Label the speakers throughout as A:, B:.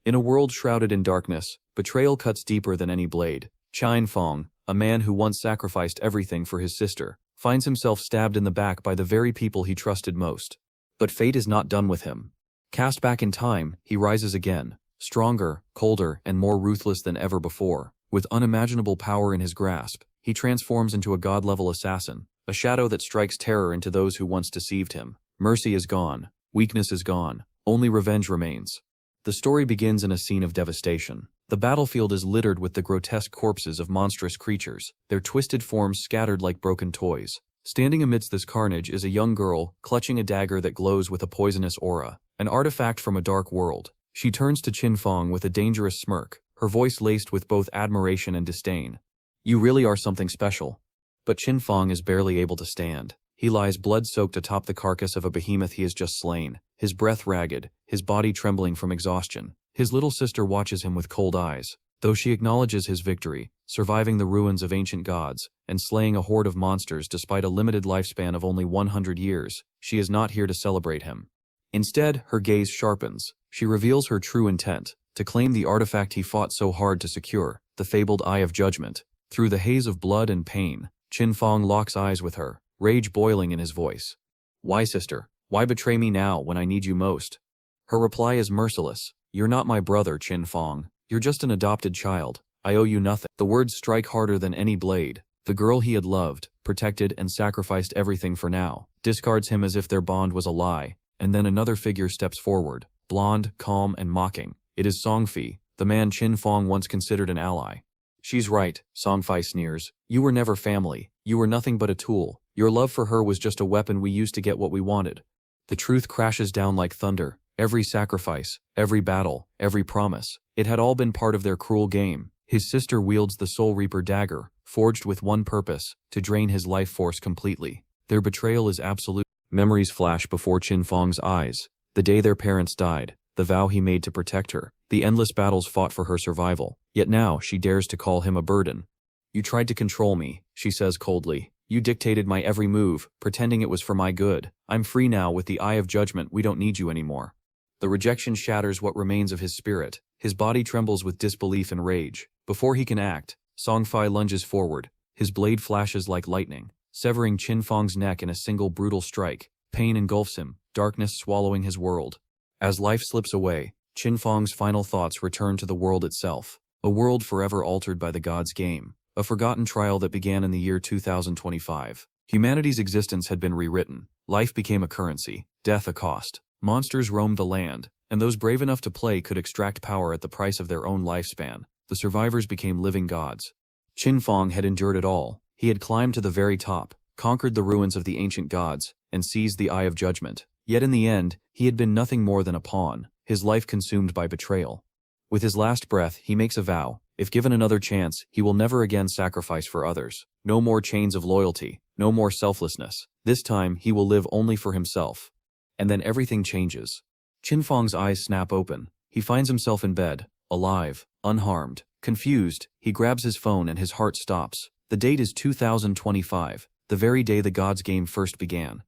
A: In a world shrouded in darkness, betrayal cuts deeper than any blade. Qin Feng, a man who once sacrificed everything for his sister, finds himself stabbed in the back by the very people he trusted most. But fate is not done with him. Cast back in time, he rises again, stronger, colder, and more ruthless than ever before. With unimaginable power in his grasp, he transforms into a god-level assassin, a shadow that strikes terror into those who once deceived him. Mercy is gone, weakness is gone, only revenge remains. The story begins in a scene of devastation. The battlefield is littered with the grotesque corpses of monstrous creatures, their twisted forms scattered like broken toys. Standing amidst this carnage is a young girl, clutching a dagger that glows with a poisonous aura, an artifact from a dark world. She turns to Qin Feng with a dangerous smirk, her voice laced with both admiration and disdain. "You really are something special." But Qin Feng is barely able to stand. He lies blood-soaked atop the carcass of a behemoth he has just slain, his breath ragged, his body trembling from exhaustion. His little sister watches him with cold eyes. Though she acknowledges his victory, surviving the ruins of ancient gods, and slaying a horde of monsters despite a limited lifespan of only 100 years, she is not here to celebrate him. Instead, her gaze sharpens. She reveals her true intent, to claim the artifact he fought so hard to secure, the fabled Eye of Judgment. Through the haze of blood and pain, Qin Feng locks eyes with her, rage boiling in his voice. "Why, sister? Why betray me now when I need you most?" Her reply is merciless. "You're not my brother, Qin Feng. You're just an adopted child. I owe you nothing." The words strike harder than any blade. The girl he had loved, protected, and sacrificed everything for now, discards him as if their bond was a lie. And then another figure steps forward, blonde, calm, and mocking. It is Songfi, the man Qin Feng once considered an ally. "She's right," Songfi sneers. "You were never family. You were nothing but a tool. Your love for her was just a weapon we used to get what we wanted." The truth crashes down like thunder. Every sacrifice, every battle, every promise, it had all been part of their cruel game. His sister wields the Soul Reaper dagger, forged with one purpose, to drain his life force completely. Their betrayal is absolute. Memories flash before Qin Feng's eyes. The day their parents died, the vow he made to protect her, the endless battles fought for her survival. Yet now she dares to call him a burden. "You tried to control me," she says coldly. "You dictated my every move, pretending it was for my good. I'm free now with the Eye of Judgment. We don't need you anymore." The rejection shatters what remains of his spirit. His body trembles with disbelief and rage. Before he can act, Songfi lunges forward. His blade flashes like lightning, severing Qin Feng's neck in a single brutal strike. Pain engulfs him, darkness swallowing his world. As life slips away, Qin Feng's final thoughts return to the world itself, a world forever altered by the gods' game, a forgotten trial that began in the year 2025. Humanity's existence had been rewritten. Life became a currency, death a cost. Monsters roamed the land, and those brave enough to play could extract power at the price of their own lifespan. The survivors became living gods. Qin Feng had endured it all. He had climbed to the very top, conquered the ruins of the ancient gods, and seized the Eye of Judgment. Yet in the end, he had been nothing more than a pawn, his life consumed by betrayal. With his last breath, he makes a vow. If given another chance, he will never again sacrifice for others. No more chains of loyalty, no more selflessness. This time, he will live only for himself. And then everything changes. Qin Feng's eyes snap open. He finds himself in bed, alive, unharmed. Confused, he grabs his phone and his heart stops. The date is 2025, the very day the gods' game first began.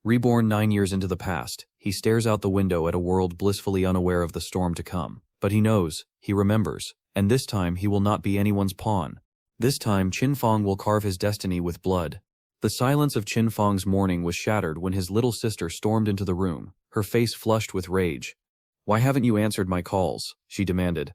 A: Reborn 9 years into the past, he stares out the window at a world blissfully unaware of the storm to come. But he knows, he remembers, and this time he will not be anyone's pawn. This time Qin Feng will carve his destiny with blood. The silence of Qin Feng's morning was shattered when his little sister stormed into the room, her face flushed with rage. "Why haven't you answered my calls?" she demanded.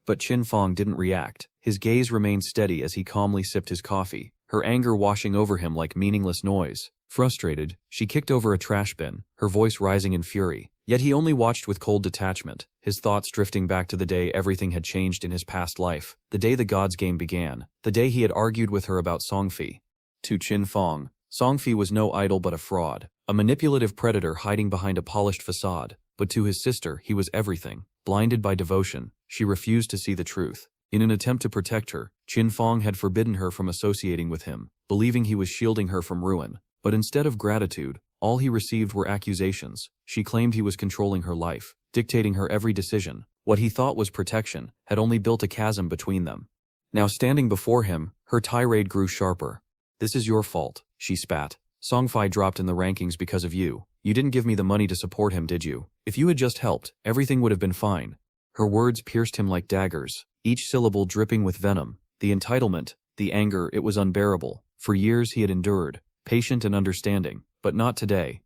A: But Qin Feng didn't react. His gaze remained steady as he calmly sipped his coffee, her anger washing over him like meaningless noise. Frustrated, she kicked over a trash bin, her voice rising in fury. Yet he only watched with cold detachment, his thoughts drifting back to the day everything had changed in his past life, the day the gods' game began, the day he had argued with her about Songfi. To Qin Feng, Songfi was no idol but a fraud, a manipulative predator hiding behind a polished facade. But to his sister, he was everything. Blinded by devotion, she refused to see the truth. In an attempt to protect her, Qin Feng had forbidden her from associating with him, believing he was shielding her from ruin. But instead of gratitude, all he received were accusations. She claimed he was controlling her life, dictating her every decision. What he thought was protection had only built a chasm between them. Now standing before him, her tirade grew sharper. "This is your fault," she spat. "Songfi dropped in the rankings because of you. You didn't give me the money to support him, did you? If you had just helped, everything would have been fine." Her words pierced him like daggers, each syllable dripping with venom. The entitlement, the anger, it was unbearable. For years he had endured, patient and understanding, but not today.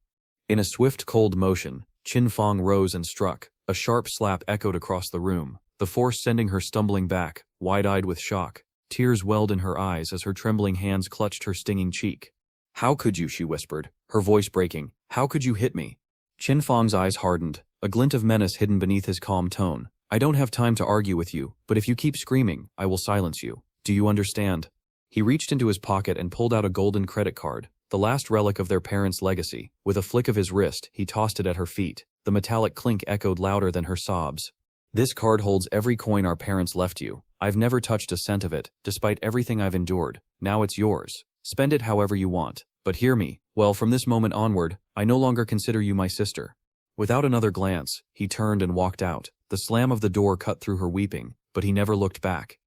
A: In a swift, cold motion, Qin Feng rose and struck. A sharp slap echoed across the room, the force sending her stumbling back, wide-eyed with shock. Tears welled in her eyes as her trembling hands clutched her stinging cheek. "How could you?" she whispered, her voice breaking. "How could you hit me?" Qin Feng's eyes hardened, a glint of menace hidden beneath his calm tone. "I don't have time to argue with you, but if you keep screaming, I will silence you. Do you understand?" He reached into his pocket and pulled out a golden credit card, the last relic of their parents' legacy. With a flick of his wrist, he tossed it at her feet. The metallic clink echoed louder than her sobs. "This card holds every coin our parents left you. I've never touched a cent of it, despite everything I've endured. Now it's yours. Spend it however you want. But hear me, well, from this moment onward, I no longer consider you my sister." Without another glance, he turned and walked out. The slam of the door cut through her weeping, but he never looked back.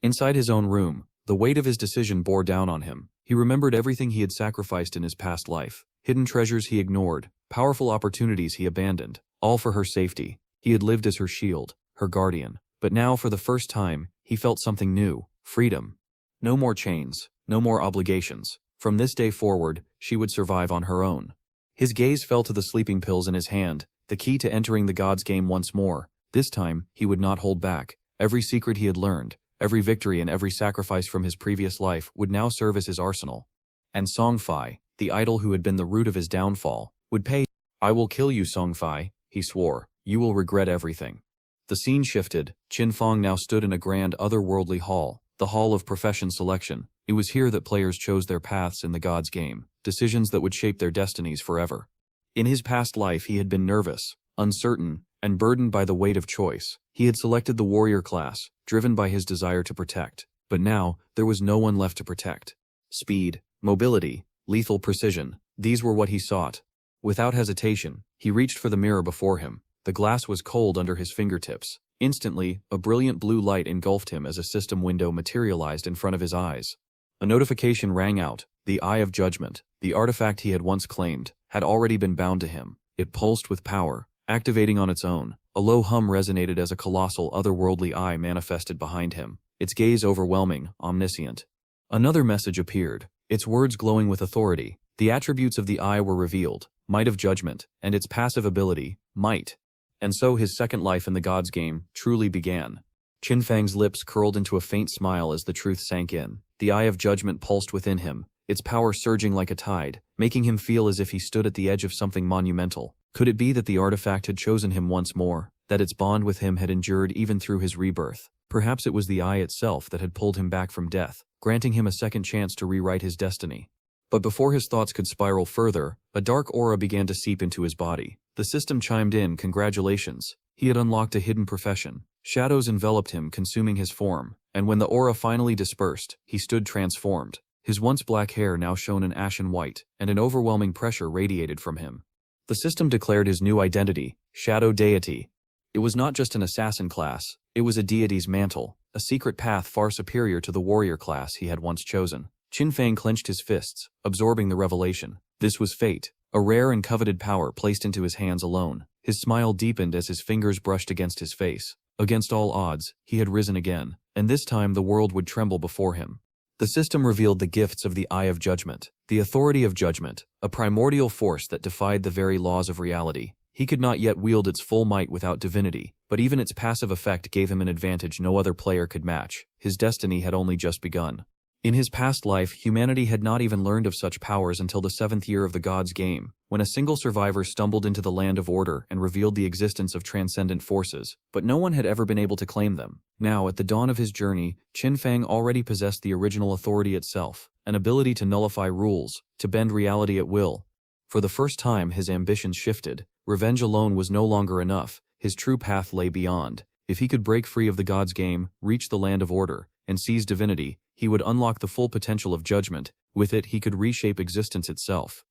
A: Inside his own room, the weight of his decision bore down on him. He remembered everything he had sacrificed in his past life, hidden treasures he ignored, powerful opportunities he abandoned, all for her safety. He had lived as her shield, her guardian. But now, for the first time, he felt something new: freedom. No more chains, no more obligations. From this day forward, she would survive on her own. His gaze fell to the sleeping pills in his hand, the key to entering the gods' game once more. This time, he would not hold back. Every secret he had learned, every victory and every sacrifice from his previous life would now serve as his arsenal. And Songfei, the idol who had been the root of his downfall, would pay. "I will kill you, Songfei," he swore. "You will regret everything." The scene shifted. Qin Feng now stood in a grand otherworldly hall, the hall of profession selection. It was here that players chose their paths in the gods' game, decisions that would shape their destinies forever. In his past life he had been nervous, uncertain, and burdened by the weight of choice. He had selected the warrior class, driven by his desire to protect. But now, there was no one left to protect. Speed, mobility, lethal precision, these were what he sought. Without hesitation, he reached for the mirror before him. The glass was cold under his fingertips. Instantly, a brilliant blue light engulfed him as a system window materialized in front of his eyes. A notification rang out. The Eye of Judgment, the artifact he had once claimed, had already been bound to him. It pulsed with power, activating on its own. A low hum resonated as a colossal otherworldly eye manifested behind him, its gaze overwhelming, omniscient. Another message appeared, its words glowing with authority. The attributes of the eye were revealed: might of judgment, and its passive ability, might. And so his second life in the gods' game truly began. Qin Feng's lips curled into a faint smile as the truth sank in. The Eye of Judgment pulsed within him, its power surging like a tide, making him feel as if he stood at the edge of something monumental. Could it be that the artifact had chosen him once more, that its bond with him had endured even through his rebirth? Perhaps it was the eye itself that had pulled him back from death, granting him a second chance to rewrite his destiny. But before his thoughts could spiral further, a dark aura began to seep into his body. The system chimed in, congratulations. He had unlocked a hidden profession. Shadows enveloped him, consuming his form, and when the aura finally dispersed, he stood transformed. His once black hair now shone an ashen white, and an overwhelming pressure radiated from him. The system declared his new identity, Shadow Deity. It was not just an assassin class, it was a deity's mantle, a secret path far superior to the warrior class he had once chosen. Qin Feng clenched his fists, absorbing the revelation. This was fate, a rare and coveted power placed into his hands alone. His smile deepened as his fingers brushed against his face. Against all odds, he had risen again, and this time the world would tremble before him. The system revealed the gifts of the Eye of Judgment, the authority of judgment, a primordial force that defied the very laws of reality. He could not yet wield its full might without divinity, but even its passive effect gave him an advantage no other player could match. His destiny had only just begun. In his past life, humanity had not even learned of such powers until the 7th year of the gods' game, when a single survivor stumbled into the land of order and revealed the existence of transcendent forces, but no one had ever been able to claim them. Now, at the dawn of his journey, Qin Feng already possessed the original authority itself, an ability to nullify rules, to bend reality at will. For the first time, his ambitions shifted. Revenge alone was no longer enough. His true path lay beyond. If he could break free of the gods' game, reach the land of order, and seize divinity, he would unlock the full potential of judgment. With it, he could reshape existence itself.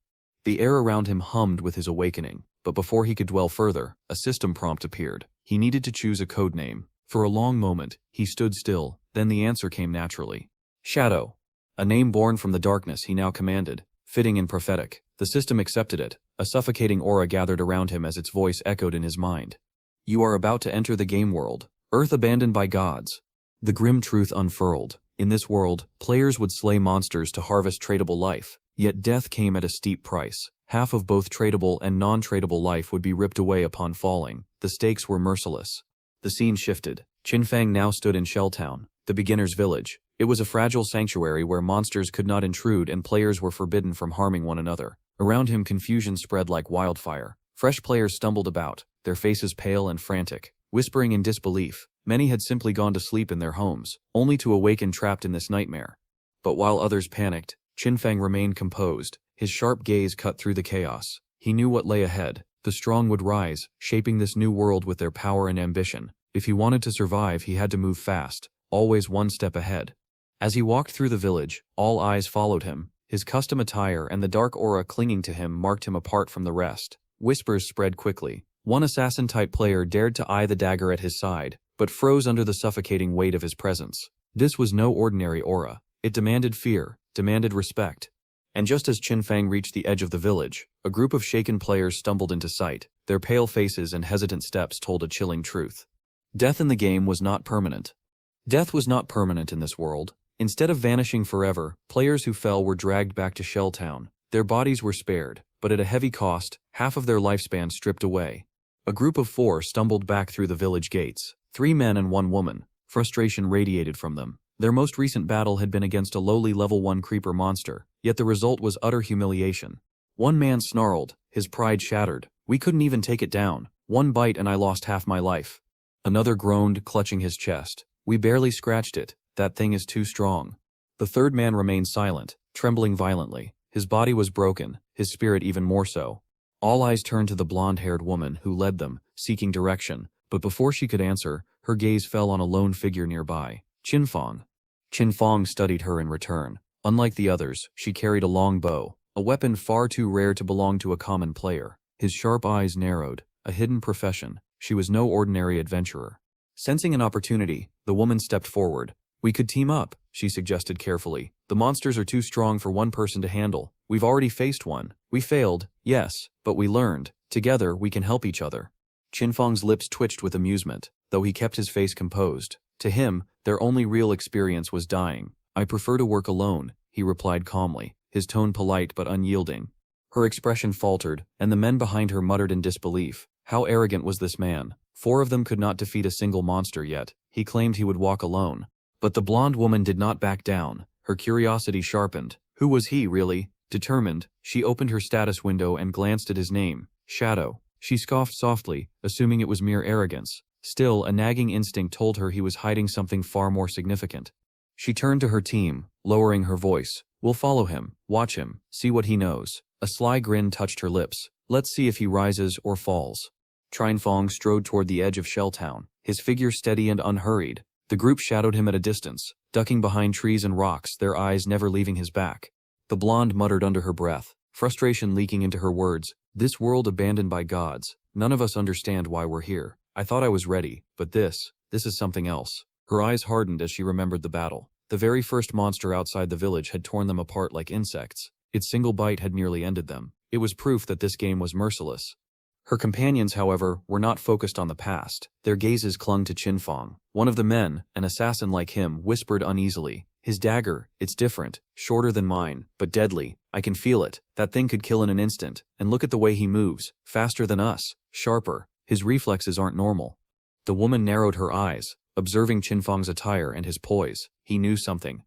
A: The air around him hummed with his awakening, but before he could dwell further, a system prompt appeared. He needed to choose a code name. For a long moment, he stood still, then the answer came naturally. Shadow. A name born from the darkness he now commanded, fitting and prophetic. The system accepted it. A suffocating aura gathered around him as its voice echoed in his mind. You are about to enter the game world, Earth abandoned by gods. The grim truth unfurled. In this world, players would slay monsters to harvest tradable life, yet death came at a steep price. Half of both tradable and non-tradable life would be ripped away upon falling. The stakes were merciless. The scene shifted. Qin Feng now stood in Shelltown, the beginner's village. It was a fragile sanctuary where monsters could not intrude and players were forbidden from harming one another. Around him, confusion spread like wildfire. Fresh players stumbled about, their faces pale and frantic, whispering in disbelief. Many had simply gone to sleep in their homes, only to awaken trapped in this nightmare. But while others panicked, Qin Feng remained composed, his sharp gaze cut through the chaos. He knew what lay ahead. The strong would rise, shaping this new world with their power and ambition. If he wanted to survive, he had to move fast, always one step ahead. As he walked through the village, all eyes followed him. His custom attire and the dark aura clinging to him marked him apart from the rest. Whispers spread quickly. One assassin-type player dared to eye the dagger at his side, but froze under the suffocating weight of his presence. This was no ordinary aura. It demanded fear, demanded respect. And just as Qin Feng reached the edge of the village, a group of shaken players stumbled into sight. Their pale faces and hesitant steps told a chilling truth. Death in the game was not permanent. Death was not permanent in this world. Instead of vanishing forever, players who fell were dragged back to Shelltown. Their bodies were spared, but at a heavy cost, half of their lifespan stripped away. A group of 4 stumbled back through the village gates. 3 men and 1 woman. Frustration radiated from them. Their most recent battle had been against a lowly level 1 creeper monster, yet the result was utter humiliation. One man snarled, his pride shattered. We couldn't even take it down. 1 bite and I lost half my life. Another groaned, clutching his chest. We barely scratched it. That thing is too strong. The third man remained silent, trembling violently. His body was broken, his spirit even more so. All eyes turned to the blonde-haired woman who led them, seeking direction, but before she could answer, her gaze fell on a lone figure nearby. Qin Feng. Qin Feng studied her in return. Unlike the others, she carried a long bow, a weapon far too rare to belong to a common player. His sharp eyes narrowed, a hidden profession. She was no ordinary adventurer. Sensing an opportunity, the woman stepped forward. We could team up, she suggested carefully. The monsters are too strong for one person to handle. We've already faced one. We failed, yes, but we learned. Together, we can help each other. Qin Feng's lips twitched with amusement, though he kept his face composed. To him, their only real experience was dying. I prefer to work alone, he replied calmly, his tone polite but unyielding. Her expression faltered, and the men behind her muttered in disbelief. How arrogant was this man? 4 of them could not defeat a single monster yet. He claimed he would walk alone. But the blonde woman did not back down. Her curiosity sharpened. Who was he, really? Determined, she opened her status window and glanced at his name, Shadow. She scoffed softly, assuming it was mere arrogance. Still, a nagging instinct told her he was hiding something far more significant. She turned to her team, lowering her voice. We'll follow him, watch him, see what he knows. A sly grin touched her lips. Let's see if he rises or falls. Qin Feng strode toward the edge of Shelltown, his figure steady and unhurried. The group shadowed him at a distance, ducking behind trees and rocks, their eyes never leaving his back. The blonde muttered under her breath, frustration leaking into her words. This world abandoned by gods. None of us understand why we're here. I thought I was ready, but this is something else. Her eyes hardened as she remembered the battle. The very first monster outside the village had torn them apart like insects. Its single bite had nearly ended them. It was proof that this game was merciless. Her companions, however, were not focused on the past. Their gazes clung to Qin Feng. One of the men, an assassin like him, whispered uneasily. His dagger, it's different, shorter than mine, but deadly. I can feel it. That thing could kill in an instant. And look at the way he moves. Faster than us. Sharper. His reflexes aren't normal. The woman narrowed her eyes, observing Qin Feng's attire and his poise. He knew something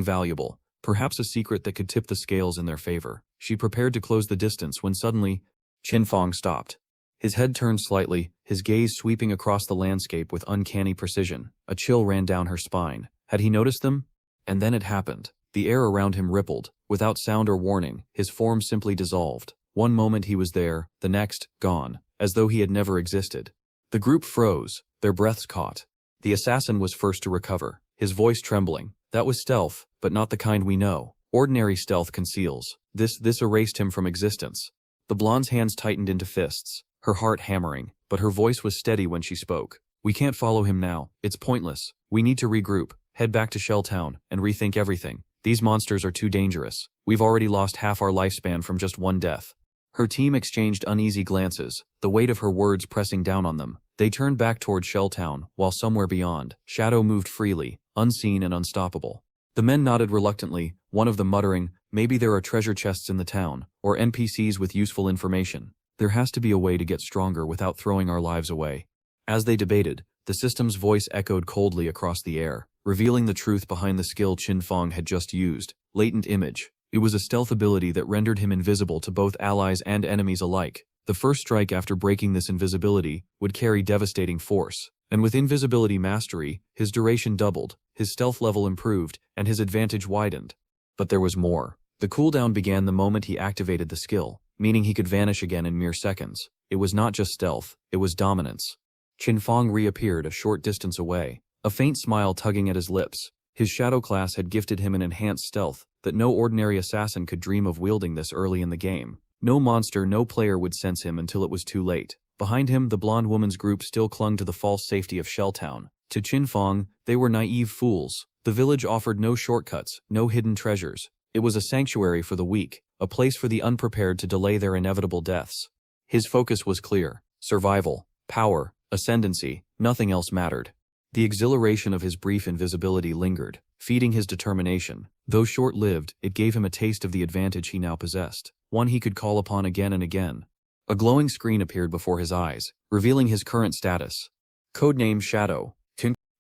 A: valuable. Perhaps a secret that could tip the scales in their favor. She prepared to close the distance when suddenly, Qin Feng stopped. His head turned slightly, his gaze sweeping across the landscape with uncanny precision. A chill ran down her spine. Had he noticed them? And then it happened. The air around him rippled. Without sound or warning, his form simply dissolved. One moment he was there, the next, gone, as though he had never existed. The group froze, their breaths caught. The assassin was first to recover, his voice trembling. That was stealth, but not the kind we know. Ordinary stealth conceals. This erased him from existence. The blonde's hands tightened into fists, her heart hammering, but her voice was steady when she spoke. We can't follow him now. It's pointless. We need to regroup, head back to Shelltown, and rethink everything. These monsters are too dangerous. We've already lost half our lifespan from just one death. Her team exchanged uneasy glances, the weight of her words pressing down on them. They turned back toward Shelltown, while somewhere beyond, Shadow moved freely, unseen and unstoppable. The men nodded reluctantly, one of them muttering, "Maybe there are treasure chests in the town, or NPCs with useful information. There has to be a way to get stronger without throwing our lives away." As they debated, the system's voice echoed coldly across the air, revealing the truth behind the skill Qin Feng had just used: latent image. It was a stealth ability that rendered him invisible to both allies and enemies alike. The first strike after breaking this invisibility would carry devastating force, and with invisibility mastery, his duration doubled, his stealth level improved, and his advantage widened. But there was more. The cooldown began the moment he activated the skill, meaning he could vanish again in mere seconds. It was not just stealth, it was dominance. Qin Feng reappeared a short distance away, a faint smile tugging at his lips. His shadow class had gifted him an enhanced stealth that no ordinary assassin could dream of wielding this early in the game. No monster, no player would sense him until it was too late. Behind him, the blonde woman's group still clung to the false safety of Shelltown. To Qin Feng, they were naive fools. The village offered no shortcuts, no hidden treasures. It was a sanctuary for the weak, a place for the unprepared to delay their inevitable deaths. His focus was clear: survival, power, ascendancy, nothing else mattered. The exhilaration of his brief invisibility lingered, feeding his determination. Though short-lived, it gave him a taste of the advantage he now possessed, one he could call upon again and again. A glowing screen appeared before his eyes, revealing his current status. Codename Shadow.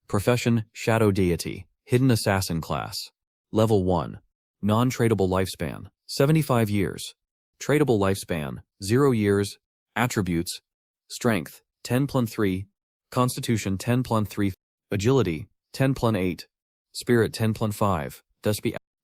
A: Profession: Shadow Deity. Hidden Assassin Class. Level 1. Non-tradable lifespan: 75 years. Tradable lifespan: 0 years. Attributes: Strength 10+3, Constitution 10+3, Agility 10+8, Spirit 10+5.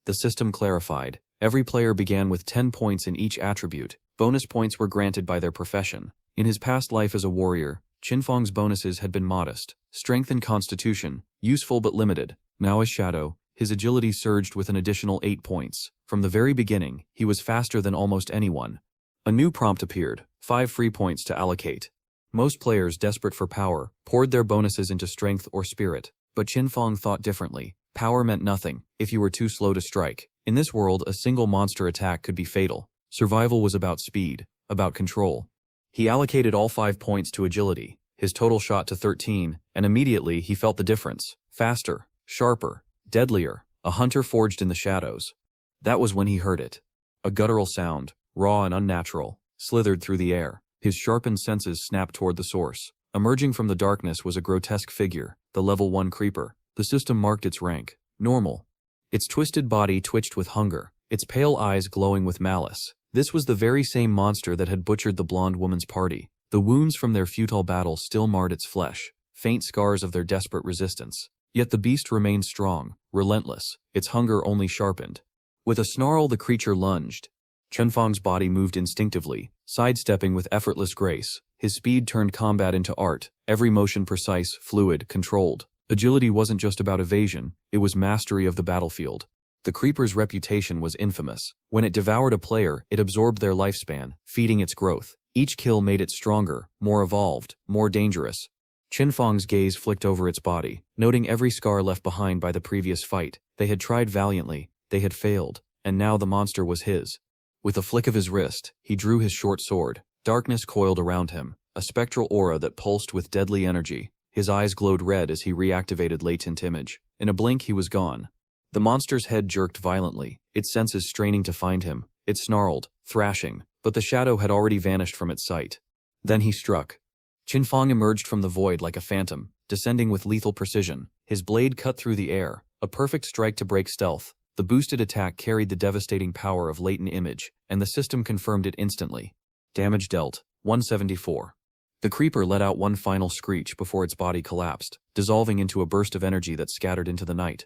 A: The system clarified. Every player began with 10 points in each attribute. Bonus points were granted by their profession. In his past life as a warrior, Qin Feng's bonuses had been modest: strength and constitution, useful but limited. Now as Shadow, his agility surged with an additional 8 points. From the very beginning, he was faster than almost anyone. A new prompt appeared: 5 free points to allocate. Most players desperate for power poured their bonuses into strength or spirit, but Qin Feng thought differently. Power meant nothing if you were too slow to strike. In this world, a single monster attack could be fatal. Survival was about speed, about control. He allocated all 5 points to agility. His total shot to 13, and immediately he felt the difference. Faster, sharper, deadlier, a hunter forged in the shadows. That was when he heard it. A guttural sound, raw and unnatural, slithered through the air. His sharpened senses snapped toward the source. Emerging from the darkness was a grotesque figure, the level 1 creeper. The system marked its rank: normal. Its twisted body twitched with hunger, its pale eyes glowing with malice. This was the very same monster that had butchered the blonde woman's party. The wounds from their futile battle still marred its flesh, faint scars of their desperate resistance. Yet the beast remained strong, relentless, its hunger only sharpened. With a snarl, the creature lunged. Qin Feng's body moved instinctively, sidestepping with effortless grace. His speed turned combat into art, every motion precise, fluid, controlled. Agility wasn't just about evasion, it was mastery of the battlefield. The creeper's reputation was infamous. When it devoured a player, it absorbed their lifespan, feeding its growth. Each kill made it stronger, more evolved, more dangerous. Qin Feng's gaze flicked over its body, noting every scar left behind by the previous fight. They had tried valiantly, they had failed, and now the monster was his. With a flick of his wrist, he drew his short sword. Darkness coiled around him, a spectral aura that pulsed with deadly energy. His eyes glowed red as he reactivated latent image. In a blink, he was gone. The monster's head jerked violently, its senses straining to find him. It snarled, thrashing, but the shadow had already vanished from its sight. Then he struck. Qin Feng emerged from the void like a phantom, descending with lethal precision. His blade cut through the air, a perfect strike to break stealth. The boosted attack carried the devastating power of latent image, and the system confirmed it instantly. Damage dealt: 174. The creeper let out one final screech before its body collapsed, dissolving into a burst of energy that scattered into the night.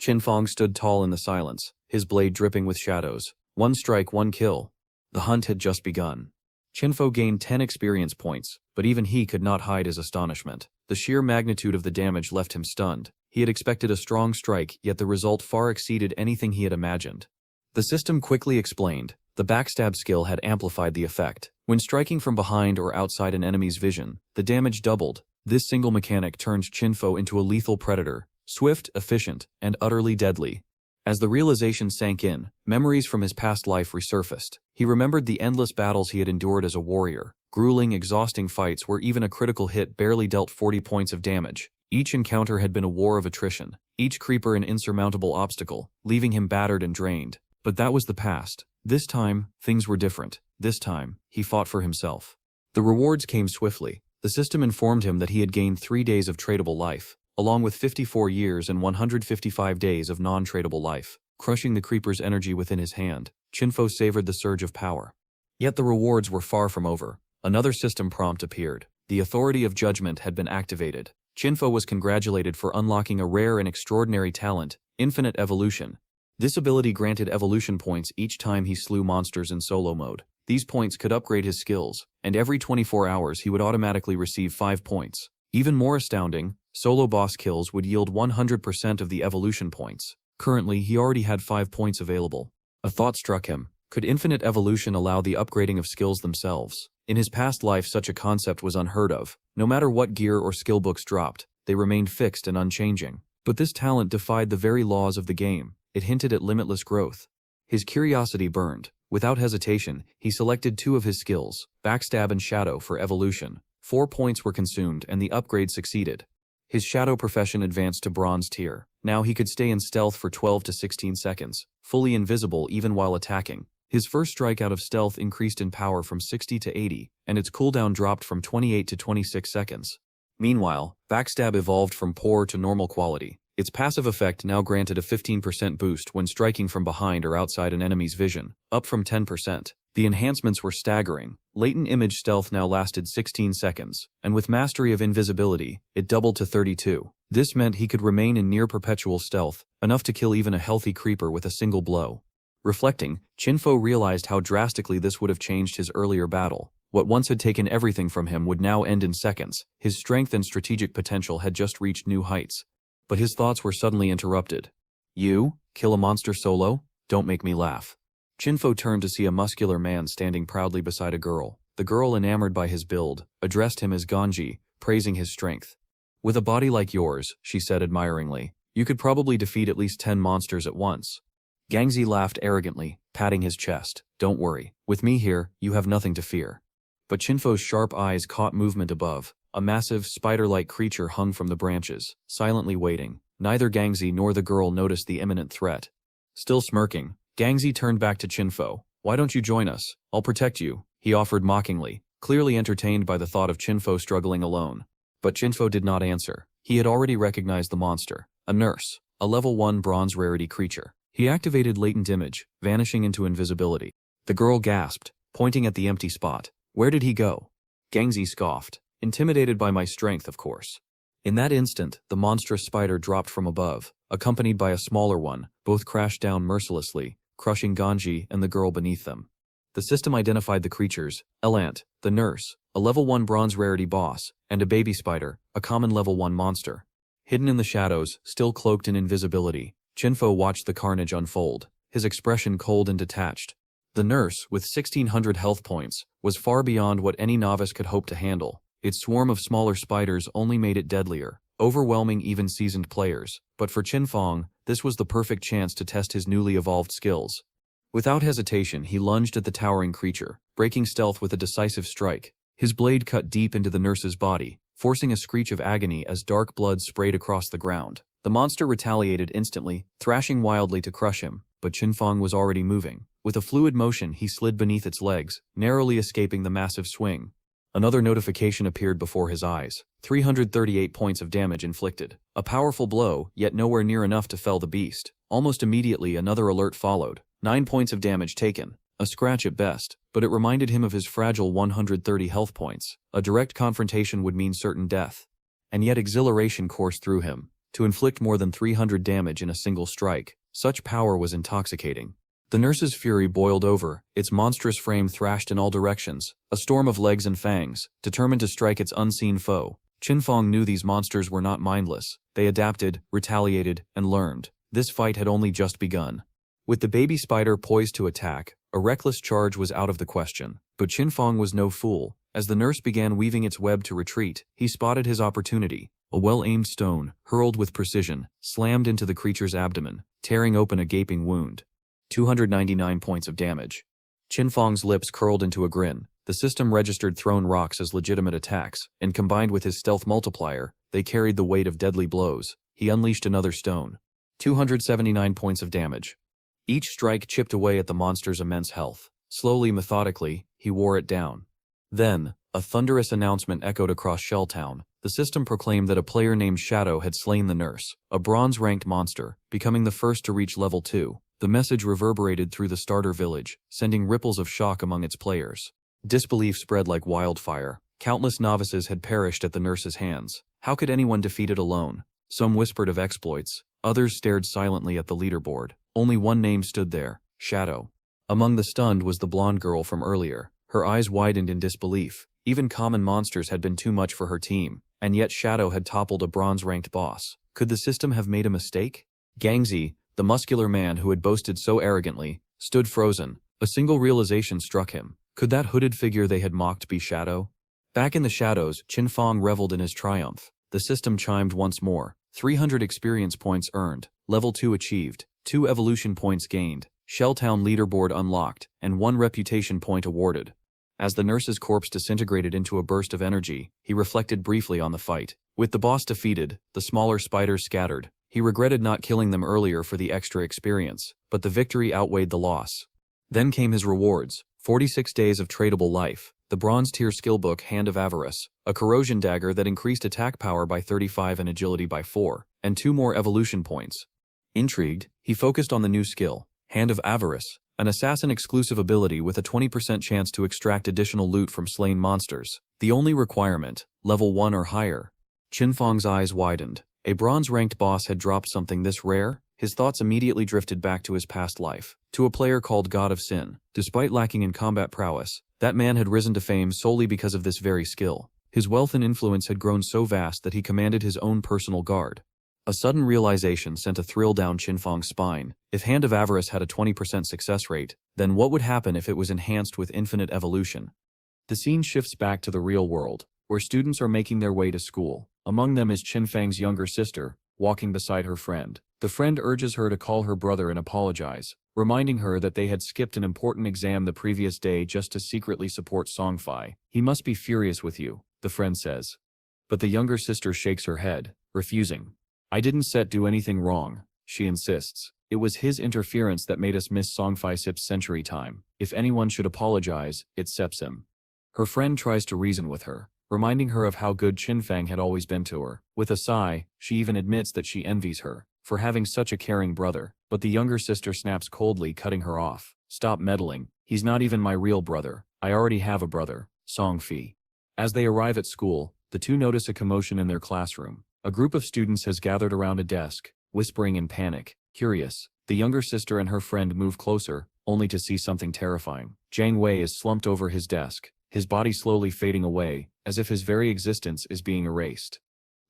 A: Qin Feng stood tall in the silence, his blade dripping with shadows. One strike, one kill. The hunt had just begun. Qin Feng gained 10 experience points, but even he could not hide his astonishment. The sheer magnitude of the damage left him stunned. He had expected a strong strike, yet the result far exceeded anything he had imagined. The system quickly explained. The backstab skill had amplified the effect. When striking from behind or outside an enemy's vision, the damage doubled. This single mechanic turned Qin Feng into a lethal predator, swift, efficient, and utterly deadly. As the realization sank in, memories from his past life resurfaced. He remembered the endless battles he had endured as a warrior, Grueling, exhausting fights where even a critical hit barely dealt 40 points of damage. Each encounter had been a war of attrition, each creeper an insurmountable obstacle, leaving him battered and drained. But that was the past. This time, things were different. This time, he fought for himself. The rewards came swiftly. The system informed him that he had gained 3 days of tradable life, along with 54 years and 155 days of non-tradable life. Crushing the creeper's energy within his hand, Qin Feng savored the surge of power. Yet the rewards were far from over. Another system prompt appeared. The authority of judgment had been activated. Qin Feng was congratulated for unlocking a rare and extraordinary talent, infinite evolution. This ability granted evolution points each time he slew monsters in solo mode. These points could upgrade his skills, and every 24 hours he would automatically receive 5 points. Even more astounding, solo boss kills would yield 100% of the evolution points. Currently, he already had 5 points available. A thought struck him. Could infinite evolution allow the upgrading of skills themselves? In his past life, such a concept was unheard of. No matter what gear or skill books dropped, they remained fixed and unchanging. But this talent defied the very laws of the game. It hinted at limitless growth. His curiosity burned. Without hesitation, he selected 2 of his skills, Backstab and Shadow, for evolution. 4 points were consumed and the upgrade succeeded. His Shadow profession advanced to Bronze tier. Now he could stay in stealth for 12 to 16 seconds, fully invisible even while attacking. His first strike out of stealth increased in power from 60 to 80, and its cooldown dropped from 28 to 26 seconds. Meanwhile, Backstab evolved from poor to normal quality. Its passive effect now granted a 15% boost when striking from behind or outside an enemy's vision, up from 10%. The enhancements were staggering. Latent image stealth now lasted 16 seconds, and with mastery of invisibility, it doubled to 32. This meant he could remain in near-perpetual stealth, enough to kill even a healthy creeper with a single blow. Reflecting, Qin Feng realized how drastically this would have changed his earlier battle. What once had taken everything from him would now end in seconds. His strength and strategic potential had just reached new heights. But his thoughts were suddenly interrupted. You? Kill a monster solo? Don't make me laugh. Qin Feng turned to see a muscular man standing proudly beside a girl. The girl, enamored by his build, addressed him as Ganji, praising his strength. With a body like yours, she said admiringly, you could probably defeat at least 10 monsters at once. Gangzi laughed arrogantly, patting his chest. Don't worry. With me here, you have nothing to fear. But Qin Feng's sharp eyes caught movement above. A massive, spider-like creature hung from the branches, silently waiting. Neither Gangzi nor the girl noticed the imminent threat. Still smirking, Gangzi turned back to Qin Feng. Why don't you join us? I'll protect you, he offered mockingly, clearly entertained by the thought of Qin Feng struggling alone. But Qin Feng did not answer. He had already recognized the monster. A nurse. A level 1 bronze rarity creature. He activated latent image, vanishing into invisibility. The girl gasped, pointing at the empty spot. Where did he go? Gangzi scoffed. Intimidated by my strength, of course. In that instant, the monstrous spider dropped from above, accompanied by a smaller one. Both crashed down mercilessly, crushing Ganji and the girl beneath them. The system identified the creatures: Elant, the nurse, a level 1 bronze rarity boss, and a baby spider, a common level 1 monster. Hidden in the shadows, still cloaked in invisibility, Qin Feng watched the carnage unfold, his expression cold and detached. The nurse, with 1,600 health points, was far beyond what any novice could hope to handle. Its swarm of smaller spiders only made it deadlier, overwhelming even seasoned players. But for Qin Feng, this was the perfect chance to test his newly evolved skills. Without hesitation, he lunged at the towering creature, breaking stealth with a decisive strike. His blade cut deep into the nurse's body, forcing a screech of agony as dark blood sprayed across the ground. The monster retaliated instantly, thrashing wildly to crush him, but Qin Feng was already moving. With a fluid motion, he slid beneath its legs, narrowly escaping the massive swing. Another notification appeared before his eyes. 338 points of damage inflicted. A powerful blow, yet nowhere near enough to fell the beast. Almost immediately, another alert followed. 9 points of damage taken. A scratch at best, but it reminded him of his fragile 130 health points. A direct confrontation would mean certain death. And yet exhilaration coursed through him. To inflict more than 300 damage in a single strike, such power was intoxicating. The nurse's fury boiled over, its monstrous frame thrashed in all directions, a storm of legs and fangs, determined to strike its unseen foe. Qin Feng knew these monsters were not mindless. They adapted, retaliated, and learned. This fight had only just begun. With the baby spider poised to attack, a reckless charge was out of the question. But Qin Feng was no fool. As the nurse began weaving its web to retreat, he spotted his opportunity. A well-aimed stone, hurled with precision, slammed into the creature's abdomen, tearing open a gaping wound. 299 points of damage. Qin Feng's lips curled into a grin. The system registered thrown rocks as legitimate attacks, and combined with his stealth multiplier, they carried the weight of deadly blows. He unleashed another stone. 279 points of damage. Each strike chipped away at the monster's immense health. Slowly, methodically, he wore it down. Then, a thunderous announcement echoed across Shelltown. The system proclaimed that a player named Shadow had slain the nurse, a bronze-ranked monster, becoming the first to reach level 2. The message reverberated through the starter village, sending ripples of shock among its players. Disbelief spread like wildfire. Countless novices had perished at the nurse's hands. How could anyone defeat it alone? Some whispered of exploits. Others stared silently at the leaderboard. Only one name stood there: Shadow. Among the stunned was the blonde girl from earlier. Her eyes widened in disbelief. Even common monsters had been too much for her team, and yet Shadow had toppled a bronze-ranked boss. Could the system have made a mistake? Gangzi, the muscular man who had boasted so arrogantly, stood frozen. A single realization struck him. Could that hooded figure they had mocked be Shadow? Back in the shadows, Qin Feng reveled in his triumph. The system chimed once more. 300 experience points earned, level 2 achieved, 2 evolution points gained, Shelltown leaderboard unlocked, and 1 reputation point awarded. As the nurse's corpse disintegrated into a burst of energy, he reflected briefly on the fight. With the boss defeated, the smaller spiders scattered. He regretted not killing them earlier for the extra experience, but the victory outweighed the loss. Then came his rewards: 46 days of tradable life, the bronze tier skillbook Hand of Avarice, a corrosion dagger that increased attack power by 35 and agility by 4, and 2 more evolution points. Intrigued, he focused on the new skill, Hand of Avarice, an assassin-exclusive ability with a 20% chance to extract additional loot from slain monsters. The only requirement, level 1 or higher. Qin Feng's eyes widened. A bronze-ranked boss had dropped something this rare? His thoughts immediately drifted back to his past life, to a player called God of Sin. Despite lacking in combat prowess, that man had risen to fame solely because of this very skill. His wealth and influence had grown so vast that he commanded his own personal guard. A sudden realization sent a thrill down Qin Feng's spine. If Hand of Avarice had a 20% success rate, then what would happen if it was enhanced with infinite evolution? The scene shifts back to the real world, where students are making their way to school. Among them is Qin Feng's younger sister, walking beside her friend. The friend urges her to call her brother and apologize, reminding her that they had skipped an important exam the previous day just to secretly support Songfi. He must be furious with you, the friend says. But the younger sister shakes her head, refusing. I didn't do anything wrong, she insists. It was his interference that made us miss Songfi Sip's century time. If anyone should apologize, it's Sepsim. Her friend tries to reason with her, reminding her of how good Qin Feng had always been to her. With a sigh, she even admits that she envies her for having such a caring brother, but the younger sister snaps coldly, cutting her off. Stop meddling. He's not even my real brother. I already have a brother, Songfi. As they arrive at school, the two notice a commotion in their classroom. A group of students has gathered around a desk, whispering in panic. Curious, the younger sister and her friend move closer, only to see something terrifying. Jiang Wei is slumped over his desk, his body slowly fading away, as if his very existence is being erased.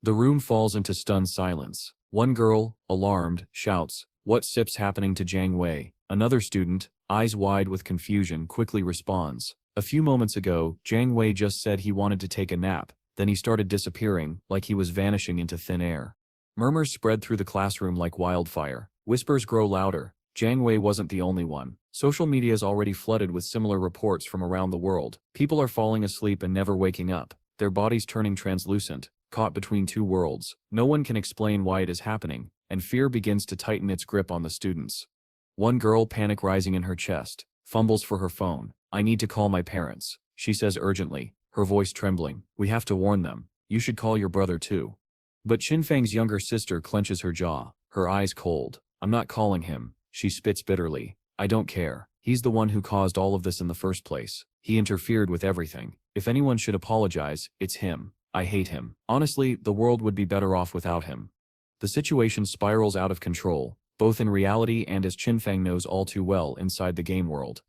A: The room falls into stunned silence. One girl, alarmed, shouts, "What's happening to Jiang Wei?" Another student, eyes wide with confusion, quickly responds. A few moments ago, Jiang Wei just said he wanted to take a nap, then he started disappearing, like he was vanishing into thin air. Murmurs spread through the classroom like wildfire. Whispers grow louder. Jiang Wei wasn't the only one. Social media is already flooded with similar reports from around the world. People are falling asleep and never waking up, their bodies turning translucent, caught between two worlds. No one can explain why it is happening, and fear begins to tighten its grip on the students. One girl, panic rising in her chest, fumbles for her phone. I need to call my parents, she says urgently, her voice trembling. We have to warn them. You should call your brother too. But Qin Feng's younger sister clenches her jaw, her eyes cold. I'm not calling him, she spits bitterly. I don't care. He's the one who caused all of this in the first place. He interfered with everything. If anyone should apologize, it's him. I hate him. Honestly, the world would be better off without him. The situation spirals out of control, both in reality and as Qin Feng knows all too well inside the game world.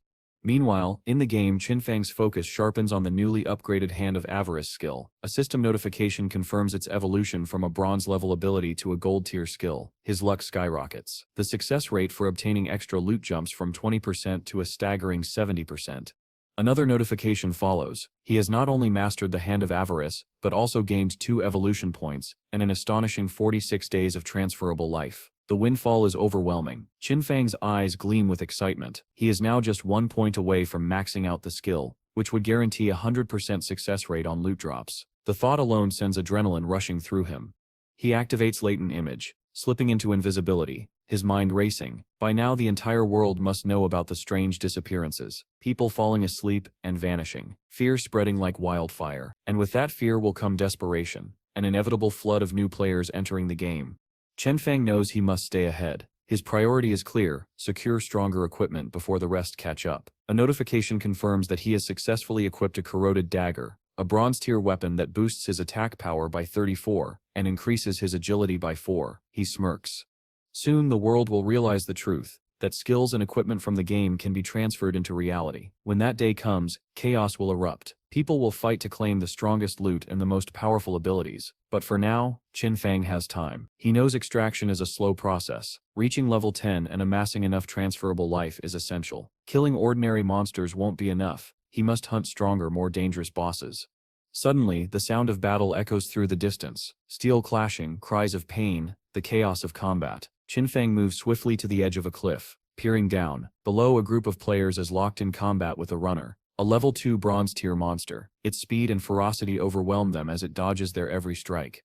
A: Meanwhile, in the game, Qin Feng's focus sharpens on the newly upgraded Hand of Avarice skill. A system notification confirms its evolution from a bronze-level ability to a gold-tier skill. His luck skyrockets. The success rate for obtaining extra loot jumps from 20% to a staggering 70%. Another notification follows. He has not only mastered the Hand of Avarice, but also gained 2 evolution points and an astonishing 46 days of transferable life. The windfall is overwhelming. Qin Feng's eyes gleam with excitement. He is now just 1 point away from maxing out the skill, which would guarantee a 100% success rate on loot drops. The thought alone sends adrenaline rushing through him. He activates latent image, slipping into invisibility, his mind racing. By now the entire world must know about the strange disappearances, people falling asleep and vanishing, fear spreading like wildfire. And with that fear will come desperation, an inevitable flood of new players entering the game. Qin Feng knows he must stay ahead. His priority is clear: secure stronger equipment before the rest catch up. A notification confirms that he has successfully equipped a corroded dagger, a bronze-tier weapon that boosts his attack power by 34 and increases his agility by 4. He smirks. Soon the world will realize the truth, that skills and equipment from the game can be transferred into reality. When that day comes, chaos will erupt. People will fight to claim the strongest loot and the most powerful abilities. But for now, Qin Feng has time. He knows extraction is a slow process. Reaching level 10 and amassing enough transferable life is essential. Killing ordinary monsters won't be enough. He must hunt stronger, more dangerous bosses. Suddenly, the sound of battle echoes through the distance. Steel clashing, cries of pain, the chaos of combat. Qin Feng moves swiftly to the edge of a cliff, peering down. Below, a group of players is locked in combat with a runner, a level 2 bronze-tier monster. Its speed and ferocity overwhelm them as it dodges their every strike.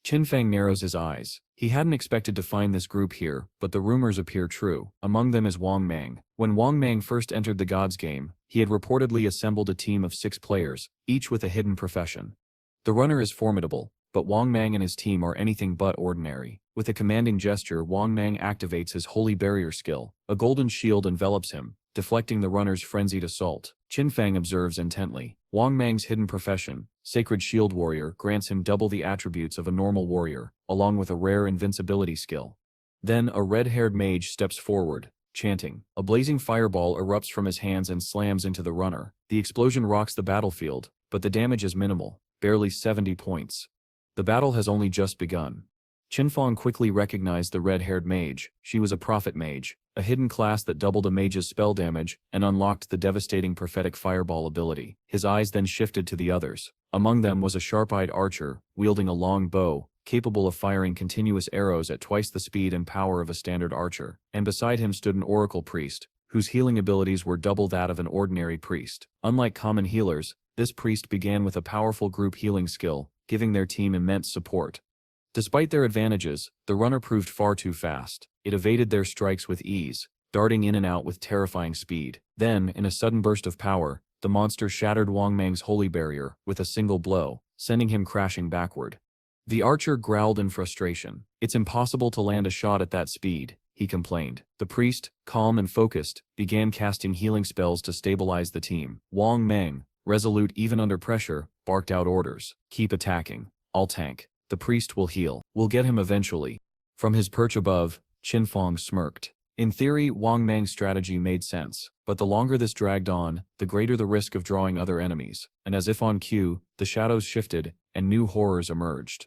A: Qin Feng narrows his eyes. He hadn't expected to find this group here, but the rumors appear true. Among them is Wang Mang. When Wang Mang first entered the Gods game, he had reportedly assembled a team of 6 players, each with a hidden profession. The runner is formidable, but Wang Mang and his team are anything but ordinary. With a commanding gesture, Wang Mang activates his Holy Barrier skill. A golden shield envelops him, deflecting the runner's frenzied assault. Qin Feng observes intently. Wang Mang's hidden profession, Sacred Shield Warrior, grants him double the attributes of a normal warrior, along with a rare invincibility skill. Then a red-haired mage steps forward, chanting. A blazing fireball erupts from his hands and slams into the runner. The explosion rocks the battlefield, but the damage is minimal, barely 70 points. The battle has only just begun. Qin Feng quickly recognized the red-haired mage. She was a prophet mage, a hidden class that doubled a mage's spell damage and unlocked the devastating prophetic fireball ability. His eyes then shifted to the others. Among them was a sharp-eyed archer, wielding a long bow, capable of firing continuous arrows at twice the speed and power of a standard archer. And beside him stood an oracle priest, whose healing abilities were double that of an ordinary priest. Unlike common healers, this priest began with a powerful group healing skill, giving their team immense support. Despite their advantages, the runner proved far too fast. It evaded their strikes with ease, darting in and out with terrifying speed. Then, in a sudden burst of power, the monster shattered Wang Mang's holy barrier with a single blow, sending him crashing backward. The archer growled in frustration. "It's impossible to land a shot at that speed," he complained. The priest, calm and focused, began casting healing spells to stabilize the team. Wang Mang, resolute even under pressure, barked out orders. "Keep attacking. I'll tank. The priest will heal. We'll get him eventually." From his perch above, Qin Feng smirked. In theory, Wang Mang's strategy made sense, but the longer this dragged on, the greater the risk of drawing other enemies. And as if on cue, the shadows shifted, and new horrors emerged.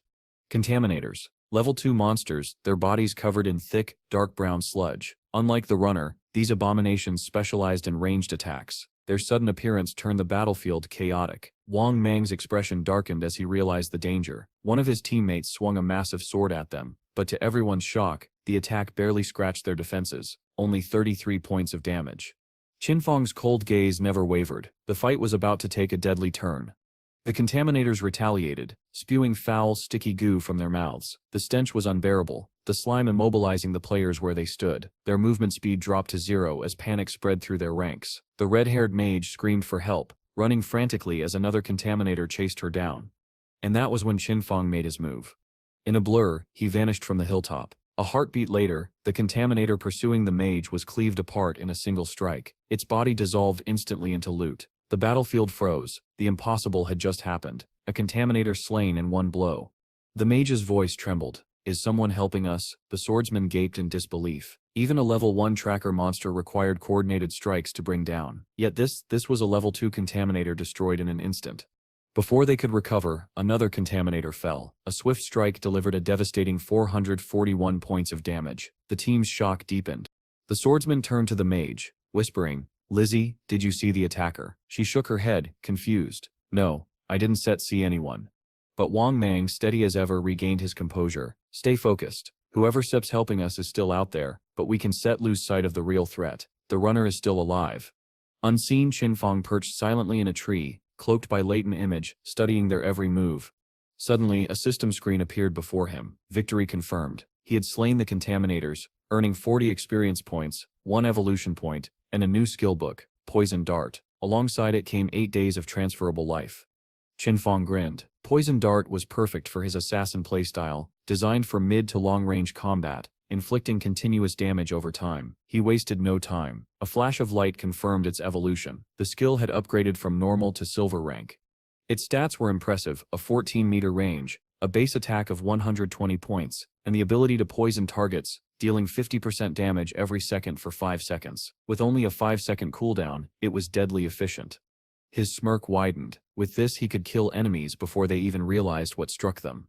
A: Contaminators. Level 2 monsters, their bodies covered in thick, dark brown sludge. Unlike the runner, these abominations specialized in ranged attacks. Their sudden appearance turned the battlefield chaotic. Wang Mang's expression darkened as he realized the danger. One of his teammates swung a massive sword at them, but to everyone's shock, the attack barely scratched their defenses, only 33 points of damage. Qin Feng's cold gaze never wavered. The fight was about to take a deadly turn. The contaminators retaliated, spewing foul, sticky goo from their mouths. The stench was unbearable, the slime immobilizing the players where they stood. Their movement speed dropped to 0 as panic spread through their ranks. The red-haired mage screamed for help, running frantically as another contaminator chased her down. And that was when Qin Feng made his move. In a blur, he vanished from the hilltop. A heartbeat later, the contaminator pursuing the mage was cleaved apart in a single strike. Its body dissolved instantly into loot. The battlefield froze. The impossible had just happened. A contaminator slain in one blow. The mage's voice trembled. "Is someone helping us?" The swordsman gaped in disbelief. Even a level 1 tracker monster required coordinated strikes to bring down. Yet this was a level 2 contaminator destroyed in an instant. Before they could recover, another contaminator fell. A swift strike delivered a devastating 441 points of damage. The team's shock deepened. The swordsman turned to the mage, whispering, "Lizzie, did you see the attacker?" She shook her head, confused. "No, I didn't see anyone." But Wang Mang, steady as ever, regained his composure. "Stay focused. Whoever steps helping us is still out there, but we can lose sight of the real threat. The runner is still alive." Unseen, Qin Feng perched silently in a tree, cloaked by latent image, studying their every move. Suddenly, a system screen appeared before him. Victory confirmed. He had slain the contaminators, earning 40 experience points, 1 evolution point, and a new skill book, Poison Dart. Alongside it came 8 days of transferable life. Qin Feng grinned. Poison Dart was perfect for his assassin playstyle, designed for mid to long-range combat, inflicting continuous damage over time. He wasted no time. A flash of light confirmed its evolution. The skill had upgraded from normal to silver rank. Its stats were impressive: a 14-meter range, a base attack of 120 points, and the ability to poison targets, dealing 50% damage every second for 5 seconds. With only a 5-second cooldown, it was deadly efficient. His smirk widened. With this he could kill enemies before they even realized what struck them.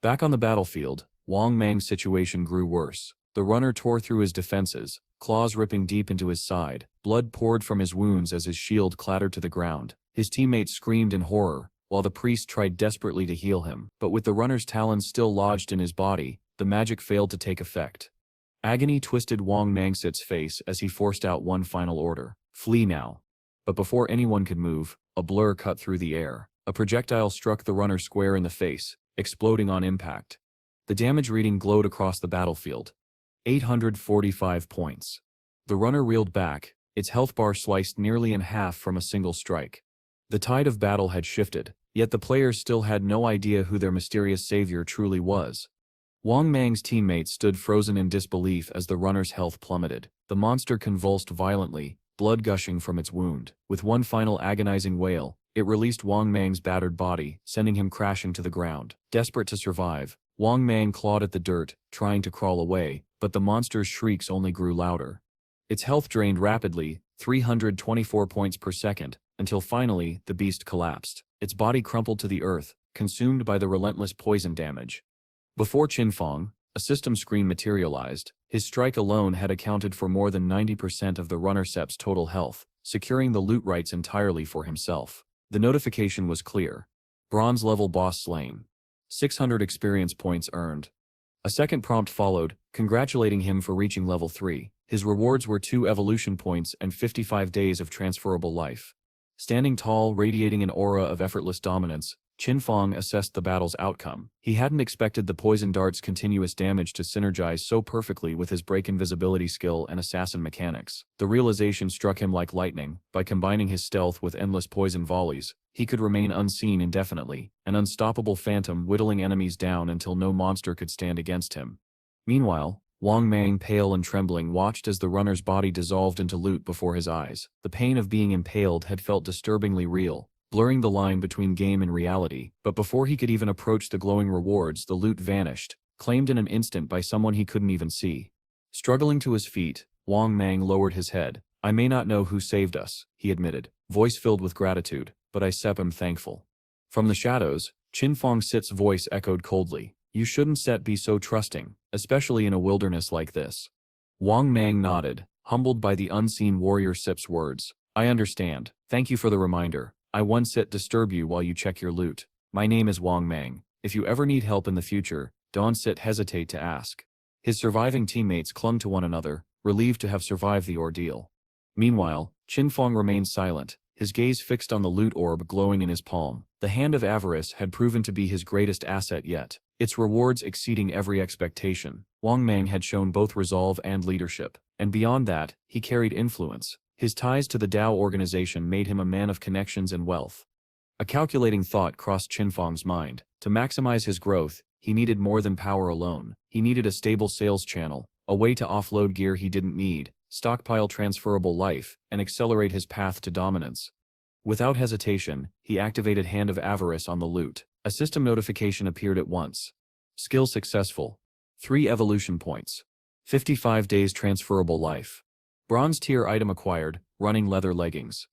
A: Back on the battlefield, Wang Mang's situation grew worse. The runner tore through his defenses, claws ripping deep into his side. Blood poured from his wounds as his shield clattered to the ground. His teammates screamed in horror, while the priest tried desperately to heal him. But with the runner's talons still lodged in his body, the magic failed to take effect. Agony twisted Wang Mang's face as he forced out one final order: flee now. But before anyone could move, a blur cut through the air. A projectile struck the runner square in the face, exploding on impact. The damage reading glowed across the battlefield. 845 points. The runner reeled back, its health bar sliced nearly in half from a single strike. The tide of battle had shifted, yet the players still had no idea who their mysterious savior truly was. Wang Mang's teammates stood frozen in disbelief as the runner's health plummeted. The monster convulsed violently, blood gushing from its wound. With one final agonizing wail, it released Wang Mang's battered body, sending him crashing to the ground. Desperate to survive, Wang Mang clawed at the dirt, trying to crawl away, but the monster's shrieks only grew louder. Its health drained rapidly, 324 points per second, until finally, the beast collapsed. Its body crumpled to the earth, consumed by the relentless poison damage. Before Qin Feng, a system screen materialized. His strike alone had accounted for more than 90% of the runner-sep's total health, securing the loot rights entirely for himself. The notification was clear: bronze-level boss slain. 600 experience points earned. A second prompt followed, congratulating him for reaching level 3. His rewards were 2 evolution points and 55 days of transferable life. Standing tall, radiating an aura of effortless dominance, Qin Feng assessed the battle's outcome. He hadn't expected the poison dart's continuous damage to synergize so perfectly with his break invisibility skill and assassin mechanics. The realization struck him like lightning: by combining his stealth with endless poison volleys, he could remain unseen indefinitely, an unstoppable phantom whittling enemies down until no monster could stand against him. Meanwhile, Wang Mang, pale and trembling, watched as the runner's body dissolved into loot before his eyes. The pain of being impaled had felt disturbingly real, blurring the line between game and reality. But before he could even approach the glowing rewards, the loot vanished, claimed in an instant by someone he couldn't even see. Struggling to his feet, Wang Mang lowered his head. "I may not know who saved us," he admitted, voice filled with gratitude, "but I am thankful." From the shadows, Qin Feng Sit's voice echoed coldly: "You shouldn't be so trusting, especially in a wilderness like this." Wang Mang nodded, humbled by the unseen warrior Sip's words. "I understand. Thank you for the reminder. I won't disturb you while you check your loot. My name is Wang Mang. If you ever need help in the future, don't hesitate to ask." His surviving teammates clung to one another, relieved to have survived the ordeal. Meanwhile, Qin Feng remained silent, his gaze fixed on the loot orb glowing in his palm. The Hand of Avarice had proven to be his greatest asset yet, its rewards exceeding every expectation. Wang Mang had shown both resolve and leadership, and beyond that, he carried influence. His ties to the Dao organization made him a man of connections and wealth. A calculating thought crossed Qin Feng's mind. To maximize his growth, he needed more than power alone. He needed a stable sales channel, a way to offload gear he didn't need, stockpile transferable life, and accelerate his path to dominance. Without hesitation, he activated Hand of Avarice on the loot. A system notification appeared at once. Skill successful. 3 evolution points. 55 days transferable life. Bronze tier item acquired, running leather leggings.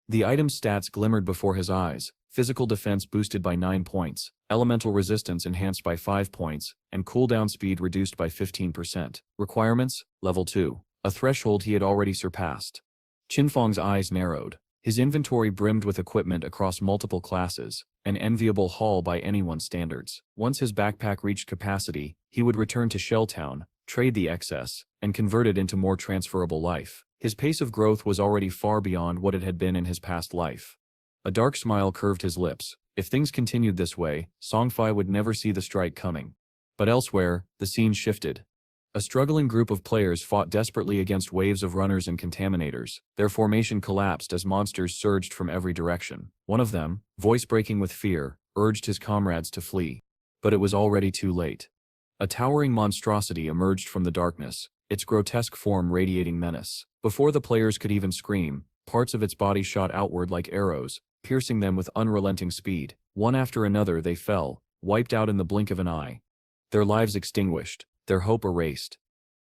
A: The item's stats glimmered before his eyes: physical defense boosted by 9 points, elemental resistance enhanced by 5 points, and cooldown speed reduced by 15%. Requirements: level 2, a threshold he had already surpassed. Qin Feng's eyes narrowed. His inventory brimmed with equipment across multiple classes, an enviable haul by anyone's standards. Once his backpack reached capacity, he would return to Shelltown, trade the excess, and convert it into more transferable life. His pace of growth was already far beyond what it had been in his past life. A dark smile curved his lips. If things continued this way, Songfei would never see the strike coming. But elsewhere, the scene shifted. A struggling group of players fought desperately against waves of runners and contaminators. Their formation collapsed as monsters surged from every direction. One of them, voice breaking with fear, urged his comrades to flee. But it was already too late. A towering monstrosity emerged from the darkness, its grotesque form radiating menace. Before the players could even scream, parts of its body shot outward like arrows, piercing them with unrelenting speed. One after another they fell, wiped out in the blink of an eye. Their lives extinguished, their hope erased.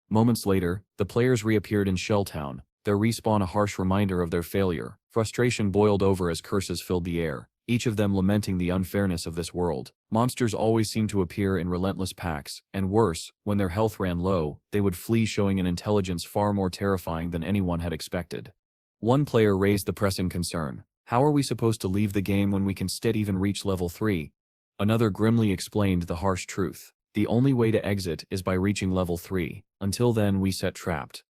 A: Moments later, the players reappeared in Shelltown, their respawn a harsh reminder of their failure. Frustration boiled over as curses filled the air, each of them lamenting the unfairness of this world. Monsters always seemed to appear in relentless packs, and worse, when their health ran low, they would flee, showing an intelligence far more terrifying than anyone had expected. One player raised the pressing concern. How are we supposed to leave the game when we can still even reach level 3? Another grimly explained the harsh truth. The only way to exit is by reaching level 3. Until then we set trapped.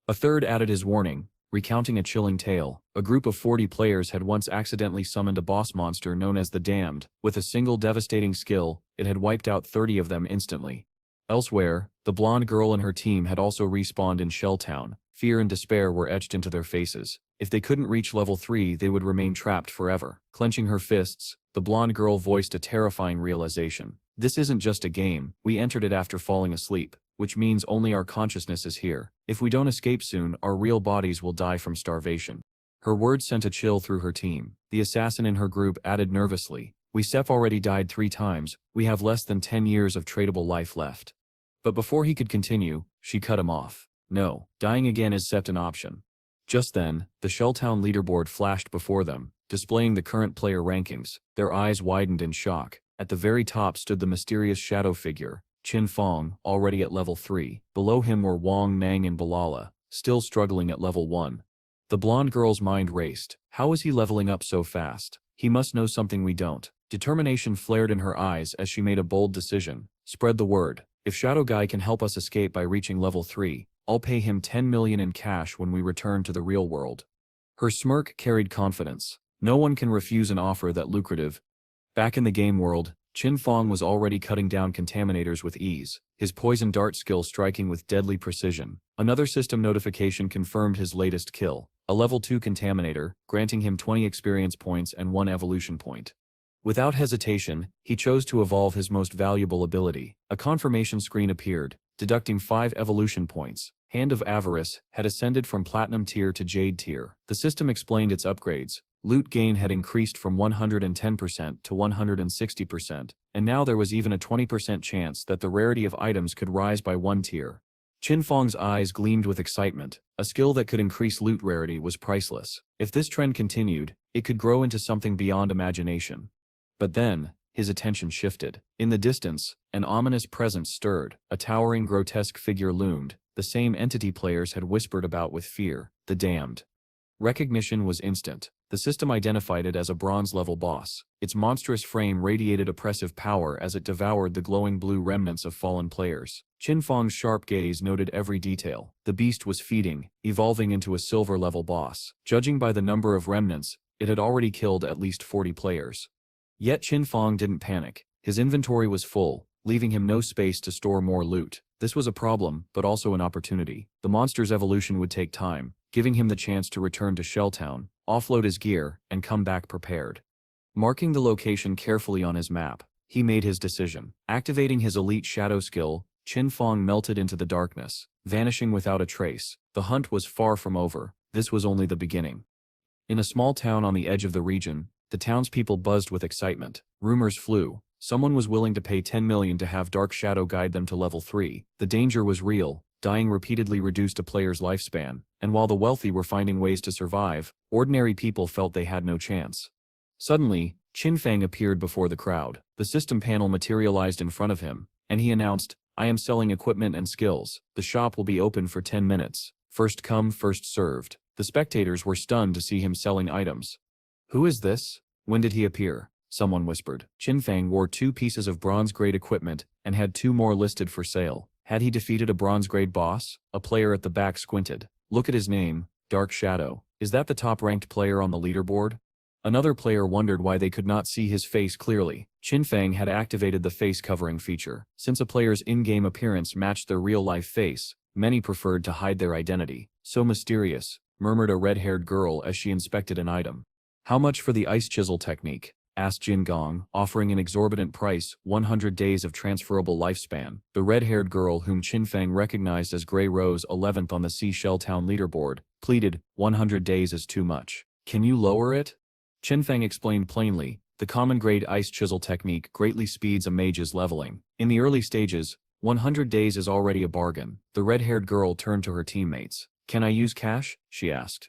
A: A third added his warning, recounting a chilling tale. A group of 40 players had once accidentally summoned a boss monster known as the Damned. With a single devastating skill, it had wiped out 30 of them instantly. Elsewhere, the blonde girl and her team had also respawned in Shelltown. Fear and despair were etched into their faces. If they couldn't reach level 3, they would remain trapped forever. Clenching her fists, the blonde girl voiced a terrifying realization. This isn't just a game, we entered it after falling asleep, which means only our consciousness is here. If we don't escape soon, our real bodies will die from starvation. Her words sent a chill through her team. The assassin in her group added nervously, "We've already died 3 times, we have less than 10 years of tradable life left." But before he could continue, she cut him off. "No, dying again is set an option." Just then, the Shelltown leaderboard flashed before them, displaying the current player rankings. Their eyes widened in shock. At the very top stood the mysterious shadow figure, Qin Feng, already at level 3. Below him were Wang Mang and Balala, still struggling at level 1. The blonde girl's mind raced. How is he leveling up so fast? He must know something we don't. Determination flared in her eyes as she made a bold decision. "Spread the word. If Shadow Guy can help us escape by reaching level 3, I'll pay him 10 million in cash when we return to the real world." Her smirk carried confidence. No one can refuse an offer that lucrative. Back in the game world, Qin Feng was already cutting down contaminators with ease, his poison dart skill striking with deadly precision. Another system notification confirmed his latest kill, a level 2 contaminator, granting him 20 experience points and 1 evolution point. Without hesitation, he chose to evolve his most valuable ability. A confirmation screen appeared, deducting 5 evolution points. Hand of Avarice had ascended from Platinum tier to Jade tier. The system explained its upgrades. Loot gain had increased from 110% to 160%, and now there was even a 20% chance that the rarity of items could rise by 1 tier. Qin Feng's eyes gleamed with excitement. A skill that could increase loot rarity was priceless. If this trend continued, it could grow into something beyond imagination. But then, his attention shifted. In the distance, an ominous presence stirred. A towering, grotesque figure loomed, the same entity players had whispered about with fear, the Damned. Recognition was instant. The system identified it as a bronze-level boss. Its monstrous frame radiated oppressive power as it devoured the glowing blue remnants of fallen players. Qin Feng's sharp gaze noted every detail. The beast was feeding, evolving into a silver-level boss. Judging by the number of remnants, it had already killed at least 40 players. Yet Qin Feng didn't panic. His inventory was full, leaving him no space to store more loot. This was a problem, but also an opportunity. The monster's evolution would take time, giving him the chance to return to Shelltown, offload his gear, and come back prepared. Marking the location carefully on his map, he made his decision. Activating his elite shadow skill, Qin Feng melted into the darkness, vanishing without a trace. The hunt was far from over. This was only the beginning. In a small town on the edge of the region, the townspeople buzzed with excitement. Rumors flew. Someone was willing to pay 10 million to have Dark Shadow guide them to level 3. The danger was real. Dying repeatedly reduced a player's lifespan, and while the wealthy were finding ways to survive, ordinary people felt they had no chance. Suddenly, Qin Feng appeared before the crowd. The system panel materialized in front of him, and he announced, "I am selling equipment and skills. The shop will be open for 10 minutes. First come, first served." The spectators were stunned to see him selling items. "Who is this? When did he appear?" someone whispered. Qin Feng wore 2 pieces of bronze-grade equipment and had 2 more listed for sale. Had he defeated a bronze-grade boss? A player at the back squinted. "Look at his name, Dark Shadow. Is that the top-ranked player on the leaderboard? Another player wondered why they could not see his face clearly. Qin Feng had activated the face covering feature. Since a player's in-game appearance matched their real-life face, many preferred to hide their identity. So mysterious, murmured a red-haired girl as she inspected an item. How much for the ice chisel technique? Asked Jin Gong, offering an exorbitant price, 100 days of transferable lifespan. The red-haired girl, whom Qin Feng recognized as Grey Rose 11th on the Seashell Town leaderboard, pleaded, 100 days is too much. Can you lower it? Qin Feng explained plainly, the common-grade ice chisel technique greatly speeds a mage's leveling. In the early stages, 100 days is already a bargain. The red-haired girl turned to her teammates. Can I use cash? She asked.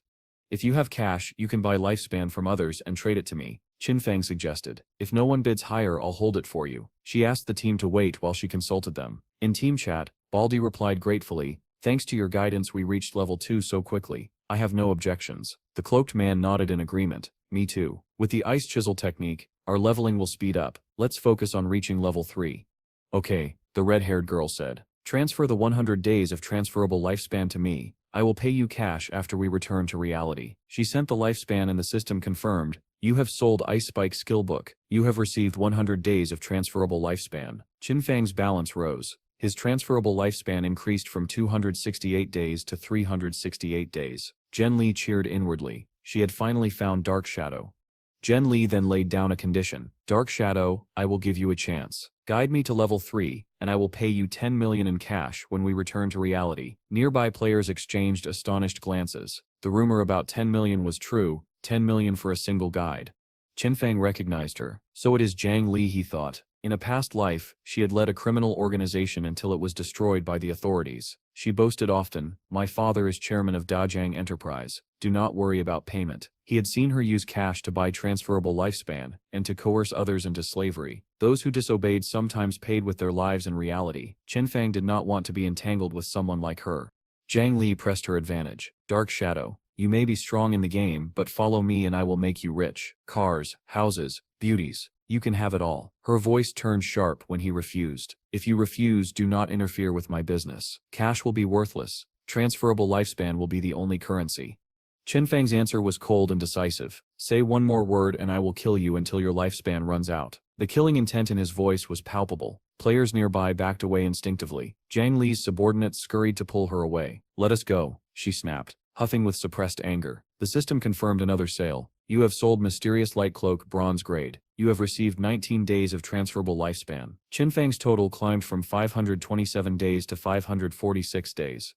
A: If you have cash, you can buy lifespan from others and trade it to me, Qin Feng suggested. If no one bids higher, I'll hold it for you. She asked the team to wait while she consulted them. In team chat, Baldy replied gratefully, thanks to your guidance we reached level 2 so quickly. I have no objections. The cloaked man nodded in agreement. Me too. With the ice chisel technique, our leveling will speed up. Let's focus on reaching level 3. Okay, the red-haired girl said. Transfer the 100 days of transferable lifespan to me. I will pay you cash after we return to reality. She sent the lifespan and the system confirmed. You have sold Ice Spike Skillbook. You have received 100 days of transferable lifespan. Qin Feng's balance rose. His transferable lifespan increased from 268 days to 368 days. Zhen Li cheered inwardly. She had finally found Dark Shadow. Zhen Li then laid down a condition. Dark Shadow, I will give you a chance. Guide me to level 3, and I will pay you 10 million in cash when we return to reality. Nearby players exchanged astonished glances. The rumor about 10 million was true, 10 million for a single guide. Qin Feng recognized her. So it is Zhang Li, he thought. In a past life, she had led a criminal organization until it was destroyed by the authorities. She boasted often, my father is chairman of Dajiang Enterprise. Do not worry about payment. He had seen her use cash to buy transferable lifespan, and to coerce others into slavery. Those who disobeyed sometimes paid with their lives in reality. Qin Feng did not want to be entangled with someone like her. Zhang Li pressed her advantage. Dark Shadow, you may be strong in the game, but follow me and I will make you rich. Cars, houses, beauties. You can have it all. Her voice turned sharp when he refused. If you refuse, do not interfere with my business. Cash will be worthless. Transferable lifespan will be the only currency. Qin Feng's answer was cold and decisive. Say one more word and I will kill you until your lifespan runs out. The killing intent in his voice was palpable. Players nearby backed away instinctively. Zhang Li's subordinates scurried to pull her away. Let us go, she snapped, huffing with suppressed anger. The system confirmed another sale. You have sold Mysterious Light Cloak Bronze Grade. You have received 19 days of transferable lifespan. Qin Feng's total climbed from 527 days to 546 days.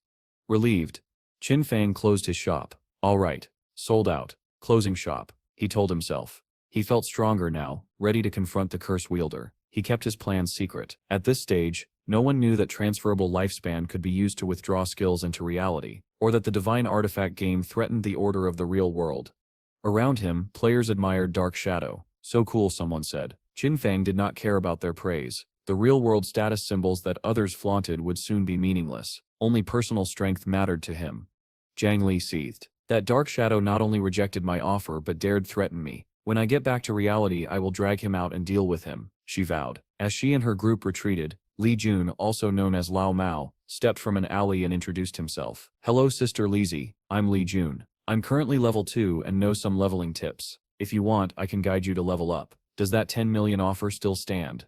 A: Relieved, Qin Feng closed his shop. All right, sold out. Closing shop, he told himself. He felt stronger now, ready to confront the curse wielder. He kept his plans secret. At this stage, no one knew that transferable lifespan could be used to withdraw skills into reality, or that the divine artifact game threatened the order of the real world. Around him, players admired Dark Shadow. So cool, someone said. Qin Feng did not care about their praise. The real-world status symbols that others flaunted would soon be meaningless. Only personal strength mattered to him. Zhang Li seethed. That Dark Shadow not only rejected my offer but dared threaten me. When I get back to reality, I will drag him out and deal with him, she vowed. As she and her group retreated, Li Jun, also known as Lao Mao, stepped from an alley and introduced himself. Hello Sister Lizzie, I'm Li Jun. I'm currently level 2 and know some leveling tips. If you want, I can guide you to level up. Does that 10 million offer still stand?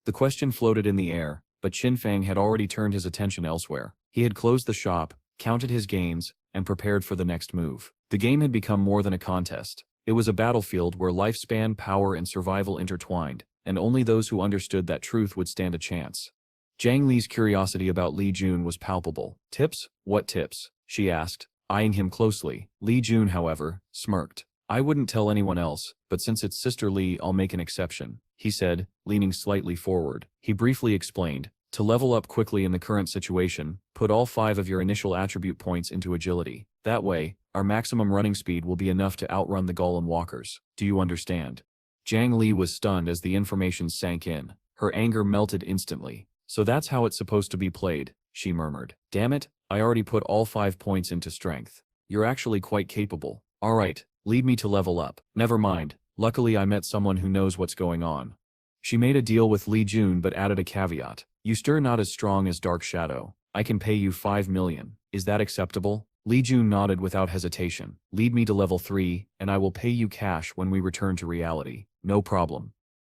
A: The question floated in the air, but Qin Feng had already turned his attention elsewhere. He had closed the shop, counted his gains, and prepared for the next move. The game had become more than a contest. It was a battlefield where lifespan, power, and survival intertwined, and only those who understood that truth would stand a chance. Zhang Li's curiosity about Li Jun was palpable. Tips? What tips? She asked, eyeing him closely. Li Jun, however, smirked. I wouldn't tell anyone else, but since it's Sister Li, I'll make an exception, he said, leaning slightly forward. He briefly explained. To level up quickly in the current situation, put all 5 of your initial attribute points into agility. That way, our maximum running speed will be enough to outrun the golem walkers. Do you understand? Zhang Li was stunned as the information sank in. Her anger melted instantly. So that's how it's supposed to be played, she murmured. Damn it, I already put all 5 points into strength. You're actually quite capable. Alright, lead me to level up. Never mind, luckily I met someone who knows what's going on. She made a deal with Li Jun but added a caveat. You stir not as strong as Dark Shadow. I can pay you 5 million. Is that acceptable? Li Jun nodded without hesitation. Lead me to level 3, and I will pay you cash when we return to reality. No problem.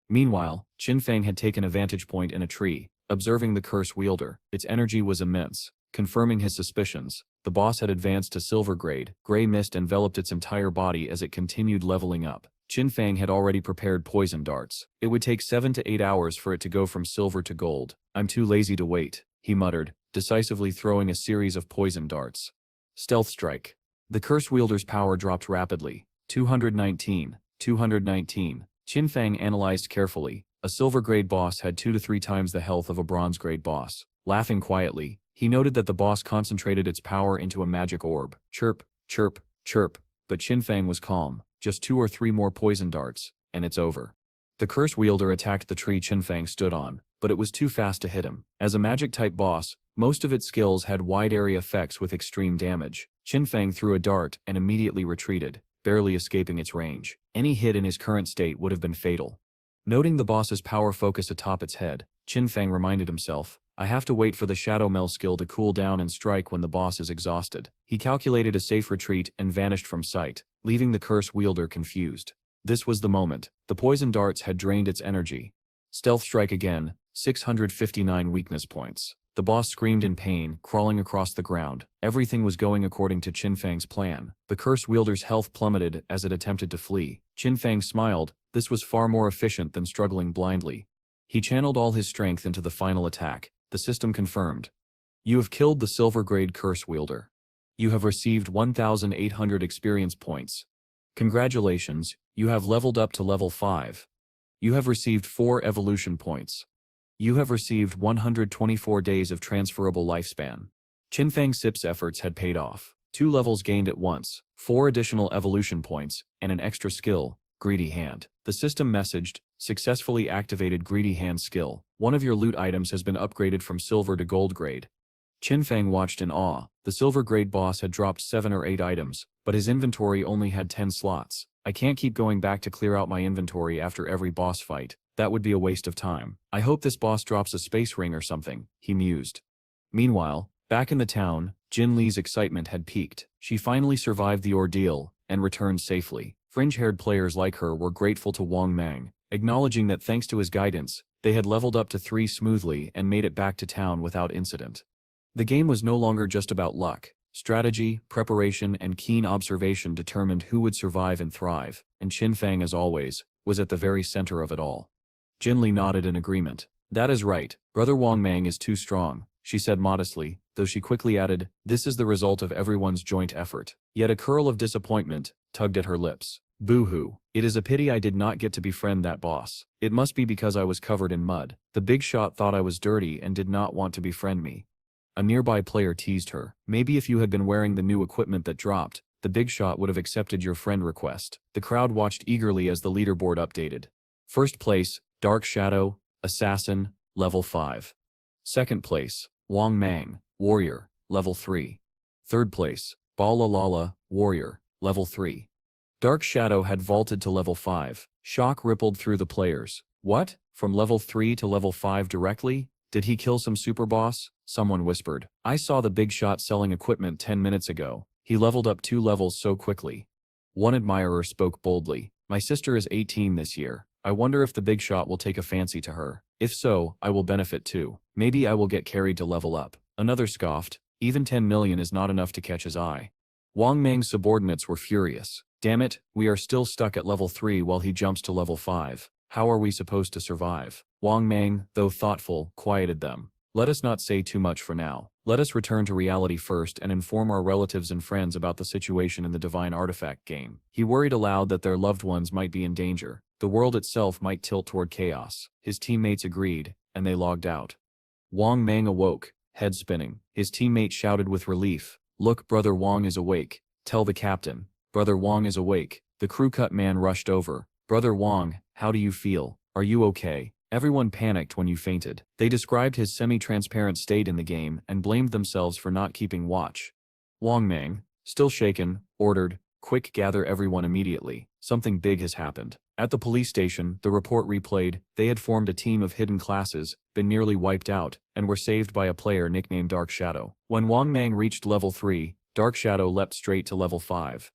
A: Meanwhile, Qin Feng had taken a vantage point in a tree, observing the curse wielder. Its energy was immense, confirming his suspicions. The boss had advanced to silver grade. Gray mist enveloped its entire body as it continued leveling up. Qin Feng had already prepared poison darts. It would take 7 to 8 hours for it to go from silver to gold. I'm too lazy to wait, he muttered, decisively throwing a series of poison darts. Stealth strike. The curse wielder's power dropped rapidly. 219. 219. Qin Feng analyzed carefully. A silver grade boss had 2 to 3 times the health of a bronze grade boss. Laughing quietly, he noted that the boss concentrated its power into a magic orb. Chirp, chirp, chirp. But Qin Feng was calm. Just 2 or 3 more poison darts, and it's over. The curse wielder attacked the tree Qin Feng stood on, but it was too fast to hit him. As a magic-type boss, most of its skills had wide-area effects with extreme damage. Qin Feng threw a dart and immediately retreated, barely escaping its range. Any hit in his current state would have been fatal. Noting the boss's power focus atop its head, Qin Feng reminded himself, I have to wait for the Shadow Mel skill to cool down and strike when the boss is exhausted. He calculated a safe retreat and vanished from sight, leaving the curse wielder confused. This was the moment. The poison darts had drained its energy. Stealth strike again, 659 weakness points. The boss screamed in pain, crawling across the ground. Everything was going according to Qin Feng's plan. The curse wielder's health plummeted as it attempted to flee. Qin Feng smiled. This was far more efficient than struggling blindly. He channeled all his strength into the final attack. The system confirmed. You have killed the silver grade curse wielder. You have received 1,800 experience points. Congratulations, you have leveled up to level 5. You have received 4 evolution points. You have received 124 days of transferable lifespan. Qin Feng Sip's efforts had paid off. 2 levels gained at once, 4 additional evolution points, and an extra skill, Greedy Hand. The system messaged, successfully activated Greedy Hand skill. One of your loot items has been upgraded from silver to gold grade. Qin Feng watched in awe. The silver grade boss had dropped 7 or 8 items, but his inventory only had 10 slots. I can't keep going back to clear out my inventory after every boss fight. That would be a waste of time. I hope this boss drops a space ring or something, he mused. Meanwhile, back in the town, Jin Li's excitement had peaked. She finally survived the ordeal and returned safely. Fringe-haired players like her were grateful to Wang Mang, acknowledging that thanks to his guidance, they had leveled up to 3 smoothly and made it back to town without incident. The game was no longer just about luck. Strategy, preparation, and keen observation determined who would survive and thrive, and Qin Feng, as always, was at the very center of it all. Jin Li nodded in agreement. That is right, Brother Wang Mang is too strong, she said modestly, though she quickly added, this is the result of everyone's joint effort. Yet a curl of disappointment tugged at her lips. Boo-hoo. It is a pity I did not get to befriend that boss. It must be because I was covered in mud. The big shot thought I was dirty and did not want to befriend me. A nearby player teased her. Maybe if you had been wearing the new equipment that dropped, the big shot would have accepted your friend request. The crowd watched eagerly as the leaderboard updated. First place, Dark Shadow, Assassin, level 5. Second place, Wang Mang, Warrior, level 3. Third place, Bala Lala, Warrior, level 3. Dark Shadow had vaulted to level 5. Shock rippled through the players. What? From level 3 to level 5 directly? Did he kill some super boss? Someone whispered. I saw the big shot selling equipment 10 minutes ago. He leveled up 2 levels so quickly. One admirer spoke boldly. My sister is 18 this year. I wonder if the big shot will take a fancy to her. If so, I will benefit too. Maybe I will get carried to level up. Another scoffed. Even 10 million is not enough to catch his eye. Wang Mang's subordinates were furious. Damn it, we are still stuck at level 3 while he jumps to level 5. How are we supposed to survive? Wang Mang, though thoughtful, quieted them. Let us not say too much for now. Let us return to reality first and inform our relatives and friends about the situation in the Divine Artifact game. He worried aloud that their loved ones might be in danger. The world itself might tilt toward chaos. His teammates agreed, and they logged out. Wang Mang awoke, head spinning. His teammate shouted with relief. Look, Brother Wang is awake. Tell the captain. Brother Wang is awake. The crew cut man rushed over. Brother Wang, how do you feel? Are you okay? Everyone panicked when you fainted. They described his semi-transparent state in the game and blamed themselves for not keeping watch. Wang Mang, still shaken, ordered, quick, gather everyone immediately. Something big has happened. At the police station, the report replayed. They had formed a team of hidden classes, been nearly wiped out, and were saved by a player nicknamed Dark Shadow. When Wang Mang reached level 3, Dark Shadow leapt straight to level 5.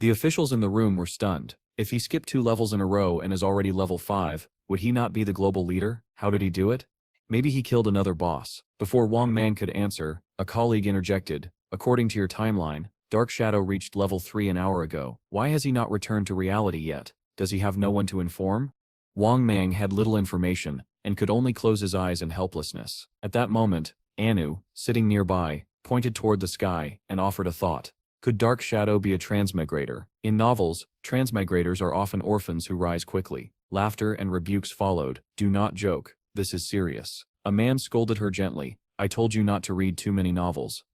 A: The officials in the room were stunned. If he skipped 2 levels in a row and is already level 5, would he not be the global leader? How did he do it? Maybe he killed another boss. Before Wang Mang could answer, a colleague interjected, "According to your timeline, Dark Shadow reached level 3 an hour ago. Why has he not returned to reality yet? Does he have no one to inform?" Wang Mang had little information, and could only close his eyes in helplessness. At that moment, Anu, sitting nearby, pointed toward the sky and offered a thought. Could Dark Shadow be a transmigrator? In novels, transmigrators are often orphans who rise quickly. Laughter and rebukes followed. "Do not joke. This is serious." A man scolded her gently. "I told you not to read too many novels."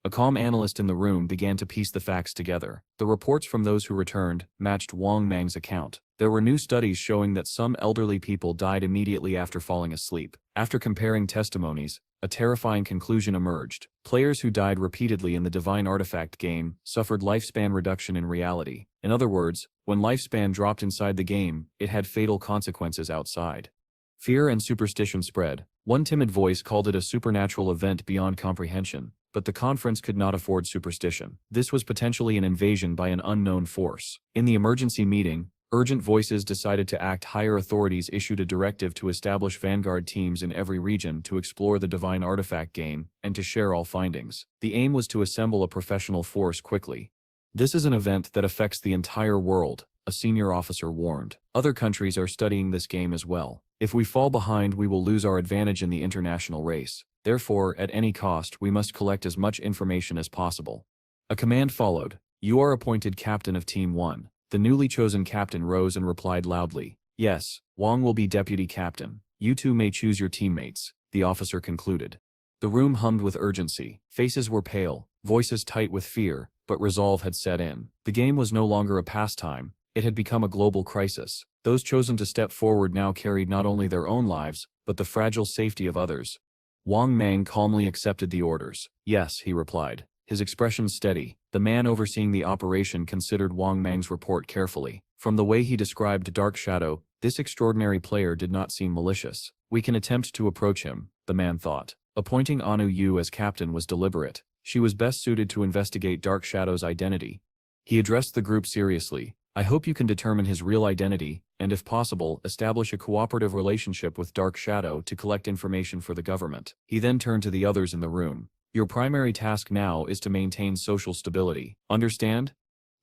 A: A calm analyst in the room began to piece the facts together. The reports from those who returned matched Wang Mang's account. There were new studies showing that some elderly people died immediately after falling asleep. After comparing testimonies, a terrifying conclusion emerged. Players who died repeatedly in the Divine Artifact game suffered lifespan reduction in reality. In other words, when lifespan dropped inside the game, it had fatal consequences outside. Fear and superstition spread. One timid voice called it a supernatural event beyond comprehension, but the conference could not afford superstition. This was potentially an invasion by an unknown force. In the emergency meeting, urgent voices decided to act. Higher authorities issued a directive to establish vanguard teams in every region to explore the Divine Artifact game and to share all findings. The aim was to assemble a professional force quickly. "This is an event that affects the entire world," a senior officer warned. "Other countries are studying this game as well. If we fall behind, we will lose our advantage in the international race. Therefore, at any cost, we must collect as much information as possible." A command followed. "You are appointed captain of Team 1. The newly chosen captain rose and replied loudly, "Yes, Wang will be deputy captain. You two may choose your teammates," the officer concluded. The room hummed with urgency. Faces were pale, voices tight with fear, but resolve had set in. The game was no longer a pastime. It had become a global crisis. Those chosen to step forward now carried not only their own lives, but the fragile safety of others. Wang Mang calmly accepted the orders. "Yes," he replied, his expression steady. The man overseeing the operation considered Wang Mang's report carefully. From the way he described Dark Shadow, this extraordinary player did not seem malicious. "We can attempt to approach him," the man thought. Appointing Anu Yu as captain was deliberate. She was best suited to investigate Dark Shadow's identity. He addressed the group seriously. "I hope you can determine his real identity, and if possible, establish a cooperative relationship with Dark Shadow to collect information for the government." He then turned to the others in the room. "Your primary task now is to maintain social stability. Understand?"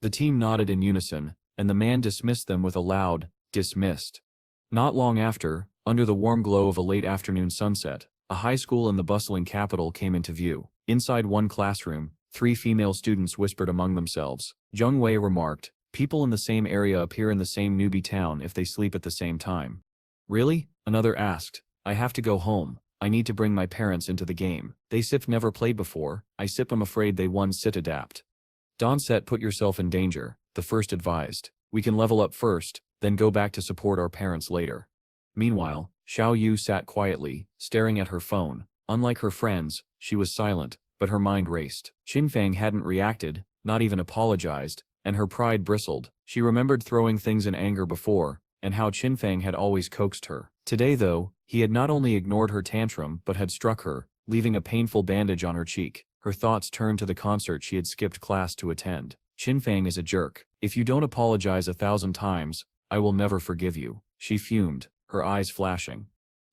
A: The team nodded in unison, and the man dismissed them with a loud, "Dismissed." Not long after, under the warm glow of a late afternoon sunset, a high school in the bustling capital came into view. Inside one classroom, 3 female students whispered among themselves. Zheng Wei remarked, "People in the same area appear in the same newbie town if they sleep at the same time." "Really?" another asked. "I have to go home. I need to bring my parents into the game. They sip never played before. I sip am afraid they won sit adapt." "Don't put yourself in danger," the first advised. "We can level up first, then go back to support our parents later." Meanwhile, Xiao Yu sat quietly, staring at her phone. Unlike her friends, she was silent, but her mind raced. Qin Feng hadn't reacted, not even apologized, and her pride bristled. She remembered throwing things in anger before, and how Qin Feng had always coaxed her. Today though, he had not only ignored her tantrum but had struck her, leaving a painful bandage on her cheek. Her thoughts turned to the concert she had skipped class to attend. "Qin Feng is a jerk. If you don't apologize 1,000 times, I will never forgive you," she fumed, her eyes flashing.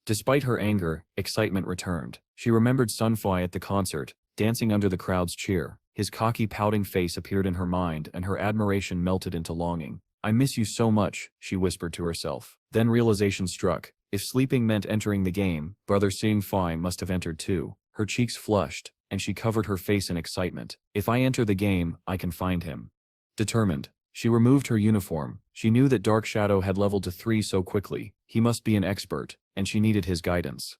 A: Despite her anger, excitement returned. She remembered Sunfly at the concert, dancing under the crowd's cheer. His cocky pouting face appeared in her mind and her admiration melted into longing. "I miss you so much," she whispered to herself. Then realization struck. If sleeping meant entering the game, Brother Seeing Fine must have entered too. Her cheeks flushed, and she covered her face in excitement. "If I enter the game, I can find him." Determined, she removed her uniform. She knew that Dark Shadow had leveled to 3 so quickly. He must be an expert, and she needed his guidance.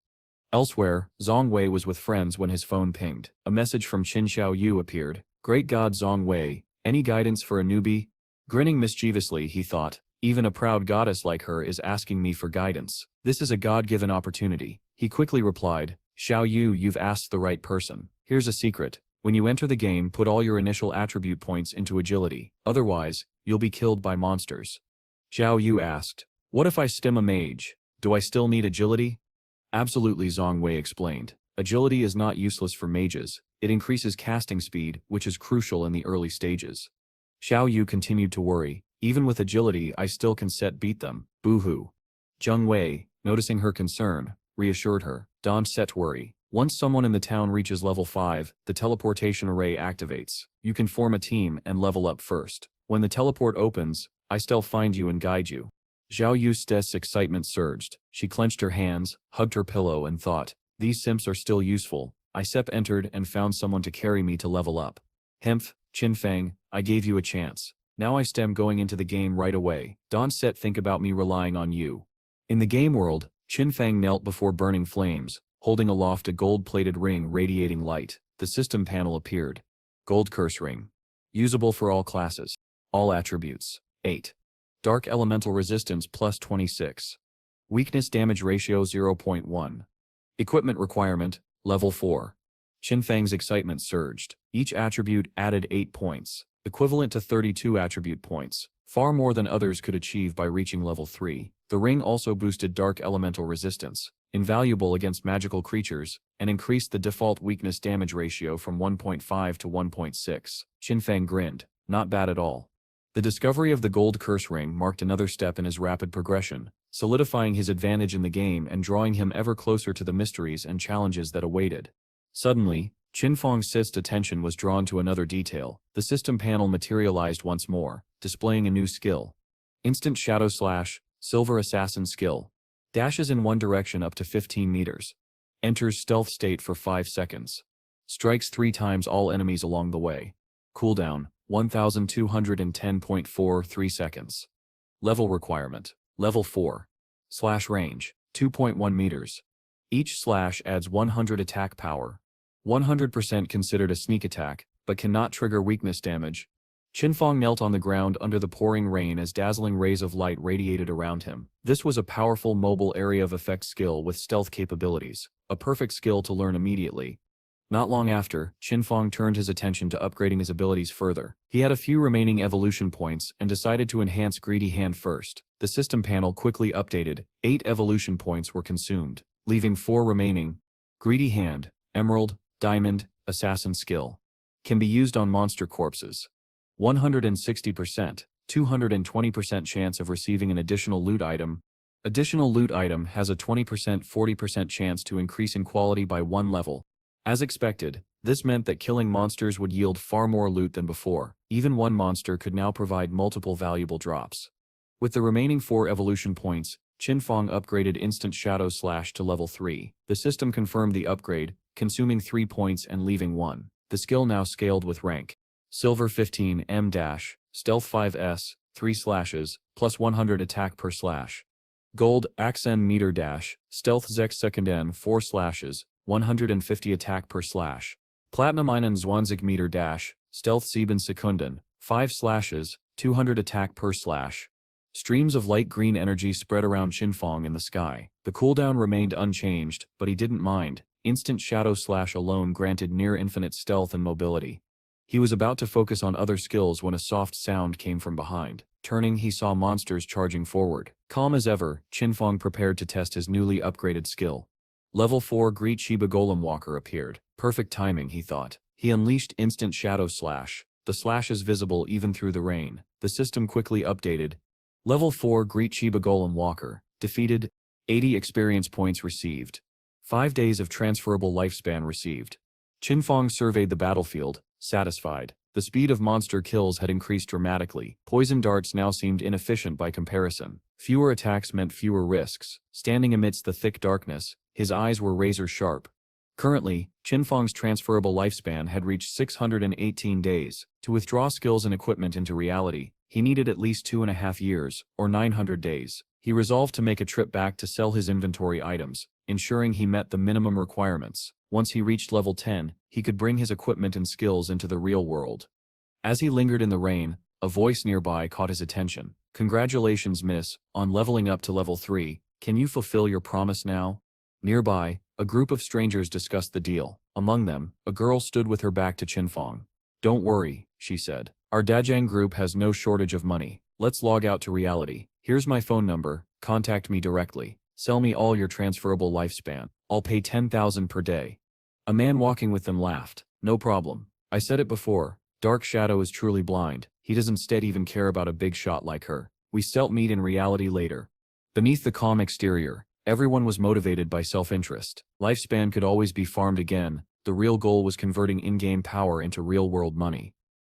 A: Elsewhere, Zhong Wei was with friends when his phone pinged. A message from Qin Xiao Yu appeared. "Great God Zhong Wei, any guidance for a newbie?" Grinning mischievously, he thought, "Even a proud goddess like her is asking me for guidance. This is a God-given opportunity." He quickly replied, "Xiao Yu, you've asked the right person. Here's a secret. When you enter the game, put all your initial attribute points into agility. Otherwise, you'll be killed by monsters." Xiao Yu asked, "What if I stim a mage? Do I still need agility?" "Absolutely," Zhong Wei explained. Agility is not useless for mages, it increases casting speed, which is crucial in the early stages. Xiao Yu continued to worry. Even with agility I still can beat them, boo-hoo. Zheng Wei, noticing her concern, reassured her. Don't worry. Once someone in the town reaches level 5, the teleportation array activates. You can form a team and level up first. When the teleport opens, I still find you and guide you. Xiao Yu's excitement surged. She clenched her hands, hugged her pillow and thought, these simps are still useful. I entered and found someone to carry me to level up. Hemph, Qin Feng, I gave you a chance. Now I going into the game right away. Don't think about me relying on you. In the game world, Qin Feng knelt before burning flames, holding aloft a gold-plated ring radiating light. The system panel appeared. Gold curse ring. Usable for all classes. All attributes. 8. Dark elemental resistance plus 26. Weakness damage ratio 0.1. Equipment requirement, level 4. Qin Feng's excitement surged. Each attribute added 8 points, equivalent to 32 attribute points, far more than others could achieve by reaching level 3. The ring also boosted dark elemental resistance, invaluable against magical creatures, and increased the default weakness damage ratio from 1.5 to 1.6. Qin Feng grinned. Not bad at all. The discovery of the gold curse ring marked another step in his rapid progression, solidifying his advantage in the game and drawing him ever closer to the mysteries and challenges that awaited. Suddenly, Qin Feng's attention was drawn to another detail. The system panel materialized once more, displaying a new skill. Instant Shadow Slash, Silver Assassin skill. Dashes in one direction up to 15 meters. Enters stealth state for 5 seconds. Strikes 3 times all enemies along the way. Cooldown, 1210.43 seconds. Level requirement, level 4. Slash range, 2.1 meters. Each slash adds 100 attack power. 100% considered a sneak attack, but cannot trigger weakness damage. Qin Feng knelt on the ground under the pouring rain as dazzling rays of light radiated around him. This was a powerful mobile area of effect skill with stealth capabilities, a perfect skill to learn immediately. Not long after, Qin Feng turned his attention to upgrading his abilities further. He had a few remaining evolution points and decided to enhance Greedy Hand first. The system panel quickly updated. 8 evolution points were consumed, leaving 4 remaining. Greedy Hand, Emerald, Diamond, Assassin skill. Can be used on monster corpses. 160%, 220% chance of receiving an additional loot item. Additional loot item has a 20% 40% chance to increase in quality by 1 level. As expected, this meant that killing monsters would yield far more loot than before. Even one monster could now provide multiple valuable drops. With the remaining 4 evolution points, Qin Feng upgraded Instant Shadow Slash to level 3. The system confirmed the upgrade, consuming 3 points and leaving 1. The skill now scaled with rank. Silver 15 M-, Stealth 5S, 3 slashes, plus 100 attack per slash. Gold Axen meter dash, Stealth 6 N 4 slashes, 150 attack per slash. Platinum einen 20 meter dash, Stealth 7 Sekunden, 5 slashes, 200 attack per slash. Streams of light green energy spread around Qin Feng in the sky. The cooldown remained unchanged, but he didn't mind. Instant Shadow Slash alone granted near-infinite stealth and mobility. He was about to focus on other skills when a soft sound came from behind. Turning, he saw monsters charging forward. Calm as ever, Qin Feng prepared to test his newly upgraded skill. Level 4 Great Shiba Golem Walker appeared. Perfect timing, he thought. He unleashed Instant Shadow Slash. The slash is visible even through the rain. The system quickly updated. Level 4 Great Shiba Golem Walker. Defeated. 80 experience points received. 5 days of transferable lifespan received. Qin Feng surveyed the battlefield, satisfied. The speed of monster kills had increased dramatically. Poison darts now seemed inefficient by comparison. Fewer attacks meant fewer risks. Standing amidst the thick darkness, his eyes were razor sharp. Currently, Qin Feng's transferable lifespan had reached 618 days. To withdraw skills and equipment into reality, he needed at least 2.5 years, or 900 days. He resolved to make a trip back to sell his inventory items, ensuring he met the minimum requirements. Once he reached level 10, he could bring his equipment and skills into the real world. As he lingered in the rain, a voice nearby caught his attention. "Congratulations, miss, on leveling up to level 3. Can you fulfill your promise now?" Nearby, a group of strangers discussed the deal. Among them, a girl stood with her back to Qin Feng. "Don't worry," she said. "Our Dajang group has no shortage of money. Let's log out to reality. Here's my phone number, contact me directly. Sell me all your transferable lifespan. I'll pay 10,000 per day." A man walking with them laughed. No problem. I said it before. Dark Shadow is truly blind. He doesn't instead even care about a big shot like her. We still meet in reality later. Beneath the calm exterior, everyone was motivated by self-interest. Lifespan could always be farmed again. The real goal was converting in-game power into real-world money.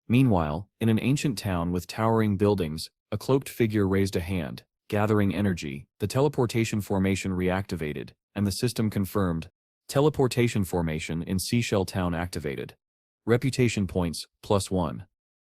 A: Meanwhile, in an ancient town with towering buildings, a cloaked figure raised a hand, gathering energy. The teleportation formation reactivated, and the system confirmed. Teleportation formation in Seashell Town activated. Reputation points, +1.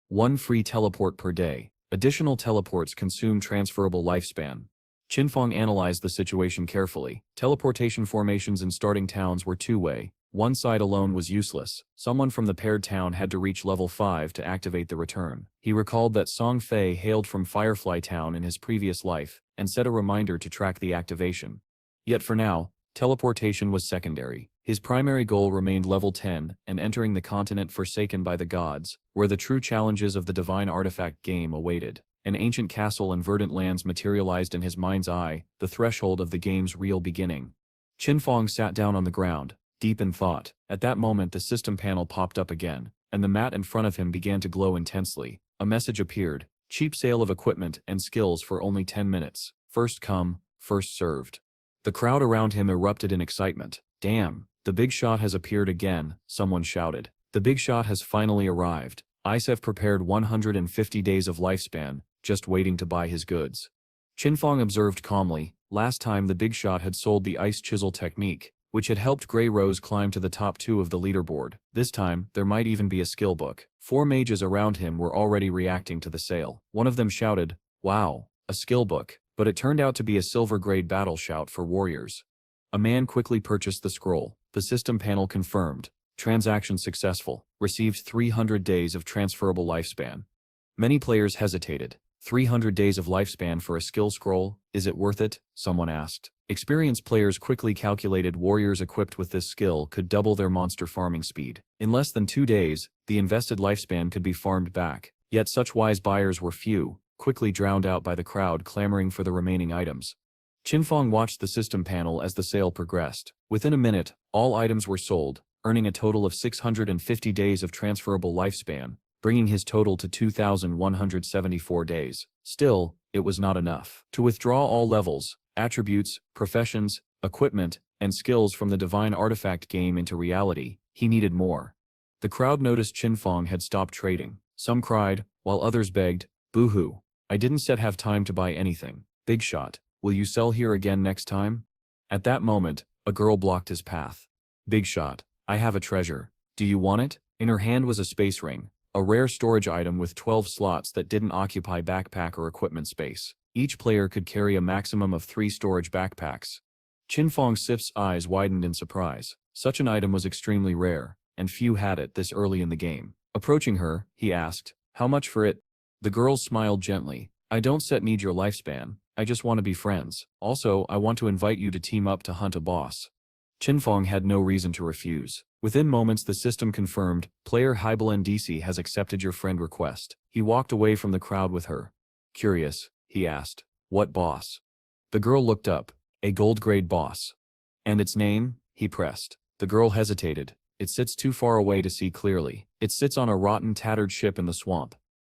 A: 1 free teleport per day. Additional teleports consume transferable lifespan. Qin Feng analyzed the situation carefully. Teleportation formations in starting towns were two-way. One side alone was useless. Someone from the paired town had to reach level 5 to activate the return. He recalled that Song Fei hailed from Firefly Town in his previous life, and set a reminder to track the activation. Yet for now, teleportation was secondary. His primary goal remained level 10 and entering the continent forsaken by the gods, where the true challenges of the divine artifact game awaited. An ancient castle and verdant lands materialized in his mind's eye, the threshold of the game's real beginning. Qin Feng sat down on the ground, deep in thought. At that moment the system panel popped up again, and the mat in front of him began to glow intensely. A message appeared: cheap sale of equipment and skills for only 10 minutes. First come, first served. The crowd around him erupted in excitement. Damn, the big shot has appeared again, someone shouted. The big shot has finally arrived. ICE prepared 150 days of lifespan, just waiting to buy his goods. Qin Feng observed calmly. Last time the big shot had sold the ice chisel technique, which had helped Grey Rose climb to the top 2 of the leaderboard. This time, there might even be a skill book. 4 mages around him were already reacting to the sale. One of them shouted, "Wow, a skill book," but it turned out to be a silver-grade battle shout for warriors. A man quickly purchased the scroll. The system panel confirmed. Transaction successful. Received 300 days of transferable lifespan. Many players hesitated. 300 days of lifespan for a skill scroll, is it worth it? Someone asked. Experienced players quickly calculated warriors equipped with this skill could double their monster farming speed. In less than 2 days, the invested lifespan could be farmed back. Yet such wise buyers were few, quickly drowned out by the crowd clamoring for the remaining items. Qin Feng watched the system panel as the sale progressed. Within a minute, all items were sold, earning a total of 650 days of transferable lifespan, bringing his total to 2,174 days. Still, it was not enough. To withdraw all levels, attributes, professions, equipment, and skills from the divine artifact game into reality, he needed more. The crowd noticed Qin Feng had stopped trading. Some cried, while others begged, "Boo-hoo. I didn't have time to buy anything. Big shot, will you sell here again next time?" At that moment, a girl blocked his path. "Big shot, I have a treasure. Do you want it?" In her hand was a space ring, a rare storage item with 12 slots that didn't occupy backpack or equipment space. Each player could carry a maximum of 3 storage backpacks. Qin Feng Sif's eyes widened in surprise. Such an item was extremely rare, and few had it this early in the game. Approaching her, he asked, "How much for it?" The girl smiled gently. "I don't need your lifespan, I just want to be friends. Also, I want to invite you to team up to hunt a boss." Qin Feng had no reason to refuse. Within moments the system confirmed, player Hybel NDC has accepted your friend request. He walked away from the crowd with her. Curious, he asked, "What boss?" The girl looked up. "A gold-grade boss." "And its name?" he pressed. The girl hesitated. "It sits too far away to see clearly. It sits on a rotten, tattered ship in the swamp."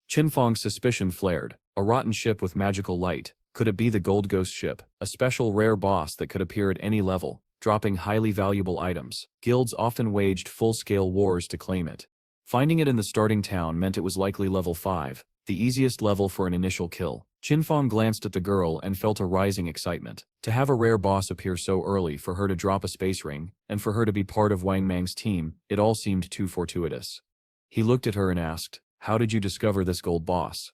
A: Qin Feng's suspicion flared. A rotten ship with magical light. Could it be the Gold Ghost ship, a special rare boss that could appear at any level, dropping highly valuable items? Guilds often waged full-scale wars to claim it. Finding it in the starting town meant it was likely level 5, the easiest level for an initial kill. Qin Feng glanced at the girl and felt a rising excitement. To have a rare boss appear so early, for her to drop a space ring, and for her to be part of Wang Mang's team, it all seemed too fortuitous. He looked at her and asked, "How did you discover this gold boss?"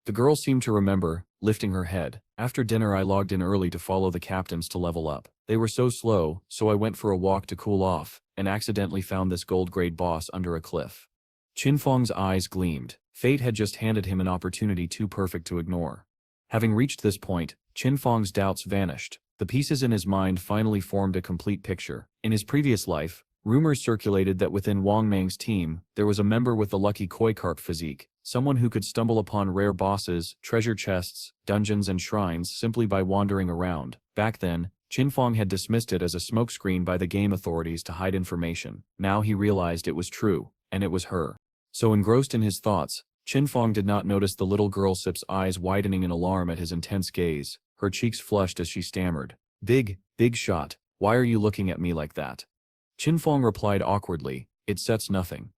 A: The girl seemed to remember, lifting her head. "After dinner I logged in early to follow the captains to level up. They were so slow, so I went for a walk to cool off, and accidentally found this gold-grade boss under a cliff." Qin Feng's eyes gleamed. Fate had just handed him an opportunity too perfect to ignore. Having reached this point, Qin Feng's doubts vanished. The pieces in his mind finally formed a complete picture. In his previous life, rumors circulated that within Wang Mang's team, there was a member with the lucky koi carp physique, someone who could stumble upon rare bosses, treasure chests, dungeons and shrines simply by wandering around. Back then, Qin Feng had dismissed it as a smokescreen by the game authorities to hide information. Now he realized it was true, and it was her. So engrossed in his thoughts, Qin Feng did not notice the little girl Sip's eyes widening in alarm at his intense gaze. Her cheeks flushed as she stammered. Big shot. Why are you looking at me like that? Qin Feng replied awkwardly, it sets nothing.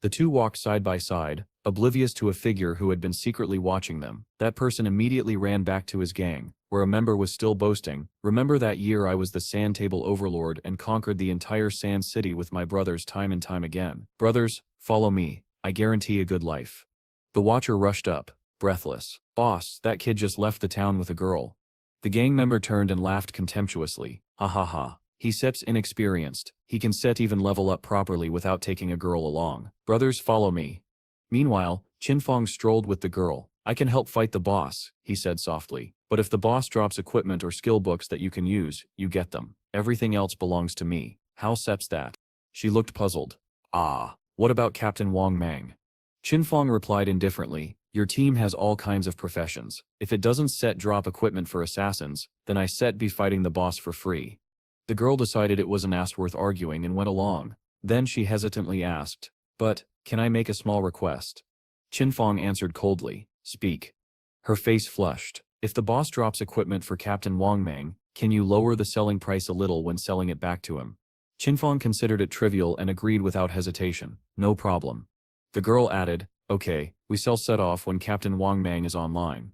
A: The two walked side by side, oblivious to a figure who had been secretly watching them. That person immediately ran back to his gang, where a member was still boasting, remember that year I was the sand table overlord and conquered the entire sand city with my brothers time and time again. Brothers, follow me, I guarantee a good life. The watcher rushed up, breathless. Boss, that kid just left the town with a girl. The gang member turned and laughed contemptuously. Ha ha ha. He Sip's inexperienced. He can set even level up properly without taking a girl along. Brothers, follow me. Meanwhile, Qin Feng strolled with the girl. I can help fight the boss, he said softly. But if the boss drops equipment or skill books that you can use, you get them. Everything else belongs to me. How Sep's that? She looked puzzled. Ah, what about Captain Wang Mang? Qin Feng replied indifferently. Your team has all kinds of professions. If it doesn't set drop equipment for assassins, then I set be fighting the boss for free. The girl decided it wasn't worth arguing and went along. Then she hesitantly asked, but, can I make a small request? Qin Feng answered coldly, speak. Her face flushed. If the boss drops equipment for Captain Wang Mang, can you lower the selling price a little when selling it back to him? Qin Feng considered it trivial and agreed without hesitation. No problem. The girl added, okay, we sell set off when Captain Wang Mang is online.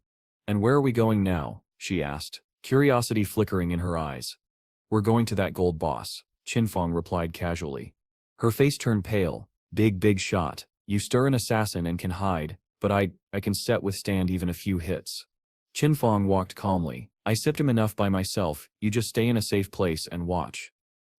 A: And where are we going now? She asked, curiosity flickering in her eyes. We're going to that gold boss, Qin Feng replied casually. Her face turned pale. Big shot. You stir an assassin and can hide, but I can withstand even a few hits. Qin Feng walked calmly. I sipped him enough by myself, you just stay in a safe place and watch.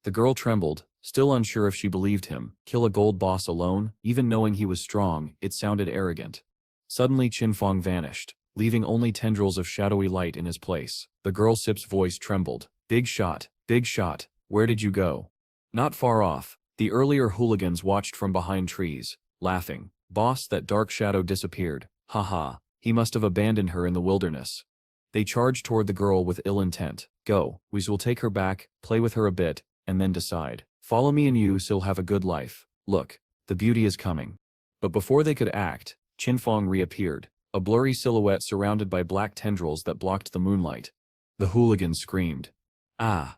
A: The girl trembled, still unsure if she believed him. Kill a gold boss alone, even knowing he was strong, it sounded arrogant. Suddenly Qin Feng vanished, leaving only tendrils of shadowy light in his place. The girl Sip's voice trembled. Big shot, where did you go? Not far off. The earlier hooligans watched from behind trees, laughing. Boss, that dark shadow disappeared. Haha, he must have abandoned her in the wilderness. They charged toward the girl with ill intent. Go, we will take her back, play with her a bit, and then decide. Follow me and you'll have a good life. Look, the beauty is coming. But before they could act, Qin Feng reappeared, a blurry silhouette surrounded by black tendrils that blocked the moonlight. The hooligans screamed. Ah!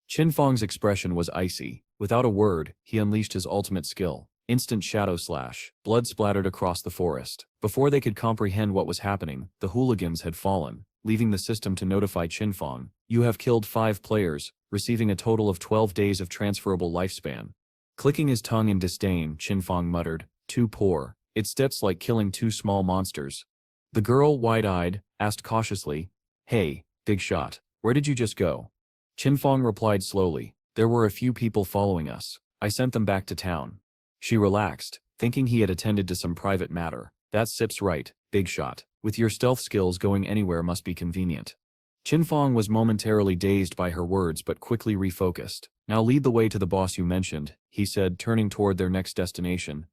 A: Qin Feng's expression was icy. Without a word, he unleashed his ultimate skill. Instant shadow slash. Blood splattered across the forest. Before they could comprehend what was happening, the hooligans had fallen, leaving the system to notify Qin Feng. You have killed 5 players, receiving a total of 12 days of transferable lifespan. Clicking his tongue in disdain, Qin Feng muttered, too poor. It steps like killing 2 small monsters. The girl, wide-eyed, asked cautiously, hey, big shot, where did you just go? Qin Feng replied slowly, there were a few people following us. I sent them back to town. She relaxed, thinking he had attended to some private matter. That's Sip's right, big shot. With your stealth skills, going anywhere must be convenient. Qin Feng was momentarily dazed by her words but quickly refocused. Now lead the way to the boss you mentioned, he said, turning toward their next destination.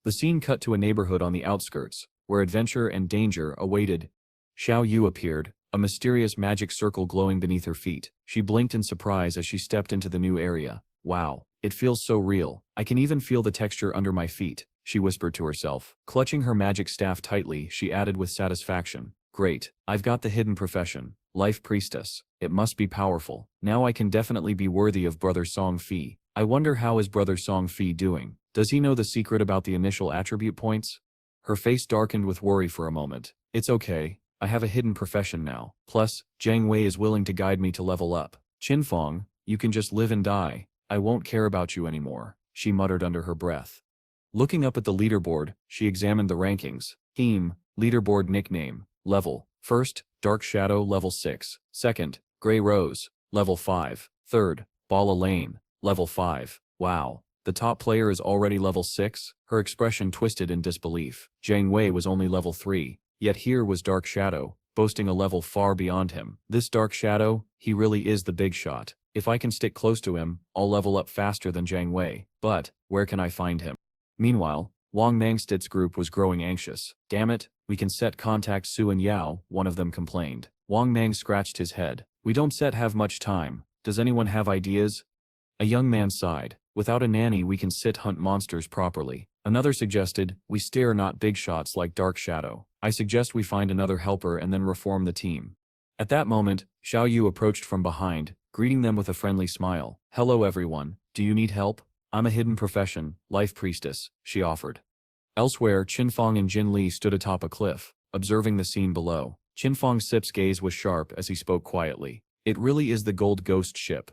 A: The scene cut to a neighborhood on the outskirts, where adventure and danger awaited. Xiao Yu appeared, a mysterious magic circle glowing beneath her feet. She blinked in surprise as she stepped into the new area. Wow, it feels so real. I can even feel the texture under my feet, she whispered to herself. Clutching her magic staff tightly, she added with satisfaction. Great, I've got the hidden profession, Life Priestess. It must be powerful. Now I can definitely be worthy of Brother Song Fi. I wonder how is Brother Song Fi doing? Does he know the secret about the initial attribute points? Her face darkened with worry for a moment. It's okay. I have a hidden profession now. Plus, Jiang Wei is willing to guide me to level up. Qin Feng, you can just live and die. I won't care about you anymore, she muttered under her breath. Looking up at the leaderboard, she examined the rankings. Leaderboard nickname, level. First, Dark Shadow, level 6. Second, Grey Rose, level 5. Third, Bala Lane, level 5. Wow, the top player is already level 6? Her expression twisted in disbelief. Jiang Wei was only level 3. Yet here was Dark Shadow, boasting a level far beyond him. This Dark Shadow, he really is the big shot. If I can stick close to him, I'll level up faster than Jiang Wei. But, where can I find him? Meanwhile, Wang Mangstid's group was growing anxious. Damn it, we can set contact Su and Yao, one of them complained. Wang Mang scratched his head. We don't have much time. Does anyone have ideas? A young man sighed. Without a nanny we can sit hunt monsters properly. Another suggested, we stare not big shots like Dark Shadow. I suggest we find another helper and then reform the team. At that moment, Xiao Yu approached from behind, greeting them with a friendly smile. Hello everyone, do you need help? I'm a hidden profession, life priestess, she offered. Elsewhere, Qin Feng and Jin Li stood atop a cliff, observing the scene below. Qin Feng Sip's gaze was sharp as he spoke quietly. It really is the gold ghost ship.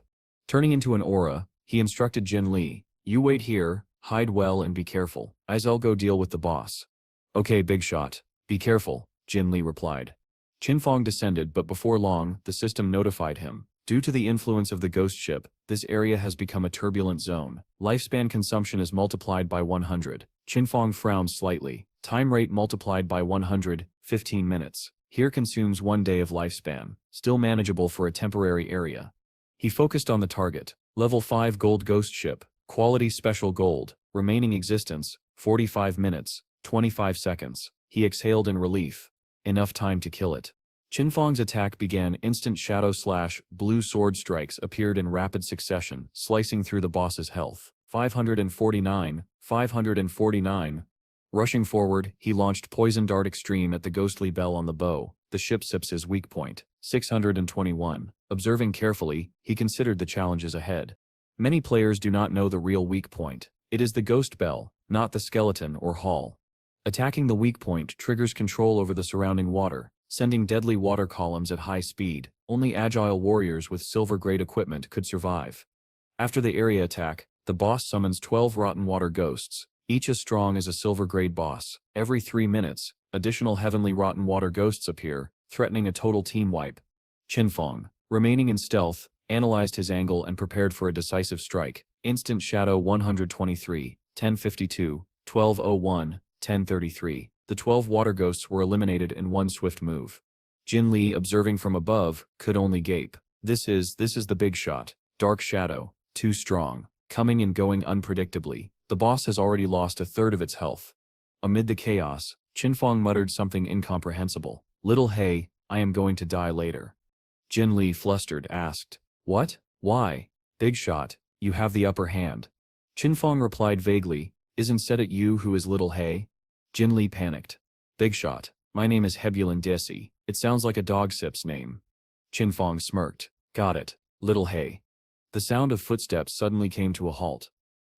A: Turning into an aura, he instructed Jin Li, you wait here, hide well and be careful. I'll go deal with the boss. Okay, big shot. Be careful, Jin Li replied. Qin Feng descended, but before long, the system notified him. Due to the influence of the ghost ship, this area has become a turbulent zone. Lifespan consumption is multiplied by 100. Qin Feng frowned slightly. Time rate multiplied by 100, 15 minutes. Here consumes 1 day of lifespan, still manageable for a temporary area. He focused on the target. Level 5 gold ghost ship, quality special gold, remaining existence, 45 minutes, 25 seconds. He exhaled in relief. Enough time to kill it. Qin Feng's attack began. Instant shadow slash blue sword strikes appeared in rapid succession, slicing through the boss's health. 549, 549. Rushing forward, he launched Poison Dart Extreme at the ghostly bell on the bow. The ship sips his weak point. 621. Observing carefully, he considered the challenges ahead. Many players do not know the real weak point. It is the ghost bell, not the skeleton or hull. Attacking the weak point triggers control over the surrounding water, sending deadly water columns at high speed. Only agile warriors with silver-grade equipment could survive. After the area attack, the boss summons 12 rotten water ghosts, each as strong as a silver-grade boss. Every 3 minutes, additional heavenly rotten water ghosts appear, threatening a total team wipe. Qin Feng, remaining in stealth, analyzed his angle and prepared for a decisive strike. Instant shadow 123, 1052, 1201, 1033. The 12 water ghosts were eliminated in one swift move. Jin Li, observing from above, could only gape. This is the big shot. Dark Shadow, too strong, coming and going unpredictably. The boss has already lost a third of its health. Amid the chaos, Qin Feng muttered something incomprehensible. Little Hey, I am going to die later. Jin Li, flustered, asked, What? Why? Big shot, you have the upper hand. Qin Feng replied vaguely, Isn't it you who is Little Hey? Jin Li panicked. Big shot, my name is Hebulin Disi. It sounds like a dog sip's name. Qin Feng smirked. Got it, Little Hey. The sound of footsteps suddenly came to a halt.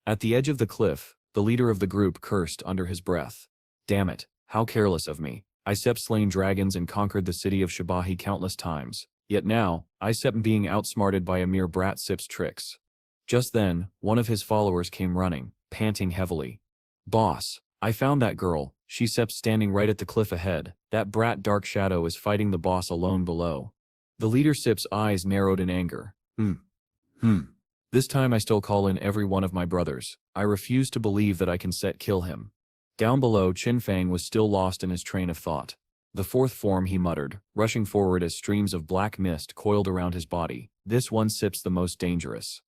A: At the edge of the cliff, the leader of the group cursed under his breath. Damn it, how careless of me. I slain dragons and conquered the city of Shibahi countless times. Yet now, I being outsmarted by a mere brat sip's tricks. Just then, one of his followers came running, panting heavily. Boss, I found that girl. She standing right at the cliff ahead. That brat Dark Shadow is fighting the boss alone below. The leader Sip's eyes narrowed in anger. This time I still call in every one of my brothers. I refuse to believe that I can kill him. Down below, Qin Feng was still lost in his train of thought. The fourth form, he muttered, rushing forward as streams of black mist coiled around his body. This one Sip's the most dangerous.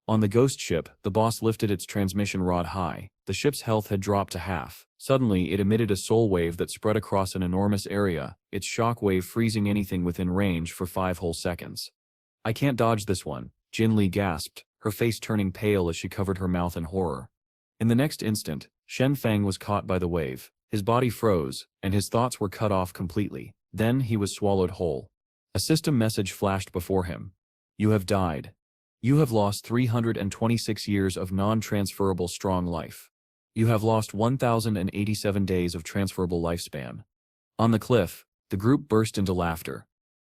A: On the ghost ship, the boss lifted its transmission rod high. The ship's health had dropped to half. Suddenly, it emitted a soul wave that spread across an enormous area, its shock wave freezing anything within range for 5 whole seconds. I can't dodge this one, Jin Li gasped, her face turning pale as she covered her mouth in horror. In the next instant, Shen Feng was caught by the wave. His body froze, and his thoughts were cut off completely. Then he was swallowed whole. A system message flashed before him. You have died. You have lost 326 years of non-transferable strong life. You have lost 1,087 days of transferable lifespan. On the cliff, the group burst into laughter.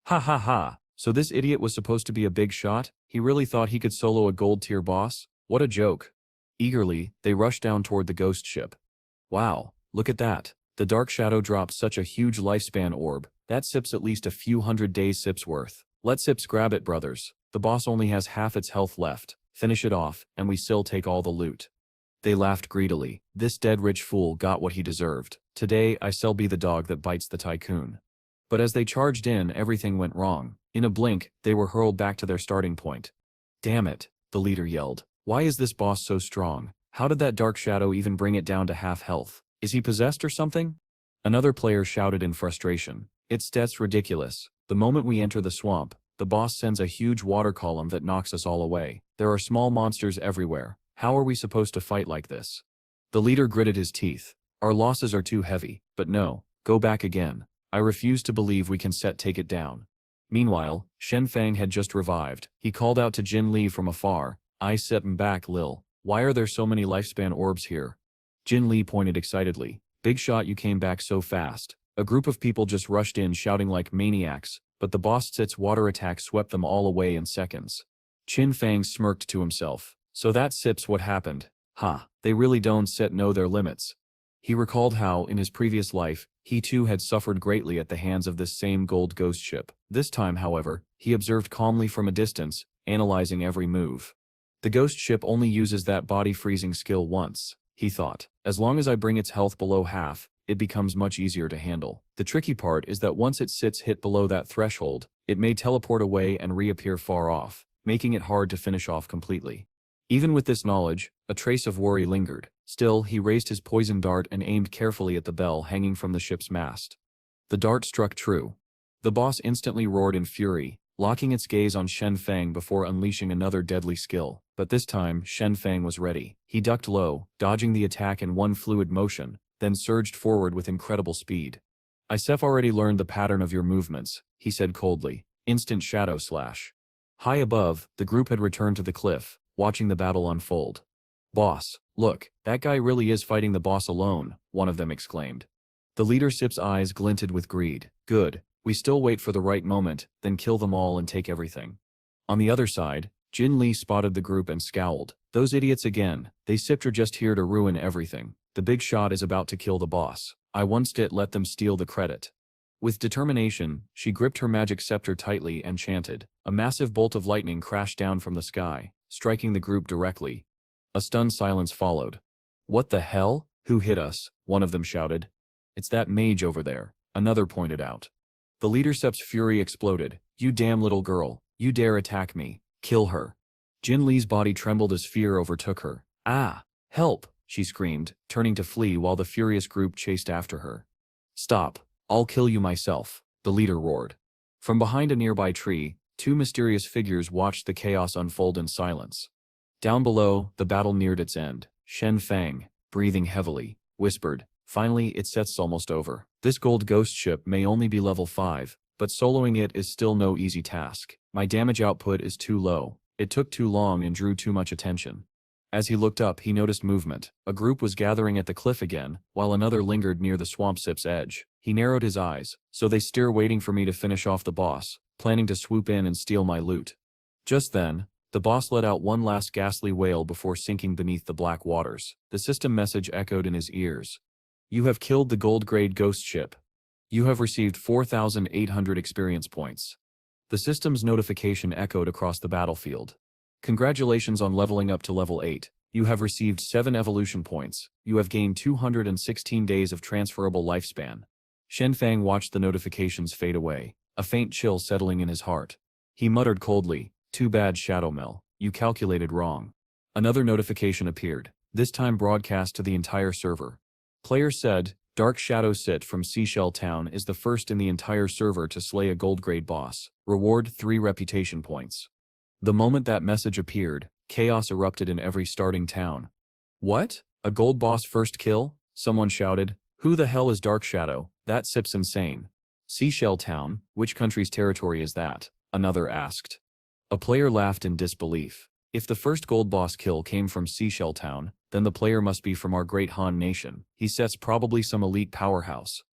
A: Ha ha ha, so this idiot was supposed to be a big shot? He really thought he could solo a gold-tier boss? What a joke. Eagerly, they rushed down toward the ghost ship. Wow, look at that. The Dark Shadow dropped such a huge lifespan orb. That Sips at least a few hundred days Sips worth. Let Sips grab it, brothers. The boss only has half its health left. Finish it off, and we still take all the loot. They laughed greedily. This dead rich fool got what he deserved. Today I shall be the dog that bites the tycoon. But as they charged in, everything went wrong. In a blink, they were hurled back to their starting point. Damn it, the leader yelled. Why is this boss so strong? How did that Dark Shadow even bring it down to half health? Is he possessed or something? Another player shouted in frustration. That's ridiculous. The moment we enter the swamp, The boss sends a huge water column that knocks us all away. There are small monsters everywhere. How are we supposed to fight like this? The leader gritted his teeth. Our losses are too heavy, but no, go back again. I refuse to believe we can take it down. Meanwhile, Qin Feng had just revived. He called out to Jin Li from afar. I set him back, Lil. Why are there so many lifespan orbs here? Jin Li pointed excitedly. Big shot, you came back so fast. A group of people just rushed in shouting like maniacs, but the boss Sit's water attack swept them all away in seconds. Qin Feng smirked to himself. So that Sip's what happened. They really don't know their limits. He recalled how, in his previous life, he too had suffered greatly at the hands of this same gold ghost ship. This time, however, he observed calmly from a distance, analyzing every move. The ghost ship only uses that body-freezing skill once, he thought. As long as I bring its health below half, it becomes much easier to handle. The tricky part is that once it hit below that threshold, it may teleport away and reappear far off, making it hard to finish off completely. Even with this knowledge, a trace of worry lingered. Still, he raised his poison dart and aimed carefully at the bell hanging from the ship's mast. The dart struck true. The boss instantly roared in fury, locking its gaze on Qin Feng before unleashing another deadly skill. But this time, Qin Feng was ready. He ducked low, dodging the attack in one fluid motion, then surged forward with incredible speed. I've already learned the pattern of your movements, he said coldly. Instant shadow slash. High above, the group had returned to the cliff, watching the battle unfold. Boss, look, that guy really is fighting the boss alone, one of them exclaimed. The leadership's eyes glinted with greed. Good, we still wait for the right moment, then kill them all and take everything. On the other side, Jin Li spotted the group and scowled. Those idiots again, they are just here to ruin everything. The big shot is about to kill the boss. I once did let them steal the credit. With determination, she gripped her magic scepter tightly and chanted. A massive bolt of lightning crashed down from the sky, striking the group directly. A stunned silence followed. What the hell? Who hit us? One of them shouted. It's that mage over there, another pointed out. The leadership's fury exploded. You damn little girl, you dare attack me. Kill her. Jin Li's body trembled as fear overtook her. Ah! Help! She screamed, turning to flee while the furious group chased after her. Stop! I'll kill you myself, the leader roared. From behind a nearby tree, two mysterious figures watched the chaos unfold in silence. Down below, the battle neared its end. Qin Feng, breathing heavily, whispered, finally it's almost over. This gold ghost ship may only be level 5, but soloing it is still no easy task. My damage output is too low. It took too long and drew too much attention. As he looked up, he noticed movement. A group was gathering at the cliff again, while another lingered near the swamp sip's edge. He narrowed his eyes. So they still waiting for me to finish off the boss, planning to swoop in and steal my loot. Just then, the boss let out one last ghastly wail before sinking beneath the black waters. The system message echoed in his ears. You have killed the gold-grade ghost ship. You have received 4,800 experience points. The system's notification echoed across the battlefield. Congratulations on leveling up to level 8. You have received 7 evolution points. You have gained 216 days of transferable lifespan. Qin Feng watched the notifications fade away, a faint chill settling in his heart. He muttered coldly, too bad Shadowmel, you calculated wrong. Another notification appeared, this time broadcast to the entire server. Player said, Dark Shadow Sit from Seashell Town is the first in the entire server to slay a gold-grade boss. Reward 3 reputation points. The moment that message appeared, chaos erupted in every starting town. What? A gold boss first kill? Someone shouted. Who the hell is Dark Shadow? That sip's insane. Seashell Town, which country's territory is that? Another asked. A player laughed in disbelief. If the first gold boss kill came from Seashell Town, then the player must be from our great Han nation. He sets probably some elite powerhouse.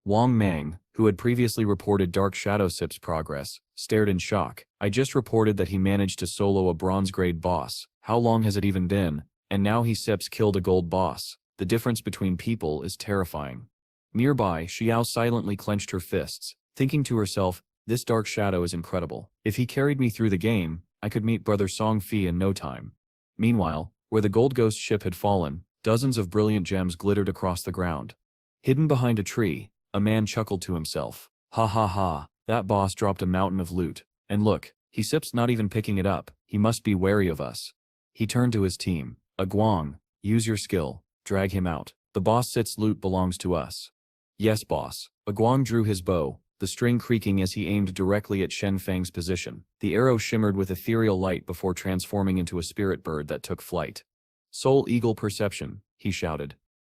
A: Wang Mang, who had previously reported Dark Shadow Sip's progress, stared in shock. I just reported that he managed to solo a bronze-grade boss. How long has it even been? And now he Sips killed a gold boss. The difference between people is terrifying. Nearby, Xiao silently clenched her fists, thinking to herself, this Dark Shadow is incredible. If he carried me through the game, I could meet Brother Song Fi in no time. Meanwhile, where the gold ghost ship had fallen, dozens of brilliant gems glittered across the ground. Hidden behind a tree, a man chuckled to himself. Ha ha ha, that boss dropped a mountain of loot. And look, he Sips not even picking it up. He must be wary of us. He turned to his team. Guang, use your skill. Drag him out. The boss Sit's loot belongs to us. Yes, boss. Guang drew his bow, the string creaking as he aimed directly at Qin Feng's position. The arrow shimmered with ethereal light before transforming into a spirit bird that took flight. "Soul Eagle Perception," he shouted.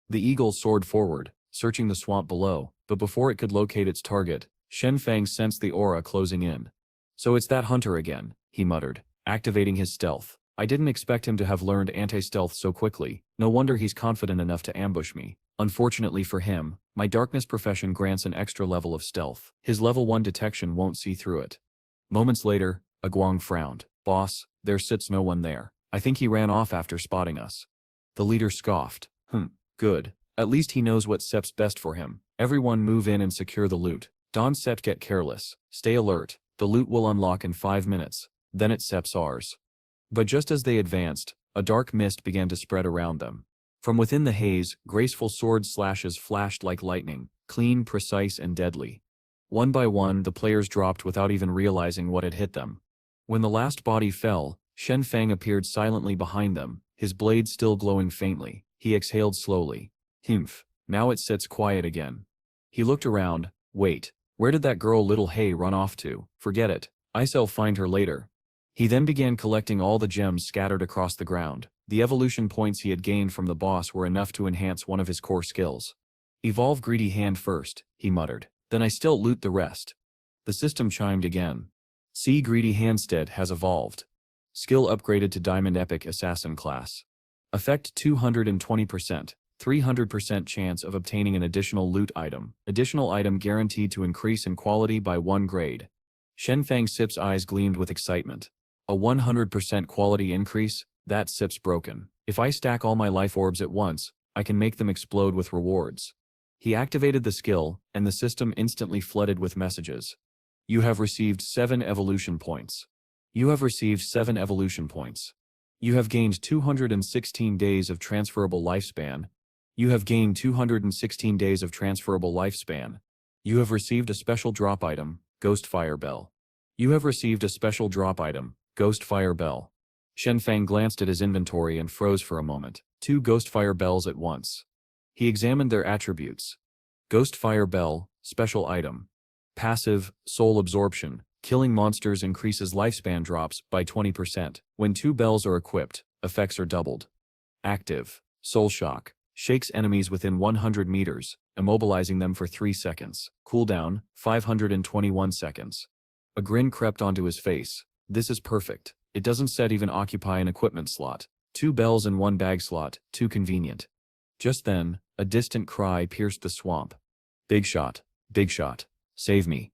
A: The eagle soared forward, searching the swamp below, but before it could locate its target, Qin Feng sensed the aura closing in. "So it's that hunter again," he muttered, activating his stealth. "I didn't expect him to have learned anti-stealth so quickly. No wonder he's confident enough to ambush me. Unfortunately for him, my darkness profession grants an extra level of stealth. His level 1 detection won't see through it." Moments later, Aguang frowned. "Boss, there sits no one there. I think he ran off after spotting us." The leader scoffed. Good. At least he knows what Sep's best for him. Everyone move in and secure the loot. Don't Sep get careless. Stay alert. The loot will unlock in 5 minutes. Then it's Sep's ours." But just as they advanced, a dark mist began to spread around them. From within the haze, graceful sword slashes flashed like lightning, clean, precise, and deadly. One by one, the players dropped without even realizing what had hit them. When the last body fell, Qin Feng appeared silently behind them, his blade still glowing faintly. He exhaled slowly. Now it sits quiet again. He looked around. Wait, where did that girl Little Hay run off to? Forget it. I'll find her later. He then began collecting all the gems scattered across the ground. The evolution points he had gained from the boss were enough to enhance one of his core skills. "Evolve Greedy Hand first," he muttered. "Then I still loot the rest." The system chimed again. "See, Greedy Handstead has evolved. Skill upgraded to Diamond Epic Assassin class. Effect 220%, 300% chance of obtaining an additional loot item. Additional item guaranteed to increase in quality by 1 grade. Qin Feng Sip's eyes gleamed with excitement. A 100% quality increase? That Sip's broken. If I stack all my life orbs at once, I can make them explode with rewards. He activated the skill, and the system instantly flooded with messages. You have received 7 evolution points. You have received 7 evolution points. You have gained 216 days of transferable lifespan. You have gained 216 days of transferable lifespan. You have received a special drop item, Ghost Fire Bell. You have received a special drop item, Ghost Fire Bell. Qin Feng glanced at his inventory and froze for a moment. 2 Ghost Fire Bells at once. He examined their attributes. Ghost Fire Bell, special item. Passive, Soul Absorption. Killing monsters increases lifespan drops by 20%. When 2 bells are equipped, effects are doubled. Active, Soul Shock. Shakes enemies within 100 meters, immobilizing them for 3 seconds. Cooldown, 521 seconds. A grin crept onto his face. This is perfect. It doesn't even occupy an equipment slot. 2 bells and 1 bag slot, too convenient. Just then, a distant cry pierced the swamp. Big shot, save me.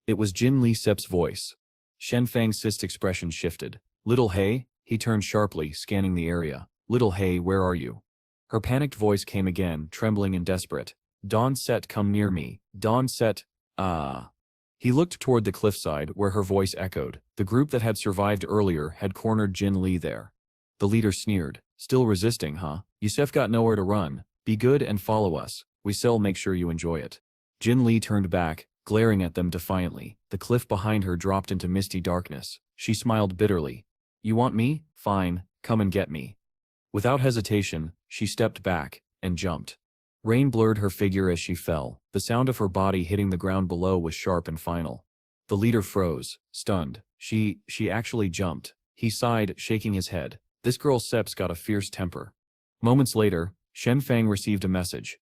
A: It was Jin Lee Sep's voice. Qin Feng's expression shifted. Little Hay? He turned sharply, scanning the area. Little Hay, where are you? Her panicked voice came again, trembling and desperate. Dawn Set, come near me. Dawn Set, ah. He looked toward the cliffside, where her voice echoed. The group that had survived earlier had cornered Jin Lee there. The leader sneered. Still resisting, huh? Yusef got nowhere to run. Be good and follow us. We'll make sure you enjoy it. Jin Lee turned back, glaring at them defiantly. The cliff behind her dropped into misty darkness. She smiled bitterly. You want me? Fine, come and get me. Without hesitation, she stepped back and jumped. Rain blurred her figure as she fell. The sound of her body hitting the ground below was sharp and final. The leader froze, stunned. She actually jumped. He sighed, shaking his head. This girl Sep's got a fierce temper. Moments later, Qin Feng received a message.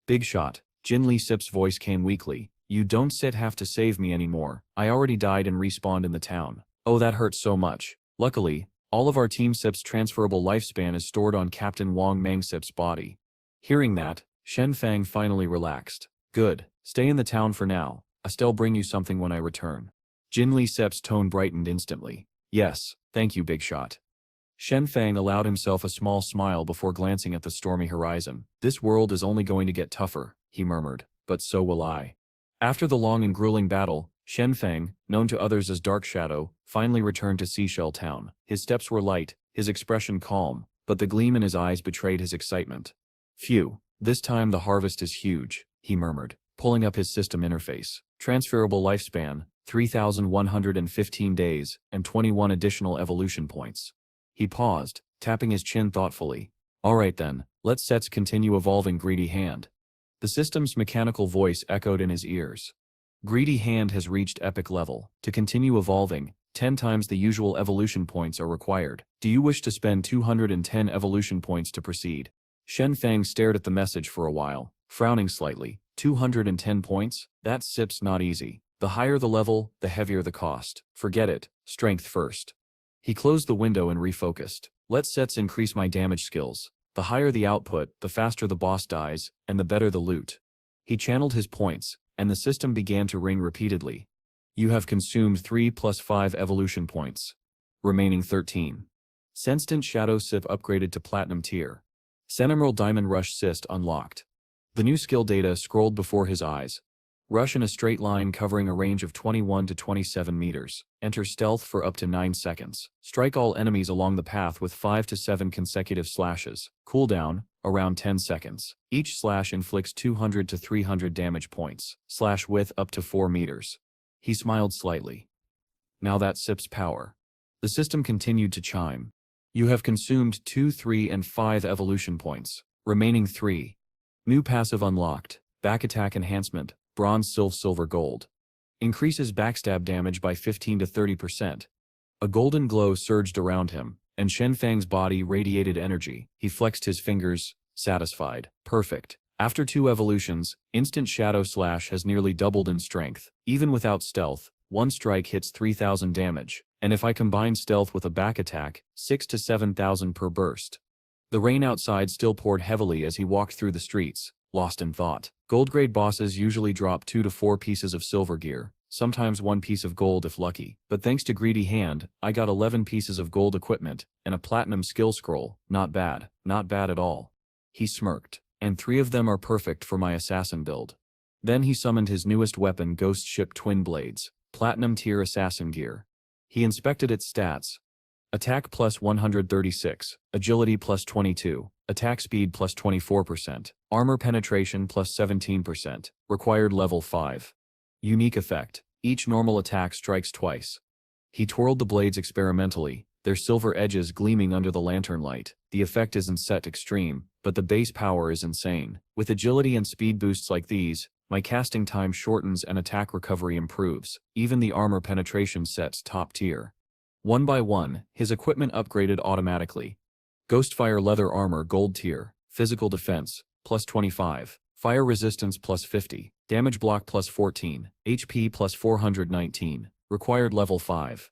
A: Big shot. Jin Lee Sep's voice came weakly. You don't have to save me anymore. I already died and respawned in the town. Oh, that hurts so much. Luckily, all of our Team Sep's transferable lifespan is stored on Captain Wang Meng Sep's body. Hearing that, Qin Feng finally relaxed. Good. Stay in the town for now. I'll bring you something when I return. Jin Lee Sep's tone brightened instantly. Yes, thank you, Big Shot. Qin Feng allowed himself a small smile before glancing at the stormy horizon. This world is only going to get tougher, he murmured, but so will I. After the long and grueling battle, Qin Feng, known to others as Dark Shadow, finally returned to Seashell Town. His steps were light, his expression calm, but the gleam in his eyes betrayed his excitement. Phew, this time the harvest is huge, he murmured, pulling up his system interface. Transferable lifespan, 3,115 days, and 21 additional evolution points. He paused, tapping his chin thoughtfully. Alright then, let's continue evolving Greedy Hand. The system's mechanical voice echoed in his ears. Greedy Hand has reached epic level. To continue evolving, 10 times the usual evolution points are required. Do you wish to spend 210 evolution points to proceed? Qin Feng stared at the message for a while, frowning slightly. 210 points? That sip's not easy. The higher the level, the heavier the cost. Forget it. Strength first. He closed the window and refocused. Let sets increase my damage skills. The higher the output, the faster the boss dies, and the better the loot. He channeled his points, and the system began to ring repeatedly. You have consumed 3 plus 5 evolution points. Remaining 13. Senstant Shadow Sip upgraded to Platinum tier. Emerald Diamond Rush Cyst unlocked. The new skill data scrolled before his eyes. Rush in a straight line covering a range of 21 to 27 meters. Enter stealth for up to 9 seconds. Strike all enemies along the path with 5 to 7 consecutive slashes. Cooldown, around 10 seconds. Each slash inflicts 200 to 300 damage points. Slash width up to 4 meters. He smiled slightly. Now that sips power. The system continued to chime. You have consumed 2, 3, and 5 evolution points. Remaining 3. New passive unlocked. Back attack enhancement. Bronze, silver, gold. Increases backstab damage by 15 to 30%. A golden glow surged around him, and Qin Feng's body radiated energy. He flexed his fingers, satisfied. Perfect. After 2 evolutions, instant shadow slash has nearly doubled in strength. Even without stealth, one strike hits 3,000 damage, and if I combine stealth with a back attack, 6 to 7,000 per burst. The rain outside still poured heavily as he walked through the streets, lost in thought. Gold-grade bosses usually drop 2 to 4 pieces of silver gear, sometimes 1 piece of gold if lucky, but thanks to Greedy Hand, I got 11 pieces of gold equipment, and a platinum skill scroll. Not bad at all. He smirked. And 3 of them are perfect for my assassin build. Then he summoned his newest weapon, Ghost Ship Twin Blades, Platinum tier assassin gear. He inspected its stats. Attack plus 136, Agility plus 22, Attack speed plus 24%, Armor penetration plus 17%, required level 5. Unique effect, each normal attack strikes twice. He twirled the blades experimentally, their silver edges gleaming under the lantern light. The effect isn't set extreme, but the base power is insane. With agility and speed boosts like these, my casting time shortens and attack recovery improves. Even the armor penetration sets top tier. One by one, his equipment upgraded automatically. Ghostfire leather armor gold tier, physical defense, plus 25, fire resistance plus 50, damage block plus 14, HP plus 419, required level 5.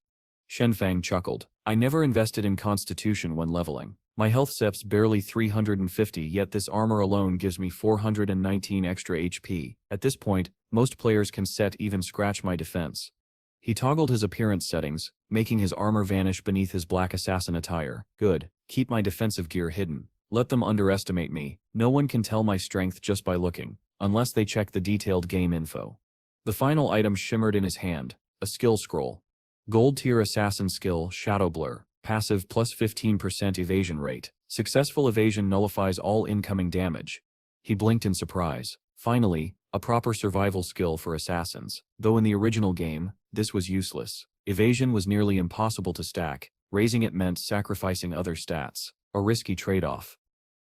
A: Qin Feng chuckled. I never invested in constitution when leveling. My health sep's barely 350, yet this armor alone gives me 419 extra HP. At this point, most players can set even scratch my defense. He toggled his appearance settings, making his armor vanish beneath his black assassin attire. Good. Keep my defensive gear hidden. Let them underestimate me. No one can tell my strength just by looking, unless they check the detailed game info. The final item shimmered in his hand, a skill scroll. Gold tier assassin skill, Shadow Blur. Passive plus 15% evasion rate. Successful evasion nullifies all incoming damage. He blinked in surprise. Finally, a proper survival skill for assassins. Though in the original game, this was useless. Evasion was nearly impossible to stack. Raising it meant sacrificing other stats. A risky trade-off.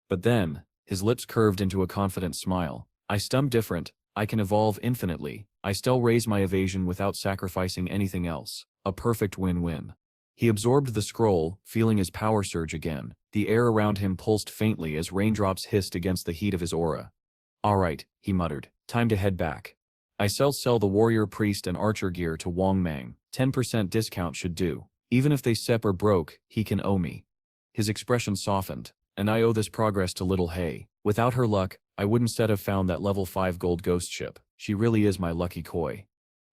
A: But then, his lips curved into a confident smile. I stum different. I can evolve infinitely. I still raise my evasion without sacrificing anything else. A perfect win-win. He absorbed the scroll, feeling his power surge again. The air around him pulsed faintly as raindrops hissed against the heat of his aura. Alright, he muttered. Time to head back. I sell the warrior, priest, and archer gear to Wang Mang. 10% discount should do. Even if they sep or broke, he can owe me. His expression softened. And I owe this progress to Little Hay. Without her luck, I wouldn't have found that level 5 gold ghost ship. She really is my lucky koi.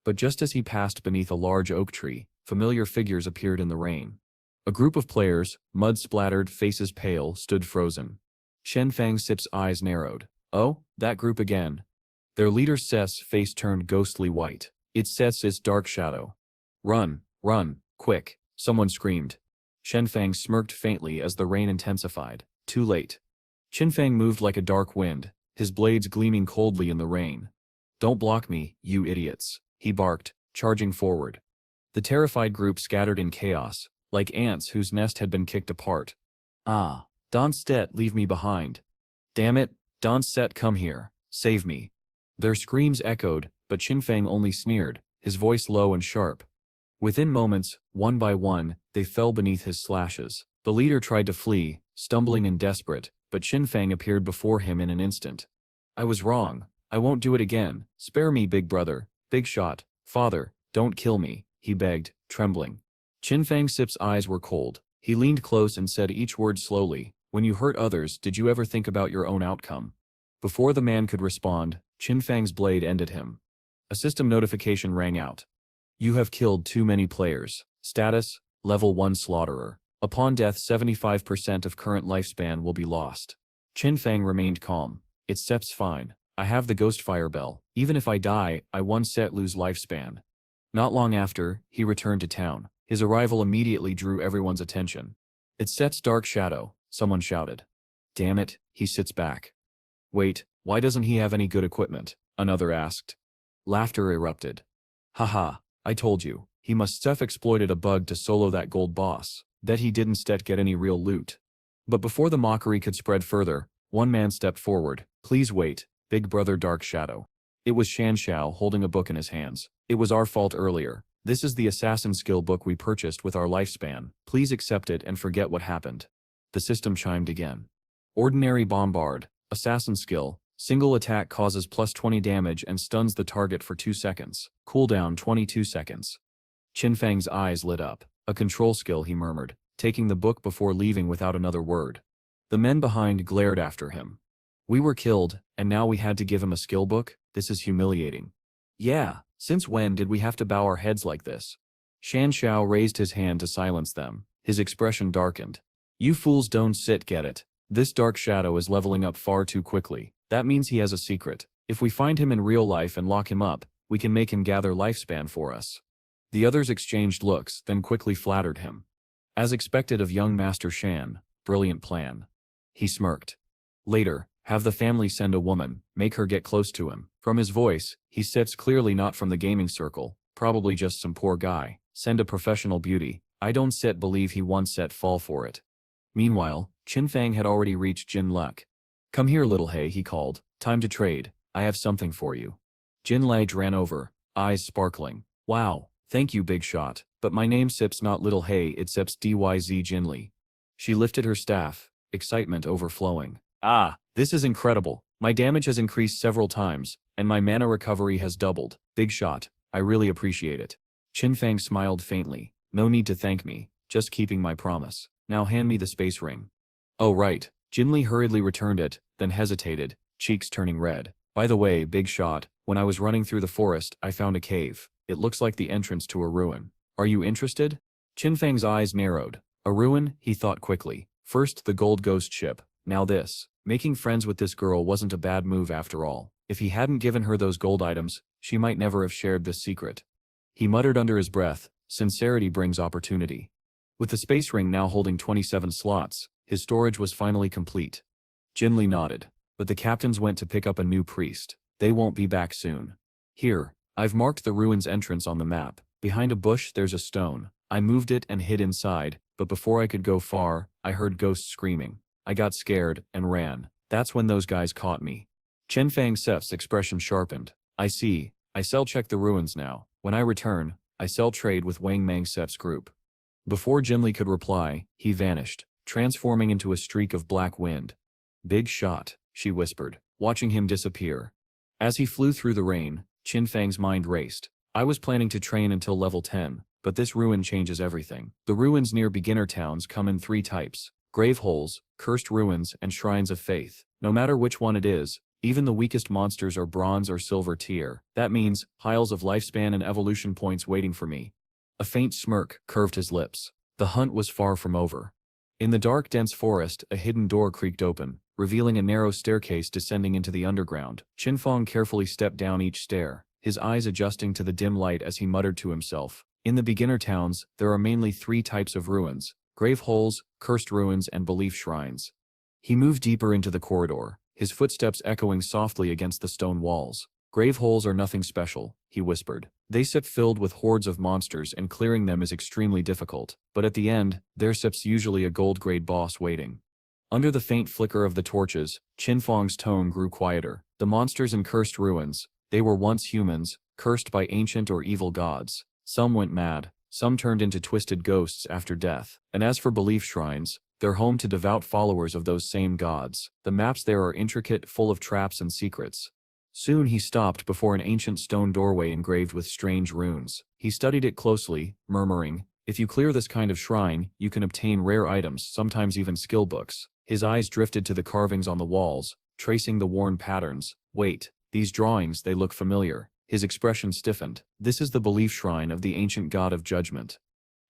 A: But just as he passed beneath a large oak tree, familiar figures appeared in the rain. A group of players, mud-splattered, faces pale, stood frozen. Qin Feng's eyes narrowed. Oh, that group again. Their leader Seth's face turned ghostly white. It sets its dark shadow. Run, quick, someone screamed. Qin Feng smirked faintly as the rain intensified. Too late. Qin Feng moved like a dark wind, his blades gleaming coldly in the rain. Don't block me, you idiots, he barked, charging forward. The terrified group scattered in chaos, like ants whose nest had been kicked apart. Ah, Donstedt, leave me behind. Damn it, Donstedt, come here, save me. Their screams echoed, but Qin Feng only sneered, his voice low and sharp. Within moments, one by one, they fell beneath his slashes. The leader tried to flee, stumbling and desperate, but Qin Feng appeared before him in an instant. I was wrong. I won't do it again. Spare me, big brother. Big shot. Father, don't kill me, he begged, trembling. Qin Feng Sip's eyes were cold. He leaned close and said each word slowly. When you hurt others, did you ever think about your own outcome? Before the man could respond, Qin Feng's blade ended him. A system notification rang out. You have killed too many players. Status, Level 1 Slaughterer. Upon death 75% of current lifespan will be lost. Qin Feng remained calm. It's Sep's fine. I have the Ghost Fire Bell. Even if I die, I won't lose lifespan. Not long after, he returned to town. His arrival immediately drew everyone's attention. It's Set's dark shadow, someone shouted. Damn it, he sits back. Wait, why doesn't he have any good equipment? Another asked. Laughter erupted. Haha, I told you, he must have exploited a bug to solo that gold boss. Bet he didn't get any real loot. But before the mockery could spread further, one man stepped forward. Please wait, big brother Dark Shadow. It was Shan Xiao holding a book in his hands. It was our fault earlier. This is the assassin skill book we purchased with our lifespan. Please accept it and forget what happened. The system chimed again. Ordinary Bombard. Assassin skill. Single attack causes plus 20 damage and stuns the target for 2 seconds. Cooldown 22 seconds. Qin Feng's eyes lit up. A control skill, he murmured, taking the book before leaving without another word. The men behind glared after him. We were killed, and now we had to give him a skill book? This is humiliating. Yeah, since when did we have to bow our heads like this? Shan Xiao raised his hand to silence them. His expression darkened. You fools don't get it. This dark shadow is leveling up far too quickly. That means he has a secret. If we find him in real life and lock him up, we can make him gather lifespan for us. The others exchanged looks, then quickly flattered him. As expected of young Master Shan, brilliant plan. He smirked. Later, have the family send a woman, make her get close to him. From his voice, he sits clearly not from the gaming circle, probably just some poor guy. Send a professional beauty. I don't believe he once fall for it. Meanwhile, Qin Feng had already reached Jin Lek. Come here, little He, he called. Time to trade. I have something for you. Jin Lek ran over, eyes sparkling. Wow, thank you, big shot, but my name Sips not little He, it Sips DYZ Jinli. She lifted her staff, excitement overflowing. Ah, this is incredible. My damage has increased several times, and my mana recovery has doubled. Big shot, I really appreciate it. Qin Feng smiled faintly. No need to thank me, just keeping my promise. Now hand me the space ring. Oh right. Jinli hurriedly returned it, then hesitated, cheeks turning red. By the way, big shot, when I was running through the forest, I found a cave. It looks like the entrance to a ruin. Are you interested? Qin Feng's eyes narrowed. A ruin, he thought quickly. First the gold ghost ship, now this. Making friends with this girl wasn't a bad move after all. If he hadn't given her those gold items, she might never have shared this secret. He muttered under his breath, sincerity brings opportunity. With the space ring now holding 27 slots, his storage was finally complete. Jinli nodded. But the captains went to pick up a new priest. They won't be back soon. Here, I've marked the ruins entrance on the map. Behind a bush there's a stone. I moved it and hid inside, but before I could go far, I heard ghosts screaming. I got scared and ran. That's when those guys caught me. Qin Feng Sef's expression sharpened. I see. I sell check the ruins now. When I return, I sell trade with Wang Mang Sef's group. Before Jinli could reply, he vanished, transforming into a streak of black wind. Big shot, she whispered, watching him disappear. As he flew through the rain, Qin Feng's mind raced. I was planning to train until level 10, but this ruin changes everything. The ruins near beginner towns come in 3 types: grave holes, cursed ruins, and shrines of faith. No matter which one it is, even the weakest monsters are bronze or silver tier. That means piles of lifespan and evolution points waiting for me. A faint smirk curved his lips. The hunt was far from over. In the dark, dense forest, a hidden door creaked open, revealing a narrow staircase descending into the underground. Qin Feng carefully stepped down each stair, his eyes adjusting to the dim light as he muttered to himself. In the beginner towns, there are mainly 3 types of ruins: grave holes, cursed ruins, and belief shrines. He moved deeper into the corridor, his footsteps echoing softly against the stone walls. Grave holes are nothing special, he whispered. They sit filled with hordes of monsters and clearing them is extremely difficult, but at the end, there sits usually a gold-grade boss waiting. Under the faint flicker of the torches, Qin Feng's tone grew quieter. The monsters in cursed ruins, They were once humans, cursed by ancient or evil gods. Some went mad, some turned into twisted ghosts after death. And as for belief shrines, they're home to devout followers of those same gods. The maps there are intricate, full of traps and secrets. Soon he stopped before an ancient stone doorway engraved with strange runes. He studied it closely, murmuring, "If you clear this kind of shrine, you can obtain rare items, sometimes even skill books." His eyes drifted to the carvings on the walls, tracing the worn patterns. "Wait, these drawings, they look familiar." His expression stiffened. "This is the belief shrine of the ancient god of judgment."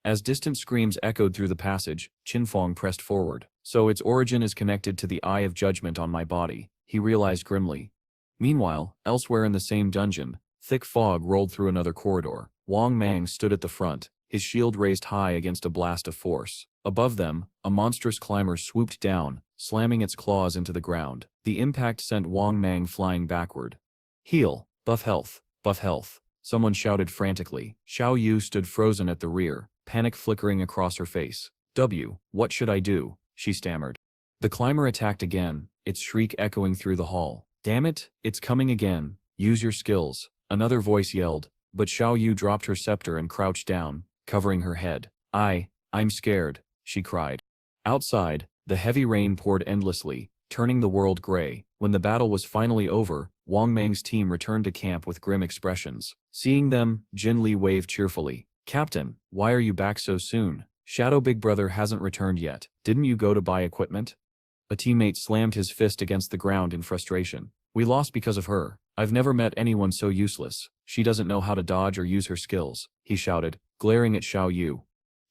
A: As distant screams echoed through the passage, Qin Feng pressed forward. "So its origin is connected to the eye of judgment on my body," he realized grimly. Meanwhile, elsewhere in the same dungeon, thick fog rolled through another corridor. Wang Mang stood at the front, his shield raised high against a blast of force. Above them, a monstrous climber swooped down, slamming its claws into the ground. The impact sent Wang Mang flying backward. "Heal, buff health, buff health," someone shouted frantically. Xiao Yu stood frozen at the rear, panic flickering across her face. What should I do?" she stammered. The climber attacked again, its shriek echoing through the hall. "Damn it, it's coming again. Use your skills," another voice yelled, but Xiao Yu dropped her scepter and crouched down, covering her head. I'm scared," she cried. Outside, the heavy rain poured endlessly, turning the world gray. When the battle was finally over, Wang Mang's team returned to camp with grim expressions. Seeing them, Jin Li waved cheerfully. "Captain, why are you back so soon? Shadow Big Brother hasn't returned yet. Didn't you go to buy equipment?" A teammate slammed his fist against the ground in frustration. "We lost because of her. I've never met anyone so useless. She doesn't know how to dodge or use her skills," he shouted, glaring at Xiao Yu.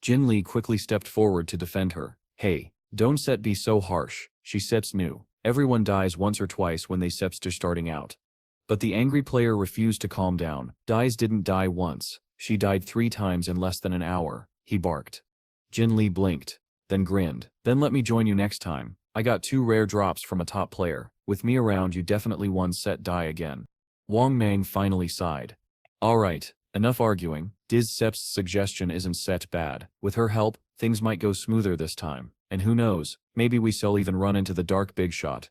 A: Jin Li quickly stepped forward to defend her. "Hey, don't set be so harsh. She sets new. Everyone dies once or twice when they steps to starting out." But the angry player refused to calm down. "Dies didn't die once. She died 3 times in less than an hour," he barked. Jin Li blinked, then grinned. "Then let me join you next time. I got 2 rare drops from a top player. With me around you definitely one set die again." Wang Mang finally sighed. "Alright, enough arguing. Diz Sep's suggestion isn't set bad. With her help, things might go smoother this time. And who knows, maybe we shall even run into the dark big shot."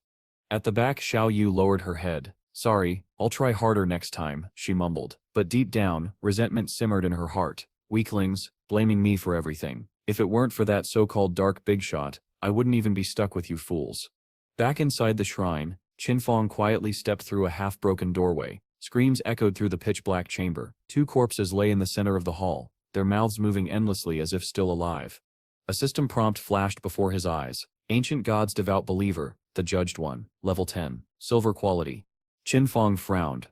A: At the back, Xiao Yu lowered her head. "Sorry, I'll try harder next time," she mumbled. But deep down, resentment simmered in her heart. "Weaklings, blaming me for everything. If it weren't for that so-called dark big shot, I wouldn't even be stuck with you fools." Back inside the shrine, Qin Feng quietly stepped through a half-broken doorway. Screams echoed through the pitch-black chamber. 2 corpses lay in the center of the hall, their mouths moving endlessly as if still alive. A system prompt flashed before his eyes. "Ancient God's Devout Believer, the Judged One, Level 10, Silver Quality." Qin Feng frowned.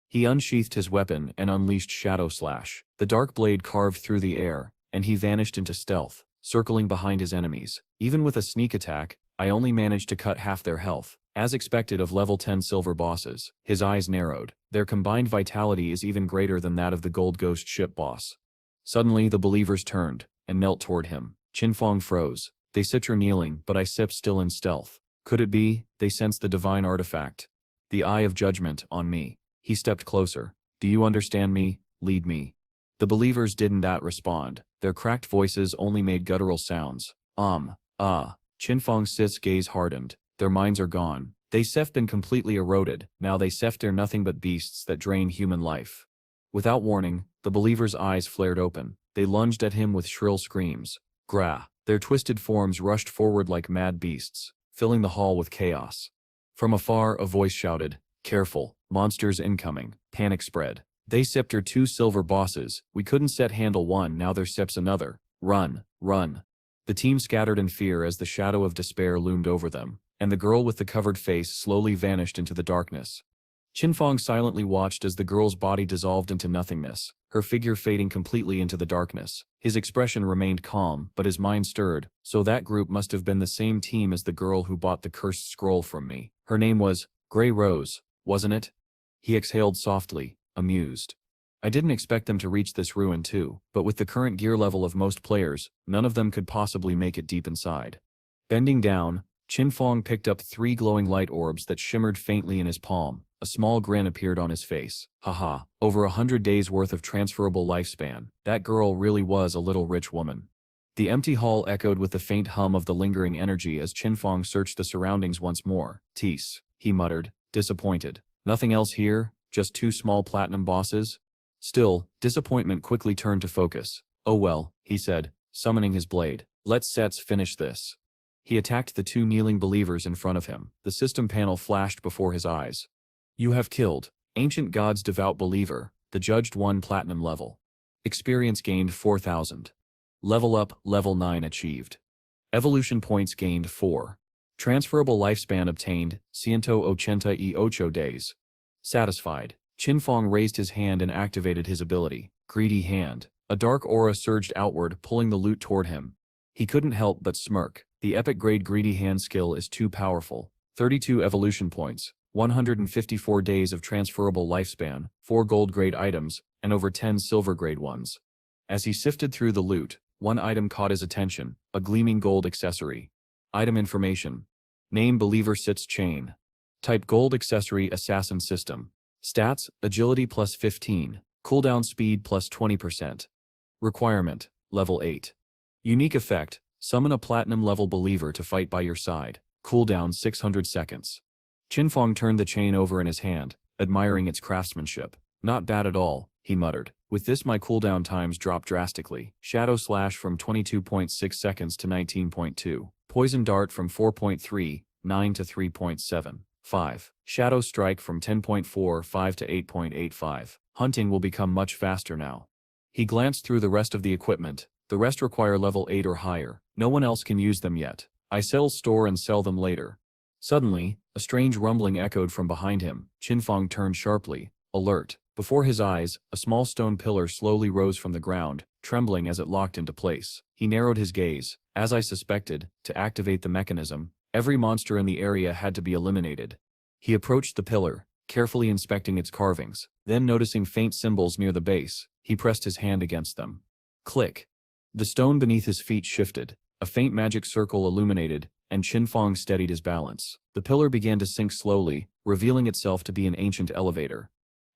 A: He unsheathed his weapon and unleashed Shadow Slash. The dark blade carved through the air, and he vanished into stealth, circling behind his enemies. Even with a sneak attack, I only managed to cut half their health. As expected of level 10 silver bosses, his eyes narrowed. Their combined vitality is even greater than that of the Gold Ghost ship boss. Suddenly the believers turned and knelt toward him. Qin Feng froze. They Citra kneeling, but I sip still in stealth. Could it be, they sensed the divine artifact? The eye of judgment on me. He stepped closer. "Do you understand me? Lead me." The believers didn't respond. Their cracked voices only made guttural sounds. Qin Feng's gaze hardened. Their minds are gone. They Seth been completely eroded. Now they Seth are nothing but beasts that drain human life. Without warning, the believers' eyes flared open. They lunged at him with shrill screams. Grah! Their twisted forms rushed forward like mad beasts, filling the hall with chaos. From afar, a voice shouted, "Careful, monsters incoming." Panic spread. "They scepter 2 silver bosses. We couldn't set handle one, now there steps another. Run, run." The team scattered in fear as the shadow of despair loomed over them, and the girl with the covered face slowly vanished into the darkness. Qin Feng silently watched as the girl's body dissolved into nothingness, her figure fading completely into the darkness. His expression remained calm, but his mind stirred. So that group must have been the same team as the girl who bought the cursed scroll from me. Her name was Grey Rose, wasn't it? He exhaled softly, amused. I didn't expect them to reach this ruin too, but with the current gear level of most players, none of them could possibly make it deep inside. Bending down, Qin Feng picked up 3 glowing light orbs that shimmered faintly in his palm. A small grin appeared on his face. Haha, over 100 days worth of transferable lifespan. That girl really was a little rich woman. The empty hall echoed with the faint hum of the lingering energy as Qin Feng searched the surroundings once more. "Tease," he muttered, disappointed. Nothing else here, just 2 small platinum bosses? Still, disappointment quickly turned to focus. Oh well, he said, summoning his blade. Let's finish this. He attacked the 2 kneeling believers in front of him. The system panel flashed before his eyes. You have killed Ancient God's Devout Believer, the judged 1 platinum level. Experience gained 4,000. Level up, level 9 achieved. Evolution points gained 4. Transferable lifespan obtained, 188 days. Satisfied, Qin Feng raised his hand and activated his ability, Greedy Hand. A dark aura surged outward, pulling the loot toward him. He couldn't help but smirk. The epic grade Greedy Hand skill is too powerful. 32 evolution points, 154 days of transferable lifespan, 4 gold grade items, and over 10 silver grade ones. As he sifted through the loot, one item caught his attention, a gleaming gold accessory. Item information. Name Believer Sits Chain. Type Gold Accessory Assassin System. Stats, Agility plus 15, Cooldown Speed plus 20%. Requirement, Level 8. Unique effect, summon a platinum level believer to fight by your side. Cooldown 600 seconds. Qin Feng turned the chain over in his hand, admiring its craftsmanship. Not bad at all, he muttered. With this my cooldown times drop drastically. Shadow Slash from 22.6 seconds to 19.2. Poison Dart from 4.39 to 3.75. Shadow Strike from 10.45 to 8.85. Hunting will become much faster now. He glanced through the rest of the equipment. The rest require level 8 or higher. No one else can use them yet. I store and sell them later. Suddenly, a strange rumbling echoed from behind him. Qin Feng turned sharply, alert. Before his eyes, a small stone pillar slowly rose from the ground, trembling as it locked into place. He narrowed his gaze. As I suspected, to activate the mechanism, every monster in the area had to be eliminated. He approached the pillar, carefully inspecting its carvings. Then noticing faint symbols near the base, he pressed his hand against them. Click. The stone beneath his feet shifted. A faint magic circle illuminated, and Qin Feng steadied his balance. The pillar began to sink slowly, revealing itself to be an ancient elevator.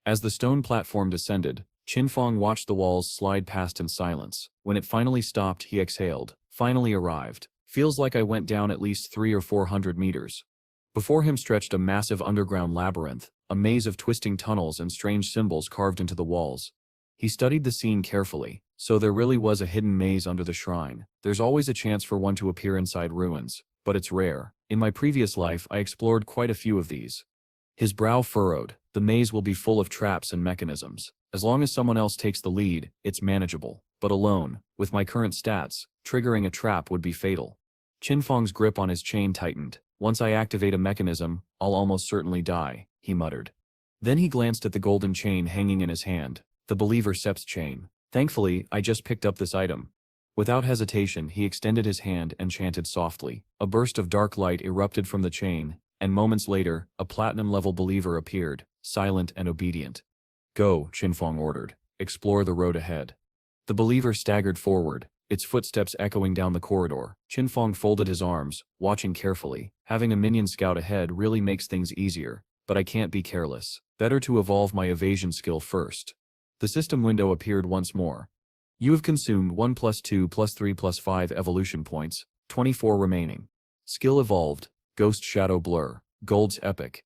A: As the stone platform descended, Qin Feng watched the walls slide past in silence. When it finally stopped, he exhaled. Finally arrived. Feels like I went down at least 300 or 400 meters. Before him stretched a massive underground labyrinth, a maze of twisting tunnels and strange symbols carved into the walls. He studied the scene carefully. So there really was a hidden maze under the shrine. There's always a chance for one to appear inside ruins, but it's rare. In my previous life I explored quite a few of these. His brow furrowed. The maze will be full of traps and mechanisms. As long as someone else takes the lead, it's manageable. But alone, with my current stats, triggering a trap would be fatal. Qin Feng's grip on his chain tightened. Once I activate a mechanism, I'll almost certainly die, he muttered. Then he glanced at the golden chain hanging in his hand. The Believer Seps chain. Thankfully, I just picked up this item. Without hesitation, he extended his hand and chanted softly. A burst of dark light erupted from the chain, and moments later, a platinum-level believer appeared, silent and obedient. Go, Qin Feng ordered. Explore the road ahead. The believer staggered forward, its footsteps echoing down the corridor. Qin Feng folded his arms, watching carefully. Having a minion scout ahead really makes things easier, but I can't be careless. Better to evolve my evasion skill first. The system window appeared once more. You have consumed 1 + 2 + 3 + 5 evolution points, 24 remaining. Skill evolved, Ghost Shadow Blur, Gold's Epic.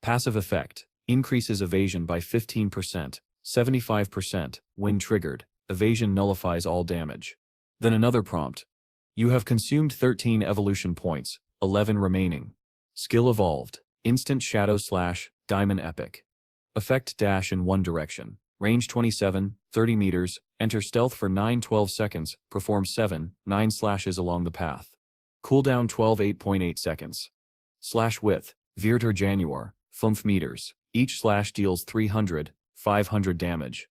A: Passive effect, increases evasion by 15%, 75%, when triggered, evasion nullifies all damage. Then another prompt. You have consumed 13 evolution points, 11 remaining. Skill evolved, Instant Shadow Slash, Diamond Epic. Effect dash in one direction. Range 27, 30 meters, enter stealth for 9-12 seconds, perform 7-9 slashes along the path. Cooldown 8.8 seconds. Slash width, Vierter Januar, 5 meters. Each slash deals 300-500 damage.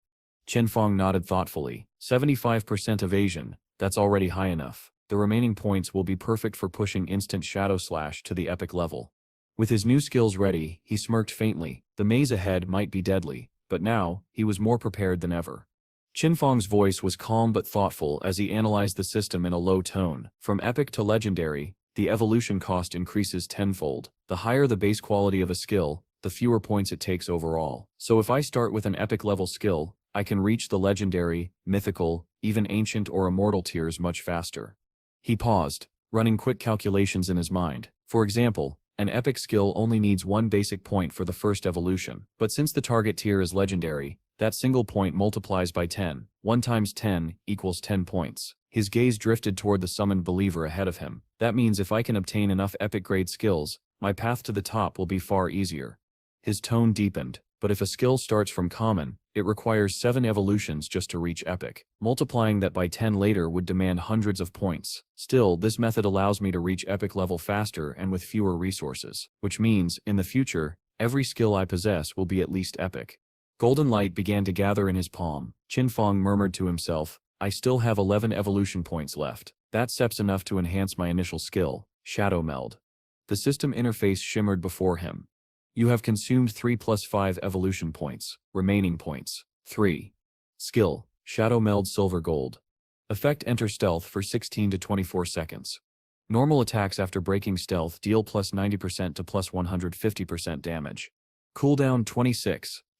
A: Qin Feng nodded thoughtfully. 75% evasion, that's already high enough. The remaining points will be perfect for pushing Instant Shadow Slash to the epic level. With his new skills ready, he smirked faintly. The maze ahead might be deadly. But now, he was more prepared than ever. Qin Feng's voice was calm but thoughtful as he analyzed the system in a low tone. From epic to legendary, the evolution cost increases tenfold. The higher the base quality of a skill, the fewer points it takes overall. So if I start with an epic level skill, I can reach the legendary, mythical, even ancient or immortal tiers much faster. He paused, running quick calculations in his mind. For example, An epic skill only needs one basic point for the first evolution, but since the target tier is legendary, that single point multiplies by 10. 1 times 10 equals 10 points. His gaze drifted toward the summoned believer ahead of him. That means if I can obtain enough epic grade skills, my path to the top will be far easier. His tone deepened, but if a skill starts from common, it requires 7 evolutions just to reach epic. Multiplying that by 10 later would demand hundreds of points. Still, this method allows me to reach epic level faster and with fewer resources, which means, in the future, every skill I possess will be at least epic. Golden light began to gather in his palm. Qin Feng murmured to himself, I still have 11 evolution points left. That's enough to enhance my initial skill, Shadow Meld. The system interface shimmered before him. You have consumed 3 plus 5 evolution points. Remaining points, 3. Skill, Shadow Meld Silver Gold. Effect Enter Stealth for 16 to 24 seconds. Normal attacks after breaking stealth deal plus 90% to plus 150% damage. Cooldown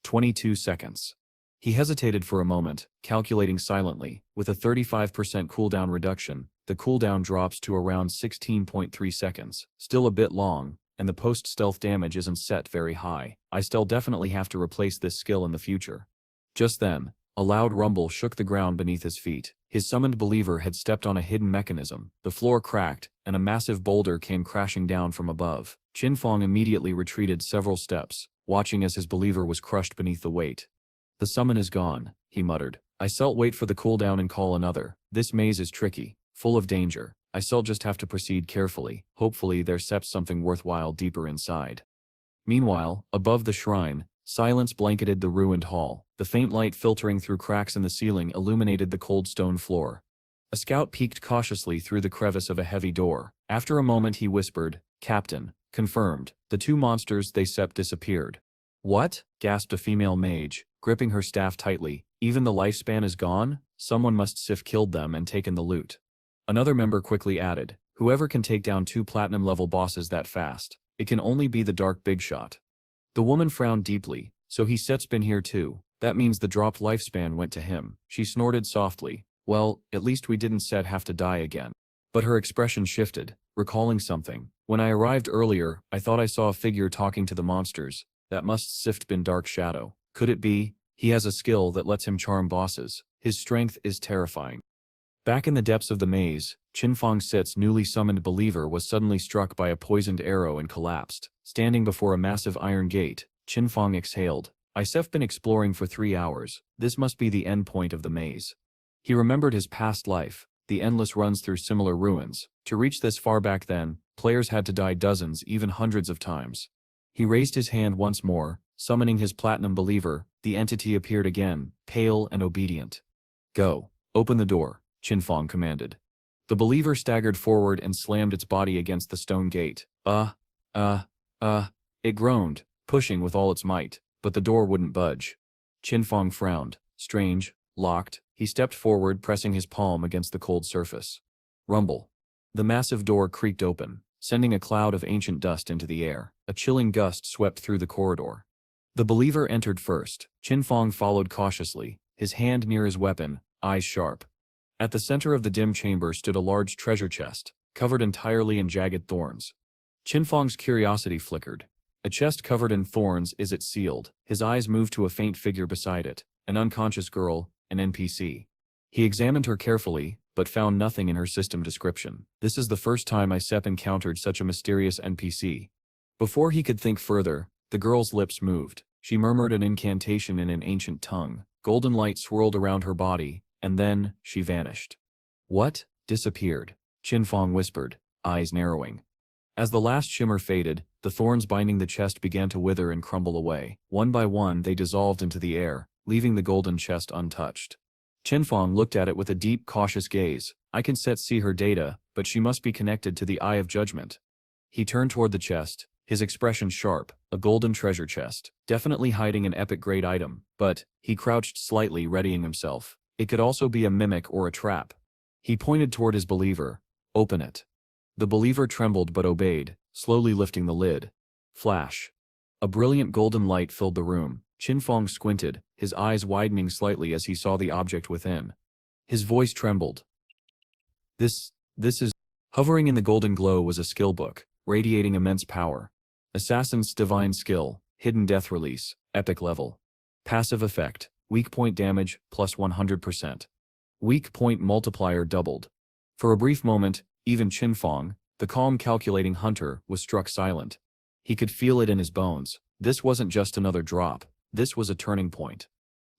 A: 22 seconds. He hesitated for a moment, calculating silently. With a 35% cooldown reduction, the cooldown drops to around 16.3 seconds. Still a bit long, and the post-stealth damage isn't set very high. I still definitely have to replace this skill in the future. Just then, a loud rumble shook the ground beneath his feet. His summoned believer had stepped on a hidden mechanism. The floor cracked, and a massive boulder came crashing down from above. Qin Feng immediately retreated several steps, watching as his believer was crushed beneath the weight. The summon is gone, he muttered. I shall wait for the cooldown and call another. This maze is tricky, full of danger. I shall just have to proceed carefully. Hopefully there's something worthwhile deeper inside. Meanwhile, above the shrine, silence blanketed the ruined hall. The faint light filtering through cracks in the ceiling illuminated the cold stone floor. A scout peeked cautiously through the crevice of a heavy door. After a moment he whispered, Captain, confirmed. The 2 monsters they disappeared. What? Gasped a female mage, gripping her staff tightly. Even the lifespan is gone? Someone must have killed them and taken the loot. Another member quickly added, whoever can take down 2 platinum-level bosses that fast. It can only be the Dark Big Shot. The woman frowned deeply, so he's been here too. That means the dropped lifespan went to him. She snorted softly. Well, at least we didn't have to die again. But her expression shifted, recalling something. When I arrived earlier, I thought I saw a figure talking to the monsters. That must been Dark Shadow. Could it be? He has a skill that lets him charm bosses. His strength is terrifying. Back in the depths of the maze, Qin Feng's newly summoned believer was suddenly struck by a poisoned arrow and collapsed. Standing before a massive iron gate, Qin Feng exhaled. I've been exploring for 3 hours. This must be the end point of the maze. He remembered his past life, the endless runs through similar ruins. To reach this far back then, players had to die dozens, even hundreds of times. He raised his hand once more, summoning his platinum believer. The entity appeared again, pale and obedient. Go. Open the door, Qin Feng commanded. The believer staggered forward and slammed its body against the stone gate. It groaned, pushing with all its might, but the door wouldn't budge. Qin Feng frowned. Strange, locked. He stepped forward, pressing his palm against the cold surface. Rumble. The massive door creaked open, sending a cloud of ancient dust into the air. A chilling gust swept through the corridor. The believer entered first. Qin Feng followed cautiously, his hand near his weapon, eyes sharp. At the center of the dim chamber stood a large treasure chest, covered entirely in jagged thorns. Qin Feng's curiosity flickered. A chest covered in thorns, is it sealed? His eyes moved to a faint figure beside it, an unconscious girl, an NPC. He examined her carefully, but found nothing in her system description. This is the first time I've encountered such a mysterious NPC. Before he could think further, the girl's lips moved. She murmured an incantation in an ancient tongue. Golden light swirled around her body, and then, she vanished. What? Disappeared? Qin Feng whispered, eyes narrowing. As the last shimmer faded, the thorns binding the chest began to wither and crumble away. One by one they dissolved into the air, leaving the golden chest untouched. Qin Feng looked at it with a deep, cautious gaze. I can see her data, but she must be connected to the Eye of Judgment. He turned toward the chest, his expression sharp. A golden treasure chest, definitely hiding an epic-grade item, but he crouched slightly, readying himself. It could also be a mimic or a trap. He pointed toward his believer. Open it. The believer trembled but obeyed, slowly lifting the lid. Flash. A brilliant golden light filled the room. Qin Feng squinted, his eyes widening slightly as he saw the object within. His voice trembled. This is... Hovering in the golden glow was a skill book. radiating immense power. Assassin's Divine Skill, Hidden Death Release, Epic Level. Passive Effect, Weak Point Damage, plus 100%. Weak Point Multiplier doubled. For a brief moment, even Qin Feng, the calm calculating hunter, was struck silent. He could feel it in his bones. This wasn't just another drop, this was a turning point.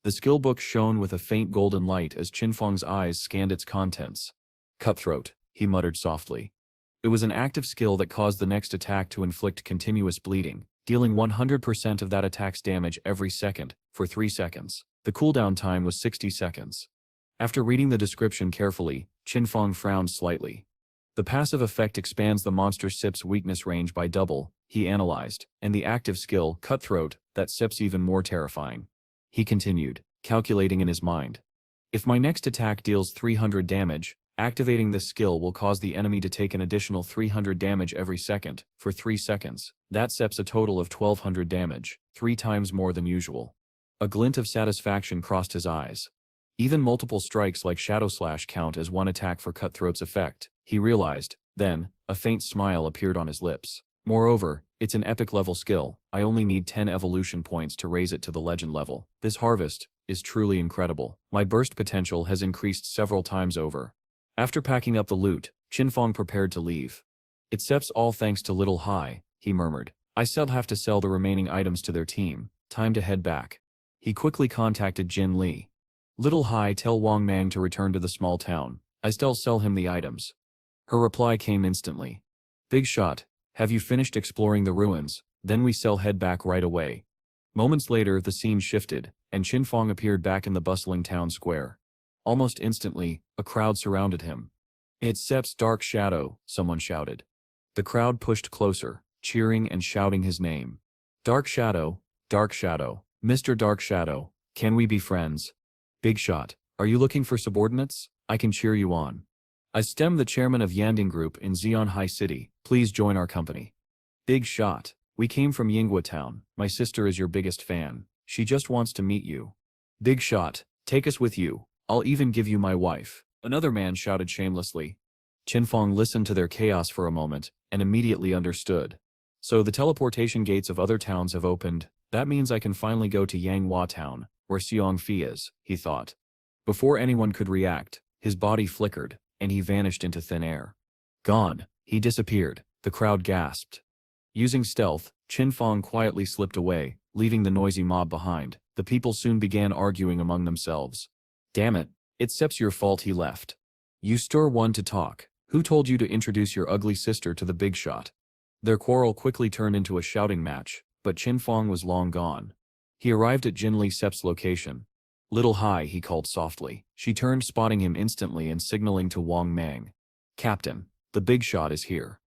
A: The skill book shone with a faint golden light as Qin Feng's eyes scanned its contents. Cutthroat, he muttered softly. It was an active skill that caused the next attack to inflict continuous bleeding, dealing 100% of that attack's damage every second, for 3 seconds. The cooldown time was 60 seconds. After reading the description carefully, Qin Feng frowned slightly. The passive effect expands the monster SIP's weakness range by double, he analyzed, and the active skill, Cutthroat, that SIP's even more terrifying. He continued, calculating in his mind. If my next attack deals 300 damage, activating this skill will cause the enemy to take an additional 300 damage every second, for 3 seconds. That SIP's a total of 1200 damage, 3 times more than usual. A glint of satisfaction crossed his eyes. Even multiple strikes like Shadow Slash count as one attack for Cutthroat's effect, he realized. Then, a faint smile appeared on his lips. Moreover, it's an epic level skill. I only need 10 evolution points to raise it to the legend level. This harvest is truly incredible. My burst potential has increased several times over. After packing up the loot, Qin Feng prepared to leave. It's all thanks to Little Hai, he murmured. I still have to sell the remaining items to their team. Time to head back. He quickly contacted Jin Li. Little Hai, tell Wang Mang to return to the small town. I still sell him the items. Her reply came instantly. Big shot, have you finished exploring the ruins? Then we head back right away. Moments later the scene shifted, and Qin Feng appeared back in the bustling town square. Almost instantly, a crowd surrounded him. It's SIP's Dark Shadow, someone shouted. The crowd pushed closer, cheering and shouting his name. Dark Shadow, Mr. Dark Shadow, can we be friends? Big shot, are you looking for subordinates? I can cheer you on. I stem the chairman of Yanding Group in Xi'an High City, please join our company. Big shot, we came from Yinghua Town, my sister is your biggest fan, she just wants to meet you. Big shot, take us with you, I'll even give you my wife. Another man shouted shamelessly. Qin Feng listened to their chaos for a moment, and immediately understood. So the teleportation gates of other towns have opened, that means I can finally go to Yanghua Town, where Xiong Fi is, he thought. Before anyone could react, his body flickered, and he vanished into thin air. Gone, he disappeared, the crowd gasped. Using stealth, Qin Feng quietly slipped away, leaving the noisy mob behind. The people soon began arguing among themselves. Damn it, it's your fault he left. You stir one to talk. Who told you to introduce your ugly sister to the big shot? Their quarrel quickly turned into a shouting match, but Qin Feng was long gone. He arrived at Jin Li Sep's location. Little Hai, he called softly. She turned, spotting him instantly and signaling to Wang Mang. Captain, the big shot is here.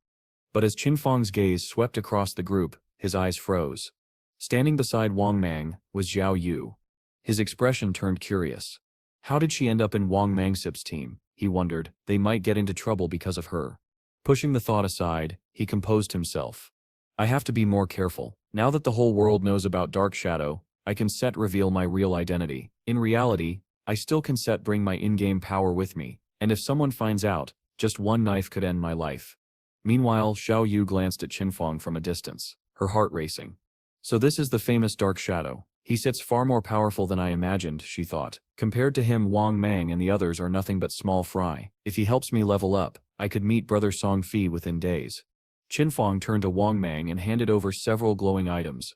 A: But as Qin Feng's gaze swept across the group, his eyes froze. Standing beside Wang Mang was Zhao Yu. His expression turned curious. How did she end up in Wang Mangsip's team? He wondered. They might get into trouble because of her. Pushing the thought aside, he composed himself. I have to be more careful. Now that the whole world knows about Dark Shadow, I can reveal my real identity. In reality, I still can bring my in-game power with me, and if someone finds out, just one knife could end my life. Meanwhile, Xiao Yu glanced at Qin Feng from a distance, her heart racing. So this is the famous Dark Shadow. He sits far more powerful than I imagined, she thought. Compared to him, Wang Mang and the others are nothing but small fry. If he helps me level up, I could meet Brother Song Fi within days. Qin Feng turned to Wang Mang and handed over several glowing items.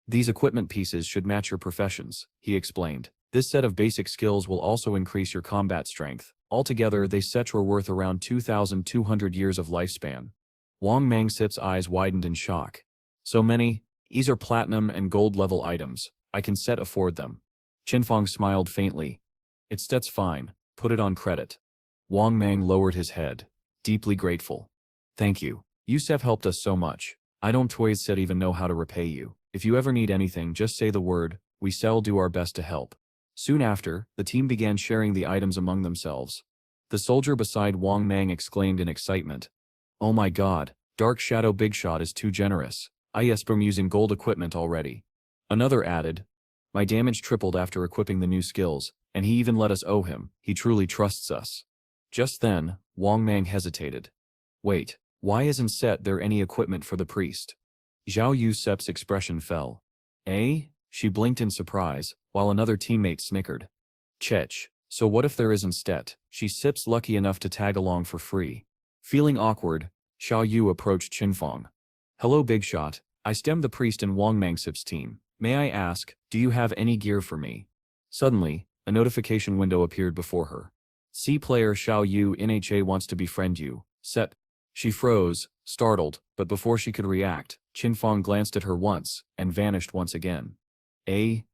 A: These equipment pieces should match your professions, he explained. This set of basic skills will also increase your combat strength. Altogether, they were worth around 2,200 years of lifespan. Wang Mangsip's eyes widened in shock. So many? These are platinum and gold level items. I can afford them. Qin Feng smiled faintly. That's fine. Put it on credit. Wang Mang lowered his head. Deeply grateful. Thank you. You helped us so much. I don't even know how to repay you. If you ever need anything, just say the word. We do our best to help. Soon after, the team began sharing the items among themselves. The soldier beside Wang Mang exclaimed in excitement. Oh my god, Dark Shadow Big Shot is too generous. I'm using gold equipment already. Another added. My damage tripled after equipping the new skills, and he even let us owe him. He truly trusts us. Just then, Wang Mang hesitated. Wait, Why isn't there any equipment for the priest? Zhao Yusep's expression fell. Eh? She blinked in surprise, while another teammate snickered. Chech, so what if there isn't stet? She sips lucky enough to tag along for free. Feeling awkward, Xiao Yu approached Qin Feng. Hello Big Shot, I stem the priest in Wang Mangsip's team. May I ask, do you have any gear for me? Suddenly, a notification window appeared before her. C player Xiao Yu NHA wants to befriend you. Set. She froze, startled, but before she could react, Qin Feng glanced at her once, and vanished once again.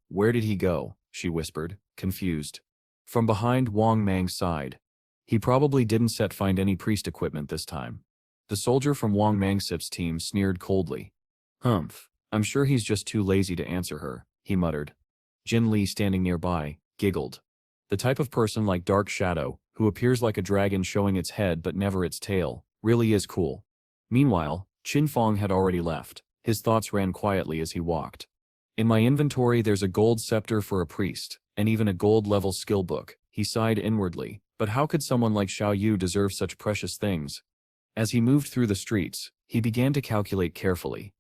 A: Where did he go? She whispered, confused. From behind Wang Mang's side. He probably didn't find any priest equipment this time. The soldier from Wang Mangsip's team sneered coldly. Humph, I'm sure he's just too lazy to answer her, he muttered. Jin Li, standing nearby, giggled. The type of person like Dark Shadow, who appears like a dragon showing its head but never its tail, really is cool. Meanwhile, Qin Feng had already left. His thoughts ran quietly as he walked. In my inventory there's a gold scepter for a priest, and even a gold-level skill book, he sighed inwardly, but how could someone like Xiao Yu deserve such precious things? As he moved through the streets, he began to calculate carefully.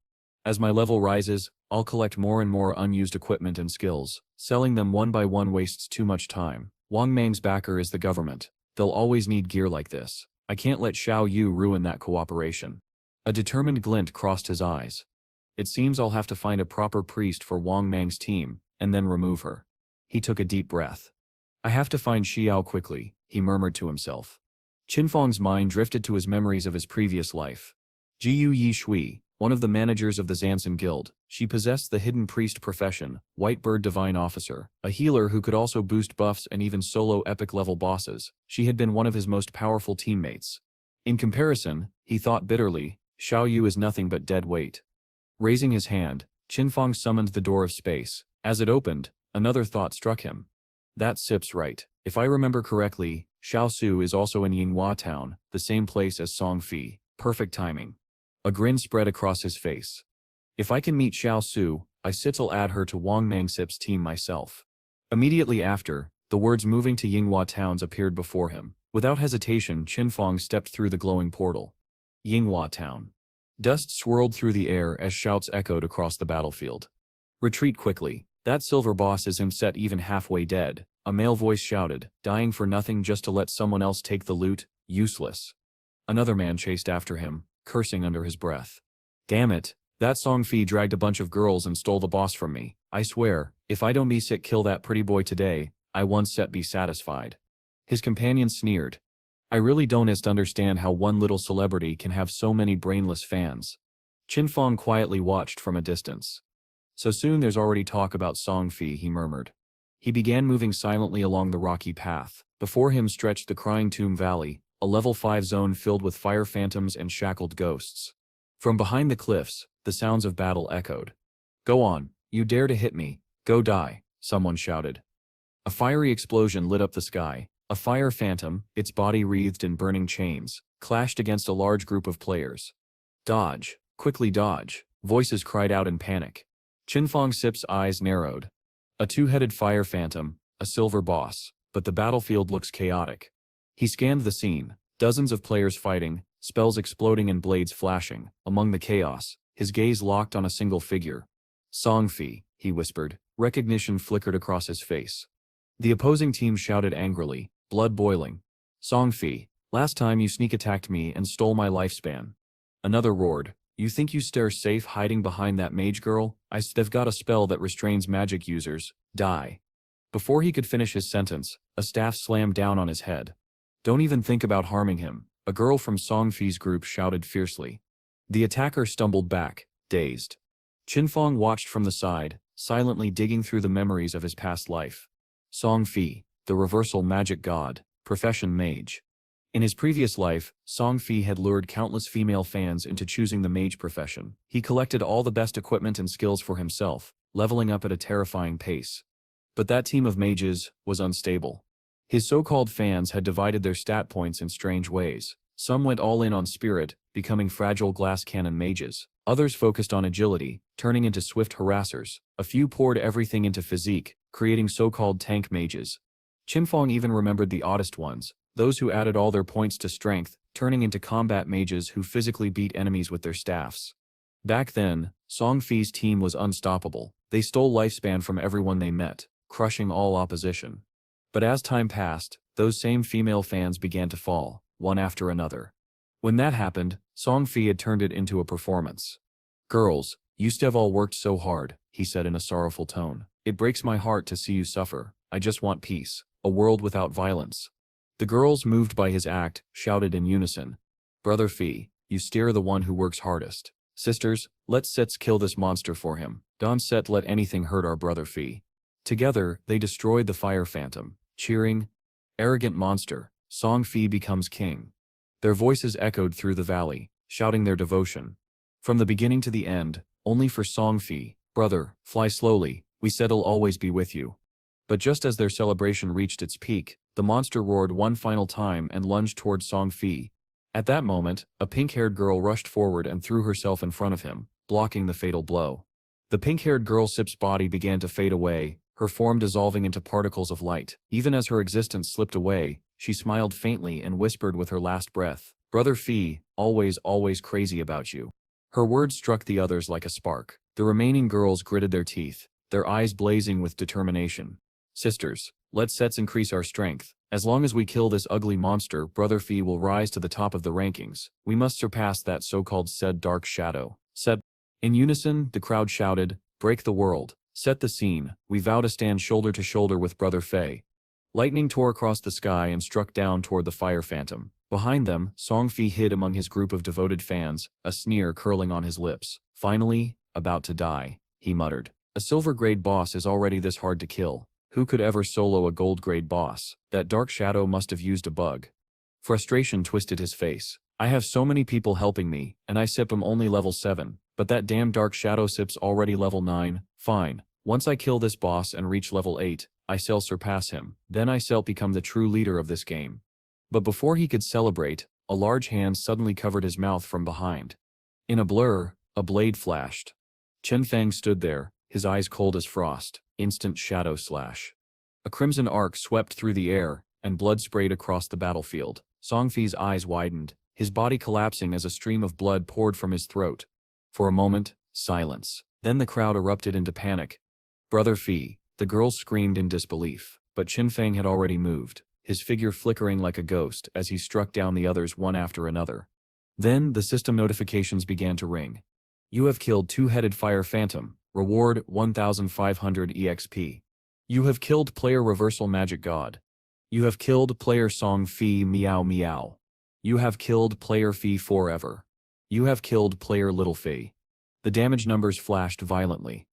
A: As my level rises, I'll collect more and more unused equipment and skills. Selling them one by one wastes too much time. Wang Mang's backer is the government. They'll always need gear like this. I can't let Xiao Yu ruin that cooperation. A determined glint crossed his eyes. It seems I'll have to find a proper priest for Wang Mang's team, and then remove her. He took a deep breath. I have to find Xiao quickly, he murmured to himself. Qin Feng's mind drifted to his memories of his previous life. Jiyu Yi Shui, one of the managers of the Zansen Guild, she possessed the hidden priest profession, White Bird Divine Officer, a healer who could also boost buffs and even solo epic-level bosses. She had been one of his most powerful teammates. In comparison, he thought bitterly, Xiao Yu is nothing but dead weight. Raising his hand, Qin Feng summoned the door of space. As it opened, another thought struck him. That Sip's right. If I remember correctly, Xiao Su is also in Yinghua town, the same place as Song Fi. Perfect timing. A grin spread across his face. If I can meet Xiao Su, I'll add her to Wang Mangsip's team myself. Immediately after, the words moving to Yinghua towns appeared before him. Without hesitation, Qin Feng stepped through the glowing portal. Yinghua town. Dust swirled through the air as shouts echoed across the battlefield. Retreat quickly. That silver boss isn't even halfway dead, a male voice shouted, dying for nothing just to let someone else take the loot, useless. Another man chased after him, cursing under his breath. Damn it, that Song Fi dragged a bunch of girls and stole the boss from me. I swear, if I don't kill that pretty boy today, I won't be satisfied. His companion sneered. I really don't understand how one little celebrity can have so many brainless fans. Qin Feng quietly watched from a distance. So soon there's already talk about Song Fi, he murmured. He began moving silently along the rocky path. Before him stretched the Crying Tomb Valley, a level 5 zone filled with fire phantoms and shackled ghosts. From behind the cliffs, the sounds of battle echoed. Go on, you dare to hit me, go die, someone shouted. A fiery explosion lit up the sky. A fire phantom, its body wreathed in burning chains, clashed against a large group of players. Dodge, quickly dodge, voices cried out in panic. Qin Feng Sip's eyes narrowed. A two-headed fire phantom, a silver boss, but the battlefield looks chaotic. He scanned the scene, dozens of players fighting, spells exploding and blades flashing. Among the chaos, his gaze locked on a single figure. Song Fi, he whispered. Recognition flickered across his face. The opposing team shouted angrily, blood boiling. Song Fi, last time you sneak attacked me and stole my lifespan. Another roared. You think you stare safe hiding behind that mage girl? They've got a spell that restrains magic users. Die. Before he could finish his sentence, a staff slammed down on his head. Don't even think about harming him, a girl from Song Fi's group shouted fiercely. The attacker stumbled back, dazed. Qin Feng watched from the side, silently digging through the memories of his past life. Song Fi, the reversal magic god, profession mage. In his previous life, Song Fi had lured countless female fans into choosing the mage profession. He collected all the best equipment and skills for himself, leveling up at a terrifying pace. But that team of mages was unstable. His so-called fans had divided their stat points in strange ways. Some went all in on spirit, becoming fragile glass cannon mages. Others focused on agility, turning into swift harassers. A few poured everything into physique, creating so-called tank mages. Qin Feng even remembered the oddest ones, those who added all their points to strength, turning into combat mages who physically beat enemies with their staffs. Back then, Song Fi's team was unstoppable. They stole lifespan from everyone they met, crushing all opposition. But as time passed, those same female fans began to fall, one after another. When that happened, Song Fi had turned it into a performance. "Girls, you've all worked so hard," he said in a sorrowful tone. "It breaks my heart to see you suffer. I just want peace, a world without violence." The girls, moved by his act, shouted in unison, "Brother Fi, you steer the one who works hardest. Sisters, let's kill this monster for him. Don't let anything hurt our brother Fi." Together, they destroyed the fire phantom, cheering, "Arrogant monster, Song Fi becomes king." Their voices echoed through the valley, shouting their devotion. From the beginning to the end, only for Song Fi, "Brother, fly slowly, we said'll always be with you." But just as their celebration reached its peak, the monster roared one final time and lunged toward Song Fi. At that moment, a pink-haired girl rushed forward and threw herself in front of him, blocking the fatal blow. The pink-haired girl Sip's body began to fade away, her form dissolving into particles of light. Even as her existence slipped away, she smiled faintly and whispered with her last breath, "Brother Fi, always crazy about you." Her words struck the others like a spark. The remaining girls gritted their teeth, their eyes blazing with determination. "Sisters, let's increase our strength. As long as we kill this ugly monster, Brother Fi will rise to the top of the rankings. We must surpass that so-called said dark shadow." In unison, the crowd shouted, "Break the world. Set the scene. We vow to stand shoulder to shoulder with Brother Fei." Lightning tore across the sky and struck down toward the fire phantom. Behind them, Song Fi hid among his group of devoted fans, a sneer curling on his lips. "Finally, about to die," he muttered. "A silver-grade boss is already this hard to kill. Who could ever solo a gold-grade boss? That dark shadow must have used a bug." Frustration twisted his face. "I have so many people helping me, and I Sip am only level 7, but that damn dark shadow Sip's already level 9. Fine. Once I kill this boss and reach level 8, I shall surpass him. Then I shall become the true leader of this game." But before he could celebrate, a large hand suddenly covered his mouth from behind. In a blur, a blade flashed. Qin Feng stood there, his eyes cold as frost. Instant shadow slash. A crimson arc swept through the air, and blood sprayed across the battlefield. Song Fi's eyes widened, his body collapsing as a stream of blood poured from his throat. For a moment, silence. Then the crowd erupted into panic. "Brother Fi," the girls screamed in disbelief, but Qin Feng had already moved, his figure flickering like a ghost as he struck down the others one after another. Then the system notifications began to ring. "You have killed two-headed fire phantom. Reward 1500 EXP. You have killed player Reversal Magic God. You have killed player Song Fi Meow Meow. You have killed player Fi Forever. You have killed player Little Fi." The damage numbers flashed violently.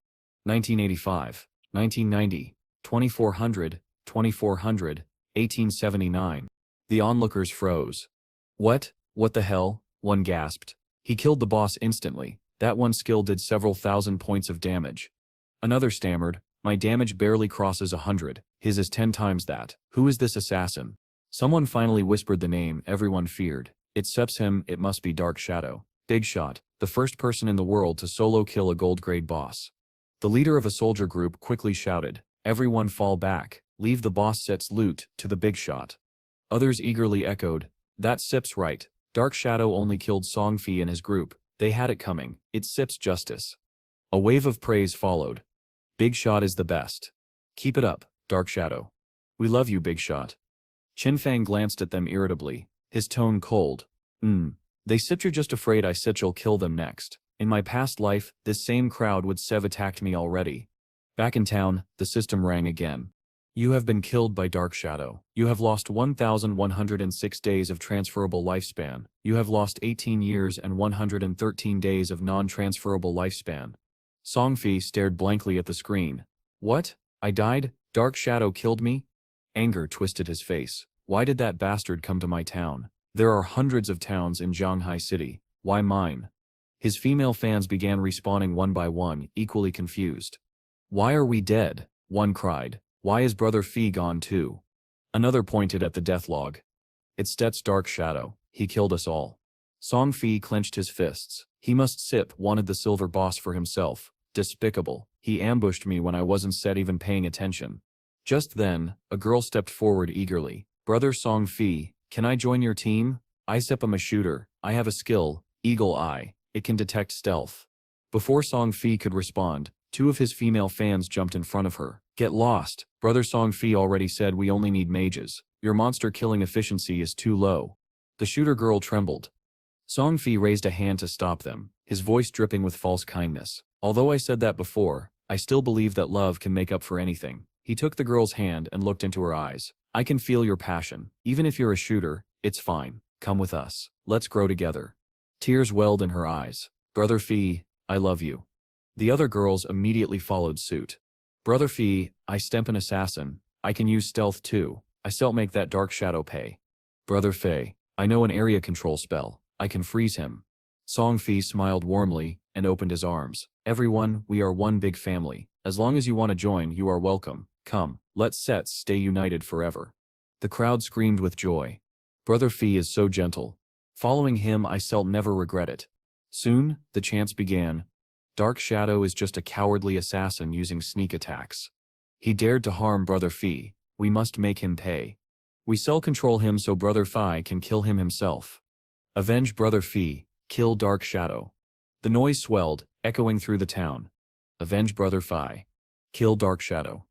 A: 1985, 1990, 2400, 2400, 1879. The onlookers froze. What the hell?" one gasped. "He killed the boss instantly. That one skill did several thousand points of damage." Another stammered, "My damage barely crosses 100, his is 10 times that. Who is this assassin?" Someone finally whispered the name everyone feared. "It Seps him, it must be Dark Shadow. Big Shot, the first person in the world to solo kill a gold-grade boss." The leader of a soldier group quickly shouted, "Everyone fall back, leave the boss set's loot to the Big Shot." Others eagerly echoed, "That Sip's right. Dark Shadow only killed Song Fi and his group. They had it coming. It's Sip's justice." A wave of praise followed. "Big Shot is the best. Keep it up, Dark Shadow. We love you, Big Shot." Qin Feng glanced at them irritably, his tone cold. They Sip, you're just afraid I Sip'll kill them next. In my past life, this same crowd would Sev attacked me already." Back in town, the system rang again. "You have been killed by Dark Shadow. You have lost 1106 days of transferable lifespan. You have lost 18 years and 113 days of non-transferable lifespan." Song Fi stared blankly at the screen. "What? I died? Dark Shadow killed me?" Anger twisted his face. "Why did that bastard come to my town? There are hundreds of towns in Zhanghai City. Why mine?" His female fans began respawning one by one, equally confused. "Why are we dead?" one cried. "Why is Brother Fi gone too?" Another pointed at the death log. "It's Stet's Dark Shadow. He killed us all." Song Fi clenched his fists. He must Sip wanted the silver boss for himself. Despicable. He ambushed me when I wasn't set even paying attention. Just then, a girl stepped forward eagerly. "Brother Song Fi, can I join your team? I am a shooter. I have a skill, Eagle Eye. It can detect stealth. Before Song Fi could respond, two of his female fans jumped in front of her. Get lost. Brother Song Fi already said we only need mages. Your monster killing efficiency is too low. The shooter girl trembled. Song Fi raised a hand to stop them, his voice dripping with false kindness. Although I said that before, I still believe that love can make up for anything. He took the girl's hand and looked into her eyes. I can feel your passion. Even if you're a shooter, it's fine. Come with us. Let's grow together. Tears welled in her eyes. Brother Fi, I love you. The other girls immediately followed suit. Brother Fi, I stemp an assassin. I can use stealth too. I still make that dark shadow pay. Brother Fei, I know an area control spell. I can freeze him. Song Fi smiled warmly and opened his arms. Everyone, we are one big family. As long as you want to join, you are welcome. Come, let's sets stay united forever. The crowd screamed with joy. Brother Fi is so gentle. Following him, I shall never regret it. Soon, the chants began. Dark Shadow is just a cowardly assassin using sneak attacks. He dared to harm Brother Fi. We must make him pay. We shall control him so Brother Fi can kill him himself. Avenge Brother Fi. Kill Dark Shadow. The noise swelled, echoing through the town. Avenge Brother Fi. Kill Dark Shadow.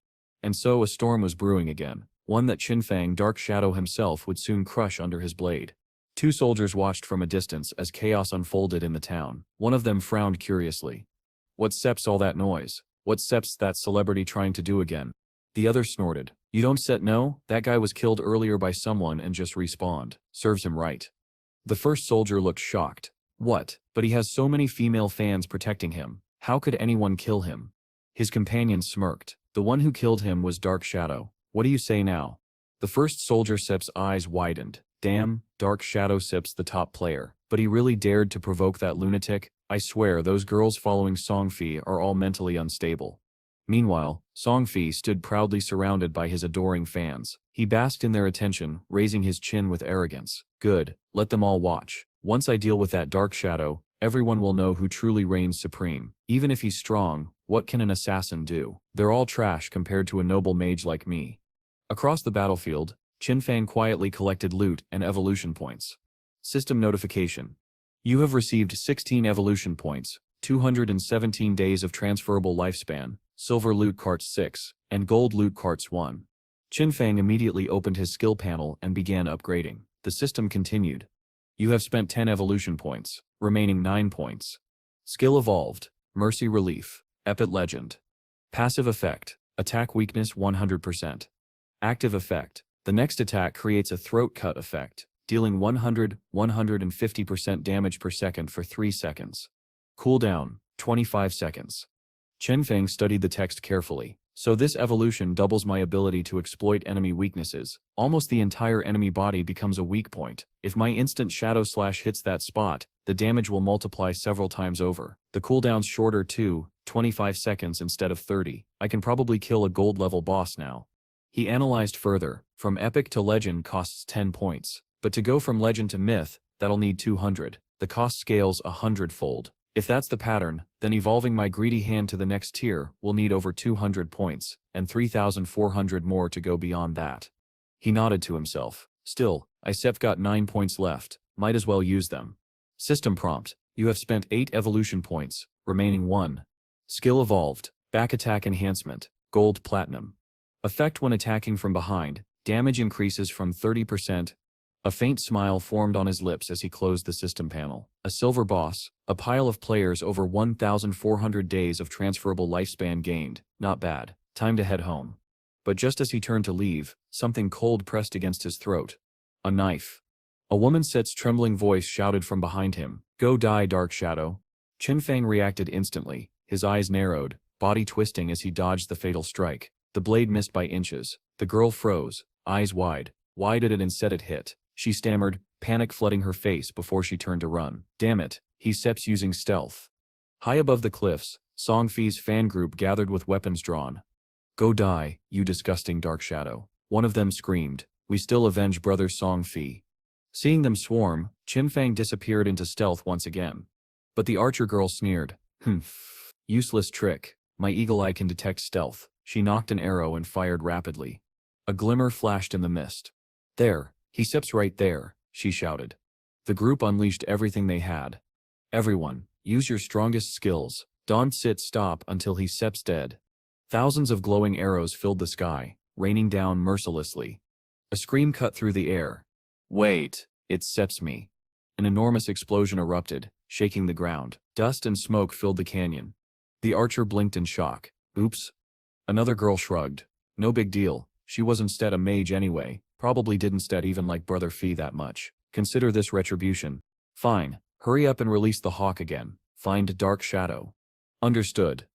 A: And so a storm was brewing again, one that Qin Feng Dark Shadow himself would soon crush under his blade. Two soldiers watched from a distance as chaos unfolded in the town. One of them frowned curiously. What seps all that noise? What seps that celebrity trying to do again? The other snorted. You don't set no? That guy was killed earlier by someone and just respawned. Serves him right. The first soldier looked shocked. What? But he has so many female fans protecting him. How could anyone kill him? His companion smirked. The one who killed him was Dark Shadow. What do you say now? The first soldier Sep's eyes widened. Damn, Dark Shadow Sep's the top player. But he really dared to provoke that lunatic? I swear those girls following Song Fi are all mentally unstable. Meanwhile, Song Fi stood proudly surrounded by his adoring fans. He basked in their attention, raising his chin with arrogance. Good, let them all watch. Once I deal with that Dark Shadow, everyone will know who truly reigns supreme. Even if he's strong, what can an assassin do? They're all trash compared to a noble mage like me. Across the battlefield, Qin Feng quietly collected loot and evolution points. System notification. You have received 16 evolution points, 217 days of transferable lifespan, silver loot carts 6, and gold loot carts 1. Qin Feng immediately opened his skill panel and began upgrading. The system continued. You have spent 10 evolution points, remaining 9 points. Skill evolved, Mercy Relief, Epit Legend. Passive effect, attack weakness 100%. Active effect, the next attack creates a throat cut effect, dealing 150% damage per second for 3 seconds. Cooldown, 25 seconds. Qin Feng studied the text carefully. So this evolution doubles my ability to exploit enemy weaknesses. Almost the entire enemy body becomes a weak point. If my instant shadow slash hits that spot, the damage will multiply several times over. The cooldown's shorter too, 25 seconds instead of 30. I can probably kill a gold level boss now. He analyzed further. From epic to legend costs 10 points. But to go from legend to myth, that'll need 200. The cost scales 100-fold. If that's the pattern, then evolving my greedy hand to the next tier will need over 200 points, and 3,400 more to go beyond that. He nodded to himself. Still, I've got 9 points left, might as well use them. System prompt, you have spent 8 evolution points, remaining 1. Skill evolved, back attack enhancement, gold platinum. Effect when attacking from behind, damage increases from 30%. A faint smile formed on his lips as he closed the system panel. A silver boss, a pile of players over 1,400 days of transferable lifespan gained. Not bad. Time to head home. But just as he turned to leave, something cold pressed against his throat. A knife. A woman's trembling voice shouted from behind him. Go die, Dark Shadow. Qin Feng reacted instantly, his eyes narrowed, body twisting as he dodged the fatal strike. The blade missed by inches. The girl froze, eyes wide. Why did it instead it hit? She stammered, panic flooding her face before she turned to run. Damn it, he's using stealth. High above the cliffs, Song Fi's fan group gathered with weapons drawn. Go die, you disgusting Dark Shadow. One of them screamed. We still avenge brother Song Fi. Seeing them swarm, Qin Feng disappeared into stealth once again. But the archer girl sneered. Useless trick. My eagle eye can detect stealth. She knocked an arrow and fired rapidly. A glimmer flashed in the mist. There. He steps right there, she shouted. The group unleashed everything they had. Everyone, use your strongest skills. Don't sit stop until he steps dead. Thousands of glowing arrows filled the sky, raining down mercilessly. A scream cut through the air. Wait, it steps me. An enormous explosion erupted, shaking the ground. Dust and smoke filled the canyon. The archer blinked in shock. Oops. Another girl shrugged. No big deal, she wasn't stat a mage anyway, probably didn't stat even like Brother Fee that much. Consider this retribution. Fine, hurry up and release the hawk again. Find Dark Shadow. Understood.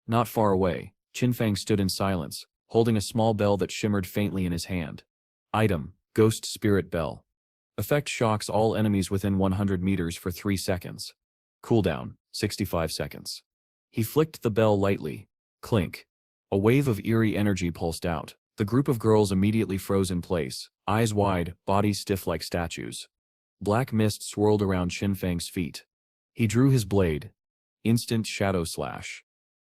A: Not far away, Qin Feng stood in silence, holding a small bell that shimmered faintly in his hand. Item, Ghost Spirit Bell. Effect shocks all enemies within 100 meters for 3 seconds. Cooldown, 65 seconds. He flicked the bell lightly. Clink. A wave of eerie energy pulsed out. The group of girls immediately froze in place, eyes wide, bodies stiff like statues. Black mist swirled around Qin Feng's feet. He drew his blade. Instant shadow slash.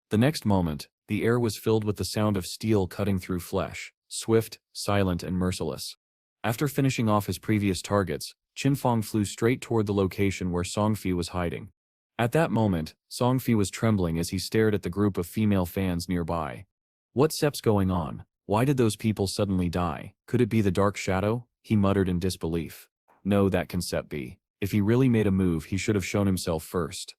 A: The next moment, the air was filled with the sound of steel cutting through flesh, swift, silent and merciless. After finishing off his previous targets, Qin Feng flew straight toward the location where Songfi was hiding. At that moment, Songfi was trembling as he stared at the group of female fans nearby. What's going on? Why did those people suddenly die? Could it be the Dark Shadow? He muttered in disbelief. No, that can be. If he really made a move, he should have shown himself first.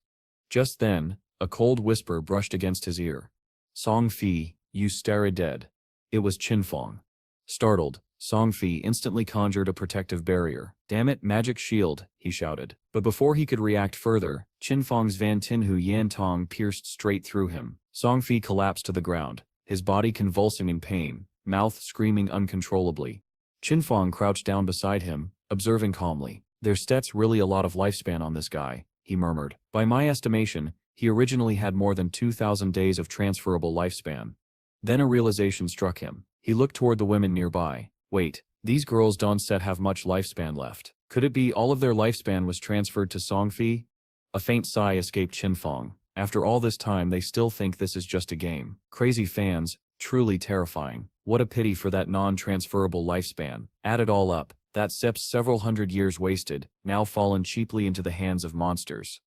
A: Just then, a cold whisper brushed against his ear. Songfi, you stare dead. It was Qin Feng. Startled, Songfi instantly conjured a protective barrier. Damn it, magic shield, he shouted. But before he could react further, Qin Feng's Van Tinhu Yan Tong pierced straight through him. Songfi collapsed to the ground, his body convulsing in pain, mouth screaming uncontrollably. Qin Feng crouched down beside him, observing calmly. There's really a lot of lifespan on this guy, he murmured. By my estimation, he originally had more than 2,000 days of transferable lifespan. Then a realization struck him. He looked toward the women nearby. Wait, these girls don't have much lifespan left. Could it be all of their lifespan was transferred to Songfi? A faint sigh escaped Qin Feng. After all this time they still think this is just a game. Crazy fans, truly terrifying. What a pity for that non-transferable lifespan. Add it all up, that's several hundred years wasted, now fallen cheaply into the hands of monsters.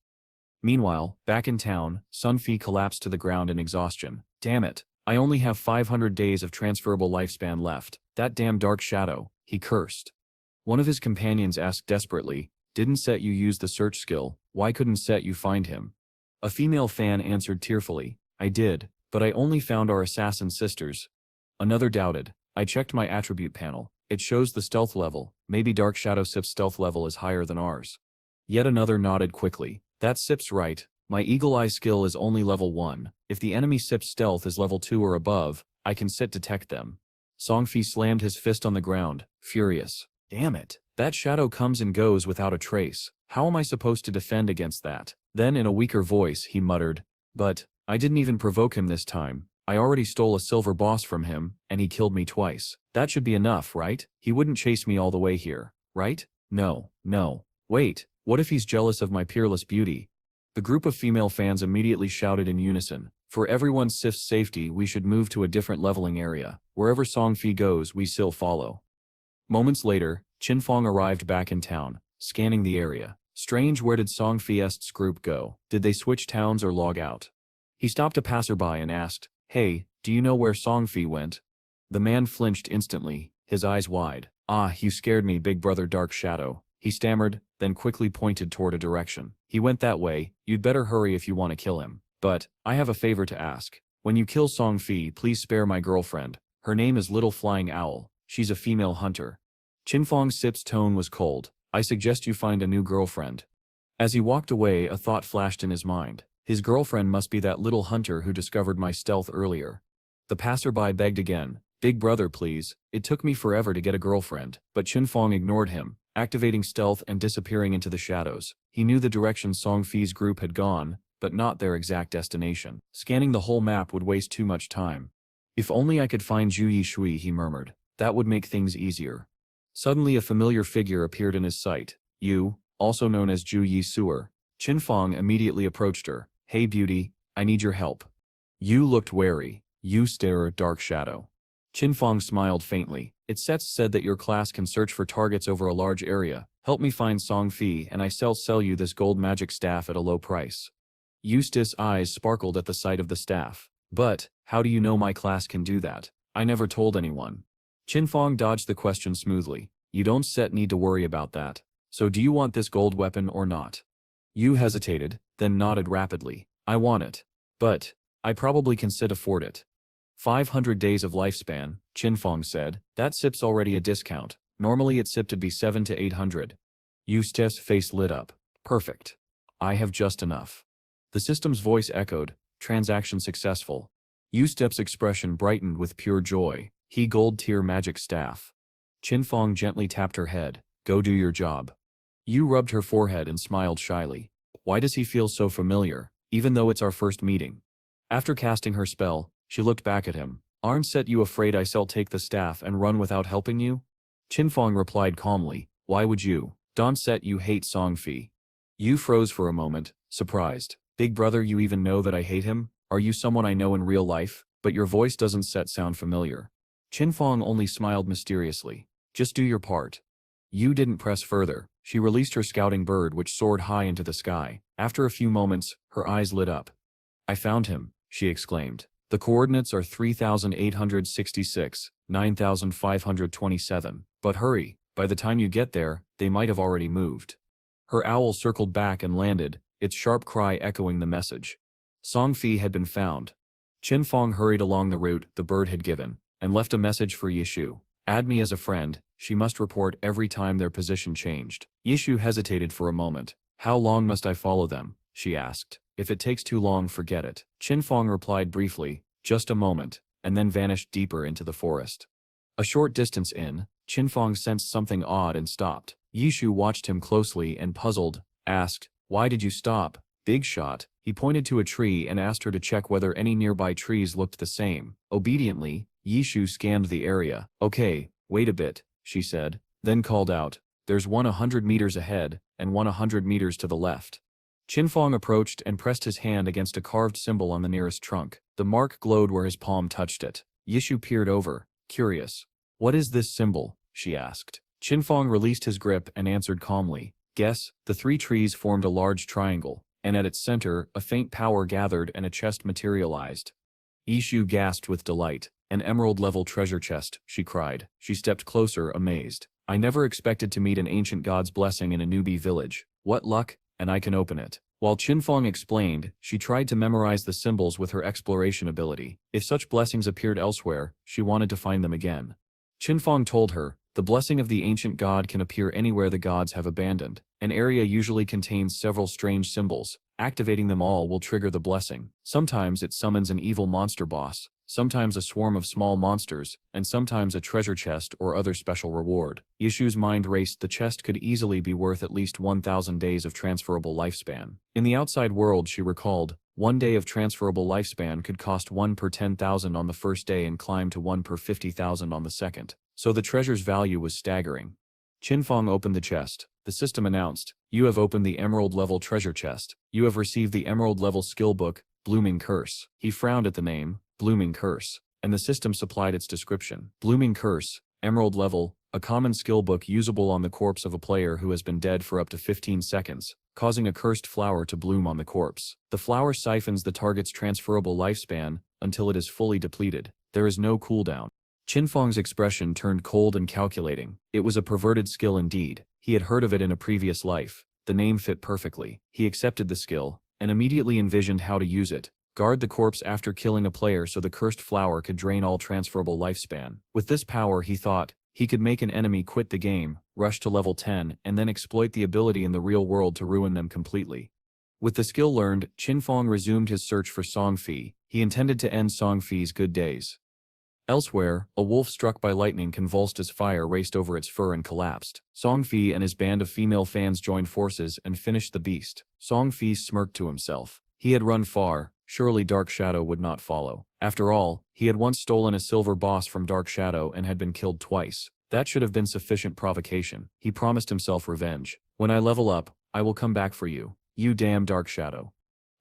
A: Meanwhile, back in town, Sunfi collapsed to the ground in exhaustion. Damn it, I only have 500 days of transferable lifespan left. That damn Dark Shadow, he cursed. One of his companions asked desperately, didn't you use the search skill, why couldn't you find him? A female fan answered tearfully, I did, but I only found our assassin sisters. Another doubted, I checked my attribute panel, it shows the stealth level, maybe Dark Shadow Sip's stealth level is higher than ours. Yet another nodded quickly, that Sip's right, my Eagle Eye skill is only level 1, if the enemy Sip's stealth is level 2 or above, I can detect them. Songfi slammed his fist on the ground, furious. Damn it, that shadow comes and goes without a trace, how am I supposed to defend against that? Then in a weaker voice he muttered, but, I didn't even provoke him this time, I already stole a silver boss from him, and he killed me twice. That should be enough, right? He wouldn't chase me all the way here, right? No. Wait, what if he's jealous of my peerless beauty? The group of female fans immediately shouted in unison, for everyone's safety we should move to a different leveling area. Wherever Songfi goes we still follow. Moments later, Qin Feng arrived back in town, scanning the area. Strange, where did Songfi's group go? Did they switch towns or log out? He stopped a passerby and asked, hey, do you know where Songfi went? The man flinched instantly, his eyes wide. Ah, you scared me, big brother Dark Shadow. He stammered, then quickly pointed toward a direction. He went that way, you'd better hurry if you want to kill him. But, I have a favor to ask. When you kill Songfi, please spare my girlfriend. Her name is Little Flying Owl. She's a female hunter. Qin Feng Sip's tone was cold. I suggest you find a new girlfriend. As he walked away, a thought flashed in his mind. His girlfriend must be that little hunter who discovered my stealth earlier. The passerby begged again. Big brother, please. It took me forever to get a girlfriend. But Qin Feng ignored him, activating stealth and disappearing into the shadows. He knew the direction Songfi's group had gone, but not their exact destination. Scanning the whole map would waste too much time. If only I could find Zhu Yishui, he murmured. That would make things easier. Suddenly a familiar figure appeared in his sight. Yu, also known as Zhu Yisui. Qin Feng immediately approached her. Hey beauty, I need your help. Yu looked wary. You stare, Dark Shadow. Qin Feng smiled faintly. It said that your class can search for targets over a large area. Help me find Song Fi and I sell you this gold magic staff at a low price. Eustace's eyes sparkled at the sight of the staff. But, how do you know my class can do that? I never told anyone. Qin Feng dodged the question smoothly. You don't need to worry about that. So do you want this gold weapon or not? Yu hesitated, then nodded rapidly. I want it. But, I probably can afford it. 500 days of lifespan, Qin Feng said. That SIP's already a discount. Normally its SIP to be 7 to 800. Eustace's face lit up. Perfect. I have just enough. The system's voice echoed. Transaction successful. Eustace's expression brightened with pure joy. He gold tier magic staff. Qin Feng gently tapped her head. Go do your job. Yu rubbed her forehead and smiled shyly. Why does he feel so familiar, even though it's our first meeting? After casting her spell, she looked back at him. Aren't you afraid I shall take the staff and run without helping you? Qin Feng replied calmly. Why would you? Don't you hate Song Fi? Yu froze for a moment, surprised. Big brother, you even know that I hate him? Are you someone I know in real life? But your voice doesn't sound familiar. Qin Feng only smiled mysteriously. Just do your part. Yu didn't press further. She released her scouting bird which soared high into the sky. After a few moments, her eyes lit up. I found him, she exclaimed. The coordinates are 3,866, 9,527. But hurry, by the time you get there, they might have already moved. Her owl circled back and landed, its sharp cry echoing the message. Song Fi had been found. Qin Feng hurried along the route the bird had given, and left a message for Yishu. Add me as a friend, she must report every time their position changed. Yishu hesitated for a moment. How long must I follow them? She asked. If it takes too long, forget it. Qin Feng replied briefly, just a moment, and then vanished deeper into the forest. A short distance in, Qin Feng sensed something odd and stopped. Yishu watched him closely and puzzled, asked, Why did you stop? Big shot. He pointed to a tree and asked her to check whether any nearby trees looked the same. Obediently, Yishu scanned the area. Okay, wait a bit, she said, then called out, There's one 100 meters ahead, and one 100 meters to the left. Qin Feng approached and pressed his hand against a carved symbol on the nearest trunk. The mark glowed where his palm touched it. Yishu peered over, curious. What is this symbol? She asked. Qin Feng released his grip and answered calmly. Guess. The three trees formed a large triangle, and at its center, a faint power gathered and a chest materialized. Yishu gasped with delight. An emerald-level treasure chest, she cried. She stepped closer, amazed. I never expected to meet an ancient god's blessing in a newbie village. What luck, and I can open it. While Qin Feng explained, she tried to memorize the symbols with her exploration ability. If such blessings appeared elsewhere, she wanted to find them again. Qin Feng told her, the blessing of the ancient god can appear anywhere the gods have abandoned. An area usually contains several strange symbols. Activating them all will trigger the blessing. Sometimes it summons an evil monster boss, sometimes a swarm of small monsters, and sometimes a treasure chest or other special reward. Yishu's mind raced. The chest could easily be worth at least 1,000 days of transferable lifespan. In the outside world, she recalled, 1 day of transferable lifespan could cost 1 per 10,000 on the first day and climb to 1 per 50,000 on the second. So the treasure's value was staggering. Qin Feng opened the chest. The system announced, You have opened the emerald-level treasure chest. You have received the emerald-level skill book, Blooming Curse. He frowned at the name, Blooming Curse, and the system supplied its description. Blooming Curse, Emerald Level, a common skill book usable on the corpse of a player who has been dead for up to 15 seconds, causing a cursed flower to bloom on the corpse. The flower siphons the target's transferable lifespan until it is fully depleted. There is no cooldown. Qin Feng's expression turned cold and calculating. It was a perverted skill indeed. He had heard of it in a previous life. The name fit perfectly. He accepted the skill, and immediately envisioned how to use it. Guard the corpse after killing a player so the cursed flower could drain all transferable lifespan. With this power, he thought, he could make an enemy quit the game, rush to level 10, and then exploit the ability in the real world to ruin them completely. With the skill learned, Qin Feng resumed his search for Song Fi. He intended to end Song Fi's good days. Elsewhere, a wolf struck by lightning convulsed as fire raced over its fur and collapsed. Song Fi and his band of female fans joined forces and finished the beast. Song Fi smirked to himself. He had run far, surely Dark Shadow would not follow. After all, he had once stolen a silver boss from Dark Shadow and had been killed twice. That should have been sufficient provocation. He promised himself revenge. When I level up, I will come back for you, you damn Dark Shadow.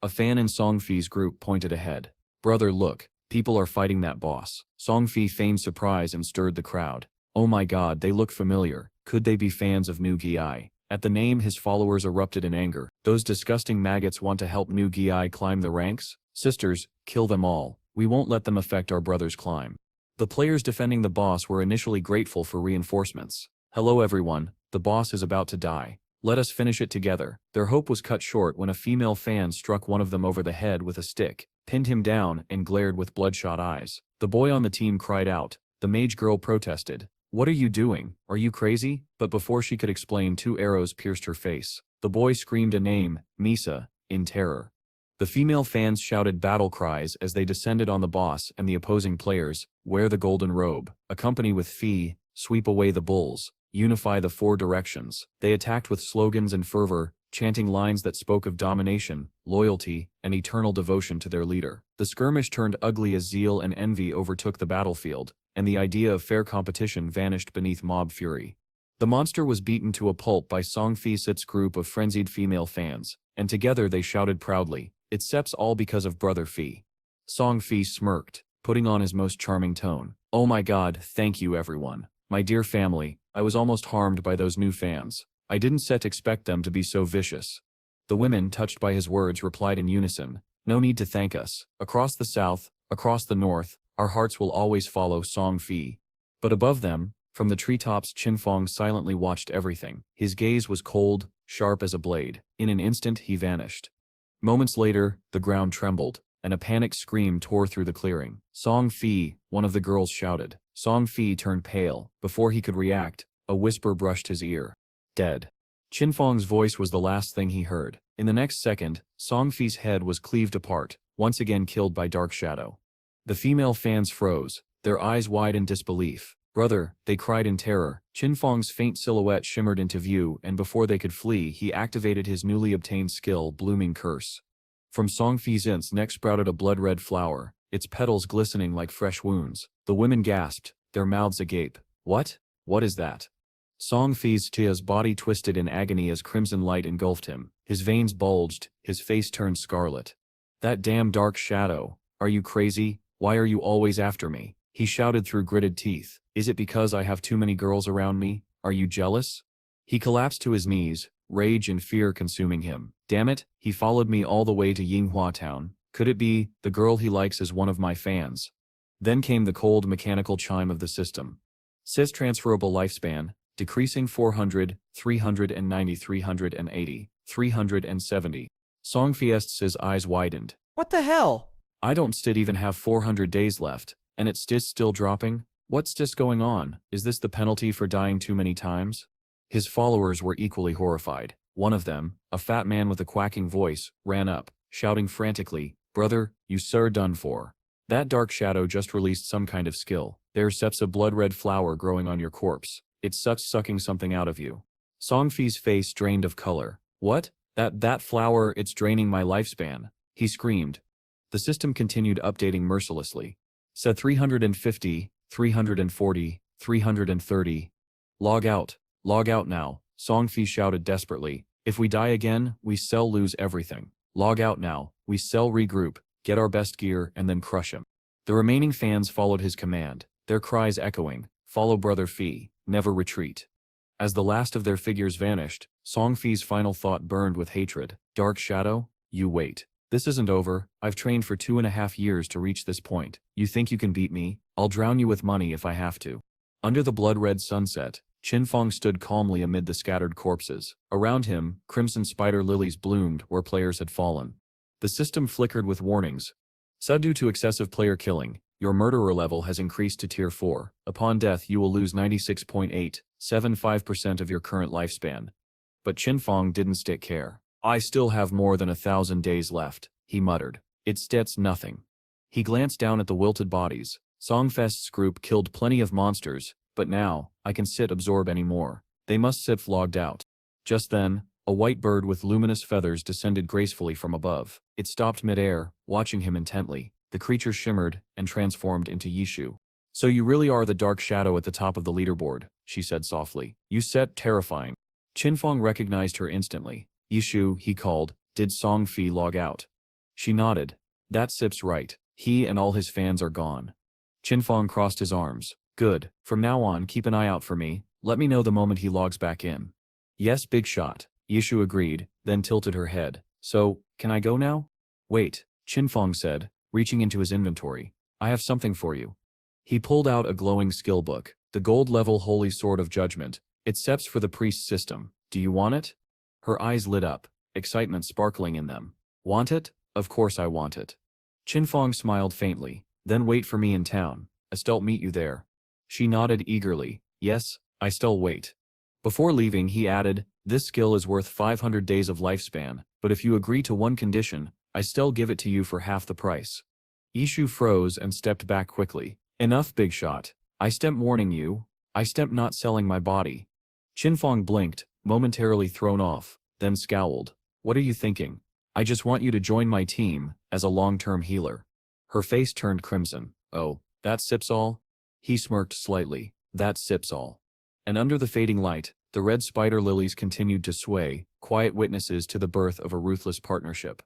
A: A fan in Song Fi's group pointed ahead. Brother, look, People are fighting that boss. Song Fi feigned surprise and stirred the crowd. Oh my god, they look familiar. Could they be fans of New Gi? At the name, his followers erupted in anger. Those disgusting maggots want to help New Gi climb the ranks? Sisters, kill them all. We won't let them affect our brother's climb. The players defending the boss were initially grateful for reinforcements. Hello everyone, the boss is about to die. Let us finish it together. Their hope was cut short when a female fan struck one of them over the head with a stick, pinned him down, and glared with bloodshot eyes. The boy on the team cried out. The mage girl protested. What are you doing? Are you crazy? But before she could explain, 2 arrows pierced her face. The boy screamed a name, Misa, in terror. The female fans shouted battle cries as they descended on the boss and the opposing players. Wear the golden robe, accompany with Fi, sweep away the bulls, unify the 4 directions. They attacked with slogans and fervor, chanting lines that spoke of domination, loyalty, and eternal devotion to their leader. The skirmish turned ugly as zeal and envy overtook the battlefield, and the idea of fair competition vanished beneath mob fury. The monster was beaten to a pulp by Song Fi-sit's group of frenzied female fans, and together they shouted proudly, "It's Seps all because of Brother Fi." Song Fi smirked, putting on his most charming tone. Oh my god, thank you everyone. My dear family, I was almost harmed by those new fans. I didn't expect them to be so vicious. The women, touched by his words, replied in unison, no need to thank us. Across the south, across the north, our hearts will always follow Song Fi. But above them, from the treetops, Qin Feng silently watched everything. His gaze was cold, sharp as a blade. In an instant, he vanished. Moments later, the ground trembled, and a panicked scream tore through the clearing. Song Fi, one of the girls shouted. Song Fi turned pale. Before he could react, a whisper brushed his ear. Dead. Qin Feng's voice was the last thing he heard. In the next second, Song Fi's head was cleaved apart, once again killed by dark shadow. The female fans froze, their eyes wide in disbelief. Brother, they cried in terror. Qin Feng's faint silhouette shimmered into view, and before they could flee, he activated his newly obtained skill, Blooming Curse. From Song Fi's neck sprouted a blood-red flower, its petals glistening like fresh wounds. The women gasped, their mouths agape. What? What is that? Song Fi's body twisted in agony as crimson light engulfed him. His veins bulged, his face turned scarlet. That damn dark shadow. Are you crazy? Why are you always after me? He shouted through gritted teeth. Is it because I have too many girls around me? Are you jealous? He collapsed to his knees, rage and fear consuming him. Damn it, he followed me all the way to Yinghua Town. Could it be, the girl he likes is one of my fans? Then came the cold mechanical chime of the system. Says transferable lifespan, decreasing 400, 390, 380, 370. Song Fiest's eyes widened.
B: What the hell?
A: I don't even have 400 days left, and it's still dropping? What's going on? Is this the penalty for dying too many times? His followers were equally horrified. One of them, a fat man with a quacking voice, ran up, shouting frantically, Brother, you sir done for. That dark shadow just released some kind of skill. There's a blood-red flower growing on your corpse. It's sucking something out of you. Song Fi's face drained of color. What? That flower, it's draining my lifespan. He screamed. The system continued updating mercilessly. Said 350, 340, 330. Log out now. Song Fi shouted desperately. If we die again, we lose everything. Log out now. We regroup, get our best gear, and then crush him. The remaining fans followed his command, their cries echoing, follow Brother Fi, never retreat. As the last of their figures vanished, Song Fi's final thought burned with hatred. Dark Shadow, you wait. This isn't over. I've trained for 2.5 years to reach this point. You think you can beat me? I'll drown you with money if I have to. Under the blood-red sunset, Qin Feng stood calmly amid the scattered corpses. Around him, crimson spider lilies bloomed where players had fallen. The system flickered with warnings. Due to excessive player killing, your murderer level has increased to Tier 4. Upon death you will lose 96.875% of your current lifespan. But Qin Feng didn't care. I still have more than 1,000 days left, he muttered. It's nothing. He glanced down at the wilted bodies. Songfest's group killed plenty of monsters, but now, I can absorb any more. They must logged out. Just then, a white bird with luminous feathers descended gracefully from above. It stopped mid-air, watching him intently. The creature shimmered and transformed into Yishu. So you really are the dark shadow at the top of the leaderboard, she said softly. You terrifying. Qin Feng recognized her instantly. Yishu, he called, did Song Fi log out? She nodded. That Sip's right. He and all his fans are gone. Qin Feng crossed his arms. Good. From now on, keep an eye out for me. Let me know the moment he logs back in. Yes, big shot. Yishu agreed, then tilted her head. So, can I go now? Wait, Qin Feng said, reaching into his inventory. I have something for you. He pulled out a glowing skill book, the gold-level Holy Sword of Judgment. It's SEPs for the priest system. Do you want it? Her eyes lit up, excitement sparkling in them. Want it? Of course I want it. Qin Feng smiled faintly. Then wait for me in town. I'll meet you there. She nodded eagerly. Yes, I'll wait. Before leaving, he added, this skill is worth 500 days of lifespan, but if you agree to one condition, I'll give it to you for half the price. Yishu froze and stepped back quickly. Enough, big shot. I stemp warning you. I stemp not selling my body. Qin Feng blinked, momentarily thrown off, then scowled. What are you thinking? I just want you to join my team, as a long-term healer. Her face turned crimson. Oh, that sips all? He smirked slightly. That sips all. And under the fading light, the red spider lilies continued to sway, quiet witnesses to the birth of a ruthless partnership.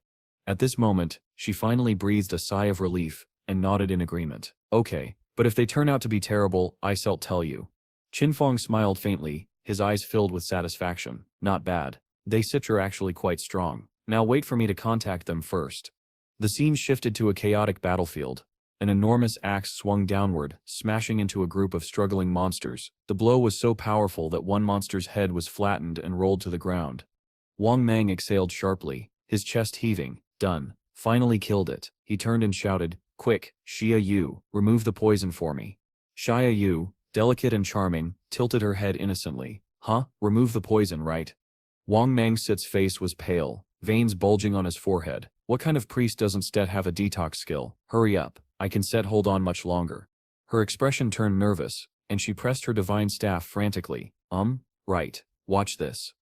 A: At this moment, she finally breathed a sigh of relief, and nodded in agreement. Okay, but if they turn out to be terrible, I'll tell you. Qin Feng smiled faintly, his eyes filled with satisfaction. Not bad. They are actually quite strong. Now wait for me to contact them first. The scene shifted to a chaotic battlefield. An enormous axe swung downward, smashing into a group of struggling monsters. The blow was so powerful that one monster's head was flattened and rolled to the ground. Wang Mang exhaled sharply, his chest heaving. Done. Finally killed it. He turned and shouted, Quick, Xia Yu, remove the poison for me. Xia Yu, delicate and charming, tilted her head innocently. Huh? Remove the poison, right? Wang Mangsit's face was pale, veins bulging on his forehead. What kind of priest doesn't have a detox skill? Hurry up. I can hold on much longer. Her expression turned nervous, and she pressed her divine staff frantically. Right. Watch this.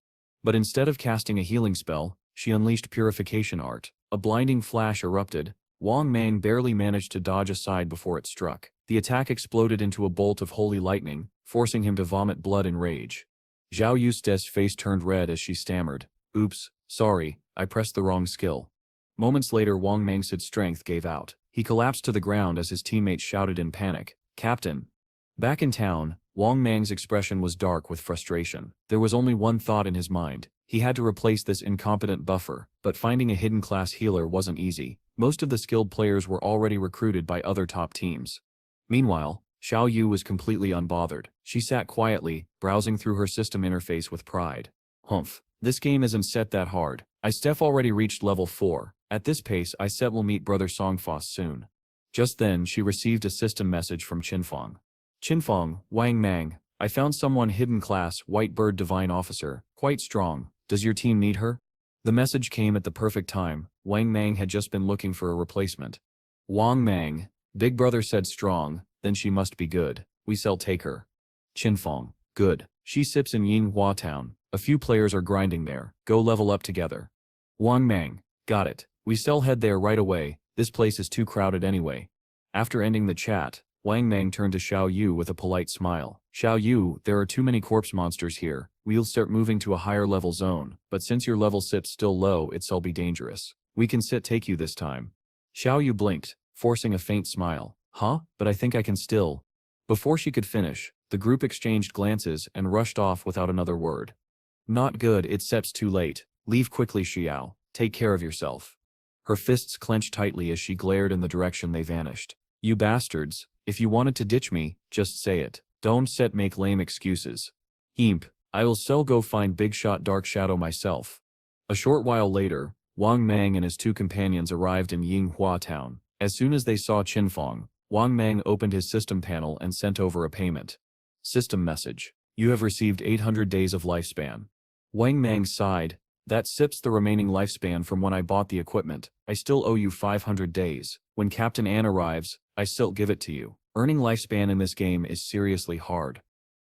A: But instead of casting a healing spell, she unleashed purification art. A blinding flash erupted. Wang Mang barely managed to dodge aside before it struck. The attack exploded into a bolt of holy lightning, forcing him to vomit blood in rage. Zhao Yu's face turned red as she stammered. Oops, sorry, I pressed the wrong skill. Moments later, Wang Mang's strength gave out. He collapsed to the ground as his teammates shouted in panic, Captain! Back in town, Wang Mang's expression was dark with frustration. There was only one thought in his mind. He had to replace this incompetent buffer, but finding a hidden class healer wasn't easy. Most of the skilled players were already recruited by other top teams. Meanwhile, Xiao Yu was completely unbothered. She sat quietly, browsing through her system interface with pride. Humph, this game isn't set that hard. I've already reached level 4. At this pace, will meet Brother Songfos soon. Just then, she received a system message from Qin Feng. Qin Feng, Wang Mang, I found someone hidden class, White Bird Divine Officer, quite strong. Does your team need her? The message came at the perfect time. Wang Mang had just been looking for a replacement. Wang Mang, Big Brother said strong, then she must be good. We take her. Qin Feng, good. She sips in Yinghua Town. A few players are grinding there. Go level up together. Wang Mang, got it. We head there right away. This place is too crowded anyway. After ending the chat, Wang Mang turned to Xiao Yu with a polite smile. Xiao Yu, there are too many corpse monsters here. We'll start moving to a higher level zone, but since your level sits still low, it'll be dangerous. We can take you this time. Xiao Yu blinked, forcing a faint smile. Huh? But I think I can still. Before she could finish, the group exchanged glances and rushed off without another word. Not good, it's too late. Leave quickly, Xiao. Take care of yourself. Her fists clenched tightly as she glared in the direction they vanished. You bastards, if you wanted to ditch me, just say it. Don't make lame excuses. Imp, I will go find Big Shot Dark Shadow myself. A short while later, Wang Mang and his two companions arrived in Yinghua Town. As soon as they saw Qin Feng, Wang Mang opened his system panel and sent over a payment. System message. You have received 800 days of lifespan. Wang Mang sighed. That sips the remaining lifespan from when I bought the equipment. I still owe you 500 days. When Captain Ann arrives, I still give it to you. Earning lifespan in this game is seriously hard.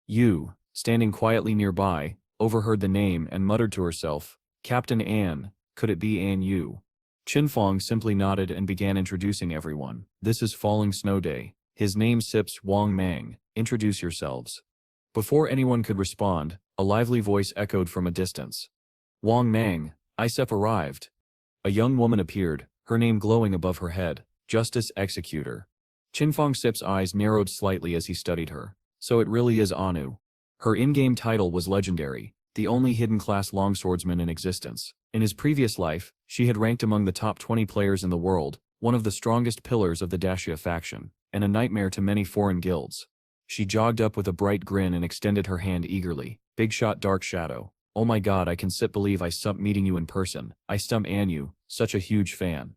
A: Yu, standing quietly nearby, overheard the name and muttered to herself, Captain Ann, could it be Ann Yu? Qin Feng simply nodded and began introducing everyone. This is Falling Snow Day. His name sips Wang Mang. Introduce yourselves. Before anyone could respond, a lively voice echoed from a distance. Wang Mang, ISEP arrived. A young woman appeared, her name glowing above her head. Justice Executor. Qin Feng Sip's eyes narrowed slightly as he studied her. So it really is Anu. Her in-game title was legendary, the only hidden class longswordsman in existence. In his previous life, she had ranked among the top 20 players in the world, one of the strongest pillars of the Dacia faction, and a nightmare to many foreign guilds. She jogged up with a bright grin and extended her hand eagerly. Big shot Dark Shadow. Oh my god, I can believe I stump meeting you in person. I stump Anu, such a huge fan.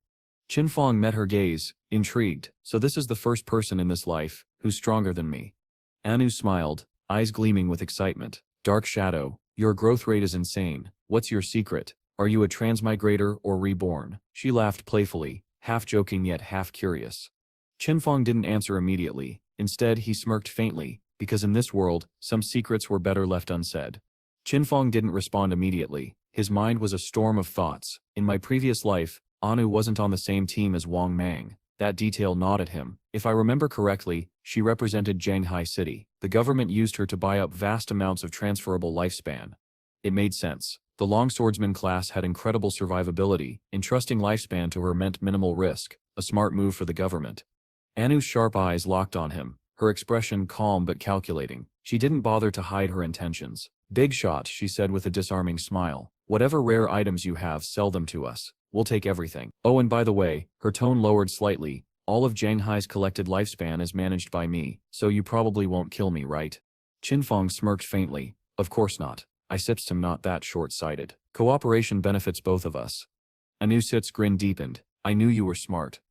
A: Qin Feng met her gaze, intrigued. So this is the first person in this life who's stronger than me. Anu smiled, eyes gleaming with excitement. Dark Shadow, your growth rate is insane. What's your secret? Are you a transmigrator or reborn? She laughed playfully, half joking yet half curious. Qin Feng didn't answer immediately. Instead, he smirked faintly, because in this world, some secrets were better left unsaid. Qin Feng didn't respond immediately. His mind was a storm of thoughts. In my previous life, Anu wasn't on the same team as Wang Mang. That detail gnawed at him. If I remember correctly, she represented Shanghai City. The government used her to buy up vast amounts of transferable lifespan. It made sense. The longswordsman class had incredible survivability. Entrusting lifespan to her meant minimal risk, a smart move for the government. Anu's sharp eyes locked on him, her expression calm but calculating. She didn't bother to hide her intentions. Big shot, she said with a disarming smile. Whatever rare items you have, sell them to us. We'll take everything. Oh, and by the way, her tone lowered slightly. All of Shanghai's collected lifespan is managed by me, so you probably won't kill me, right? Qin Feng smirked faintly. Of course not. I sipped him not that short-sighted. Cooperation benefits both of us. Anu Sit's grin deepened. I knew you were smart.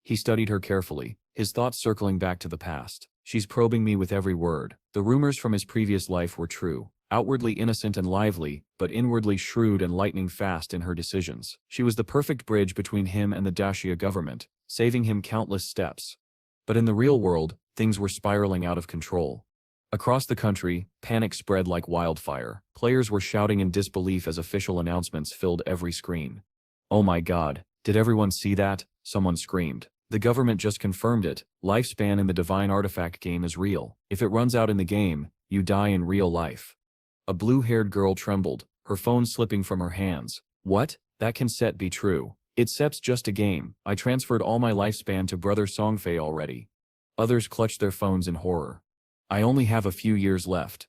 A: He studied her carefully, his thoughts circling back to the past. She's probing me with every word. The rumors from his previous life were true. Outwardly innocent and lively, but inwardly shrewd and lightning fast in her decisions. She was the perfect bridge between him and the Dacia government, saving him countless steps. But in the real world, things were spiraling out of control. Across the country, panic spread like wildfire. Players were shouting in disbelief as official announcements filled every screen. Oh my god, did everyone see that? Someone screamed. The government just confirmed it. Lifespan in the Divine Artifact game is real. If it runs out in the game, you die in real life. A blue-haired girl trembled, her phone slipping from her hands. What? That can be true. It's just a game. I transferred all my lifespan to Brother Songfei already. Others clutched their phones in horror. I only have a few years left.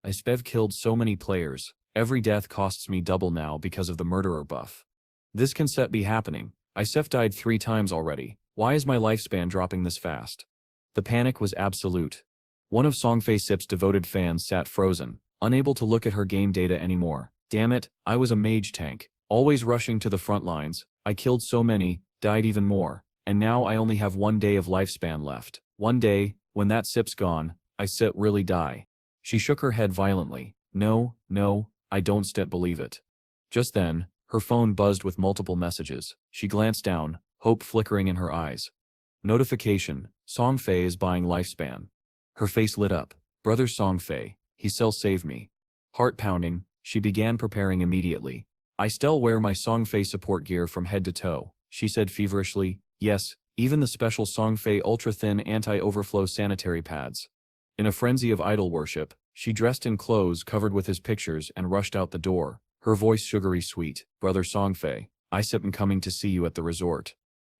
A: I've killed so many players. Every death costs me double now because of the murderer buff. This can be happening. I've died 3 times already. Why is my lifespan dropping this fast? The panic was absolute. One of Songfei Sip's devoted fans sat frozen, unable to look at her game data anymore. Damn it, I was a mage tank, always rushing to the front lines. I killed so many, died even more, and now I only have 1 day of lifespan left. One day, when that Sip's gone, I really die. She shook her head violently. No, I don't believe it. Just then, her phone buzzed with multiple messages. She glanced down, hope flickering in her eyes. Notification, Songfei is buying lifespan. Her face lit up. Brother Songfei, he saved me. Heart pounding, she began preparing immediately. I still wear my Songfei support gear from head to toe, she said feverishly. Yes, even the special Songfei ultra-thin anti-overflow sanitary pads. In a frenzy of idol worship, she dressed in clothes covered with his pictures and rushed out the door, her voice sugary sweet. Brother Songfei, I'm coming to see you at the resort.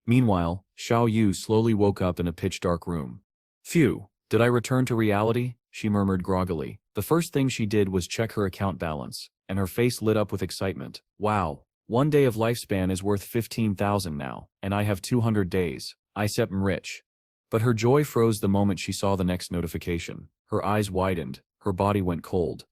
A: Meanwhile, Xiao Yu slowly woke up in a pitch-dark room. Phew, did I return to reality? She murmured groggily. The first thing she did was check her account balance, and her face lit up with excitement. Wow, 1 day of lifespan is worth 15,000 now, and I have 200 days. I'm rich. But her joy froze the moment she saw the next notification. Her eyes widened, her body went cold.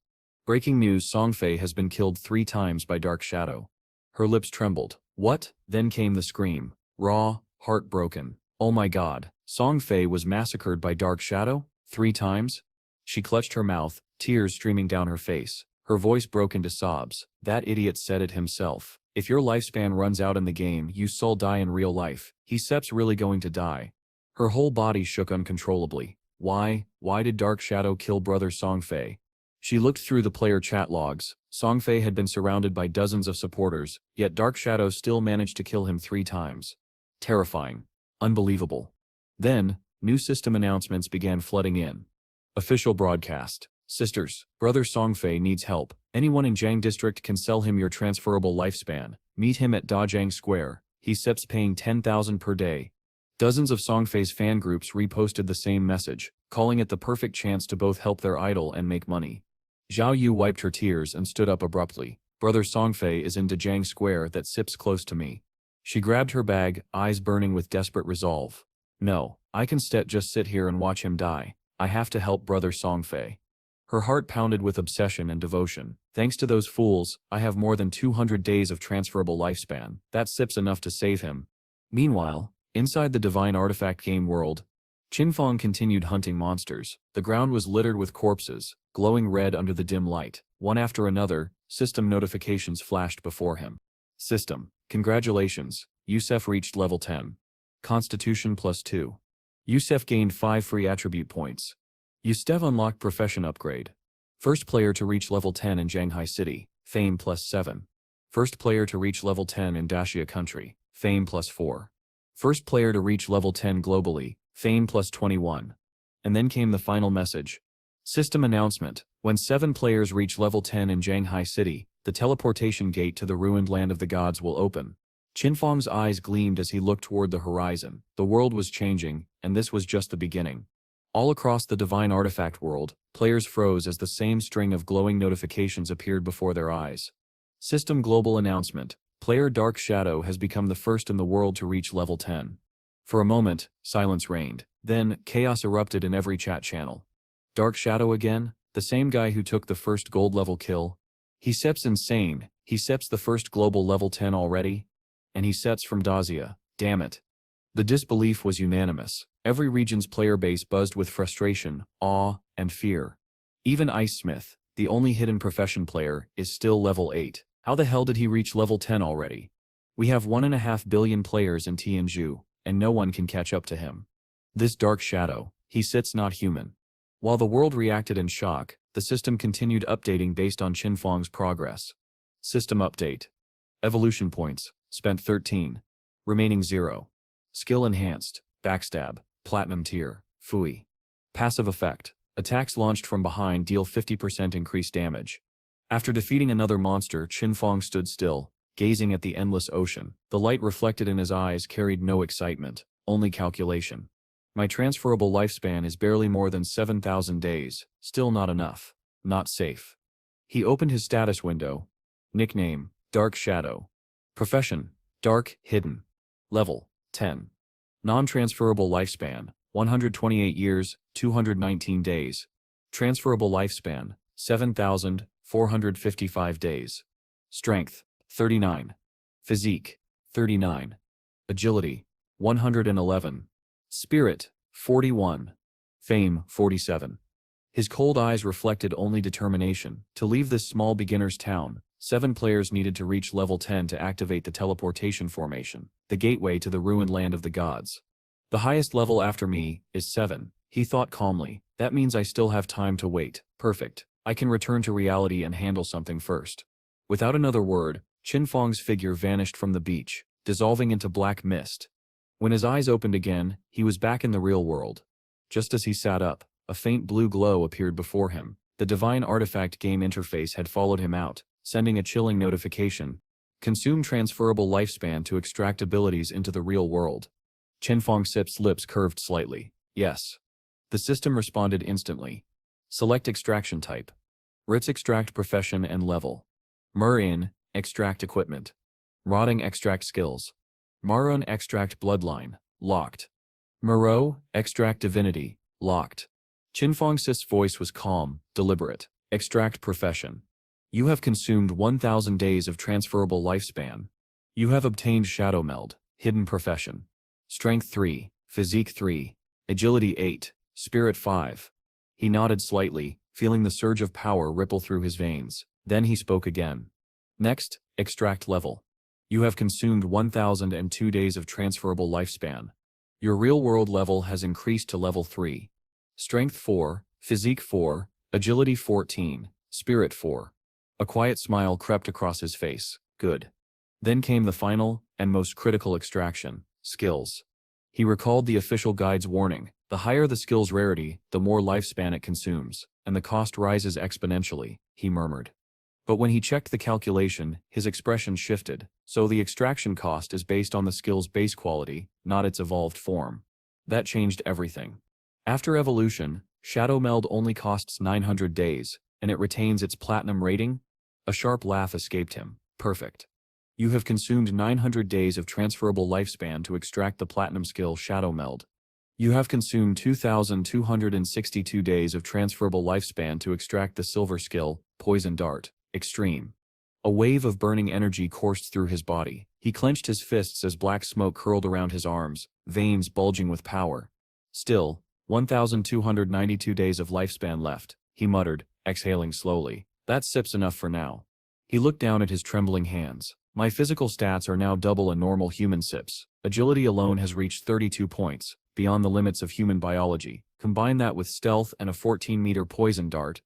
A: Breaking news: Songfei has been killed 3 times by Dark Shadow. Her lips trembled. What? Then came the scream. Raw, heartbroken. Oh my god, Songfei was massacred by Dark Shadow? 3 times? She clutched her mouth, tears streaming down her face. Her voice broke into sobs. That idiot said it himself. If your lifespan runs out in the game, you die in real life. He's really going to die. Her whole body shook uncontrollably. Why did Dark Shadow kill Brother Songfei? She looked through the player chat logs. Songfei had been surrounded by dozens of supporters, yet Dark Shadow still managed to kill him 3 times. Terrifying. Unbelievable. Then, new system announcements began flooding in. Official broadcast. Sisters, Brother Songfei needs help. Anyone in Jiang District can sell him your transferable lifespan. Meet him at Dajiang Square. He's paying 10,000 per day. Dozens of Songfei's fan groups reposted the same message, calling it the perfect chance to both help their idol and make money. Zhao Yu wiped her tears and stood up abruptly. Brother Songfei is in Dejang Square that sips close to me. She grabbed her bag, eyes burning with desperate resolve. No, I can just sit here and watch him die. I have to help Brother Songfei. Her heart pounded with obsession and devotion. Thanks to those fools, I have more than 200 days of transferable lifespan. That sip's enough to save him. Meanwhile, inside the divine artifact game world, Qin Feng continued hunting monsters. The ground was littered with corpses, glowing red under the dim light. One after another, system notifications flashed before him. System: congratulations, Youssef reached level 10. Constitution +2. Youssef gained 5 free attribute points. Youssef unlocked profession upgrade. First player to reach level 10 in Shanghai City, fame +7. First player to reach level 10 in Daxia Country, fame +4. First player to reach level 10 globally, fame +21. And then came the final message. System announcement: when 7 players reach level 10 in Shanghai City, the teleportation gate to the ruined land of the gods will open. Qin Feng's eyes gleamed as he looked toward the horizon. The world was changing, and this was just the beginning. All across the divine artifact world, players froze as the same string of glowing notifications appeared before their eyes. System global announcement: player Dark Shadow has become the first in the world to reach level 10. For a moment, silence reigned. Then, chaos erupted in every chat channel. Dark Shadow again? The same guy who took the first gold level kill? He seps insane. He seps the first global level 10 already? And he sets from Daxia. Damn it. The disbelief was unanimous. Every region's player base buzzed with frustration, awe, and fear. Even Ice Smith, the only hidden profession player, is still level 8. How the hell did he reach level 10 already? We have 1.5 billion players in Tianzhu, and no one can catch up to him. This Dark Shadow, he sits not human. While the world reacted in shock, the system continued updating based on Qin Feng's progress. System update. Evolution points, spent 13. Remaining 0. Skill enhanced, backstab, platinum tier, fui. Passive effect. Attacks launched from behind deal 50% increased damage. After defeating another monster, Qin Feng stood still, gazing at the endless ocean. The light reflected in his eyes carried no excitement, only calculation. My transferable lifespan is barely more than 7,000 days, still not enough. Not safe. He opened his status window. Nickname: Dark Shadow. Profession: Dark, Hidden. Level: 10. Non-transferable lifespan: 128 years, 219 days. Transferable lifespan: 7,455 days. Strength: 39. Physique: 39. Agility: 111. Spirit: 41. Fame: 47. His cold eyes reflected only determination. To leave this small beginner's town, 7 players needed to reach level 10 to activate the teleportation formation, the gateway to the ruined land of the gods. The highest level after me is 7, he thought calmly. That means I still have time to wait. Perfect. I can return to reality and handle something first. Without another word, Qin Feng's figure vanished from the beach, dissolving into black mist. When his eyes opened again, he was back in the real world. Just as he sat up, a faint blue glow appeared before him. The divine artifact game interface had followed him out, sending a chilling notification. Consume transferable lifespan to extract abilities into the real world. Qin Feng's lips curved slightly. Yes. The system responded instantly. Select extraction type. Ritz extract profession and level. Murin, extract equipment. Rotting extract skills. Marun extract bloodline, locked. Moreau, extract divinity, locked. Qin Feng's voice was calm, deliberate. Extract profession. You have consumed 1,000 days of transferable lifespan. You have obtained Shadow Meld, hidden profession. Strength 3, Physique 3, Agility 8, Spirit 5. He nodded slightly, feeling the surge of power ripple through his veins. Then he spoke again. Next, extract level. You have consumed 1,002 days of transferable lifespan. Your real-world level has increased to level 3. Strength 4, Physique 4, Agility 14, Spirit 4. A quiet smile crept across his face. Good. Then came the final, and most critical extraction: skills. He recalled the official guide's warning. The higher the skill's rarity, the more lifespan it consumes, and the cost rises exponentially, he murmured. But when he checked the calculation, his expression shifted. So the extraction cost is based on the skill's base quality, not its evolved form. That changed everything. After evolution, Shadow Meld only costs 900 days, and it retains its platinum rating? A sharp laugh escaped him. Perfect. You have consumed 900 days of transferable lifespan to extract the platinum skill Shadow Meld. You have consumed 2,262 days of transferable lifespan to extract the silver skill, Poison Dart, Extreme. A wave of burning energy coursed through his body. He clenched his fists as black smoke curled around his arms, veins bulging with power. Still, 1,292 days of lifespan left, he muttered, exhaling slowly. That sip's enough for now. He looked down at his trembling hands. My physical stats are now double a normal human sip's. Agility alone has reached 32 points, beyond the limits of human biology. Combine that with stealth and a 14-meter poison dart.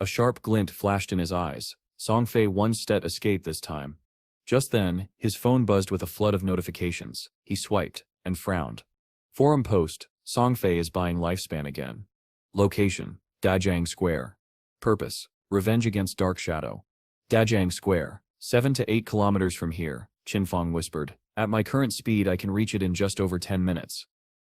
A: A sharp glint flashed in his eyes. Songfei one stet escaped this time. Just then, his phone buzzed with a flood of notifications. He swiped, and frowned. Forum post, Songfei is buying lifespan again. Location, Dajang Square. Purpose, revenge against Dark Shadow. Dajang Square, 7 to 8 kilometers from here, Qin Feng whispered. At my current speed I can reach it in just over 10 minutes.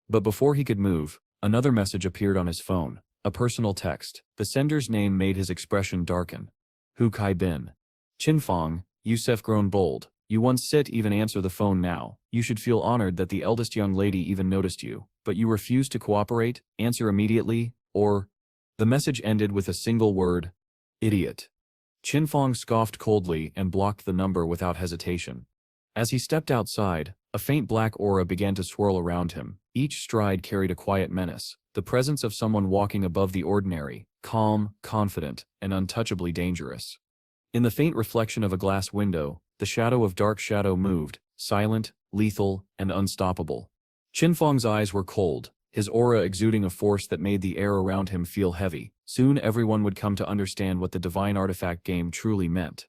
A: But before he could move, another message appeared on his phone. A personal text. The sender's name made his expression darken. Hu Kai Bin. Qin Feng, Yusef grown bold. You once sit even answer the phone now. You should feel honored that the eldest young lady even noticed you. But you refuse to cooperate, answer immediately, or... The message ended with a single word. Idiot. Qin Feng scoffed coldly and blocked the number without hesitation. As he stepped outside, a faint black aura began to swirl around him. Each stride carried a quiet menace, the presence of someone walking above the ordinary, calm, confident, and untouchably dangerous. In the faint reflection of a glass window, the shadow of Dark Shadow moved, silent, lethal, and unstoppable. Qin Feng's eyes were cold, his aura exuding a force that made the air around him feel heavy. Soon everyone would come to understand what the divine artifact game truly meant.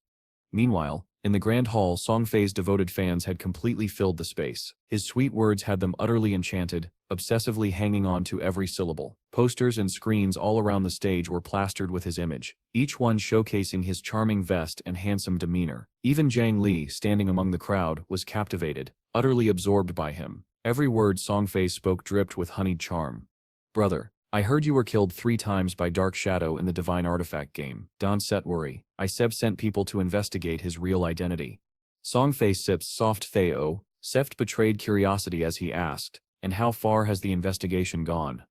A: Meanwhile, in the Grand Hall, Songfei's devoted fans had completely filled the space. His sweet words had them utterly enchanted, obsessively hanging on to every syllable. Posters and screens all around the stage were plastered with his image, each one showcasing his charming vest and handsome demeanor. Even Zhang Li, standing among the crowd, was captivated, utterly absorbed by him. Every word Songfei spoke dripped with honeyed charm. Brother, I heard you were killed 3 times by Dark Shadow in the Divine Artifact game. Don't set worry. Sent people to investigate his real identity. Songfei Sip's soft Theo, Seft betrayed curiosity as he asked, and how far has the investigation gone?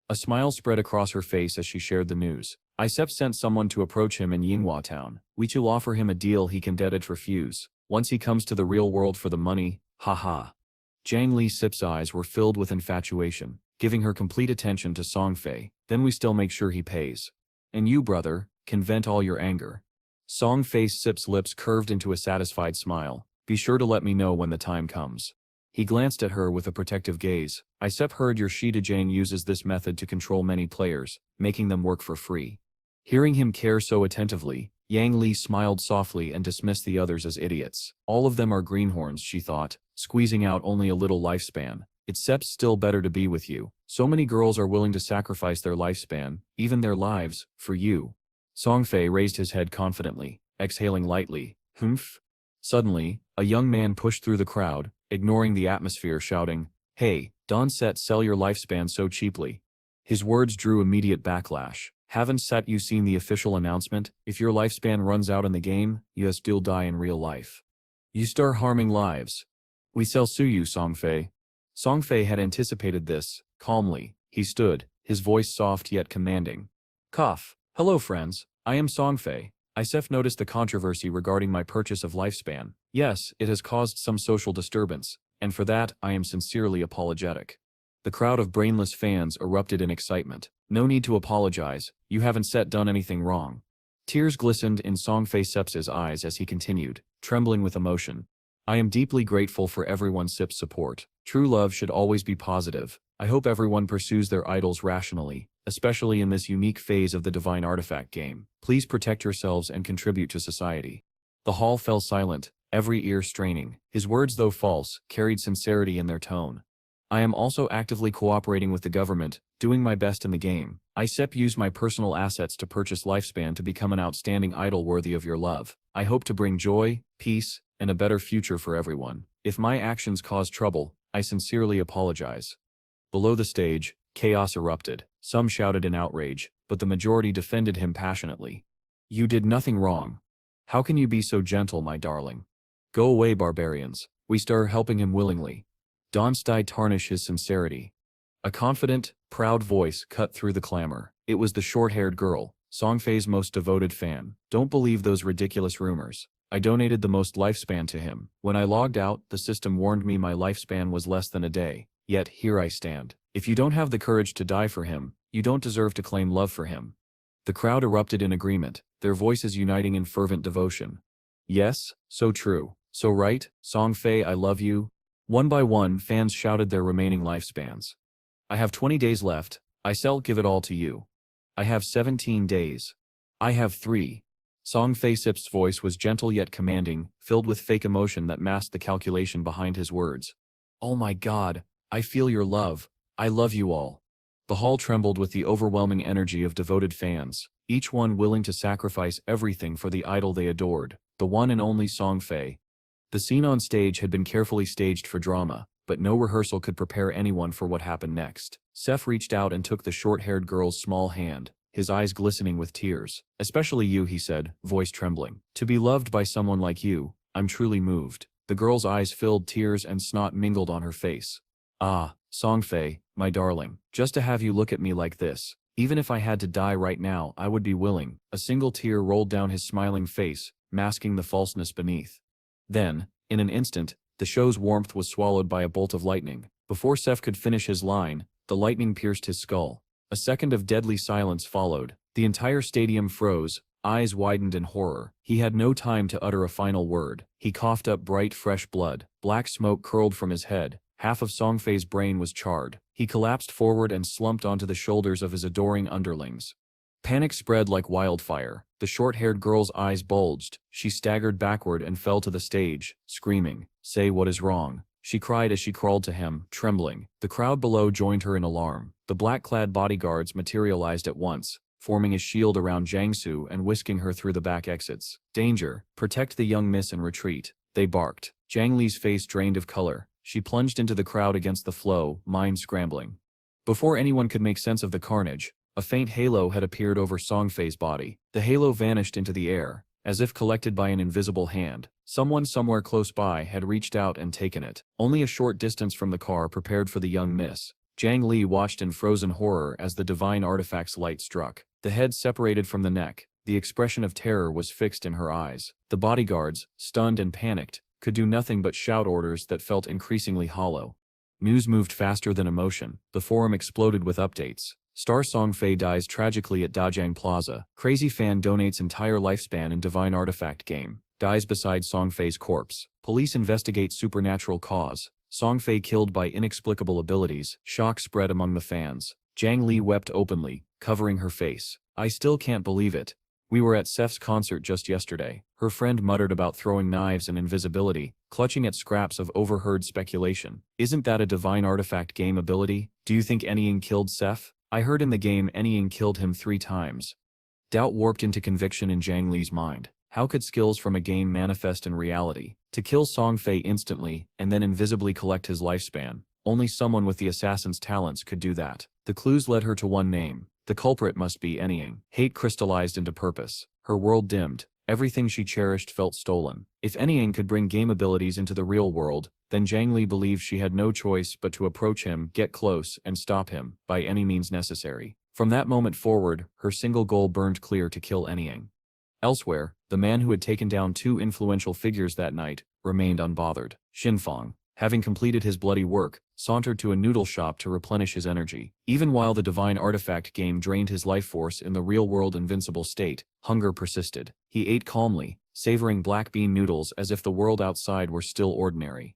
A: A smile spread across her face as she shared the news. Sep sent someone to approach him in Yinghua town. We will offer him a deal he can dead refuse. Once he comes to the real world for the money, haha. Zhang Li Sip's eyes were filled with infatuation, giving her complete attention to Songfei. Then we still make sure he pays. And you, brother, can vent all your anger. Songfei Sip's lips curved into a satisfied smile. Be sure to let me know when the time comes. He glanced at her with a protective gaze. Sep heard your Shida Jang uses this method to control many players, making them work for free. Hearing him care so attentively, Yang Li smiled softly and dismissed the others as idiots. All of them are greenhorns, she thought, squeezing out only a little lifespan. It's Sep's still better to be with you. So many girls are willing to sacrifice their lifespan, even their lives, for you. Songfei raised his head confidently, exhaling lightly. Humph. Suddenly, a young man pushed through the crowd, ignoring the atmosphere, shouting, Hey, don't sell your lifespan so cheaply. His words drew immediate backlash. Haven't you seen the official announcement? If your lifespan runs out in the game, you still die in real life. You start harming lives. We sue you, Songfei. Songfei had anticipated this. Calmly, he stood, his voice soft yet commanding. Cough. Hello friends, I am Songfei. I've noticed the controversy regarding my purchase of lifespan. Yes, it has caused some social disturbance, and for that I am sincerely apologetic. The crowd of brainless fans erupted in excitement. No need to apologize, you haven't done anything wrong. Tears glistened in Songfei Sep's eyes as he continued, trembling with emotion. I am deeply grateful for everyone's Sip's support. True love should always be positive. I hope everyone pursues their idols rationally, especially in this unique phase of the Divine Artifact game. Please protect yourselves and contribute to society. The hall fell silent, every ear straining. His words, though false, carried sincerity in their tone. I am also actively cooperating with the government, doing my best in the game. Sep used my personal assets to purchase lifespan to become an outstanding idol worthy of your love. I hope to bring joy, peace, and a better future for everyone. If my actions cause trouble, I sincerely apologize. Below the stage, chaos erupted. Some shouted in outrage, but the majority defended him passionately. You did nothing wrong. How can you be so gentle, my darling? Go away, barbarians. We start helping him willingly. Don't tarnish his sincerity. A confident, proud voice cut through the clamor. It was the short-haired girl, Songfei's most devoted fan. Don't believe those ridiculous rumors. I donated the most lifespan to him. When I logged out, the system warned me my lifespan was less than a day. Yet, here I stand. If you don't have the courage to die for him, you don't deserve to claim love for him. The crowd erupted in agreement, their voices uniting in fervent devotion. Yes, so true. So right, Songfei, I love you. One by one, fans shouted their remaining lifespans. I have 20 days left. I shall give it all to you. I have 17 days. I have 3. Songfei Sip's voice was gentle yet commanding, filled with fake emotion that masked the calculation behind his words. Oh my God, I feel your love. I love you all. The hall trembled with the overwhelming energy of devoted fans, each one willing to sacrifice everything for the idol they adored, the one and only Songfei. The scene on stage had been carefully staged for drama, but no rehearsal could prepare anyone for what happened next. Seth reached out and took the short-haired girl's small hand, his eyes glistening with tears. Especially you, he said, voice trembling. To be loved by someone like you, I'm truly moved. The girl's eyes filled, tears and snot mingled on her face. Ah, Songfei, my darling, just to have you look at me like this. Even if I had to die right now, I would be willing. A single tear rolled down his smiling face, masking the falseness beneath. Then, in an instant, the show's warmth was swallowed by a bolt of lightning. Before Seth could finish his line, the lightning pierced his skull. A second of deadly silence followed. The entire stadium froze, eyes widened in horror. He had no time to utter a final word. He coughed up bright, fresh blood. Black smoke curled from his head. Half of Songfei's brain was charred. He collapsed forward and slumped onto the shoulders of his adoring underlings. Panic spread like wildfire. The short-haired girl's eyes bulged. She staggered backward and fell to the stage, screaming, "Say what is wrong," she cried as she crawled to him, trembling. The crowd below joined her in alarm. The black-clad bodyguards materialized at once, forming a shield around Jiangsu and whisking her through the back exits. Danger! Protect the young miss and retreat, they barked. Jiang Li's face drained of color. She plunged into the crowd against the flow, mind scrambling. Before anyone could make sense of the carnage, a faint halo had appeared over Songfei's body. The halo vanished into the air, as if collected by an invisible hand. Someone somewhere close by had reached out and taken it. Only a short distance from the car prepared for the young miss. Jiang Li watched in frozen horror as the divine artifact's light struck. The head separated from the neck. The expression of terror was fixed in her eyes. The bodyguards, stunned and panicked, could do nothing but shout orders that felt increasingly hollow. News moved faster than emotion. The forum exploded with updates. Star Songfei dies tragically at Dajiang Plaza. Crazy fan donates entire lifespan in divine artifact game. Dies beside Songfei's corpse. Police investigate supernatural cause. Songfei killed by inexplicable abilities. Shock spread among the fans. Jiang Li wept openly, covering her face. I still can't believe it. We were at Seth's concert just yesterday. Her friend muttered about throwing knives and invisibility, clutching at scraps of overheard speculation. Isn't that a divine artifact game ability? Do you think Anying killed Seth? I heard in the game Anying killed him 3 times. Doubt warped into conviction in Jiang Li's mind. How could skills from a game manifest in reality? To kill Songfei instantly, and then invisibly collect his lifespan, only someone with the assassin's talents could do that. The clues led her to one name. The culprit must be Anying. Hate crystallized into purpose. Her world dimmed. Everything she cherished felt stolen. If Anying could bring game abilities into the real world, then Jiang Li believed she had no choice but to approach him, get close, and stop him, by any means necessary. From that moment forward, her single goal burned clear: to kill Anying. Elsewhere, the man who had taken down 2 influential figures that night remained unbothered. Qin Feng, having completed his bloody work, sauntered to a noodle shop to replenish his energy. Even while the divine artifact game drained his life force in the real-world invincible state, hunger persisted. He ate calmly, savoring black bean noodles as if the world outside were still ordinary.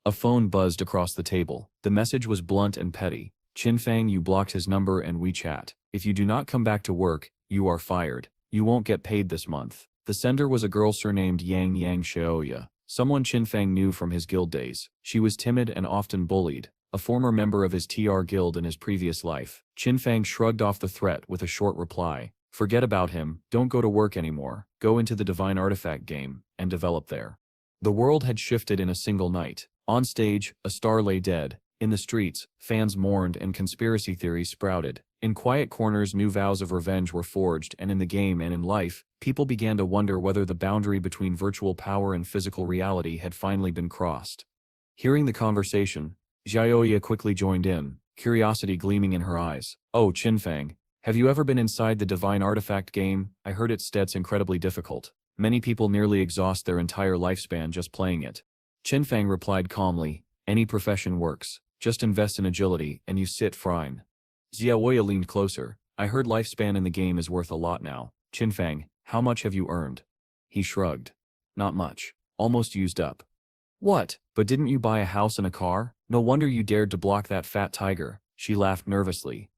A: A phone buzzed across the table. The message was blunt and petty. Qin Feng, you blocked his number and WeChat. If you do not come back to work, you are fired. You won't get paid this month. The sender was a girl surnamed Yang Xiaoya. Someone Qin Feng knew from his guild days. She was timid and often bullied, a former member of his TR guild in his previous life. Qin Feng shrugged off the threat with a short reply. Forget about him, don't go to work anymore, go into the divine artifact game, and develop there. The world had shifted in a single night. On stage, a star lay dead. In the streets, fans mourned and conspiracy theories sprouted. In quiet corners, new vows of revenge were forged, and in the game and in life, people began to wonder whether the boundary between virtual power and physical reality had finally been crossed. Hearing the conversation, Xiaoya quickly joined in, curiosity gleaming in her eyes. "Oh, Qin Feng, have you ever been inside the Divine Artifact game? I heard its stats incredibly difficult. Many people nearly exhaust their entire lifespan just playing it." Qin Feng replied calmly, "Any profession works. Just invest in agility, and you sit fine." Xiaoya leaned closer. "I heard lifespan in the game is worth a lot now. Qin Feng, how much have you earned?" He shrugged. "Not much. Almost used up." "What? But didn't you buy a house and a car? No wonder you dared to block that fat tiger." She laughed nervously.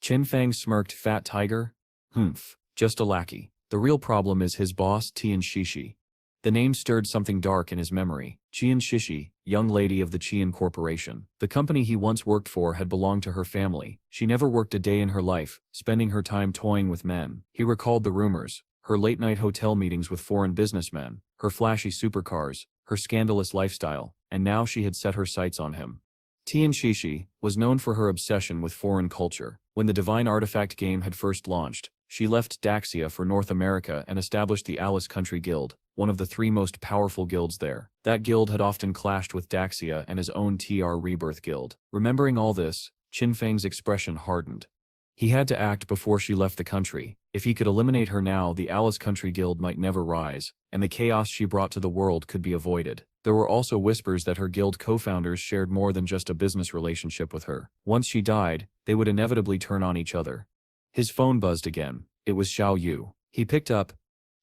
A: Qin Feng smirked. "Fat tiger? Humph. Just a lackey. The real problem is his boss, Tian Shishi." The name stirred something dark in his memory. Tian Shishi, young lady of the Qin Corporation. The company he once worked for had belonged to her family. She never worked a day in her life, spending her time toying with men. He recalled the rumors, her late-night hotel meetings with foreign businessmen, her flashy supercars, her scandalous lifestyle, and now she had set her sights on him. Tian Shishi was known for her obsession with foreign culture. When the Divine Artifact game had first launched, she left Daxia for North America and established the Alice Country Guild, one of the 3 most powerful guilds there. That guild had often clashed with Daxia and his own TR Rebirth Guild. Remembering all this, Qin Feng's expression hardened. He had to act before she left the country. If he could eliminate her now, the Alice Country Guild might never rise, and the chaos she brought to the world could be avoided. There were also whispers that her guild co-founders shared more than just a business relationship with her. Once she died, they would inevitably turn on each other. His phone buzzed again. It was Xiao Yu. He picked up.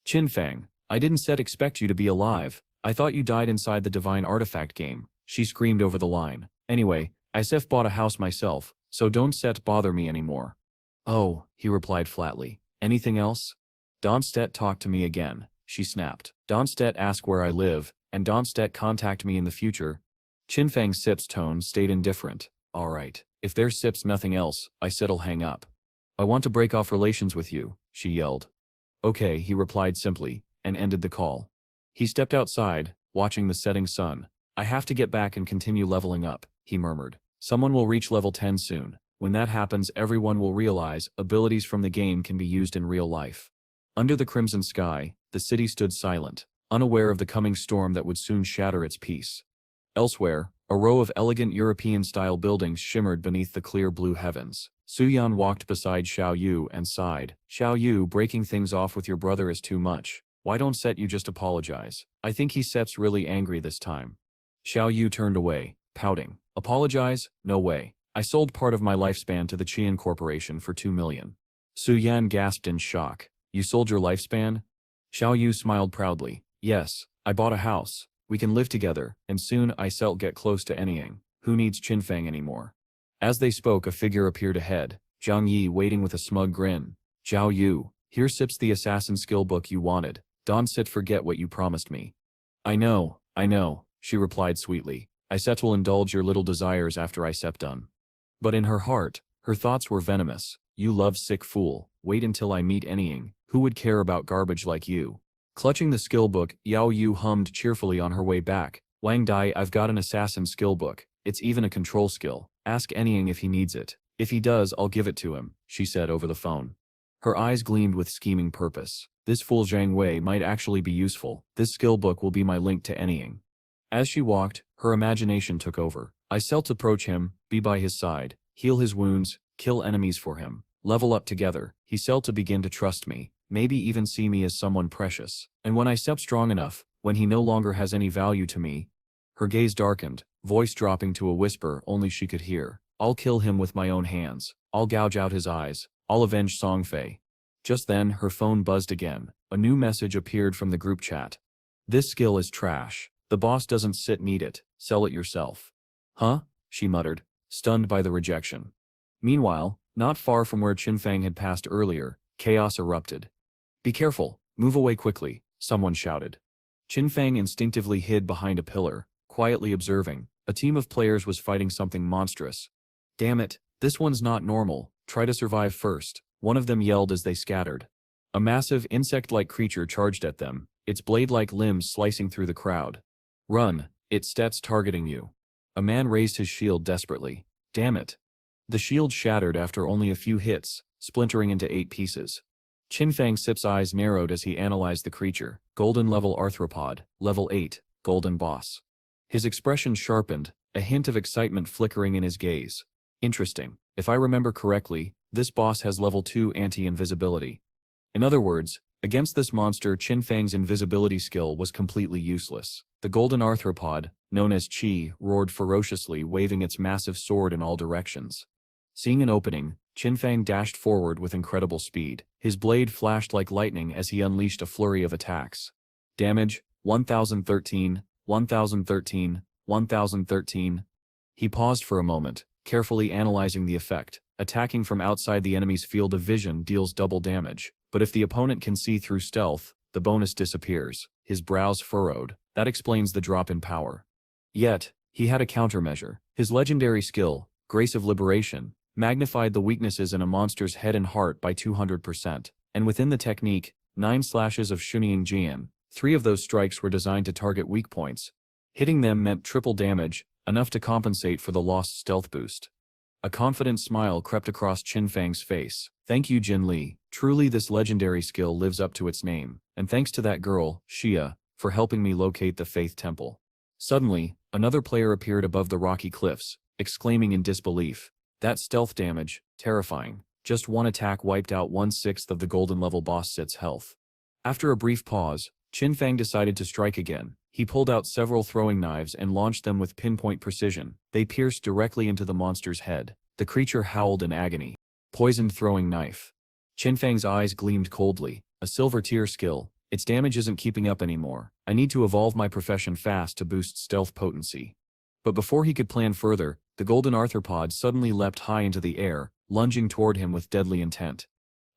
A: "Qin Feng, I didn't expect you to be alive. I thought you died inside the Divine Artifact game." She screamed over the line. "Anyway, I bought a house myself, so don't bother me anymore." "Oh," he replied flatly. "Anything else?" "Donstedt talked to me again," she snapped. "Donstedt asked where I live, and Donstedt contact me in the future." Qin Feng's Sip's tone stayed indifferent. "All right, if there's Sips nothing else, I said'll hang up." "I want to break off relations with you," she yelled. "Okay," he replied simply, and ended the call. He stepped outside, watching the setting sun. "I have to get back and continue leveling up," he murmured. "Someone will reach level 10 soon. When that happens, everyone will realize abilities from the game can be used in real life." Under the crimson sky, the city stood silent, unaware of the coming storm that would soon shatter its peace. Elsewhere, a row of elegant European-style buildings shimmered beneath the clear blue heavens. Suyan walked beside Xiao Yu and sighed. "Xiao Yu, breaking things off with your brother is too much. Why don't you just apologize? I think he's really angry this time." Xiao Yu turned away, pouting. "Apologize? No way. I sold part of my lifespan to the Qin Corporation for 2 million. Su Yan gasped in shock. "You sold your lifespan?" Xiao Yu smiled proudly. "Yes, I bought a house. We can live together, and soon I'll get close to Anying. Who needs Qin Feng anymore?" As they spoke, a figure appeared ahead, Zhang Yi waiting with a smug grin. "Zhao Yu, here sips the assassin skill book you wanted. Don't forget what you promised me." I know, she replied sweetly. "I will indulge your little desires after I done." But in her heart, her thoughts were venomous. "You love sick fool, wait until I meet Anying. Who would care about garbage like you?" Clutching the skill book, Yao Yu hummed cheerfully on her way back. "Wang Dai, I've got an assassin skill book. It's even a control skill. Ask Anying if he needs it. If he does, I'll give it to him," she said over the phone. Her eyes gleamed with scheming purpose. "This fool Zhang Wei might actually be useful. This skill book will be my link to Anying." As she walked, her imagination took over. "I'll approach him, be by his side, heal his wounds, kill enemies for him, level up together. He'll to begin to trust me, maybe even see me as someone precious. And when I step strong enough, when he no longer has any value to me." Her gaze darkened, voice dropping to a whisper only she could hear. "I'll kill him with my own hands. I'll gouge out his eyes. I'll avenge Songfei." Just then, her phone buzzed again. A new message appeared from the group chat. "This skill is trash. The boss doesn't need it. Sell it yourself." "Huh?" she muttered, stunned by the rejection. Meanwhile, not far from where Qin Feng had passed earlier, chaos erupted. "Be careful, move away quickly," someone shouted. Qin Feng instinctively hid behind a pillar, quietly observing. A team of players was fighting something monstrous. "Damn it, this one's not normal, try to survive first," one of them yelled as they scattered. A massive insect-like creature charged at them, its blade-like limbs slicing through the crowd. Run, it starts targeting you. A man raised his shield desperately. Damn it. The shield shattered after only a few hits, splintering into 8 pieces. Qin Feng's eyes narrowed as he analyzed the creature. Golden level arthropod, level 8, golden boss. His expression sharpened, a hint of excitement flickering in his gaze. Interesting. If I remember correctly, this boss has level 2 anti-invisibility. In other words, against this monster, Qin Feng's invisibility skill was completely useless. The golden arthropod, known as Qi, roared ferociously, waving its massive sword in all directions. Seeing an opening, Qin Feng dashed forward with incredible speed. His blade flashed like lightning as he unleashed a flurry of attacks. Damage, 1013, 1013, 1013. He paused for a moment, carefully analyzing the effect. Attacking from outside the enemy's field of vision deals double damage, but if the opponent can see through stealth, the bonus disappears. His brows furrowed. That explains the drop in power. Yet, he had a countermeasure. His legendary skill, Grace of Liberation, magnified the weaknesses in a monster's head and heart by 200%, and within the technique, 9 slashes of Shunying Jian, 3 of those strikes were designed to target weak points. Hitting them meant triple damage, enough to compensate for the lost stealth boost. A confident smile crept across Qin Feng's face. Thank you, Jin Li. Truly this legendary skill lives up to its name, and thanks to that girl, Xia, for helping me locate the Faith Temple. Suddenly, another player appeared above the rocky cliffs, exclaiming in disbelief. That stealth damage, terrifying. Just one attack wiped out 1/6 of the golden level boss Sit's health. After a brief pause, Qin Feng decided to strike again. He pulled out several throwing knives and launched them with pinpoint precision. They pierced directly into the monster's head. The creature howled in agony. Poisoned throwing knife. Qin Feng's eyes gleamed coldly. A silver tier skill. Its damage isn't keeping up anymore. I need to evolve my profession fast to boost stealth potency. But before he could plan further, the golden arthropod suddenly leapt high into the air, lunging toward him with deadly intent.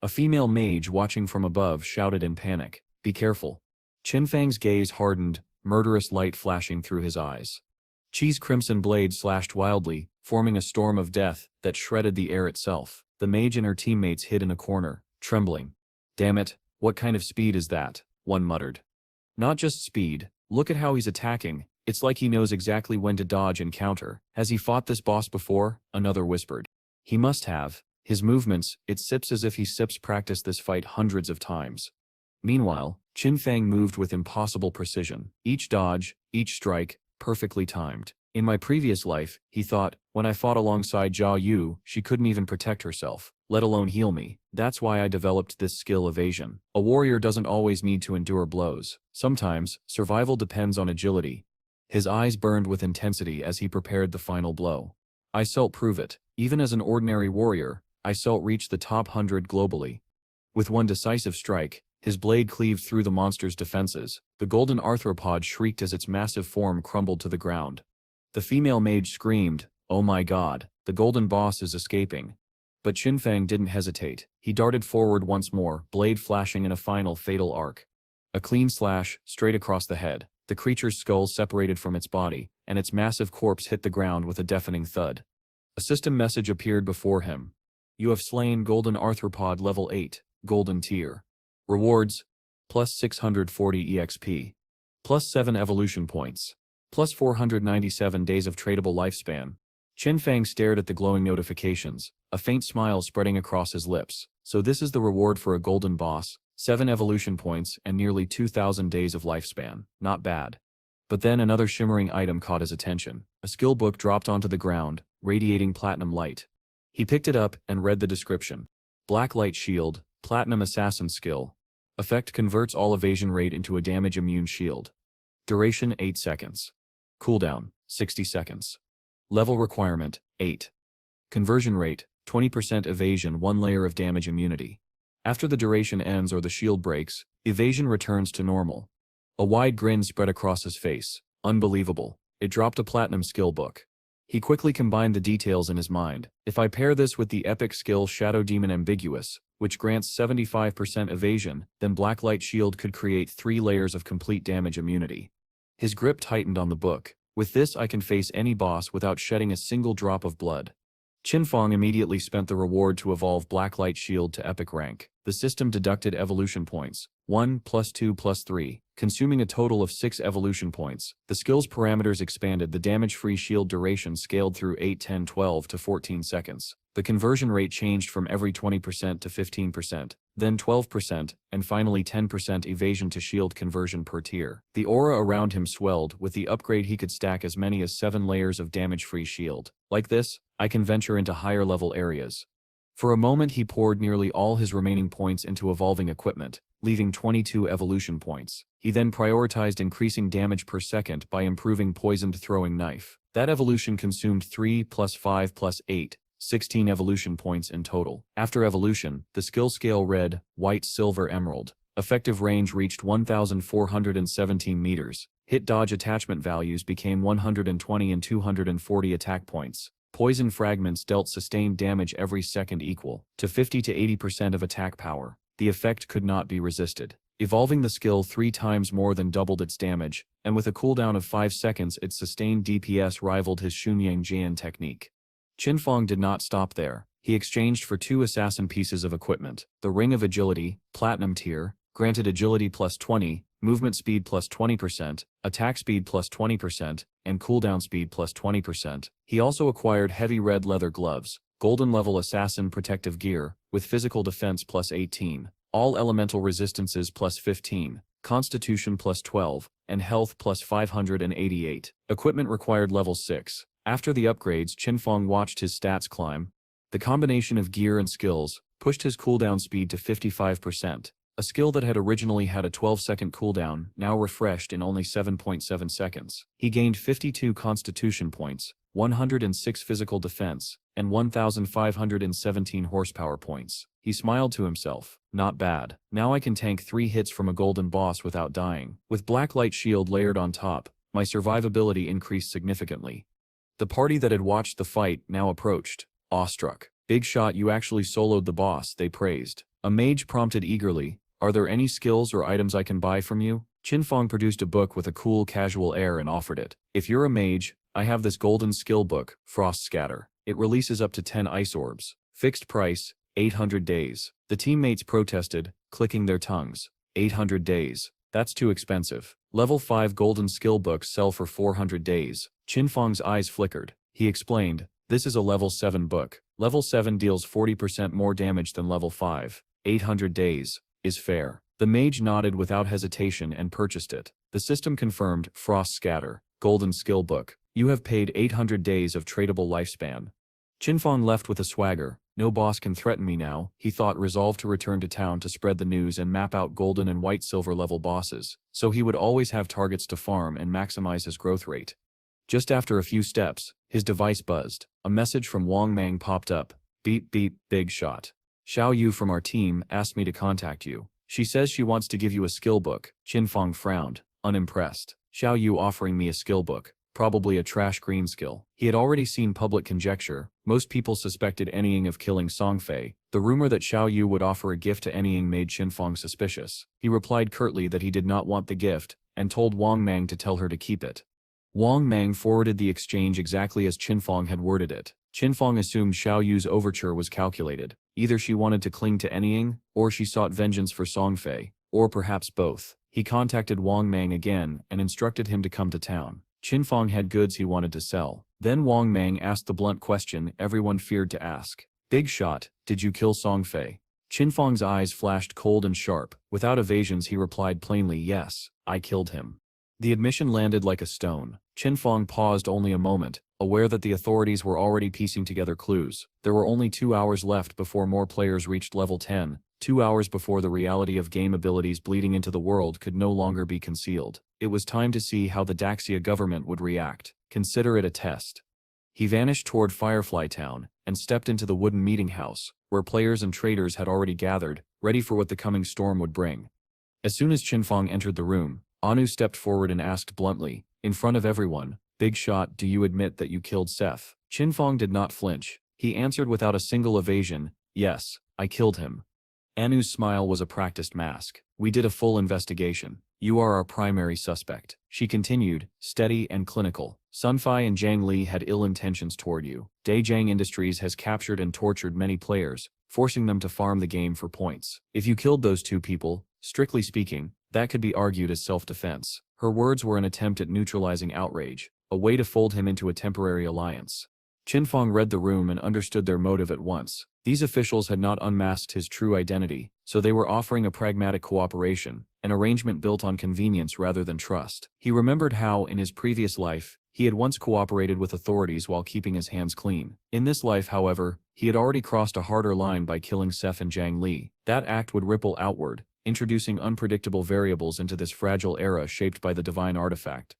A: A female mage watching from above shouted in panic, "Be careful." Qin Feng's gaze hardened, murderous light flashing through his eyes. Qi's crimson blade slashed wildly, forming a storm of death that shredded the air itself. The mage and her teammates hid in a corner, trembling. "Damn it, what kind of speed is that?" one muttered. "Not just speed, look at how he's attacking. It's like he knows exactly when to dodge and counter. Has he fought this boss before?" another whispered. "He must have. His movements, it sips as if he practiced this fight hundreds of times." Meanwhile, Qin Feng moved with impossible precision. Each dodge, each strike, perfectly timed. In my previous life, he thought, when I fought alongside Jia Yu, she couldn't even protect herself, let alone heal me. That's why I developed this skill, evasion. A warrior doesn't always need to endure blows. Sometimes, survival depends on agility. His eyes burned with intensity as he prepared the final blow. I saw prove it. Even as an ordinary warrior, I saw reach the top 100 globally. With one decisive strike, his blade cleaved through the monster's defenses. The golden arthropod shrieked as its massive form crumbled to the ground. The female mage screamed, "Oh my god, the golden boss is escaping." But Qin Feng didn't hesitate. He darted forward once more, blade flashing in a final fatal arc. A clean slash, straight across the head. The creature's skull separated from its body, and its massive corpse hit the ground with a deafening thud. A system message appeared before him. You have slain Golden Arthropod level 8, Golden Tier. Rewards, plus 640 EXP. Plus 7 evolution points. Plus 497 days of tradable lifespan. Qin Feng stared at the glowing notifications, a faint smile spreading across his lips. So this is the reward for a golden boss. 7 evolution points and nearly 2,000 days of lifespan. Not bad. But then another shimmering item caught his attention. A skill book dropped onto the ground, radiating platinum light. He picked it up and read the description. Black Light Shield, Platinum Assassin Skill. Effect converts all evasion rate into a damage immune shield. Duration 8 seconds. Cooldown 60 seconds. Level requirement 8. Conversion rate 20% evasion, 1 layer of damage immunity. After the duration ends or the shield breaks, evasion returns to normal. A wide grin spread across his face. Unbelievable. It dropped a platinum skill book. He quickly combined the details in his mind. If I pair this with the epic skill Shadow Demon Ambiguous, which grants 75% evasion, then Blacklight Shield could create 3 layers of complete damage immunity. His grip tightened on the book. With this I can face any boss without shedding a single drop of blood. Qin Feng immediately spent the reward to evolve Blacklight Shield to epic rank. The system deducted evolution points. 1 + 2 + 3. consuming a total of 6 evolution points. The skill's parameters expanded, the damage-free shield duration scaled through 8, 10, 12 to 14 seconds. The conversion rate changed from every 20% to 15%, then 12%, and finally 10% evasion to shield conversion per tier. The aura around him swelled. With the upgrade he could stack as many as 7 layers of damage-free shield. Like this, I can venture into higher level areas. For a moment he poured nearly all his remaining points into evolving equipment, leaving 22 evolution points. He then prioritized increasing damage per second by improving poisoned throwing knife. That evolution consumed 3 plus 5 plus 8, 16 evolution points in total. After evolution, the skill scale read, white, silver, emerald. Effective range reached 1,417 meters. Hit dodge attachment values became 120 and 240 attack points. Poison fragments dealt sustained damage every second equal to 50 to 80% of attack power. The effect could not be resisted. Evolving the skill 3 times more than doubled its damage, and with a cooldown of 5 seconds its sustained DPS rivaled his Xunyang Jian technique. Qin Feng did not stop there. He exchanged for 2 assassin pieces of equipment. The Ring of Agility, Platinum tier, granted agility plus 20, movement speed plus 20%, attack speed plus 20%, and cooldown speed plus 20%. He also acquired heavy red leather gloves, golden level assassin protective gear, with physical defense plus 18, all elemental resistances plus 15, constitution plus 12, and health plus 588. Equipment required level 6. After the upgrades, Qin Feng watched his stats climb. The combination of gear and skills pushed his cooldown speed to 55%. A skill that had originally had a 12-second cooldown, now refreshed in only 7.7 seconds. He gained 52 constitution points, 106 physical defense, and 1,517 horsepower points. He smiled to himself. Not bad. Now I can tank 3 hits from a golden boss without dying. With blacklight shield layered on top, my survivability increased significantly. The party that had watched the fight now approached, awestruck. Big shot, you actually soloed the boss, they praised. A mage prompted eagerly, are there any skills or items I can buy from you? Qin Feng produced a book with a cool casual air and offered it. If you're a mage, I have this golden skill book, Frost Scatter. It releases up to 10 ice orbs. Fixed price, 800 days. The teammates protested, clicking their tongues. 800 days. That's too expensive. Level 5 golden skill books sell for 400 days. Qin Feng's eyes flickered. He explained, this is a level 7 book. Level 7 deals 40% more damage than level 5. 800 days is fair. The mage nodded without hesitation and purchased it. The system confirmed, Frost Scatter, golden skill book. You have paid 800 days of tradable lifespan. Qin Feng left with a swagger. No boss can threaten me now, he thought, resolved to return to town to spread the news and map out golden and white silver level bosses, so he would always have targets to farm and maximize his growth rate. Just after a few steps, his device buzzed. A message from Wang Mang popped up. Beep beep, big shot. Xiao Yu from our team asked me to contact you. She says she wants to give you a skill book. Qin Feng frowned, unimpressed. Xiao Yu offering me a skill book. Probably a trash green skill. He had already seen public conjecture. Most people suspected Anying of killing Songfei. The rumor that Xiao Yu would offer a gift to Anying made Qin Feng suspicious. He replied curtly that he did not want the gift, and told Wang Mang to tell her to keep it. Wang Mang forwarded the exchange exactly as Qin Feng had worded it. Qin Feng assumed Xiao Yu's overture was calculated. Either she wanted to cling to Anying, or she sought vengeance for Songfei, or perhaps both. He contacted Wang Mang again and instructed him to come to town. Qin Feng had goods he wanted to sell. Then Wang Mang asked the blunt question everyone feared to ask. Big shot, did you kill Songfei? Qin Feng's eyes flashed cold and sharp. Without evasions he replied plainly, yes, I killed him. The admission landed like a stone. Qin Feng paused only a moment, aware that the authorities were already piecing together clues. There were only 2 hours left before more players reached level 10, 2 hours before the reality of game abilities bleeding into the world could no longer be concealed. It was time to see how the Daxia government would react. Consider it a test. He vanished toward Firefly Town, and stepped into the wooden meeting house, where players and traders had already gathered, ready for what the coming storm would bring. As soon as Qin Feng entered the room, Anu stepped forward and asked bluntly, in front of everyone, Big shot, do you admit that you killed Seth? Qin Feng did not flinch. He answered without a single evasion, yes, I killed him. Anu's smile was a practiced mask. We did a full investigation. You are our primary suspect. She continued, steady and clinical. Sunfei and Zhang Li had ill intentions toward you. Daejiang Industries has captured and tortured many players, forcing them to farm the game for points. If you killed those 2 people, Strictly speaking, that could be argued as self-defense. Her words were an attempt at neutralizing outrage, a way to fold him into a temporary alliance. Qin Feng read the room and understood their motive at once. These officials had not unmasked his true identity, so they were offering a pragmatic cooperation, an arrangement built on convenience rather than trust. He remembered how, in his previous life, he had once cooperated with authorities while keeping his hands clean. In this life, however, he had already crossed a harder line by killing Seth and Zhang Li. That act would ripple outward, introducing unpredictable variables into this fragile era shaped by the divine artifact.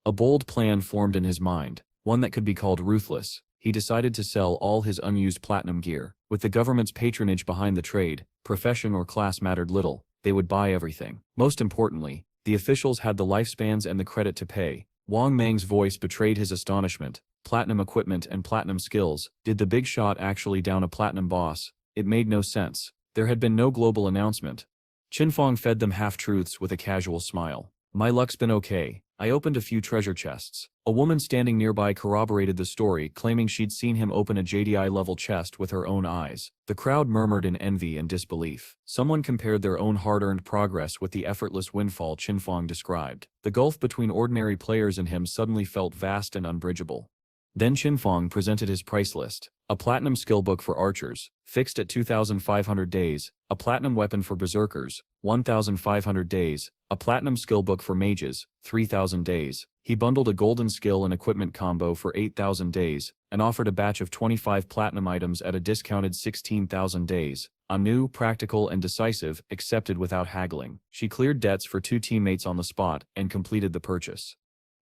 A: A bold plan formed in his mind, one that could be called ruthless. He decided to sell all his unused platinum gear. With the government's patronage behind the trade, profession or class mattered little. They would buy everything. Most importantly, the officials had the lifespans and the credit to pay. Wang Mang's voice betrayed his astonishment. Platinum equipment and platinum skills. Did the big shot actually down a platinum boss? It made no sense. There had been no global announcement. Qin Feng fed them half-truths with a casual smile. My luck's been okay. I opened a few treasure chests. A woman standing nearby corroborated the story, claiming she'd seen him open a JDI-level chest with her own eyes. The crowd murmured in envy and disbelief. Someone compared their own hard-earned progress with the effortless windfall Qin Feng described. The gulf between ordinary players and him suddenly felt vast and unbridgeable. Then Qin Feng presented his price list. A platinum skill book for archers, fixed at 2,500 days, a platinum weapon for berserkers, 1,500 days, a platinum skill book for mages, 3,000 days. He bundled a golden skill and equipment combo for 8,000 days, and offered a batch of 25 platinum items at a discounted 16,000 days. A new, practical, and decisive, accepted without haggling. She cleared debts for 2 teammates on the spot, and completed the purchase.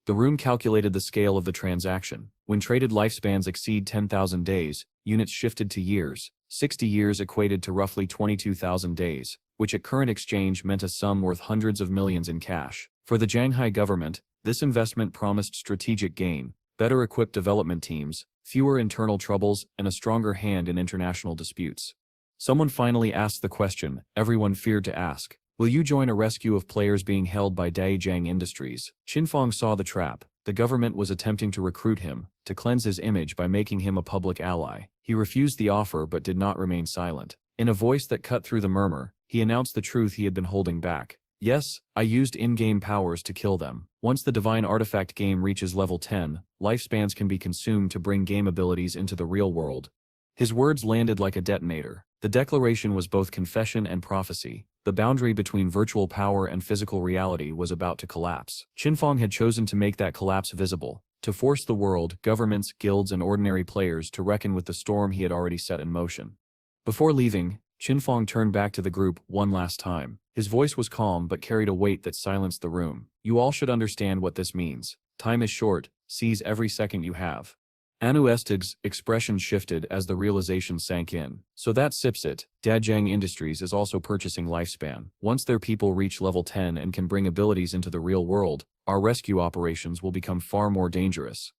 A: The room calculated the scale of the transaction. When traded lifespans exceed 10,000 days, units shifted to years. 60 years equated to roughly 22,000 days, which at current exchange meant a sum worth hundreds of millions in cash. For the Shanghai government, this investment promised strategic gain, better equipped development teams, fewer internal troubles, and a stronger hand in international disputes. Someone finally asked the question everyone feared to ask. Will you join a rescue of players being held by Daijang Industries? Qin Feng saw the trap. The government was attempting to recruit him, to cleanse his image by making him a public ally. He refused the offer but did not remain silent. In a voice that cut through the murmur, he announced the truth he had been holding back. Yes, I used in-game powers to kill them. Once the divine artifact game reaches level 10, lifespans can be consumed to bring game abilities into the real world. His words landed like a detonator. The declaration was both confession and prophecy. The boundary between virtual power and physical reality was about to collapse. Qin Feng had chosen to make that collapse visible, to force the world, governments, guilds, and ordinary players to reckon with the storm he had already set in motion. Before leaving, Qin Feng turned back to the group one last time. His voice was calm but carried a weight that silenced the room. You all should understand what this means. Time is short. Seize every second you have. Anu Estig's expression shifted as the realization sank in. So that sips it. Daijang Industries is also purchasing lifespan. Once their people reach level 10 and can bring abilities into the real world, our rescue operations will become far more dangerous.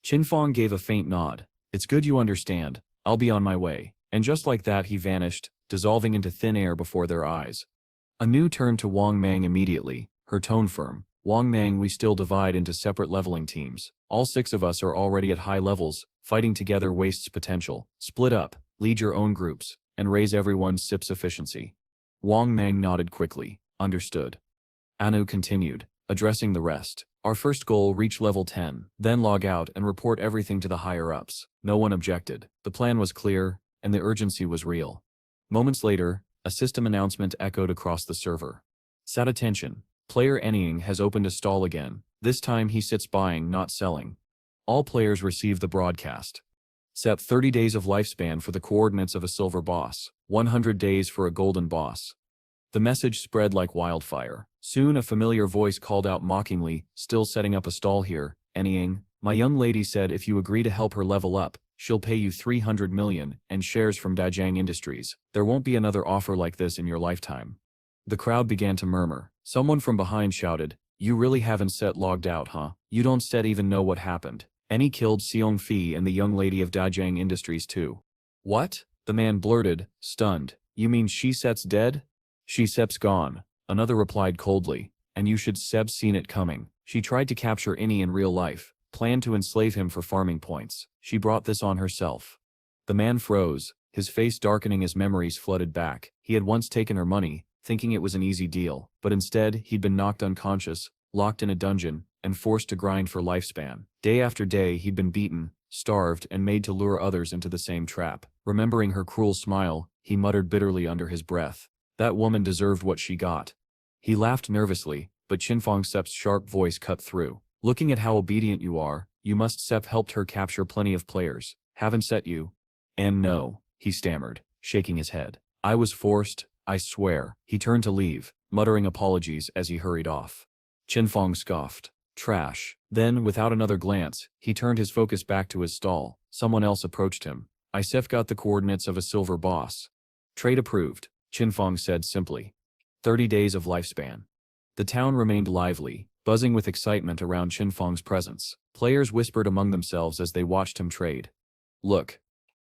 A: Qin Feng gave a faint nod. It's good you understand. I'll be on my way. And just like that he vanished, dissolving into thin air before their eyes. Anu turned to Wang Mang immediately, her tone firm. Wang Mang, we still divide into separate leveling teams. All 6 of us are already at high levels. Fighting together wastes potential. Split up, lead your own groups, and raise everyone's SIP's efficiency. Wang Mang nodded quickly. Understood. Anu continued, addressing the rest. Our first goal, reach level 10, then log out and report everything to the higher-ups. No one objected. The plan was clear, and the urgency was real. Moments later, a system announcement echoed across the server. Set attention. Player Anying has opened a stall again. This time he sits buying, not selling. All players receive the broadcast. Set 30 days of lifespan for the coordinates of a silver boss, 100 days for a golden boss. The message spread like wildfire. Soon a familiar voice called out mockingly, still setting up a stall here, Anying. My young lady said if you agree to help her level up, she'll pay you 300 million and shares from Daijang Industries. There won't be another offer like this in your lifetime. The crowd began to murmur. Someone from behind shouted, you really haven't Set logged out, huh? You don't Set even know what happened. Any killed Seong Fi and the young lady of Daijang Industries too. What? The man blurted, stunned. You mean she Set's dead? She Sep's gone. Another replied coldly. And you should Sep's seen it coming. She tried to capture Inni in real life, planned to enslave him for farming points. She brought this on herself. The man froze, his face darkening as memories flooded back. He had once taken her money, thinking it was an easy deal, but instead he'd been knocked unconscious, locked in a dungeon, and forced to grind for lifespan. Day after day he'd been beaten, starved, and made to lure others into the same trap. Remembering her cruel smile, he muttered bitterly under his breath. That woman deserved what she got. He laughed nervously, but Qin Feng Sep's sharp voice cut through. Looking at how obedient you are, you must Sep helped her capture plenty of players. Haven't set you? And no, he stammered, shaking his head. I was forced, I swear. He turned to leave, muttering apologies as he hurried off. Qin Feng scoffed. Trash. Then, without another glance, he turned his focus back to his stall. Someone else approached him. I Sep got the coordinates of a silver boss. Trade approved, Qin Feng said simply. 30 days of lifespan. The town remained lively, buzzing with excitement around Qin Feng's presence. Players whispered among themselves as they watched him trade. Look.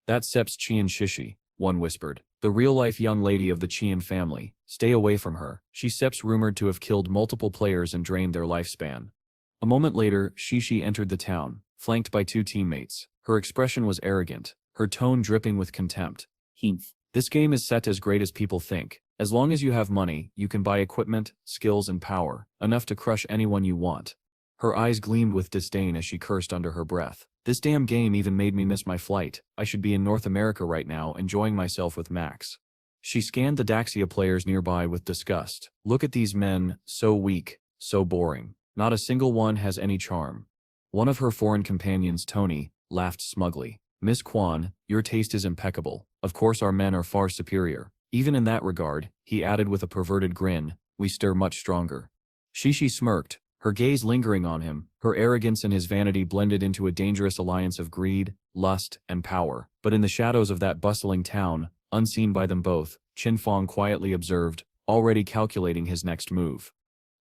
A: That's Sep's Qian Shishi, one whispered. The real-life young lady of the Qian family. Stay away from her. She Sep's rumored to have killed multiple players and drained their lifespan. A moment later, Shishi entered the town, flanked by two teammates. Her expression was arrogant, her tone dripping with contempt. Humph. This game is set as great as people think. As long as you have money, you can buy equipment, skills, and power, enough to crush anyone you want. Her eyes gleamed with disdain as she cursed under her breath. This damn game even made me miss my flight. I should be in North America right now enjoying myself with Max. She scanned the Daxia players nearby with disgust. Look at these men, so weak, so boring. Not a single one has any charm. One of her foreign companions, Tony, laughed smugly. Miss Quan, your taste is impeccable. Of course our men are far superior. Even in that regard, he added with a perverted grin, we stir much stronger. Shishi smirked, her gaze lingering on him. Her arrogance and his vanity blended into a dangerous alliance of greed, lust, and power. But in the shadows of that bustling town, unseen by them both, Qin Feng quietly observed, already calculating his next move.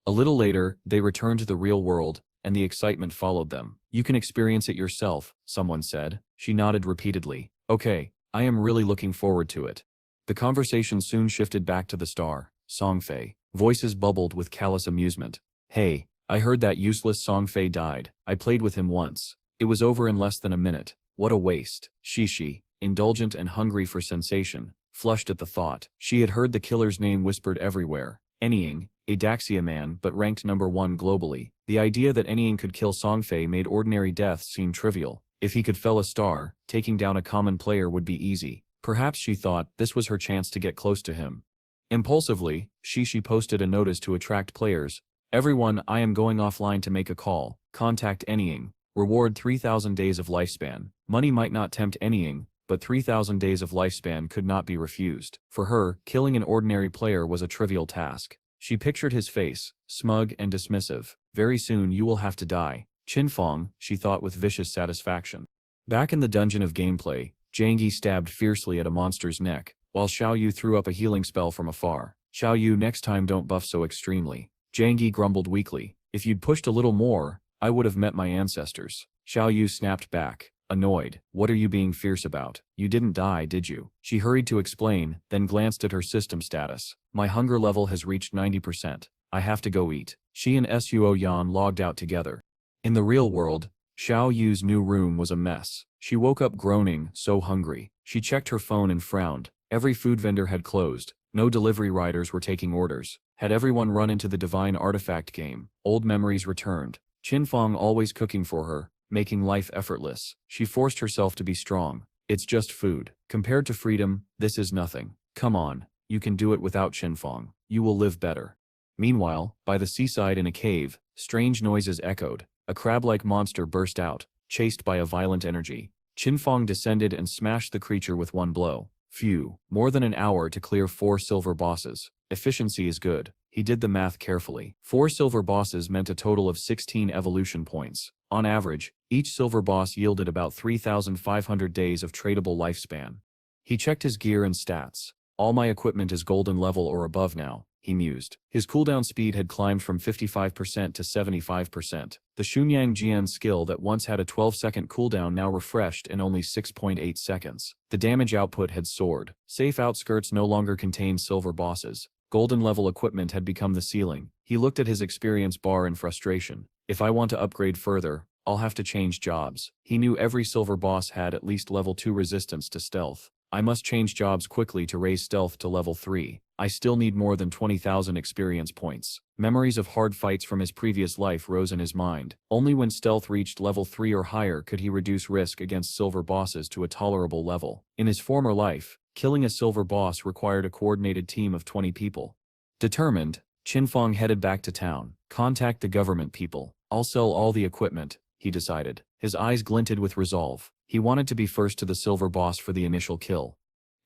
A: A little later, they returned to the real world, and the excitement followed them. You can experience it yourself, someone said. She nodded repeatedly. Okay, I am really looking forward to it. The conversation soon shifted back to the star, Songfei. Voices bubbled with callous amusement. Hey, I heard that useless Songfei died. I played with him once. It was over in less than a minute. What a waste. Shishi, indulgent and hungry for sensation, flushed at the thought. She had heard the killer's name whispered everywhere. Anying, a Daxia man but ranked #1 globally. The idea that Anying could kill Songfei made ordinary death seem trivial. If he could fell a star, taking down a common player would be easy. Perhaps she thought this was her chance to get close to him. Impulsively, Shishi posted a notice to attract players. Everyone, I am going offline to make a call. Contact Anying. Reward 3,000 days of lifespan. Money might not tempt Anying, but 3,000 days of lifespan could not be refused. For her, killing an ordinary player was a trivial task. She pictured his face, smug and dismissive. Very soon you will have to die. Qin Feng, she thought with vicious satisfaction. Back in the dungeon of gameplay, Zhang Yi stabbed fiercely at a monster's neck, while Xiao Yu threw up a healing spell from afar. Xiao Yu, next time don't buff so extremely. Zhang Yi grumbled weakly. If you'd pushed a little more, I would have met my ancestors. Xiao Yu snapped back, annoyed. What are you being fierce about? You didn't die, did you? She hurried to explain, then glanced at her system status. My hunger level has reached 90%. I have to go eat. She and Suo Yan logged out together. In the real world, Xiao Yu's new room was a mess. She woke up groaning, so hungry. She checked her phone and frowned. Every food vendor had closed. No delivery riders were taking orders. Had everyone run into the divine artifact game? Old memories returned. Qin Feng always cooking for her, making life effortless. She forced herself to be strong. It's just food. Compared to freedom, this is nothing. Come on, you can do it without Qin Feng. You will live better. Meanwhile, by the seaside in a cave, strange noises echoed. A crab-like monster burst out, chased by a violent energy. Qin Feng descended and smashed the creature with one blow. Phew, more than an hour to clear 4 silver bosses. Efficiency is good. He did the math carefully. 4 silver bosses meant a total of 16 evolution points. On average, each silver boss yielded about 3,500 days of tradable lifespan. He checked his gear and stats. All my equipment is golden level or above now, he mused. His cooldown speed had climbed from 55% to 75%. The Xunyang Jian skill that once had a 12-second cooldown now refreshed in only 6.8 seconds. The damage output had soared. Safe outskirts no longer contained silver bosses. Golden level equipment had become the ceiling. He looked at his experience bar in frustration. If I want to upgrade further, I'll have to change jobs. He knew every silver boss had at least level 2 resistance to stealth. I must change jobs quickly to raise stealth to level 3. I still need more than 20,000 experience points. Memories of hard fights from his previous life rose in his mind. Only when stealth reached level 3 or higher could he reduce risk against silver bosses to a tolerable level. In his former life, killing a silver boss required a coordinated team of 20 people. Determined, Qin Feng headed back to town. Contact the government people. I'll sell all the equipment, he decided. His eyes glinted with resolve. He wanted to be first to the silver boss for the initial kill.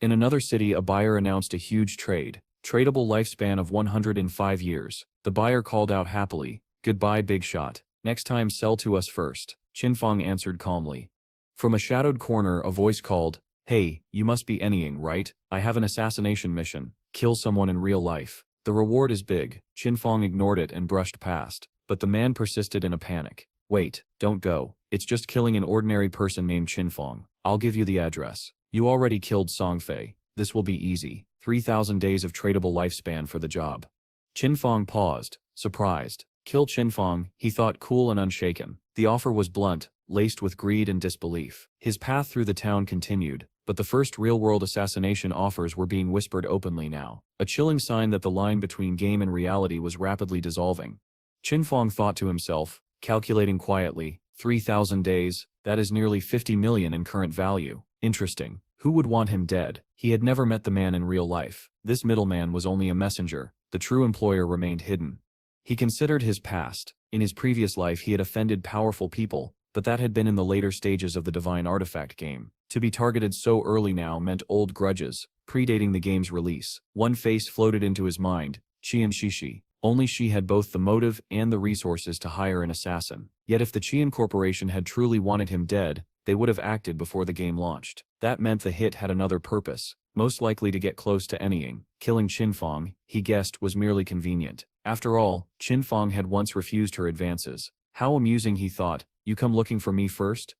A: In another city, a buyer announced a huge trade. Tradable lifespan of 105 years. The buyer called out happily, "Goodbye, big shot. Next time sell to us first." Qin Feng answered calmly. From a shadowed corner, a voice called, "Hey, you must be Anying, right? I have an assassination mission. Kill someone in real life. The reward is big." Qin Feng ignored it and brushed past, but the man persisted in a panic. "Wait, don't go. It's just killing an ordinary person named Qin Feng. I'll give you the address. You already killed Songfei. This will be easy. 3,000 days of tradable lifespan for the job." Qin Feng paused, surprised. Kill Qin Feng, he thought, cool and unshaken. The offer was blunt, laced with greed and disbelief. His path through the town continued, but the first real-world assassination offers were being whispered openly now, a chilling sign that the line between game and reality was rapidly dissolving. Qin Feng thought to himself, calculating quietly, 3,000 days, that is nearly 50 million in current value. Interesting. Who would want him dead? He had never met the man in real life. This middleman was only a messenger. The true employer remained hidden. He considered his past. In his previous life he had offended powerful people, but that had been in the later stages of the Divine Artifact game. To be targeted so early now meant old grudges, predating the game's release. One face floated into his mind, Qian Shishi. Only she had both the motive and the resources to hire an assassin. Yet if the Qian Corporation had truly wanted him dead, they would have acted before the game launched. That meant the hit had another purpose, most likely to get close to Anying. Killing Qin Feng, he guessed, was merely convenient. After all, Qin Feng had once refused her advances. How amusing, he thought. "You come looking for me first?"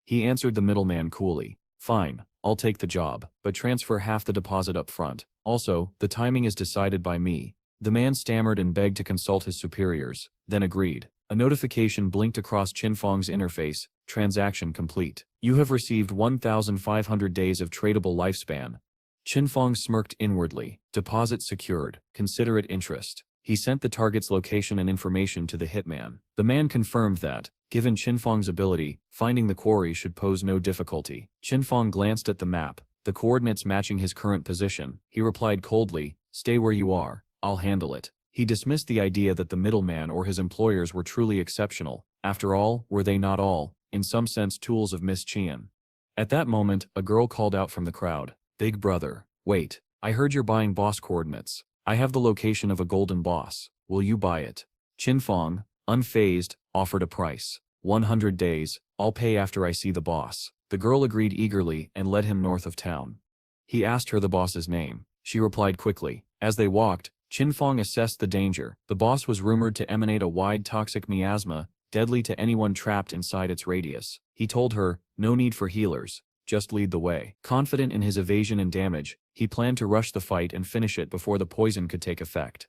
A: He answered the middleman coolly. "Fine, I'll take the job, but transfer half the deposit up front. Also, the timing is decided by me." The man stammered and begged to consult his superiors, then agreed. A notification blinked across Qin Feng's interface. Transaction complete. You have received 1,500 days of tradable lifespan. Qin Feng smirked inwardly. Deposit secured. Considerate interest. He sent the target's location and information to the hitman. The man confirmed that, given Qin Feng's ability, finding the quarry should pose no difficulty. Qin Feng glanced at the map, the coordinates matching his current position. He replied coldly, "Stay where you are. I'll handle it." He dismissed the idea that the middleman or his employers were truly exceptional. After all, were they not all, in some sense, tools of Miss Qian? At that moment, a girl called out from the crowd, "Big brother, wait. I heard you're buying boss coordinates. I have the location of a golden boss. Will you buy it?" Qin Feng, unfazed, offered a price. 100 days, I'll pay after I see the boss. The girl agreed eagerly and led him north of town. He asked her the boss's name. She replied quickly. As they walked, Qin Feng assessed the danger. The boss was rumored to emanate a wide toxic miasma, deadly to anyone trapped inside its radius. He told her, no need for healers, just lead the way. Confident in his evasion and damage, he planned to rush the fight and finish it before the poison could take effect.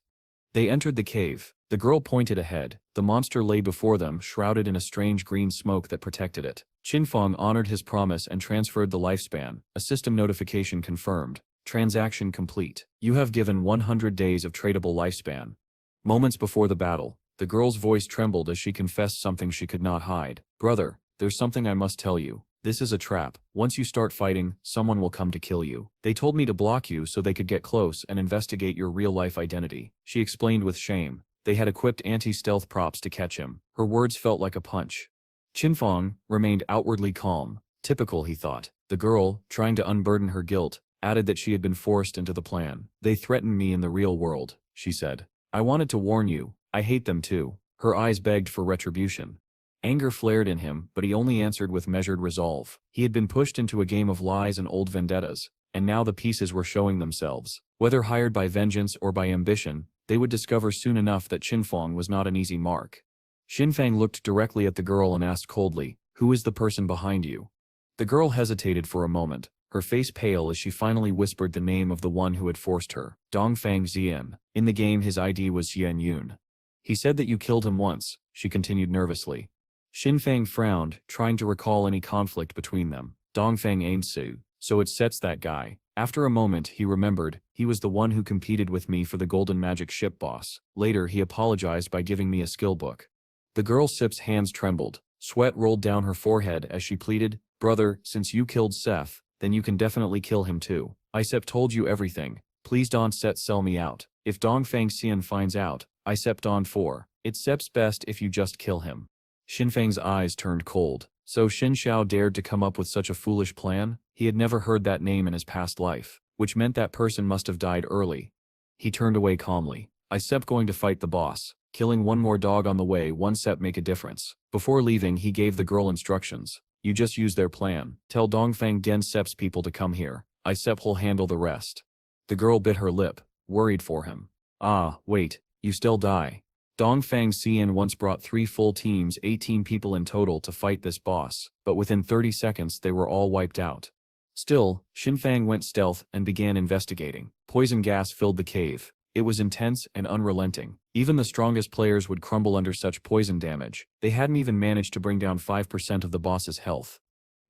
A: They entered the cave. The girl pointed ahead. The monster lay before them, shrouded in a strange green smoke that protected it. Qin Feng honored his promise and transferred the lifespan. A system notification confirmed. Transaction complete. You have given 100 days of tradable lifespan. Moments before the battle, the girl's voice trembled as she confessed something she could not hide. Brother, there's something I must tell you. This is a trap. Once you start fighting, someone will come to kill you. They told me to block you so they could get close and investigate your real-life identity. She explained with shame. They had equipped anti-stealth props to catch him. Her words felt like a punch. Qin Feng remained outwardly calm. Typical, he thought. The girl, trying to unburden her guilt, added that she had been forced into the plan. They threatened me in the real world, she said. I wanted to warn you. I hate them too. Her eyes begged for retribution. Anger flared in him, but he only answered with measured resolve. He had been pushed into a game of lies and old vendettas, and now the pieces were showing themselves. Whether hired by vengeance or by ambition, they would discover soon enough that Qin Feng was not an easy mark. Qin Feng looked directly at the girl and asked coldly, "Who is the person behind you?" The girl hesitated for a moment, her face pale as she finally whispered the name of the one who had forced her. Dongfang Xian. In the game his ID was Xian Yun. He said that you killed him once, she continued nervously. Qin Feng frowned, trying to recall any conflict between them. Dongfang Ainsu. So it sets that guy. After a moment, he remembered, he was the one who competed with me for the golden magic ship boss. Later, he apologized by giving me a skill book. The girl Sip's hands trembled. Sweat rolled down her forehead as she pleaded, "Brother, since you killed Seth, then you can definitely kill him too. Isep told you everything. Please don't sell me out. If Dongfang Xian finds out, Isep Don 4. It's Sep's best if you just kill him." Xinfeng's eyes turned cold. So Xin Xiao dared to come up with such a foolish plan? He had never heard that name in his past life, which meant that person must have died early. He turned away calmly. Isep going to fight the boss. Killing one more dog on the way won't Sep make a difference. Before leaving, he gave the girl instructions. You just use their plan. Tell Dongfang Den Sep's people to come here. Isep will handle the rest. The girl bit her lip, worried for him. Ah, wait, you still die. Dongfang Xian once brought 3 full teams, 18 people in total, to fight this boss, but within 30 seconds they were all wiped out. Still, Xinfeng went stealth and began investigating. Poison gas filled the cave. It was intense and unrelenting. Even the strongest players would crumble under such poison damage. They hadn't even managed to bring down 5% of the boss's health.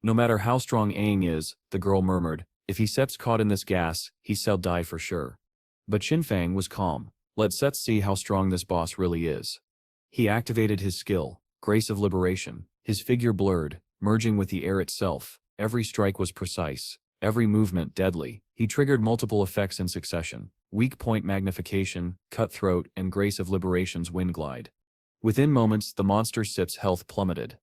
A: No matter how strong Aang is, the girl murmured, if he Sep's caught in this gas, he shall die for sure. But Xinfeng was calm. Let's see how strong this boss really is. He activated his skill, Grace of Liberation. His figure blurred, merging with the air itself. Every strike was precise, every movement deadly. He triggered multiple effects in succession: Weak Point Magnification, Cutthroat, and Grace of Liberation's Wind Glide. Within moments, the monster Sip's health plummeted.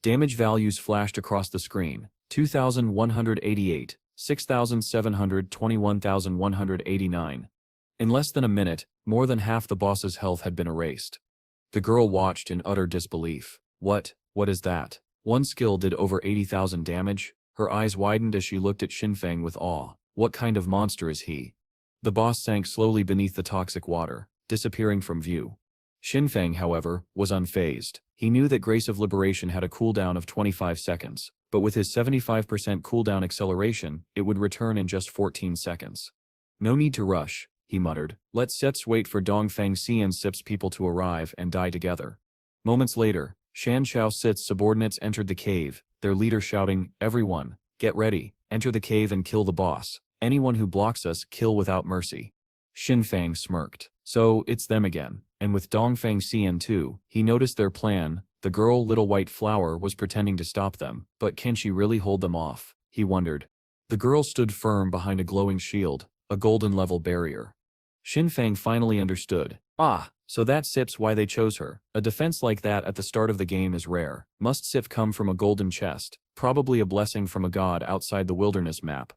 A: Damage values flashed across the screen: 2,188, 6,700, 21,189. In less than a minute, more than half the boss's health had been erased. The girl watched in utter disbelief. What is that? One skill did over 80,000 damage? Her eyes widened as she looked at Xinfeng with awe. What kind of monster is he? The boss sank slowly beneath the toxic water, disappearing from view. Xinfeng, however, was unfazed. He knew that Grace of Liberation had a cooldown of 25 seconds, but with his 75% cooldown acceleration, it would return in just 14 seconds. No need to rush, he muttered. Let's wait for Dongfang Xian Sip's people to arrive and die together. Moments later, Shan Xiao Sit's subordinates entered the cave, their leader shouting, "Everyone, get ready, enter the cave and kill the boss. Anyone who blocks us, kill without mercy." Xinfeng smirked. So, it's them again. And with Dongfang Xian too, he noticed their plan. The girl Little White Flower was pretending to stop them, but can she really hold them off? He wondered. The girl stood firm behind a glowing shield, a golden level barrier. Xinfeng finally understood. Ah, so that Sip's why they chose her. A defense like that at the start of the game is rare. Must Sip come from a golden chest, probably a blessing from a god outside the wilderness map.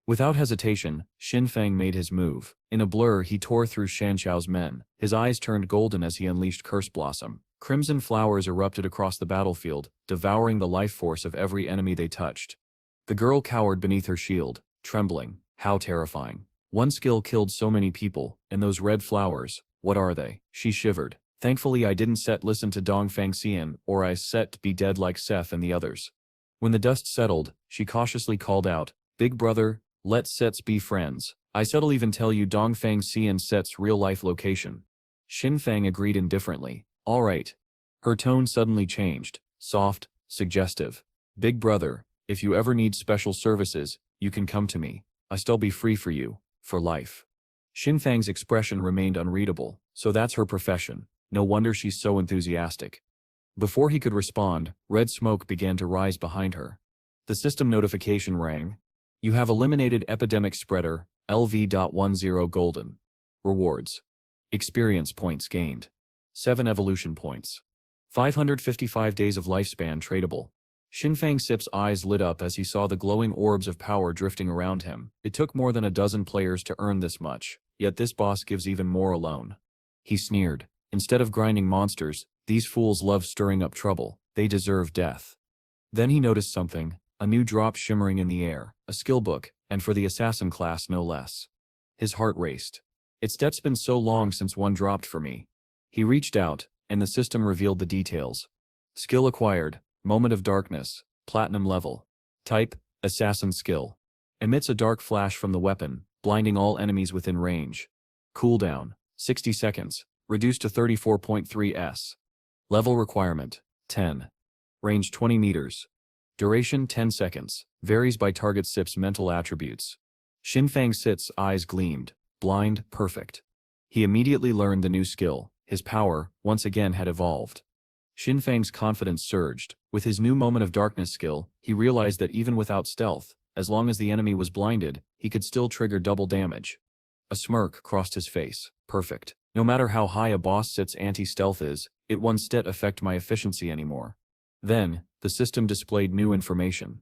A: Without hesitation, Xinfeng made his move. In a blur, he tore through Shanxiao's men. His eyes turned golden as he unleashed Curse Blossom. Crimson flowers erupted across the battlefield, devouring the life force of every enemy they touched. The girl cowered beneath her shield, trembling. How terrifying. One skill killed so many people, and those red flowers, what are they? She shivered. Thankfully I didn't listen to Dongfang Xian, or I be dead like Seth and the others. When the dust settled, she cautiously called out, "Big brother, let's be friends. I'll even tell you Dongfang Xian Set's real-life location." Xinfeng agreed indifferently. All right. Her tone suddenly changed, soft, suggestive. "Big brother, if you ever need special services, you can come to me. I'll be free for you, for life." Xinfeng's expression remained unreadable. So that's her profession. No wonder she's so enthusiastic. Before he could respond, red smoke began to rise behind her. The system notification rang. You have eliminated Epidemic Spreader, LV.10 Golden. Rewards. Experience points gained. 7 evolution points. 555 days of lifespan tradable. Xinfeng Sip's eyes lit up as he saw the glowing orbs of power drifting around him. It took more than a dozen players to earn this much, yet this boss gives even more alone. He sneered. Instead of grinding monsters, these fools love stirring up trouble. They deserve death. Then he noticed something, a new drop shimmering in the air, a skill book, and for the assassin class no less. His heart raced. It's been so long since one dropped for me. He reached out, and the system revealed the details. Skill acquired. Moment of Darkness, Platinum level. Type, Assassin skill. Emits a dark flash from the weapon, blinding all enemies within range. Cooldown, 60 seconds, reduced to 34.3 s. Level requirement, 10. Range 20 meters. Duration 10 seconds. Varies by target SIP's mental attributes. Qin Feng Sit's eyes gleamed. Blind, perfect. He immediately learned the new skill. His power, once again, had evolved. Qin Feng's confidence surged. With his new moment of darkness skill, he realized that even without stealth, as long as the enemy was blinded, he could still trigger double damage. A smirk crossed his face. Perfect. No matter how high a boss Sit's anti-stealth is, it won't affect my efficiency anymore. Then, the system displayed new information.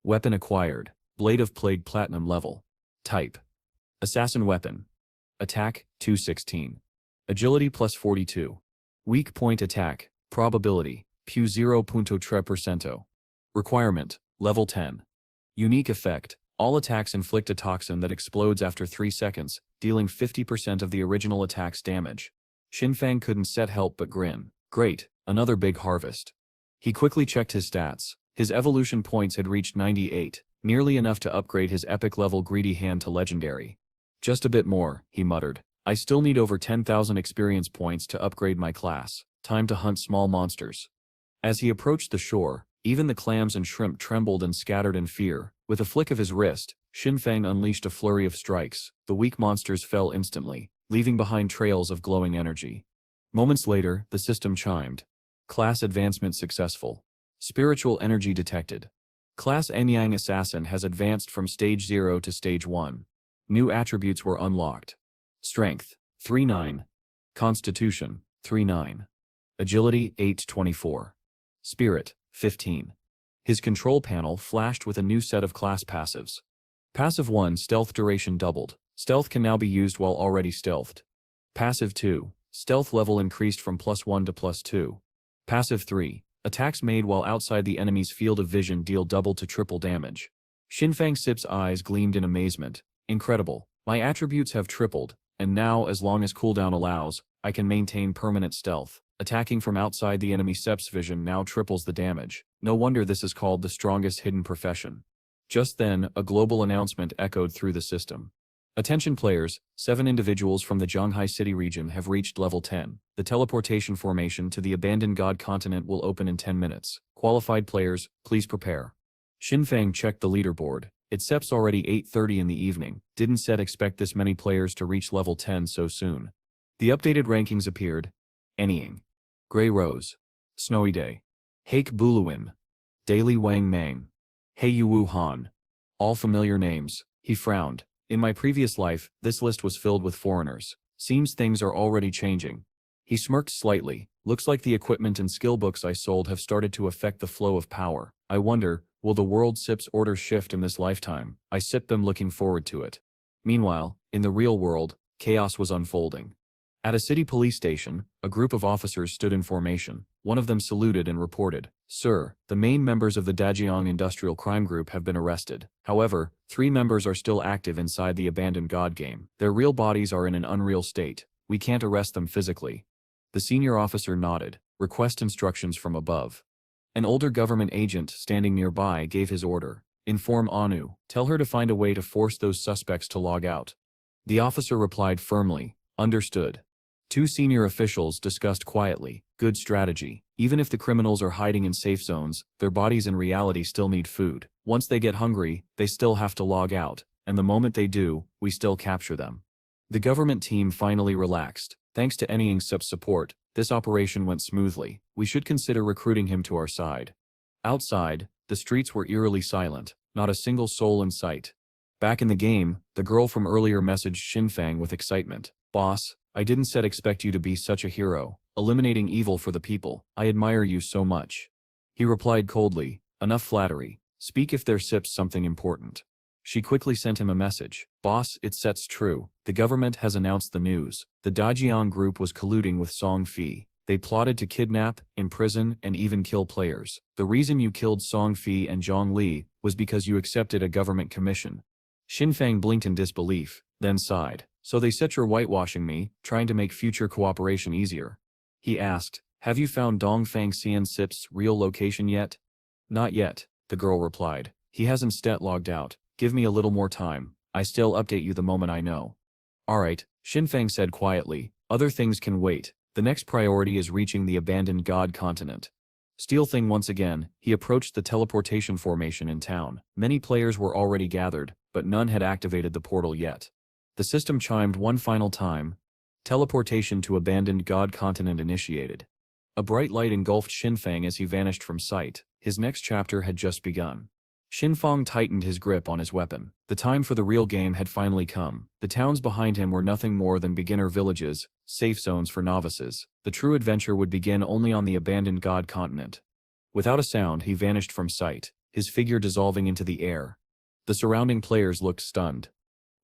A: Weapon acquired. Blade of Plague Platinum level. Type. Assassin weapon. Attack, 216. Agility plus 42. Weak point attack. Probability, pu 0.3%. Requirement, level 10. Unique effect. All attacks inflict a toxin that explodes after 3 seconds, dealing 50% of the original attack's damage. Qin Feng couldn't help but grin. Great, another big harvest. He quickly checked his stats. His evolution points had reached 98, nearly enough to upgrade his epic-level greedy hand to legendary. Just a bit more, he muttered. I still need over 10,000 experience points to upgrade my class. Time to hunt small monsters. As he approached the shore, even the clams and shrimp trembled and scattered in fear. With a flick of his wrist, Qin Feng unleashed a flurry of strikes. The weak monsters fell instantly, leaving behind trails of glowing energy. Moments later, the system chimed. Class advancement successful. Spiritual energy detected. Class Enyang Assassin has advanced from Stage 0 to Stage 1. New attributes were unlocked. Strength, 3-9. Constitution, 3-9. Agility, 8-24. Spirit, 15. His control panel flashed with a new set of class passives. Passive 1, Stealth duration doubled. Stealth can now be used while already stealthed. Passive 2, Stealth level increased from +1 to +2. Passive 3, attacks made while outside the enemy's field of vision deal double to triple damage. Qin Feng Sip's eyes gleamed in amazement. Incredible. My attributes have tripled, and now, as long as cooldown allows, I can maintain permanent stealth. Attacking from outside the enemy Sep's vision now triples the damage. No wonder this is called the strongest hidden profession. Just then, a global announcement echoed through the system. Attention players, 7 individuals from the Zhanghai City region have reached level 10. The teleportation formation to the abandoned god continent will open in 10 minutes. Qualified players, please prepare. Qin Feng checked the leaderboard. It's already 8:30 in the evening. Didn't expect this many players to reach level 10 so soon. The updated rankings appeared. Anying. Grey Rose. Snowy Day. Hake Buluin. Daily Wang Mang. Hei Wu Han. All familiar names. He frowned. In my previous life, this list was filled with foreigners. Seems things are already changing. He smirked slightly. Looks like the equipment and skill books I sold have started to affect the flow of power. I wonder, will the world SIP's orders shift in this lifetime? I sipped them looking forward to it. Meanwhile, in the real world, chaos was unfolding. At a city police station, a group of officers stood in formation. One of them saluted and reported, "Sir, the main members of the Dajiang Industrial Crime Group have been arrested. However, 3 members are still active inside the abandoned god game. Their real bodies are in an unreal state. We can't arrest them physically." The senior officer nodded. Request instructions from above. An older government agent standing nearby gave his order. Inform Anu. Tell her to find a way to force those suspects to log out. The officer replied firmly, "Understood." 2 senior officials discussed quietly. Good strategy. Even if the criminals are hiding in safe zones, their bodies in reality still need food. Once they get hungry, they still have to log out, and the moment they do, we still capture them. The government team finally relaxed. Thanks to Enying's support, this operation went smoothly. We should consider recruiting him to our side. Outside, the streets were eerily silent. Not a single soul in sight. Back in the game, the girl from earlier messaged Qin Feng with excitement. "Boss, I didn't expect you to be such a hero, eliminating evil for the people. I admire you so much." He replied coldly, "Enough flattery. Speak if there's something important." She quickly sent him a message. "Boss, it's true. The government has announced the news. The Dajiang group was colluding with Song Fi. They plotted to kidnap, imprison, and even kill players. The reason you killed Song Fi and Zhang Li was because you accepted a government commission." Qin Feng blinked in disbelief, then sighed. "So they said you're whitewashing me, trying to make future cooperation easier." He asked, "Have you found Dongfang Sip's real location yet?" "Not yet," the girl replied. "He hasn't logged out. Give me a little more time. I still update you the moment I know." "Alright," Qin Feng said quietly. "Other things can wait. The next priority is reaching the abandoned god continent." Steel Thing once again, he approached the teleportation formation in town. Many players were already gathered, but none had activated the portal yet. The system chimed one final time. Teleportation to abandoned God continent initiated. A bright light engulfed Qin Feng as he vanished from sight. His next chapter had just begun. Qin Feng tightened his grip on his weapon. The time for the real game had finally come. The towns behind him were nothing more than beginner villages, safe zones for novices. The true adventure would begin only on the abandoned God continent. Without a sound, he vanished from sight, his figure dissolving into the air. The surrounding players looked stunned.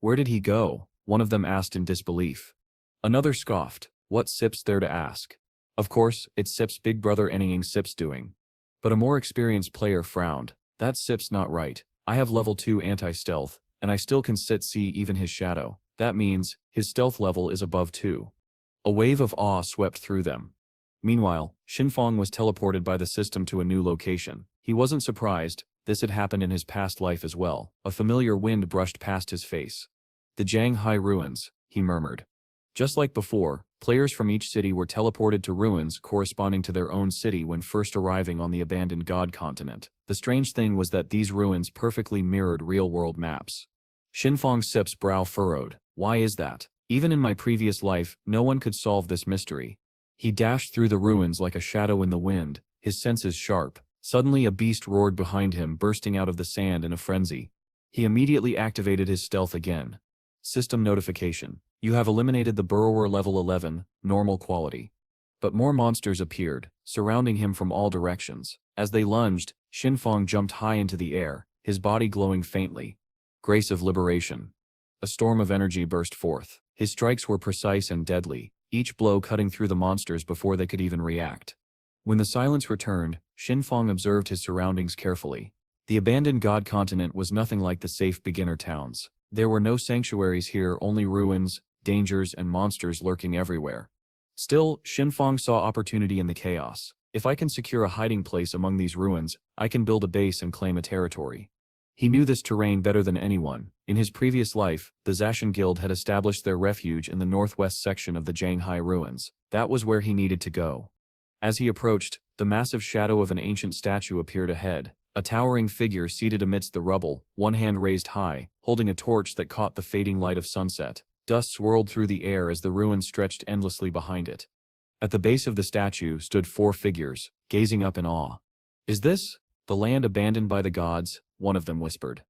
A: Where did he go? One of them asked in disbelief. Another scoffed. What's Sip's there to ask? Of course, it's Sip's big brother anything Sip's doing. But a more experienced player frowned. That Sip's not right. I have level 2 anti-stealth, and I still can see even his shadow. That means, his stealth level is above 2. A wave of awe swept through them. Meanwhile, Qin Feng was teleported by the system to a new location. He wasn't surprised, this had happened in his past life as well. A familiar wind brushed past his face. The Jianghai ruins, he murmured. Just like before, players from each city were teleported to ruins corresponding to their own city when first arriving on the abandoned God continent. The strange thing was that these ruins perfectly mirrored real-world maps. Qin Feng Sip's brow furrowed. Why is that? Even in my previous life, no one could solve this mystery. He dashed through the ruins like a shadow in the wind, his senses sharp. Suddenly a beast roared behind him, bursting out of the sand in a frenzy. He immediately activated his stealth again. System notification. You have eliminated the burrower level 11, normal quality. But more monsters appeared, surrounding him from all directions. As they lunged, Qin Feng jumped high into the air, his body glowing faintly. Grace of liberation. A storm of energy burst forth. His strikes were precise and deadly, each blow cutting through the monsters before they could even react. When the silence returned, Qin Feng observed his surroundings carefully. The abandoned God continent was nothing like the safe beginner towns. There were no sanctuaries here, only ruins, dangers, and monsters lurking everywhere. Still, Qin Feng saw opportunity in the chaos. If I can secure a hiding place among these ruins, I can build a base and claim a territory. He knew this terrain better than anyone. In his previous life, the Zacian Guild had established their refuge in the northwest section of the Jianghai ruins. That was where he needed to go. As he approached, the massive shadow of an ancient statue appeared ahead. A towering figure seated amidst the rubble, one hand raised high, holding a torch that caught the fading light of sunset. Dust swirled through the air as the ruins stretched endlessly behind it. At the base of the statue stood 4 figures, gazing up in awe. Is this the land abandoned by the gods? One of them whispered.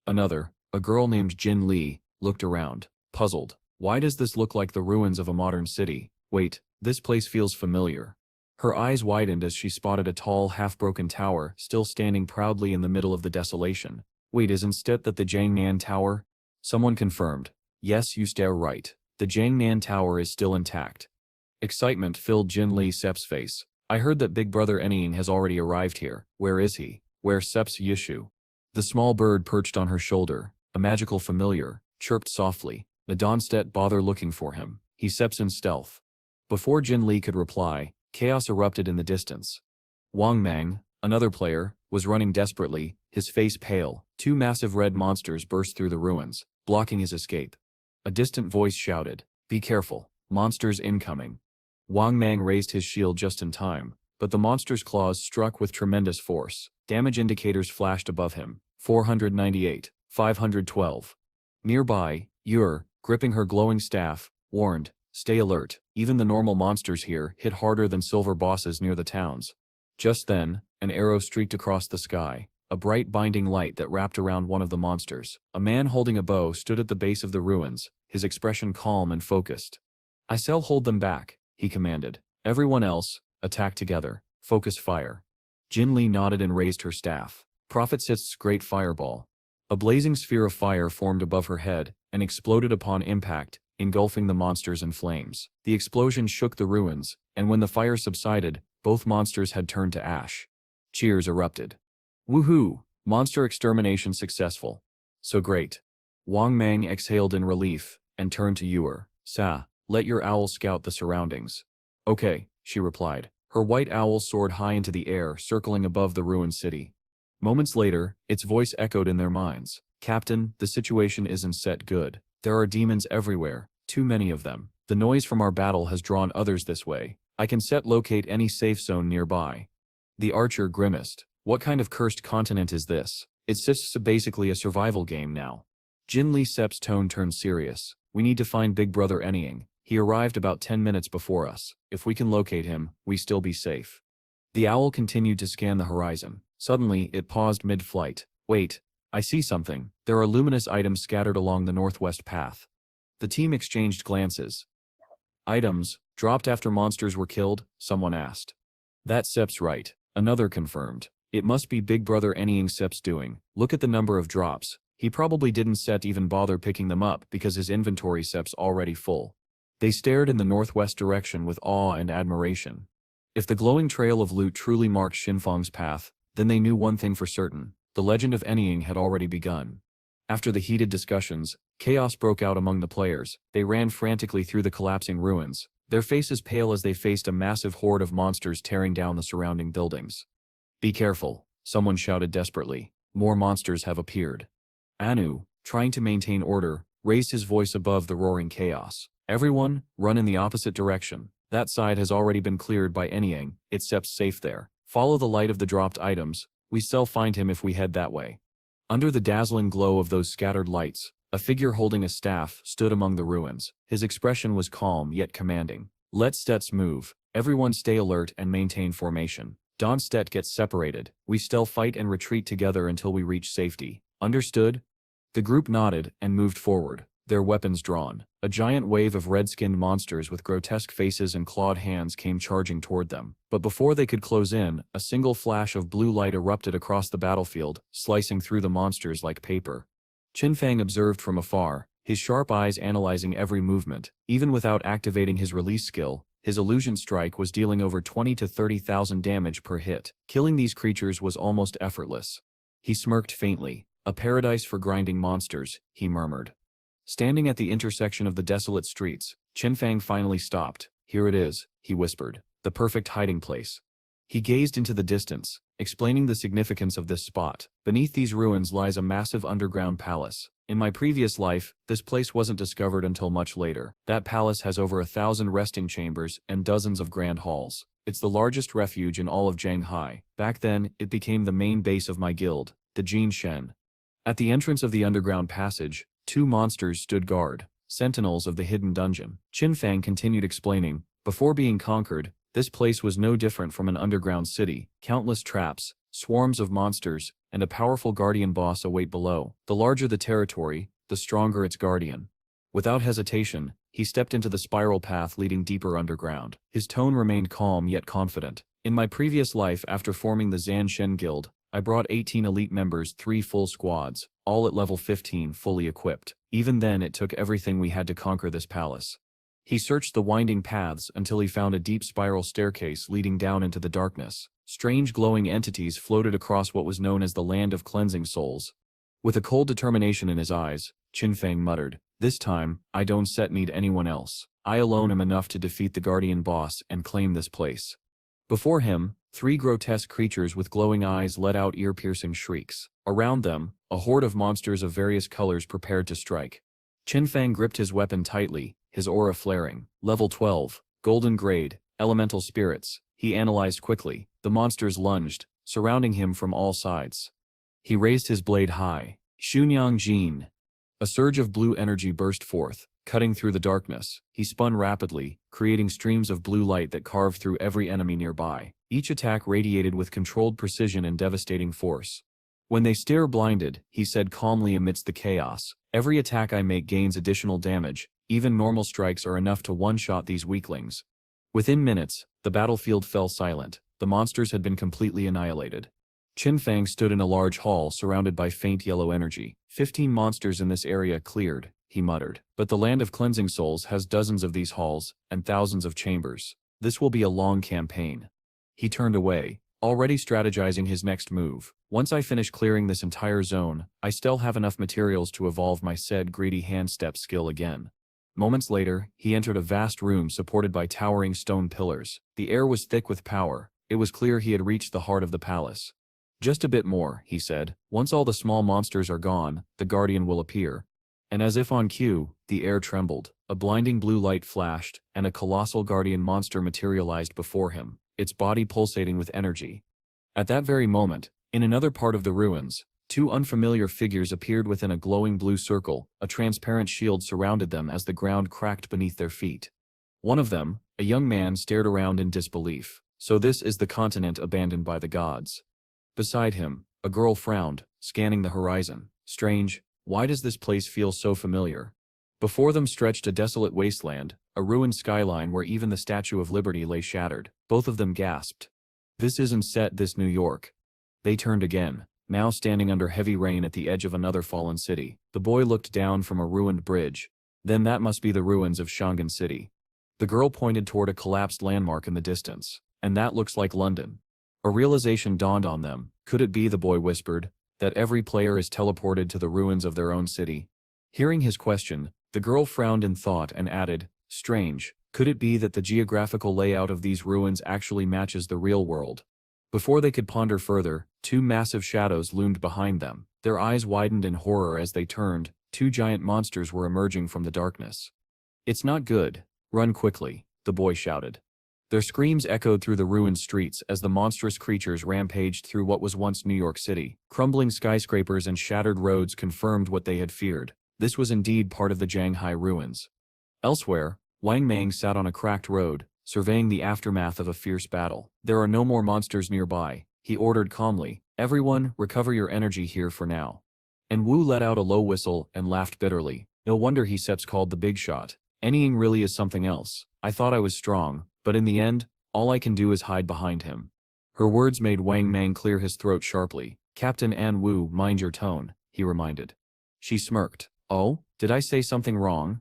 A: Another, a girl named Jin Li, looked around, puzzled. Why does this look like the ruins of a modern city? Wait, this place feels familiar. Her eyes widened as she spotted a tall, half-broken tower still standing proudly in the middle of the desolation. Wait, isn't that the Jiangnan Tower? Someone confirmed. Yes, you stare right. The Jiangnan Tower is still intact. Excitement filled Jin Li Sep's face. I heard that Big Brother Ening has already arrived here. Where is he? Where's Sep's Yishu? The small bird perched on her shoulder, a magical familiar, chirped softly. Don't bother looking for him. He Sep's in stealth. Before Jin Li could reply, chaos erupted in the distance. Wang Mang, another player, was running desperately, his face pale. 2 massive red monsters burst through the ruins, blocking his escape. A distant voice shouted, "Be careful, monsters incoming." Wang Mang raised his shield just in time, but the monster's claws struck with tremendous force. Damage indicators flashed above him. 498, 512. Nearby, Yur, gripping her glowing staff, warned, "Stay alert, even the normal monsters here hit harder than silver bosses near the towns." Just then, an arrow streaked across the sky, a bright binding light that wrapped around one of the monsters. A man holding a bow stood at the base of the ruins, his expression calm and focused. "I shall hold them back," he commanded. "Everyone else, attack together. Focus fire." Jin Li nodded and raised her staff. Prophet Sith's great fireball. A blazing sphere of fire formed above her head and exploded upon impact, engulfing the monsters in flames. The explosion shook the ruins, and when the fire subsided, both monsters had turned to ash. Cheers erupted. Woohoo! Monster extermination successful. So great. Wang Mang exhaled in relief and turned to Yur. "Sa, let your owl scout the surroundings." "Okay," she replied. Her white owl soared high into the air, circling above the ruined city. Moments later, its voice echoed in their minds. "Captain, the situation isn't set good. There are demons everywhere, too many of them. The noise from our battle has drawn others this way. I can locate any safe zone nearby." The archer grimaced. What kind of cursed continent is this? It's just basically a survival game now. Jin Lee Sep's tone turned serious. We need to find Big Brother Anying. He arrived about 10 minutes before us. If we can locate him, we still be safe. The owl continued to scan the horizon. Suddenly, it paused mid-flight. Wait, I see something. There are luminous items scattered along the northwest path. The team exchanged glances. Items, dropped after monsters were killed? Someone asked. That Sep's right. Another confirmed. It must be Big Brother Anying Sep's doing. Look at the number of drops. He probably didn't even bother picking them up because his inventory Sep's already full. They stared in the northwest direction with awe and admiration. If the glowing trail of loot truly marked Qin Feng's path, then they knew one thing for certain. The legend of Anying had already begun. After the heated discussions, chaos broke out among the players. They ran frantically through the collapsing ruins, their faces pale as they faced a massive horde of monsters tearing down the surrounding buildings. Be careful, someone shouted desperately. More monsters have appeared. Anu, trying to maintain order, raised his voice above the roaring chaos. Everyone, run in the opposite direction. That side has already been cleared by Anying. It's safe there. Follow the light of the dropped items. We still find him if we head that way. Under the dazzling glow of those scattered lights, a figure holding a staff stood among the ruins. His expression was calm yet commanding. Let's move. Everyone stay alert and maintain formation. Don't get separated. We still fight and retreat together until we reach safety. Understood? The group nodded and moved forward, their weapons drawn. A giant wave of red-skinned monsters with grotesque faces and clawed hands came charging toward them. But before they could close in, a single flash of blue light erupted across the battlefield, slicing through the monsters like paper. Qin Feng observed from afar, his sharp eyes analyzing every movement. Even without activating his release skill, his illusion strike was dealing over 20 to 30,000 damage per hit. Killing these creatures was almost effortless. He smirked faintly. A paradise for grinding monsters, he murmured. Standing at the intersection of the desolate streets, Qin Feng finally stopped. Here it is, he whispered. The perfect hiding place. He gazed into the distance, explaining the significance of this spot. Beneath these ruins lies a massive underground palace. In my previous life, this place wasn't discovered until much later. That palace has over 1,000 resting chambers and dozens of grand halls. It's the largest refuge in all of Shanghai. Back then, it became the main base of my guild, the Jin Shen. At the entrance of the underground passage, two monsters stood guard, sentinels of the hidden dungeon. Qin Feng continued explaining, before being conquered, this place was no different from an underground city. Countless traps, swarms of monsters, and a powerful guardian boss await below. The larger the territory, the stronger its guardian. Without hesitation, he stepped into the spiral path leading deeper underground. His tone remained calm yet confident. In my previous life after forming the Zan Shen Guild, I brought 18 elite members, 3 full squads, all at level 15 fully equipped. Even then it took everything we had to conquer this palace. He searched the winding paths until he found a deep spiral staircase leading down into the darkness. Strange glowing entities floated across what was known as the Land of Cleansing Souls. With a cold determination in his eyes, Qin Feng muttered, "This time, I don't need anyone else. I alone am enough to defeat the guardian boss and claim this place." Before him, 3 grotesque creatures with glowing eyes let out ear-piercing shrieks. Around them, a horde of monsters of various colors prepared to strike. Qin Feng gripped his weapon tightly, his aura flaring. Level 12, Golden Grade, Elemental Spirits. He analyzed quickly. The monsters lunged, surrounding him from all sides. He raised his blade high. Xunyang Jin. A surge of blue energy burst forth, cutting through the darkness. He spun rapidly, creating streams of blue light that carved through every enemy nearby. Each attack radiated with controlled precision and devastating force. When they stare blinded, he said calmly amidst the chaos, "Every attack I make gains additional damage. Even normal strikes are enough to one-shot these weaklings." Within minutes, the battlefield fell silent. The monsters had been completely annihilated. Qin Feng stood in a large hall surrounded by faint yellow energy. 15 monsters in this area cleared, he muttered. But the Land of Cleansing Souls has dozens of these halls, and thousands of chambers. This will be a long campaign. He turned away, already strategizing his next move. Once I finish clearing this entire zone, I still have enough materials to evolve my said greedy hand step skill again. Moments later, he entered a vast room supported by towering stone pillars. The air was thick with power. It was clear he had reached the heart of the palace. "Just a bit more," he said. "Once all the small monsters are gone, the Guardian will appear." And as if on cue, the air trembled. A blinding blue light flashed, and a colossal Guardian monster materialized before him, its body pulsating with energy. At that very moment, in another part of the ruins, two unfamiliar figures appeared within a glowing blue circle. A transparent shield surrounded them as the ground cracked beneath their feet. One of them, a young man, stared around in disbelief. So this is the continent abandoned by the gods. Beside him, a girl frowned, scanning the horizon. Strange, why does this place feel so familiar? Before them stretched a desolate wasteland, a ruined skyline where even the Statue of Liberty lay shattered. Both of them gasped. This isn't this New York. They turned again, now standing under heavy rain at the edge of another fallen city. The boy looked down from a ruined bridge. Then that must be the ruins of Shangan City. The girl pointed toward a collapsed landmark in the distance. And that looks like London. A realization dawned on them. Could it be, the boy whispered, that every player is teleported to the ruins of their own city? Hearing his question, the girl frowned in thought and added, strange, could it be that the geographical layout of these ruins actually matches the real world? Before they could ponder further, two massive shadows loomed behind them. Their eyes widened in horror as they turned. Two giant monsters were emerging from the darkness. It's not good. Run quickly, the boy shouted. Their screams echoed through the ruined streets as the monstrous creatures rampaged through what was once New York City. Crumbling skyscrapers and shattered roads confirmed what they had feared. This was indeed part of the Shanghai ruins. Elsewhere, Wang Mang sat on a cracked road, surveying the aftermath of a fierce battle. There are no more monsters nearby, he ordered calmly. Everyone, recover your energy here for now. And Wu let out a low whistle and laughed bitterly. No wonder he Seps called the big shot. Anying really is something else. I thought I was strong, but in the end, all I can do is hide behind him. Her words made Wang Mang clear his throat sharply. Captain An Wu, mind your tone, he reminded. She smirked. Oh, did I say something wrong?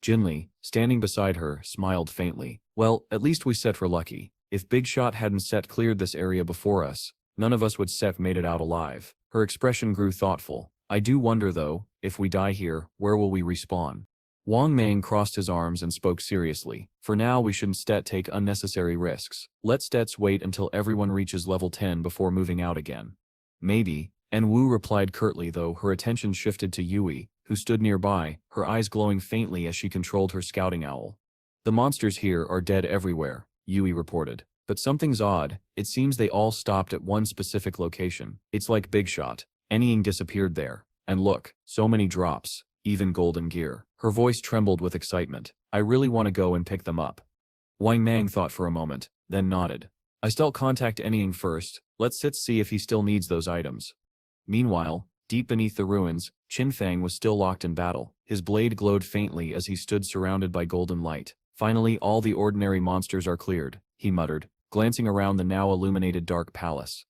A: Jinli, standing beside her, smiled faintly. Well, at least we set for lucky. If Big Shot hadn't cleared this area before us, none of us would made it out alive. Her expression grew thoughtful. I do wonder though, if we die here, where will we respawn? Wang Mang crossed his arms and spoke seriously. For now we shouldn't take unnecessary risks. Let's wait until everyone reaches level 10 before moving out again. Maybe, and Wu replied curtly, though her attention shifted to Yui, who stood nearby, her eyes glowing faintly as she controlled her scouting owl. The monsters here are dead everywhere, Yui reported. But something's odd, it seems they all stopped at one specific location. It's like Big Shot. Anything disappeared there. And look, so many drops, even golden gear. Her voice trembled with excitement. I really want to go and pick them up. Wang Mang thought for a moment, then nodded. I still contact Anying first. Let's see if he still needs those items. Meanwhile, deep beneath the ruins, Qin Feng was still locked in battle. His blade glowed faintly as he stood surrounded by golden light. Finally, all the ordinary monsters are cleared, he muttered, glancing around the now illuminated dark palace.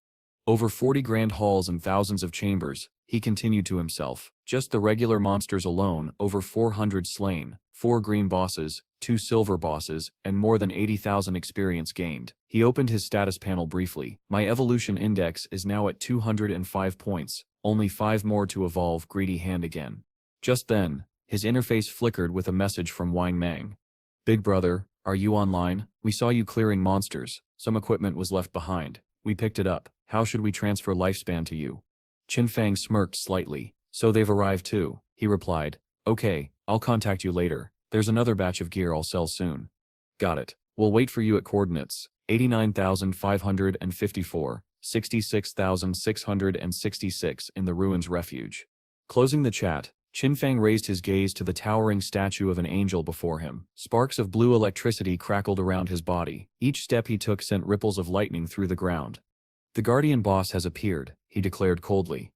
A: Over 40 grand halls and thousands of chambers, he continued to himself. Just the regular monsters alone, over 400 slain, 4 green bosses, 2 silver bosses, and more than 80,000 experience gained. He opened his status panel briefly. My evolution index is now at 205 points, only 5 more to evolve. Greedy hand again. Just then, his interface flickered with a message from Wang Mang. Big brother, are you online? We saw you clearing monsters. Some equipment was left behind. We picked it up. How should we transfer lifespan to you? Qin Feng smirked slightly. So they've arrived too, he replied. Okay, I'll contact you later. There's another batch of gear I'll sell soon. Got it. We'll wait for you at coordinates 89,554, 66,666 in the ruins refuge. Closing the chat, Qin Feng raised his gaze to the towering statue of an angel before him. Sparks of blue electricity crackled around his body. Each step he took sent ripples of lightning through the ground. The guardian boss has appeared, he declared coldly.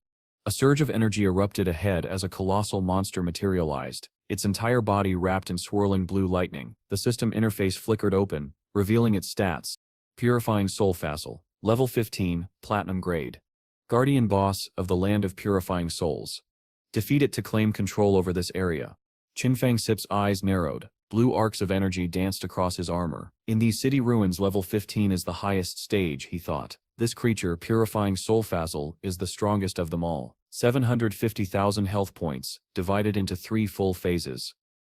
A: A surge of energy erupted ahead as a colossal monster materialized, its entire body wrapped in swirling blue lightning. The system interface flickered open, revealing its stats. Purifying Soul Facile, level 15, platinum grade. Guardian boss of the land of purifying souls. Defeat it to claim control over this area. Qin Feng Sip's eyes narrowed. Blue arcs of energy danced across his armor. In these city ruins, level 15 is the highest stage, he thought. This creature, Purifying Soul Facile, is the strongest of them all. 750,000 health points, divided into 3 full phases.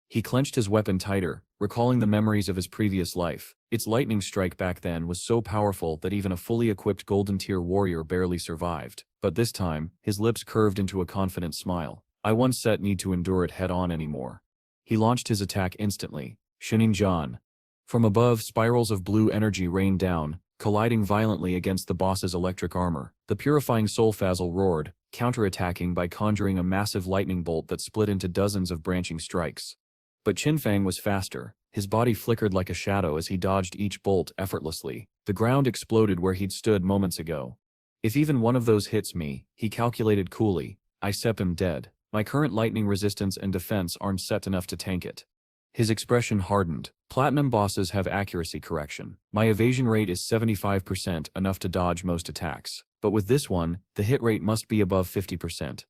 A: He clenched his weapon tighter, recalling the memories of his previous life. Its lightning strike back then was so powerful that even a fully equipped golden tier warrior barely survived. But this time, his lips curved into a confident smile. I once need to endure it head-on anymore. He launched his attack instantly. Shining John. From above, spirals of blue energy rained down, colliding violently against the boss's electric armor. The purifying soul Fazl roared, counterattacking by conjuring a massive lightning bolt that split into dozens of branching strikes. But Qin Feng was faster. His body flickered like a shadow as he dodged each bolt effortlessly. The ground exploded where he'd stood moments ago. If even one of those hits me, he calculated coolly, I sep him dead. My current lightning resistance and defense aren't set enough to tank it. His expression hardened. Platinum bosses have accuracy correction. My evasion rate is 75%, enough to dodge most attacks. But with this one, the hit rate must be above 50%.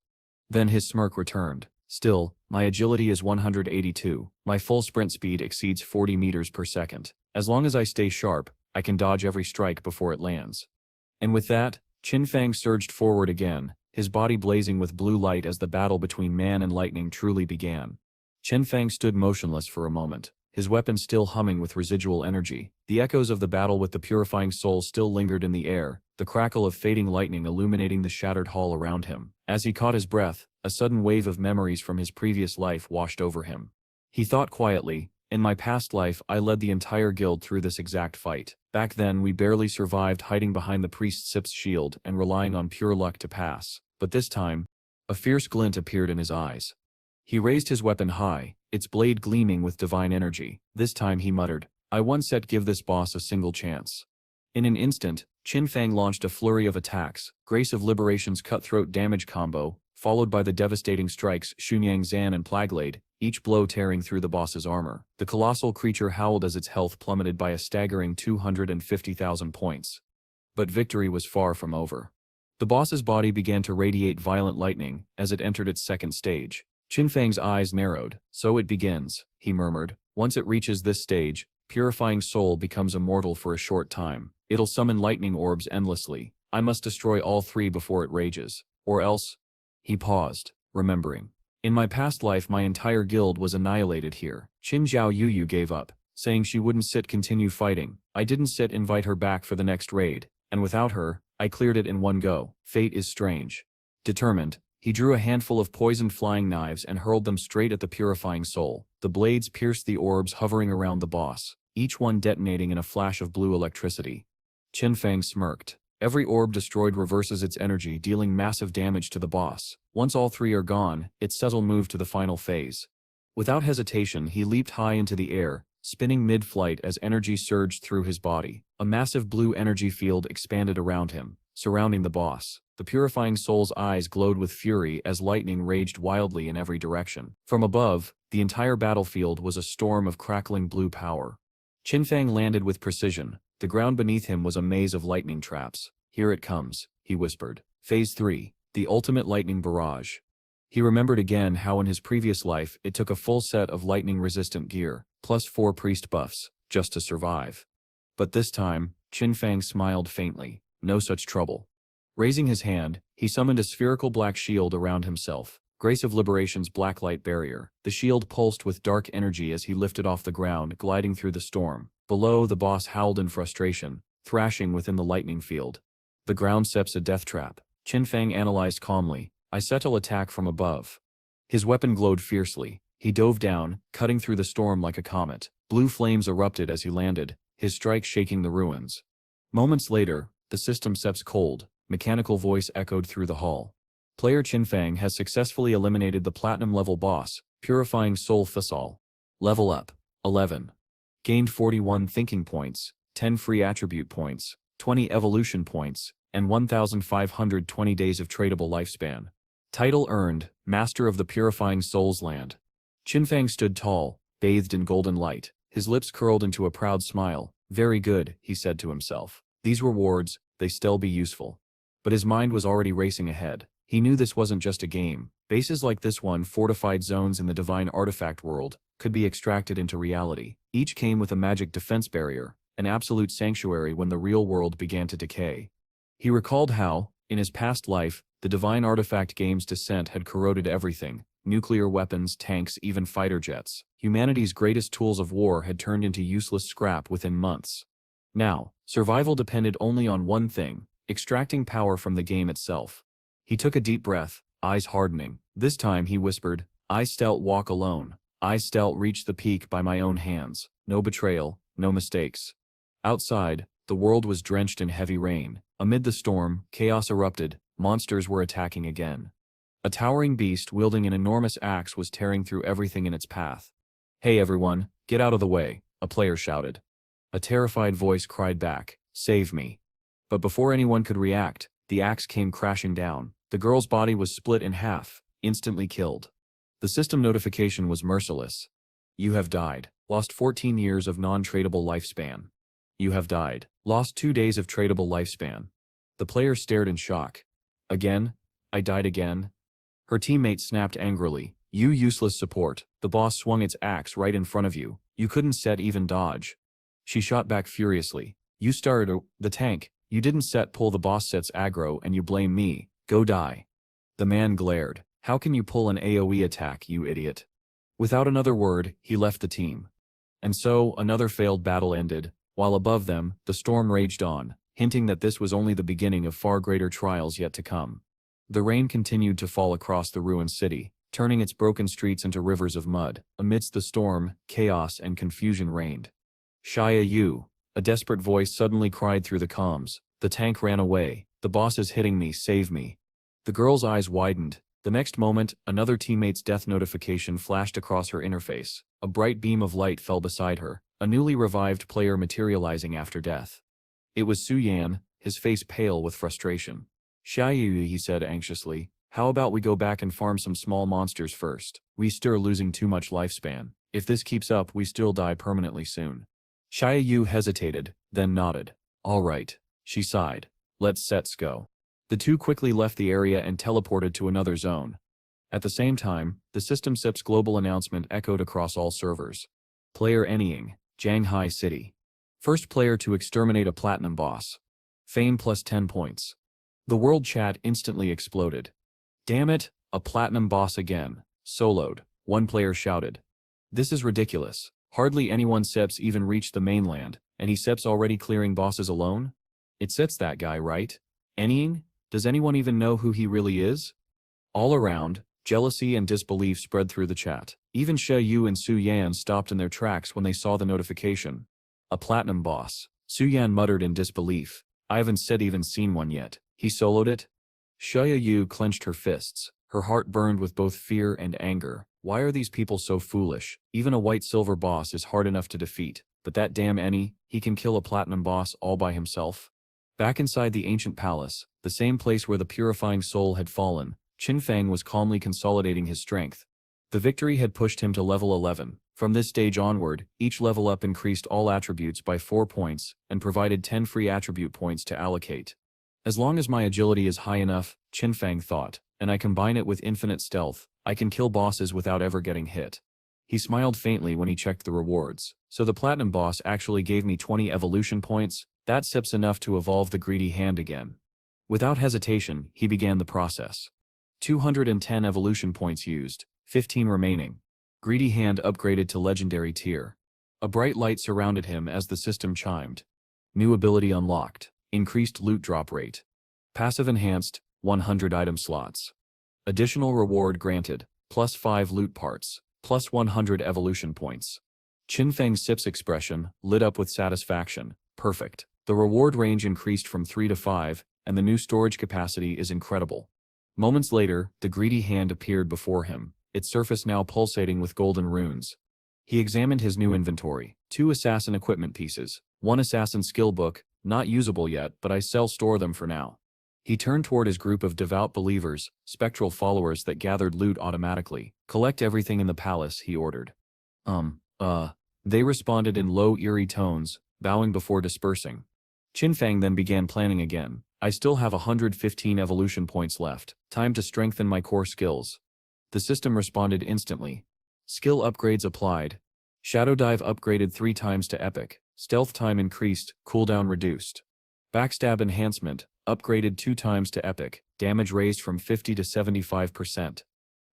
A: Then his smirk returned. Still, my agility is 182. My full sprint speed exceeds 40 meters per second. As long as I stay sharp, I can dodge every strike before it lands. And with that, Qin Feng surged forward again, his body blazing with blue light as the battle between man and lightning truly began. Qin Feng stood motionless for a moment, his weapon still humming with residual energy. The echoes of the battle with the purifying soul still lingered in the air, the crackle of fading lightning illuminating the shattered hall around him. As he caught his breath, a sudden wave of memories from his previous life washed over him. He thought quietly, in my past life I led the entire guild through this exact fight. Back then we barely survived hiding behind the priest Sip's shield and relying on pure luck to pass. But this time, a fierce glint appeared in his eyes. He raised his weapon high, its blade gleaming with divine energy. This time he muttered, I once said give this boss a single chance. In an instant, Qin Feng launched a flurry of attacks, Grace of Liberation's cutthroat damage combo, followed by the devastating strikes Xunyang Zan and Plaglade, each blow tearing through the boss's armor. The colossal creature howled as its health plummeted by a staggering 250,000 points. But victory was far from over. The boss's body began to radiate violent lightning as it entered its second stage. Qin Feng's eyes narrowed. So it begins, he murmured. Once it reaches this stage, purifying soul becomes immortal for a short time. It'll summon lightning orbs endlessly. I must destroy all three before it rages. Or else... He paused, remembering. In my past life my entire guild was annihilated here. Qin Zhao Yuyu gave up, saying she wouldn't continue fighting. I didn't invite her back for the next raid, and without her, I cleared it in one go. Fate is strange. Determined, he drew a handful of poisoned flying knives and hurled them straight at the purifying soul. The blades pierced the orbs hovering around the boss, each one detonating in a flash of blue electricity. Qin Feng smirked. Every orb destroyed reverses its energy, dealing massive damage to the boss. Once all three are gone, its subtle move to the final phase. Without hesitation, he leaped high into the air, spinning mid-flight as energy surged through his body. A massive blue energy field expanded around him, surrounding the boss. The purifying soul's eyes glowed with fury as lightning raged wildly in every direction. From above, the entire battlefield was a storm of crackling blue power. Qin Feng landed with precision. The ground beneath him was a maze of lightning traps. Here it comes, he whispered. Phase 3, the ultimate lightning barrage. He remembered again how in his previous life it took a full set of lightning-resistant gear, plus 4 priest buffs, just to survive. But this time, Qin Feng smiled faintly. No such trouble. Raising his hand, he summoned a spherical black shield around himself. Grace of Liberation's black light barrier. The shield pulsed with dark energy as he lifted off the ground, gliding through the storm. Below, the boss howled in frustration, thrashing within the lightning field. The ground steps a death trap. Qin Feng analyzed calmly. I settle attack from above. His weapon glowed fiercely. He dove down, cutting through the storm like a comet. Blue flames erupted as he landed, his strike shaking the ruins. Moments later, the system steps cold. Mechanical voice echoed through the hall. Player Qin Feng has successfully eliminated the platinum-level boss, Purifying Soul Fasal. Level up. 11. Gained 41 thinking points, 10 free attribute points, 20 evolution points, and 1,520 days of tradable lifespan. Title earned, Master of the Purifying Souls Land. Qin Feng stood tall, bathed in golden light, his lips curled into a proud smile. Very good, he said to himself. These rewards, they still be useful. But his mind was already racing ahead. He knew this wasn't just a game. Bases like this one, fortified zones in the divine artifact world, could be extracted into reality. Each came with a magic defense barrier, an absolute sanctuary when the real world began to decay. He recalled how, in his past life, the divine artifact game's descent had corroded everything. Nuclear weapons, tanks, even fighter jets. Humanity's greatest tools of war had turned into useless scrap within months. Now, survival depended only on one thing: extracting power from the game itself. He took a deep breath, eyes hardening. This time he whispered, I stealth walk alone. I stealth reach the peak by my own hands. No betrayal, no mistakes. Outside, The world was drenched in heavy rain. Amid the storm, chaos erupted. Monsters were attacking again. A towering beast wielding an enormous axe was tearing through everything in its path. "Hey everyone, get out of the way," a player shouted. A terrified voice cried back, "Save me." But before anyone could react, the axe came crashing down. The girl's body was split in half, instantly killed. The system notification was merciless. "You have died. Lost 14 years of non-tradable lifespan. You have died. Lost 2 days of tradable lifespan." The player stared in shock. "Again? I died again?" Her teammate snapped angrily, "You useless support. The boss swung its axe right in front of you. You couldn't set even dodge." She shot back furiously. "You started the tank. You didn't pull the boss sets aggro and you blame me. Go die." The man glared. "How can you pull an AoE attack, you idiot?" Without another word, he left the team. And so, another failed battle ended, while above them, the storm raged on, hinting that this was only the beginning of far greater trials yet to come. The rain continued to fall across the ruined city, turning its broken streets into rivers of mud. Amidst the storm, chaos and confusion reigned. "Shia Yu," a desperate voice suddenly cried through the comms. "The tank ran away. The boss is hitting me, save me." The girl's eyes widened. The next moment, another teammate's death notification flashed across her interface. A bright beam of light fell beside her, a newly revived player materializing after death. It was Su Yan, his face pale with frustration. "Shia Yu," he said anxiously, "how about we go back and farm some small monsters first? We still losing too much lifespan. If this keeps up, we still die permanently soon." Shia Yu hesitated, then nodded. "All right," she sighed. "Let's go." The two quickly left the area and teleported to another zone. At the same time, the System SIP's global announcement echoed across all servers. Player Anying, Shanghai City. First player to exterminate a platinum boss. Fame plus 10 points. The world chat instantly exploded. "Damn it, a platinum boss again. Soloed," one player shouted. "This is ridiculous. Hardly anyone SIPs even reached the mainland, and he SIPs already clearing bosses alone? It's that guy, right? Anying? Does anyone even know who he really is?" All around, jealousy and disbelief spread through the chat. Even Xie Yu and Su Yan stopped in their tracks when they saw the notification. "A platinum boss." Su Yan muttered in disbelief. "I haven't even seen one yet. He soloed it?" Xie Yu clenched her fists. Her heart burned with both fear and anger. Why are these people so foolish? Even a white-silver boss is hard enough to defeat, but that damn Any, he can kill a platinum boss all by himself? Back inside the ancient palace, the same place where the purifying soul had fallen, Qin Feng was calmly consolidating his strength. The victory had pushed him to level 11. From this stage onward, each level up increased all attributes by 4 points, and provided 10 free attribute points to allocate. As long as my agility is high enough, Qin Feng thought, and I combine it with infinite stealth, I can kill bosses without ever getting hit. He smiled faintly when he checked the rewards. So the platinum boss actually gave me 20 evolution points. That SIP's enough to evolve the greedy hand again. Without hesitation, he began the process. 210 evolution points used, 15 remaining. Greedy hand upgraded to legendary tier. A bright light surrounded him as the system chimed. New ability unlocked. Increased loot drop rate. Passive enhanced, 100 item slots. Additional reward granted, plus 5 loot parts, plus 100 evolution points. Qin Feng's SIP's expression lit up with satisfaction. Perfect. The reward range increased from 3 to 5, and the new storage capacity is incredible. Moments later, the greedy hand appeared before him, its surface now pulsating with golden runes. He examined his new inventory. 2 assassin equipment pieces, 1 assassin skill book, not usable yet, but I store them for now. He turned toward his group of devout believers, spectral followers that gathered loot automatically. "Collect everything in the palace," he ordered. They responded in low, eerie tones, bowing before dispersing. Qin Feng then began planning again. "I still have 115 evolution points left. Time to strengthen my core skills." The system responded instantly. Skill upgrades applied. Shadow Dive upgraded 3 times to Epic. Stealth time increased, cooldown reduced. Backstab enhancement, upgraded 2 times to Epic. Damage raised from 50 to 75%.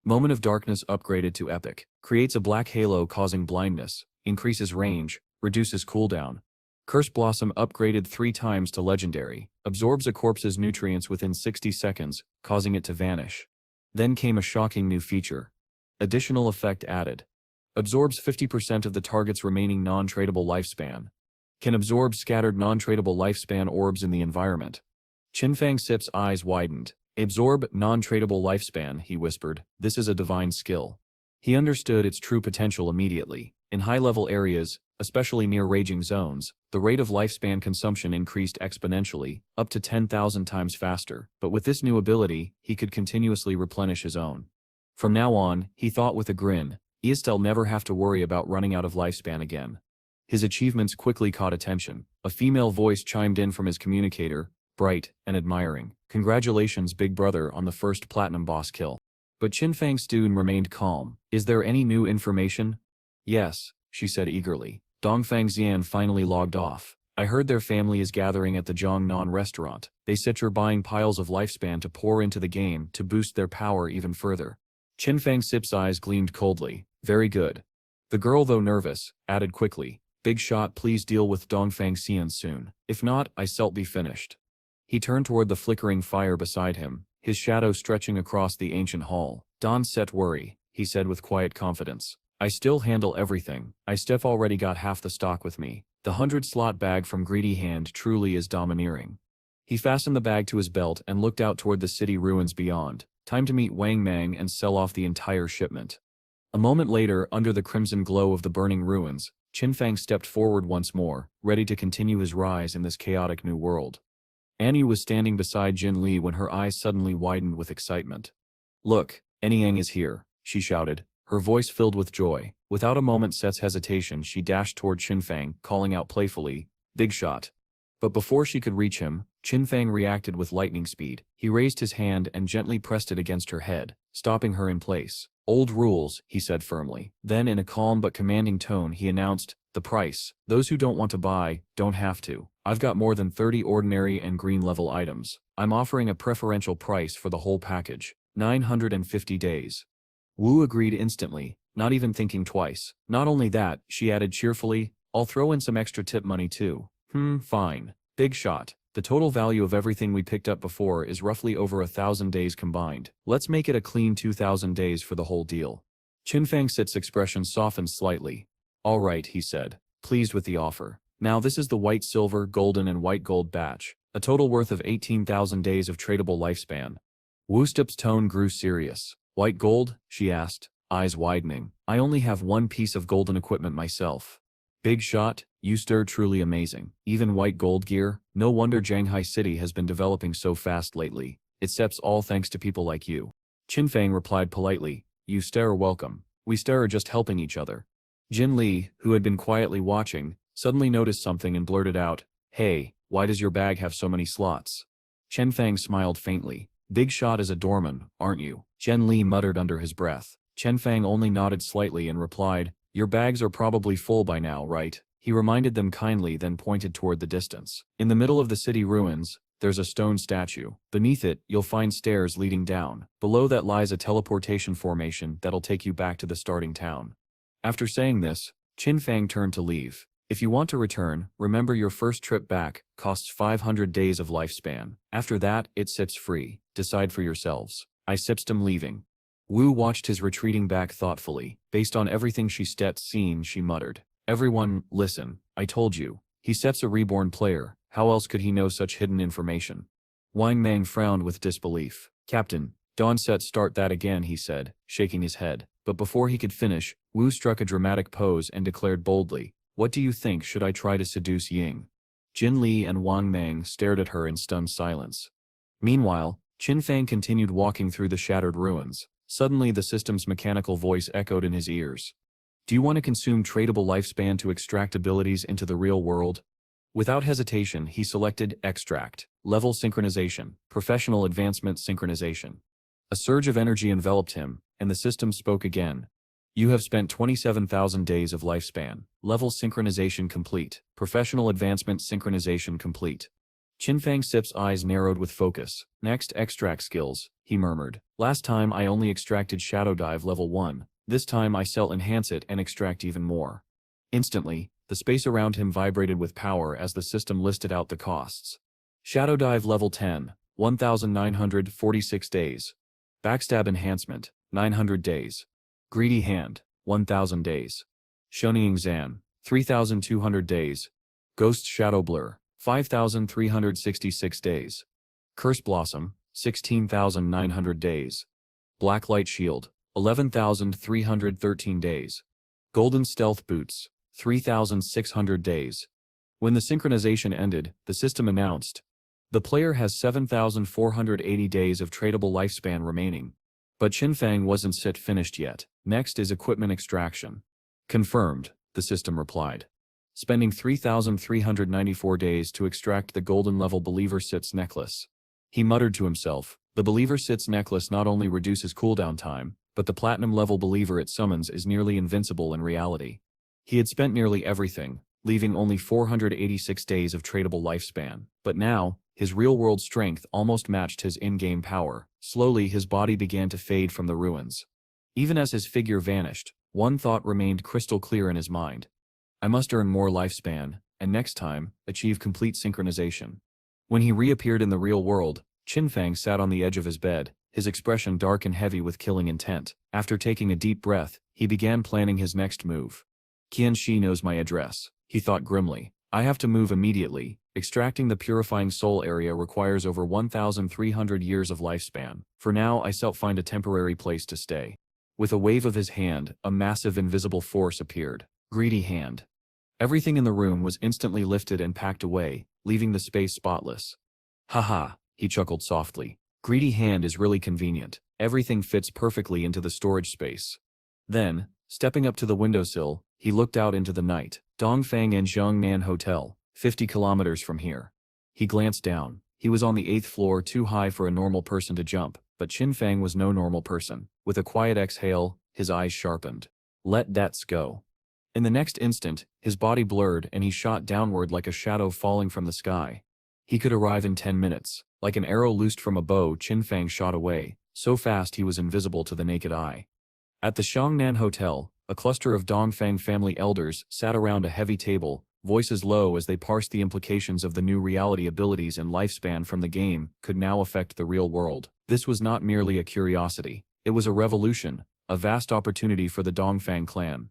A: Moment of Darkness upgraded to Epic. Creates a black halo causing blindness. Increases range, reduces cooldown. Curse Blossom upgraded 3 times to Legendary, absorbs a corpse's nutrients within 60 seconds, causing it to vanish. Then came a shocking new feature. Additional effect added. Absorbs 50% of the target's remaining non-tradable lifespan. Can absorb scattered non-tradable lifespan orbs in the environment. Qin Feng Sip's eyes widened. Absorb non-tradable lifespan, he whispered. This is a divine skill. He understood its true potential immediately. In high-level areas, especially near raging zones, the rate of lifespan consumption increased exponentially, up to 10,000 times faster. But with this new ability, he could continuously replenish his own. From now on, he thought with a grin, Eastel never have to worry about running out of lifespan again. His achievements quickly caught attention. A female voice chimed in from his communicator, bright and admiring. Congratulations, big brother, on the first platinum boss kill. But Qin Feng Stune remained calm. Is there any new information? Yes, she said eagerly. Dongfang Xian finally logged off. I heard their family is gathering at the Jiangnan restaurant. They said you're buying piles of lifespan to pour into the game to boost their power even further. Qin Feng Sip's eyes gleamed coldly. Very good. The girl, though nervous, added quickly, Big shot, please deal with Dongfang Xian soon. If not, I shall be finished. He turned toward the flickering fire beside him, his shadow stretching across the ancient hall. Don't set worry, he said with quiet confidence. I still handle everything. I Steph already got half the stock with me. The 100-slot bag from Greedy Hand truly is domineering. He fastened the bag to his belt and looked out toward the city ruins beyond. Time to meet Wang Mang and sell off the entire shipment. A moment later, under the crimson glow of the burning ruins, Qin Feng stepped forward once more, ready to continue his rise in this chaotic new world. Annie was standing beside Jin Li when her eyes suddenly widened with excitement. Look, Anyang is here, she shouted, her voice filled with joy. Without a moment's hesitation, she dashed toward Qin Feng, calling out playfully, Big shot. But before she could reach him, Qin Feng reacted with lightning speed. He raised his hand and gently pressed it against her head, stopping her in place. Old rules, he said firmly. Then in a calm but commanding tone he announced, the price. Those who don't want to buy, don't have to. I've got more than 30 ordinary and green level items. I'm offering a preferential price for the whole package. 950 days. Wu agreed instantly, not even thinking twice. Not only that, she added cheerfully, I'll throw in some extra tip money too. Fine. Big shot. The total value of everything we picked up before is roughly over 1,000 days combined. Let's make it a clean 2,000 days for the whole deal. Qin Feng Sit's expression softened slightly. All right, he said, pleased with the offer. Now this is the white silver, golden and white gold batch, a total worth of 18,000 days of tradable lifespan. Wu Step's tone grew serious. White gold? She asked, eyes widening. I only have one piece of golden equipment myself. Big shot, you stir truly amazing. Even white gold gear? No wonder Shanghai City has been developing so fast lately. It steps all thanks to people like you. Qin Feng replied politely, you stir welcome. We stir are just helping each other. Jin Li, who had been quietly watching, suddenly noticed something and blurted out, hey, why does your bag have so many slots? Qin Feng smiled faintly. Big shot is a doorman, aren't you? Jin Li muttered under his breath. Qin Feng only nodded slightly and replied, your bags are probably full by now, right? He reminded them kindly, then pointed toward the distance. In the middle of the city ruins, there's a stone statue. Beneath it, you'll find stairs leading down. Below that lies a teleportation formation that'll take you back to the starting town. After saying this, Qin Feng turned to leave. If you want to return, remember your first trip back costs 500 days of lifespan. After that, it sips free. Decide for yourselves. I sipped him leaving. Wu watched his retreating back thoughtfully. Based on everything she seen, she muttered. Everyone, listen, I told you. He Sep's a reborn player. How else could he know such hidden information? Wang Mang frowned with disbelief. Captain, don't start that again, he said, shaking his head. But before he could finish, Wu struck a dramatic pose and declared boldly, what do you think, should I try to seduce Ying? Jin Li and Wang Mang stared at her in stunned silence. Meanwhile, Qin Feng continued walking through the shattered ruins. Suddenly the system's mechanical voice echoed in his ears. Do you want to consume tradable lifespan to extract abilities into the real world? Without hesitation, he selected Extract, Level Synchronization, Professional Advancement Synchronization. A surge of energy enveloped him, and the system spoke again. You have spent 27,000 days of lifespan. Level Synchronization complete. Professional Advancement Synchronization complete. Qin Feng Sip's eyes narrowed with focus. Next, extract skills, he murmured. Last time I only extracted Shadow Dive level 1. This time I shall enhance it and extract even more. Instantly, the space around him vibrated with power as the system listed out the costs. Shadow Dive level 10, 1,946 days. Backstab enhancement, 900 days. Greedy Hand, 1,000 days. Shounen Zan, 3,200 days. Ghost Shadow Blur, 5,366 days. Curse Blossom, 16,900 days. Black Light Shield, 11,313 days. Golden Stealth Boots, 3,600 days. When the synchronization ended, the system announced, the player has 7,480 days of tradable lifespan remaining. But Qin Feng wasn't finished yet. Next is equipment extraction. Confirmed, the system replied. Spending 3,394 days to extract the golden level Believer Sits necklace. He muttered to himself, the Believer Sits necklace not only reduces cooldown time, but the platinum level believer it summons is nearly invincible in reality. He had spent nearly everything, leaving only 486 days of tradable lifespan, but now, his real-world strength almost matched his in-game power. Slowly his body began to fade from the ruins. Even as his figure vanished, one thought remained crystal clear in his mind. I must earn more lifespan, and next time, achieve complete synchronization. When he reappeared in the real world, Qin Feng sat on the edge of his bed, his expression dark and heavy with killing intent. After taking a deep breath, he began planning his next move. Qian Shi knows my address, he thought grimly. I have to move immediately. Extracting the purifying soul area requires over 1,300 years of lifespan. For now I find a temporary place to stay. With a wave of his hand, a massive invisible force appeared. Greedy Hand. Everything in the room was instantly lifted and packed away, leaving the space spotless. Haha, he chuckled softly. Greedy Hand is really convenient. Everything fits perfectly into the storage space. Then, stepping up to the windowsill, he looked out into the night. Dongfang and Zhongnan Hotel, 50 kilometers from here. He glanced down. He was on the 8th floor, too high for a normal person to jump, but Qin Feng was no normal person. With a quiet exhale, his eyes sharpened. Let that go. In the next instant, his body blurred and he shot downward like a shadow falling from the sky. He could arrive in 10 minutes. Like an arrow loosed from a bow, Qin Feng shot away, so fast he was invisible to the naked eye. At the Shangnan Hotel, a cluster of Dongfang family elders sat around a heavy table, voices low as they parsed the implications of the new reality abilities and lifespan from the game could now affect the real world. This was not merely a curiosity. It was a revolution, a vast opportunity for the Dongfang clan.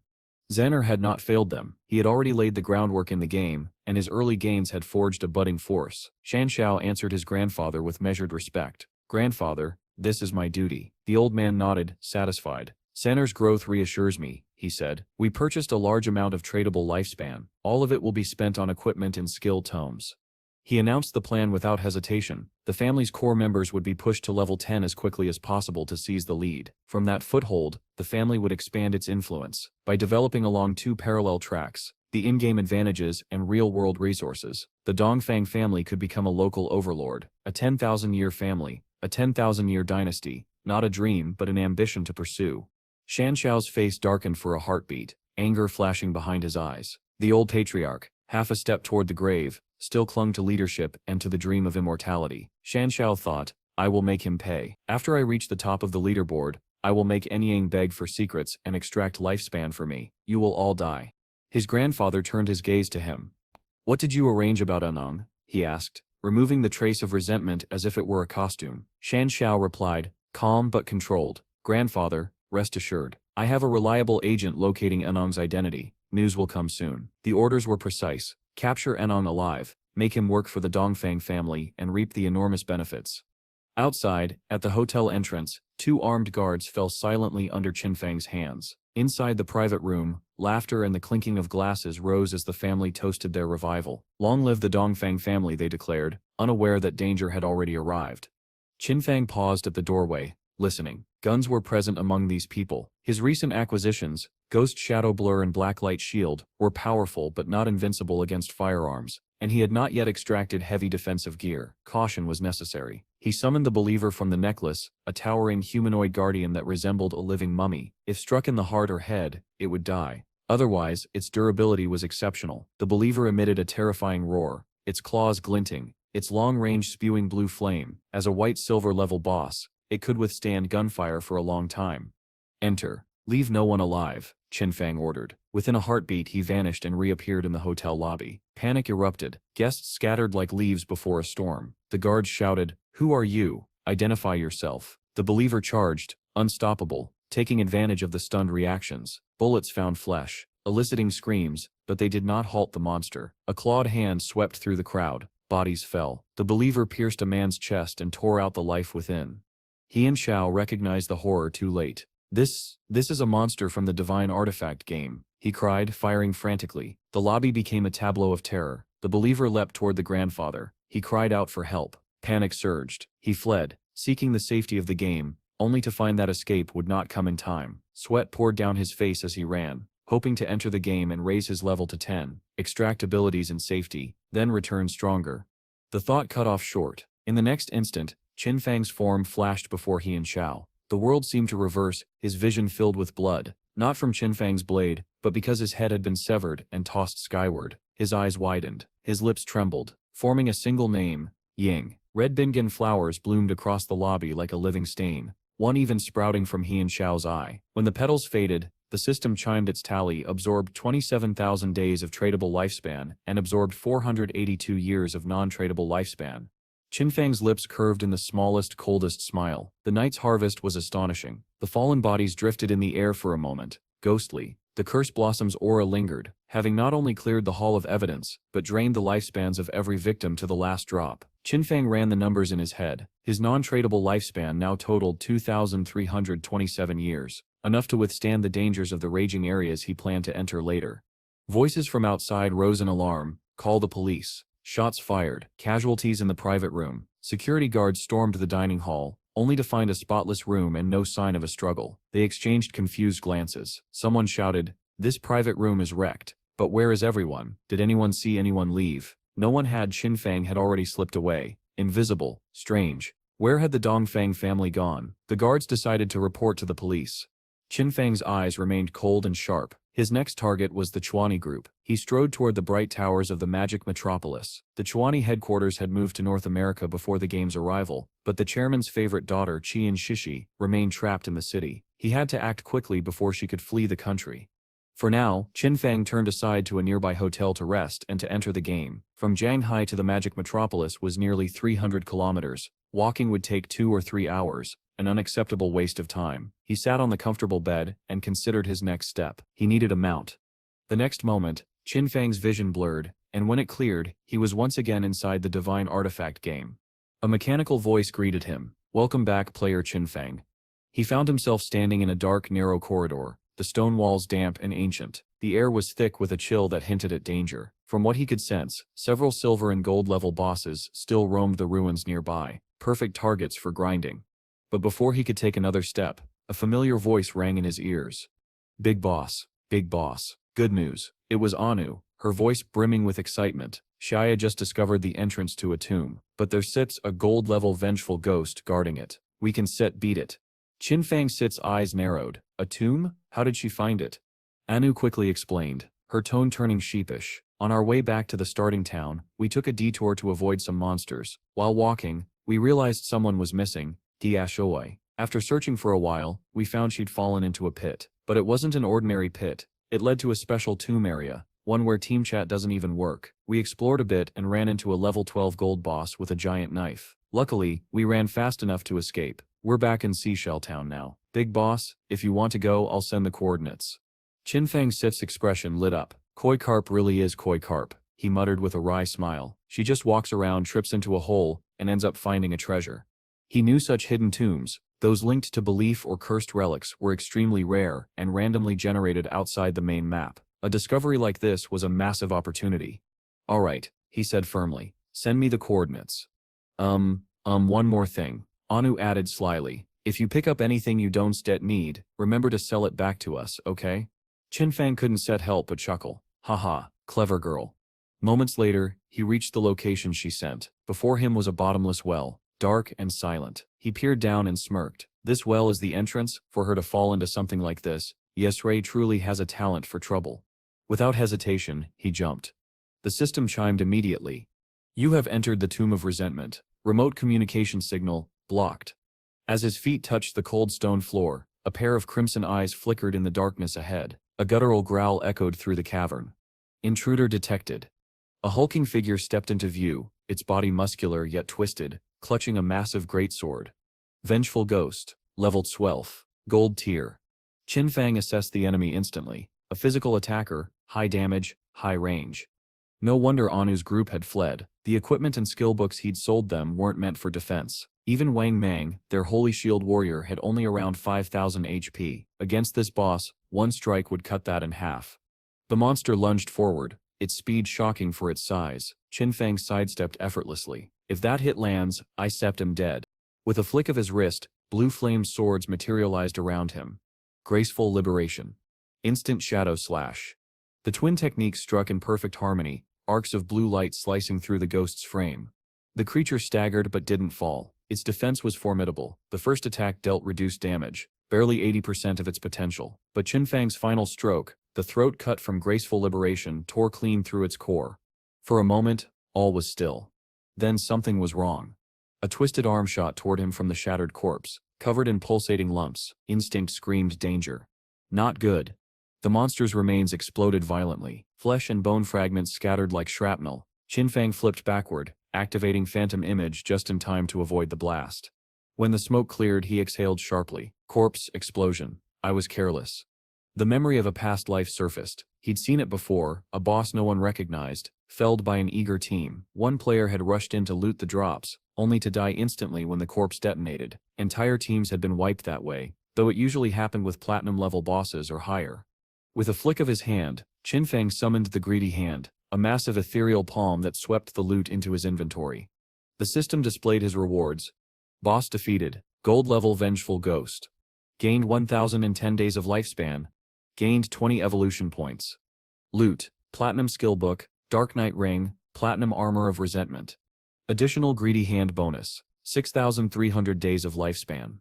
A: Zener had not failed them. He had already laid the groundwork in the game, and his early gains had forged a budding force. Shan Shao answered his grandfather with measured respect. Grandfather, this is my duty. The old man nodded, satisfied. Zener's growth reassures me, he said. We purchased a large amount of tradable lifespan. All of it will be spent on equipment and skill tomes. He announced the plan without hesitation. The family's core members would be pushed to level 10 as quickly as possible to seize the lead. From that foothold, the family would expand its influence. By developing along two parallel tracks, the in-game advantages and real-world resources, the Dongfang family could become a local overlord, a 10,000-year family, a 10,000-year dynasty, not a dream but an ambition to pursue. Shan Shao's face darkened for a heartbeat, anger flashing behind his eyes. The old patriarch, half a step toward the grave, still clung to leadership and to the dream of immortality. Shan Shao thought, I will make him pay. After I reach the top of the leaderboard, I will make Anyang beg for secrets and extract lifespan for me. You will all die. His grandfather turned his gaze to him. What did you arrange about Anong? He asked, removing the trace of resentment as if it were a costume. Shan Shao replied, calm but controlled. Grandfather, rest assured. I have a reliable agent locating Anong's identity. News will come soon. The orders were precise. Capture Anong alive, make him work for the Dongfang family and reap the enormous benefits. Outside, at the hotel entrance, two armed guards fell silently under Qin Feng's hands. Inside the private room, laughter and the clinking of glasses rose as the family toasted their revival. Long live the Dongfang family, they declared, unaware that danger had already arrived. Qin Feng paused at the doorway, listening. Guns were present among these people. His recent acquisitions, Ghost Shadow Blur and Black Light Shield, were powerful but not invincible against firearms, and he had not yet extracted heavy defensive gear. Caution was necessary. He summoned the Believer from the necklace, a towering humanoid guardian that resembled a living mummy. If struck in the heart or head, it would die. Otherwise, its durability was exceptional. The Believer emitted a terrifying roar, its claws glinting, its long range spewing blue flame. As a white-silver level boss, it could withstand gunfire for a long time. Enter. Leave no one alive, Qin Feng ordered. Within a heartbeat he vanished and reappeared in the hotel lobby. Panic erupted. Guests scattered like leaves before a storm. The guards shouted, Who are you? Identify yourself. The Believer charged, unstoppable, taking advantage of the stunned reactions. Bullets found flesh. eliciting screams, but they did not halt the monster. A clawed hand swept through the crowd. Bodies fell. The believer pierced a man's chest and tore out the life within. He and Xiao recognized the horror too late. This is a monster from the Divine Artifact game, he cried, firing frantically. The lobby became a tableau of terror. The believer leapt toward the grandfather. He cried out for help. Panic surged. He fled, seeking the safety of the game, only to find that escape would not come in time. Sweat poured down his face as he ran, hoping to enter the game and raise his level to 10, extract abilities in safety, then return stronger. The thought cut off short. In the next instant, Qin Feng's form flashed before he and Xiao. The world seemed to reverse, his vision filled with blood, not from Qin Feng's blade, but because his head had been severed and tossed skyward. His eyes widened, his lips trembled, forming a single name, Ying. Red bingen flowers bloomed across the lobby like a living stain, one even sprouting from he and Xiao's eye. When the petals faded, the system chimed its tally, absorbed 27,000 days of tradable lifespan, and absorbed 482 years of non-tradable lifespan. Qin Feng's lips curved in the smallest, coldest smile. The night's harvest was astonishing. The fallen bodies drifted in the air for a moment, ghostly. The curse blossom's aura lingered, having not only cleared the hall of evidence, but drained the lifespans of every victim to the last drop. Qin Feng ran the numbers in his head. His non-tradable lifespan now totaled 2,327 years, enough to withstand the dangers of the raging areas he planned to enter later. Voices from outside rose in alarm. Call the police. Shots fired. Casualties in the private room. Security guards stormed the dining hall, only to find a spotless room and no sign of a struggle. They exchanged confused glances. Someone shouted, "This private room is wrecked. But where is everyone? Did anyone see anyone leave?" No one had. Qin Feng had already slipped away. Invisible. Strange. Where had the Dongfang family gone? The guards decided to report to the police. Qin Feng's eyes remained cold and sharp. His next target was the Chuani group. He strode toward the bright towers of the magic metropolis. The Chuani headquarters had moved to North America before the game's arrival, but the chairman's favorite daughter, Qian Shishi, remained trapped in the city. He had to act quickly before she could flee the country. For now, Qin Feng turned aside to a nearby hotel to rest and to enter the game. From Shanghai to the magic metropolis was nearly 300 kilometers. Walking would take 2 or 3 hours, an unacceptable waste of time. He sat on the comfortable bed and considered his next step. He needed a mount. The next moment, Qin Feng's vision blurred, and when it cleared, he was once again inside the Divine Artifact game. A mechanical voice greeted him. "Welcome back, player Qin Feng." He found himself standing in a dark, narrow corridor, the stone walls damp and ancient. The air was thick with a chill that hinted at danger. From what he could sense, several silver and gold level bosses still roamed the ruins nearby, perfect targets for grinding. But before he could take another step, a familiar voice rang in his ears. "Big boss, big boss. Good news." It was Anu, her voice brimming with excitement. Shia just discovered the entrance to a tomb, but there sits a gold-level vengeful ghost guarding it. We can beat it. Qin Feng Sit's eyes narrowed. A tomb? How did she find it? Anu quickly explained, her tone turning sheepish. On our way back to the starting town, we took a detour to avoid some monsters. While walking, we realized someone was missing, Diashoi. After searching for a while, we found she'd fallen into a pit. But it wasn't an ordinary pit. It led to a special tomb area, one where team chat doesn't even work. We explored a bit and ran into a level 12 gold boss with a giant knife. Luckily, we ran fast enough to escape. We're back in Seashell Town now. Big boss, if you want to go, I'll send the coordinates. Qin Feng Sit's expression lit up. Koi Carp really is Koi Carp, he muttered with a wry smile. She just walks around, trips into a hole, and ends up finding a treasure. He knew such hidden tombs, those linked to belief or cursed relics, were extremely rare and randomly generated outside the main map. A discovery like this was a massive opportunity. "All right," he said firmly. "Send me the coordinates." One more thing," Anu added slyly. "If you pick up anything you don't need, remember to sell it back to us, okay?" Qin Feng couldn't help but chuckle. Haha, clever girl. Moments later, he reached the location she sent. Before him was a bottomless well, dark and silent. He peered down and smirked. This well is the entrance? For her to fall into something like this, yes, Ray truly has a talent for trouble. Without hesitation, he jumped. The system chimed immediately. "You have entered the Tomb of Resentment. Remote communication signal, blocked." As his feet touched the cold stone floor, a pair of crimson eyes flickered in the darkness ahead. A guttural growl echoed through the cavern. Intruder detected. A hulking figure stepped into view, its body muscular yet twisted, clutching a massive greatsword. Vengeful ghost, leveled 12, gold tier. Qin Feng assessed the enemy instantly. A physical attacker, high damage, high range. No wonder Anu's group had fled. The equipment and skill books he'd sold them weren't meant for defense. Even Wang Mang, their holy shield warrior, had only around 5,000 HP. Against this boss, one strike would cut that in half. The monster lunged forward, its speed shocking for its size. Qin Feng sidestepped effortlessly. If that hit lands, I stepped him dead. With a flick of his wrist, blue flame swords materialized around him. Graceful liberation. Instant shadow slash. The twin techniques struck in perfect harmony, arcs of blue light slicing through the ghost's frame. The creature staggered but didn't fall. Its defense was formidable. The first attack dealt reduced damage, barely 80% of its potential. But Qin Feng's final stroke, the throat cut from graceful liberation, tore clean through its core. For a moment, all was still. Then something was wrong. A twisted arm shot toward him from the shattered corpse, covered in pulsating lumps. Instinct screamed danger. Not good. The monster's remains exploded violently, flesh and bone fragments scattered like shrapnel. Qin Feng flipped backward, activating Phantom Image just in time to avoid the blast. When the smoke cleared, he exhaled sharply. Corpse explosion. I was careless. The memory of a past life surfaced. He'd seen it before, a boss no one recognized, felled by an eager team. One player had rushed in to loot the drops, only to die instantly when the corpse detonated. Entire teams had been wiped that way, though it usually happened with platinum-level bosses or higher. With a flick of his hand, Qin Feng summoned the greedy hand, a massive ethereal palm that swept the loot into his inventory. The system displayed his rewards. Boss defeated. Gold level Vengeful Ghost. Gained 1010 days of lifespan. Gained 20 evolution points. Loot. Platinum Skill Book, Dark Knight Ring, Platinum Armor of Resentment. Additional Greedy Hand bonus. 6,300 days of lifespan.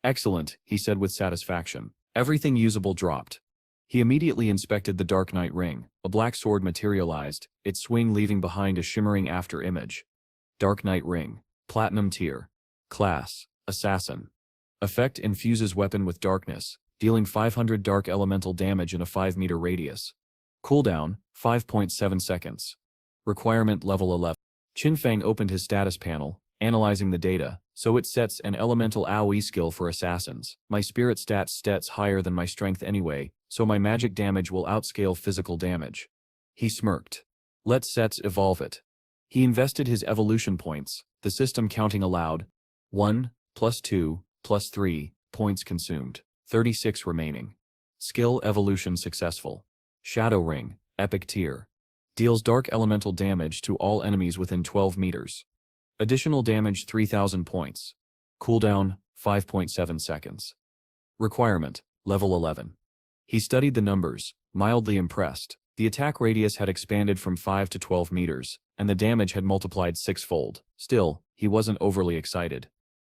A: Excellent, he said with satisfaction. Everything usable dropped. He immediately inspected the Dark Knight Ring. A black sword materialized, its swing leaving behind a shimmering after image. Dark Knight Ring. Platinum Tier. Class. Assassin. Effect infuses weapon with darkness, dealing 500 dark elemental damage in a 5-meter radius. Cooldown, 5.7 seconds. Requirement level 11. Qin Feng opened his status panel, analyzing the data. So it sets an elemental AoE skill for assassins. My spirit stats higher than my strength anyway, so my magic damage will outscale physical damage. He smirked. Let sets evolve it. He invested his evolution points, the system counting aloud. 1, +2, +3, points consumed. 36 remaining. Skill evolution successful. Shadow Ring, Epic Tier. Deals dark elemental damage to all enemies within 12 meters. Additional damage 3,000 points. Cooldown, 5.7 seconds. Requirement, level 11. He studied the numbers, mildly impressed. The attack radius had expanded from 5 to 12 meters, and the damage had multiplied 6-fold. Still, he wasn't overly excited.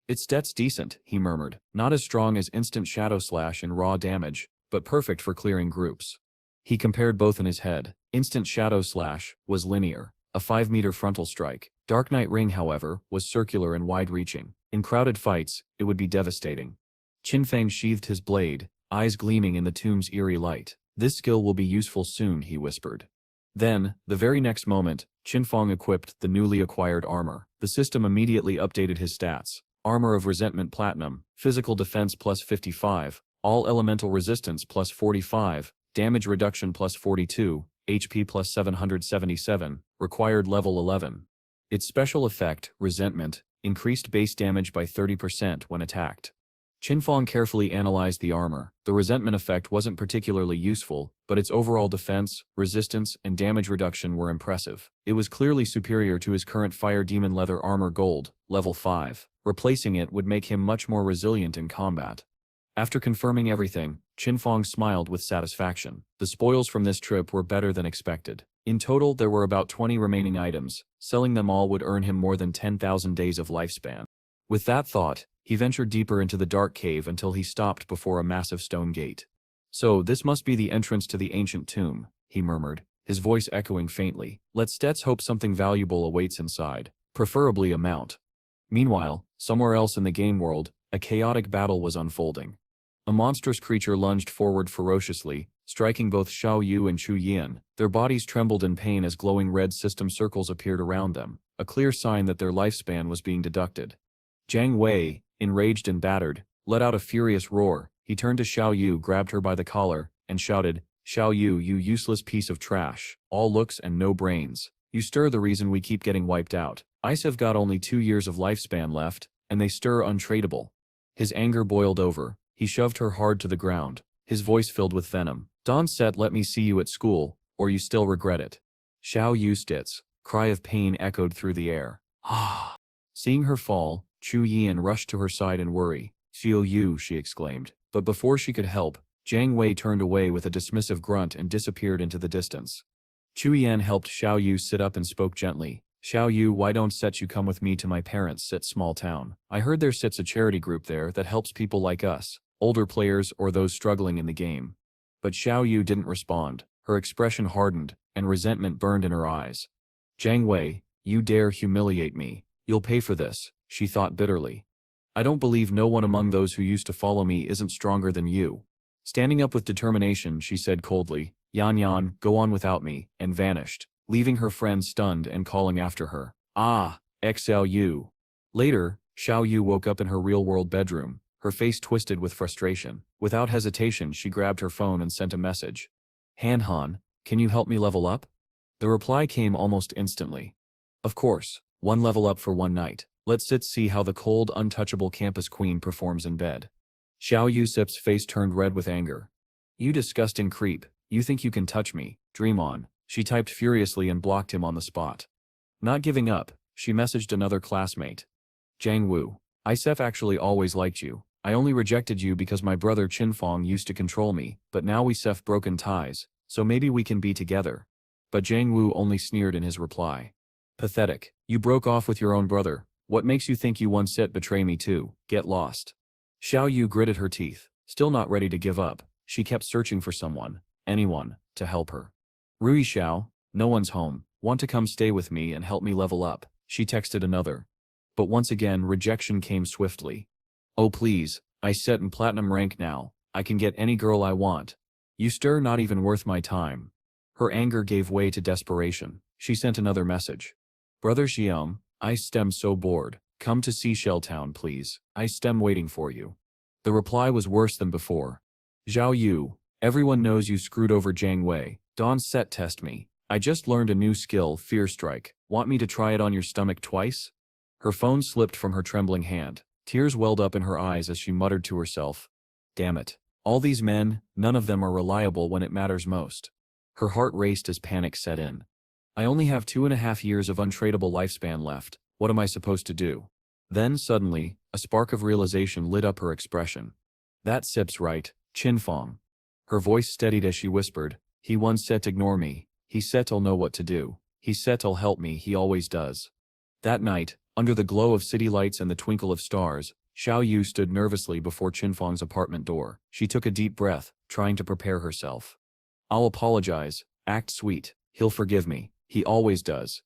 A: Its stats decent, he murmured. Not as strong as instant shadow slash and raw damage, but perfect for clearing groups. He compared both in his head. Instant shadow slash was linear, a 5-meter frontal strike. Dark Knight Ring, however, was circular and wide-reaching. In crowded fights, it would be devastating. Qin Feng sheathed his blade, eyes gleaming in the tomb's eerie light. This skill will be useful soon, he whispered. Then, the very next moment, Qin Feng equipped the newly acquired armor. The system immediately updated his stats. Armor of Resentment Platinum, Physical Defense plus 55, All Elemental Resistance plus 45, Damage Reduction plus 42, HP plus 777, required level 11. Its special effect, Resentment, increased base damage by 30% when attacked. Qin Feng carefully analyzed the armor. The resentment effect wasn't particularly useful, but its overall defense, resistance, and damage reduction were impressive. It was clearly superior to his current Fire Demon Leather Armor Gold, level 5. Replacing it would make him much more resilient in combat. After confirming everything, Qin Feng smiled with satisfaction. The spoils from this trip were better than expected. In total, there were about 20 remaining items. Selling them all would earn him more than 10,000 days of lifespan. With that thought, he ventured deeper into the dark cave until he stopped before a massive stone gate. So, this must be the entrance to the ancient tomb, he murmured, his voice echoing faintly. Let's hope something valuable awaits inside, preferably a mount. Meanwhile, somewhere else in the game world, a chaotic battle was unfolding. A monstrous creature lunged forward ferociously, striking both Xiao Yu and Chu Yan. Their bodies trembled in pain as glowing red system circles appeared around them, a clear sign that their lifespan was being deducted. Jiang Wei, enraged and battered, let out a furious roar. He turned to Xiao Yu, grabbed her by the collar, and shouted, Xiao Yu, you useless piece of trash. All looks and no brains. You stir the reason we keep getting wiped out. Ice have got only 2 years of lifespan left, and they stir untradeable. His anger boiled over. He shoved her hard to the ground, his voice filled with venom. Don said, let me see you at school, or you still regret it. Xiao Yu Stitz. Cry of pain echoed through the air. Ah! Seeing her fall, Chu Yian rushed to her side in worry. Xiao Yu, she exclaimed. But before she could help, Jiang Wei turned away with a dismissive grunt and disappeared into the distance. Chu Yan helped Xiao Yu sit up and spoke gently. Xiao Yu, why don't you come with me to my parents' small town? I heard there sits a charity group there that helps people like us, older players or those struggling in the game. But Xiao Yu didn't respond. Her expression hardened, and resentment burned in her eyes. Jiang Wei, you dare humiliate me. You'll pay for this, she thought bitterly. I don't believe no one among those who used to follow me isn't stronger than you. Standing up with determination, she said coldly, Yan Yan, go on without me, and vanished, leaving her friend stunned and calling after her. Ah, Xiao Yu. Later, Xiao Yu woke up in her real-world bedroom, her face twisted with frustration. Without hesitation, she grabbed her phone and sent a message. Han Han, can you help me level up? The reply came almost instantly. Of course, 1 level up for 1 night. Let's see how the cold, untouchable campus queen performs in bed. Xiao Yusup's face turned red with anger. You disgusting creep, you think you can touch me, dream on, she typed furiously and blocked him on the spot. Not giving up, she messaged another classmate. Jiang Wu, Isef actually always liked you. I only rejected you because my brother Qin Feng used to control me, but now we have broken ties, so maybe we can be together. But Jiang Wu only sneered in his reply. Pathetic, you broke off with your own brother. What makes you think you once betray me too? Get lost. Xiao Yu gritted her teeth, still not ready to give up. She kept searching for someone, anyone, to help her. Rui Xiao, no one's home. Want to come stay with me and help me level up? She texted another. But once again, rejection came swiftly. Oh please, I set in platinum rank now. I can get any girl I want. You stir not even worth my time. Her anger gave way to desperation. She sent another message. Brother Xiang, I stem so bored. Come to Seashell Town please. I stem waiting for you. The reply was worse than before. Zhao Yu, everyone knows you screwed over Jiang Wei. Don't test me. I just learned a new skill, Fear Strike. Want me to try it on your stomach twice? Her phone slipped from her trembling hand. Tears welled up in her eyes as she muttered to herself. Damn it. All these men, none of them are reliable when it matters most. Her heart raced as panic set in. I only have 2.5 years of untradeable lifespan left. What am I supposed to do? Then suddenly, a spark of realization lit up her expression. That sip's right, Qin Feng. Her voice steadied as she whispered, he once said ignore me. He said I'll know what to do. He said I'll help me, he always does. That night, under the glow of city lights and the twinkle of stars, Xiao Yu stood nervously before Qin Feng's apartment door. She took a deep breath, trying to prepare herself. I'll apologize, act sweet, he'll forgive me, he always does.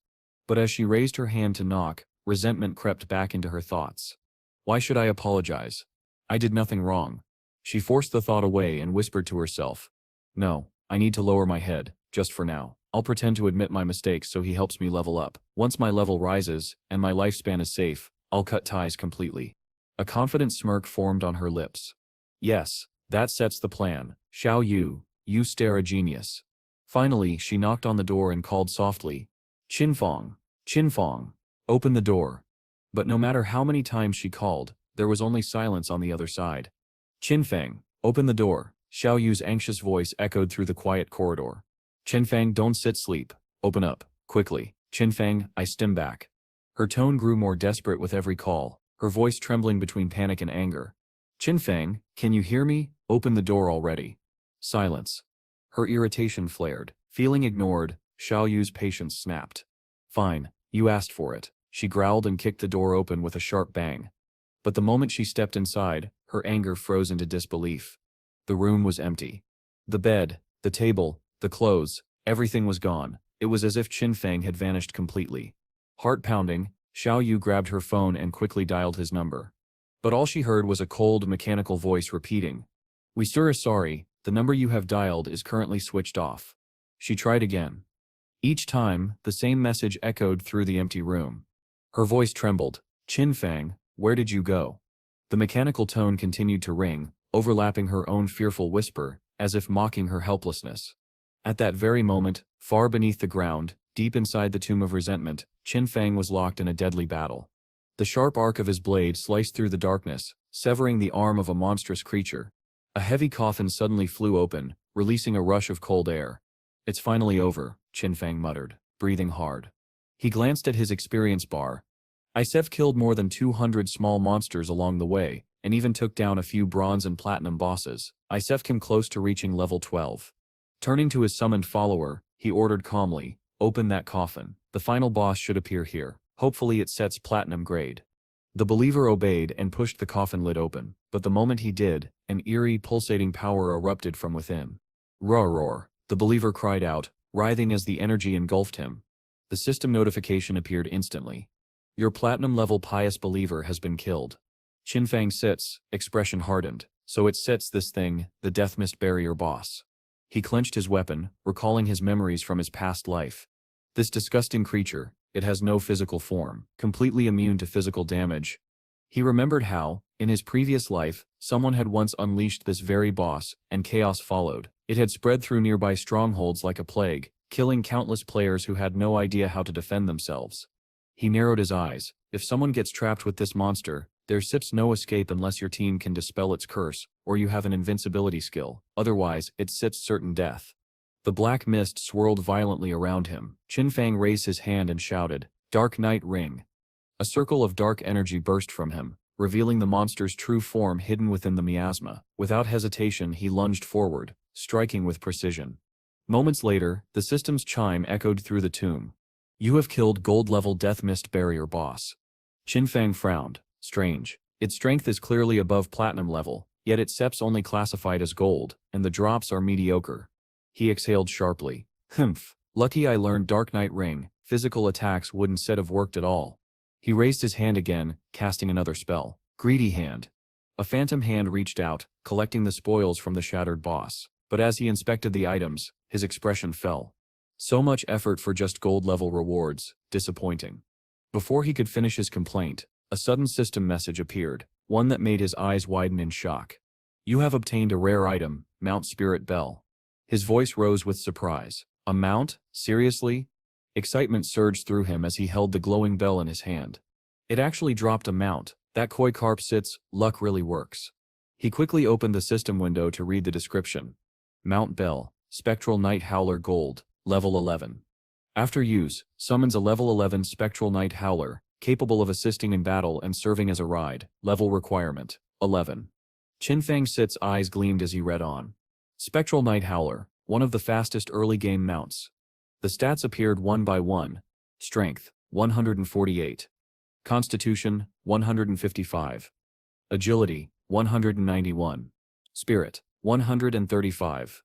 A: But as she raised her hand to knock, resentment crept back into her thoughts. Why should I apologize? I did nothing wrong. She forced the thought away and whispered to herself. No, I need to lower my head, just for now. I'll pretend to admit my mistakes so he helps me level up. Once my level rises, and my lifespan is safe, I'll cut ties completely. A confident smirk formed on her lips. Yes, that sets the plan. Xiao Yu, you stare a genius. Finally, she knocked on the door and called softly. Qin Feng, Qin Feng, open the door. But no matter how many times she called, there was only silence on the other side. Qin Feng, open the door. Xiao Yu's anxious voice echoed through the quiet corridor. Qin Feng, don't sleep. Open up, quickly. Qin Feng, I stem back. Her tone grew more desperate with every call, her voice trembling between panic and anger. Qin Feng, can you hear me? Open the door already. Silence. Her irritation flared. Feeling ignored, Xiao Yu's patience snapped. Fine, you asked for it. She growled and kicked the door open with a sharp bang. But the moment she stepped inside, her anger froze into disbelief. The room was empty. The bed, the table, the clothes, everything was gone. It was as if Qin Feng had vanished completely. Heart pounding, Xiao Yu grabbed her phone and quickly dialed his number. But all she heard was a cold, mechanical voice repeating. We are sorry, the number you have dialed is currently switched off. She tried again. Each time, the same message echoed through the empty room. Her voice trembled. Qin Feng, where did you go? The mechanical tone continued to ring, overlapping her own fearful whisper, as if mocking her helplessness. At that very moment, far beneath the ground, deep inside the tomb of resentment, Qin Feng was locked in a deadly battle. The sharp arc of his blade sliced through the darkness, severing the arm of a monstrous creature. A heavy coffin suddenly flew open, releasing a rush of cold air. "It's finally over," Qin Feng muttered, breathing hard. He glanced at his experience bar. "I've killed more than 200 small monsters along the way, and even took down a few bronze and platinum bosses. I've come close to reaching level 12. Turning to his summoned follower, he ordered calmly, "Open that coffin. The final boss should appear here. Hopefully it sets platinum grade." The believer obeyed and pushed the coffin lid open, but the moment he did, an eerie, pulsating power erupted from within. "Roar, roar," the believer cried out, writhing as the energy engulfed him. The system notification appeared instantly. "Your platinum-level pious believer has been killed." Qin Feng sits, expression hardened. So it sets this thing, the Death Mist Barrier boss. He clenched his weapon, recalling his memories from his past life. This disgusting creature, it has no physical form, completely immune to physical damage. He remembered how, in his previous life, someone had once unleashed this very boss, and chaos followed. It had spread through nearby strongholds like a plague, killing countless players who had no idea how to defend themselves. He narrowed his eyes. If someone gets trapped with this monster, there sits no escape unless your team can dispel its curse, or you have an invincibility skill. Otherwise, it sits certain death. The black mist swirled violently around him. Qin Feng raised his hand and shouted, "Dark Night Ring." A circle of dark energy burst from him, revealing the monster's true form hidden within the miasma. Without hesitation, he lunged forward, striking with precision. Moments later, the system's chime echoed through the tomb. "You have killed gold-level Death Mist Barrier boss." Qin Feng frowned. Strange. Its strength is clearly above platinum level, yet its SEP's only classified as gold, and the drops are mediocre. He exhaled sharply. "Humph. Lucky I learned Dark Night Ring. Physical attacks wouldn't have worked at all." He raised his hand again, casting another spell. Greedy Hand. A phantom hand reached out, collecting the spoils from the shattered boss. But as he inspected the items, his expression fell. So much effort for just gold-level rewards, disappointing. Before he could finish his complaint, a sudden system message appeared, one that made his eyes widen in shock. "You have obtained a rare item, Mount Spirit Bell." His voice rose with surprise. A mount? Seriously? Excitement surged through him as he held the glowing bell in his hand. It actually dropped a mount. That koi carp sits, luck really works. He quickly opened the system window to read the description. Mount Bell, Spectral Night Howler Gold, level 11. After use, summons a level 11 Spectral Night Howler, capable of assisting in battle and serving as a ride. Level requirement, 11. Qin Feng Sit's eyes gleamed as he read on. Spectral Night Howler, one of the fastest early-game mounts. The stats appeared one by one. Strength, 148. Constitution, 155. Agility, 191. Spirit, 135.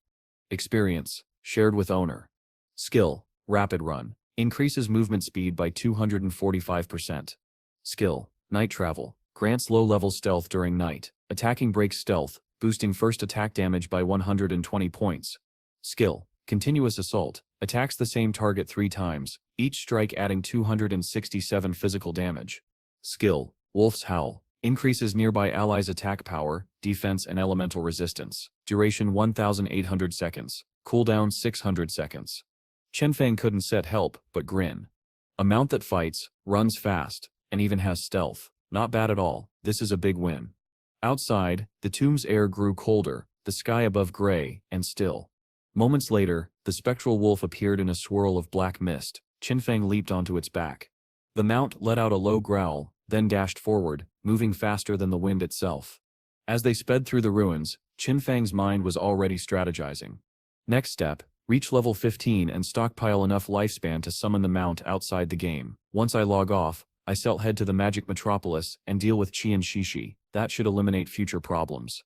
A: Experience, shared with owner. Skill, Rapid Run. Increases movement speed by 245%. Skill, Night Travel. Grants low-level stealth during night. Attacking breaks stealth, boosting first attack damage by 120 points. Skill, Continuous Assault. Attacks the same target 3 times, each strike adding 267 physical damage. Skill, Wolf's Howl. Increases nearby allies' attack power, defense and elemental resistance. Duration 1,800 seconds. Cooldown 600 seconds. Qin Feng couldn't set help but grin. A mount that fights, runs fast, and even has stealth. Not bad at all. This is a big win. Outside, the tomb's air grew colder, the sky above gray and still. Moments later, the spectral wolf appeared in a swirl of black mist. Qin Feng leaped onto its back. The mount let out a low growl, then dashed forward, moving faster than the wind itself. As they sped through the ruins, Qin Feng's mind was already strategizing. Next step, reach level 15 and stockpile enough lifespan to summon the mount outside the game. Once I log off, I'll head to the Magic Metropolis and deal with Qi and Shishi. That should eliminate future problems.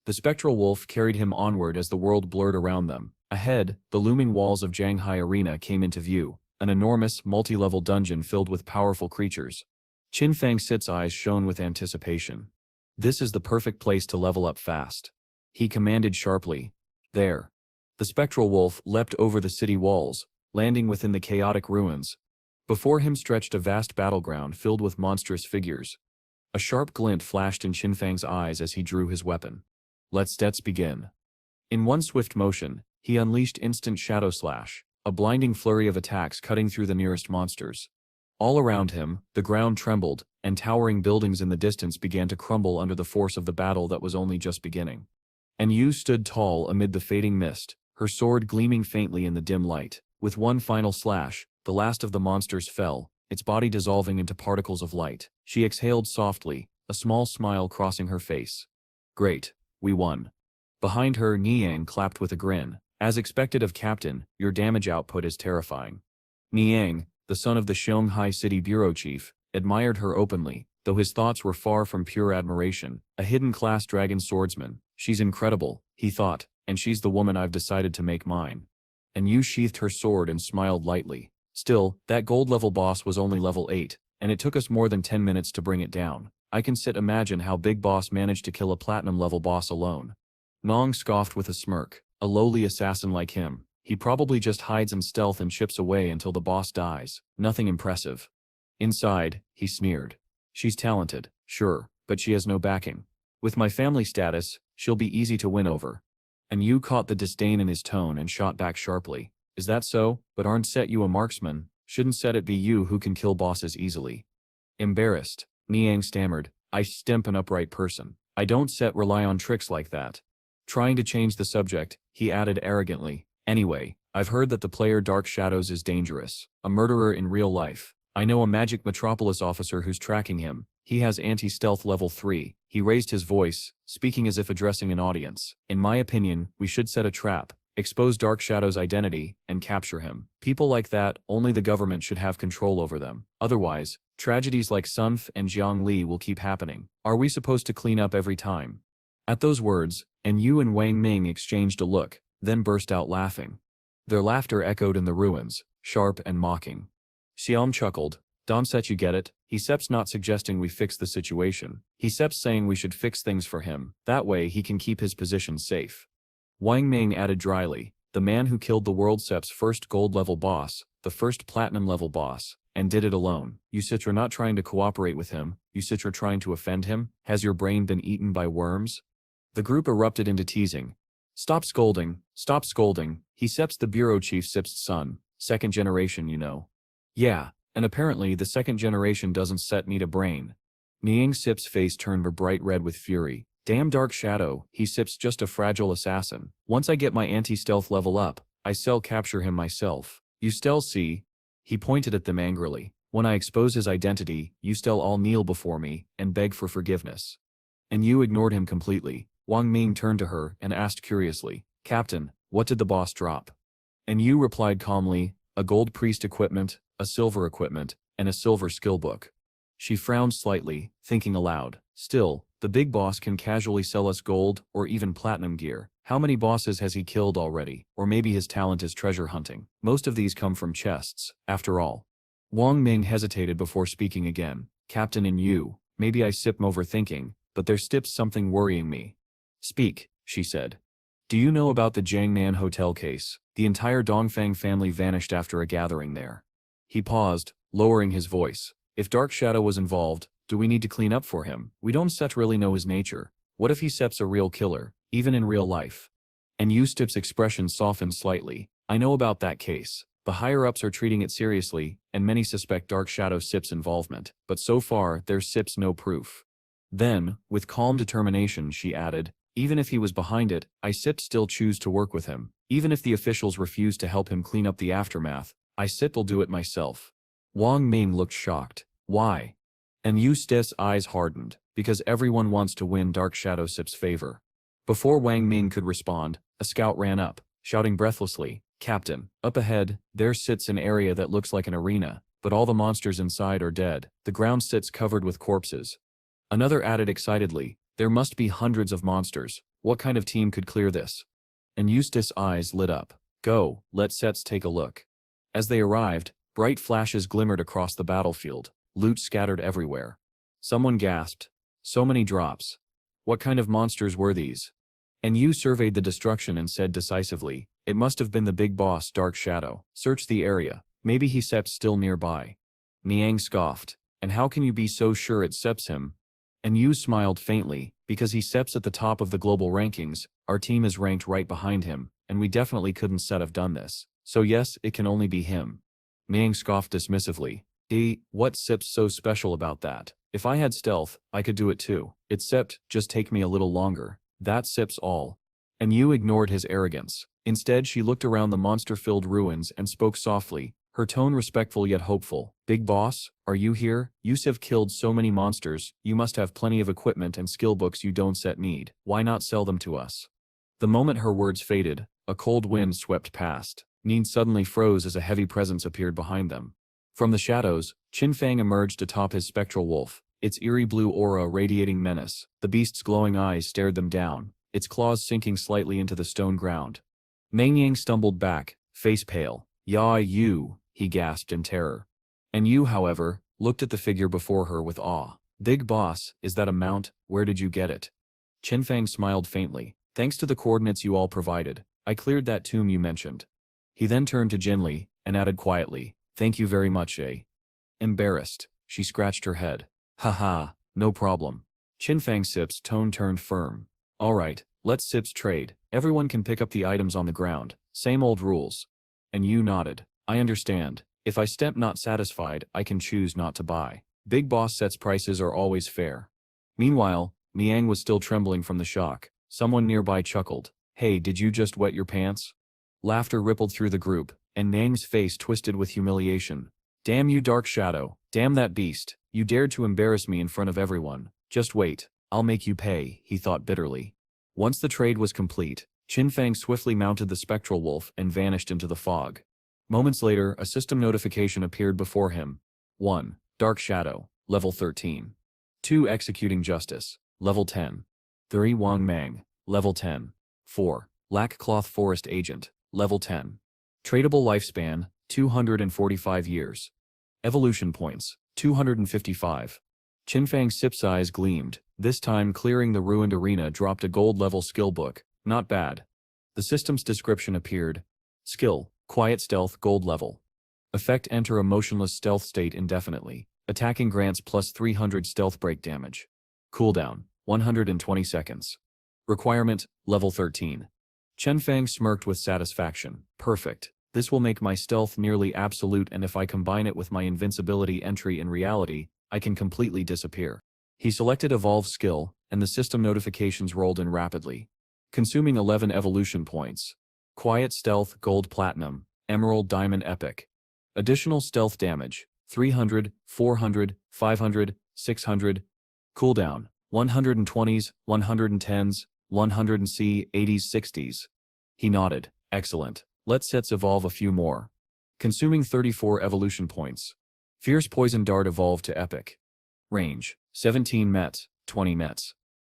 A: The spectral wolf carried him onward as the world blurred around them. Ahead, the looming walls of Zhanghai Arena came into view, an enormous, multi-level dungeon filled with powerful creatures. Qin Feng Sit's eyes shone with anticipation. This is the perfect place to level up fast. He commanded sharply. There. The spectral wolf leapt over the city walls, landing within the chaotic ruins. Before him stretched a vast battleground filled with monstrous figures. A sharp glint flashed in Qin Feng's eyes as he drew his weapon. Let's begin. In one swift motion, he unleashed instant shadow slash, a blinding flurry of attacks cutting through the nearest monsters. All around him, the ground trembled, and towering buildings in the distance began to crumble under the force of the battle that was only just beginning. And Yu stood tall amid the fading mist, her sword gleaming faintly in the dim light. With one final slash, the last of the monsters fell, its body dissolving into particles of light. She exhaled softly, a small smile crossing her face. Great, we won. Behind her, Niang clapped with a grin. As expected of Captain, your damage output is terrifying. Niang, the son of the Shanghai City bureau chief, admired her openly, though his thoughts were far from pure admiration. A hidden class dragon swordsman. She's incredible, he thought, and she's the woman I've decided to make mine. And Yu sheathed her sword and smiled lightly. Still, that gold-level boss was only level 8, and it took us more than 10 minutes to bring it down. I can imagine how Big Boss managed to kill a platinum-level boss alone. Nong scoffed with a smirk. A lowly assassin like him, he probably just hides in stealth and chips away until the boss dies. Nothing impressive. Inside, he sneered. She's talented, sure, but she has no backing. With my family status, she'll be easy to win over. And Yu caught the disdain in his tone and shot back sharply. Is that so? But aren't you a marksman? Shouldn't it be you who can kill bosses easily? Embarrassed, Niang stammered. I stimp an upright person. I don't rely on tricks like that. Trying to change the subject, he added arrogantly, anyway, I've heard that the player Dark Shadows is dangerous, a murderer in real life. I know a Magic Metropolis officer who's tracking him. He has anti-stealth level 3. He raised his voice, speaking as if addressing an audience. In my opinion, we should set a trap, expose Dark Shadow's identity, and capture him. People like that, only the government should have control over them. Otherwise, tragedies like Sunf and Jiangli will keep happening. Are we supposed to clean up every time? At those words, and Yu and Wang Ming exchanged a look, then burst out laughing. Their laughter echoed in the ruins, sharp and mocking. Xiaom chuckled. You get it? He Sep's not suggesting we fix the situation. He Sep's saying we should fix things for him. That way he can keep his position safe. Wang Ming added dryly, the man who killed the world Sep's first gold-level boss, the first platinum-level boss, and did it alone. You Citra not trying to cooperate with him, you Citra trying to offend him? Has your brain been eaten by worms? The group erupted into teasing. Stop scolding, he Sep's the bureau chief Sep's son, second generation you know. Yeah, and apparently the second generation doesn't need a brain. Niang Sip's face turned bright red with fury. Damn Dark Shadow, he Sip's just a fragile assassin. Once I get my anti-stealth level up, I'll capture him myself. You still see? He pointed at them angrily. When I expose his identity, you still all kneel before me and beg for forgiveness. And you ignored him completely. Wang Ming turned to her and asked curiously, Captain, what did the boss drop? And Yu replied calmly, a gold priest equipment, a silver equipment, and a silver skill book. She frowned slightly, thinking aloud. Still, the big boss can casually sell us gold or even platinum gear. How many bosses has he killed already? Or maybe his talent is treasure hunting. Most of these come from chests, after all. Wang Ming hesitated before speaking again. Captain and Yu, maybe I'm overthinking, but there's something worrying me. Speak, she said. Do you know about the Jiangnan hotel case? The entire Dongfang family vanished after a gathering there. He paused, lowering his voice. If Dark Shadow was involved, do we need to clean up for him? We don't really know his nature. What if he Sep's a real killer, even in real life? And Yustip's expression softened slightly. I know about that case. The higher-ups are treating it seriously, and many suspect Dark Shadow Sip's involvement, but so far there's Sip's no proof. Then, with calm determination, she added, even if he was behind it, I still choose to work with him. Even if the officials refuse to help him clean up the aftermath, I will do it myself. Wang Ming looked shocked. Why? And Yu's eyes hardened, because everyone wants to win Dark Shadow Sip's favor. Before Wang Ming could respond, a scout ran up, shouting breathlessly, Captain, up ahead, there sits an area that looks like an arena, but all the monsters inside are dead. The ground sits covered with corpses. Another added excitedly, there must be hundreds of monsters. What kind of team could clear this? And Eustace's eyes lit up. Go, let's take a look. As they arrived, bright flashes glimmered across the battlefield, loot scattered everywhere. Someone gasped. So many drops. What kind of monsters were these? And Yu surveyed the destruction and said decisively, it must have been the big boss Dark Shadow. Search the area. Maybe he Sep's still nearby. Niang scoffed. And how can you be so sure it Sep's him? And Yu smiled faintly, because he steps at the top of the global rankings, our team is ranked right behind him, and we definitely couldn't have done this. So yes, it can only be him. Miang scoffed dismissively. What's so special about that? If I had stealth, I could do it too. Except, just take me a little longer. That's all. And Yu ignored his arrogance. Instead, she looked around the monster-filled ruins and spoke softly, her tone respectful yet hopeful. Big boss, are you here? You've killed so many monsters, you must have plenty of equipment and skill books you don't need. Why not sell them to us? The moment her words faded, a cold wind swept past. Nin suddenly froze as a heavy presence appeared behind them. From the shadows, Qin Feng emerged atop his spectral wolf, its eerie blue aura radiating menace. The beast's glowing eyes stared them down, its claws sinking slightly into the stone ground. Meng Yang stumbled back, face pale. You, he gasped in terror. And Yu, however, looked at the figure before her with awe. Big boss, is that a mount? Where did you get it? Qin Feng smiled faintly. Thanks to the coordinates you all provided, I cleared that tomb you mentioned. He then turned to Jinli, and added quietly, thank you very much, eh? Embarrassed, she scratched her head. Haha, no problem. Qin Feng's tone turned firm. Alright, let's trade. Everyone can pick up the items on the ground, same old rules. And Yu nodded. I understand. If I step not satisfied, I can choose not to buy. Big boss sets prices are always fair. Meanwhile, Miang was still trembling from the shock. Someone nearby chuckled. Hey, did you just wet your pants? Laughter rippled through the group, and Nang's face twisted with humiliation. Damn you, Dark Shadow. Damn that beast. You dared to embarrass me in front of everyone. Just wait. I'll make you pay, he thought bitterly. Once the trade was complete, Qin Feng swiftly mounted the spectral wolf and vanished into the fog. Moments later, a system notification appeared before him. 1. Dark Shadow, level 13. 2. Executing Justice, level 10. 3. Wang Mang, level 10. 4. Lack Cloth Forest Agent, level 10. Tradable lifespan, 245 years. Evolution points, 255. Qin Feng's eyes gleamed, this time clearing the ruined arena dropped a gold-level skill book. Not bad. The system's description appeared. Skill, Quiet Stealth, gold level. Effect, enter a motionless stealth state indefinitely. Attacking grants plus 300 stealth break damage. Cooldown, 120 seconds. Requirement, level 13. Qin Feng smirked with satisfaction. Perfect. This will make my stealth nearly absolute, and if I combine it with my invincibility entry in reality, I can completely disappear. He selected Evolve skill, and the system notifications rolled in rapidly. Consuming 11 evolution points. Quiet Stealth, Gold Platinum, Emerald Diamond Epic. Additional stealth damage, 300, 400, 500, 600. Cooldown, 120s, 110s, 100c, 80s, 60s. He nodded. Excellent. Let's evolve a few more. Consuming 34 evolution points. Fierce Poison Dart evolved to Epic. Range, 17 mets, 20 mets.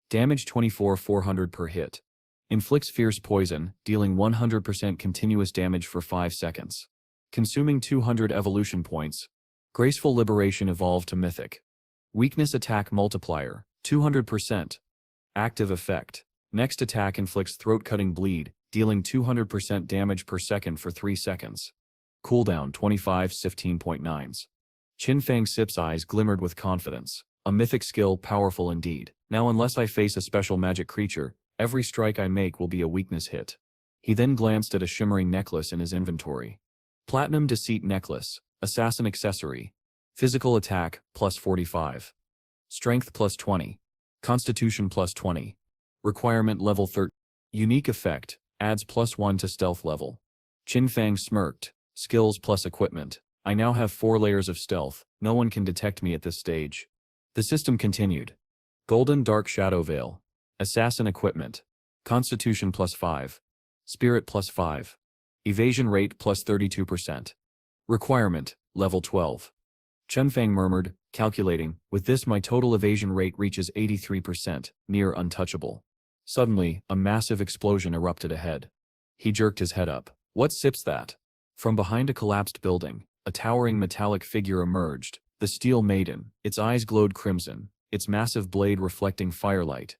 A: Damage 24 400 per hit. Inflicts Fierce Poison, dealing 100% continuous damage for 5 seconds. Consuming 200 evolution points. Graceful Liberation evolved to Mythic. Weakness Attack Multiplier, 200%. Active effect. Next attack inflicts Throat-Cutting Bleed, dealing 200% damage per second for 3 seconds. Cooldown 25 15.9s. Qin Feng's eyes glimmered with confidence. A mythic skill, powerful indeed. Now unless I face a special magic creature, every strike I make will be a weakness hit. He then glanced at a shimmering necklace in his inventory. Platinum Deceit Necklace, Assassin Accessory. Physical Attack, plus 45. Strength plus 20. Constitution plus 20. Requirement level 13. Unique effect, adds plus 1 to stealth level. Qin Feng smirked. Skills plus equipment. I now have 4 layers of stealth, no one can detect me at this stage. The system continued. Golden Dark Shadow Veil. Assassin Equipment. Constitution plus 5. Spirit plus 5. Evasion rate plus 32%. Requirement, level 12. Qin Feng murmured, calculating, with this my total evasion rate reaches 83%, near untouchable. Suddenly, a massive explosion erupted ahead. He jerked his head up. What's that? From behind a collapsed building, a towering metallic figure emerged, the Steel Maiden. Its eyes glowed crimson, its massive blade reflecting firelight.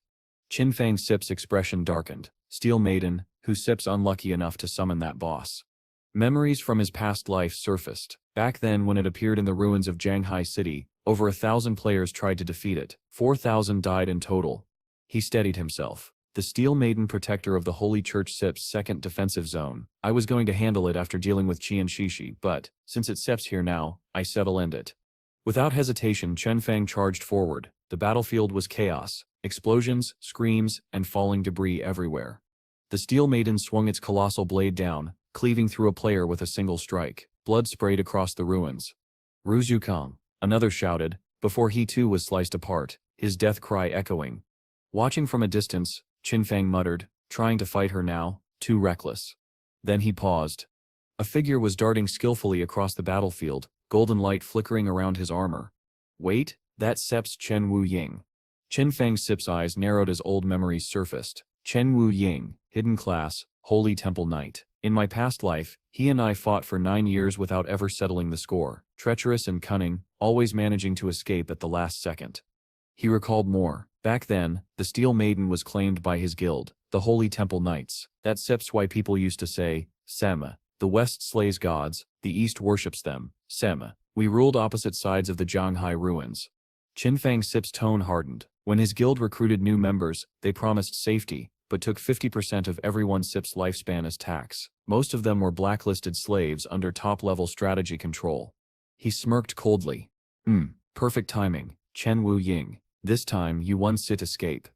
A: Qin Feng's expression darkened. Steel Maiden, who's unlucky enough to summon that boss? Memories from his past life surfaced. Back then when it appeared in the ruins of Shanghai City, over 1,000 players tried to defeat it. 4,000 died in total. He steadied himself. The Steel Maiden, protector of the Holy Church, SIP's second defensive zone. I was going to handle it after dealing with Qin Shishi, but, since it SIP's here now, I settle end it. Without hesitation, Qin Feng charged forward. The battlefield was chaos. Explosions, screams, and falling debris everywhere. The Steel Maiden swung its colossal blade down, cleaving through a player with a single strike. Blood sprayed across the ruins. Ruzu Kong, another shouted, before he too was sliced apart, his death cry echoing. Watching from a distance, Qin Feng muttered, trying to fight her now, too reckless. Then he paused. A figure was darting skillfully across the battlefield, golden light flickering around his armor. Wait, that's SIP's Chen Wu Ying. Qin Feng's SIP's eyes narrowed as old memories surfaced. Chen Wu Ying, hidden class, Holy Temple Knight. In my past life, he and I fought for 9 years without ever settling the score. Treacherous and cunning, always managing to escape at the last second. He recalled more. Back then, the Steel Maiden was claimed by his guild, the Holy Temple Knights. That's SIP's why people used to say, Sema. The West slays gods, the East worships them. Sema. We ruled opposite sides of the Shanghai ruins. Qin Feng SIP's tone hardened. When his guild recruited new members, they promised safety, but took 50% of everyone SIP's lifespan as tax. Most of them were blacklisted slaves under top-level strategy control. He smirked coldly. Perfect timing, Chen Wu Ying. This time you won SIT escape.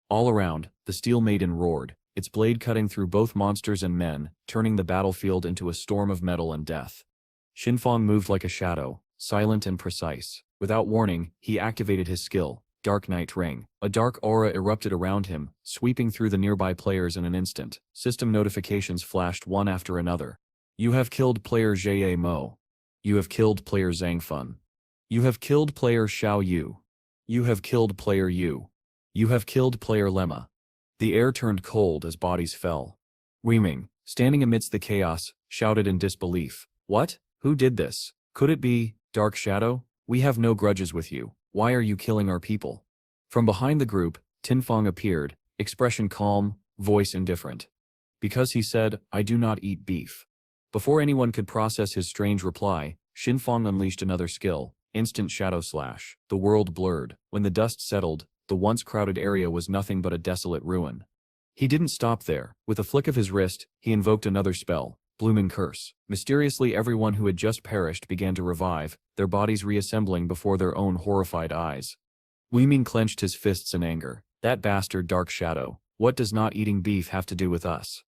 A: All around, the Steel Maiden roared, its blade cutting through both monsters and men, turning the battlefield into a storm of metal and death. Qin Feng moved like a shadow, silent and precise. Without warning, he activated his skill, Dark Night Ring. A dark aura erupted around him, sweeping through the nearby players in an instant. System notifications flashed one after another. You have killed player Jie Mo. You have killed player Zhang Fun. You have killed player Xiao Yu. You have killed player Yu. You have killed player Lemma. The air turned cold as bodies fell. Weiming, standing amidst the chaos, shouted in disbelief. What? Who did this? Could it be Dark Shadow? We have no grudges with you. Why are you killing our people? From behind the group, Qin Feng appeared, expression calm, voice indifferent. Because he said, I do not eat beef. Before anyone could process his strange reply, Qin Feng unleashed another skill, instant shadow slash. The world blurred. When the dust settled, the once crowded area was nothing but a desolate ruin. He didn't stop there. With a flick of his wrist, he invoked another spell, Blooming Curse. Mysteriously, everyone who had just perished began to revive, their bodies reassembling before their own horrified eyes. Weiming clenched his fists in anger. That bastard Dark Shadow. What does not eating beef have to do with us?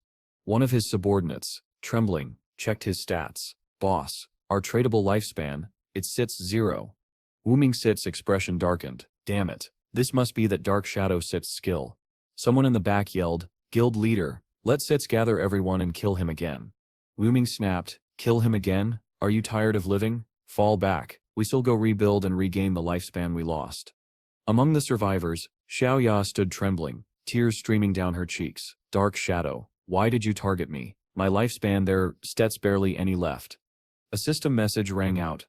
A: One of his subordinates, trembling, checked his stats. Boss, our tradable lifespan, it sits 0. Weiming Sit's expression darkened. Damn it. This must be that Dark Shadow Sit's skill. Someone in the back yelled, Guild leader, let Sits gather everyone and kill him again. Weiming snapped, kill him again? Are you tired of living? Fall back, we still go rebuild and regain the lifespan we lost. Among the survivors, Xiao Ya stood trembling, tears streaming down her cheeks. Dark Shadow, why did you target me? My lifespan there's barely any left. A system message rang out.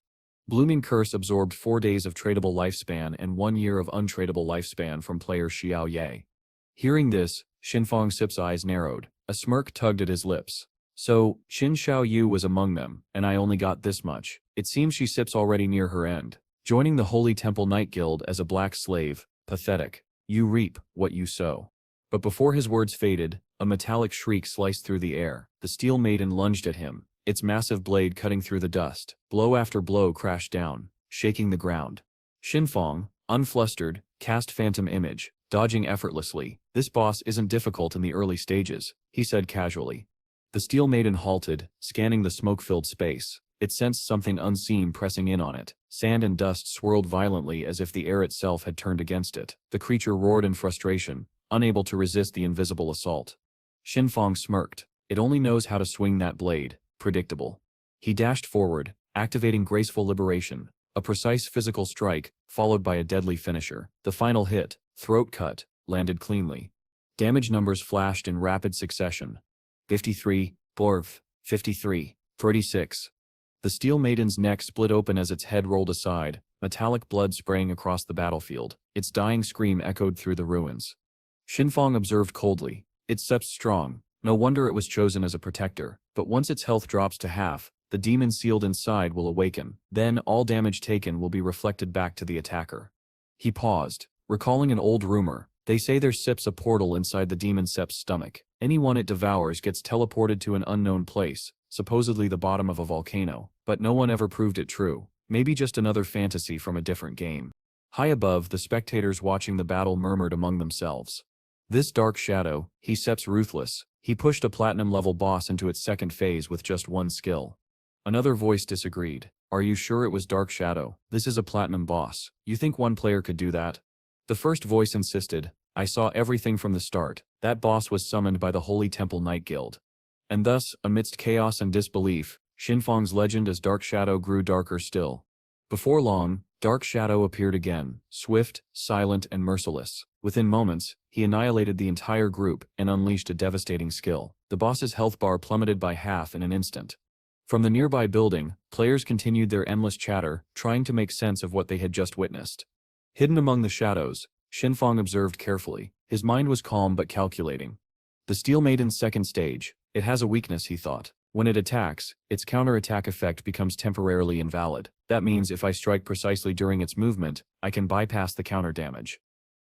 A: Blooming Curse absorbed 4 days of tradable lifespan and 1 year of untradable lifespan from player Xiao Ye. Hearing this, Qin Feng Sip's eyes narrowed. A smirk tugged at his lips. So, Qin Xiao Yu was among them, and I only got this much. It seems she Sip's already near her end. Joining the Holy Temple Knight Guild as a black slave, pathetic. You reap what you sow. But before his words faded, a metallic shriek sliced through the air. The Steel Maiden lunged at him, its massive blade cutting through the dust. Blow after blow crashed down, shaking the ground. Qin Feng, unflustered, cast Phantom Image, dodging effortlessly. This boss isn't difficult in the early stages, he said casually. The Steel Maiden halted, scanning the smoke-filled space. It sensed something unseen pressing in on it. Sand and dust swirled violently as if the air itself had turned against it. The creature roared in frustration, unable to resist the invisible assault. Qin Feng smirked. It only knows how to swing that blade. Predictable. He dashed forward, activating graceful liberation, a precise physical strike, followed by a deadly finisher. The final hit, throat cut, landed cleanly. Damage numbers flashed in rapid succession. 53, Borv, 53, 36. The Steel Maiden's neck split open as its head rolled aside, metallic blood spraying across the battlefield. Its dying scream echoed through the ruins. Qin Feng observed coldly. It steps strong, No wonder it was chosen as a protector, but once its health drops to half, the demon sealed inside will awaken. Then all damage taken will be reflected back to the attacker. He paused, recalling an old rumor. They say there sips a portal inside the demon sep's stomach. Anyone it devours gets teleported to an unknown place, supposedly the bottom of a volcano, but no one ever proved it true. Maybe just another fantasy from a different game. High above, the spectators watching the battle murmured among themselves. This dark shadow, he seps ruthless. He pushed a platinum-level boss into its second phase with just one skill. Another voice disagreed. Are you sure it was Dark Shadow? This is a platinum boss. You think one player could do that? The first voice insisted. I saw everything from the start. That boss was summoned by the Holy Temple Knight Guild. And thus, amidst chaos and disbelief, Qin Feng's legend as Dark Shadow grew darker still. Before long, Dark Shadow appeared again, swift, silent, and merciless. Within moments, he annihilated the entire group and unleashed a devastating skill. The boss's health bar plummeted by half in an instant. From the nearby building, players continued their endless chatter, trying to make sense of what they had just witnessed. Hidden among the shadows, Qin Feng observed carefully. His mind was calm but calculating. The Steel Maiden's second stage. It has a weakness, he thought. When it attacks, its counter-attack effect becomes temporarily invalid. That means if I strike precisely during its movement, I can bypass the counter damage.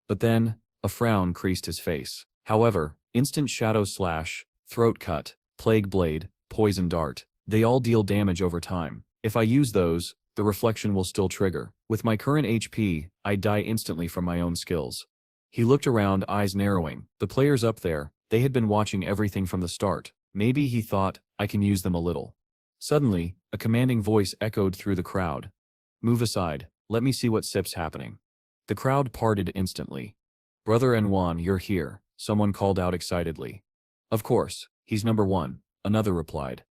A: But then, a frown creased his face. However, instant shadow slash, throat cut, plague blade, poison dart, they all deal damage over time. If I use those, the reflection will still trigger. With my current HP, I die instantly from my own skills. He looked around, eyes narrowing. The players up there, they had been watching everything from the start. Maybe, he thought, I can use them a little. Suddenly, a commanding voice echoed through the crowd. Move aside, let me see what sip's happening. The crowd parted instantly. Brother Anwan, you're here, someone called out excitedly. Of course, he's number one, another replied.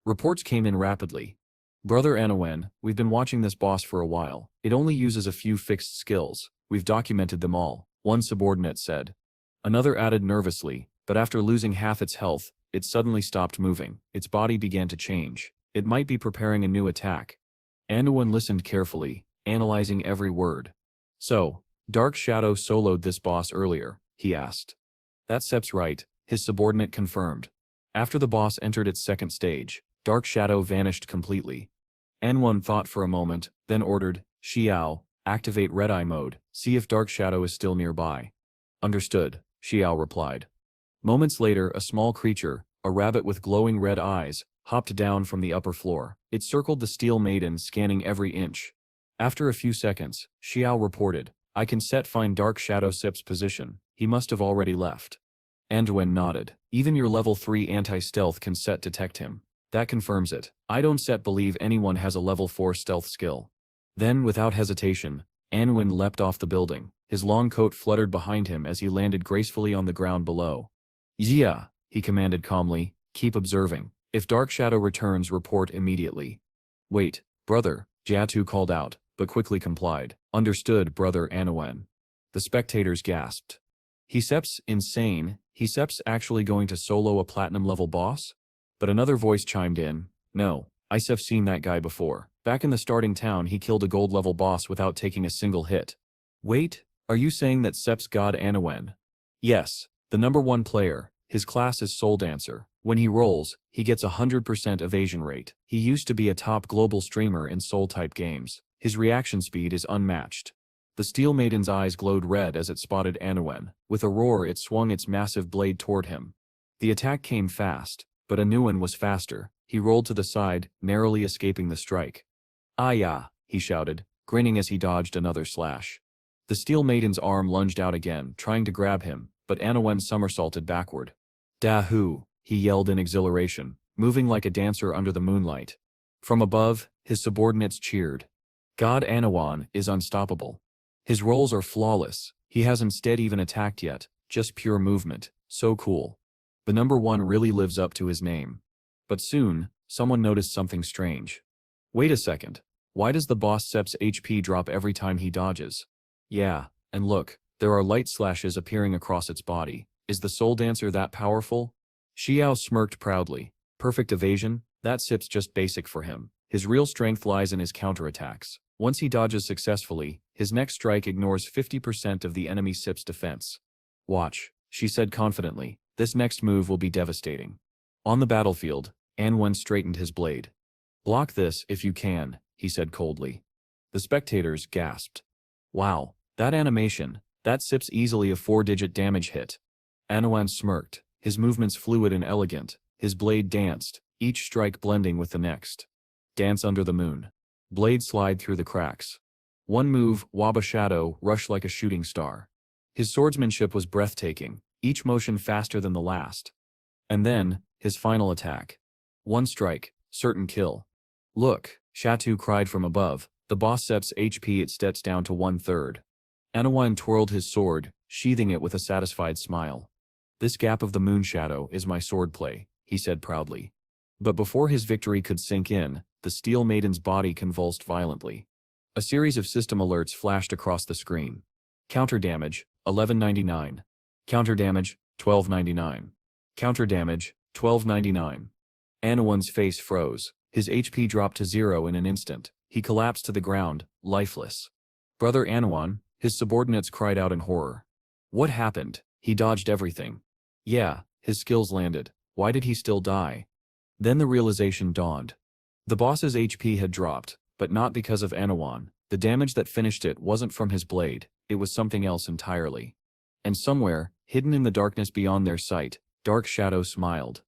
A: Reports came in rapidly. Brother Anwan, we've been watching this boss for a while. It only uses a few fixed skills. We've documented them all, one subordinate said. Another added nervously, but after losing half its health, it suddenly stopped moving. Its body began to change. It might be preparing a new attack. Anwan listened carefully, analyzing every word. So, Dark Shadow soloed this boss earlier, he asked. That sep's right, his subordinate confirmed. After the boss entered its second stage, Dark Shadow vanished completely. Anwan thought for a moment, then ordered, Xiao, activate Red Eye mode, see if Dark Shadow is still nearby. Understood, Xiao replied. Moments later, a small creature, a rabbit with glowing red eyes, hopped down from the upper floor. It circled the Steel Maiden, scanning every inch. After a few seconds, Xiao reported, I can find Dark Shadow Sip's position. He must have already left. Anduin nodded. Even your level 3 anti-stealth can detect him. That confirms it. I don't believe anyone has a level 4 stealth skill. Then, without hesitation, Anduin leapt off the building. His long coat fluttered behind him as he landed gracefully on the ground below. Yeah, he commanded calmly, keep observing. If Dark Shadow returns, report immediately. Wait, brother, Jiatu called out, but quickly complied. Understood, brother Anwan. The spectators gasped. Hecep's insane. Hecep's actually going to solo a platinum-level boss? But another voice chimed in. No, I've seen that guy before. Back in the starting town, he killed a gold-level boss without taking a single hit. Wait, are you saying that Sep's god Anwan? Yes, the number 1 player. His class is Soul Dancer. When he rolls, he gets 100% evasion rate. He used to be a top global streamer in Soul-type games. His reaction speed is unmatched. The Steel Maiden's eyes glowed red as it spotted Anwan. With a roar, it swung its massive blade toward him. The attack came fast, but Anwan was faster. He rolled to the side, narrowly escaping the strike. Ah yeah, he shouted, grinning as he dodged another slash. The Steel Maiden's arm lunged out again, trying to grab him, but Anwan somersaulted backward. Dahoo, he yelled in exhilaration, moving like a dancer under the moonlight. From above, his subordinates cheered. God Anwan is unstoppable. His rolls are flawless. He hasn't even attacked yet, just pure movement. So cool. The number 1 really lives up to his name. But soon, someone noticed something strange. Wait a second. Why does the boss Sep's HP drop every time he dodges? Yeah, and look, there are light slashes appearing across its body. Is the Soul Dancer that powerful? Xiao smirked proudly. Perfect evasion? That Sip's just basic for him. His real strength lies in his counterattacks. Once he dodges successfully, his next strike ignores 50% of the enemy Sip's defense. Watch, she said confidently. This next move will be devastating. On the battlefield, Anwen straightened his blade. Block this if you can, he said coldly. The spectators gasped. Wow, that animation, that sips easily a 4-digit damage hit. Anwen smirked, his movements fluid and elegant, his blade danced, each strike blending with the next. Dance under the moon. Blade slide through the cracks. One move, Waba Shadow, rush like a shooting star. His swordsmanship was breathtaking, each motion faster than the last. And then, his final attack. One strike, certain kill. Look, Shatu cried from above, the boss sep's HP it stets down to 1/3. Anwen twirled his sword, sheathing it with a satisfied smile. This gap of the moon shadow is my swordplay, he said proudly. But before his victory could sink in, the Steel Maiden's body convulsed violently. A series of system alerts flashed across the screen. Counter damage, 1199. Counter damage, 1299. Counter damage, 1299. Anwen's face froze. His HP dropped to 0 in an instant. He collapsed to the ground, lifeless. Brother Anwen, his subordinates cried out in horror. What happened? He dodged everything. Yeah, his skills landed. Why did he still die? Then the realization dawned. The boss's HP had dropped, but not because of Anwen. The damage that finished it wasn't from his blade, it was something else entirely. And somewhere, hidden in the darkness beyond their sight, Dark Shadow smiled.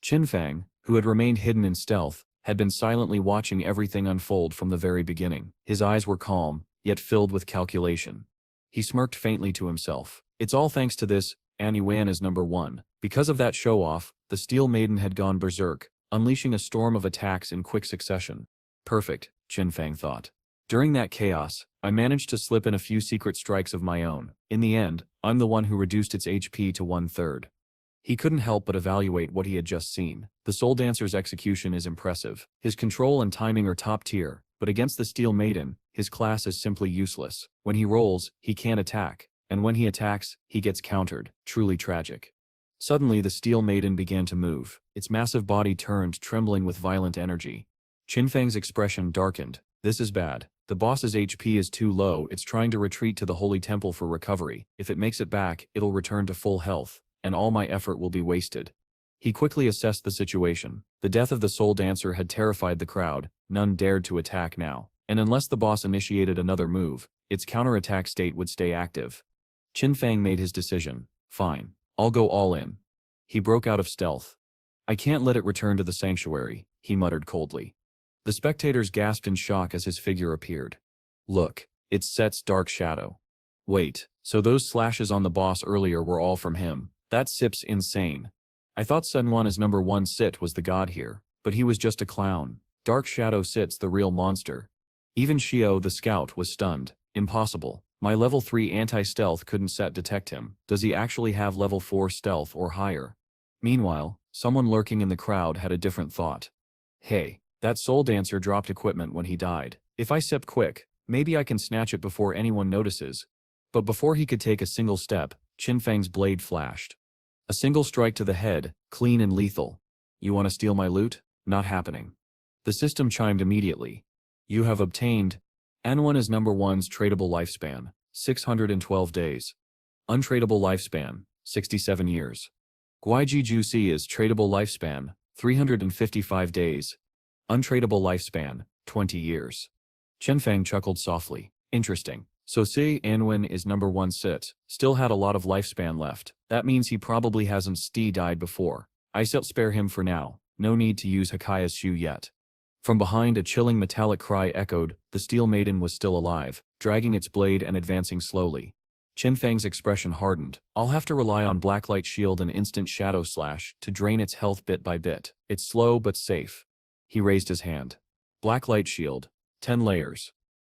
A: Qin Feng, who had remained hidden in stealth, had been silently watching everything unfold from the very beginning. His eyes were calm, yet filled with calculation. He smirked faintly to himself. It's all thanks to this, Anwen is number 1. Because of that show-off, the Steel Maiden had gone berserk, unleashing a storm of attacks in quick succession. Perfect, Qin Feng thought. During that chaos, I managed to slip in a few secret strikes of my own. In the end, I'm the one who reduced its HP to 1/3. He couldn't help but evaluate what he had just seen. The Soul Dancer's execution is impressive. His control and timing are top tier, but against the Steel Maiden, his class is simply useless. When he rolls, he can't attack, and when he attacks, he gets countered. Truly tragic. Suddenly the Steel Maiden began to move. Its massive body turned, trembling with violent energy. Qin Feng's expression darkened. This is bad. The boss's HP is too low, it's trying to retreat to the Holy Temple for recovery. If it makes it back, it'll return to full health, and all my effort will be wasted. He quickly assessed the situation. The death of the Soul Dancer had terrified the crowd, none dared to attack now. And unless the boss initiated another move, its counterattack state would stay active. Qin Feng made his decision. Fine. I'll go all in. He broke out of stealth. I can't let it return to the sanctuary, he muttered coldly. The spectators gasped in shock as his figure appeared. Look, it's Set's Dark Shadow. Wait, so those slashes on the boss earlier were all from him? That Sip's insane. I thought Senwan's number 1 Sit was the god here, but he was just a clown. Dark Shadow Sit's the real monster. Even Shio the scout was stunned. Impossible. My level 3 anti-stealth couldn't Set detect him. Does he actually have level 4 stealth or higher? Meanwhile, someone lurking in the crowd had a different thought. Hey, that Soul Dancer dropped equipment when he died. If I sip quick, maybe I can snatch it before anyone notices. But before he could take a single step, Qin Feng's blade flashed. A single strike to the head, clean and lethal. You want to steal my loot? Not happening. The system chimed immediately. You have obtained Anwen is number 1's tradable lifespan, 612 days. Untradable lifespan, 67 years. Guiji Jusi is tradable lifespan, 355 days. Untradable lifespan, 20 years. Qin Feng chuckled softly. Interesting. So say Anwen is number 1 Sit, still had a lot of lifespan left. That means he probably hasn't died before. I shall spare him for now. No need to use Hakaya's shoe yet. From behind a chilling metallic cry echoed, the Steel Maiden was still alive, dragging its blade and advancing slowly. Qin Feng's expression hardened. I'll have to rely on Blacklight Shield and Instant Shadow Slash to drain its health bit by bit. It's slow but safe. He raised his hand. Blacklight Shield. 10 layers.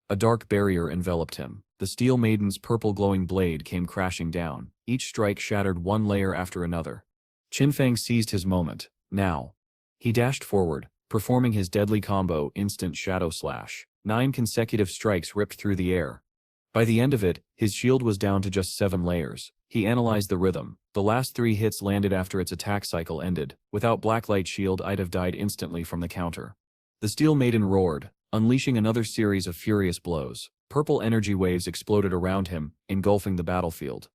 A: A dark barrier enveloped him. The Steel Maiden's purple glowing blade came crashing down. Each strike shattered one layer after another. Qin Feng seized his moment. Now. He dashed forward, performing his deadly combo, Instant Shadow Slash. 9 consecutive strikes ripped through the air. By the end of it, his shield was down to just 7 layers. He analyzed the rhythm. The last 3 hits landed after its attack cycle ended. Without Blacklight Shield, I'd have died instantly from the counter. The Steel Maiden roared, unleashing another series of furious blows. Purple energy waves exploded around him, engulfing the battlefield.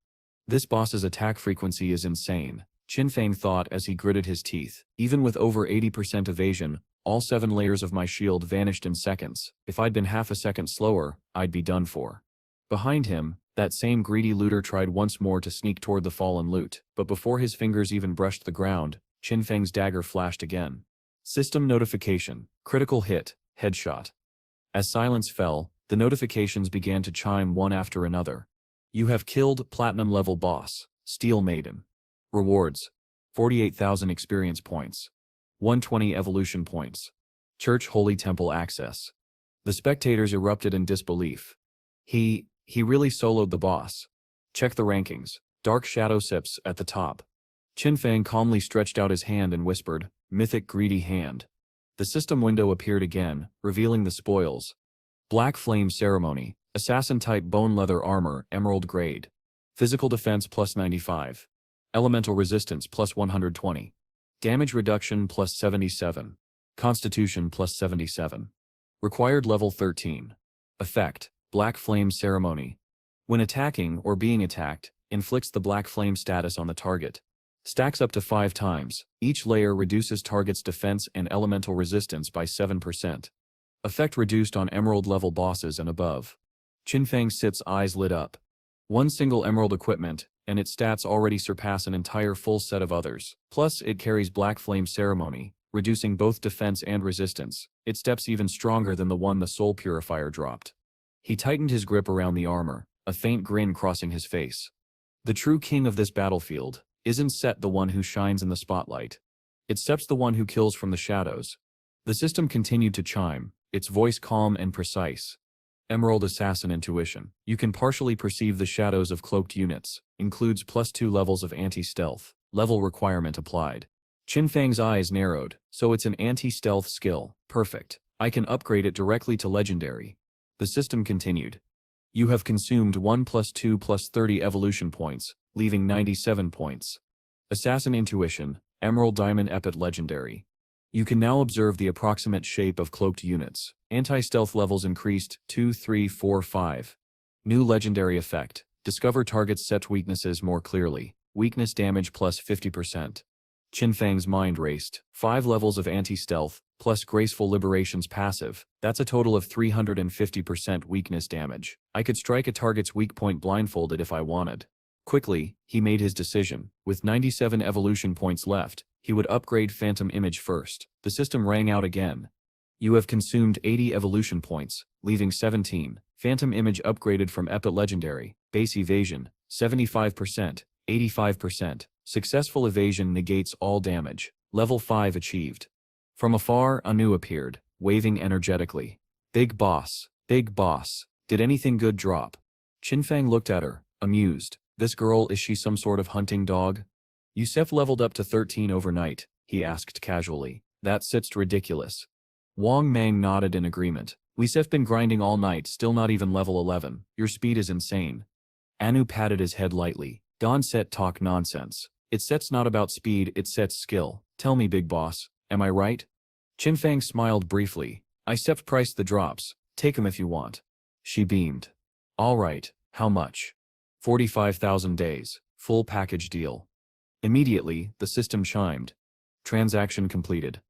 A: This boss's attack frequency is insane. Qin Feng thought as he gritted his teeth. Even with over 80% evasion, all 7 layers of my shield vanished in seconds. If I'd been half a second slower, I'd be done for. Behind him, that same greedy looter tried once more to sneak toward the fallen loot, but before his fingers even brushed the ground, Qin Feng's dagger flashed again. System notification. Critical hit. Headshot. As silence fell, the notifications began to chime one after another. You have killed Platinum level boss, Steel Maiden. Rewards. 48,000 experience points. 120 evolution points. Church Holy Temple access. The spectators erupted in disbelief. He really soloed the boss. Check the rankings. Dark Shadow Sips at the top. Qin Feng calmly stretched out his hand and whispered, Mythic Greedy Hand. The system window appeared again, revealing the spoils. Black Flame Ceremony. Assassin-type bone leather armor, emerald grade. Physical defense plus 95. Elemental resistance plus 120. Damage reduction plus 77. Constitution plus 77. Required level 13. Effect. Black Flame Ceremony. When attacking or being attacked, inflicts the Black Flame status on the target. Stacks up to 5 times. Each layer reduces target's defense and elemental resistance by 7%. Effect reduced on emerald level bosses and above. Qin Feng Sip's eyes lit up. One single emerald equipment, and its stats already surpass an entire full set of others. Plus, it carries Black Flame Ceremony, reducing both defense and resistance. It steps even stronger than the one the Soul Purifier dropped. He tightened his grip around the armor, a faint grin crossing his face. The true king of this battlefield isn't Set the one who shines in the spotlight. It's Sep's the one who kills from the shadows. The system continued to chime, its voice calm and precise. Emerald Assassin Intuition. You can partially perceive the shadows of cloaked units. Includes +2 levels of anti-stealth. Level requirement applied. Qin Feng's eyes narrowed. So it's an anti-stealth skill. Perfect. I can upgrade it directly to legendary. The system continued. You have consumed 1 + 2 + 30 evolution points, leaving 97 points. Assassin Intuition. Emerald Diamond Epit Legendary. You can now observe the approximate shape of cloaked units. Anti-stealth levels increased 2, 3, 4, 5. New legendary effect. Discover target's set weaknesses more clearly. Weakness damage plus 50%. Qin Feng's mind raced. 5 levels of anti-stealth, plus Graceful Liberation's passive. That's a total of 350% weakness damage. I could strike a target's weak point blindfolded if I wanted. Quickly, he made his decision. With 97 evolution points left, he would upgrade Phantom Image first. The system rang out again. You have consumed 80 evolution points, leaving 17. Phantom Image upgraded from Epit Legendary. Base Evasion, 75%, 85%. Successful evasion negates all damage. Level 5 achieved. From afar, Anu appeared, waving energetically. Big boss, did anything good drop? Qin Feng looked at her, amused. This girl, is she some sort of hunting dog? Yusef leveled up to 13 overnight, he asked casually. That sit's ridiculous. Wang Mang nodded in agreement. Yusef been grinding all night, still not even level 11. Your speed is insane. Anu patted his head lightly. Don Set talk nonsense. It's Set's not about speed, it's Set's skill. Tell me, big boss, am I right? Qin Feng smiled briefly. I Set priced the drops. Take 'em if you want. She beamed. All right, how much? 45,000 days. Full package deal. Immediately, the system chimed. Transaction completed.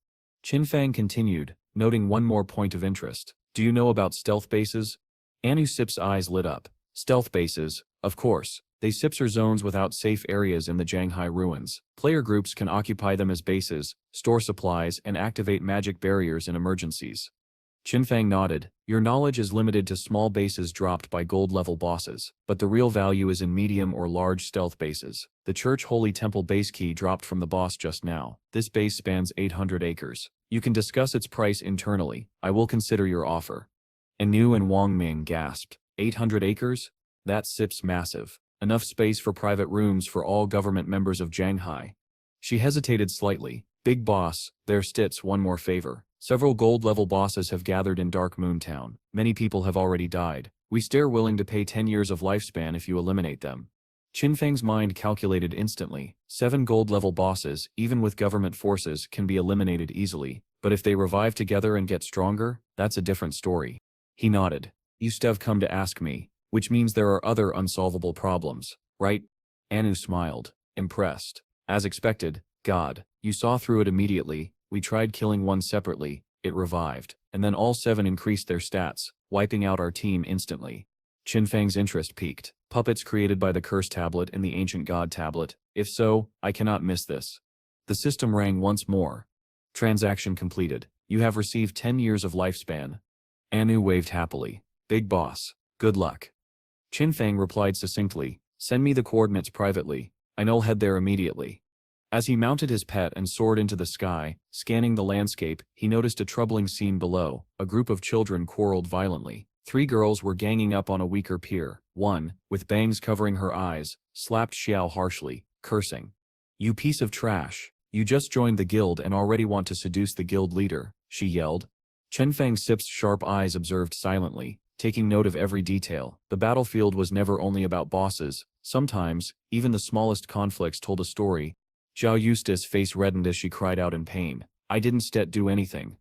A: Qin Feng continued, noting one more point of interest. Do you know about stealth bases? Anu Sip's eyes lit up. Stealth bases, of course. They Sips are zones without safe areas in the Jianghai ruins. Player groups can occupy them as bases, store supplies, and activate magic barriers in emergencies. Qin Feng nodded. Your knowledge is limited to small bases dropped by gold-level bosses, but the real value is in medium or large stealth bases. The Church Holy Temple base key dropped from the boss just now. This base spans 800 acres. You can discuss its price internally. I will consider your offer. Anu and Wang Ming gasped. 800 acres? That Sip's massive. Enough space for private rooms for all government members of Jianghai. She hesitated slightly. Big boss, their stits one more favor. Several gold-level bosses have gathered in Dark Moon Town. Many people have already died. We stare willing to pay 10 years of lifespan if you eliminate them. Qin Feng's mind calculated instantly. 7 gold-level bosses, even with government forces, can be eliminated easily. But if they revive together and get stronger, that's a different story. He nodded. You've come to ask me, which means there are other unsolvable problems, right? Anu smiled, impressed. As expected, God, you saw through it immediately. We tried killing one separately, it revived, and then all 7 increased their stats, wiping out our team instantly. Qin Feng's interest peaked. Puppets created by the Curse Tablet and the Ancient God Tablet. If so, I cannot miss this. The system rang once more. Transaction completed. You have received 10 years of lifespan. Anu waved happily. Big boss. Good luck. Qin Feng replied succinctly, send me the coordinates privately. I'll head there immediately. As he mounted his pet and soared into the sky, scanning the landscape, he noticed a troubling scene below. A group of children quarreled violently. 3 girls were ganging up on a weaker peer. One, with bangs covering her eyes, slapped Xiao harshly, cursing. You piece of trash. You just joined the guild and already want to seduce the guild leader, she yelled. Qin Feng Sip's sharp eyes observed silently, taking note of every detail. The battlefield was never only about bosses. Sometimes, even the smallest conflicts told a story. Zhao Eustace's face reddened as she cried out in pain. I didn't do anything.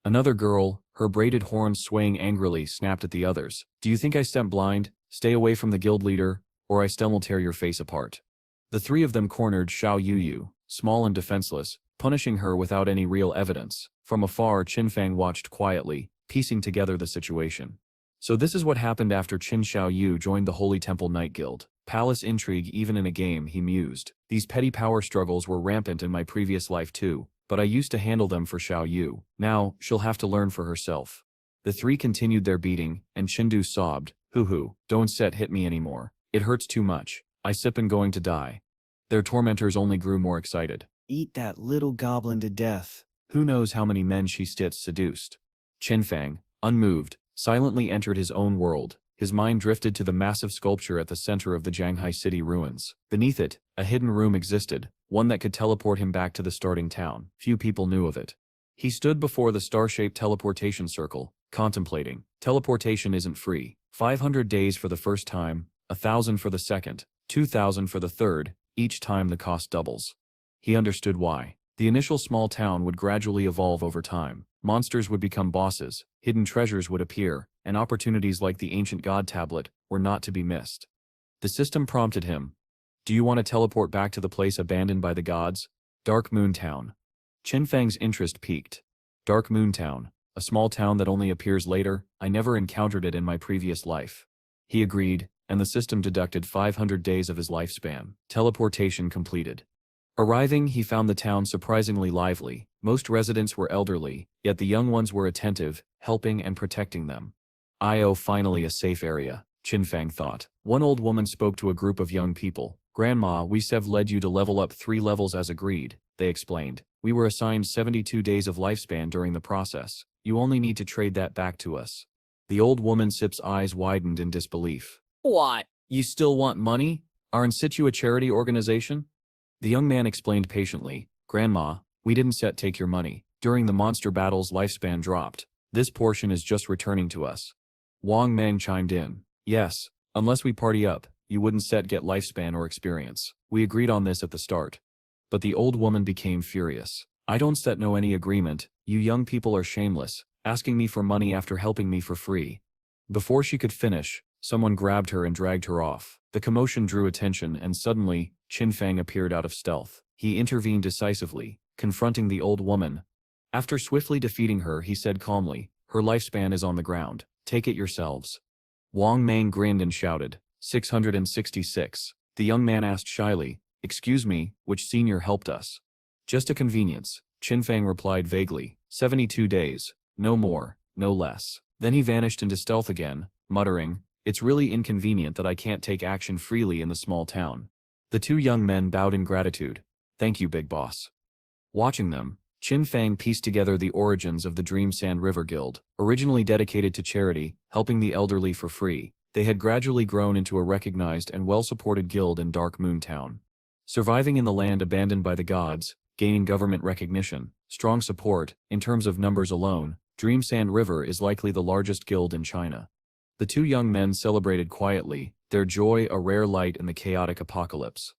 A: Another girl, her braided horns swaying angrily, snapped at the others. Do you think I stepped blind? Stay away from the guild leader, or I will tear your face apart. The 3 of them cornered Xiao Yu, small and defenseless, punishing her without any real evidence. From afar, Qin Feng watched quietly, piecing together the situation. So this is what happened after Qin Xiaoyu joined the Holy Temple Night Guild. Palace intrigue even in a game, he mused. These petty power struggles were rampant in my previous life too, but I used to handle them for Xiaoyu. Now, she'll have to learn for herself. The 3 continued their beating, and Chindu sobbed, hoo, don't hit me anymore. It hurts too much. I am going to die. Their tormentors only grew more excited. Eat that little goblin to death. Who knows how many men she seduced. Qin Feng, unmoved, silently entered his own world. His mind drifted to the massive sculpture at the center of the Shanghai city ruins. Beneath it, a hidden room existed, one that could teleport him back to the starting town. Few people knew of it. He stood before the star-shaped teleportation circle, contemplating. Teleportation isn't free. 500 days for the first time, 1,000 for the second, 2,000 for the third, each time the cost doubles. He understood why. The initial small town would gradually evolve over time. Monsters would become bosses, hidden treasures would appear, and opportunities like the Ancient God Tablet were not to be missed. The system prompted him. Do you want to teleport back to the place abandoned by the gods? Dark Moon Town. Qin Feng's interest peaked. Dark Moon Town, a small town that only appears later. I never encountered it in my previous life. He agreed, and the system deducted 500 days of his lifespan. Teleportation completed. Arriving, he found the town surprisingly lively. Most residents were elderly, yet the young ones were attentive, helping and protecting them. Finally a safe area, Qin Feng thought. One old woman spoke to a group of young people. Grandma, we have led you to level up 3 levels as agreed, they explained. We were assigned 72 days of lifespan during the process. You only need to trade that back to us. The old woman Sip's eyes widened in disbelief. What? You still want money? Are in situ a charity organization? The young man explained patiently. Grandma, we didn't take your money. During the monster battles, lifespan dropped. This portion is just returning to us. Wang Meng chimed in. Yes, unless we party up, you wouldn't get lifespan or experience. We agreed on this at the start. But the old woman became furious. I don't know any agreement. You young people are shameless, asking me for money after helping me for free. Before she could finish, someone grabbed her and dragged her off. The commotion drew attention and suddenly, Qin Feng appeared out of stealth. He intervened decisively, confronting the old woman. After swiftly defeating her, he said calmly, her lifespan is on the ground. Take it yourselves. Wang Meng grinned and shouted, 666. The young man asked shyly, excuse me, which senior helped us? Just a convenience, Qin Feng replied vaguely, 72 days, no more, no less. Then he vanished into stealth again, muttering, it's really inconvenient that I can't take action freely in the small town. The 2 young men bowed in gratitude. Thank you, big boss. Watching them, Qin Feng pieced together the origins of the Dream Sand River Guild. Originally dedicated to charity, helping the elderly for free, they had gradually grown into a recognized and well-supported guild in Dark Moon Town. Surviving in the land abandoned by the gods, gaining government recognition, strong support, in terms of numbers alone, Dream Sand River is likely the largest guild in China. The 2 young men celebrated quietly, their joy a rare light in the chaotic apocalypse.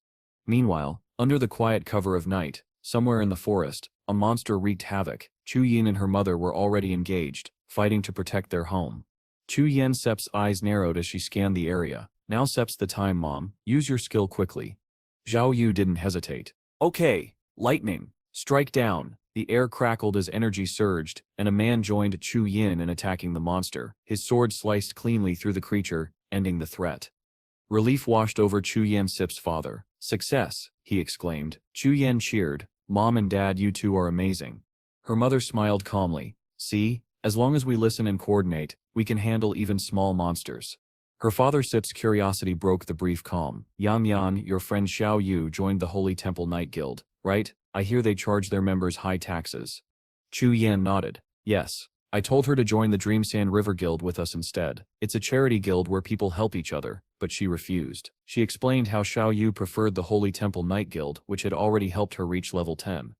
A: Meanwhile, under the quiet cover of night, somewhere in the forest, a monster wreaked havoc. Chu Yin and her mother were already engaged, fighting to protect their home. Chu Yin Sep's eyes narrowed as she scanned the area. Now Sep's the time, Mom. Use your skill quickly. Zhao Yu didn't hesitate. Okay, lightning, strike down. The air crackled as energy surged, and a man joined Chu Yin in attacking the monster. His sword sliced cleanly through the creature, ending the threat. Relief washed over Chu Yan-sip's father. Success, he exclaimed. Chu Yan cheered. Mom and Dad, you two are amazing. Her mother smiled calmly. See, as long as we listen and coordinate, we can handle even small monsters. Her father Sip's curiosity broke the brief calm. Yan Yan, your friend Xiao Yu joined the Holy Temple Night Guild, right? I hear they charge their members high taxes. Chu Yan nodded. Yes. I told her to join the Dream Sand River Guild with us instead. It's a charity guild where people help each other, but she refused. She explained how Xiao Yu preferred the Holy Temple Night Guild, which had already helped her reach level 10.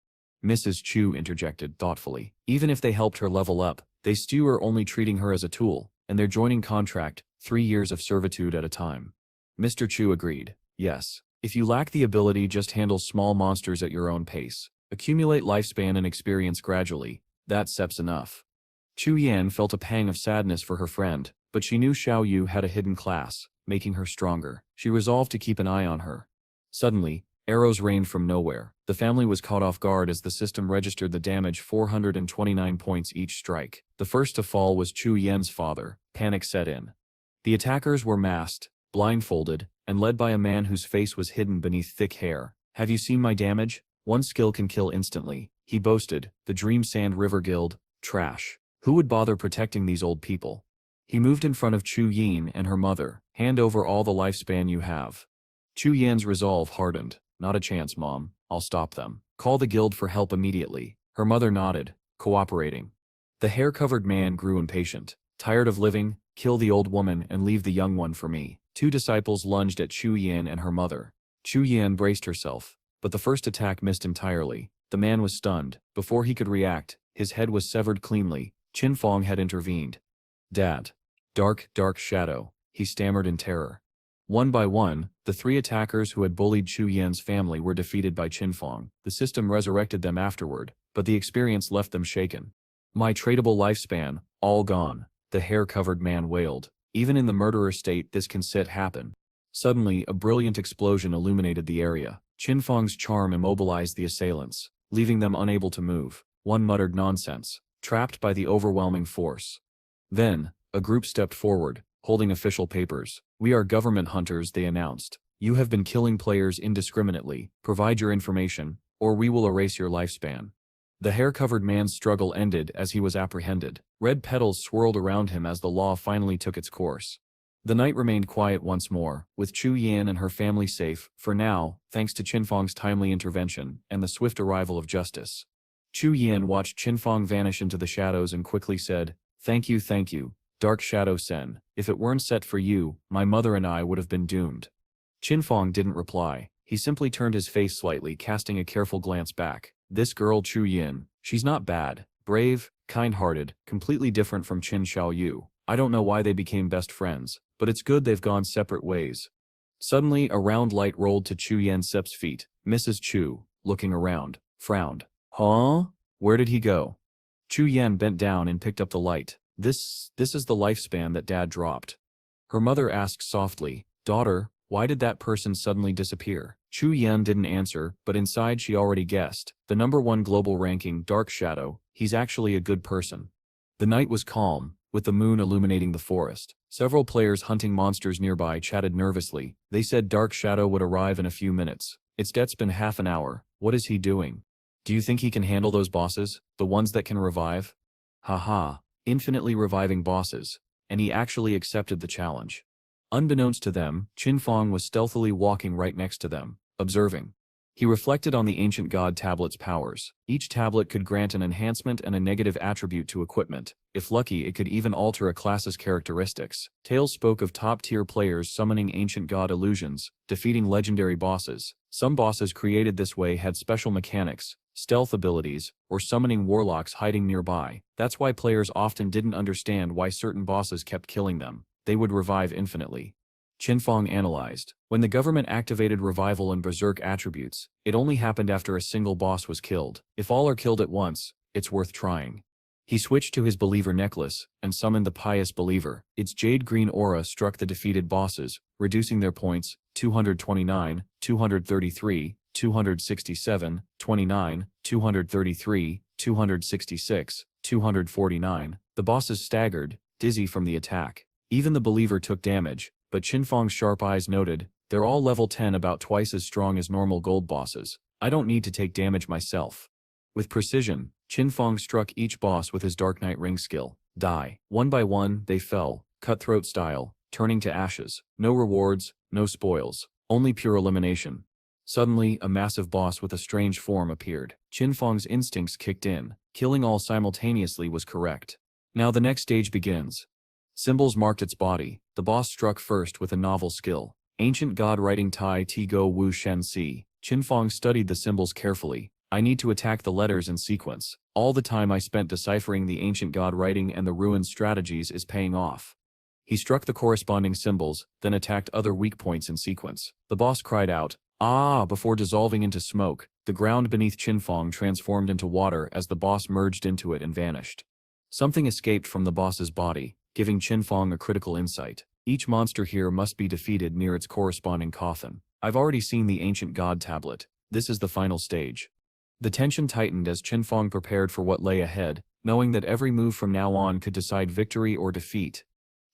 A: Mrs. Chu interjected thoughtfully. Even if they helped her level up, they still are only treating her as a tool, and their joining contract, 3 years of servitude at a time. Mr. Chu agreed. Yes. If you lack the ability, just handle small monsters at your own pace. Accumulate lifespan and experience gradually. That's steps enough. Chu Yan felt a pang of sadness for her friend, but she knew Xiao Yu had a hidden class, making her stronger. She resolved to keep an eye on her. Suddenly, arrows rained from nowhere. The family was caught off guard as the system registered the damage 429 points each strike. The first to fall was Chu Yan's father. Panic set in. The attackers were masked, blindfolded, and led by a man whose face was hidden beneath thick hair. Have you seen my damage? One skill can kill instantly, he boasted. The Dream Sand River Guild, trash. Who would bother protecting these old people? He moved in front of Chu Yin and her mother. Hand over all the lifespan you have. Chu Yan's resolve hardened. Not a chance, Mom. I'll stop them. Call the guild for help immediately. Her mother nodded, cooperating. The hair-covered man grew impatient. Tired of living? Kill the old woman and leave the young one for me. 2 disciples lunged at Chu Yan and her mother. Chu Yan braced herself, but the first attack missed entirely. The man was stunned. Before he could react, his head was severed cleanly. Qin Feng had intervened. Dad. Dark shadow, he stammered in terror. One by one, the 3 attackers who had bullied Chu Yan's family were defeated by Qin Feng. The system resurrected them afterward, but the experience left them shaken. My tradable lifespan, all gone, the hair-covered man wailed. Even in the murderer state, this can happen. Suddenly, a brilliant explosion illuminated the area. Qin Feng's charm immobilized the assailants, leaving them unable to move. One muttered nonsense, trapped by the overwhelming force. Then, a group stepped forward, holding official papers. We are government hunters, they announced. You have been killing players indiscriminately. Provide your information, or we will erase your lifespan. The hair-covered man's struggle ended as he was apprehended. Red petals swirled around him as the law finally took its course. The night remained quiet once more, with Chu Yan and her family safe, for now, thanks to Qin Feng's timely intervention and the swift arrival of justice. Chu Yan watched Qin Feng vanish into the shadows and quickly said, thank you, Dark Shadow Sen. If it weren't set for you, my mother and I would have been doomed. Qin Feng didn't reply. He simply turned his face slightly, casting a careful glance back. This girl Chu Yin, she's not bad, brave, kind-hearted, completely different from Qin Xiaoyu. I don't know why they became best friends, but it's good they've gone separate ways. Suddenly, a round light rolled to Chu Yan-sep's feet. Mrs. Chu, looking around, frowned. Huh? Where did he go? Chu Yan bent down and picked up the light. This is the lifespan that Dad dropped. Her mother asked softly, Daughter, why did that person suddenly disappear? Chu Yan didn't answer, but inside she already guessed. The #1 global ranking, Dark Shadow, he's actually a good person. The night was calm, with the moon illuminating the forest. Several players hunting monsters nearby chatted nervously. They said Dark Shadow would arrive in a few minutes. It's been half an hour. What is he doing? Do you think he can handle those bosses, the ones that can revive? Haha, infinitely reviving bosses. And he actually accepted the challenge. Unbeknownst to them, Qin Feng was stealthily walking right next to them, observing. He reflected on the ancient god tablet's powers. Each tablet could grant an enhancement and a negative attribute to equipment. If lucky, it could even alter a class's characteristics. Tales spoke of top-tier players summoning ancient god illusions, defeating legendary bosses. Some bosses created this way had special mechanics, stealth abilities, or summoning warlocks hiding nearby. That's why players often didn't understand why certain bosses kept killing them. They would revive infinitely. Qin Feng analyzed. When the government activated revival and berserk attributes, it only happened after a single boss was killed. If all are killed at once, it's worth trying. He switched to his believer necklace and summoned the pious believer. Its jade green aura struck the defeated bosses, reducing their points 229, 233, 267, 29, 233, 266, 249. The bosses staggered, dizzy from the attack. Even the believer took damage, but Qin Feng's sharp eyes noted, they're all level 10, about twice as strong as normal gold bosses. I don't need to take damage myself. With precision, Qin Feng struck each boss with his Dark Knight ring skill. Die. One by one, they fell, cutthroat style, turning to ashes. No rewards, no spoils, only pure elimination. Suddenly, a massive boss with a strange form appeared. Qin Feng's instincts kicked in. Killing all simultaneously was correct. Now the next stage begins. Symbols marked its body. The boss struck first with a novel skill. Ancient God Writing Tai Ti Go Wu Shen Si. Qin Feng studied the symbols carefully. I need to attack the letters in sequence. All the time I spent deciphering the ancient God writing and the ruined strategies is paying off. He struck the corresponding symbols, then attacked other weak points in sequence. The boss cried out, "Ah!" before dissolving into smoke. The ground beneath Qin Feng transformed into water as the boss merged into it and vanished. Something escaped from the boss's body, giving Qin Feng a critical insight. Each monster here must be defeated near its corresponding coffin. I've already seen the ancient God tablet. This is the final stage. The tension tightened as Qin Feng prepared for what lay ahead, knowing that every move from now on could decide victory or defeat.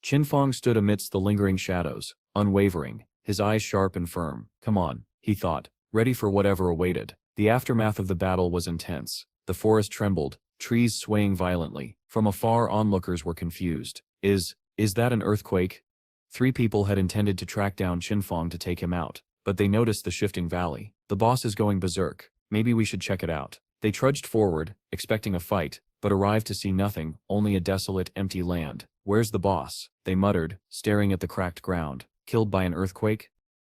A: Qin Feng stood amidst the lingering shadows, unwavering, his eyes sharp and firm. Come on, he thought, ready for whatever awaited. The aftermath of the battle was intense. The forest trembled, trees swaying violently. From afar, onlookers were confused. Is that an earthquake? 3 people had intended to track down Qin Feng to take him out, but they noticed the shifting valley. The boss is going berserk. Maybe we should check it out. They trudged forward, expecting a fight, but arrived to see nothing, only a desolate, empty land. Where's the boss? They muttered, staring at the cracked ground. Killed by an earthquake?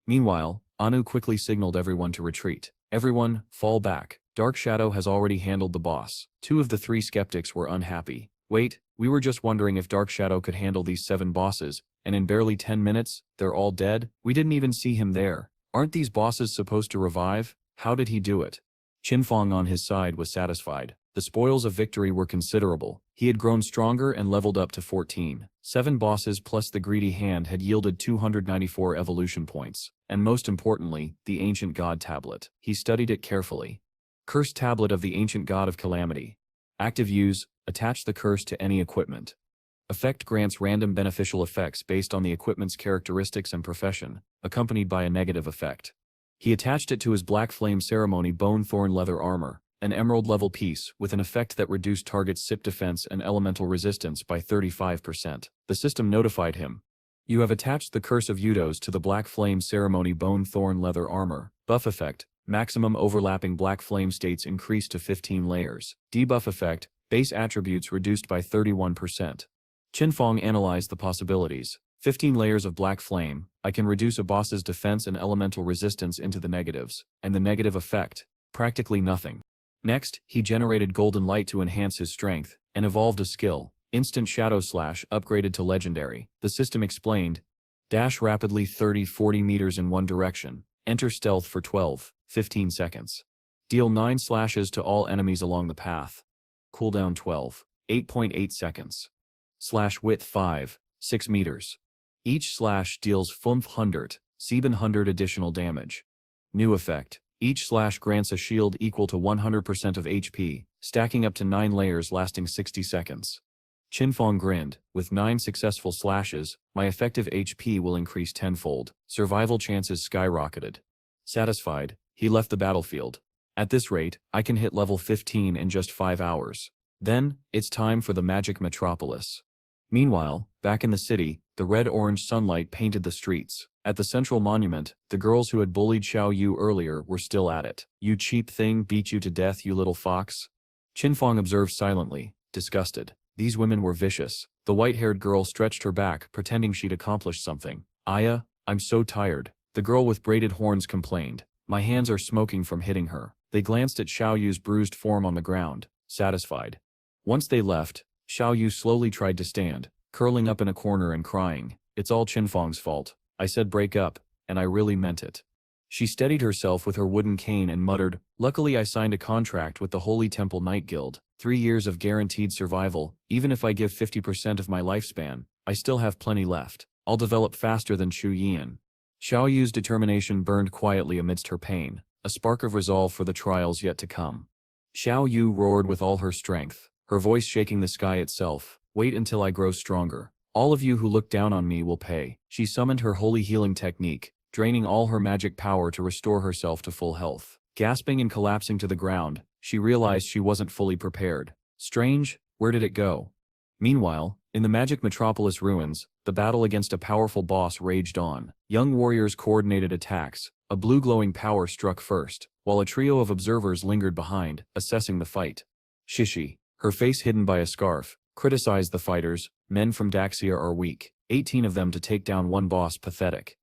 A: Meanwhile, Anu quickly signaled everyone to retreat. Everyone, fall back. Dark Shadow has already handled the boss. 2 of the 3 skeptics were unhappy. Wait, we were just wondering if Dark Shadow could handle these 7 bosses, and in barely 10 minutes, they're all dead? We didn't even see him there. Aren't these bosses supposed to revive? How did he do it? Qin Feng on his side was satisfied. The spoils of victory were considerable. He had grown stronger and leveled up to 14. 7 bosses plus the greedy hand had yielded 294 evolution points. And most importantly, the ancient god tablet. He studied it carefully. Cursed tablet of the ancient god of calamity. Active use, attach the curse to any equipment. Effect grants random beneficial effects based on the equipment's characteristics and profession, accompanied by a negative effect. He attached it to his Black Flame Ceremony Bone Thorn Leather Armor, an emerald-level piece with an effect that reduced target's SIP defense and elemental resistance by 35%. The system notified him. You have attached the Curse of Eudos to the Black Flame Ceremony Bone Thorn Leather Armor. Buff effect, maximum overlapping Black Flame states increased to 15 layers. Debuff effect, base attributes reduced by 31%. Qin Feng analyzed the possibilities. 15 layers of Black Flame, I can reduce a boss's defense and elemental resistance into the negatives, and the negative effect, practically nothing. Next, he generated Golden Light to enhance his strength, and evolved a skill, Instant Shadow Slash, upgraded to Legendary. The system explained, dash rapidly 30-40 meters in one direction, enter stealth for 12-15 seconds. Deal 9 slashes to all enemies along the path. Cooldown 8.8 seconds. Slash width 5-6 meters. Each slash deals 700 additional damage. New effect. Each slash grants a shield equal to 100% of HP, stacking up to 9 layers lasting 60 seconds. Qin Feng grinned. With 9 successful slashes, my effective HP will increase tenfold. Survival chances skyrocketed. Satisfied, he left the battlefield. At this rate, I can hit level 15 in just 5 hours. Then, it's time for the Magic Metropolis. Meanwhile, back in the city, the red-orange sunlight painted the streets. At the central monument, the girls who had bullied Xiao Yu earlier were still at it. You cheap thing, beat you to death, you little fox. Qin Feng observed silently, disgusted. These women were vicious. The white-haired girl stretched her back, pretending she'd accomplished something. Aya, I'm so tired. The girl with braided horns complained. My hands are smoking from hitting her. They glanced at Xiao Yu's bruised form on the ground, satisfied. Once they left, Xiao Yu slowly tried to stand, curling up in a corner and crying. It's all Qin Feng's fault. I said break up, and I really meant it. She steadied herself with her wooden cane and muttered, luckily I signed a contract with the Holy Temple Night Guild. 3 years of guaranteed survival. Even if I give 50% of my lifespan, I still have plenty left. I'll develop faster than Xu Yian. Xiao Yu's determination burned quietly amidst her pain. a spark of resolve for the trials yet to come. Xiao Yu roared with all her strength, her voice shaking the sky itself. Wait until I grow stronger. All of you who look down on me will pay. She summoned her holy healing technique, draining all her magic power to restore herself to full health. Gasping and collapsing to the ground, she realized she wasn't fully prepared. Strange, where did it go? Meanwhile, in the magic metropolis ruins, the battle against a powerful boss raged on. Young warriors coordinated attacks. A blue glowing power struck first, while a trio of observers lingered behind, assessing the fight. Shishi, her face hidden by a scarf, criticized the fighters. Men from Daxia are weak. 18 of them to take down one boss, pathetic.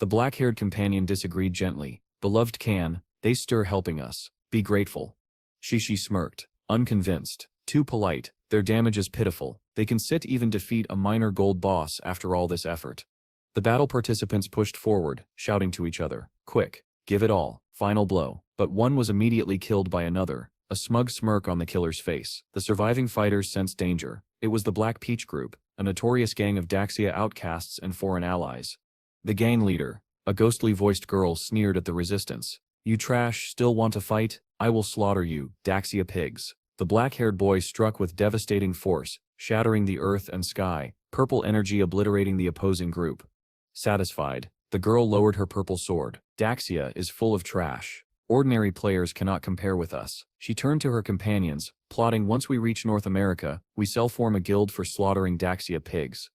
A: The black-haired companion disagreed gently. Beloved Can, they stir helping us. Be grateful. Shishi smirked, unconvinced. Too polite, their damage is pitiful. They can even defeat a minor gold boss after all this effort. The battle participants pushed forward, shouting to each other, quick, give it all, final blow. But one was immediately killed by another, a smug smirk on the killer's face. The surviving fighters sensed danger. It was the Black Peach Group, a notorious gang of Daxia outcasts and foreign allies. The gang leader, a ghostly-voiced girl, sneered at the resistance. You trash still want to fight? I will slaughter you, Daxia pigs. The black-haired boy struck with devastating force, shattering the earth and sky, purple energy obliterating the opposing group. Satisfied, the girl lowered her purple sword. Daxia is full of trash. Ordinary players cannot compare with us. She turned to her companions, plotting once we reach North America, we form a guild for slaughtering Daxia pigs.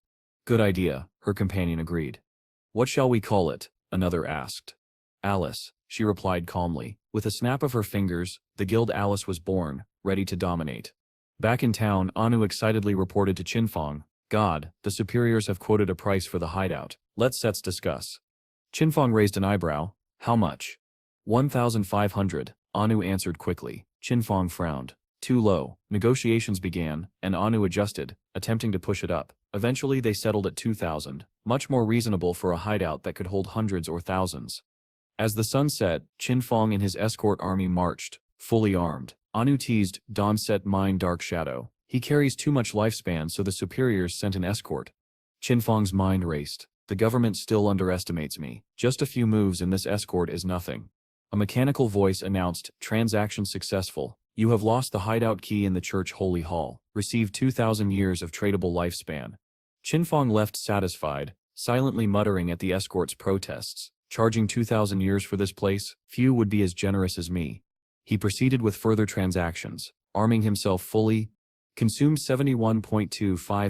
A: Good idea, her companion agreed. What shall we call it? Another asked. Alice, she replied calmly. With a snap of her fingers, the guild Alice was born, ready to dominate. Back in town, Anu excitedly reported to Qin Feng, God, the superiors have quoted a price for the hideout. Let's discuss. Qin Feng raised an eyebrow. How much? 1,500, Anu answered quickly. Qin Feng frowned. Too low. Negotiations began, and Anu adjusted, attempting to push it up. Eventually they settled at 2,000, much more reasonable for a hideout that could hold hundreds or thousands. As the sun set, Qin Feng and his escort army marched, fully armed. Anu teased, Dawn set mine dark shadow. He carries too much lifespan, so the superiors sent an escort. Qin Feng's mind raced. The government still underestimates me. Just a few moves and this escort is nothing. A mechanical voice announced, transaction successful. You have lost the hideout key in the church holy hall. Receive 2,000 years of tradable lifespan. Qin Feng left satisfied, silently muttering at the escort's protests. Charging 2,000 years for this place? Few would be as generous as me. He proceeded with further transactions, arming himself fully. Consumed 71.25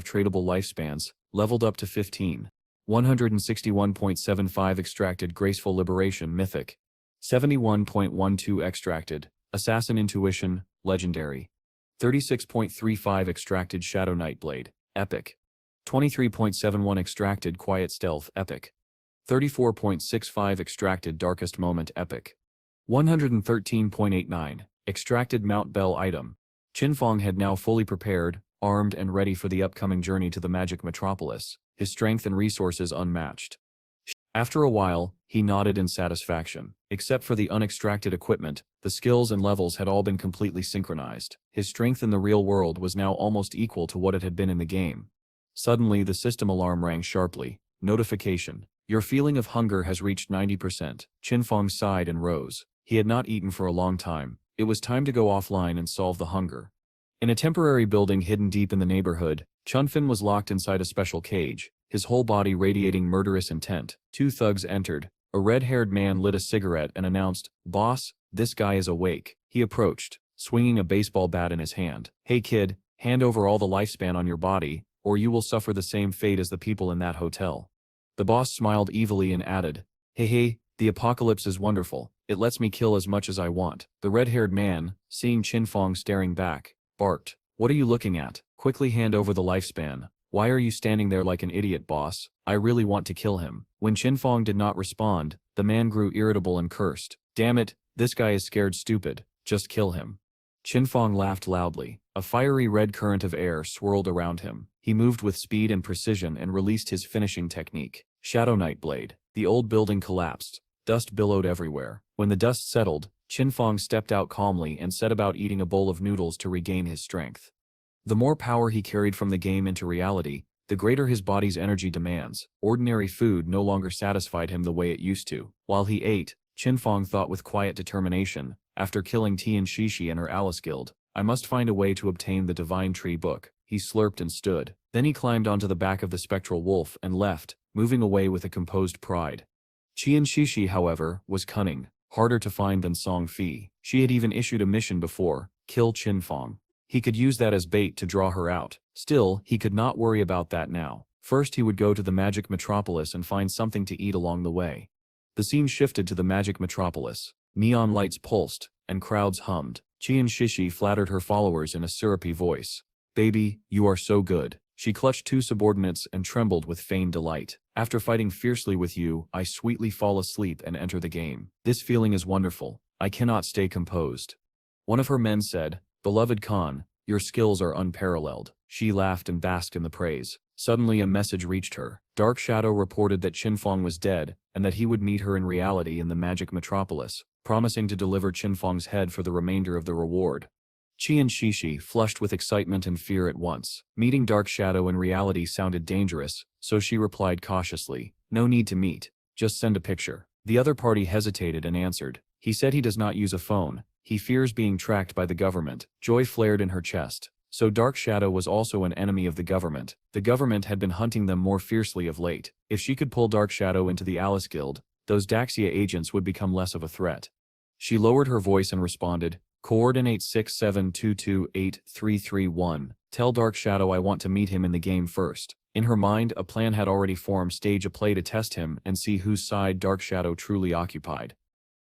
A: tradable lifespans, leveled up to 15. 161.75 extracted graceful liberation mythic. 71.12 extracted assassin intuition legendary. 36.35 extracted shadow knight blade epic. 23.71 extracted quiet stealth epic. 34.65 extracted darkest moment epic. 113.89 extracted Mount Bell item. Qin Feng had now fully prepared, armed and ready for the upcoming journey to the magic metropolis, his strength and resources unmatched. After a while, he nodded in satisfaction. Except for the unextracted equipment, the skills and levels had all been completely synchronized. His strength in the real world was now almost equal to what it had been in the game. Suddenly the system alarm rang sharply. Notification. Your feeling of hunger has reached 90%. Qin Feng sighed and rose. He had not eaten for a long time. It was time to go offline and solve the hunger. In a temporary building hidden deep in the neighborhood, Chunfin was locked inside a special cage, his whole body radiating murderous intent. Two thugs entered. A red-haired man lit a cigarette and announced, Boss, this guy is awake. He approached, swinging a baseball bat in his hand. Hey kid, hand over all the lifespan on your body, or you will suffer the same fate as the people in that hotel. The boss smiled evilly and added, Hey, the apocalypse is wonderful. It lets me kill as much as I want. The red-haired man, seeing Qin Feng staring back, barked, What are you looking at? Quickly hand over the lifespan. Why are you standing there like an idiot, boss? I really want to kill him. When Qin Feng did not respond, the man grew irritable and cursed. Damn it, this guy is scared stupid. Just kill him. Qin Feng laughed loudly. A fiery red current of air swirled around him. He moved with speed and precision and released his finishing technique. Shadow Knight Blade. The old building collapsed. Dust billowed everywhere. When the dust settled, Qin Feng stepped out calmly and set about eating a bowl of noodles to regain his strength. The more power he carried from the game into reality, the greater his body's energy demands. Ordinary food no longer satisfied him the way it used to. While he ate, Qin Feng thought with quiet determination, after killing Tian Shishi and her Alice Guild. I must find a way to obtain the Divine Tree book. He slurped and stood. Then he climbed onto the back of the spectral wolf and left, moving away with a composed pride. Tian Shishi, however, was cunning, harder to find than Song Fi. She had even issued a mission before, kill Qin Feng. He could use that as bait to draw her out. Still, he could not worry about that now. First he would go to the magic metropolis and find something to eat along the way. The scene shifted to the magic metropolis. Neon lights pulsed, and crowds hummed. Tian Shishi flattered her followers in a syrupy voice. "Baby, you are so good." She clutched two subordinates and trembled with feigned delight. "After fighting fiercely with you, I sweetly fall asleep and enter the game. This feeling is wonderful. I cannot stay composed." One of her men said, "Beloved Khan, your skills are unparalleled." She laughed and basked in the praise. Suddenly a message reached her. Dark Shadow reported that Qin Feng was dead, and that he would meet her in reality in the magic metropolis, promising to deliver Qin Feng's head for the remainder of the reward. Tian Shishi flushed with excitement and fear at once. Meeting Dark Shadow in reality sounded dangerous, so she replied cautiously, "No need to meet. Just send a picture." The other party hesitated and answered, "He said he does not use a phone. He fears being tracked by the government." Joy flared in her chest. So Dark Shadow was also an enemy of the government. The government had been hunting them more fiercely of late. If she could pull Dark Shadow into the Alice Guild, those Daxia agents would become less of a threat. She lowered her voice and responded, "Coordinate 67228-331. Tell Dark Shadow I want to meet him in the game first." In her mind, a plan had already formed. Stage a play to test him and see whose side Dark Shadow truly occupied.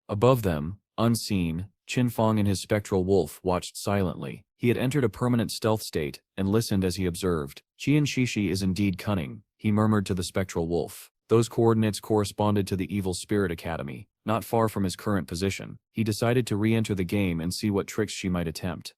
A: Above them, unseen, Qin Feng and his spectral wolf watched silently. He had entered a permanent stealth state, and listened as he observed. "Tian Shishi is indeed cunning," he murmured to the spectral wolf. Those coordinates corresponded to the Evil Spirit Academy, not far from his current position. He decided to re-enter the game and see what tricks she might attempt.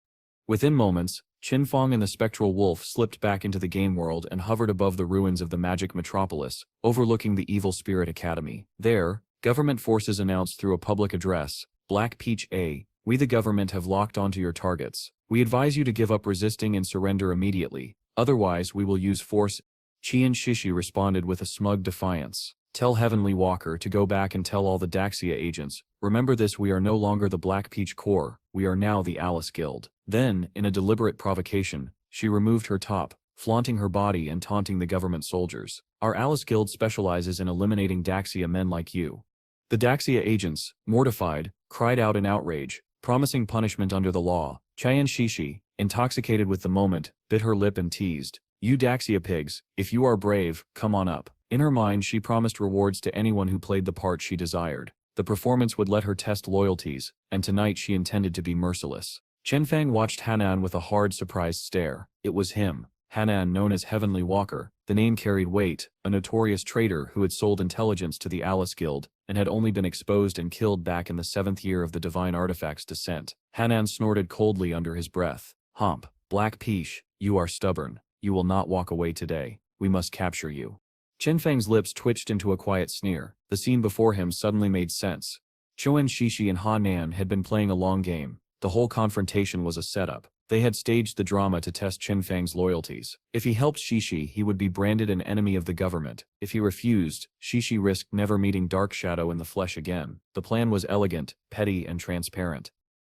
A: Within moments, Qin Feng and the spectral wolf slipped back into the game world and hovered above the ruins of the magic metropolis, overlooking the Evil Spirit Academy. There, government forces announced through a public address, "Black Peach A, we the government have locked onto your targets. We advise you to give up resisting and surrender immediately, otherwise we will use force." Tian Shishi responded with a smug defiance. "Tell Heavenly Walker to go back and tell all the Daxia agents, remember this, we are no longer the Black Peach Corps, we are now the Alice Guild." Then, in a deliberate provocation, she removed her top, flaunting her body and taunting the government soldiers. "Our Alice Guild specializes in eliminating Daxia men like you." The Daxia agents, mortified, cried out in outrage, promising punishment under the law. Tian Shishi, intoxicated with the moment, bit her lip and teased, "You Daxia pigs, if you are brave, come on up." In her mind she promised rewards to anyone who played the part she desired. The performance would let her test loyalties, and tonight she intended to be merciless. Qin Feng watched Hanan with a hard surprised stare. It was him, Hanan, known as Heavenly Walker. The name carried weight, a notorious traitor who had sold intelligence to the Alice Guild, and had only been exposed and killed back in the 7th year of the Divine Artifact's descent. Hanan snorted coldly under his breath. "Hump, Black Peach, you are stubborn. You will not walk away today. We must capture you." Qin Feng's lips twitched into a quiet sneer. The scene before him suddenly made sense. Tian Shishi and Hanan had been playing a long game. The whole confrontation was a setup. They had staged the drama to test Qin Feng's loyalties. If he helped Shishi, he would be branded an enemy of the government. If he refused, Shishi risked never meeting Dark Shadow in the flesh again. The plan was elegant, petty, and transparent.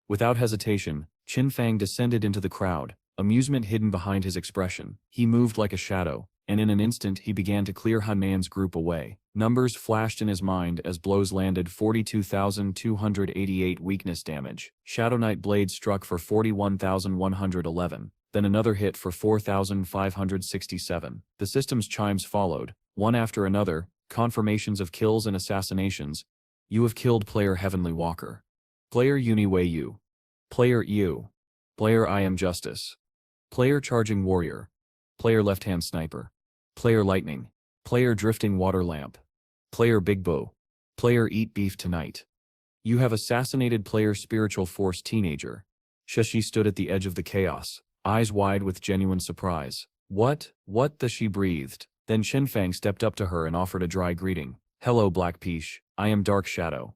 A: Without hesitation, Qin Feng descended into the crowd, amusement hidden behind his expression. He moved like a shadow, and in an instant he began to clear Hanan's group away. Numbers flashed in his mind as blows landed: 42,288 weakness damage. Shadow Knight blade struck for 41,111. Then another hit for 4,567. The system's chimes followed, one after another, confirmations of kills and assassinations. "You have killed player Heavenly Walker. Player Uni Wei Yu. Player Yu. Player I Am Justice. Player Charging Warrior. Player Left Hand Sniper. Player Lightning. Player Drifting Water Lamp. Player Big Bow. Player Eat Beef Tonight. You have assassinated player Spiritual Force Teenager." Shashi stood at the edge of the chaos, eyes wide with genuine surprise. What the she breathed. Then Qin Feng stepped up to her and offered a dry greeting. "Hello Black Peach, I am Dark Shadow."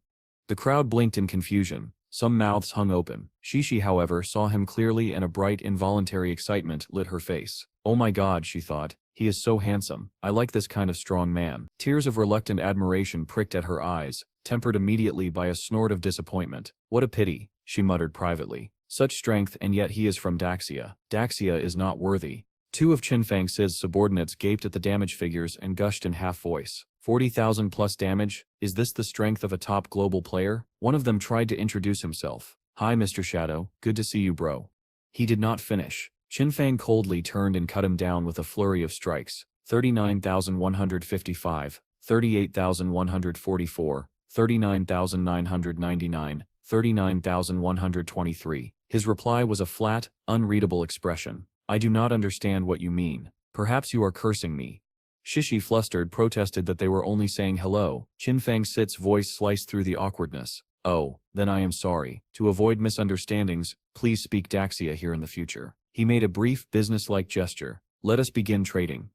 A: The crowd blinked in confusion. Some mouths hung open. Shishi, however, saw him clearly, and a bright, involuntary excitement lit her face. "Oh my god," she thought. "He is so handsome. I like this kind of strong man." Tears of reluctant admiration pricked at her eyes. tempered immediately by a snort of disappointment. What a pity, she muttered privately. Such strength, and yet he is from Daxia. Daxia is not worthy. Two of Qin Feng's subordinates gaped at the damage figures and gushed in half voice. 40,000 plus damage? Is this the strength of a top global player? One of them tried to introduce himself. Hi Mr. Shadow, good to see you bro. He did not finish. Qin Feng coldly turned and cut him down with a flurry of strikes. 39,155, 38,144, 39,999, 39,123. His reply was a flat, unreadable expression. I do not understand what you mean. Perhaps you are cursing me. Shishi, flustered, protested that they were only saying hello. Qin Feng's voice sliced through the awkwardness. Oh, then I am sorry. To avoid misunderstandings, please speak Daxia here in the future. He made a brief, business-like gesture. Let us begin trading.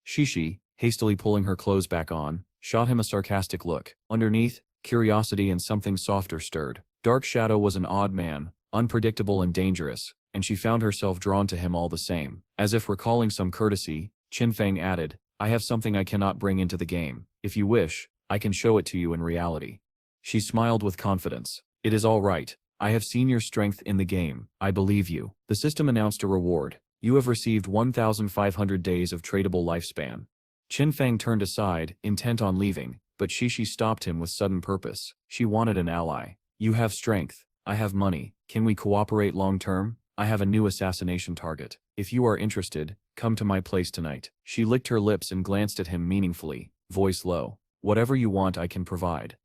A: Shishi, hastily pulling her clothes back on, shot him a sarcastic look. Underneath, curiosity and something softer stirred. Dark Shadow was an odd man, unpredictable and dangerous, and she found herself drawn to him all the same. As if recalling some courtesy, Qin Feng added, I have something I cannot bring into the game. If you wish, I can show it to you in reality. She smiled with confidence. It is all right. I have seen your strength in the game. I believe you. The system announced a reward. You have received 1,500 days of tradable lifespan. Qin Feng turned aside, intent on leaving, but Shishi stopped him with sudden purpose. She wanted an ally. You have strength. I have money. Can we cooperate long term? I have a new assassination target. If you are interested, come to my place tonight. She licked her lips and glanced at him meaningfully, voice low. Whatever you want I can provide.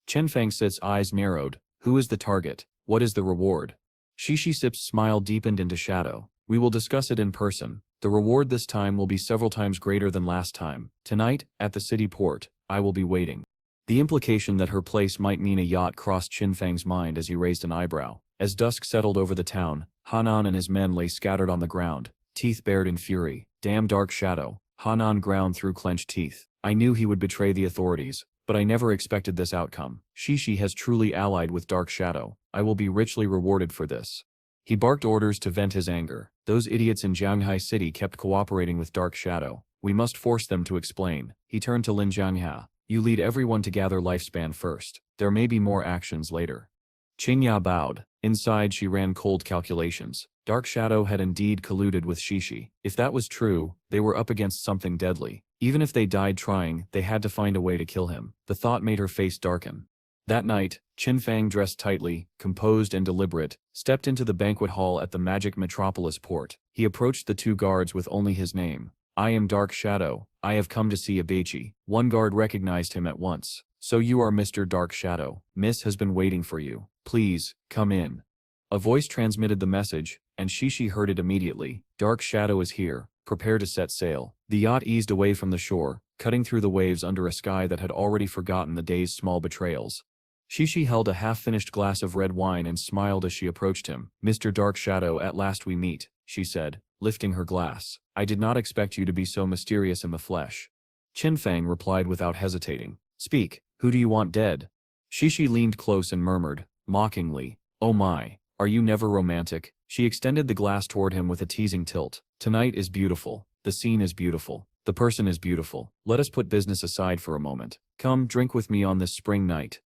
A: Qin Feng's eyes narrowed. Who is the target? What is the reward? Shishi smile deepened into shadow. We will discuss it in person. The reward this time will be several times greater than last time. Tonight, at the city port, I will be waiting. The implication that her place might mean a yacht crossed Qin Feng's mind as he raised an eyebrow. As dusk settled over the town, Hanan and his men lay scattered on the ground, teeth bared in fury. Damn Dark Shadow. Hanan ground through clenched teeth. I knew he would betray the authorities, but I never expected this outcome. Shishi has truly allied with Dark Shadow. I will be richly rewarded for this. He barked orders to vent his anger. Those idiots in Jianghai City kept cooperating with Dark Shadow. We must force them to explain. He turned to Lin Jiangha. You lead everyone to gather lifespan first. There may be more actions later. Qingya bowed. Inside she ran cold calculations. Dark Shadow had indeed colluded with Shishi. If that was true, they were up against something deadly. Even if they died trying, they had to find a way to kill him. The thought made her face darken. That night, Qin Feng, dressed tightly, composed and deliberate, stepped into the banquet hall at the magic metropolis port. He approached the two guards with only his name. I am Dark Shadow. I have come to see Abechi. One guard recognized him at once. So you are Mr. Dark Shadow. Miss has been waiting for you. Please, come in. A voice transmitted the message, and Shishi heard it immediately. Dark Shadow is here. Prepare to set sail. The yacht eased away from the shore, cutting through the waves under a sky that had already forgotten the day's small betrayals. Shishi held a half-finished glass of red wine and smiled as she approached him. Mr. Dark Shadow, at last we meet, she said, lifting her glass. I did not expect you to be so mysterious in the flesh. Qin Feng replied without hesitating. Speak, who do you want dead? Shishi leaned close and murmured, mockingly, oh my, are you never romantic? She extended the glass toward him with a teasing tilt. Tonight is beautiful. The scene is beautiful. The person is beautiful. Let us put business aside for a moment. Come, drink with me on this spring night.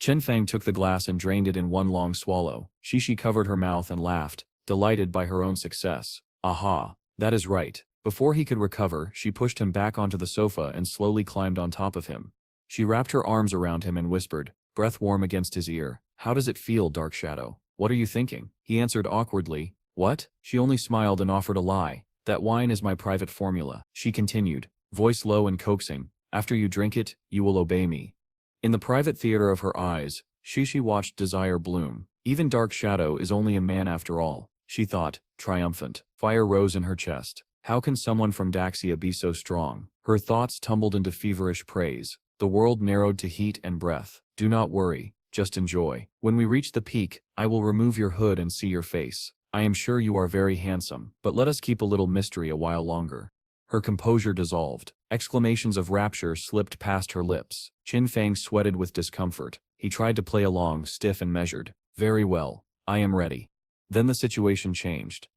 A: Qin Feng took the glass and drained it in one long swallow. Shishi covered her mouth and laughed, delighted by her own success. Aha, that is right. Before he could recover, she pushed him back onto the sofa and slowly climbed on top of him. She wrapped her arms around him and whispered, breath warm against his ear. How does it feel, Dark Shadow? What are you thinking? He answered awkwardly. What? She only smiled and offered a lie. That wine is my private formula. She continued, voice low and coaxing. After you drink it, you will obey me. In the private theater of her eyes, Shishi watched desire bloom. Even Dark Shadow is only a man after all, she thought, triumphant. Fire rose in her chest. How can someone from Daxia be so strong? Her thoughts tumbled into feverish praise. The world narrowed to heat and breath. Do not worry, just enjoy. When we reach the peak, I will remove your hood and see your face. I am sure you are very handsome, but let us keep a little mystery a while longer. Her composure dissolved. Exclamations of rapture slipped past her lips. Qin Feng sweated with discomfort. He tried to play along, stiff and measured. Very well, I am ready. Then the situation changed.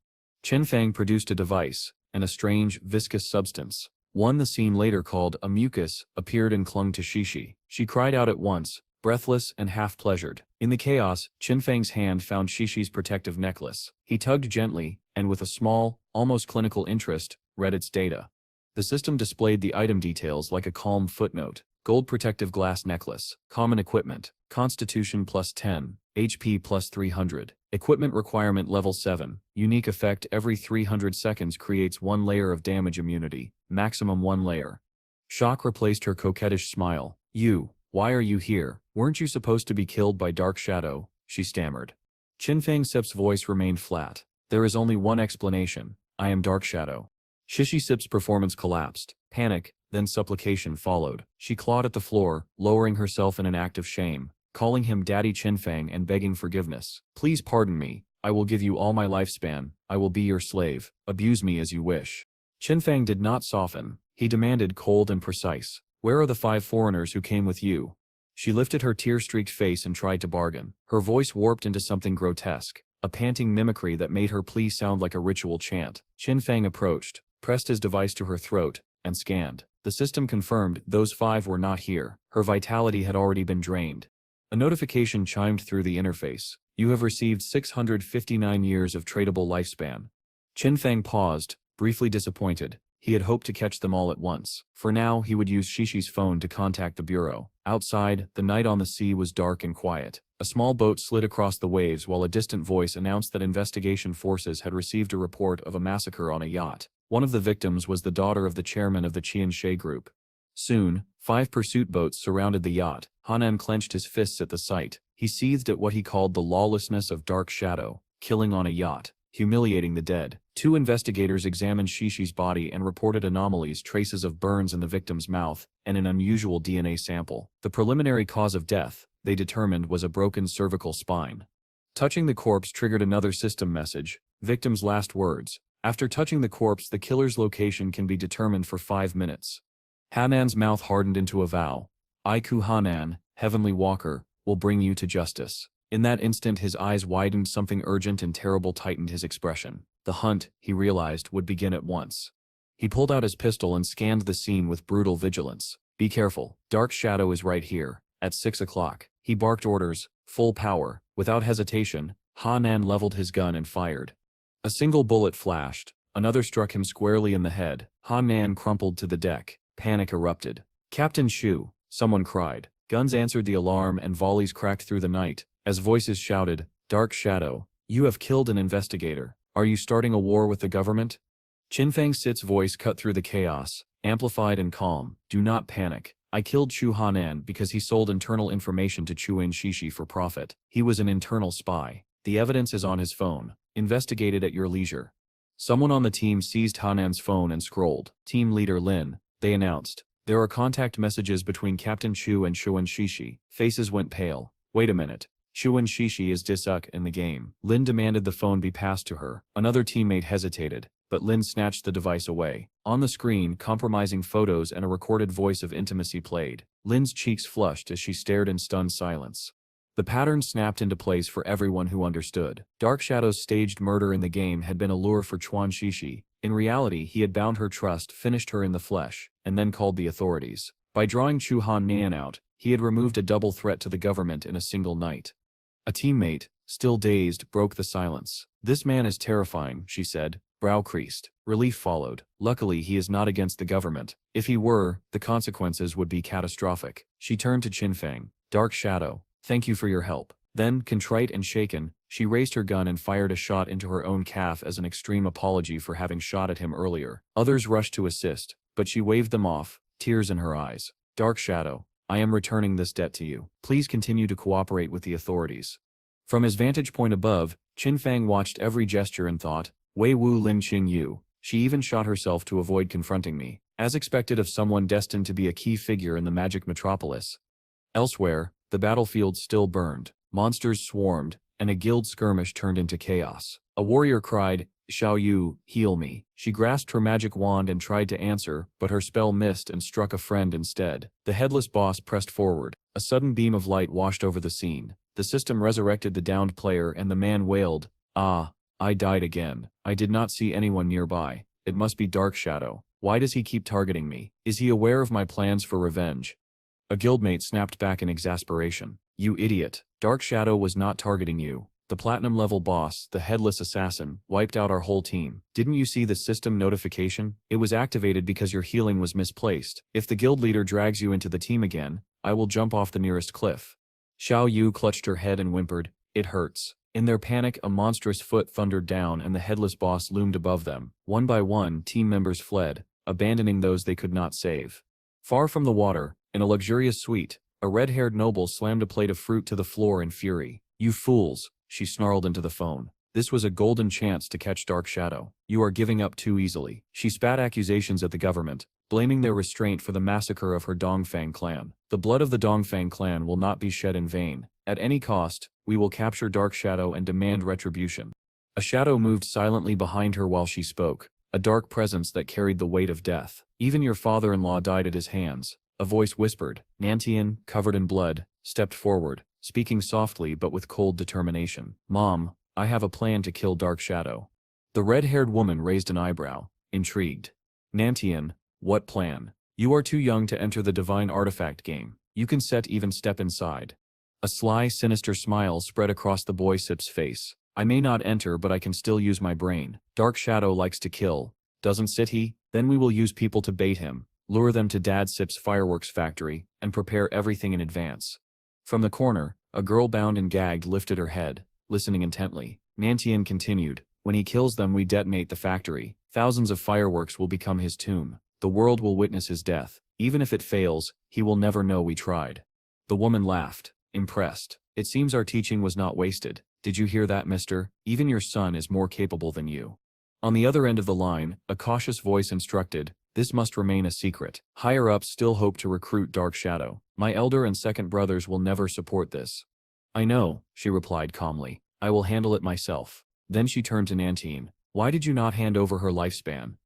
A: Qin Feng produced a device, and a strange, viscous substance, one the scene later called a mucus, appeared and clung to Shishi. She cried out at once, breathless and half-pleasured. In the chaos, Qin Feng's hand found Shishi's protective necklace. He tugged gently, and with a small, almost clinical interest, read its data. The system displayed the item details like a calm footnote. Gold protective glass necklace. Common equipment. Constitution plus 10. HP plus 300. Equipment requirement level 7. Unique effect every 300 seconds creates 1 layer of damage immunity. Maximum 1 layer. Shock replaced her coquettish smile. Why are you here? Weren't you supposed to be killed by Dark Shadow? She stammered. Qin Feng Sip's voice remained flat. There is only one explanation. I am Dark Shadow. Shishi Sip's performance collapsed. Panic, then supplication followed. She clawed at the floor, lowering herself in an act of shame, calling him Daddy Qin Feng and begging forgiveness. Please pardon me. I will give you all my lifespan. I will be your slave. Abuse me as you wish. Qin Feng did not soften. He demanded cold and precise. Where are the 5 foreigners who came with you? She lifted her tear-streaked face and tried to bargain. Her voice warped into something grotesque, a panting mimicry that made her plea sound like a ritual chant. Qin Feng approached, pressed his device to her throat, and scanned. The system confirmed those 5 were not here. Her vitality had already been drained. A notification chimed through the interface. You have received 659 years of tradable lifespan. Qin Feng paused, briefly disappointed. He had hoped to catch them all at once. For now, he would use Shishi's phone to contact the bureau. Outside, the night on the sea was dark and quiet. A small boat slid across the waves while a distant voice announced that investigation forces had received a report of a massacre on a yacht. One of the victims was the daughter of the chairman of the Qian She group. Soon, 5 pursuit boats surrounded the yacht. Hanan clenched his fists at the sight. He seethed at what he called the lawlessness of Dark Shadow, killing on a yacht, humiliating the dead. 2 investigators examined Shishi's body and reported anomalies, traces of burns in the victim's mouth, and an unusual DNA sample. The preliminary cause of death, they determined, was a broken cervical spine. Touching the corpse triggered another system message. Victim's last words. After touching the corpse, the killer's location can be determined for 5 minutes. Hanan's mouth hardened into a vow. Aiku Hanan, Heavenly Walker, will bring you to justice. In that instant his eyes widened, something urgent and terrible tightened his expression. The hunt, he realized, would begin at once. He pulled out his pistol and scanned the scene with brutal vigilance. Be careful, Dark Shadow is right here, at 6 o'clock. He barked orders, full power. Without hesitation, Hanan leveled his gun and fired. A single bullet flashed, another struck him squarely in the head. Hanan crumpled to the deck. Panic erupted. Captain Shu, someone cried. Guns answered the alarm and volleys cracked through the night, as voices shouted, Dark Shadow, you have killed an investigator. Are you starting a war with the government? Qin Feng Sit's voice cut through the chaos, amplified and calm. Do not panic. I killed Chu Hanan because he sold internal information to Chuan Shishi for profit. He was an internal spy. The evidence is on his phone. Investigate it at your leisure. Someone on the team seized Hanan's phone and scrolled. Team leader Lin, they announced. There are contact messages between Captain Chu and Chuan Shishi. Faces went pale. Wait a minute. Chuan Shishi is Disuk in the game. Lin demanded the phone be passed to her. Another teammate hesitated, but Lin snatched the device away. On the screen, compromising photos and a recorded voice of intimacy played. Lin's cheeks flushed as she stared in stunned silence. The pattern snapped into place for everyone who understood. Dark Shadow's staged murder in the game had been a lure for Chuan Shishi. In reality, he had bound her trust, finished her in the flesh, and then called the authorities. By drawing Chu Han out, he had removed a double threat to the government in a single night. A teammate, still dazed, broke the silence. This man is terrifying, she said, brow creased. Relief followed. Luckily, he is not against the government. If he were, the consequences would be catastrophic. She turned to Qin Feng. Dark Shadow, thank you for your help. Then, contrite and shaken, she raised her gun and fired a shot into her own calf as an extreme apology for having shot at him earlier. Others rushed to assist, but she waved them off, tears in her eyes. Dark Shadow, I am returning this debt to you. Please continue to cooperate with the authorities. From his vantage point above, Qin Feng watched every gesture and thought, Wei Wu Lin Qing Yu. She even shot herself to avoid confronting me, as expected of someone destined to be a key figure in the magic metropolis. Elsewhere, the battlefield still burned. Monsters swarmed, and a guild skirmish turned into chaos. A warrior cried, Xiao Yu, heal me. She grasped her magic wand and tried to answer, but her spell missed and struck a friend instead. The headless boss pressed forward. A sudden beam of light washed over the scene. The system resurrected the downed player and the man wailed, Ah, I died again. I did not see anyone nearby. It must be Dark Shadow. Why does he keep targeting me? Is he aware of my plans for revenge? A guildmate snapped back in exasperation. You idiot. Dark Shadow was not targeting you. The platinum-level boss, the headless assassin, wiped out our whole team. Didn't you see the system notification? It was activated because your healing was misplaced. If the guild leader drags you into the team again, I will jump off the nearest cliff. Xiao Yu clutched her head and whimpered, "It hurts." In their panic, a monstrous foot thundered down and the headless boss loomed above them. One by one, team members fled, abandoning those they could not save. Far from the water, in a luxurious suite, a red-haired noble slammed a plate of fruit to the floor in fury. "You fools," she snarled into the phone. This was a golden chance to catch Dark Shadow. "You are giving up too easily." She spat accusations at the government, blaming their restraint for the massacre of her Dongfang clan. "The blood of the Dongfang clan will not be shed in vain. At any cost, we will capture Dark Shadow and demand retribution." A shadow moved silently behind her while she spoke, a dark presence that carried the weight of death. "Even your father-in-law died at his hands," a voice whispered. Nantian, covered in blood, stepped forward, speaking softly but with cold determination. "Mom, I have a plan to kill Dark Shadow." The red-haired woman raised an eyebrow, intrigued. "Nantian, what plan? You are too young to enter the divine artifact game. You can even step inside." A sly, sinister smile spread across the boy Sip's face. "I may not enter, but I can still use my brain. Dark Shadow likes to kill, doesn't he? Then we will use people to bait him, lure them to Dad Sip's fireworks factory, and prepare everything in advance." From the corner, a girl bound and gagged lifted her head, listening intently. Nantian continued, "When he kills them, we detonate the factory. Thousands of fireworks will become his tomb. The world will witness his death. Even if it fails, he will never know we tried." The woman laughed, impressed. "It seems our teaching was not wasted. Did you hear that, mister? Even your son is more capable than you." On the other end of the line, a cautious voice instructed, "This must remain a secret. Higher-ups still hope to recruit Dark Shadow. My elder and second brothers will never support this." "I know," she replied calmly. "I will handle it myself." Then she turned to Nantine. "Why did you not hand over her lifespan?"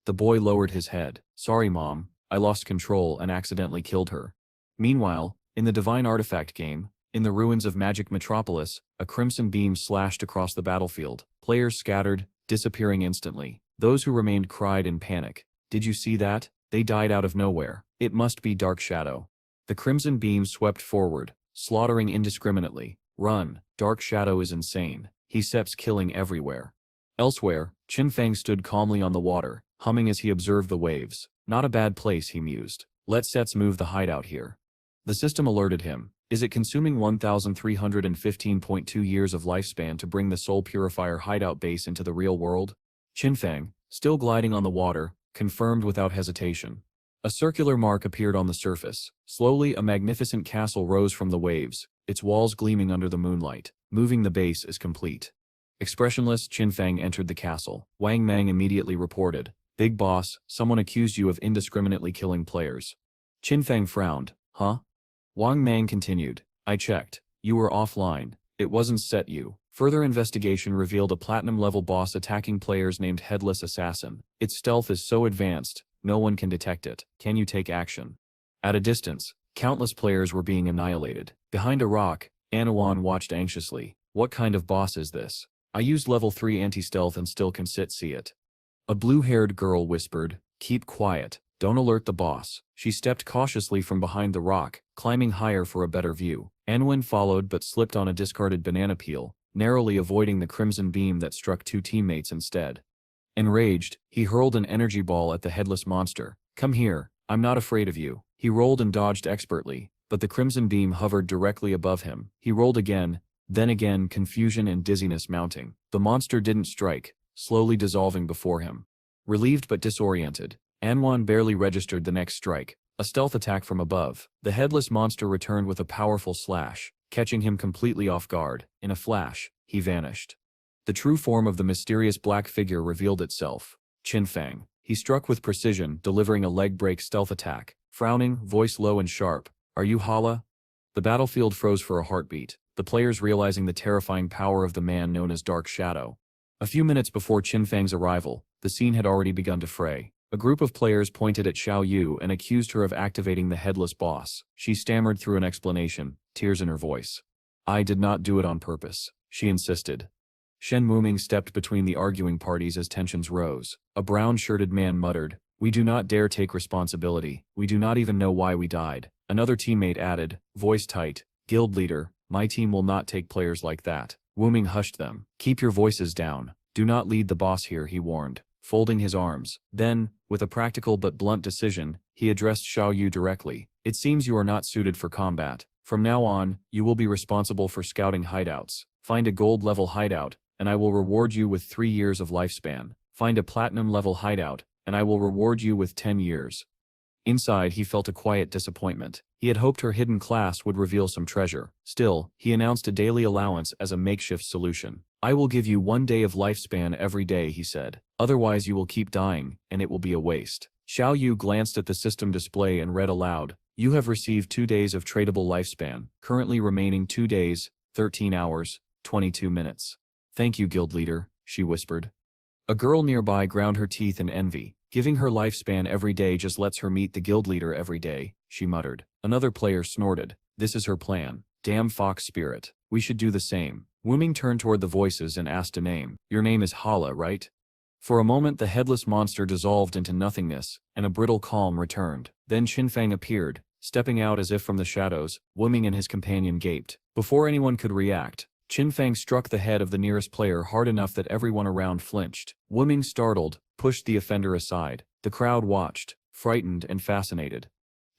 A: The boy lowered his head. "Sorry, Mom. I lost control and accidentally killed her." Meanwhile, in the Divine Artifact game, in the ruins of Magic Metropolis, a crimson beam slashed across the battlefield. Players scattered, disappearing instantly. Those who remained cried in panic. "Did you see that? They died out of nowhere. It must be Dark Shadow." The crimson beam swept forward, slaughtering indiscriminately. "Run, Dark Shadow is insane. He steps killing everywhere." Elsewhere, Qin Feng stood calmly on the water, humming as he observed the waves. "Not a bad place," he mused. "Let's move the hideout here." The system alerted him. "Is it consuming 1,315.2 years of lifespan to bring the Soul Purifier hideout base into the real world?" Qin Feng, still gliding on the water, confirmed without hesitation. A circular mark appeared on the surface. Slowly, a magnificent castle rose from the waves, its walls gleaming under the moonlight. Moving the base is complete. Expressionless, Qin Feng entered the castle. Wang Mang immediately reported, "Big boss, someone accused you of indiscriminately killing players." Qin Feng frowned. "Huh?" Wang Mang continued, "I checked. You were offline. It wasn't set you." Further investigation revealed a platinum-level boss attacking players named Headless Assassin. Its stealth is so advanced, no one can detect it. Can you take action? At a distance, countless players were being annihilated. Behind a rock, Anawan watched anxiously. "What kind of boss is this? I used level 3 anti-stealth and still can see it." A blue-haired girl whispered, "Keep quiet. Don't alert the boss." She stepped cautiously from behind the rock, climbing higher for a better view. Anwen followed but slipped on a discarded banana peel, narrowly avoiding the crimson beam that struck two teammates instead. Enraged, he hurled an energy ball at the headless monster. "Come here, I'm not afraid of you." He rolled and dodged expertly, but the crimson beam hovered directly above him. He rolled again, then again, confusion and dizziness mounting. The monster didn't strike, slowly dissolving before him. Relieved but disoriented, Anwan barely registered the next strike, a stealth attack from above. The headless monster returned with a powerful slash, catching him completely off guard. In a flash, he vanished. The true form of the mysterious black figure revealed itself. Qin Feng. He struck with precision, delivering a leg break stealth attack. Frowning, voice low and sharp, "Are you Hala?" The battlefield froze for a heartbeat, the players realizing the terrifying power of the man known as Dark Shadow. A few minutes before Qin Feng's arrival, the scene had already begun to fray. A group of players pointed at Xiao Yu and accused her of activating the headless boss. She stammered through an explanation, tears in her voice. "I did not do it on purpose," she insisted. Shen Muming stepped between the arguing parties as tensions rose. A brown-shirted man muttered, We do not dare take responsibility. We do not even know why we died. Another teammate added, voice tight, guild leader, my team will not take players like that. Wu Ming hushed them. Keep your voices down. Do not lead the boss here, he warned, folding his arms. Then, with a practical but blunt decision, he addressed Xiao Yu directly. It seems you are not suited for combat. From now on, you will be responsible for scouting hideouts. Find a gold-level hideout, and I will reward you with 3 years of lifespan. Find a platinum-level hideout, and I will reward you with 10 years. Inside, he felt a quiet disappointment. He had hoped her hidden class would reveal some treasure. Still, he announced a daily allowance as a makeshift solution. I will give you 1 day of lifespan every day, he said. Otherwise you will keep dying, and it will be a waste. Xiao Yu glanced at the system display and read aloud. You have received 2 days of tradable lifespan, currently remaining 2 days, 13 hours, 22 minutes. Thank you, guild leader, she whispered. A girl nearby ground her teeth in envy. Giving her lifespan every day just lets her meet the guild leader every day, she muttered. Another player snorted. This is her plan. Damn fox spirit. We should do the same. Wu Ming turned toward the voices and asked a name. Your name is Hala, right? For a moment the headless monster dissolved into nothingness, and a brittle calm returned. Then Qin Feng appeared, stepping out as if from the shadows. Wu Ming and his companion gaped. Before anyone could react, Qin Feng struck the head of the nearest player hard enough that everyone around flinched. Wu Ming, startled, pushed the offender aside. The crowd watched, frightened and fascinated.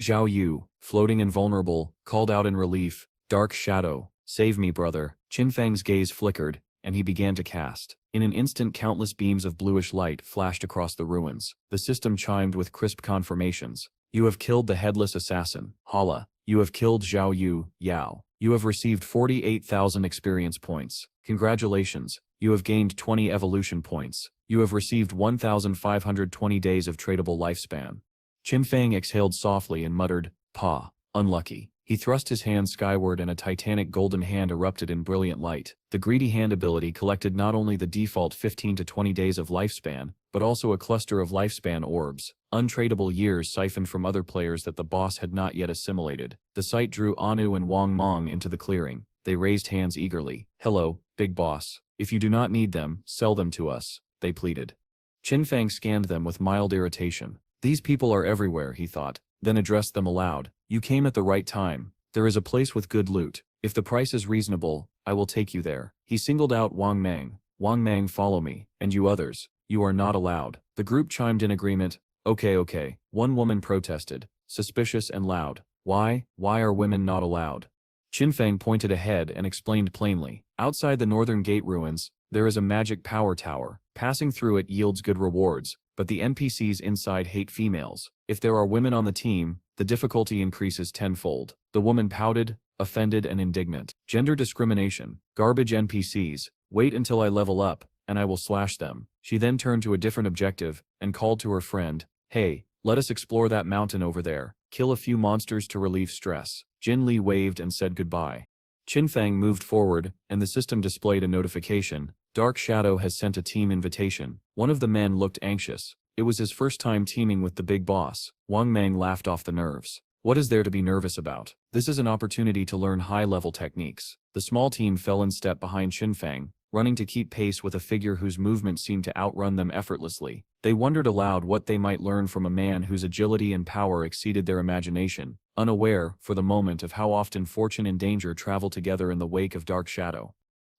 A: Xiao Yu, floating invulnerable, called out in relief, Dark Shadow, save me, brother. Qin Feng's gaze flickered, and he began to cast. In an instant countless beams of bluish light flashed across the ruins. The system chimed with crisp confirmations. You have killed the headless assassin, Hala. You have killed Xiao Yu, Yao. You have received 48,000 experience points. Congratulations, you have gained 20 evolution points. You have received 1,520 days of tradable lifespan. Qin Feng exhaled softly and muttered, "Pa, unlucky." He thrust his hand skyward and a titanic golden hand erupted in brilliant light. The greedy hand ability collected not only the default 15 to 20 days of lifespan, but also a cluster of lifespan orbs, untradable years siphoned from other players that the boss had not yet assimilated. The sight drew Anu and Wang Mong into the clearing. They raised hands eagerly. Hello, big boss. If you do not need them, sell them to us, they pleaded. Qin Feng scanned them with mild irritation. These people are everywhere, he thought, then addressed them aloud. You came at the right time. There is a place with good loot. If the price is reasonable, I will take you there. He singled out Wang Mang. Wang Mang, follow me. And you others, you are not allowed. The group chimed in agreement. Okay. One woman protested, suspicious and loud. Why are women not allowed? Qin Feng pointed ahead and explained plainly. Outside the northern gate ruins, there is a magic power tower. Passing through it yields good rewards, but the NPCs inside hate females. If there are women on the team, the difficulty increases tenfold. The woman pouted, offended and indignant. Gender discrimination. Garbage NPCs. Wait until I level up, and I will slash them. She then turned to a different objective, and called to her friend, Hey, let us explore that mountain over there. Kill a few monsters to relieve stress. Jin Li waved and said goodbye. Qin Feng moved forward, and the system displayed a notification. Dark Shadow has sent a team invitation. One of the men looked anxious. It was his first time teaming with the big boss. Wang Mang laughed off the nerves. What is there to be nervous about? This is an opportunity to learn high-level techniques. The small team fell in step behind Qin Feng, running to keep pace with a figure whose movements seemed to outrun them effortlessly. They wondered aloud what they might learn from a man whose agility and power exceeded their imagination, unaware, for the moment, of how often fortune and danger travel together in the wake of Dark Shadow.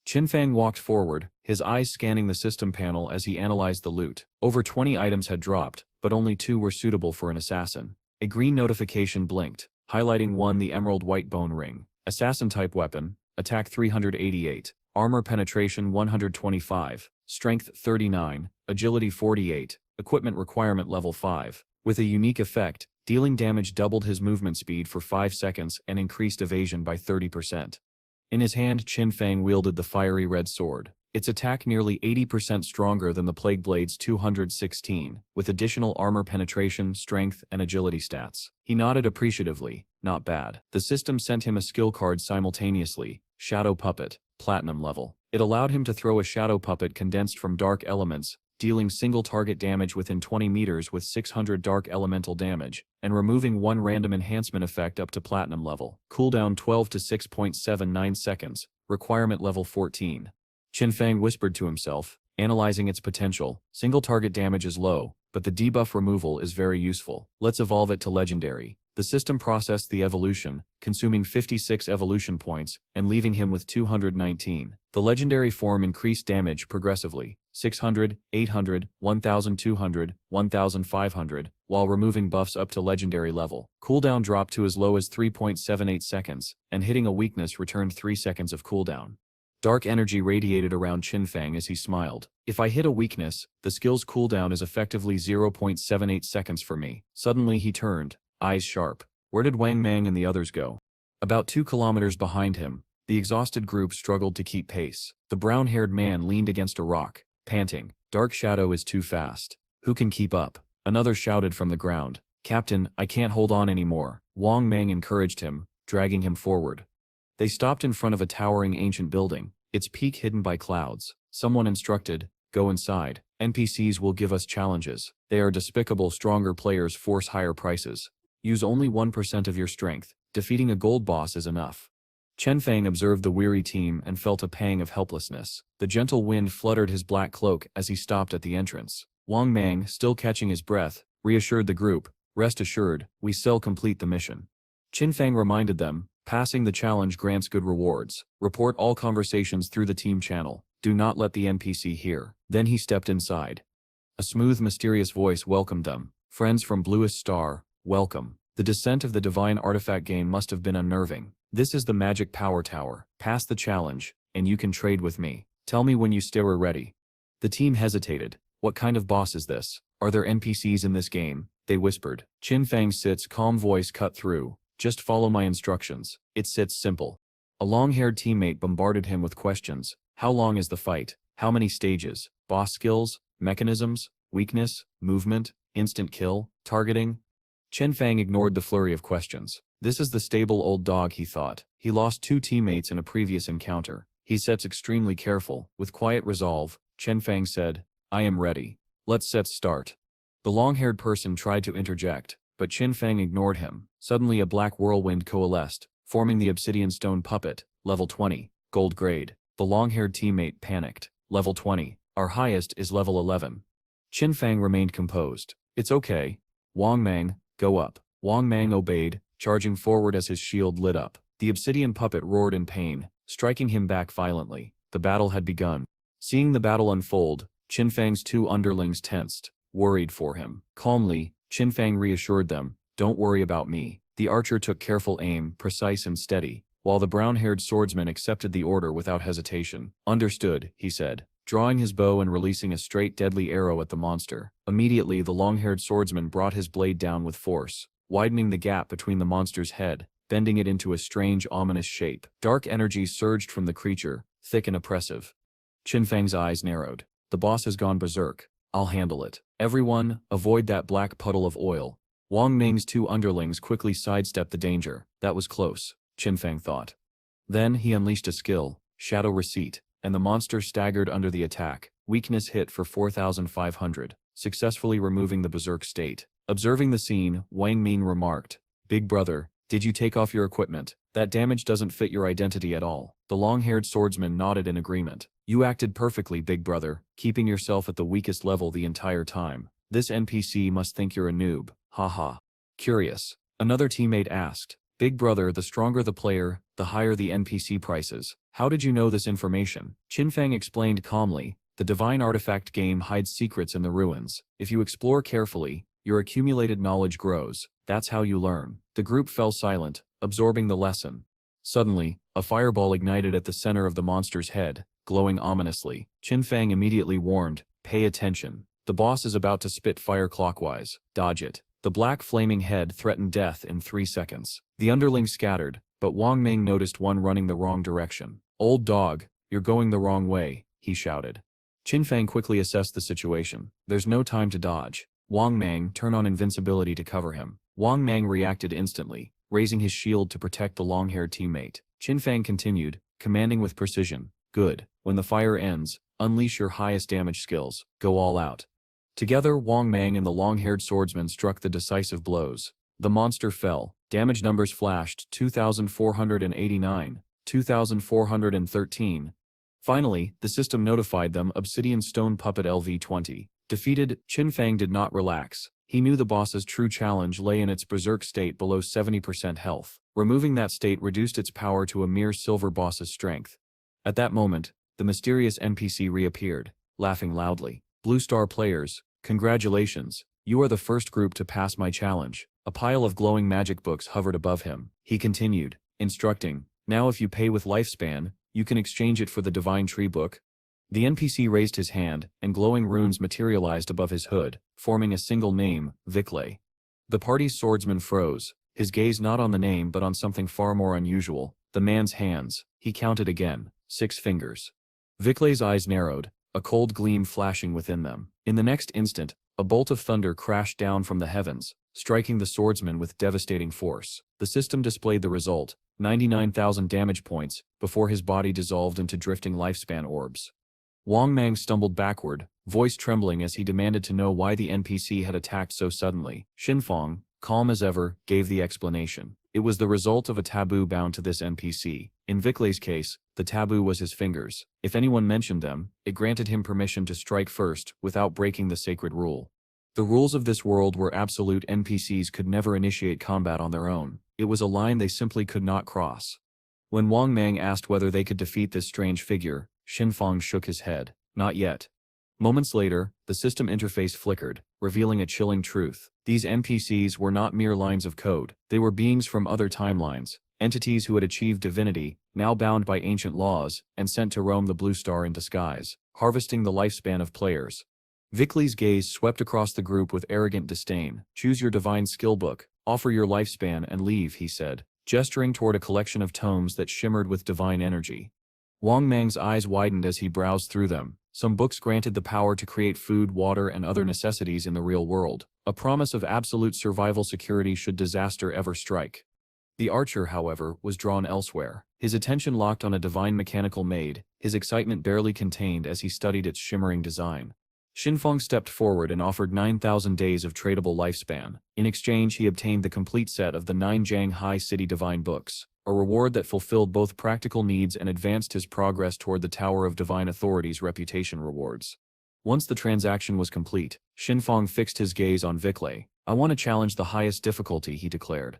A: Qin Feng walked forward, his eyes scanning the system panel as he analyzed the loot. Over 20 items had dropped, but only 2 were suitable for an assassin. A green notification blinked, highlighting one, the emerald white bone ring. Assassin-type weapon, attack 388, armor penetration 125, strength 39, agility 48, equipment requirement level 5. With a unique effect, dealing damage doubled his movement speed for 5 seconds and increased evasion by 30%. In his hand, Qin Feng wielded the fiery red sword. Its attack nearly 80% stronger than the Plague Blade's 216, with additional armor penetration, strength, and agility stats. He nodded appreciatively. Not bad. The system sent him a skill card simultaneously. Shadow Puppet, Platinum level. It allowed him to throw a shadow puppet condensed from dark elements, dealing single target damage within 20 meters with 600 dark elemental damage, and removing 1 random enhancement effect up to Platinum level. Cooldown 12 to 6.79 seconds. Requirement level 14. Qin Feng whispered to himself, analyzing its potential. Single target damage is low, but the debuff removal is very useful. Let's evolve it to legendary. The system processed the evolution, consuming 56 evolution points and leaving him with 219. The legendary form increased damage progressively, 600, 800, 1200, 1500, while removing buffs up to legendary level. Cooldown dropped to as low as 3.78 seconds, and hitting a weakness returned 3 seconds of cooldown. Dark energy radiated around Qin Feng as he smiled. If I hit a weakness, the skill's cooldown is effectively 0.78 seconds for me. Suddenly he turned, eyes sharp. Where did Wang Mang and the others go? About 2 kilometers behind him, the exhausted group struggled to keep pace. The brown-haired man leaned against a rock, panting. Dark Shadow is too fast. Who can keep up? Another shouted from the ground. Captain, I can't hold on anymore. Wang Mang encouraged him, dragging him forward. They stopped in front of a towering ancient building, its peak hidden by clouds. Someone instructed, go inside. NPCs will give us challenges. They are despicable. Stronger players force higher prices. Use only 1% of your strength. Defeating a gold boss is enough. Qin Feng observed the weary team and felt a pang of helplessness. The gentle wind fluttered his black cloak as he stopped at the entrance. Wang Mang, still catching his breath, reassured the group, rest assured, we still complete the mission. Qin Feng reminded them, passing the challenge grants good rewards. Report all conversations through the team channel. Do not let the NPC hear. Then he stepped inside. A smooth, mysterious voice welcomed them. Friends from Bluest Star, welcome. The descent of the divine artifact game must have been unnerving. This is the magic power tower. Pass the challenge, and you can trade with me. Tell me when you are ready. The team hesitated. What kind of boss is this? Are there NPCs in this game? They whispered. Qin Feng's calm voice cut through. Just follow my instructions. It's simple. A long-haired teammate bombarded him with questions. How long is the fight? How many stages? Boss skills? Mechanisms? Weakness? Movement? Instant kill? Targeting? Qin Feng ignored the flurry of questions. This is the stable old dog, he thought. He lost 2 teammates in a previous encounter. He's extremely careful. With quiet resolve, Qin Feng said, I am ready. Let's start. The long-haired person tried to interject, but Qin Feng ignored him. Suddenly a black whirlwind coalesced, forming the obsidian stone puppet, level 20, gold grade. The long-haired teammate panicked. Level 20. Our highest is level 11. Qin Feng remained composed. It's okay. Wang Mang, go up. Wang Mang obeyed, charging forward as his shield lit up. The obsidian puppet roared in pain, striking him back violently. The battle had begun. Seeing the battle unfold, Qin Feng's 2 underlings tensed, worried for him. Calmly, Qin Feng reassured them, don't worry about me. The archer took careful aim, precise and steady, while the brown-haired swordsman accepted the order without hesitation. Understood, he said, drawing his bow and releasing a straight deadly arrow at the monster. Immediately the long-haired swordsman brought his blade down with force, widening the gap between the monster's head, bending it into a strange, ominous shape. Dark energy surged from the creature, thick and oppressive. Qin Feng's eyes narrowed. The boss has gone berserk. I'll handle it. Everyone, avoid that black puddle of oil. Wang Ming's 2 underlings quickly sidestepped the danger. That was close, Qin Feng thought. Then he unleashed a skill, Shadow Receipt, and the monster staggered under the attack. Weakness hit for 4,500, successfully removing the berserk state. Observing the scene, Wang Ming remarked, Big brother, did you take off your equipment? That damage doesn't fit your identity at all. The long-haired swordsman nodded in agreement. You acted perfectly, big brother, keeping yourself at the weakest level the entire time. This NPC must think you're a noob. Haha. Curious. Another teammate asked. Big brother, the stronger the player, the higher the NPC prices. How did you know this information? Qin Feng explained calmly. The divine artifact game hides secrets in the ruins. If you explore carefully, your accumulated knowledge grows. That's how you learn. The group fell silent, absorbing the lesson. Suddenly, a fireball ignited at the center of the monster's head, glowing ominously. Qin Feng immediately warned, pay attention. The boss is about to spit fire clockwise. Dodge it. The black flaming head threatened death in 3 seconds. The underlings scattered, but Wang Ming noticed one running the wrong direction. Old dog, you're going the wrong way, he shouted. Qin Feng quickly assessed the situation. There's no time to dodge. Wang Mang, turn on invincibility to cover him. Wang Mang reacted instantly, raising his shield to protect the long-haired teammate. Qin Feng continued, commanding with precision. Good. When the fire ends, unleash your highest damage skills. Go all out. Together, Wang Mang and the long-haired swordsman struck the decisive blows. The monster fell. Damage numbers flashed 2,489, 2,413. Finally, the system notified them Obsidian Stone Puppet LV-20. Defeated, Qin Feng did not relax. He knew the boss's true challenge lay in its berserk state below 70% health. Removing that state reduced its power to a mere silver boss's strength. At that moment, the mysterious NPC reappeared, laughing loudly. Blue Star players, congratulations, you are the first group to pass my challenge. A pile of glowing magic books hovered above him. He continued, instructing, now if you pay with lifespan, you can exchange it for the Divine Tree book. The NPC raised his hand, and glowing runes materialized above his hood, forming a single name, Viclay. The party's swordsman froze, his gaze not on the name but on something far more unusual, the man's hands. He counted again, 6 fingers. Viclay's eyes narrowed, a cold gleam flashing within them. In the next instant, a bolt of thunder crashed down from the heavens, striking the swordsman with devastating force. The system displayed the result, 99,000 damage points, before his body dissolved into drifting lifespan orbs. Wang Mang stumbled backward, voice trembling as he demanded to know why the NPC had attacked so suddenly. Qin Feng, calm as ever, gave the explanation. It was the result of a taboo bound to this NPC. In Viclay's case, the taboo was his fingers. If anyone mentioned them, it granted him permission to strike first, without breaking the sacred rule. The rules of this world were absolute. NPCs could never initiate combat on their own. It was a line they simply could not cross. When Wang Mang asked whether they could defeat this strange figure, Qin Feng shook his head. Not yet. Moments later, the system interface flickered, revealing a chilling truth. These NPCs were not mere lines of code. They were beings from other timelines, entities who had achieved divinity, now bound by ancient laws, and sent to roam the Blue Star in disguise, harvesting the lifespan of players. Viclay's gaze swept across the group with arrogant disdain. Choose your divine skill book, offer your lifespan and leave, he said, gesturing toward a collection of tomes that shimmered with divine energy. Wang Mang's eyes widened as he browsed through them. Some books granted the power to create food, water, and other necessities in the real world, a promise of absolute survival security should disaster ever strike. The archer, however, was drawn elsewhere. His attention locked on a divine mechanical maid, his excitement barely contained as he studied its shimmering design. Qin Feng stepped forward and offered 9,000 days of tradable lifespan. In exchange, he obtained the complete set of the 9 Jianghai City Divine Books, a reward that fulfilled both practical needs and advanced his progress toward the Tower of Divine Authority's reputation rewards. Once the transaction was complete, Qin Feng fixed his gaze on Viclay. I want to challenge the highest difficulty, he declared.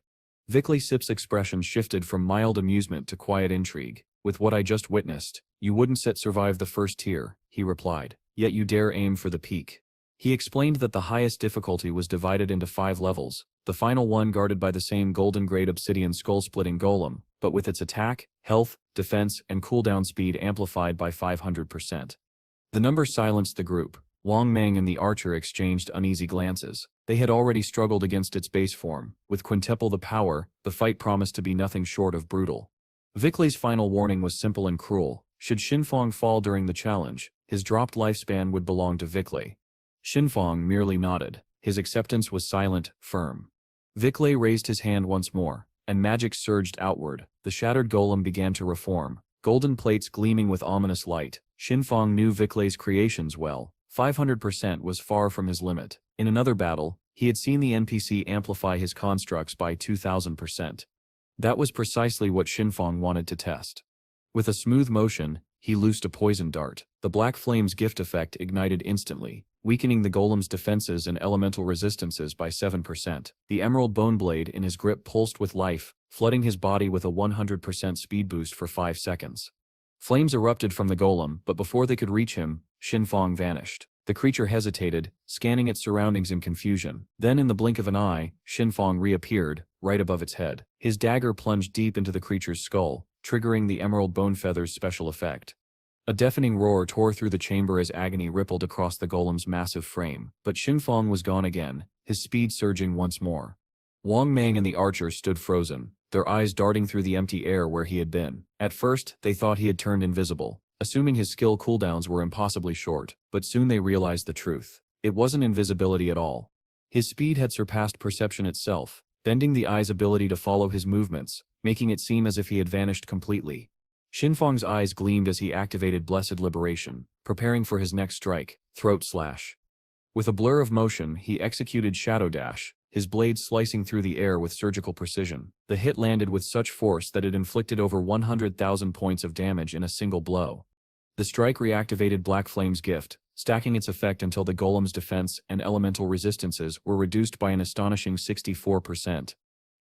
A: Viclay Sip's expression shifted from mild amusement to quiet intrigue. With what I just witnessed, you wouldn't survive the first tier, he replied. Yet you dare aim for the peak. He explained that the highest difficulty was divided into 5 levels, the final one guarded by the same golden grade obsidian skull-splitting golem, but with its attack, health, defense, and cooldown speed amplified by 500%. The number silenced the group. Wang Mang and the archer exchanged uneasy glances. They had already struggled against its base form. With quintuple the power, the fight promised to be nothing short of brutal. Viclay's final warning was simple and cruel. Should Qin Feng fall during the challenge, his dropped lifespan would belong to Viclay. Qin Feng merely nodded. His acceptance was silent, firm. Viclay raised his hand once more, and magic surged outward. The shattered golem began to reform, golden plates gleaming with ominous light. Qin Feng knew Viclay's creations well. 500% was far from his limit. In another battle, he had seen the NPC amplify his constructs by 2,000%. That was precisely what Qin Feng wanted to test. With a smooth motion, he loosed a poison dart. The black flame's gift effect ignited instantly, weakening the golem's defenses and elemental resistances by 7%. The emerald bone blade in his grip pulsed with life, flooding his body with a 100% speed boost for 5 seconds. Flames erupted from the golem, but before they could reach him, Qin Feng vanished. The creature hesitated, scanning its surroundings in confusion. Then in the blink of an eye, Qin Feng reappeared, right above its head. His dagger plunged deep into the creature's skull, triggering the emerald bone feather's special effect. A deafening roar tore through the chamber as agony rippled across the golem's massive frame, but Qin Feng was gone again, his speed surging once more. Wang Mang and the archer stood frozen, their eyes darting through the empty air where he had been. At first, they thought he had turned invisible, assuming his skill cooldowns were impossibly short, but soon they realized the truth. It wasn't invisibility at all. His speed had surpassed perception itself, bending the eye's ability to follow his movements, making it seem as if he had vanished completely. Qin Feng's eyes gleamed as he activated Blessed Liberation, preparing for his next strike, Throat Slash. With a blur of motion, he executed Shadow Dash, his blade slicing through the air with surgical precision. The hit landed with such force that it inflicted over 100,000 points of damage in a single blow. The strike reactivated Black Flame's gift, stacking its effect until the golem's defense and elemental resistances were reduced by an astonishing 64%.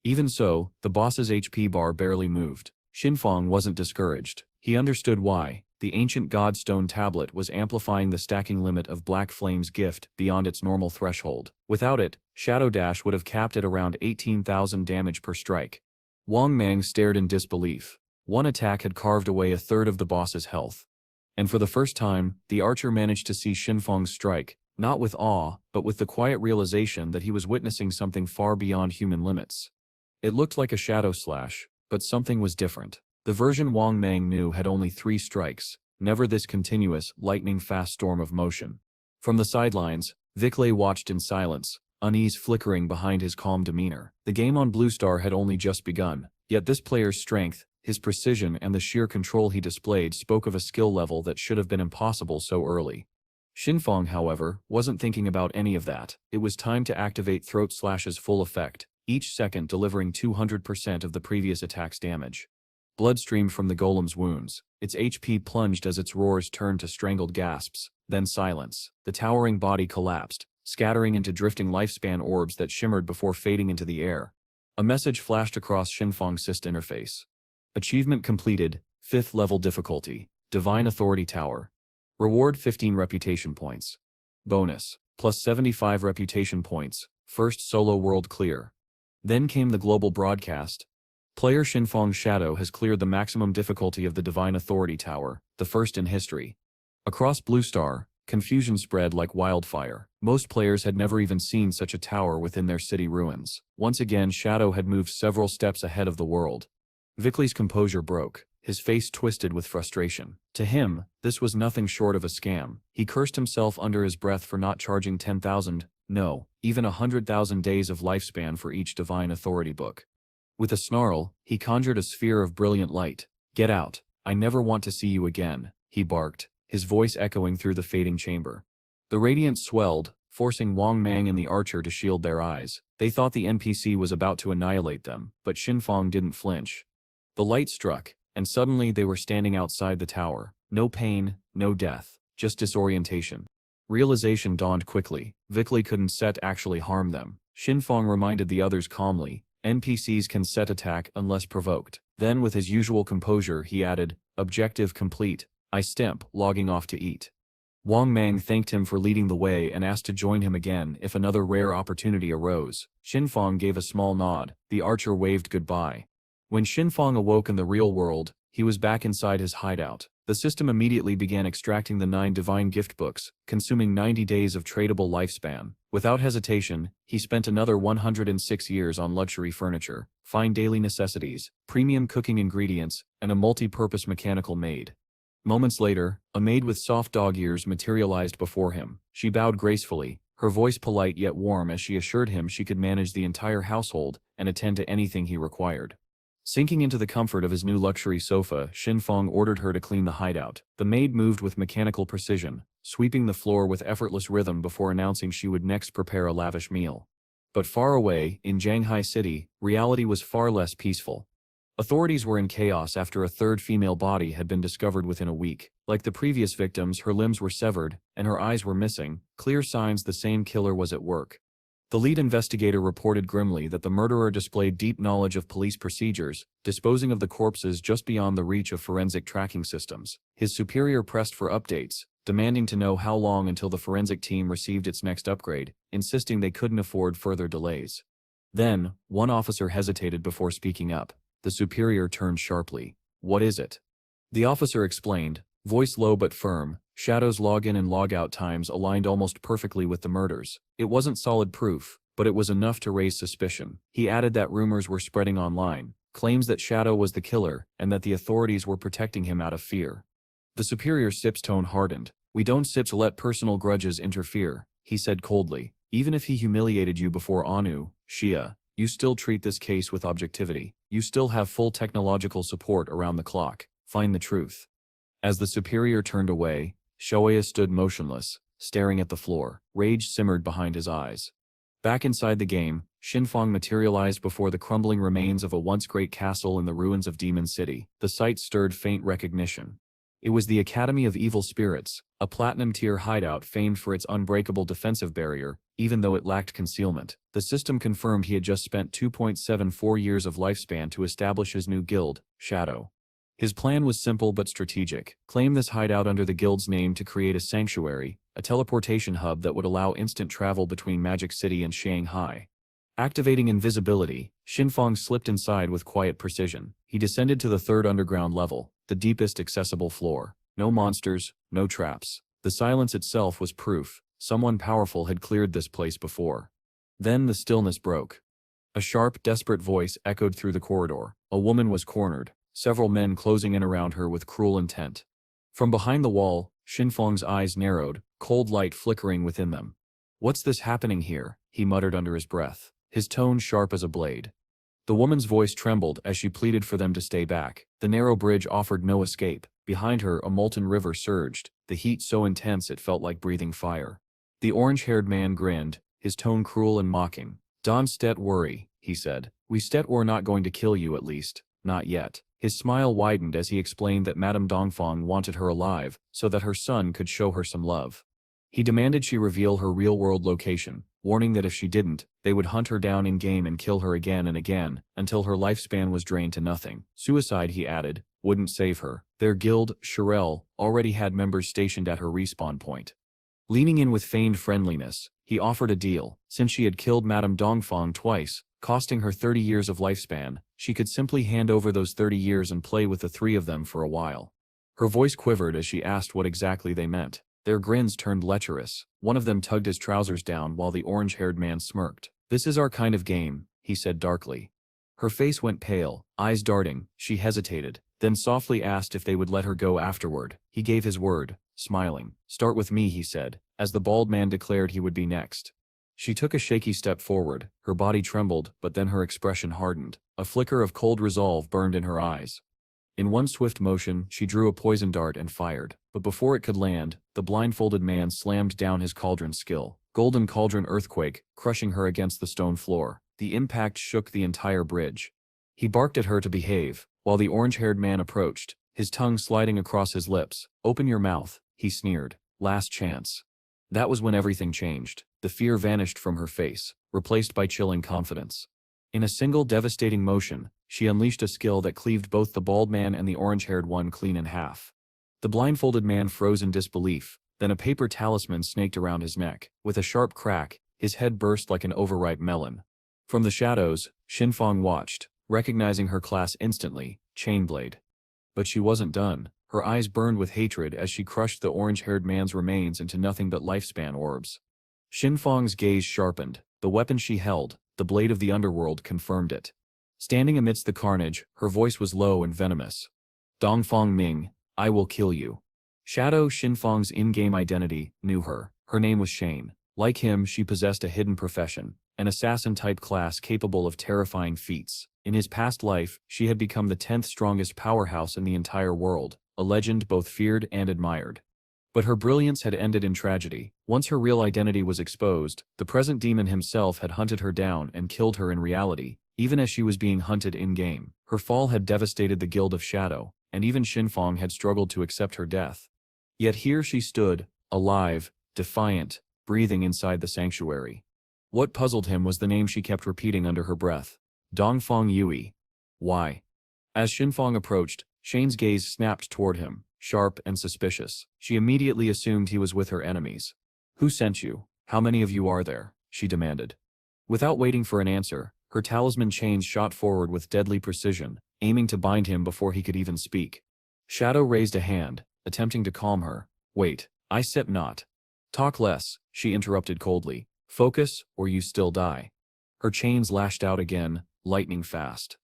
A: Even so, the boss's HP bar barely moved. Qin Feng wasn't discouraged. He understood why. The ancient Godstone tablet was amplifying the stacking limit of Black Flame's gift beyond its normal threshold. Without it, Shadow Dash would have capped at around 18,000 damage per strike. Wang Mang stared in disbelief. One attack had carved away a third of the boss's health. And for the first time, the archer managed to see Qin Feng's strike, not with awe, but with the quiet realization that he was witnessing something far beyond human limits. It looked like a shadow slash, but something was different. The version Wang Mang knew had only 3 strikes, never this continuous, lightning-fast storm of motion. From the sidelines, Viclay watched in silence, unease flickering behind his calm demeanor. The game on Blue Star had only just begun, yet this player's strength, his precision and the sheer control he displayed spoke of a skill level that should have been impossible so early. Qin Feng, however, wasn't thinking about any of that. It was time to activate Throat Slash's full effect, each second delivering 200% of the previous attack's damage. Blood streamed from the golem's wounds. Its HP plunged as its roars turned to strangled gasps, then silence. The towering body collapsed, scattering into drifting lifespan orbs that shimmered before fading into the air. A message flashed across Qin Feng's SIST interface. Achievement completed, 5th level difficulty, Divine Authority Tower. Reward 15 reputation points. Bonus, plus 75 reputation points, first solo world clear. Then came the global broadcast. Player Qin Feng's Shadow has cleared the maximum difficulty of the Divine Authority Tower, the first in history. Across Blue Star, confusion spread like wildfire. Most players had never even seen such a tower within their city ruins. Once again, Shadow had moved several steps ahead of the world. Vicley's composure broke, his face twisted with frustration. To him, this was nothing short of a scam. He cursed himself under his breath for not charging 10,000, no, even 100,000 days of lifespan for each Divine Authority book. With a snarl, he conjured a sphere of brilliant light. "Get out, I never want to see you again," he barked, his voice echoing through the fading chamber. The radiance swelled, forcing Wang Mang and the archer to shield their eyes. They thought the NPC was about to annihilate them, but Qin Feng didn't flinch. The light struck, and suddenly they were standing outside the tower. No pain, no death, just disorientation. Realization dawned quickly. Vicley couldn't actually harm them. Qin Feng reminded the others calmly, "NPCs can set attack unless provoked." Then with his usual composure he added, "Objective complete. I stemp, logging off to eat." Wang Mang thanked him for leading the way and asked to join him again if another rare opportunity arose. Qin Feng gave a small nod. The archer waved goodbye. When Qin Feng awoke in the real world, he was back inside his hideout. The system immediately began extracting the 9 divine gift books, consuming 90 days of tradable lifespan. Without hesitation, he spent another 106 years on luxury furniture, fine daily necessities, premium cooking ingredients, and a multi-purpose mechanical maid. Moments later, a maid with soft dog ears materialized before him. She bowed gracefully, her voice polite yet warm as she assured him she could manage the entire household and attend to anything he required. Sinking into the comfort of his new luxury sofa, Qin Feng ordered her to clean the hideout. The maid moved with mechanical precision, sweeping the floor with effortless rhythm before announcing she would next prepare a lavish meal. But far away, in Shanghai City, reality was far less peaceful. Authorities were in chaos after a third female body had been discovered within a week. Like the previous victims, her limbs were severed, and her eyes were missing, clear signs the same killer was at work. The lead investigator reported grimly that the murderer displayed deep knowledge of police procedures, disposing of the corpses just beyond the reach of forensic tracking systems. His superior pressed for updates, demanding to know how long until the forensic team received its next upgrade, insisting they couldn't afford further delays. Then, one officer hesitated before speaking up. The superior turned sharply. "What is it?" The officer explained, voice low but firm. Shadow's login and logout times aligned almost perfectly with the murders. It wasn't solid proof, but it was enough to raise suspicion. He added that rumors were spreading online, claims that Shadow was the killer, and that the authorities were protecting him out of fear. The superior SIP's tone hardened. "We don't SIPs let personal grudges interfere," he said coldly. "Even if he humiliated you before Anu, Shia, you still treat this case with objectivity. You still have full technological support around the clock. Find the truth." As the superior turned away, Shoya stood motionless, staring at the floor. Rage simmered behind his eyes. Back inside the game, Qin Feng materialized before the crumbling remains of a once great castle in the ruins of Demon City. The sight stirred faint recognition. It was the Academy of Evil Spirits, a platinum-tier hideout famed for its unbreakable defensive barrier, even though it lacked concealment. The system confirmed he had just spent 2.74 years of lifespan to establish his new guild, Shadow. His plan was simple but strategic. Claim this hideout under the guild's name to create a sanctuary, a teleportation hub that would allow instant travel between Magic City and Shanghai. Activating invisibility, Qin Feng slipped inside with quiet precision. He descended to the third underground level, the deepest accessible floor. No monsters, no traps. The silence itself was proof. Someone powerful had cleared this place before. Then the stillness broke. A sharp, desperate voice echoed through the corridor. A woman was cornered, several men closing in around her with cruel intent. From behind the wall, Qin Feng's eyes narrowed, cold light flickering within them. "What's this happening here?" he muttered under his breath, his tone sharp as a blade. The woman's voice trembled as she pleaded for them to stay back. The narrow bridge offered no escape. Behind her, a molten river surged, the heat so intense it felt like breathing fire. The orange-haired man grinned, his tone cruel and mocking. "Don't stet worry," he said. "We stet we're not going to kill you at least, not yet." His smile widened as he explained that Madame Dongfang wanted her alive, so that her son could show her some love. He demanded she reveal her real-world location, warning that if she didn't, they would hunt her down in-game and kill her again and again, until her lifespan was drained to nothing. Suicide, he added, wouldn't save her. Their guild, Shirel, already had members stationed at her respawn point. Leaning in with feigned friendliness, he offered a deal. Since she had killed Madame Dongfang twice, costing her 30 years of lifespan, she could simply hand over those 30 years and play with the three of them for a while. Her voice quivered as she asked what exactly they meant. Their grins turned lecherous. One of them tugged his trousers down while the orange-haired man smirked. "This is our kind of game," he said darkly. Her face went pale, eyes darting. She hesitated, then softly asked if they would let her go afterward. He gave his word, smiling. "Start with me," he said, as the bald man declared he would be next. She took a shaky step forward. Her body trembled, but then her expression hardened. A flicker of cold resolve burned in her eyes. In one swift motion, she drew a poison dart and fired. But before it could land, the blindfolded man slammed down his cauldron skill. Golden cauldron earthquake, crushing her against the stone floor. The impact shook the entire bridge. He barked at her to behave, while the orange-haired man approached, his tongue sliding across his lips. "Open your mouth," he sneered. "Last chance." That was when everything changed. The fear vanished from her face, replaced by chilling confidence. In a single devastating motion, she unleashed a skill that cleaved both the bald man and the orange-haired one clean in half. The blindfolded man froze in disbelief, then a paper talisman snaked around his neck. With a sharp crack, his head burst like an overripe melon. From the shadows, Qin Feng watched, recognizing her class instantly, Chainblade. But she wasn't done. Her eyes burned with hatred as she crushed the orange-haired man's remains into nothing but lifespan orbs. Qin Feng's gaze sharpened. The weapon she held, the blade of the underworld, confirmed it. Standing amidst the carnage, her voice was low and venomous. "Dongfang Ming, I will kill you." Shadow, Qin Feng's in-game identity, knew her. Her name was Shane. Like him, she possessed a hidden profession, an assassin-type class capable of terrifying feats. In his past life, she had become the 10th strongest powerhouse in the entire world, a legend both feared and admired. But her brilliance had ended in tragedy. Once her real identity was exposed, the present demon himself had hunted her down and killed her in reality, even as she was being hunted in-game. Her fall had devastated the Guild of Shadow, and even Qin Feng had struggled to accept her death. Yet here she stood, alive, defiant, breathing inside the sanctuary. What puzzled him was the name she kept repeating under her breath. Dongfang Yui. Why? As Qin Feng approached, Shane's gaze snapped toward him, sharp and suspicious. She immediately assumed he was with her enemies. "Who sent you? How many of you are there?" she demanded. Without waiting for an answer, her talisman chains shot forward with deadly precision, aiming to bind him before he could even speak. Shadow raised a hand, attempting to calm her. "Wait, I said not." "Talk less," she interrupted coldly. "Focus, or you still die." Her chains lashed out again, lightning fast.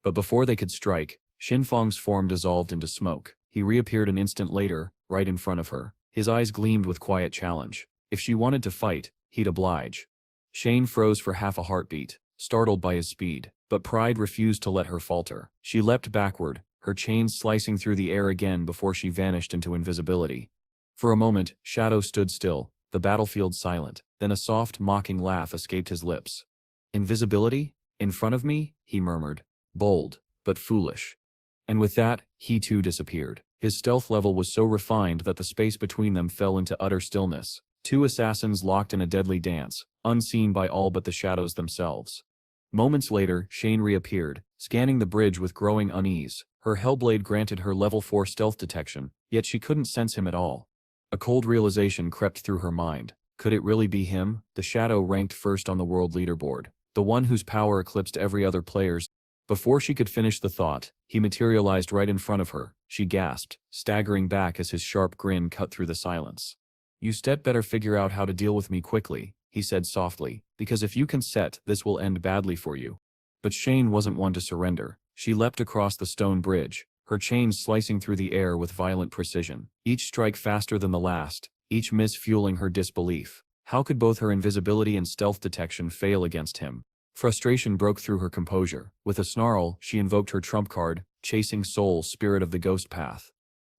A: But before they could strike, Qin Feng's form dissolved into smoke. He reappeared an instant later, right in front of her. His eyes gleamed with quiet challenge. If she wanted to fight, he'd oblige. Shane froze for half a heartbeat, startled by his speed, but pride refused to let her falter. She leapt backward, her chains slicing through the air again before she vanished into invisibility. For a moment, Shadow stood still, the battlefield silent, then a soft, mocking laugh escaped his lips. "Invisibility? In front of me?" he murmured. "Bold, but foolish." And with that, he too disappeared. His stealth level was so refined that the space between them fell into utter stillness. Two assassins locked in a deadly dance, unseen by all but the shadows themselves. Moments later, Shane reappeared, scanning the bridge with growing unease. Her Hellblade granted her level 4 stealth detection, yet she couldn't sense him at all. A cold realization crept through her mind. Could it really be him, the shadow ranked first on the world leaderboard, the one whose power eclipsed every other player's? Before she could finish the thought, he materialized right in front of her. She gasped, staggering back as his sharp grin cut through the silence. "You better figure out how to deal with me quickly," he said softly, "because if you can this will end badly for you." But Shane wasn't one to surrender. She leapt across the stone bridge, her chains slicing through the air with violent precision, each strike faster than the last, each miss fueling her disbelief. How could both her invisibility and stealth detection fail against him? Frustration broke through her composure. With a snarl, she invoked her trump card, Chasing Soul, Spirit of the Ghost Path.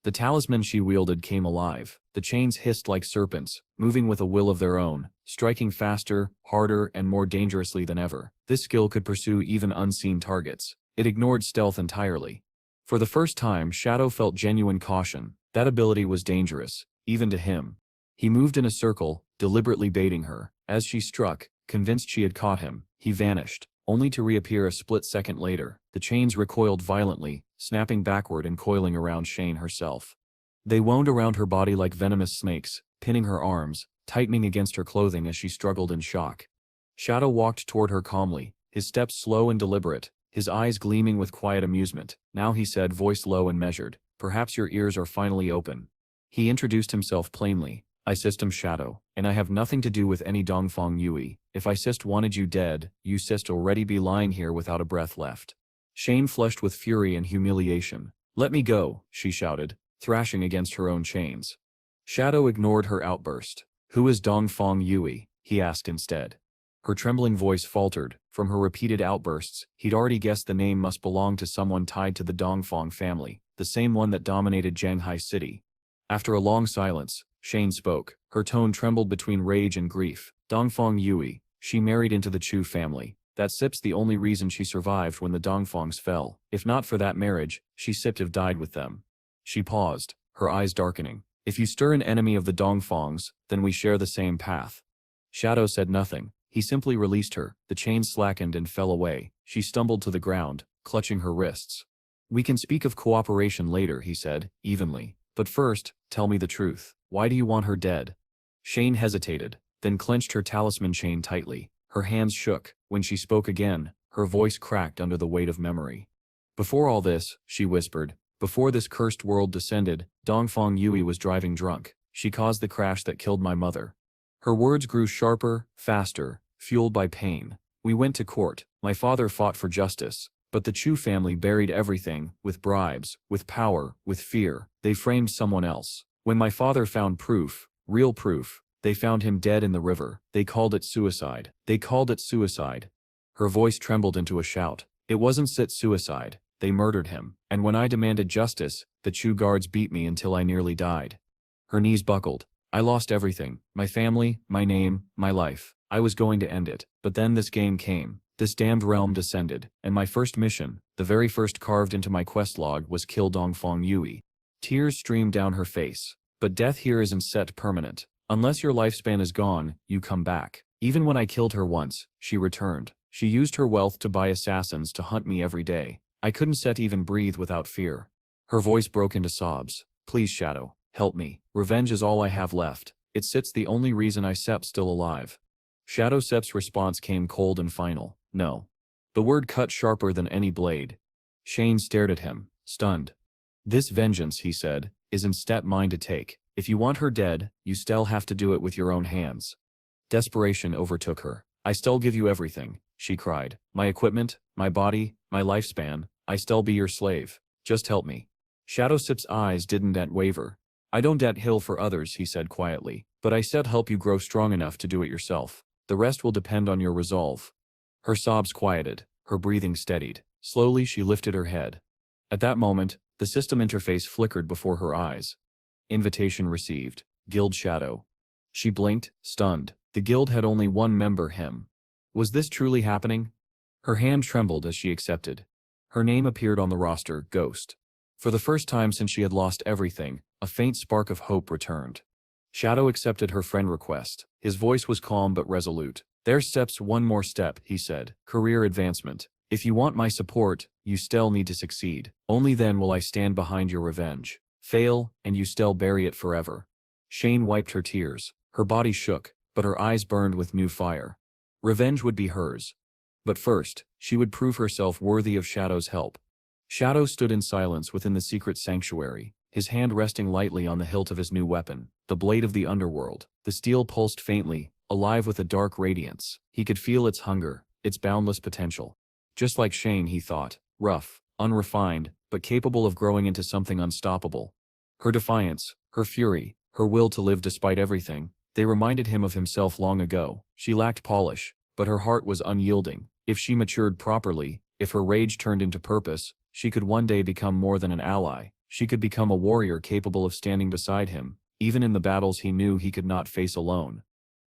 A: The talisman she wielded came alive. The chains hissed like serpents, moving with a will of their own, striking faster, harder, and more dangerously than ever. This skill could pursue even unseen targets. It ignored stealth entirely. For the first time, Shadow felt genuine caution. That ability was dangerous, even to him. He moved in a circle, deliberately baiting her. As she struck, convinced she had caught him, he vanished, only to reappear a split second later. The chains recoiled violently, snapping backward and coiling around Shane herself. They wound around her body like venomous snakes, pinning her arms, tightening against her clothing as she struggled in shock. Shadow walked toward her calmly, his steps slow and deliberate, his eyes gleaming with quiet amusement. "Now," he said, voice low and measured, "perhaps your ears are finally open." He introduced himself plainly. "I System Shadow, and I have nothing to do with any Dongfang Yui. If I wanted you dead, you already be lying here without a breath left." Shane flushed with fury and humiliation. "Let me go," she shouted, thrashing against her own chains. Shadow ignored her outburst. "Who is Dongfang Yui?" he asked instead. Her trembling voice faltered. From her repeated outbursts, he'd already guessed the name must belong to someone tied to the Dongfang family, the same one that dominated Shanghai City. After a long silence, Shane spoke. Her tone trembled between rage and grief. "Dongfang Yui, she married into the Chu family. That's the only reason she survived when the Dongfangs fell. If not for that marriage, she have died with them." She paused, her eyes darkening. "If you stir an enemy of the Dongfangs, then we share the same path." Shadow said nothing. He simply released her. The chains slackened and fell away. She stumbled to the ground, clutching her wrists. "We can speak of cooperation later," he said, evenly. "But first, tell me the truth. Why do you want her dead?" Shane hesitated, then clenched her talisman chain tightly. Her hands shook. When she spoke again, her voice cracked under the weight of memory. "Before all this," she whispered, "before this cursed world descended, Dongfang Yui was driving drunk. She caused the crash that killed my mother." Her words grew sharper, faster, fueled by pain. "We went to court. My father fought for justice. But the Chu family buried everything, with bribes, with power, with fear. They framed someone else. When my father found proof, real proof, they found him dead in the river. They called it suicide. They called it suicide." Her voice trembled into a shout. "It wasn't suicide. They murdered him. And when I demanded justice, the Chu guards beat me until I nearly died." Her knees buckled. "I lost everything. My family, my name, my life. I was going to end it. But then this game came. This damned realm descended, and my first mission, the very first carved into my quest log, was kill Dongfang Yui." Tears streamed down her face. "But death here isn't permanent. Unless your lifespan is gone, you come back. Even when I killed her once, she returned. She used her wealth to buy assassins to hunt me every day. I couldn't even breathe without fear." Her voice broke into sobs. "Please, Shadow, help me. Revenge is all I have left. It's the only reason I still alive." Shadow Sep's response came cold and final. "No." The word cut sharper than any blade. Shane stared at him, stunned. "This vengeance," he said, "is instead mine to take. If you want her dead, you still have to do it with your own hands." Desperation overtook her. "I still give you everything," she cried. "My equipment, my body, my lifespan. I still be your slave. Just help me." Shadow Sip's eyes didn't waver. "I don't heal for others," he said quietly, "but I help you grow strong enough to do it yourself. The rest will depend on your resolve." Her sobs quieted, her breathing steadied. Slowly she lifted her head. At that moment, the system interface flickered before her eyes. Invitation received. Guild Shadow. She blinked, stunned. The guild had only one member, him. Was this truly happening? Her hand trembled as she accepted. Her name appeared on the roster, Ghost. For the first time since she had lost everything, a faint spark of hope returned. Shadow accepted her friend request. His voice was calm but resolute. "There's steps, one more step," he said. "Career advancement. If you want my support, you still need to succeed. Only then will I stand behind your revenge. Fail, and you still bury it forever." Shane wiped her tears. Her body shook, but her eyes burned with new fire. Revenge would be hers. But first, she would prove herself worthy of Shadow's help. Shadow stood in silence within the secret sanctuary, his hand resting lightly on the hilt of his new weapon, the blade of the underworld. The steel pulsed faintly, alive with a dark radiance. He could feel its hunger, its boundless potential. Just like Shane, he thought, rough, unrefined, but capable of growing into something unstoppable. Her defiance, her fury, her will to live despite everything, they reminded him of himself long ago. She lacked polish, but her heart was unyielding. If she matured properly, if her rage turned into purpose, she could one day become more than an ally. She could become a warrior capable of standing beside him, even in the battles he knew he could not face alone.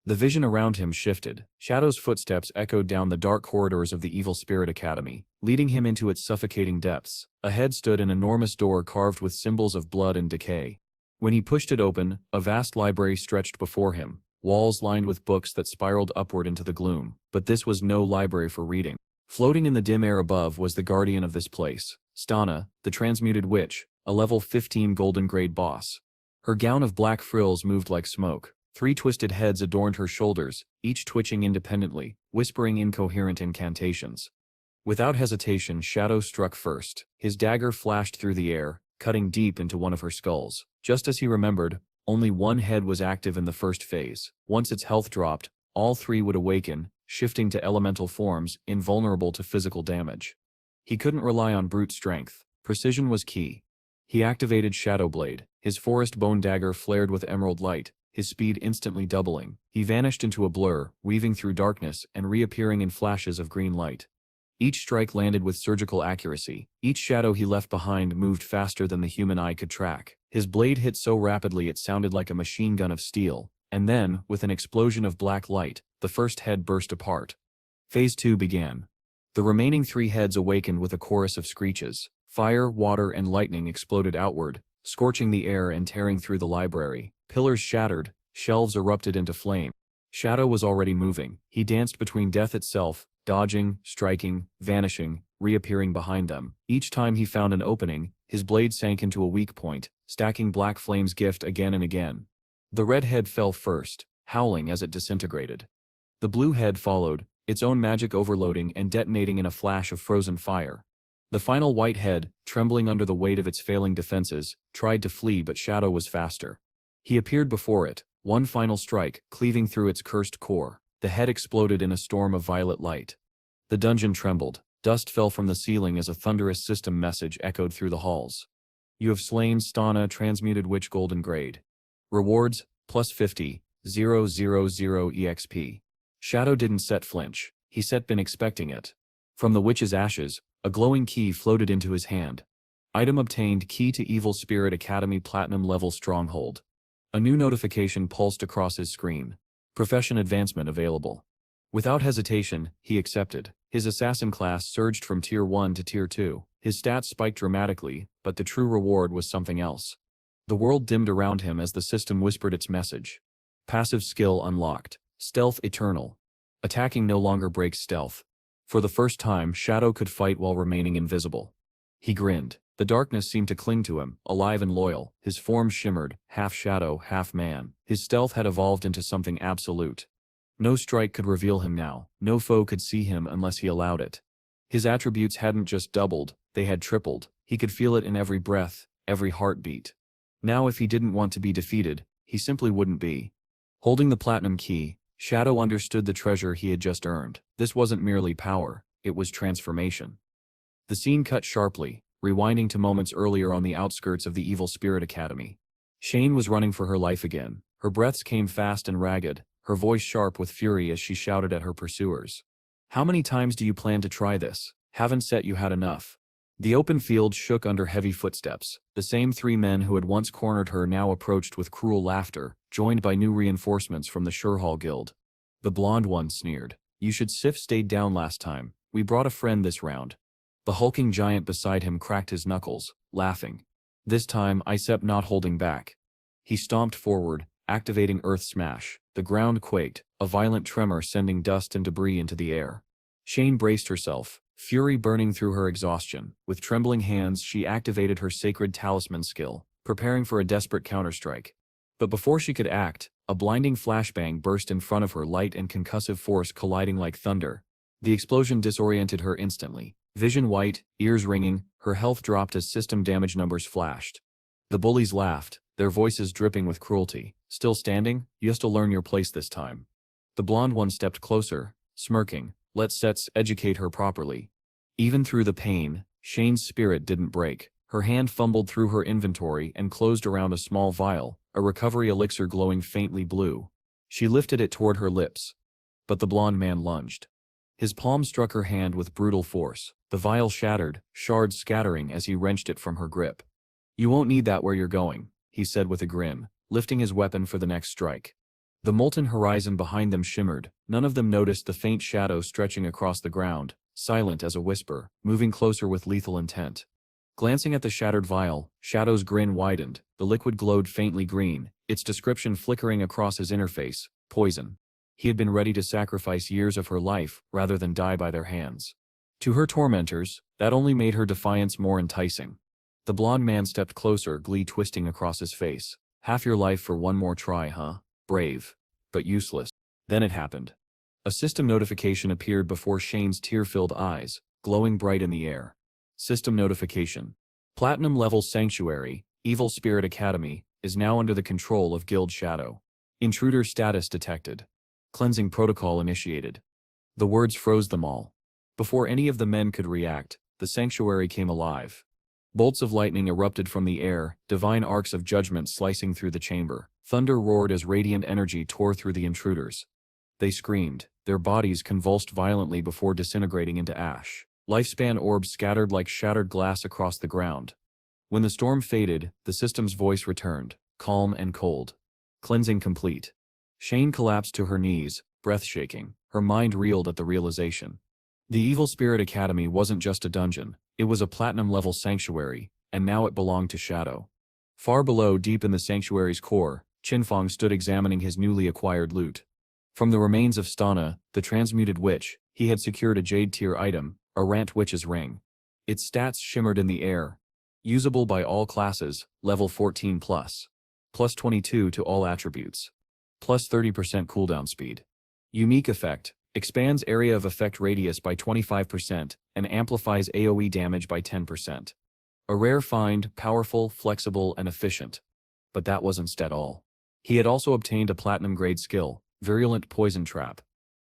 A: The vision around him shifted. Shadow's footsteps echoed down the dark corridors of the Evil Spirit Academy, leading him into its suffocating depths. Ahead stood an enormous door carved with symbols of blood and decay. When he pushed it open, a vast library stretched before him, walls lined with books that spiraled upward into the gloom. But this was no library for reading. Floating in the dim air above was the guardian of this place, Stana, the transmuted witch, a level 15 golden grade boss. Her gown of black frills moved like smoke. 3 twisted heads adorned her shoulders, each twitching independently, whispering incoherent incantations. Without hesitation, Shadow struck first. His dagger flashed through the air, cutting deep into one of her skulls. Just as he remembered, only one head was active in the first phase. Once its health dropped, all 3 would awaken, shifting to elemental forms, invulnerable to physical damage. He couldn't rely on brute strength. Precision was key. He activated Shadow Blade. His forest bone dagger flared with emerald light, his speed instantly doubling. He vanished into a blur, weaving through darkness and reappearing in flashes of green light. Each strike landed with surgical accuracy. Each shadow he left behind moved faster than the human eye could track. His blade hit so rapidly it sounded like a machine gun of steel. And then, with an explosion of black light, the first head burst apart. Phase 2 began. The remaining 3 heads awakened with a chorus of screeches. Fire, water, and lightning exploded outward, scorching the air and tearing through the library. Pillars shattered, shelves erupted into flame. Shadow was already moving. He danced between death itself, dodging, striking, vanishing, reappearing behind them. Each time he found an opening, his blade sank into a weak point, stacking black flames gift again and again. The red head fell first, howling as it disintegrated. The blue head followed, its own magic overloading and detonating in a flash of frozen fire. The final white head, trembling under the weight of its failing defenses, tried to flee but Shadow was faster. He appeared before it, one final strike, cleaving through its cursed core. The head exploded in a storm of violet light. The dungeon trembled. Dust fell from the ceiling as a thunderous system message echoed through the halls. You have slain Stana, transmuted witch golden grade. Rewards, plus 50, 000 EXP. Shadow didn't set flinch. He set been expecting it. From the witch's ashes, a glowing key floated into his hand. Item obtained, key to Evil Spirit Academy Platinum level stronghold. A new notification pulsed across his screen. Profession advancement available. Without hesitation, he accepted. His assassin class surged from Tier 1 to Tier 2. His stats spiked dramatically, but the true reward was something else. The world dimmed around him as the system whispered its message. Passive skill unlocked. Stealth eternal. Attacking no longer breaks stealth. For the first time, Shadow could fight while remaining invisible. He grinned. The darkness seemed to cling to him, alive and loyal. His form shimmered, half shadow, half man. His stealth had evolved into something absolute. No strike could reveal him now. No foe could see him unless he allowed it. His attributes hadn't just doubled, they had tripled. He could feel it in every breath, every heartbeat. Now if he didn't want to be defeated, he simply wouldn't be. Holding the platinum key, Shadow understood the treasure he had just earned. This wasn't merely power, it was transformation. The scene cut sharply, rewinding to moments earlier on the outskirts of the Evil Spirit Academy. Shane was running for her life again. Her breaths came fast and ragged, her voice sharp with fury as she shouted at her pursuers. How many times do you plan to try this? Haven't set you had enough. The open field shook under heavy footsteps. The same 3 men who had once cornered her now approached with cruel laughter, joined by new reinforcements from the Surehall Guild. The blonde one sneered. You should Sif stayed down last time. We brought a friend this round. The hulking giant beside him cracked his knuckles, laughing. This time, Isep not holding back. He stomped forward, activating Earth Smash. The ground quaked, a violent tremor sending dust and debris into the air. Shane braced herself, fury burning through her exhaustion. With trembling hands, she activated her sacred talisman skill, preparing for a desperate counterstrike. But before she could act, a blinding flashbang burst in front of her, light and concussive force colliding like thunder. The explosion disoriented her instantly. Vision white, ears ringing, her health dropped as system damage numbers flashed. The bullies laughed, their voices dripping with cruelty. Still standing? You have to learn your place this time. The blonde one stepped closer, smirking. Let Sets educate her properly. Even through the pain, Shane's spirit didn't break. Her hand fumbled through her inventory and closed around a small vial, a recovery elixir glowing faintly blue. She lifted it toward her lips. But the blonde man lunged. His palm struck her hand with brutal force. The vial shattered, shards scattering as he wrenched it from her grip. You won't need that where you're going, he said with a grin, lifting his weapon for the next strike. The molten horizon behind them shimmered. None of them noticed the faint shadow stretching across the ground, silent as a whisper, moving closer with lethal intent. Glancing at the shattered vial, Shadow's grin widened. The liquid glowed faintly green, its description flickering across his interface: poison. He had been ready to sacrifice years of her life rather than die by their hands. To her tormentors, that only made her defiance more enticing. The blonde man stepped closer, glee twisting across his face. Half your life for one more try, huh? Brave. But useless. Then it happened. A system notification appeared before Shane's tear-filled eyes, glowing bright in the air. System notification. Platinum level Sanctuary, Evil Spirit Academy, is now under the control of Guild Shadow. Intruder status detected. Cleansing protocol initiated. The words froze them all. Before any of the men could react, the sanctuary came alive. Bolts of lightning erupted from the air, divine arcs of judgment slicing through the chamber. Thunder roared as radiant energy tore through the intruders. They screamed, their bodies convulsed violently before disintegrating into ash. Lifespan orbs scattered like shattered glass across the ground. When the storm faded, the system's voice returned, calm and cold. Cleansing complete. Shane collapsed to her knees, breath shaking. Her mind reeled at the realization. The Evil Spirit Academy wasn't just a dungeon, it was a platinum-level sanctuary, and now it belonged to Shadow. Far below, deep in the sanctuary's core, Qin Feng stood examining his newly acquired loot. From the remains of Stana, the transmuted witch, he had secured a jade-tier item, a Rant Witch's Ring. Its stats shimmered in the air. Usable by all classes, level 14+. Plus 22 to all attributes. Plus 30% cooldown speed. Unique effect. Expands area of effect radius by 25% and amplifies AoE damage by 10%. A rare find, powerful, flexible, and efficient. But that wasn't all. He had also obtained a platinum-grade skill, Virulent Poison Trap.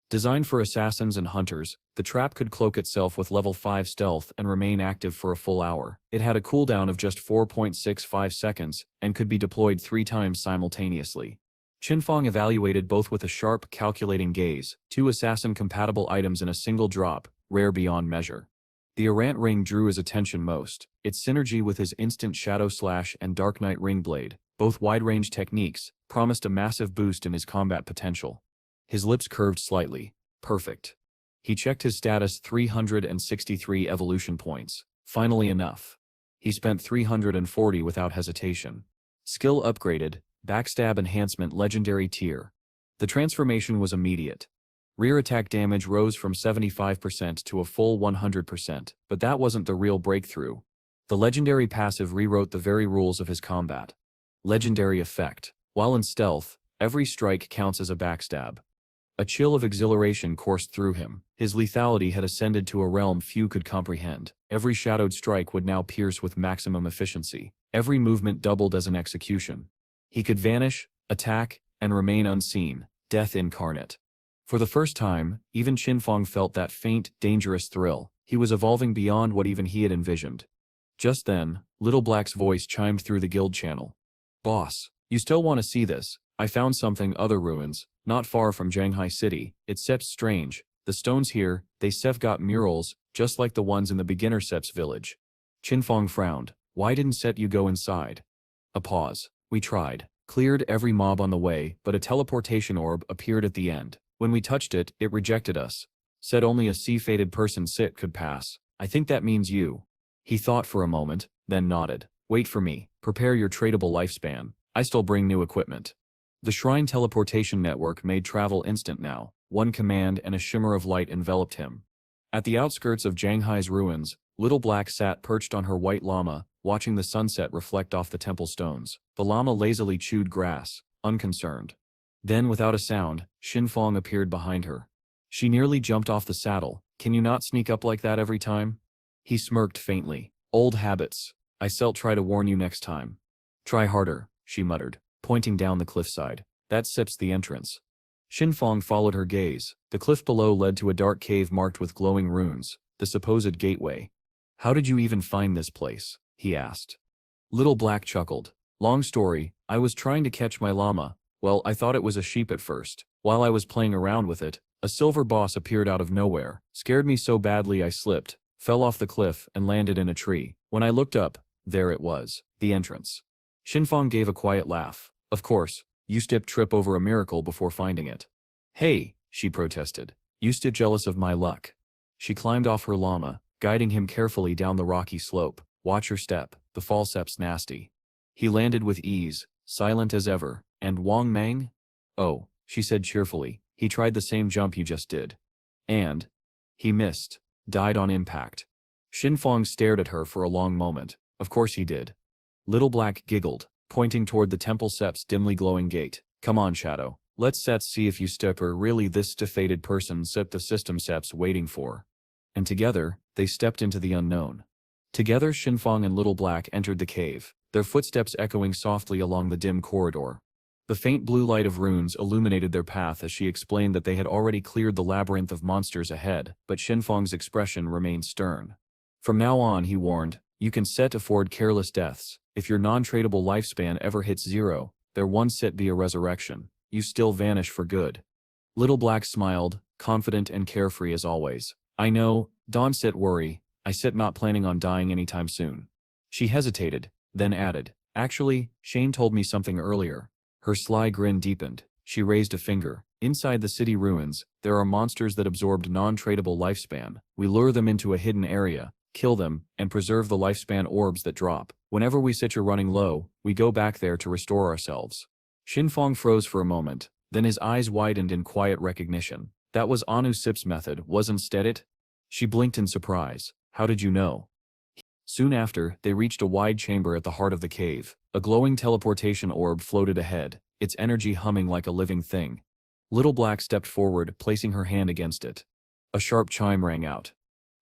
A: Designed for assassins and hunters, the trap could cloak itself with level 5 stealth and remain active for a full hour. It had a cooldown of just 4.65 seconds and could be deployed 3 times simultaneously. Qin Feng evaluated both with a sharp, calculating gaze, 2 assassin-compatible items in a single drop, rare beyond measure. The Errant Ring drew his attention most, its synergy with his instant Shadow Slash and Dark Knight Ring Blade, both wide-range techniques, promised a massive boost in his combat potential. His lips curved slightly. Perfect. He checked his status: 363 evolution points. Finally enough. He spent 340 without hesitation. Skill upgraded. Backstab Enhancement Legendary Tier. The transformation was immediate. Rear attack damage rose from 75% to a full 100%, but that wasn't the real breakthrough. The legendary passive rewrote the very rules of his combat. Legendary effect. While in stealth, every strike counts as a backstab. A chill of exhilaration coursed through him. His lethality had ascended to a realm few could comprehend. Every shadowed strike would now pierce with maximum efficiency. Every movement doubled as an execution. He could vanish, attack, and remain unseen, death incarnate. For the first time, even Qin Feng felt that faint, dangerous thrill. He was evolving beyond what even he had envisioned. Just then, Little Black's voice chimed through the guild channel. "Boss, you still want to see this? I found something, other ruins, not far from Shanghai City. It's Sep's strange. The stones here, they've got murals, just like the ones in the beginner Sep's village." Qin Feng frowned. "Why didn't Sep you go inside?" A pause. "We tried. Cleared every mob on the way, but a teleportation orb appeared at the end. When we touched it, it rejected us. Said only a sea-fated person Sit could pass. I think that means you." He thought for a moment, then nodded. Wait for me. Prepare your tradable lifespan. I still bring new equipment. The shrine teleportation network made travel instant now. One command and a shimmer of light enveloped him. At the outskirts of Zhanghai's ruins, Little Black sat perched on her white llama, watching the sunset reflect off the temple stones. The llama lazily chewed grass, unconcerned. Then, without a sound, Qin Feng appeared behind her. She nearly jumped off the saddle. Can you not sneak up like that every time? He smirked faintly. Old habits. I shall try to warn you next time. Try harder, she muttered, pointing down the cliffside. That sips the entrance. Qin Feng followed her gaze. The cliff below led to a dark cave marked with glowing runes, the supposed gateway. How did you even find this place? He asked. Little Black chuckled. Long story, I was trying to catch my llama. Well, I thought it was a sheep at first. While I was playing around with it, a silver boss appeared out of nowhere, scared me so badly I slipped, fell off the cliff and landed in a tree. When I looked up, there it was, the entrance. Qin Feng gave a quiet laugh. Of course, you still trip over a miracle before finding it. Hey, she protested. You still jealous of my luck? She climbed off her llama, guiding him carefully down the rocky slope. Watch your step, the falsette's nasty. He landed with ease, silent as ever. And Wang Mang? Oh, she said cheerfully, he tried the same jump you just did. And? He missed, died on impact. Qin Feng stared at her for a long moment. Of course he did. Little Black giggled, pointing toward the temple sep's dimly glowing gate. Come on, Shadow. Let's see if you stepper really this defeated person sep the system sep's waiting for. And together, they stepped into the unknown. Together Qin Feng and Little Black entered the cave, their footsteps echoing softly along the dim corridor. The faint blue light of runes illuminated their path as she explained that they had already cleared the labyrinth of monsters ahead, but Qin Feng's expression remained stern. From now on, he warned, you can set afford careless deaths. If your non-tradable lifespan ever hits 0, there won't sit be a resurrection. You still vanish for good. Little Black smiled, confident and carefree as always. I know, don't sit worry, I sit not planning on dying anytime soon. She hesitated, then added, actually, Shane told me something earlier. Her sly grin deepened. She raised a finger. Inside the city ruins, there are monsters that absorbed non-tradable lifespan. We lure them into a hidden area, kill them, and preserve the lifespan orbs that drop. Whenever we sit you're running low, we go back there to restore ourselves. Qin Feng froze for a moment, then his eyes widened in quiet recognition. That was Anu Sip's method, wasn't it? She blinked in surprise. How did you know? Soon after, they reached a wide chamber at the heart of the cave. A glowing teleportation orb floated ahead, its energy humming like a living thing. Little Black stepped forward, placing her hand against it. A sharp chime rang out.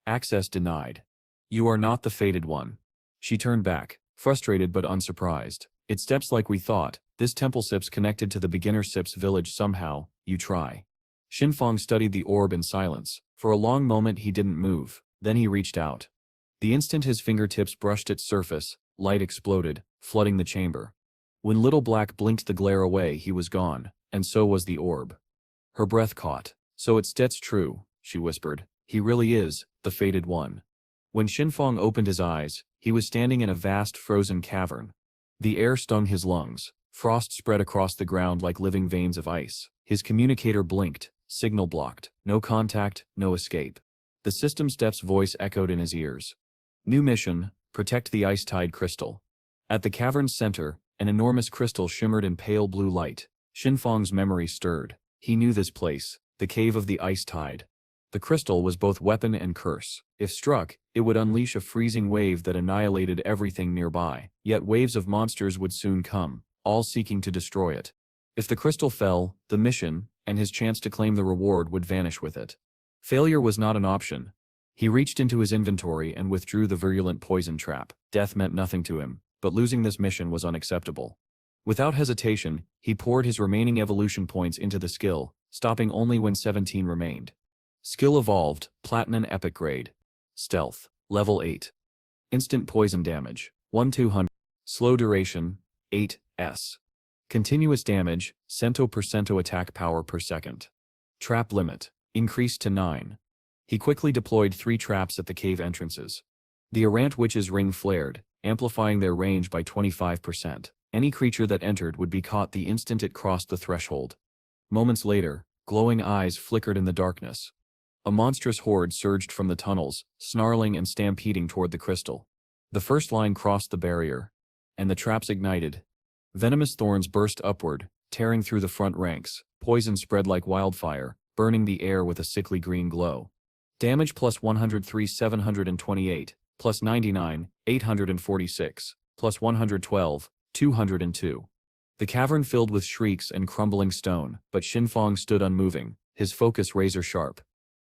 A: Access denied. You are not the fated one. She turned back, frustrated but unsurprised. It steps like we thought. This temple sip's connected to the beginner sip's village somehow. You try. Qin Feng studied the orb in silence. For a long moment he didn't move. Then he reached out. The instant his fingertips brushed its surface, light exploded, flooding the chamber. When Little Black blinked the glare away, he was gone, and so was the orb. Her breath caught. So it's true, she whispered. He really is, the fated one. When Qin Feng opened his eyes, he was standing in a vast frozen cavern. The air stung his lungs. Frost spread across the ground like living veins of ice. His communicator blinked, signal blocked. No contact, no escape. The system step's voice echoed in his ears. New mission, protect the ice-tide crystal. At the cavern's center, an enormous crystal shimmered in pale blue light. Qin Feng's memory stirred. He knew this place, the cave of the ice tide. The crystal was both weapon and curse. If struck, it would unleash a freezing wave that annihilated everything nearby. Yet waves of monsters would soon come, all seeking to destroy it. If the crystal fell, the mission, and his chance to claim the reward would vanish with it. Failure was not an option. He reached into his inventory and withdrew the virulent poison trap. Death meant nothing to him, but losing this mission was unacceptable. Without hesitation, he poured his remaining evolution points into the skill, stopping only when 17 remained. Skill evolved, Platinum Epic Grade. Stealth, Level 8. Instant poison damage, 1-200. Slow duration, 8s. Continuous damage, cento% attack power per second. Trap limit, increased to 9. He quickly deployed 3 traps at the cave entrances. The Errant Witch's ring flared, amplifying their range by 25%. Any creature that entered would be caught the instant it crossed the threshold. Moments later, glowing eyes flickered in the darkness. A monstrous horde surged from the tunnels, snarling and stampeding toward the crystal. The first line crossed the barrier, and the traps ignited. Venomous thorns burst upward, tearing through the front ranks. Poison spread like wildfire, burning the air with a sickly green glow. Damage plus 103 728, plus 99, 846, plus 112, 202. The cavern filled with shrieks and crumbling stone, but Qin Feng stood unmoving, his focus razor-sharp.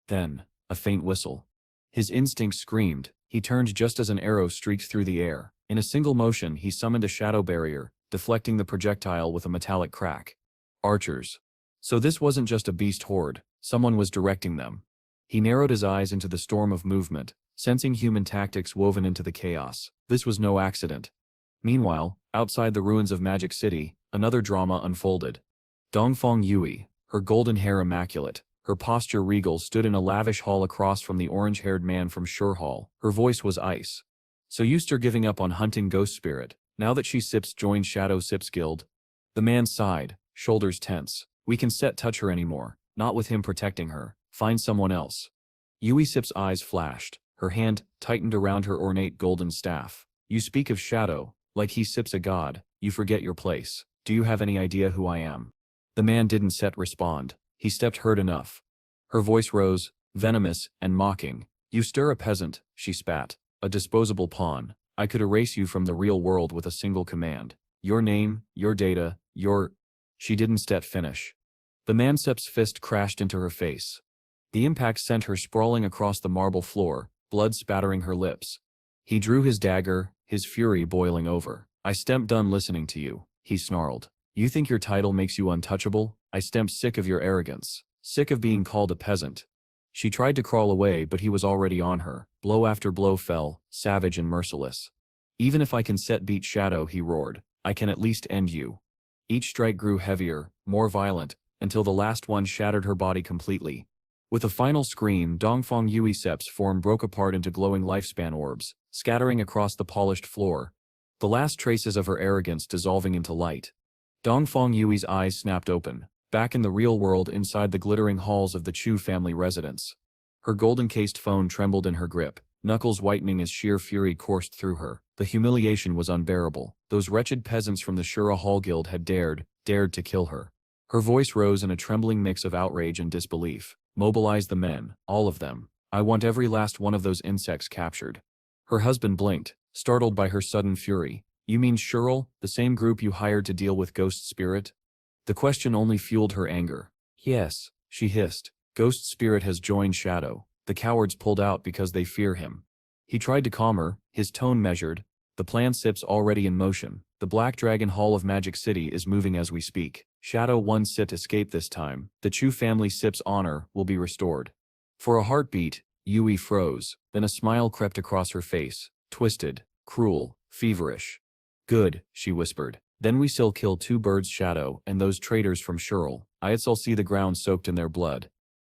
A: Then, a faint whistle. His instinct screamed. He turned just as an arrow streaked through the air. In a single motion he summoned a shadow barrier, deflecting the projectile with a metallic crack. Archers. So this wasn't just a beast horde, someone was directing them. He narrowed his eyes into the storm of movement, sensing human tactics woven into the chaos. This was no accident. Meanwhile, outside the ruins of Magic City, another drama unfolded. Dongfang Yui, her golden hair immaculate, her posture regal, stood in a lavish hall across from the orange-haired man from Sure Hall. Her voice was ice. So you're giving up on hunting ghost spirit, now that she Sips joined Shadow Sips Guild? The man sighed, shoulders tense. We can set touch her anymore, not with him protecting her. Find someone else. Yui Sip's eyes flashed, her hand tightened around her ornate golden staff. You speak of Shadow, like he Sips a god, you forget your place. Do you have any idea who I am? The man didn't respond. He stepped hurt enough. Her voice rose, venomous and mocking. You stir a peasant, she spat. A disposable pawn. I could erase you from the real world with a single command. Your name, your data, your... She didn't finish. The man's fist crashed into her face. The impact sent her sprawling across the marble floor, blood spattering her lips. He drew his dagger, his fury boiling over. I stemp done listening to you, he snarled. You think your title makes you untouchable? I stemp sick of your arrogance. Sick of being called a peasant. She tried to crawl away, but he was already on her. Blow after blow fell, savage and merciless. Even if I can beat Shadow, he roared, I can at least end you. Each strike grew heavier, more violent, until the last one shattered her body completely. With a final scream, Dongfang Yui Sep's form broke apart into glowing lifespan orbs, scattering across the polished floor. The last traces of her arrogance dissolving into light. Dongfang Yui's eyes snapped open, back in the real world inside the glittering halls of the Chu family residence. Her golden-cased phone trembled in her grip, knuckles whitening as sheer fury coursed through her. The humiliation was unbearable. Those wretched peasants from the Shura Hall Guild had dared to kill her. Her voice rose in a trembling mix of outrage and disbelief. Mobilize the men, all of them. I want every last one of those insects captured. Her husband blinked, startled by her sudden fury. You mean Shurl, the same group you hired to deal with Ghost Spirit? The question only fueled her anger. Yes, she hissed. Ghost Spirit has joined Shadow. The cowards pulled out because they fear him. He tried to calm her, his tone measured. The plan Sips already in motion. The Black Dragon Hall of Magic City is moving as we speak. Shadow 1 Sit escape this time. The Chu family Sips honor will be restored. For a heartbeat, Yui froze, then a smile crept across her face, twisted, cruel, feverish. Good, she whispered. Then we still kill 2 birds Shadow and those traitors from Shurl. I'll see the ground soaked in their blood.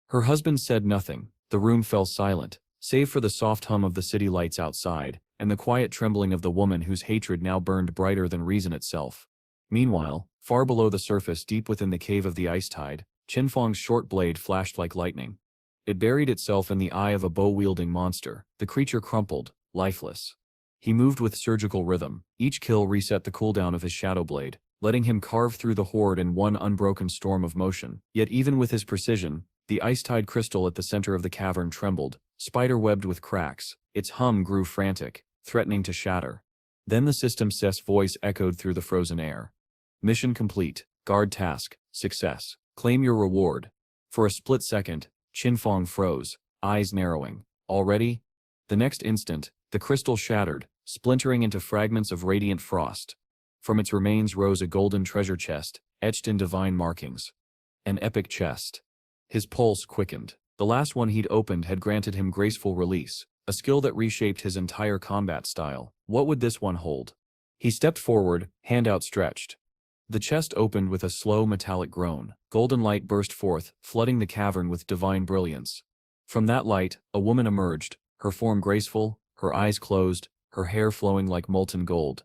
A: Her husband said nothing. The room fell silent, save for the soft hum of the city lights outside, and the quiet trembling of the woman whose hatred now burned brighter than reason itself. Meanwhile, far below the surface, deep within the cave of the ice tide, Qin Feng's short blade flashed like lightning. It buried itself in the eye of a bow-wielding monster. The creature crumpled, lifeless. He moved with surgical rhythm. Each kill reset the cooldown of his shadow blade, letting him carve through the horde in one unbroken storm of motion. Yet even with his precision, the ice-tide crystal at the center of the cavern trembled, spider-webbed with cracks. Its hum grew frantic, threatening to shatter. Then the system's voice echoed through the frozen air. Mission complete. Guard task. Success. Claim your reward. For a split second, Qin Feng froze, eyes narrowing. Already? The next instant, the crystal shattered, splintering into fragments of radiant frost. From its remains rose a golden treasure chest, etched in divine markings. An epic chest. His pulse quickened. The last one he'd opened had granted him graceful release, a skill that reshaped his entire combat style. What would this one hold? He stepped forward, hand outstretched. The chest opened with a slow metallic groan. Golden light burst forth, flooding the cavern with divine brilliance. From that light, a woman emerged, her form graceful, her eyes closed, her hair flowing like molten gold.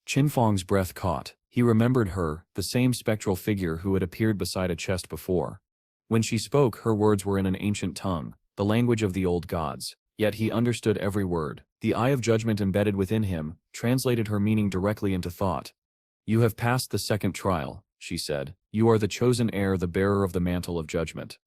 A: Qin Feng's breath caught. He remembered her, the same spectral figure who had appeared beside a chest before. When she spoke, her words were in an ancient tongue, the language of the old gods. Yet he understood every word. The eye of judgment embedded within him translated her meaning directly into thought. "You have passed the second trial," she said. "You are the chosen heir, the bearer of the mantle of judgment."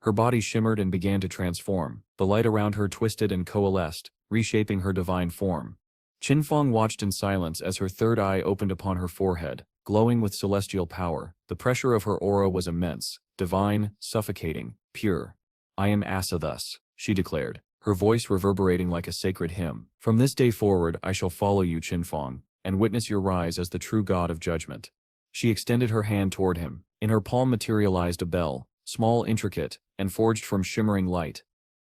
A: Her body shimmered and began to transform. The light around her twisted and coalesced, reshaping her divine form. Qin Feng watched in silence as her third eye opened upon her forehead, glowing with celestial power. The pressure of her aura was immense, divine, suffocating, pure. "I am Asa thus," she declared, her voice reverberating like a sacred hymn. "From this day forward I shall follow you, Qin Feng, and witness your rise as the true god of judgment." She extended her hand toward him. In her palm materialized a bell, small, intricate, and forged from shimmering light.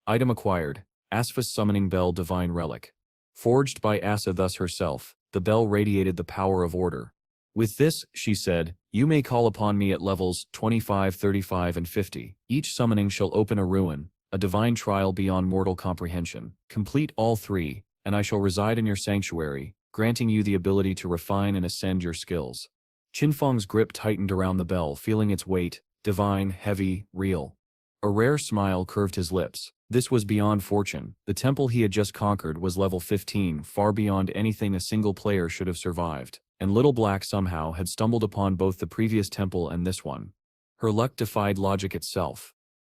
A: Item acquired, Asfa's summoning bell, divine relic. Forged by Asa thus herself, the bell radiated the power of order. "With this," she said, "you may call upon me at levels 25, 35, and 50. Each summoning shall open a ruin, a divine trial beyond mortal comprehension. Complete all three, and I shall reside in your sanctuary, granting you the ability to refine and ascend your skills." Qin Feng's grip tightened around the bell, feeling its weight, divine, heavy, real. A rare smile curved his lips. This was beyond fortune. The temple he had just conquered was level 15, far beyond anything a single player should have survived, and Little Black somehow had stumbled upon both the previous temple and this one. Her luck defied logic itself.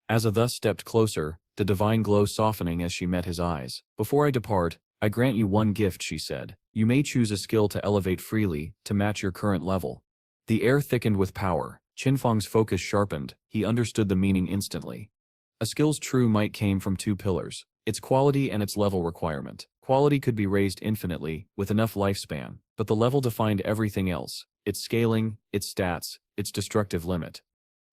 A: Asa thus stepped closer, the divine glow softening as she met his eyes. "Before I depart, I grant you one gift," she said. "You may choose a skill to elevate freely, to match your current level." The air thickened with power. Qin Feng's focus sharpened. He understood the meaning instantly. A skill's true might came from two pillars: its quality and its level requirement. Quality could be raised infinitely, with enough lifespan, but the level defined everything else: its scaling, its stats, its destructive limit.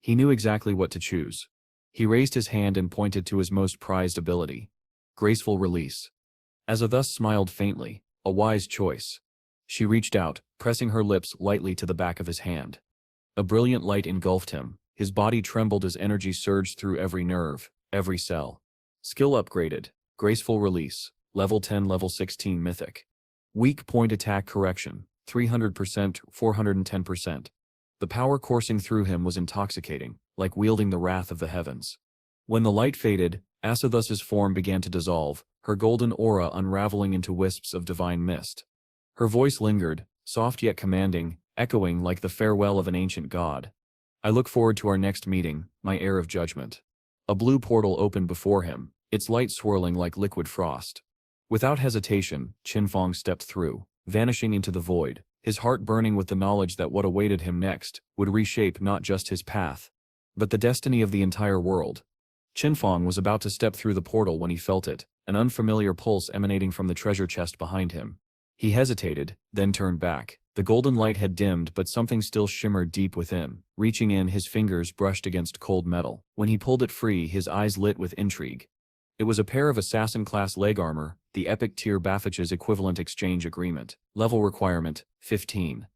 A: He knew exactly what to choose. He raised his hand and pointed to his most prized ability. Graceful release. Asa thus smiled faintly. A wise choice. She reached out, pressing her lips lightly to the back of his hand. A brilliant light engulfed him. His body trembled as energy surged through every nerve, every cell. Skill upgraded. Graceful release. Level 10, level 16 mythic. Weak point attack correction. 300%, 410%. The power coursing through him was intoxicating, like wielding the wrath of the heavens. When the light faded, Asa thus's form began to dissolve, her golden aura unraveling into wisps of divine mist. Her voice lingered, soft yet commanding, echoing like the farewell of an ancient god. "I look forward to our next meeting, my heir of judgment." A blue portal opened before him, its light swirling like liquid frost. Without hesitation, Qin Feng stepped through, vanishing into the void, his heart burning with the knowledge that what awaited him next would reshape not just his path, but the destiny of the entire world. Qin Feng was about to step through the portal when he felt it, an unfamiliar pulse emanating from the treasure chest behind him. He hesitated, then turned back. The golden light had dimmed, but something still shimmered deep within. Reaching in, his fingers brushed against cold metal. When he pulled it free, his eyes lit with intrigue. It was a pair of assassin-class leg armor, the epic tier Baffich's equivalent exchange agreement. Level requirement, 15.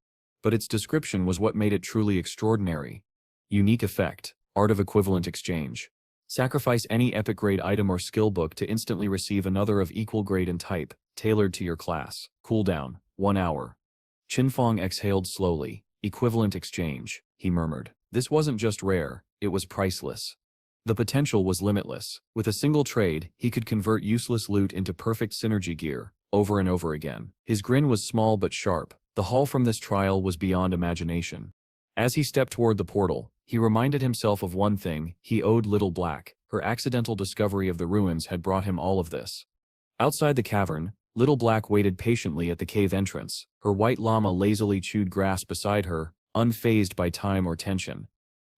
A: But its description was what made it truly extraordinary. Unique effect, art of equivalent exchange. Sacrifice any epic grade item or skill book to instantly receive another of equal grade and type, tailored to your class. Cooldown, 1 hour. Qin Feng exhaled slowly. Equivalent exchange, he murmured. This wasn't just rare, it was priceless. The potential was limitless. With a single trade, he could convert useless loot into perfect synergy gear, over and over again. His grin was small but sharp. The haul from this trial was beyond imagination. As he stepped toward the portal, he reminded himself of one thing: he owed Little Black. Her accidental discovery of the ruins had brought him all of this. Outside the cavern, Little Black waited patiently at the cave entrance. Her white llama lazily chewed grass beside her, unfazed by time or tension.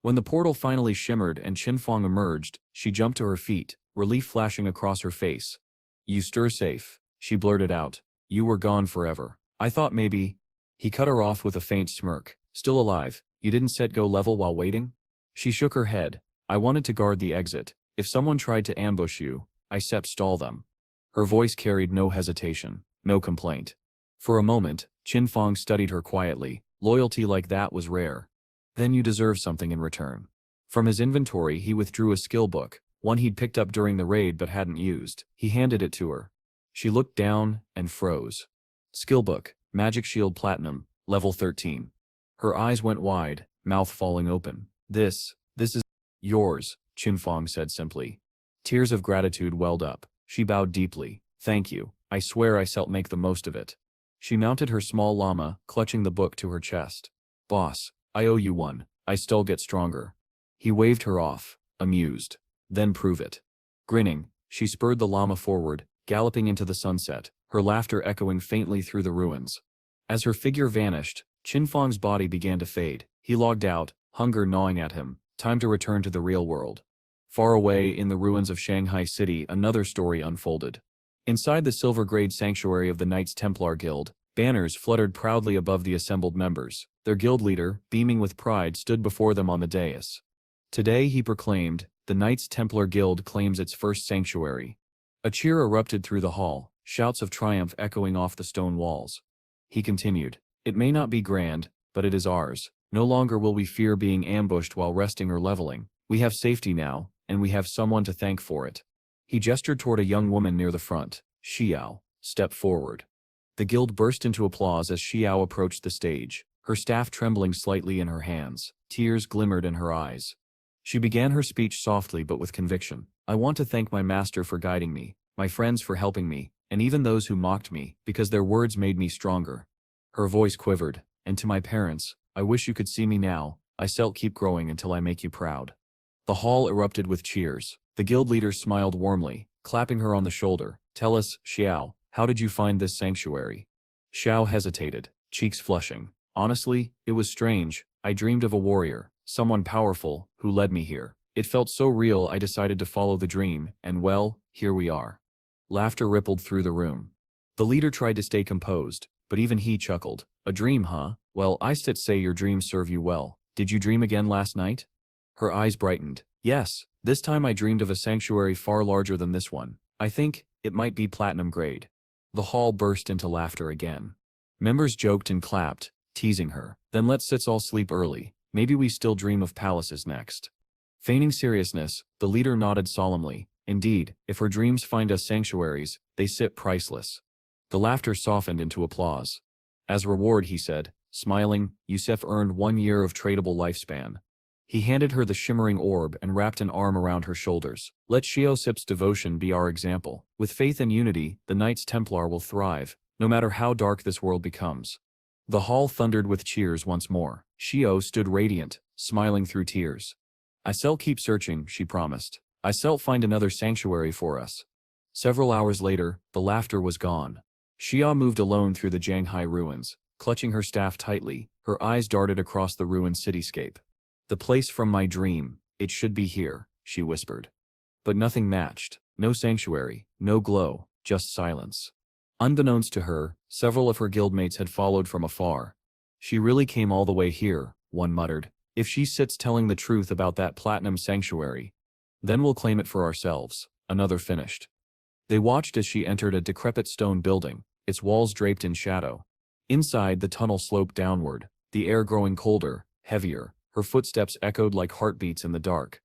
A: When the portal finally shimmered and Qin Feng emerged, she jumped to her feet, relief flashing across her face. "You stir safe," she blurted out. "You were gone forever. I thought maybe—" He cut her off with a faint smirk. "Still alive? You didn't set go level while waiting?" She shook her head. "I wanted to guard the exit. If someone tried to ambush you, I set stall them." Her voice carried no hesitation, no complaint. For a moment, Qin Feng studied her quietly. Loyalty like that was rare. "Then you deserve something in return." From his inventory he withdrew a skill book, one he'd picked up during the raid but hadn't used. He handed it to her. She looked down and froze. Skill book, Magic Shield Platinum, level 13. Her eyes went wide, mouth falling open. This is yours," Qin Feng said simply. Tears of gratitude welled up. She bowed deeply. "Thank you. I swear I shall make the most of it. She mounted her small llama, clutching the book to her chest. Boss, I owe you one. I still get stronger. He waved her off, amused. Then prove it. Grinning, she spurred the llama forward, galloping into the sunset, her laughter echoing faintly through the ruins. As her figure vanished, Qin Feng's body began to fade. He logged out, hunger gnawing at him, time to return to the real world. Far away in the ruins of Shanghai City, another story unfolded. Inside the Silver-Grade sanctuary of the Knights Templar Guild, banners fluttered proudly above the assembled members. Their guild leader, beaming with pride, stood before them on the dais. Today, he proclaimed, the Knights Templar Guild claims its first sanctuary. A cheer erupted through the hall, shouts of triumph echoing off the stone walls. He continued, it may not be grand, but it is ours. No longer will we fear being ambushed while resting or leveling. We have safety now, and we have someone to thank for it. He gestured toward a young woman near the front. Xiao, step forward. The guild burst into applause as Xiao approached the stage, her staff trembling slightly in her hands. Tears glimmered in her eyes. She began her speech softly but with conviction. I want to thank my master for guiding me, my friends for helping me, and even those who mocked me, because their words made me stronger. Her voice quivered, and to my parents, I wish you could see me now. I shall keep growing until I make you proud. The hall erupted with cheers. The guild leader smiled warmly, clapping her on the shoulder. Tell us, Xiao, how did you find this sanctuary? Xiao hesitated, cheeks flushing. Honestly, it was strange. I dreamed of a warrior, someone powerful, who led me here. It felt so real I decided to follow the dream, and well, here we are. Laughter rippled through the room. The leader tried to stay composed, but even he chuckled. A dream, huh? Well, I say your dreams serve you well. Did you dream again last night? Her eyes brightened. Yes, this time I dreamed of a sanctuary far larger than this one. I think it might be platinum grade. The hall burst into laughter again. Members joked and clapped, teasing her. Then let's all sleep early. Maybe we still dream of palaces next. Feigning seriousness, the leader nodded solemnly. Indeed, if her dreams find us sanctuaries, they sit priceless. The laughter softened into applause. As reward, he said, smiling, Yusef earned 1 year of tradable lifespan. He handed her the shimmering orb and wrapped an arm around her shoulders. Let Xiosip's devotion be our example. With faith and unity, the Knights Templar will thrive, no matter how dark this world becomes. The hall thundered with cheers once more. Xiao stood radiant, smiling through tears. I shall keep searching, she promised. I shall find another sanctuary for us. Several hours later, the laughter was gone. Xia moved alone through the Jianghai ruins, clutching her staff tightly. Her eyes darted across the ruined cityscape. The place from my dream, it should be here, she whispered. But nothing matched. No sanctuary, no glow, just silence. Unbeknownst to her, several of her guildmates had followed from afar. She really came all the way here, one muttered. If she sits telling the truth about that platinum sanctuary, then we'll claim it for ourselves, another finished. They watched as she entered a decrepit stone building, its walls draped in shadow. Inside, the tunnel sloped downward, the air growing colder, heavier. Her footsteps echoed like heartbeats in the dark.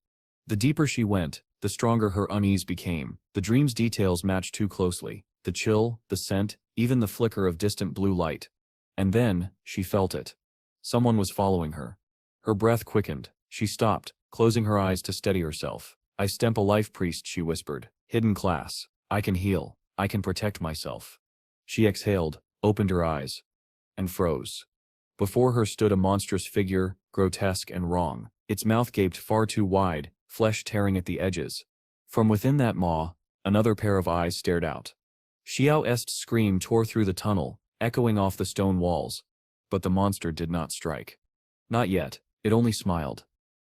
A: The deeper she went, the stronger her unease became. The dream's details matched too closely. The chill, the scent, even the flicker of distant blue light. And then, she felt it. Someone was following her. Her breath quickened. She stopped, closing her eyes to steady herself. I stemp a life priest, she whispered. Hidden class. I can heal. I can protect myself. She exhaled, opened her eyes, and froze. Before her stood a monstrous figure, grotesque and wrong. Its mouth gaped far too wide, flesh tearing at the edges. From within that maw, another pair of eyes stared out. Xiao's scream tore through the tunnel, echoing off the stone walls. But the monster did not strike. Not yet, it only smiled.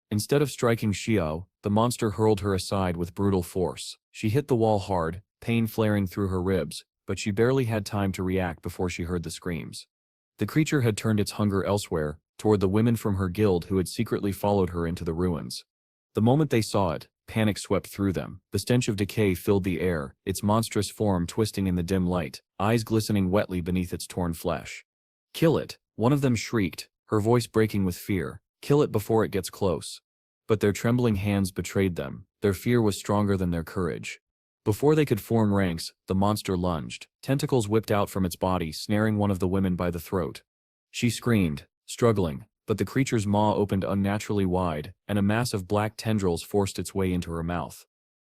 A: Instead of striking Xiao, the monster hurled her aside with brutal force. She hit the wall hard, pain flaring through her ribs, but she barely had time to react before she heard the screams. The creature had turned its hunger elsewhere, toward the women from her guild who had secretly followed her into the ruins. The moment they saw it, panic swept through them. The stench of decay filled the air, its monstrous form twisting in the dim light, eyes glistening wetly beneath its torn flesh. Kill it, one of them shrieked, her voice breaking with fear. Kill it before it gets close. But their trembling hands betrayed them. Their fear was stronger than their courage. Before they could form ranks, the monster lunged. Tentacles whipped out from its body, snaring one of the women by the throat. She screamed, struggling, but the creature's maw opened unnaturally wide, and a mass of black tendrils forced its way into her mouth.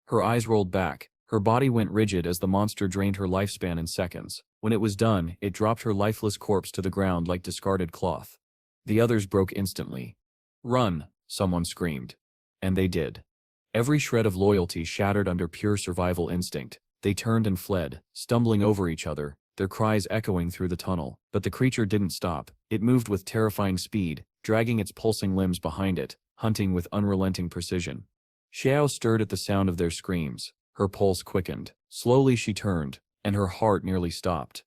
A: Her eyes rolled back, Her body went rigid as the monster drained her lifespan in seconds. When it was done, it dropped her lifeless corpse to the ground like discarded cloth. The others broke instantly. "Run!" someone screamed. And they did. Every shred of loyalty shattered under pure survival instinct. They turned and fled, stumbling over each other, their cries echoing through the tunnel. But the creature didn't stop. It moved with terrifying speed, dragging its pulsing limbs behind it, hunting with unrelenting precision. Xiao stirred at the sound of their screams. Her pulse quickened. Slowly she turned, and her heart nearly stopped.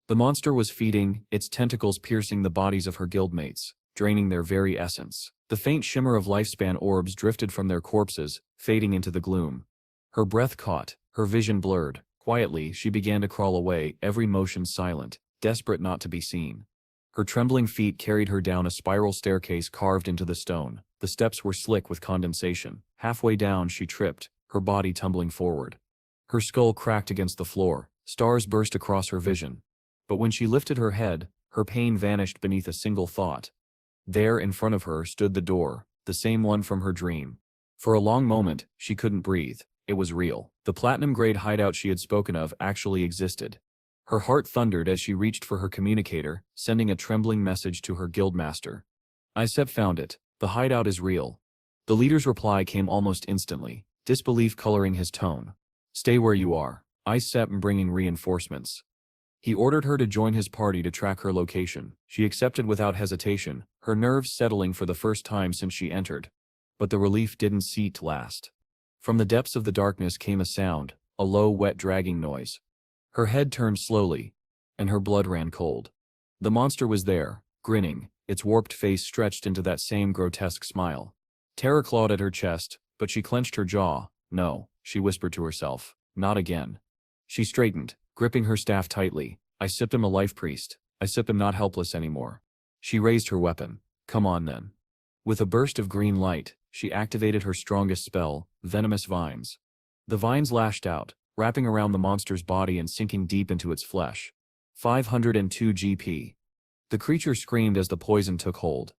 A: The monster was feeding, its tentacles piercing the bodies of her guildmates, draining their very essence. The faint shimmer of lifespan orbs drifted from their corpses, fading into the gloom. Her breath caught, her vision blurred. Quietly, she began to crawl away, every motion silent, desperate not to be seen. Her trembling feet carried her down a spiral staircase carved into the stone. The steps were slick with condensation. Halfway down, she tripped, her body tumbling forward. Her skull cracked against the floor, stars burst across her vision. But when she lifted her head, her pain vanished beneath a single thought. There in front of her stood the door, the same one from her dream. For a long moment, she couldn't breathe. It was real. The platinum-grade hideout she had spoken of actually existed. Her heart thundered as she reached for her communicator, sending a trembling message to her guildmaster. "Isep found it. The hideout is real." The leader's reply came almost instantly, disbelief coloring his tone. "Stay where you are. Isep bringing reinforcements." He ordered her to join his party to track her location. She accepted without hesitation, her nerves settling for the first time since she entered. But the relief didn't seem to last. From the depths of the darkness came a sound, a low, wet dragging noise. Her head turned slowly, and her blood ran cold. The monster was there, grinning, its warped face stretched into that same grotesque smile. Terror clawed at her chest, but she clenched her jaw. "No," she whispered to herself, "not again." She straightened, gripping her staff tightly. "I sipped him a life priest. I sipped him not helpless anymore." She raised her weapon. "Come on then." With a burst of green light, she activated her strongest spell, Venomous Vines. The vines lashed out, wrapping around the monster's body and sinking deep into its flesh. 502 GP. The creature screamed as the poison took hold.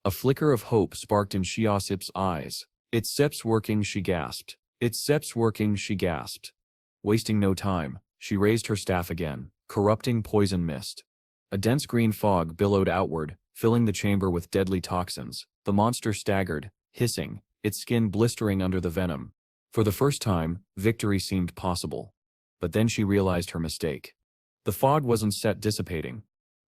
A: A flicker of hope sparked in Xiaosip's eyes. "It's Sep's working," she gasped. "It's Sep's working," she gasped. Wasting no time, she raised her staff again, corrupting poison mist. A dense green fog billowed outward, filling the chamber with deadly toxins. The monster staggered, hissing, its skin blistering under the venom. For the first time, victory seemed possible. But then she realized her mistake. The fog wasn't set dissipating.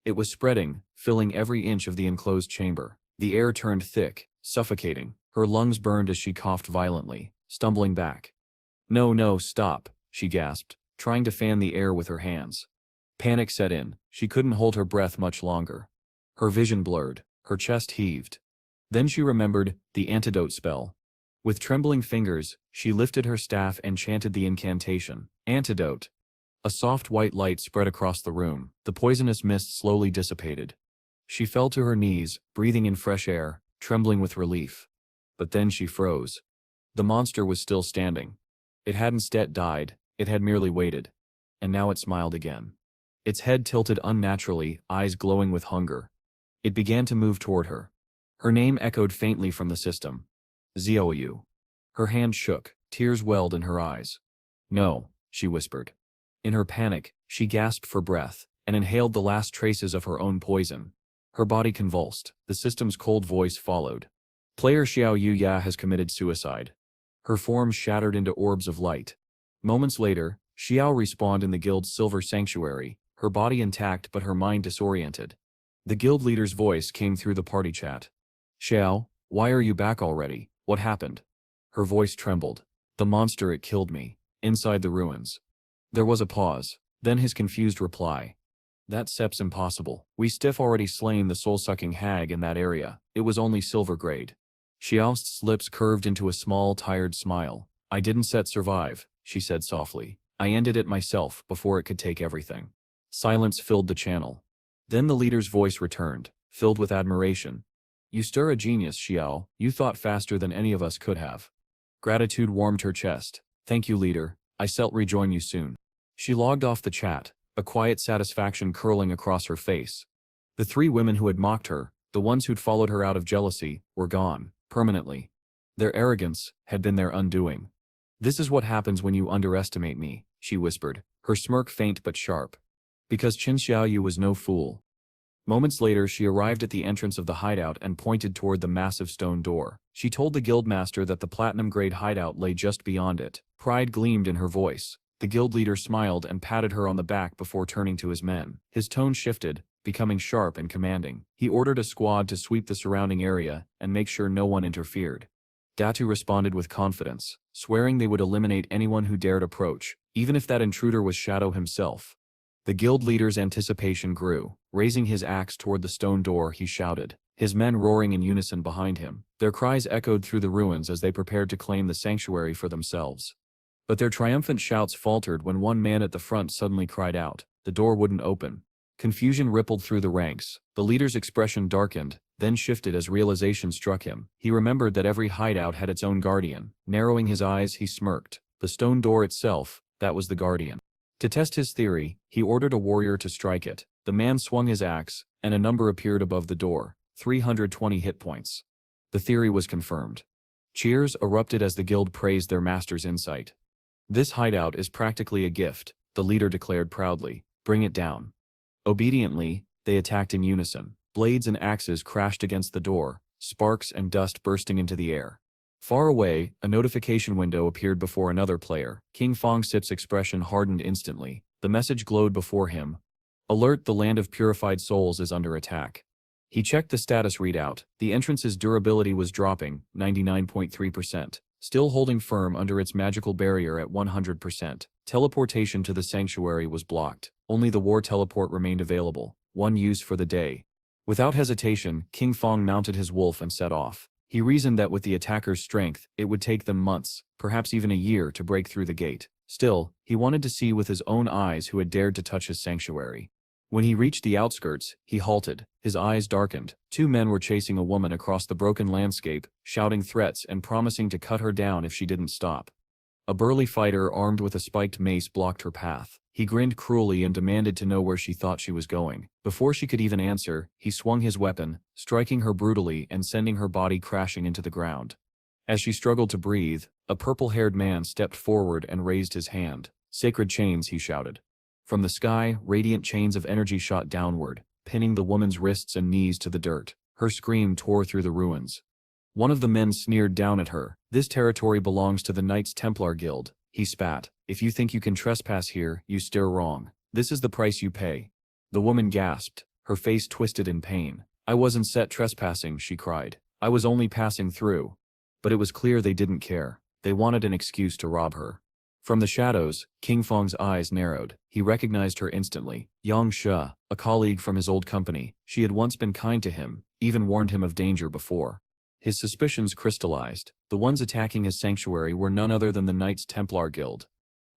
A: It was spreading, filling every inch of the enclosed chamber. The air turned thick, suffocating. Her lungs burned as she coughed violently, stumbling back. "No, no, stop," she gasped, trying to fan the air with her hands. Panic set in. She couldn't hold her breath much longer. Her vision blurred, her chest heaved. Then she remembered the antidote spell. With trembling fingers, she lifted her staff and chanted the incantation. Antidote. A soft white light spread across the room. The poisonous mist slowly dissipated. She fell to her knees, breathing in fresh air, trembling with relief. But then she froze. The monster was still standing. It hadn't yet died, it had merely waited. And now it smiled again. Its head tilted unnaturally, eyes glowing with hunger. It began to move toward her. Her name echoed faintly from the system. Xiaoyu. Her hand shook, tears welled in her eyes. "No," she whispered. In her panic, she gasped for breath, and inhaled the last traces of her own poison. Her body convulsed, the system's cold voice followed. "Player Xiaoyu Ya has committed suicide." Her form shattered into orbs of light. Moments later, Xiao respawned in the guild's silver sanctuary, her body intact but her mind disoriented. The guild leader's voice came through the party chat. "Xiao, why are you back already? What happened?" Her voice trembled. "The monster, it killed me. Inside the ruins." There was a pause, then his confused reply. "That Sep's impossible. We stiff already slain the soul-sucking hag in that area. It was only silver grade." Xiao's lips curved into a small, tired smile. "I didn't set survive," she said softly. "I ended it myself before it could take everything." Silence filled the channel. Then the leader's voice returned, filled with admiration. "You stir a genius, Xiao. You thought faster than any of us could have." Gratitude warmed her chest. "Thank you, leader. I shall rejoin you soon." She logged off the chat, a quiet satisfaction curling across her face. The three women who had mocked her, the ones who'd followed her out of jealousy, were gone, permanently. Their arrogance had been their undoing. "This is what happens when you underestimate me," she whispered, her smirk faint but sharp. Because Qin Xiaoyu was no fool. Moments later she arrived at the entrance of the hideout and pointed toward the massive stone door. She told the guildmaster that the platinum-grade hideout lay just beyond it. Pride gleamed in her voice. The guild leader smiled and patted her on the back before turning to his men. His tone shifted, becoming sharp and commanding. He ordered a squad to sweep the surrounding area and make sure no one interfered. Datu responded with confidence, swearing they would eliminate anyone who dared approach, even if that intruder was Shadow himself. The guild leader's anticipation grew. Raising his axe toward the stone door, he shouted, his men roaring in unison behind him. Their cries echoed through the ruins as they prepared to claim the sanctuary for themselves. But their triumphant shouts faltered when one man at the front suddenly cried out. The door wouldn't open. Confusion rippled through the ranks. The leader's expression darkened, then shifted as realization struck him. He remembered that every hideout had its own guardian. Narrowing his eyes, he smirked. The stone door itself, that was the guardian. To test his theory, he ordered a warrior to strike it. The man swung his axe, and a number appeared above the door. 320 hit points. The theory was confirmed. Cheers erupted as the guild praised their master's insight. "This hideout is practically a gift," the leader declared proudly. "Bring it down." Obediently, they attacked in unison. Blades and axes crashed against the door, sparks and dust bursting into the air. Far away, a notification window appeared before another player. King Fengsip's expression hardened instantly. The message glowed before him. "Alert, the land of purified souls is under attack." He checked the status readout. The entrance's durability was dropping, 99.3%, still holding firm under its magical barrier at 100%. Teleportation to the sanctuary was blocked. Only the war teleport remained available, one use for the day. Without hesitation, King Feng mounted his wolf and set off. He reasoned that with the attacker's strength, it would take them months, perhaps even a year, to break through the gate. Still, he wanted to see with his own eyes who had dared to touch his sanctuary. When he reached the outskirts, he halted. His eyes darkened. Two men were chasing a woman across the broken landscape, shouting threats and promising to cut her down if she didn't stop. A burly fighter armed with a spiked mace blocked her path. He grinned cruelly and demanded to know where she thought she was going. Before she could even answer, he swung his weapon, striking her brutally and sending her body crashing into the ground. As she struggled to breathe, a purple-haired man stepped forward and raised his hand. "Sacred chains," he shouted. From the sky, radiant chains of energy shot downward, pinning the woman's wrists and knees to the dirt. Her scream tore through the ruins. One of the men sneered down at her. "This territory belongs to the Knights Templar Guild," he spat. "If you think you can trespass here, you steer wrong. This is the price you pay." The woman gasped, her face twisted in pain. "I wasn't set trespassing," she cried. "I was only passing through." But it was clear they didn't care. They wanted an excuse to rob her. From the shadows, King Feng's eyes narrowed. He recognized her instantly. Yang She, a colleague from his old company. She had once been kind to him, even warned him of danger before. His suspicions crystallized. The ones attacking his sanctuary were none other than the Knights Templar Guild.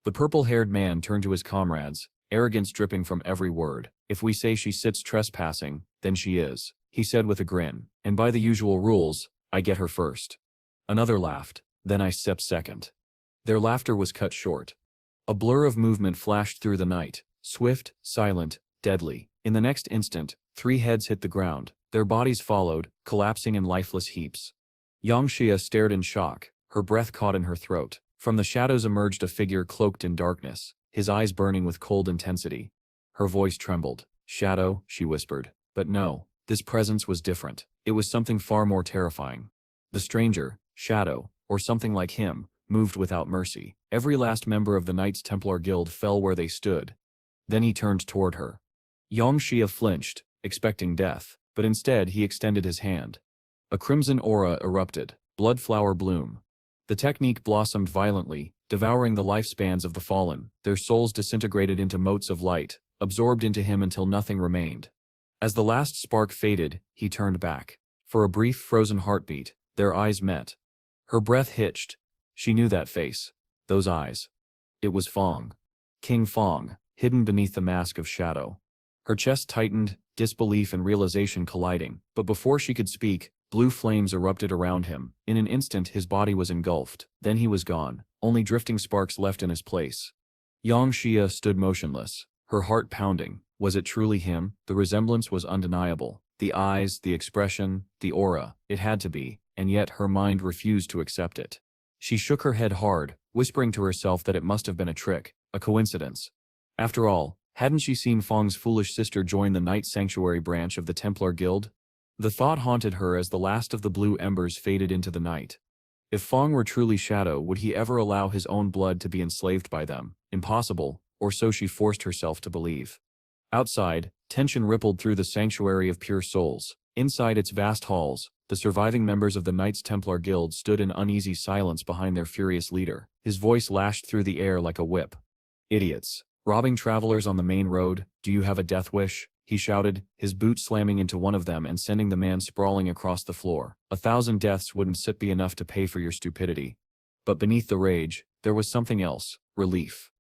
A: The purple-haired man turned to his comrades, arrogance dripping from every word. "If we say she sits trespassing, then she is," he said with a grin. "And by the usual rules, I get her first." Another laughed. "Then I step second." Their laughter was cut short. A blur of movement flashed through the night, swift, silent, deadly. In the next instant, three heads hit the ground. Their bodies followed, collapsing in lifeless heaps. Yang Xia stared in shock, her breath caught in her throat. From the shadows emerged a figure cloaked in darkness, his eyes burning with cold intensity. Her voice trembled. "Shadow," she whispered. But no, this presence was different. It was something far more terrifying. The stranger, Shadow, or something like him, moved without mercy. Every last member of the Knights Templar Guild fell where they stood. Then he turned toward her. Yang Xia flinched, expecting death, but instead he extended his hand. A crimson aura erupted, blood flower bloom. The technique blossomed violently, devouring the lifespans of the fallen. Their souls disintegrated into motes of light, absorbed into him until nothing remained. As the last spark faded, he turned back. For a brief frozen heartbeat, their eyes met. Her breath hitched. She knew that face, those eyes. It was Feng. King Feng, hidden beneath the mask of shadow. Her chest tightened, disbelief and realization colliding, but before she could speak, blue flames erupted around him. In an instant his body was engulfed, then he was gone, only drifting sparks left in his place. Yang Xia stood motionless, her heart pounding. Was it truly him? The resemblance was undeniable. The eyes, the expression, the aura, it had to be, and yet her mind refused to accept it. She shook her head hard, whispering to herself that it must have been a trick, a coincidence. After all, hadn't she seen Feng's foolish sister join the Night Sanctuary branch of the Templar Guild? The thought haunted her as the last of the blue embers faded into the night. If Feng were truly Shadow, would he ever allow his own blood to be enslaved by them? Impossible, or so she forced herself to believe. Outside, tension rippled through the Sanctuary of Pure Souls. Inside its vast halls, the surviving members of the Knights Templar Guild stood in uneasy silence behind their furious leader. His voice lashed through the air like a whip. "Idiots. Robbing travelers on the main road, do you have a death wish?" he shouted, his boot slamming into one of them and sending the man sprawling across the floor. 1,000 deaths wouldn't be enough to pay for your stupidity. But beneath the rage, there was something else: relief.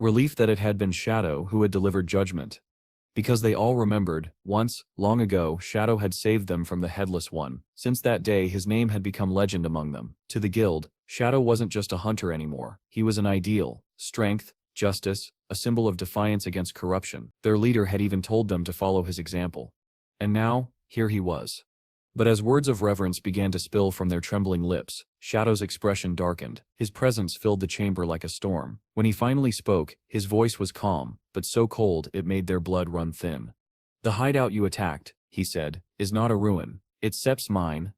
A: Relief that it had been Shadow who had delivered judgment. Because they all remembered, once, long ago, Shadow had saved them from the Headless One. Since that day his name had become legend among them. To the guild, Shadow wasn't just a hunter anymore. He was an ideal: strength, justice, a symbol of defiance against corruption. Their leader had even told them to follow his example. And now, here he was. But as words of reverence began to spill from their trembling lips, Shadow's expression darkened. His presence filled the chamber like a storm. When he finally spoke, his voice was calm, but so cold it made their blood run thin. "The hideout you attacked," he said, "is not a ruin. It's Sep's mine."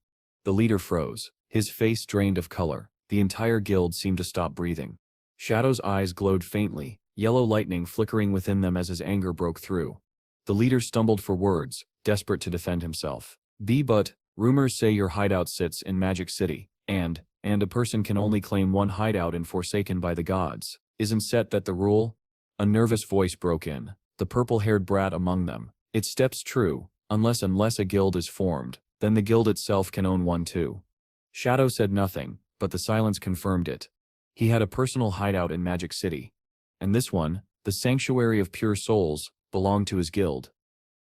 A: The leader froze. His face drained of color. The entire guild seemed to stop breathing. Shadow's eyes glowed faintly, yellow lightning flickering within them as his anger broke through. The leader stumbled for words, desperate to defend himself. But rumors say your hideout sits in Magic City, and a person can only claim one hideout in Forsaken by the gods. Isn't that the rule?" A nervous voice broke in, the purple-haired brat among them. "It steps true, unless a guild is formed, then the guild itself can own one too." Shadow said nothing, but the silence confirmed it. He had a personal hideout in Magic City. And this one, the Sanctuary of Pure Souls, belonged to his guild.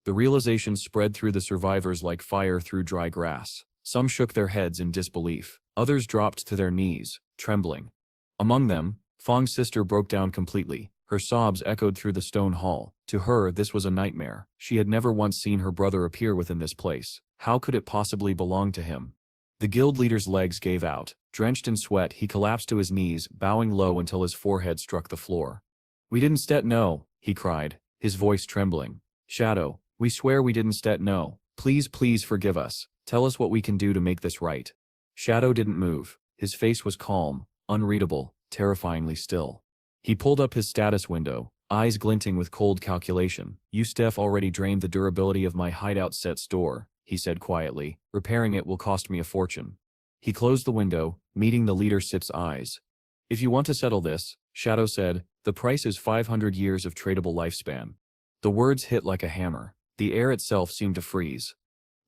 A: The realization spread through the survivors like fire through dry grass. Some shook their heads in disbelief. Others dropped to their knees, trembling. Among them, Feng's sister broke down completely. Her sobs echoed through the stone hall. To her, this was a nightmare. She had never once seen her brother appear within this place. How could it possibly belong to him? The guild leader's legs gave out. Drenched in sweat, he collapsed to his knees, bowing low until his forehead struck the floor. "We didn't know," he cried, his voice trembling. "Shadow, we swear we didn't know. Please forgive us. Tell us what we can do to make this right." Shadow didn't move. His face was calm, unreadable, terrifyingly still. He pulled up his status window, eyes glinting with cold calculation. "Steph already drained the durability of my hideout set store," he said quietly. "Repairing it will cost me a fortune." He closed the window, meeting the leader Sip's eyes. "If you want to settle this," Shadow said, "the price is 500 years of tradable lifespan." The words hit like a hammer. The air itself seemed to freeze.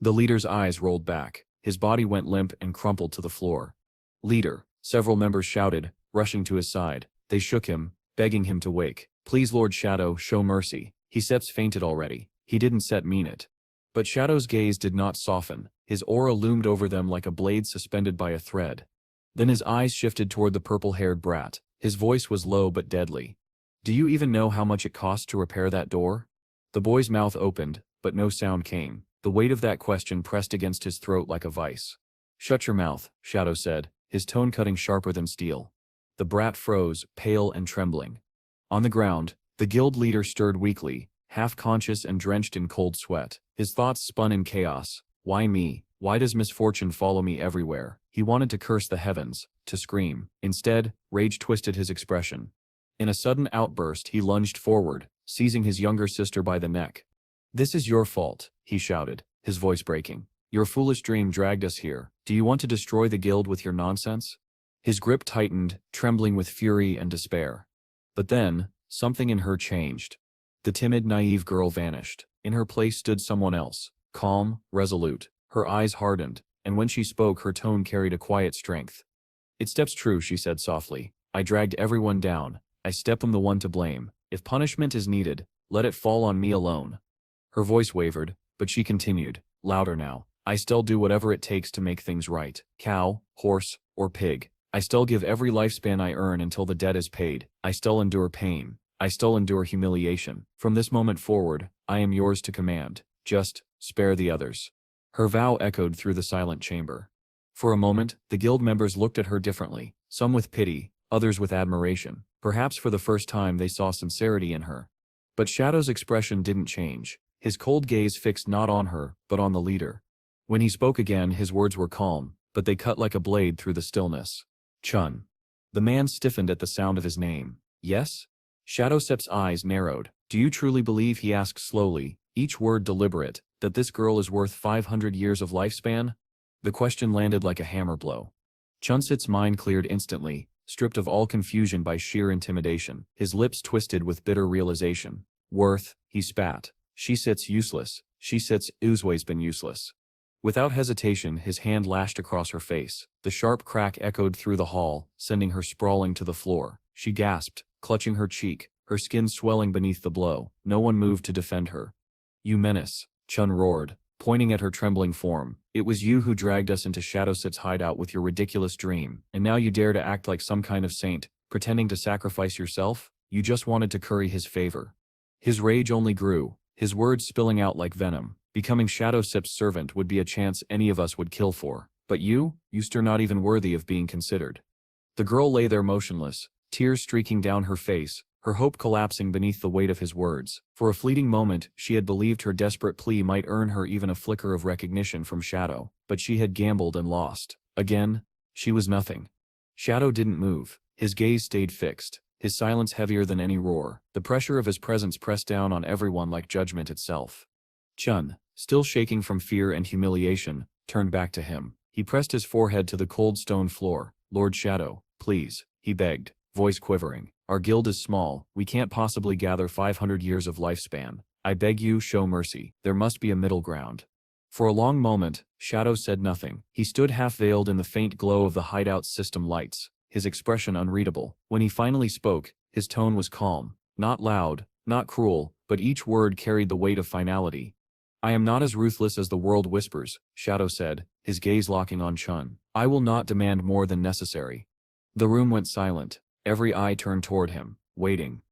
A: The leader's eyes rolled back. His body went limp and crumpled to the floor. "Leader," several members shouted, rushing to his side. They shook him, begging him to wake. "Please, Lord Shadow, show mercy. Sep's fainted already." He didn't mean it. But Shadow's gaze did not soften. His aura loomed over them like a blade suspended by a thread. Then his eyes shifted toward the purple-haired brat. His voice was low but deadly. "Do you even know how much it costs to repair that door?" The boy's mouth opened, but no sound came. The weight of that question pressed against his throat like a vice. "Shut your mouth," Shadow said, his tone cutting sharper than steel. The brat froze, pale and trembling. On the ground, the guild leader stirred weakly, half-conscious and drenched in cold sweat. His thoughts spun in chaos. Why me? Why does misfortune follow me everywhere? He wanted to curse the heavens, to scream. Instead, rage twisted his expression. In a sudden outburst, he lunged forward, seizing his younger sister by the neck. "This is your fault," he shouted, his voice breaking. "Your foolish dream dragged us here. Do you want to destroy the guild with your nonsense?" His grip tightened, trembling with fury and despair. But then, something in her changed. The timid, naive girl vanished. In her place stood someone else, calm, resolute. Her eyes hardened, and when she spoke her tone carried a quiet strength. "It steps true," she said softly. "I dragged everyone down. I'm the one to blame. If punishment is needed, let it fall on me alone." Her voice wavered, but she continued, louder now. "I still do whatever it takes to make things right. Cow, horse, or pig. I still give every lifespan I earn until the debt is paid. I still endure pain. I still endure humiliation. From this moment forward, I am yours to command. Just spare the others." Her vow echoed through the silent chamber. For a moment, the guild members looked at her differently, some with pity, others with admiration. Perhaps for the first time they saw sincerity in her. But Shadow's expression didn't change, his cold gaze fixed not on her, but on the leader. When he spoke again, his words were calm, but they cut like a blade through the stillness. Chun. The man stiffened at the sound of his name. Yes? Shadowcep's eyes narrowed. Do you truly believe, he asked slowly, each word deliberate, that this girl is worth 500 years of lifespan? The question landed like a hammer blow. Chunsit's mind cleared instantly, stripped of all confusion by sheer intimidation. His lips twisted with bitter realization. Worth, he spat. She sits useless. She sits, Uzwe's been useless. Without hesitation, his hand lashed across her face. The sharp crack echoed through the hall, sending her sprawling to the floor. She gasped, clutching her cheek, her skin swelling beneath the blow. No one moved to defend her. You menace, Chun roared, pointing at her trembling form. It was you who dragged us into Shadowsit's hideout with your ridiculous dream, and now you dare to act like some kind of saint, pretending to sacrifice yourself? You just wanted to curry his favor. His rage only grew, his words spilling out like venom. Becoming Shadowsip's servant would be a chance any of us would kill for. But you're not even worthy of being considered. The girl lay there motionless, tears streaking down her face, her hope collapsing beneath the weight of his words. For a fleeting moment, she had believed her desperate plea might earn her even a flicker of recognition from Shadow, but she had gambled and lost. Again, she was nothing. Shadow didn't move. His gaze stayed fixed, his silence heavier than any roar. The pressure of his presence pressed down on everyone like judgment itself. Chun, still shaking from fear and humiliation, turned back to him. He pressed his forehead to the cold stone floor. Lord Shadow, please, he begged, voice quivering. Our guild is small, we can't possibly gather 500 years of lifespan. I beg you, show mercy. There must be a middle ground. For a long moment, Shadow said nothing. He stood half-veiled in the faint glow of the hideout system lights, his expression unreadable. When he finally spoke, his tone was calm. Not loud, not cruel, but each word carried the weight of finality. I am not as ruthless as the world whispers, Shadow said, his gaze locking on Chun. I will not demand more than necessary. The room went silent. Every eye turned toward him, waiting.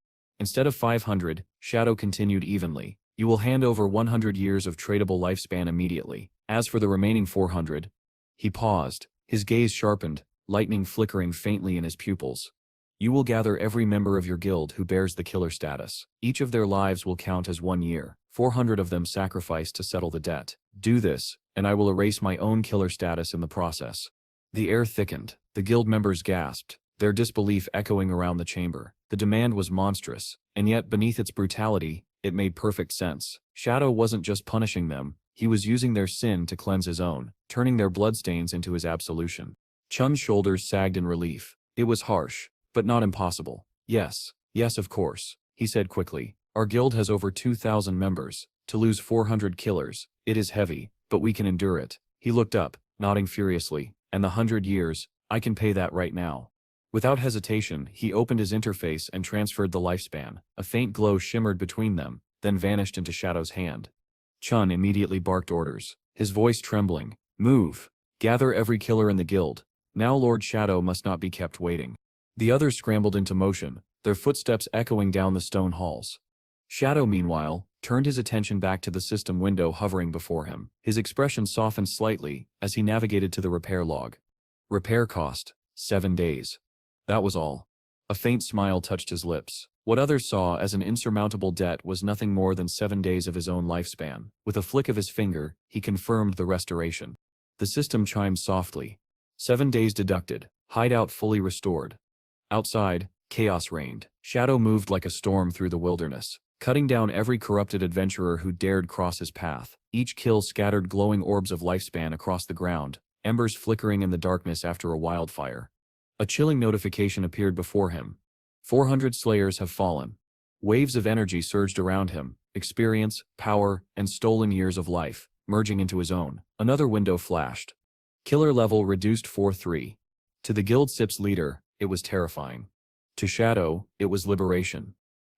A: Instead of 500, Shadow continued evenly. You will hand over 100 years of tradable lifespan immediately. As for the remaining 400... He paused, his gaze sharpened, lightning flickering faintly in his pupils. You will gather every member of your guild who bears the killer status. Each of their lives will count as 1 year. 400 of them sacrificed to settle the debt. Do this, and I will erase my own killer status in the process. The air thickened. The guild members gasped, their disbelief echoing around the chamber. The demand was monstrous, and yet beneath its brutality, it made perfect sense. Shadow wasn't just punishing them, he was using their sin to cleanse his own, turning their bloodstains into his absolution. Chun's shoulders sagged in relief. It was harsh, but not impossible. Yes, of course, he said quickly. Our guild has over 2,000 members. To lose 400 killers, it is heavy, but we can endure it. He looked up, nodding furiously. And the 100 years, I can pay that right now. Without hesitation, he opened his interface and transferred the lifespan. A faint glow shimmered between them, then vanished into Shadow's hand. Chun immediately barked orders, his voice trembling. Move! Gather every killer in the guild. Now Lord Shadow must not be kept waiting. The others scrambled into motion, their footsteps echoing down the stone halls. Shadow, meanwhile, turned his attention back to the system window hovering before him. His expression softened slightly as he navigated to the repair log. Repair cost, 7 days. That was all. A faint smile touched his lips. What others saw as an insurmountable debt was nothing more than 7 days of his own lifespan. With a flick of his finger, he confirmed the restoration. The system chimed softly. 7 days deducted, hideout fully restored. Outside, chaos reigned. Shadow moved like a storm through the wilderness, cutting down every corrupted adventurer who dared cross his path. Each kill scattered glowing orbs of lifespan across the ground, embers flickering in the darkness after a wildfire. A chilling notification appeared before him. 400 slayers have fallen. Waves of energy surged around him, experience, power, and stolen years of life, merging into his own. Another window flashed. Killer level reduced 4-3. To the guild SIP's leader, it was terrifying. To Shadow, it was liberation.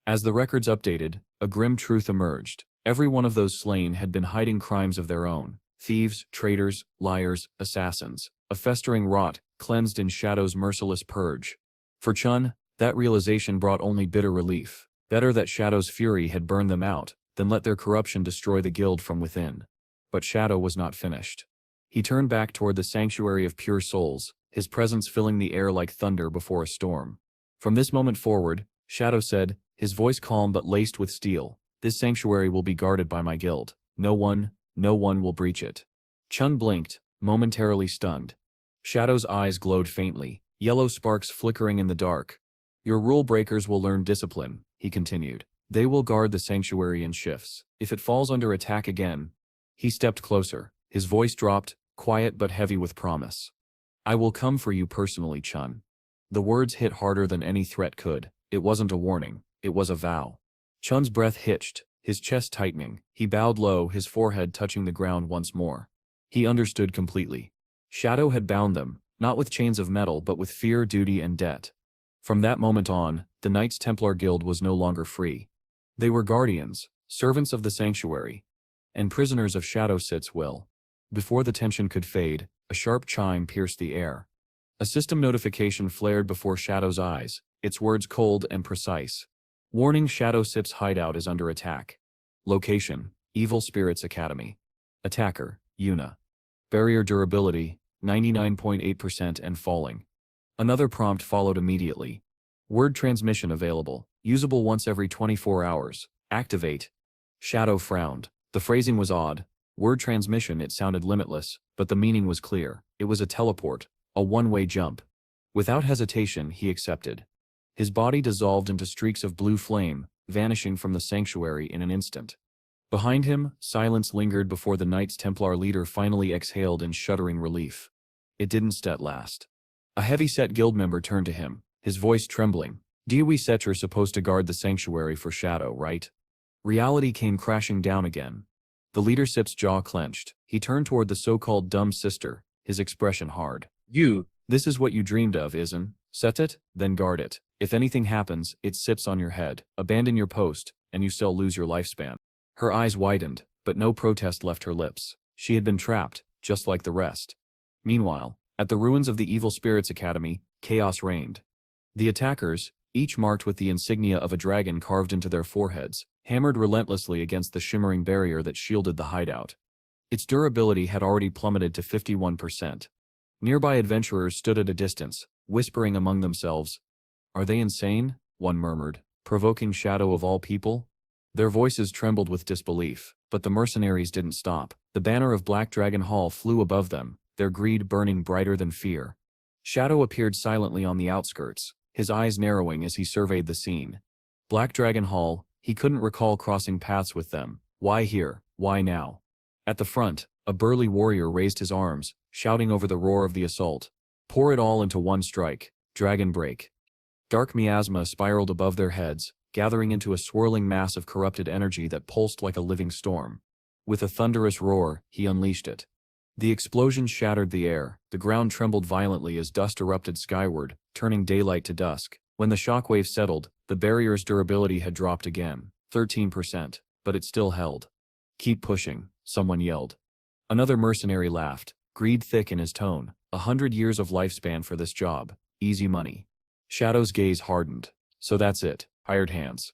A: As the records updated, a grim truth emerged. Every one of those slain had been hiding crimes of their own. Thieves, traitors, liars, assassins. A festering rot, cleansed in Shadow's merciless purge. For Chun, that realization brought only bitter relief. Better that Shadow's fury had burned them out, than let their corruption destroy the guild from within. But Shadow was not finished. He turned back toward the sanctuary of pure souls, his presence filling the air like thunder before a storm. From this moment forward, Shadow said, his voice calm but laced with steel, this sanctuary will be guarded by my guild. No one will breach it. Chun blinked, momentarily stunned. Shadow's eyes glowed faintly, yellow sparks flickering in the dark. Your rule breakers will learn discipline, he continued. They will guard the sanctuary in shifts. If it falls under attack again. He stepped closer, his voice dropped, quiet but heavy with promise. I will come for you personally, Chun. The words hit harder than any threat could. It wasn't a warning, it was a vow. Chun's breath hitched, his chest tightening. He bowed low, his forehead touching the ground once more. He understood completely. Shadow had bound them, not with chains of metal but with fear, duty, and debt. From that moment on, the Knights Templar Guild was no longer free. They were guardians, servants of the sanctuary, and prisoners of Shadow Sit's will. Before the tension could fade, a sharp chime pierced the air. A system notification flared before Shadow's eyes, its words cold and precise. Warning: Shadow Sit's hideout is under attack. Location: Evil Spirits Academy. Attacker: Yuna. Barrier durability: 99.8% and falling. Another prompt followed immediately. Word transmission available. Usable once every 24 hours. Activate. Shadow frowned. The phrasing was odd. Word transmission, it sounded limitless, but the meaning was clear. It was a teleport, a one-way jump. Without hesitation, he accepted. His body dissolved into streaks of blue flame, vanishing from the sanctuary in an instant. Behind him, silence lingered before the Knights Templar leader finally exhaled in shuddering relief. It didn't last. A heavy-set guild member turned to him, his voice trembling. We Setch are supposed to guard the sanctuary for Shadow, right? Reality came crashing down again. The leadership's jaw clenched. He turned toward the so-called dumb sister, his expression hard. This is what you dreamed of, isn't it? Then guard it. If anything happens, it sips on your head. Abandon your post, and you still lose your lifespan. Her eyes widened, but no protest left her lips. She had been trapped, just like the rest. Meanwhile, at the ruins of the Evil Spirits Academy, chaos reigned. The attackers, each marked with the insignia of a dragon carved into their foreheads, hammered relentlessly against the shimmering barrier that shielded the hideout. Its durability had already plummeted to 51%. Nearby adventurers stood at a distance, whispering among themselves. Are they insane? One murmured. Provoking Shadow of all people? Their voices trembled with disbelief, but the mercenaries didn't stop. The banner of Black Dragon Hall flew above them, their greed burning brighter than fear. Shadow appeared silently on the outskirts, his eyes narrowing as he surveyed the scene. Black Dragon Hall, he couldn't recall crossing paths with them. Why here? Why now? At the front, a burly warrior raised his arms, shouting over the roar of the assault. Pour it all into one strike. Dragon break. Dark miasma spiraled above their heads, gathering into a swirling mass of corrupted energy that pulsed like a living storm. With a thunderous roar, he unleashed it. The explosion shattered the air, the ground trembled violently as dust erupted skyward, turning daylight to dusk. When the shockwave settled, the barrier's durability had dropped again, 13%, but it still held. Keep pushing, someone yelled. Another mercenary laughed, greed thick in his tone. 100 years of lifespan for this job, easy money. Shadow's gaze hardened. So that's it, hired hands.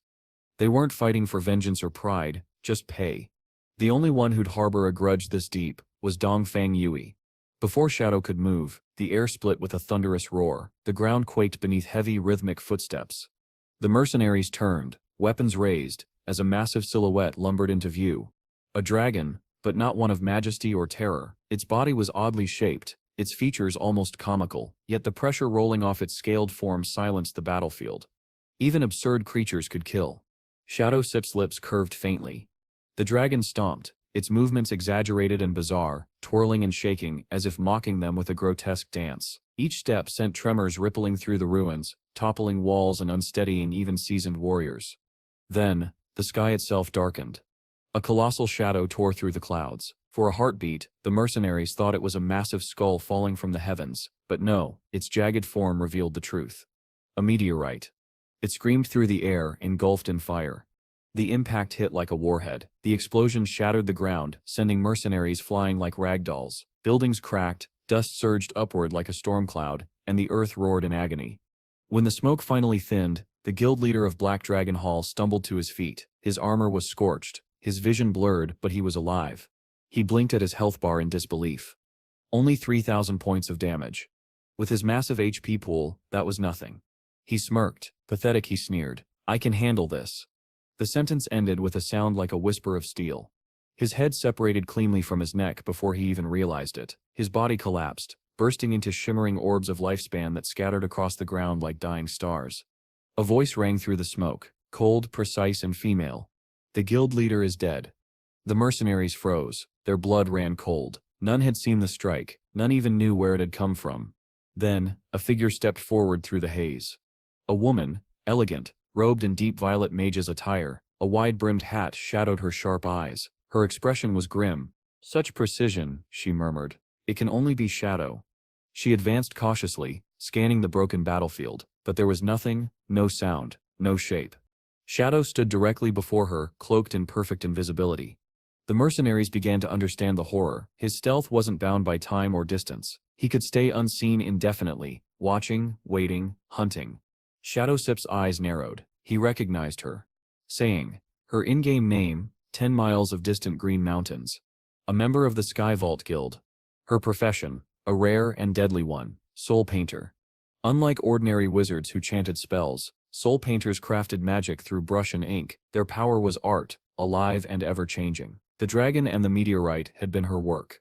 A: They weren't fighting for vengeance or pride, just pay. The only one who'd harbor a grudge this deep was Dongfang Yui. Before Shadow could move, the air split with a thunderous roar. The ground quaked beneath heavy rhythmic footsteps. The mercenaries turned, weapons raised, as a massive silhouette lumbered into view. A dragon, but not one of majesty or terror. Its body was oddly shaped, its features almost comical, yet the pressure rolling off its scaled form silenced the battlefield. Even absurd creatures could kill. Shadow Sip's lips curved faintly. The dragon stomped, its movements exaggerated and bizarre, twirling and shaking as if mocking them with a grotesque dance. Each step sent tremors rippling through the ruins, toppling walls and unsteadying even seasoned warriors. Then, the sky itself darkened. A colossal shadow tore through the clouds. For a heartbeat, the mercenaries thought it was a massive skull falling from the heavens, but no, its jagged form revealed the truth. A meteorite. It screamed through the air, engulfed in fire. The impact hit like a warhead. The explosion shattered the ground, sending mercenaries flying like ragdolls. Buildings cracked, dust surged upward like a storm cloud, and the earth roared in agony. When the smoke finally thinned, the guild leader of Black Dragon Hall stumbled to his feet. His armor was scorched, his vision blurred, but he was alive. He blinked at his health bar in disbelief. Only 3,000 points of damage. With his massive HP pool, that was nothing. He smirked. Pathetic, he sneered. I can handle this. The sentence ended with a sound like a whisper of steel. His head separated cleanly from his neck before he even realized it. His body collapsed, bursting into shimmering orbs of lifespan that scattered across the ground like dying stars. A voice rang through the smoke, cold, precise, and female. The guild leader is dead. The mercenaries froze. Their blood ran cold. None had seen the strike. None even knew where it had come from. Then, a figure stepped forward through the haze. A woman, elegant, robed in deep violet mage's attire, a wide-brimmed hat shadowed her sharp eyes. Her expression was grim. Such precision, she murmured. It can only be Shadow. She advanced cautiously, scanning the broken battlefield, but there was nothing, no sound, no shape. Shadow stood directly before her, cloaked in perfect invisibility. The mercenaries began to understand the horror. His stealth wasn't bound by time or distance. He could stay unseen indefinitely, watching, waiting, hunting. Shadowsip's eyes narrowed. He recognized her. Saying, her in-game name, 10 miles of distant green mountains. A member of the Sky Vault Guild. Her profession, a rare and deadly one, soul painter. Unlike ordinary wizards who chanted spells, soul painters crafted magic through brush and ink. Their power was art, alive and ever-changing. The dragon and the meteorite had been her work.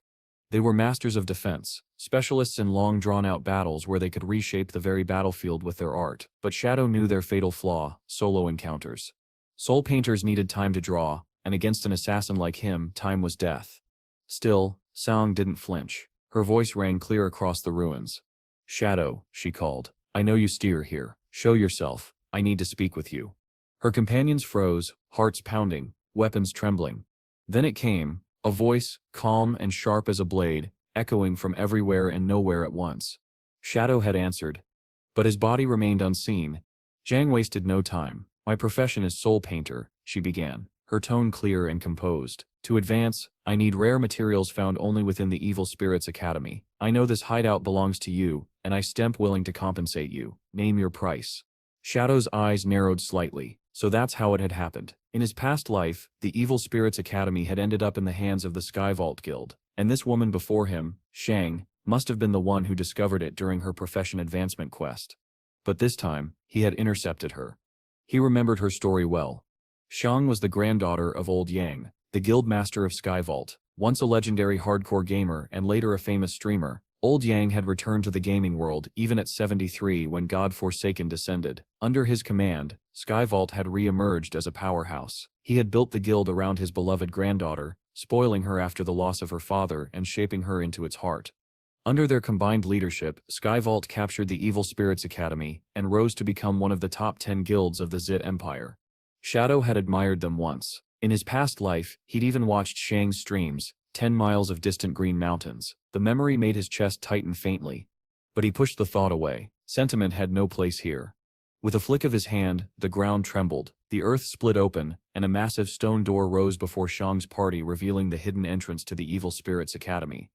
A: They were masters of defense, specialists in long drawn-out battles where they could reshape the very battlefield with their art. But Shadow knew their fatal flaw: solo encounters. Soul painters needed time to draw, and against an assassin like him, time was death. Still, Song didn't flinch. Her voice rang clear across the ruins. Shadow, she called. I know you steer here. Show yourself. I need to speak with you. Her companions froze, hearts pounding, weapons trembling. Then it came, a voice, calm and sharp as a blade, echoing from everywhere and nowhere at once. Shadow had answered. But his body remained unseen. Zhang wasted no time. My profession is soul painter, she began, her tone clear and composed. To advance, I need rare materials found only within the Evil Spirits Academy. I know this hideout belongs to you, and I stamp willing to compensate you. Name your price. Shadow's eyes narrowed slightly. So that's how it had happened. In his past life, the Evil Spirits Academy had ended up in the hands of the Sky Vault Guild, and this woman before him, Shang, must have been the one who discovered it during her profession advancement quest. But this time, he had intercepted her. He remembered her story well. Shang was the granddaughter of Old Yang, the guild master of Sky Vault, once a legendary hardcore gamer and later a famous streamer. Old Yang had returned to the gaming world even at 73 when God Forsaken descended. Under his command, Sky Vault had re-emerged as a powerhouse. He had built the guild around his beloved granddaughter, spoiling her after the loss of her father and shaping her into its heart. Under their combined leadership, Sky Vault captured the Evil Spirits Academy and rose to become one of the top 10 guilds of the Zit Empire. Shadow had admired them once. In his past life, he'd even watched Shang's streams, 10 miles of distant green mountains. The memory made his chest tighten faintly. But he pushed the thought away. Sentiment had no place here. With a flick of his hand, the ground trembled, the earth split open, and a massive stone door rose before Shang's party, revealing the hidden entrance to the Evil Spirits Academy.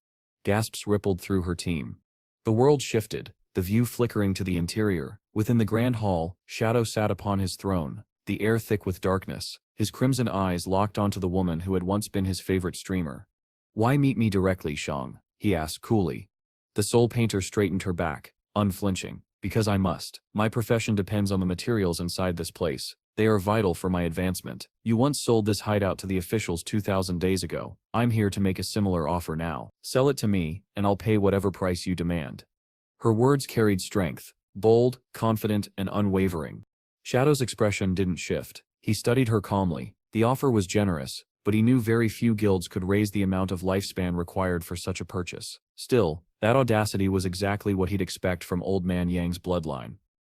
A: Gasps rippled through her team. The world shifted, the view flickering to the interior. Within the grand hall, Shadow sat upon his throne, the air thick with darkness, his crimson eyes locked onto the woman who had once been his favorite streamer. Why meet me directly, Shang? He asked coolly. The soul painter straightened her back, unflinching. Because I must. My profession depends on the materials inside this place. They are vital for my advancement. You once sold this hideout to the officials 2,000 days ago. I'm here to make a similar offer now. Sell it to me, and I'll pay whatever price you demand. Her words carried strength, bold, confident, and unwavering. Shadow's expression didn't shift. He studied her calmly. The offer was generous, but he knew very few guilds could raise the amount of lifespan required for such a purchase. Still, that audacity was exactly what he'd expect from Old Man Yang's bloodline.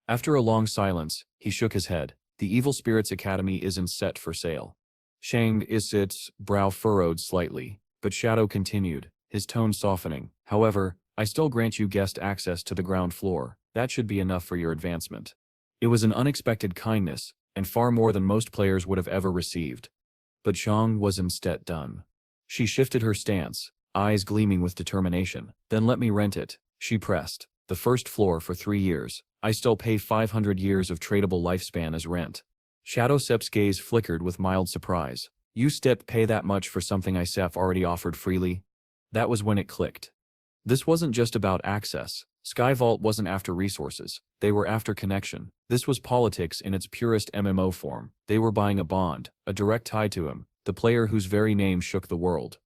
A: After a long silence, he shook his head. The Evil Spirits Academy isn't set for sale. Shang Isit's brow furrowed slightly, but Shadow continued, his tone softening. However, I still grant you guest access to the ground floor. That should be enough for your advancement. It was an unexpected kindness, and far more than most players would have ever received. But Shang was instead done. She shifted her stance, eyes gleaming with determination. Then let me rent it, she pressed. The first floor for 3 years. I still pay 500 years of tradable lifespan as rent. Shadowsep's gaze flickered with mild surprise. You step pay that much for something I already offered freely? That was when it clicked. This wasn't just about access. Skyvault wasn't after resources, they were after connection. This was politics in its purest MMO form. They were buying a bond, a direct tie to him, the player whose very name shook the world.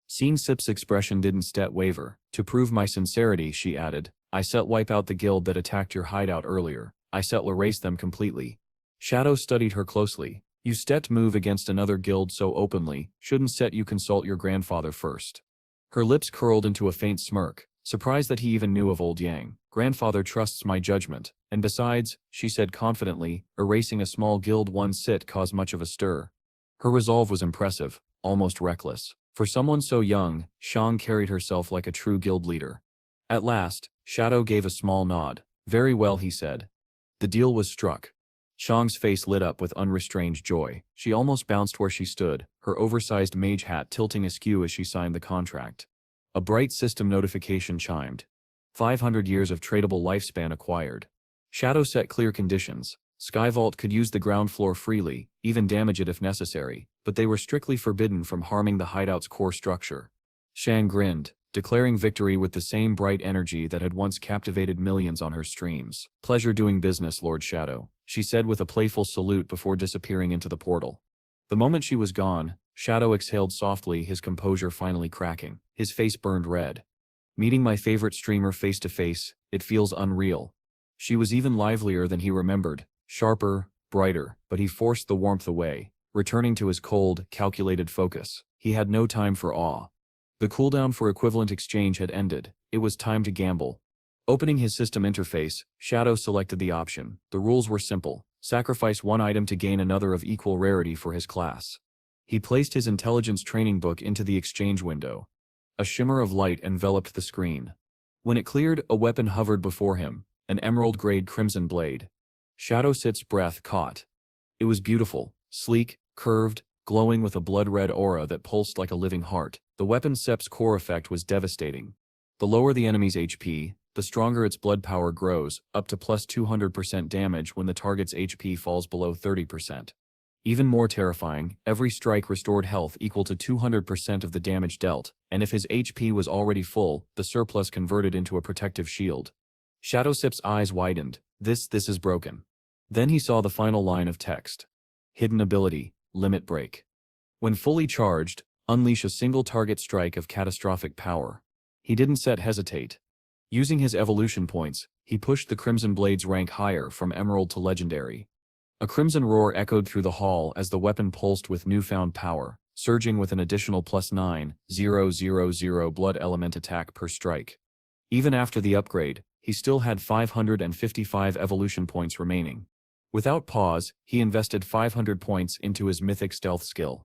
A: Sip's expression didn't waver. To prove my sincerity, she added, I set wipe out the guild that attacked your hideout earlier. I set erase them completely. Shadow studied her closely. You move against another guild so openly, shouldn't you consult your grandfather first. Her lips curled into a faint smirk, surprised that he even knew of old Yang. Grandfather trusts my judgment, and besides, she said confidently, erasing a small guild one sit caused much of a stir. Her resolve was impressive, almost reckless. For someone so young, Shang carried herself like a true guild leader. At last, Shadow gave a small nod. Very well, he said. The deal was struck. Shang's face lit up with unrestrained joy. She almost bounced where she stood, her oversized mage hat tilting askew as she signed the contract. A bright system notification chimed. 500 years of tradable lifespan acquired. Shadow set clear conditions. Skyvault could use the ground floor freely, even damage it if necessary, but they were strictly forbidden from harming the hideout's core structure. Shang grinned, declaring victory with the same bright energy that had once captivated millions on her streams. Pleasure doing business, Lord Shadow, she said with a playful salute before disappearing into the portal. The moment she was gone, Shadow exhaled softly, his composure finally cracking. His face burned red. Meeting my favorite streamer face to face, it feels unreal. She was even livelier than he remembered, sharper, brighter, but he forced the warmth away, returning to his cold, calculated focus. He had no time for awe. The cooldown for equivalent exchange had ended. It was time to gamble. Opening his system interface, Shadow selected the option. The rules were simple. Sacrifice one item to gain another of equal rarity for his class. He placed his intelligence training book into the exchange window. A shimmer of light enveloped the screen. When it cleared, a weapon hovered before him, an emerald-grade crimson blade. Shadow's breath caught. It was beautiful, sleek, curved, glowing with a blood-red aura that pulsed like a living heart. The weapon's core effect was devastating. The lower the enemy's HP, the stronger its blood power grows, up to plus 200% damage when the target's HP falls below 30%. Even more terrifying, every strike restored health equal to 200% of the damage dealt, and if his HP was already full, the surplus converted into a protective shield. Shadow's eyes widened. This is broken. Then he saw the final line of text. Hidden ability, limit break. When fully charged, unleash a single target strike of catastrophic power. He didn't hesitate. Using his evolution points, he pushed the Crimson Blade's rank higher from Emerald to Legendary. A crimson roar echoed through the hall as the weapon pulsed with newfound power, surging with an additional plus 9,000 blood element attack per strike. Even after the upgrade, he still had 555 evolution points remaining. Without pause, he invested 500 points into his mythic stealth skill.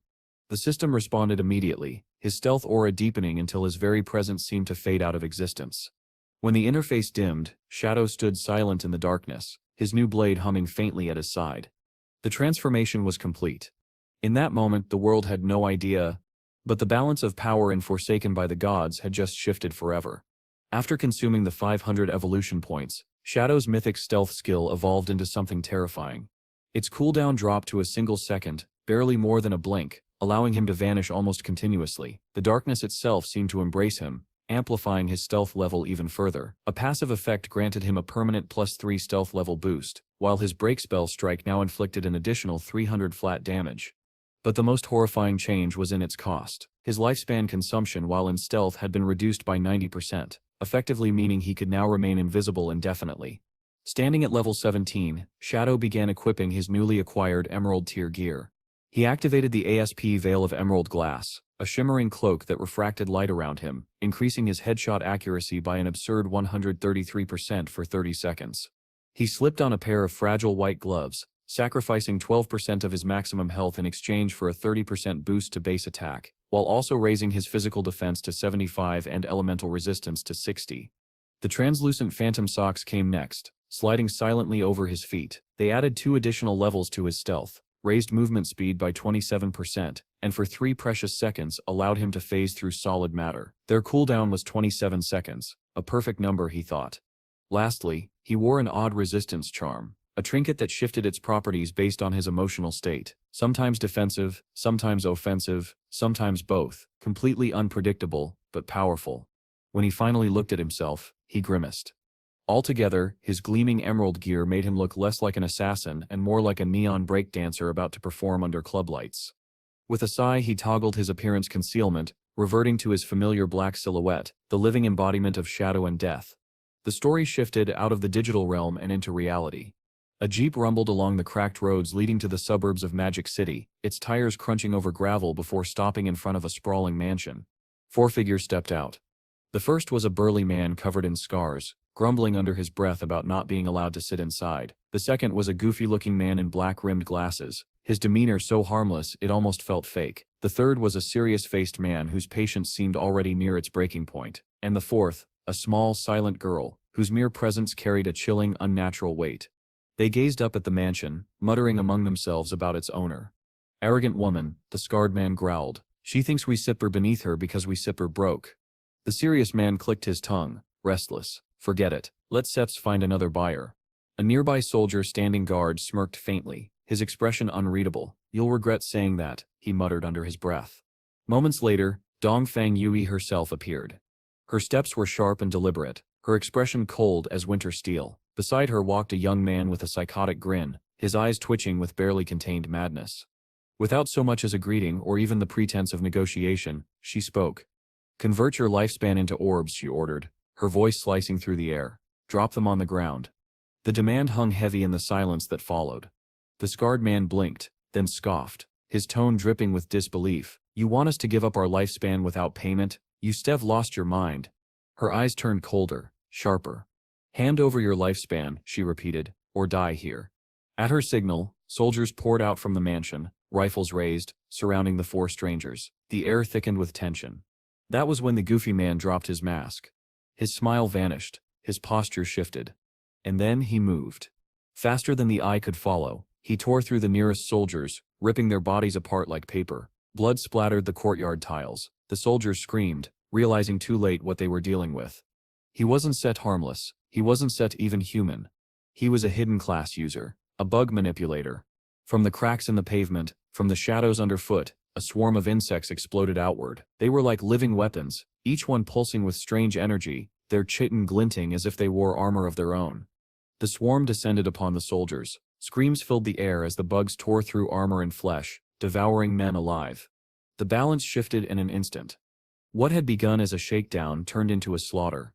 A: The system responded immediately, his stealth aura deepening until his very presence seemed to fade out of existence. When the interface dimmed, Shadow stood silent in the darkness, his new blade humming faintly at his side. The transformation was complete. In that moment, the world had no idea, but the balance of power in Forsaken by the Gods had just shifted forever. After consuming the 500 evolution points, Shadow's mythic stealth skill evolved into something terrifying. Its cooldown dropped to a single second, barely more than a blink, allowing him to vanish almost continuously. The darkness itself seemed to embrace him, amplifying his stealth level even further. A passive effect granted him a permanent +3 stealth level boost, while his break spell strike now inflicted an additional 300 flat damage. But the most horrifying change was in its cost. His lifespan consumption while in stealth had been reduced by 90%, effectively meaning he could now remain invisible indefinitely. Standing at level 17, Shadow began equipping his newly acquired Emerald tier gear. He activated the ASP Veil of Emerald Glass, a shimmering cloak that refracted light around him, increasing his headshot accuracy by an absurd 133% for 30 seconds. He slipped on a pair of fragile white gloves, sacrificing 12% of his maximum health in exchange for a 30% boost to base attack, while also raising his physical defense to 75 and elemental resistance to 60. The translucent phantom socks came next, sliding silently over his feet. They added 2 additional levels to his stealth, raised movement speed by 27%, and for 3 precious seconds allowed him to phase through solid matter. Their cooldown was 27 seconds, a perfect number, he thought. Lastly, he wore an odd resistance charm, a trinket that shifted its properties based on his emotional state, sometimes defensive, sometimes offensive, sometimes both, completely unpredictable, but powerful. When he finally looked at himself, he grimaced. Altogether, his gleaming emerald gear made him look less like an assassin and more like a neon breakdancer about to perform under club lights. With a sigh, he toggled his appearance concealment, reverting to his familiar black silhouette, the living embodiment of shadow and death. The story shifted out of the digital realm and into reality. A jeep rumbled along the cracked roads leading to the suburbs of Magic City, its tires crunching over gravel before stopping in front of a sprawling mansion. 4 figures stepped out. The first was a burly man covered in scars, grumbling under his breath about not being allowed to sit inside. The second was a goofy-looking man in black-rimmed glasses, his demeanor so harmless it almost felt fake. The third was a serious-faced man whose patience seemed already near its breaking point. And the fourth, a small, silent girl, whose mere presence carried a chilling, unnatural weight. They gazed up at the mansion, muttering among themselves about its owner. "Arrogant woman," the scarred man growled. "She thinks we sip her beneath her because we sip her broke." The serious man clicked his tongue, restless. "Forget it. Let Seps find another buyer." A nearby soldier standing guard smirked faintly, his expression unreadable. "You'll regret saying that," he muttered under his breath. Moments later, Dongfang Yui herself appeared. Her steps were sharp and deliberate, her expression cold as winter steel. Beside her walked a young man with a psychotic grin, his eyes twitching with barely contained madness. Without so much as a greeting or even the pretense of negotiation, she spoke. "Convert your lifespan into orbs," she ordered, her voice slicing through the air. "Drop them on the ground." The demand hung heavy in the silence that followed. The scarred man blinked, then scoffed, his tone dripping with disbelief. "You want us to give up our lifespan without payment? You Stev lost your mind." Her eyes turned colder, sharper. "Hand over your lifespan," she repeated, "or die here." At her signal, soldiers poured out from the mansion, rifles raised, surrounding the 4 strangers. The air thickened with tension. That was when the goofy man dropped his mask. His smile vanished, his posture shifted. And then he moved. Faster than the eye could follow, he tore through the nearest soldiers, ripping their bodies apart like paper. Blood splattered the courtyard tiles. The soldiers screamed, realizing too late what they were dealing with. He wasn't set harmless. He wasn't set even human. He was a hidden class user, a bug manipulator. From the cracks in the pavement, from the shadows underfoot, a swarm of insects exploded outward. They were like living weapons, each one pulsing with strange energy, their chitin glinting as if they wore armor of their own. The swarm descended upon the soldiers. Screams filled the air as the bugs tore through armor and flesh, devouring men alive. The balance shifted in an instant. What had begun as a shakedown turned into a slaughter.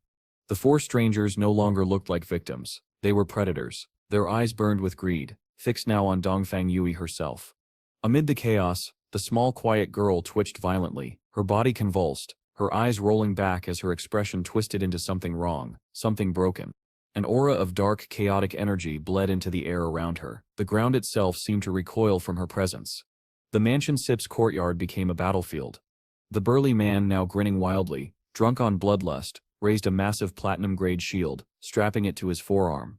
A: The 4 strangers no longer looked like victims. They were predators. Their eyes burned with greed, fixed now on Dongfang Yui herself. Amid the chaos, the small quiet girl twitched violently, her body convulsed, her eyes rolling back as her expression twisted into something wrong, something broken. An aura of dark, chaotic energy bled into the air around her. The ground itself seemed to recoil from her presence. The mansion Sip's courtyard became a battlefield. The burly man, now grinning wildly, drunk on bloodlust, raised a massive platinum-grade shield, strapping it to his forearm.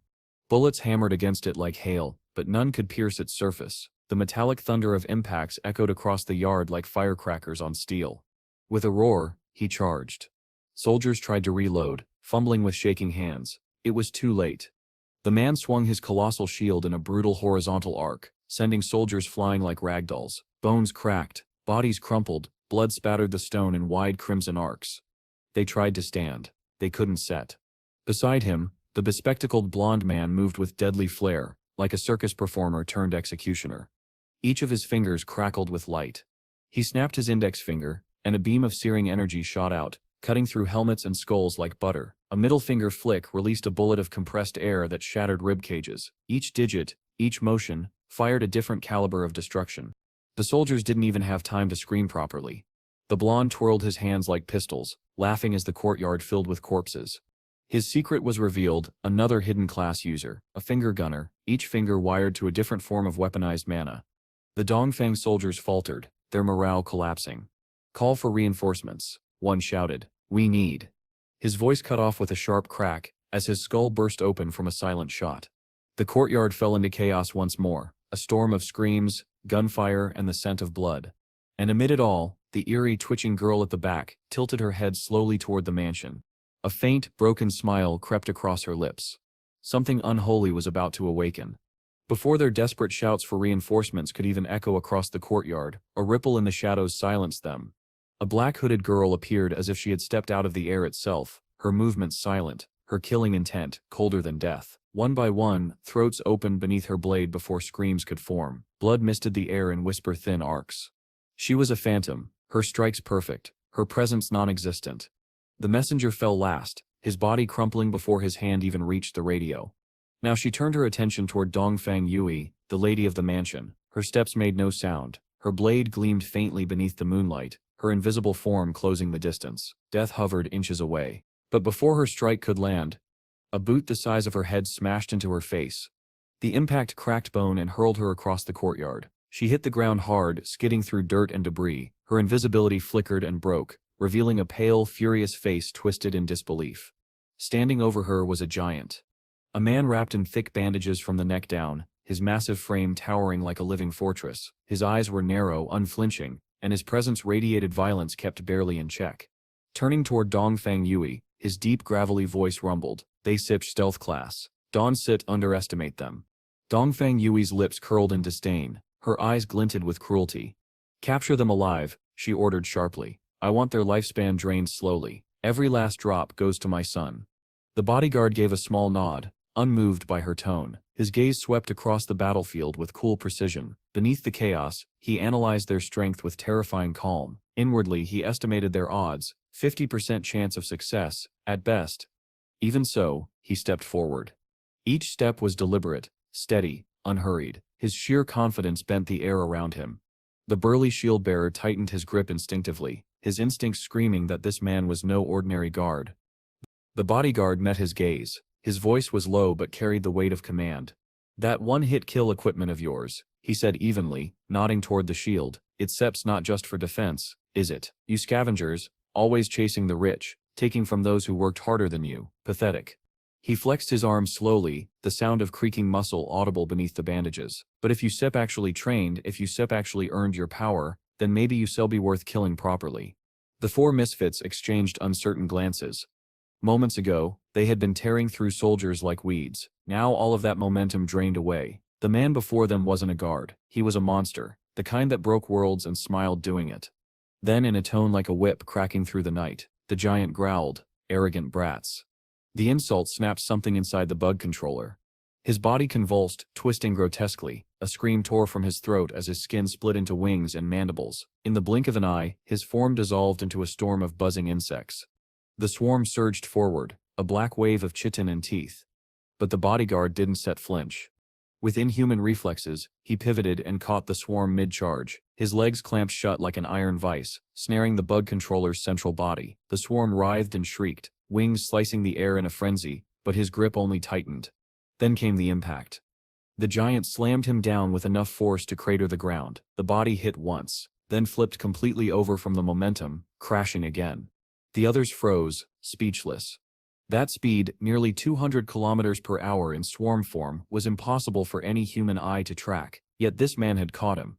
A: Bullets hammered against it like hail, but none could pierce its surface. The metallic thunder of impacts echoed across the yard like firecrackers on steel. With a roar, he charged. Soldiers tried to reload, fumbling with shaking hands. It was too late. The man swung his colossal shield in a brutal horizontal arc, sending soldiers flying like ragdolls. Bones cracked, bodies crumpled, blood spattered the stone in wide crimson arcs. They tried to stand. They couldn't set. Beside him, the bespectacled blond man moved with deadly flair, like a circus performer turned executioner. Each of his fingers crackled with light. He snapped his index finger, and a beam of searing energy shot out, cutting through helmets and skulls like butter. A middle finger flick released a bullet of compressed air that shattered rib cages. Each digit, each motion, fired a different caliber of destruction. The soldiers didn't even have time to scream properly. The blonde twirled his hands like pistols, laughing as the courtyard filled with corpses. His secret was revealed: another hidden class user, a finger gunner, each finger wired to a different form of weaponized mana. The Dongfang soldiers faltered, their morale collapsing. "Call for reinforcements," one shouted. "We need." His voice cut off with a sharp crack, as his skull burst open from a silent shot. The courtyard fell into chaos once more, a storm of screams, gunfire, and the scent of blood. And amid it all, the eerie, twitching girl at the back tilted her head slowly toward the mansion. A faint, broken smile crept across her lips. Something unholy was about to awaken. Before their desperate shouts for reinforcements could even echo across the courtyard, a ripple in the shadows silenced them. A black hooded girl appeared as if she had stepped out of the air itself, her movements silent, her killing intent colder than death. One by one, throats opened beneath her blade before screams could form. Blood misted the air in whisper-thin arcs. She was a phantom, her strikes perfect, her presence non-existent. The messenger fell last, his body crumpling before his hand even reached the radio. Now she turned her attention toward Dongfang Yui, the lady of the mansion. Her steps made no sound, her blade gleamed faintly beneath the moonlight, her invisible form closing the distance. Death hovered inches away. But before her strike could land, a boot the size of her head smashed into her face. The impact cracked bone and hurled her across the courtyard. She hit the ground hard, skidding through dirt and debris. Her invisibility flickered and broke, revealing a pale, furious face twisted in disbelief. Standing over her was a giant. A man wrapped in thick bandages from the neck down, his massive frame towering like a living fortress. His eyes were narrow, unflinching, and his presence radiated violence kept barely in check. Turning toward Dongfang Yui, his deep gravelly voice rumbled, "They sip stealth class. Don't sit underestimate them." Dongfang Yui's lips curled in disdain, her eyes glinted with cruelty. "Capture them alive," she ordered sharply. "I want their lifespan drained slowly. Every last drop goes to my son." The bodyguard gave a small nod, unmoved by her tone. His gaze swept across the battlefield with cool precision. Beneath the chaos, he analyzed their strength with terrifying calm. Inwardly he estimated their odds, 50% chance of success, at best. Even so, he stepped forward. Each step was deliberate, steady, unhurried. His sheer confidence bent the air around him. The burly shield-bearer tightened his grip instinctively, his instincts screaming that this man was no ordinary guard. The bodyguard met his gaze. His voice was low but carried the weight of command. "That one-hit kill equipment of yours," he said evenly, nodding toward the shield. "It seps not just for defense, is it? You scavengers, always chasing the rich, taking from those who worked harder than you. Pathetic." He flexed his arms slowly, the sound of creaking muscle audible beneath the bandages. "But if you sep actually trained, if you sep actually earned your power, then maybe you shall be worth killing properly." The four misfits exchanged uncertain glances. Moments ago, they had been tearing through soldiers like weeds. Now all of that momentum drained away. The man before them wasn't a guard. He was a monster, the kind that broke worlds and smiled doing it. Then in a tone like a whip cracking through the night, the giant growled, "Arrogant brats." The insult snapped something inside the bug controller. His body convulsed, twisting grotesquely. A scream tore from his throat as his skin split into wings and mandibles. In the blink of an eye, his form dissolved into a storm of buzzing insects. The swarm surged forward, a black wave of chitin and teeth. But the bodyguard didn't set flinch. With inhuman reflexes, he pivoted and caught the swarm mid-charge. His legs clamped shut like an iron vice, snaring the bug controller's central body. The swarm writhed and shrieked, wings slicing the air in a frenzy, but his grip only tightened. Then came the impact. The giant slammed him down with enough force to crater the ground. The body hit once, then flipped completely over from the momentum, crashing again. The others froze, speechless. That speed, nearly 200 kilometers per hour in swarm form, was impossible for any human eye to track, yet this man had caught him.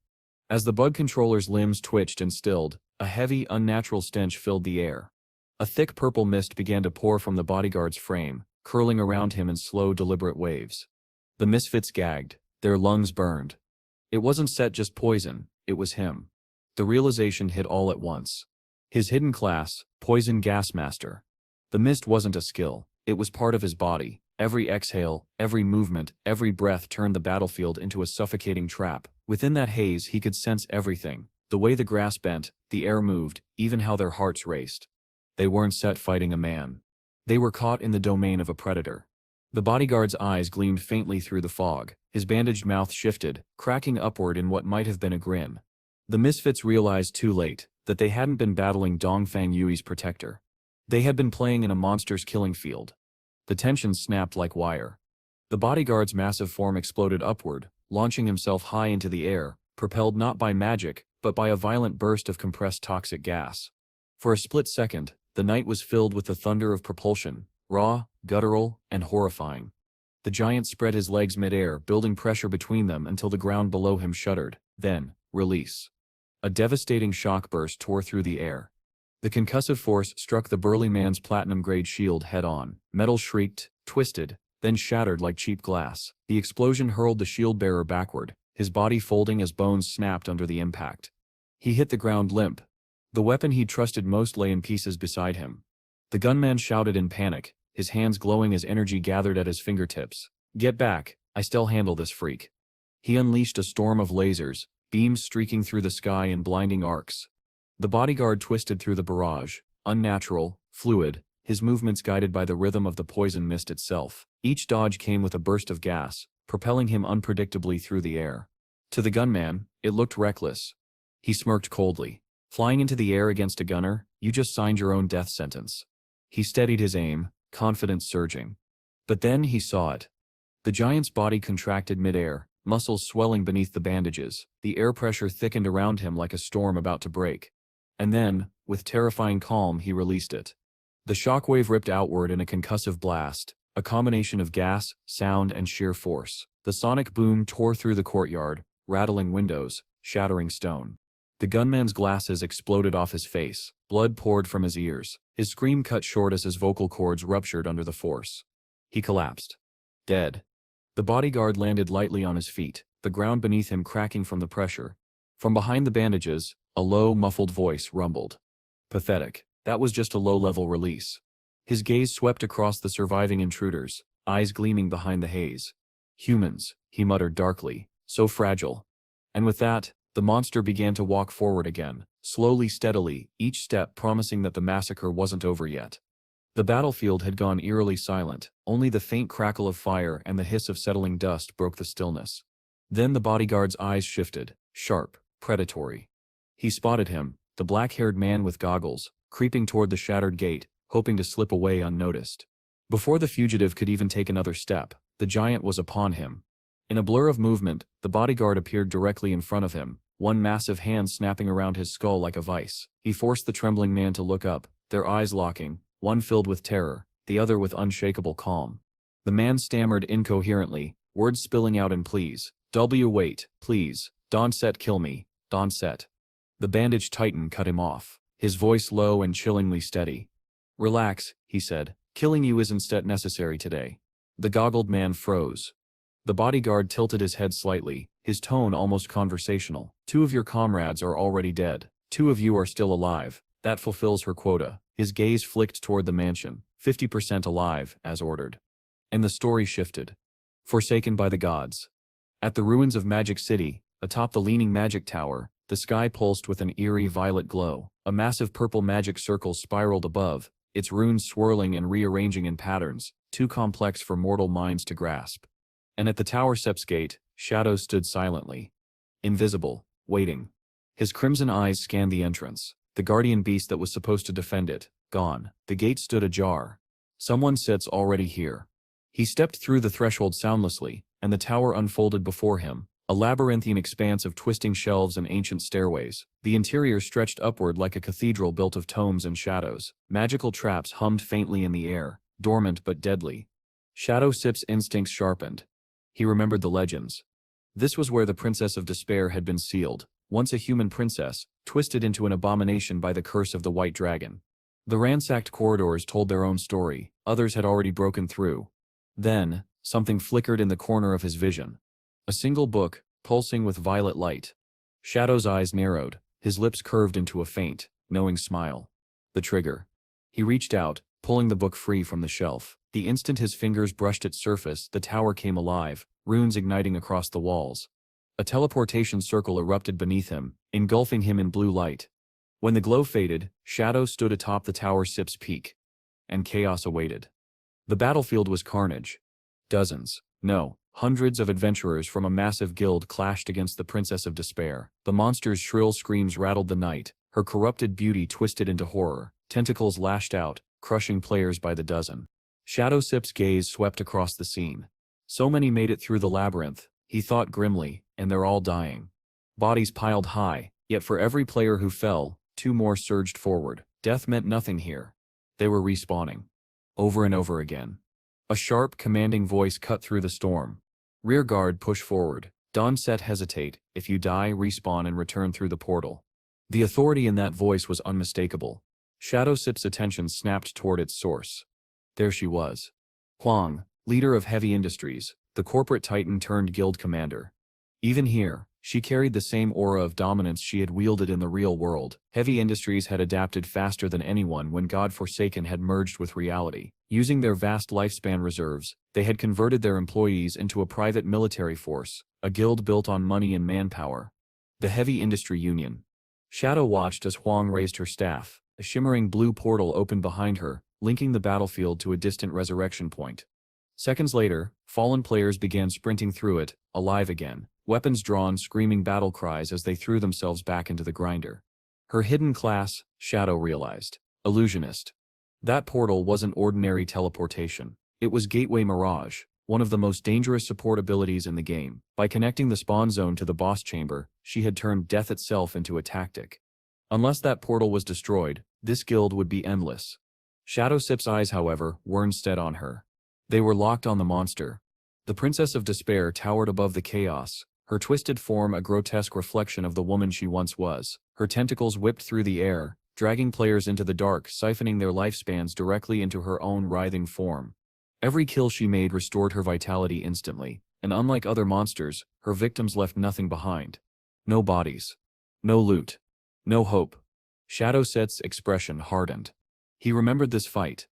A: As the bug controller's limbs twitched and stilled, a heavy, unnatural stench filled the air. A thick purple mist began to pour from the bodyguard's frame, curling around him in slow, deliberate waves. The misfits gagged, their lungs burned. It wasn't Set just poison, it was him. The realization hit all at once. His hidden class, Poison Gas Master. The mist wasn't a skill, it was part of his body. Every exhale, every movement, every breath turned the battlefield into a suffocating trap. Within that haze he could sense everything. The way the grass bent, the air moved, even how their hearts raced. They weren't Set fighting a man. They were caught in the domain of a predator. The bodyguard's eyes gleamed faintly through the fog. His bandaged mouth shifted, cracking upward in what might have been a grin. The misfits realized too late that they hadn't been battling Dongfang Yui's protector. They had been playing in a monster's killing field. The tension snapped like wire. The bodyguard's massive form exploded upward, launching himself high into the air, propelled not by magic, but by a violent burst of compressed toxic gas. For a split second, the night was filled with the thunder of propulsion, raw, guttural, and horrifying. The giant spread his legs mid-air, building pressure between them until the ground below him shuddered. Then, release. A devastating shock burst tore through the air. The concussive force struck the burly man's platinum-grade shield head-on. Metal shrieked, twisted, then shattered like cheap glass. The explosion hurled the shield-bearer backward, his body folding as bones snapped under the impact. He hit the ground limp. The weapon he'd trusted most lay in pieces beside him. The gunman shouted in panic, his hands glowing as energy gathered at his fingertips. "Get back, I still handle this freak." He unleashed a storm of lasers, beams streaking through the sky in blinding arcs. The bodyguard twisted through the barrage, unnatural, fluid, his movements guided by the rhythm of the poison mist itself. Each dodge came with a burst of gas, propelling him unpredictably through the air. To the gunman, it looked reckless. He smirked coldly. "Flying into the air against a gunner, you just signed your own death sentence." He steadied his aim, confidence surging. But then he saw it. The giant's body contracted midair, muscles swelling beneath the bandages, the air pressure thickened around him like a storm about to break. And then, with terrifying calm, he released it. The shockwave ripped outward in a concussive blast, a combination of gas, sound, and sheer force. The sonic boom tore through the courtyard, rattling windows, shattering stone. The gunman's glasses exploded off his face, blood poured from his ears. His scream cut short as his vocal cords ruptured under the force. He collapsed. Dead. The bodyguard landed lightly on his feet, the ground beneath him cracking from the pressure. From behind the bandages, a low, muffled voice rumbled. "Pathetic. That was just a low-level release." His gaze swept across the surviving intruders, eyes gleaming behind the haze. "Humans," he muttered darkly, "so fragile." And with that, the monster began to walk forward again, slowly, steadily, each step promising that the massacre wasn't over yet. The battlefield had gone eerily silent, only the faint crackle of fire and the hiss of settling dust broke the stillness. Then the bodyguard's eyes shifted, sharp, predatory. He spotted him, the black-haired man with goggles, creeping toward the shattered gate, hoping to slip away unnoticed. Before the fugitive could even take another step, the giant was upon him. In a blur of movement, the bodyguard appeared directly in front of him, one massive hand snapping around his skull like a vice. He forced the trembling man to look up, their eyes locking, one filled with terror, the other with unshakable calm. The man stammered incoherently, words spilling out in pleas. Wait, please, Donset, kill me, Donset." The bandaged titan cut him off, his voice low and chillingly steady. "Relax," he said, "killing you isn't necessary today." The goggled man froze. The bodyguard tilted his head slightly, his tone almost conversational. "Two of your comrades are already dead. 2 of you are still alive. That fulfills her quota." His gaze flicked toward the mansion, 50% alive, as ordered. And the story shifted. Forsaken by the gods. At the ruins of Magic City, atop the leaning magic tower, the sky pulsed with an eerie violet glow. A massive purple magic circle spiraled above, its runes swirling and rearranging in patterns, too complex for mortal minds to grasp. And at the tower steps gate, Shadow stood silently. Invisible, waiting. His crimson eyes scanned the entrance. The guardian beast that was supposed to defend it, gone. The gate stood ajar. Someone sits already here. He stepped through the threshold soundlessly, and the tower unfolded before him, a labyrinthine expanse of twisting shelves and ancient stairways. The interior stretched upward like a cathedral built of tomes and shadows. Magical traps hummed faintly in the air, dormant but deadly. Shadow Sip's instincts sharpened. He remembered the legends. This was where the Princess of Despair had been sealed, once a human princess, twisted into an abomination by the curse of the White Dragon. The ransacked corridors told their own story, others had already broken through. Then, something flickered in the corner of his vision. A single book, pulsing with violet light. Shadow's eyes narrowed, his lips curved into a faint, knowing smile. The trigger. He reached out, pulling the book free from the shelf. The instant his fingers brushed its surface, the tower came alive, runes igniting across the walls. A teleportation circle erupted beneath him, engulfing him in blue light. When the glow faded, Shadow stood atop the tower Sip's peak. And chaos awaited. The battlefield was carnage. Dozens, no, hundreds of adventurers from a massive guild clashed against the Princess of Despair. The monster's shrill screams rattled the night, her corrupted beauty twisted into horror, tentacles lashed out, crushing players by the dozen. Shadow Sip's gaze swept across the scene. So many made it through the labyrinth, he thought grimly, and they're all dying. Bodies piled high, yet for every player who fell, 2 more surged forward. Death meant nothing here. They were respawning. Over and over again. A sharp, commanding voice cut through the storm. "Rearguard, push forward. Donset, hesitate. If you die, respawn and return through the portal." The authority in that voice was unmistakable. Shadow Sip's attention snapped toward its source. There she was. Huang, leader of heavy industries, the corporate titan turned guild commander. Even here, she carried the same aura of dominance she had wielded in the real world. Heavy industries had adapted faster than anyone when God-Forsaken had merged with reality. Using their vast lifespan reserves, they had converted their employees into a private military force, a guild built on money and manpower. The Heavy Industry Union. Shadow watched as Huang raised her staff. A shimmering blue portal opened behind her, linking the battlefield to a distant resurrection point. Seconds later, fallen players began sprinting through it, alive again, weapons drawn, screaming battle cries as they threw themselves back into the grinder. Her hidden class, Shadow realized. Illusionist. That portal wasn't ordinary teleportation. It was Gateway Mirage, one of the most dangerous support abilities in the game. By connecting the spawn zone to the boss chamber, she had turned death itself into a tactic. Unless that portal was destroyed, this guild would be endless. Shadowsip's eyes, however, weren't stead on her. They were locked on the monster. The Princess of Despair towered above the chaos, her twisted form a grotesque reflection of the woman she once was. Her tentacles whipped through the air, dragging players into the dark, siphoning their lifespans directly into her own writhing form. Every kill she made restored her vitality instantly, and unlike other monsters, her victims left nothing behind. No bodies. No loot. No hope. Shadowset's expression hardened. He remembered this fight.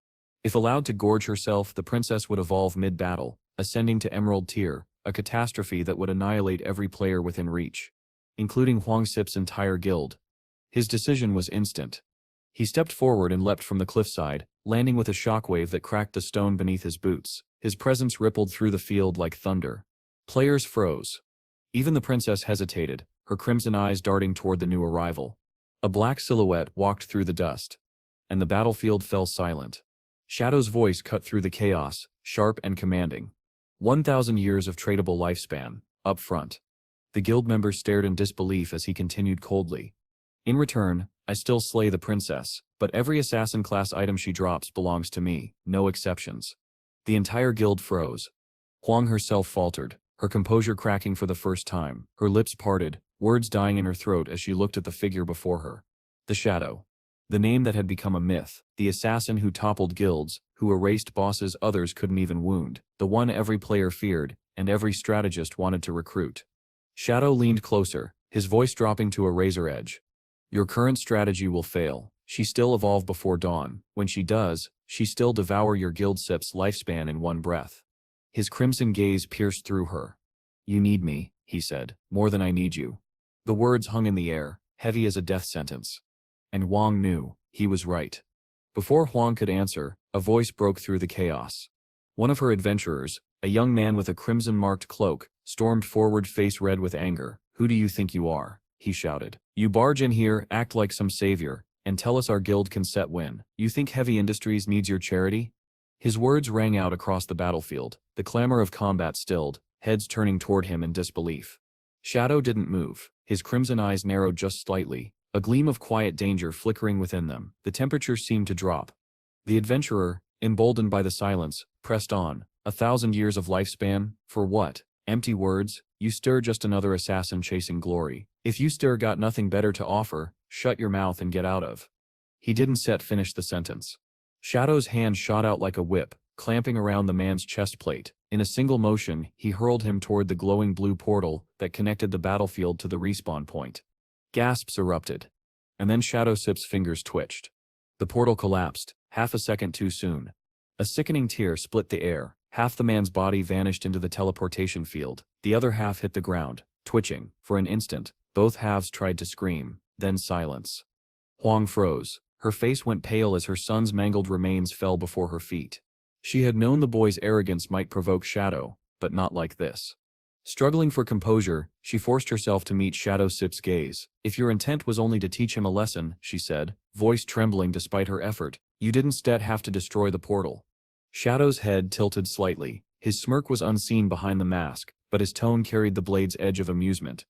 A: If allowed to gorge herself, the princess would evolve mid-battle, ascending to Emerald Tier, a catastrophe that would annihilate every player within reach, including Huang Sip's entire guild. His decision was instant. He stepped forward and leapt from the cliffside, landing with a shockwave that cracked the stone beneath his boots. His presence rippled through the field like thunder. Players froze. Even the princess hesitated, her crimson eyes darting toward the new arrival. A black silhouette walked through the dust, and the battlefield fell silent. Shadow's voice cut through the chaos, sharp and commanding. 1,000 years of tradable lifespan, up front. The guild members stared in disbelief as he continued coldly. In return, I still slay the princess, but every assassin class item she drops belongs to me, no exceptions. The entire guild froze. Huang herself faltered, her composure cracking for the first time, her lips parted, words dying in her throat as she looked at the figure before her. The Shadow. The name that had become a myth, the assassin who toppled guilds, who erased bosses others couldn't even wound, the one every player feared, and every strategist wanted to recruit. Shadow leaned closer, his voice dropping to a razor edge. Your current strategy will fail. She still evolve before dawn. When she does, she still devour your guild sip's lifespan in one breath. His crimson gaze pierced through her. You need me, he said, more than I need you. The words hung in the air, heavy as a death sentence. And Huang knew, he was right. Before Huang could answer, a voice broke through the chaos. One of her adventurers, a young man with a crimson-marked cloak, stormed forward, face red with anger. Who do you think you are? He shouted. You barge in here, act like some savior, and tell us our guild can set win. You think Heavy Industries needs your charity? His words rang out across the battlefield, the clamor of combat stilled, heads turning toward him in disbelief. Shadow didn't move, his crimson eyes narrowed just slightly, a gleam of quiet danger flickering within them. The temperature seemed to drop. The adventurer, emboldened by the silence, pressed on. 1,000 years of lifespan, for what? Empty words. You stir just another assassin chasing glory. If you stir got nothing better to offer, shut your mouth and get out of. He didn't finish the sentence. Shadow's hand shot out like a whip, clamping around the man's chest plate. In a single motion, he hurled him toward the glowing blue portal that connected the battlefield to the respawn point. Gasps erupted. And then Shadowsip's fingers twitched. The portal collapsed, half a second too soon. A sickening tear split the air. Half the man's body vanished into the teleportation field. The other half hit the ground, twitching. For an instant, both halves tried to scream, then silence. Huang froze. Her face went pale as her son's mangled remains fell before her feet. She had known the boy's arrogance might provoke Shadow, but not like this. Struggling for composure, she forced herself to meet Shadowsip's gaze. If your intent was only to teach him a lesson, she said, voice trembling despite her effort, you didn't have to destroy the portal. Shadow's head tilted slightly. His smirk was unseen behind the mask, but his tone carried the blade's edge of amusement.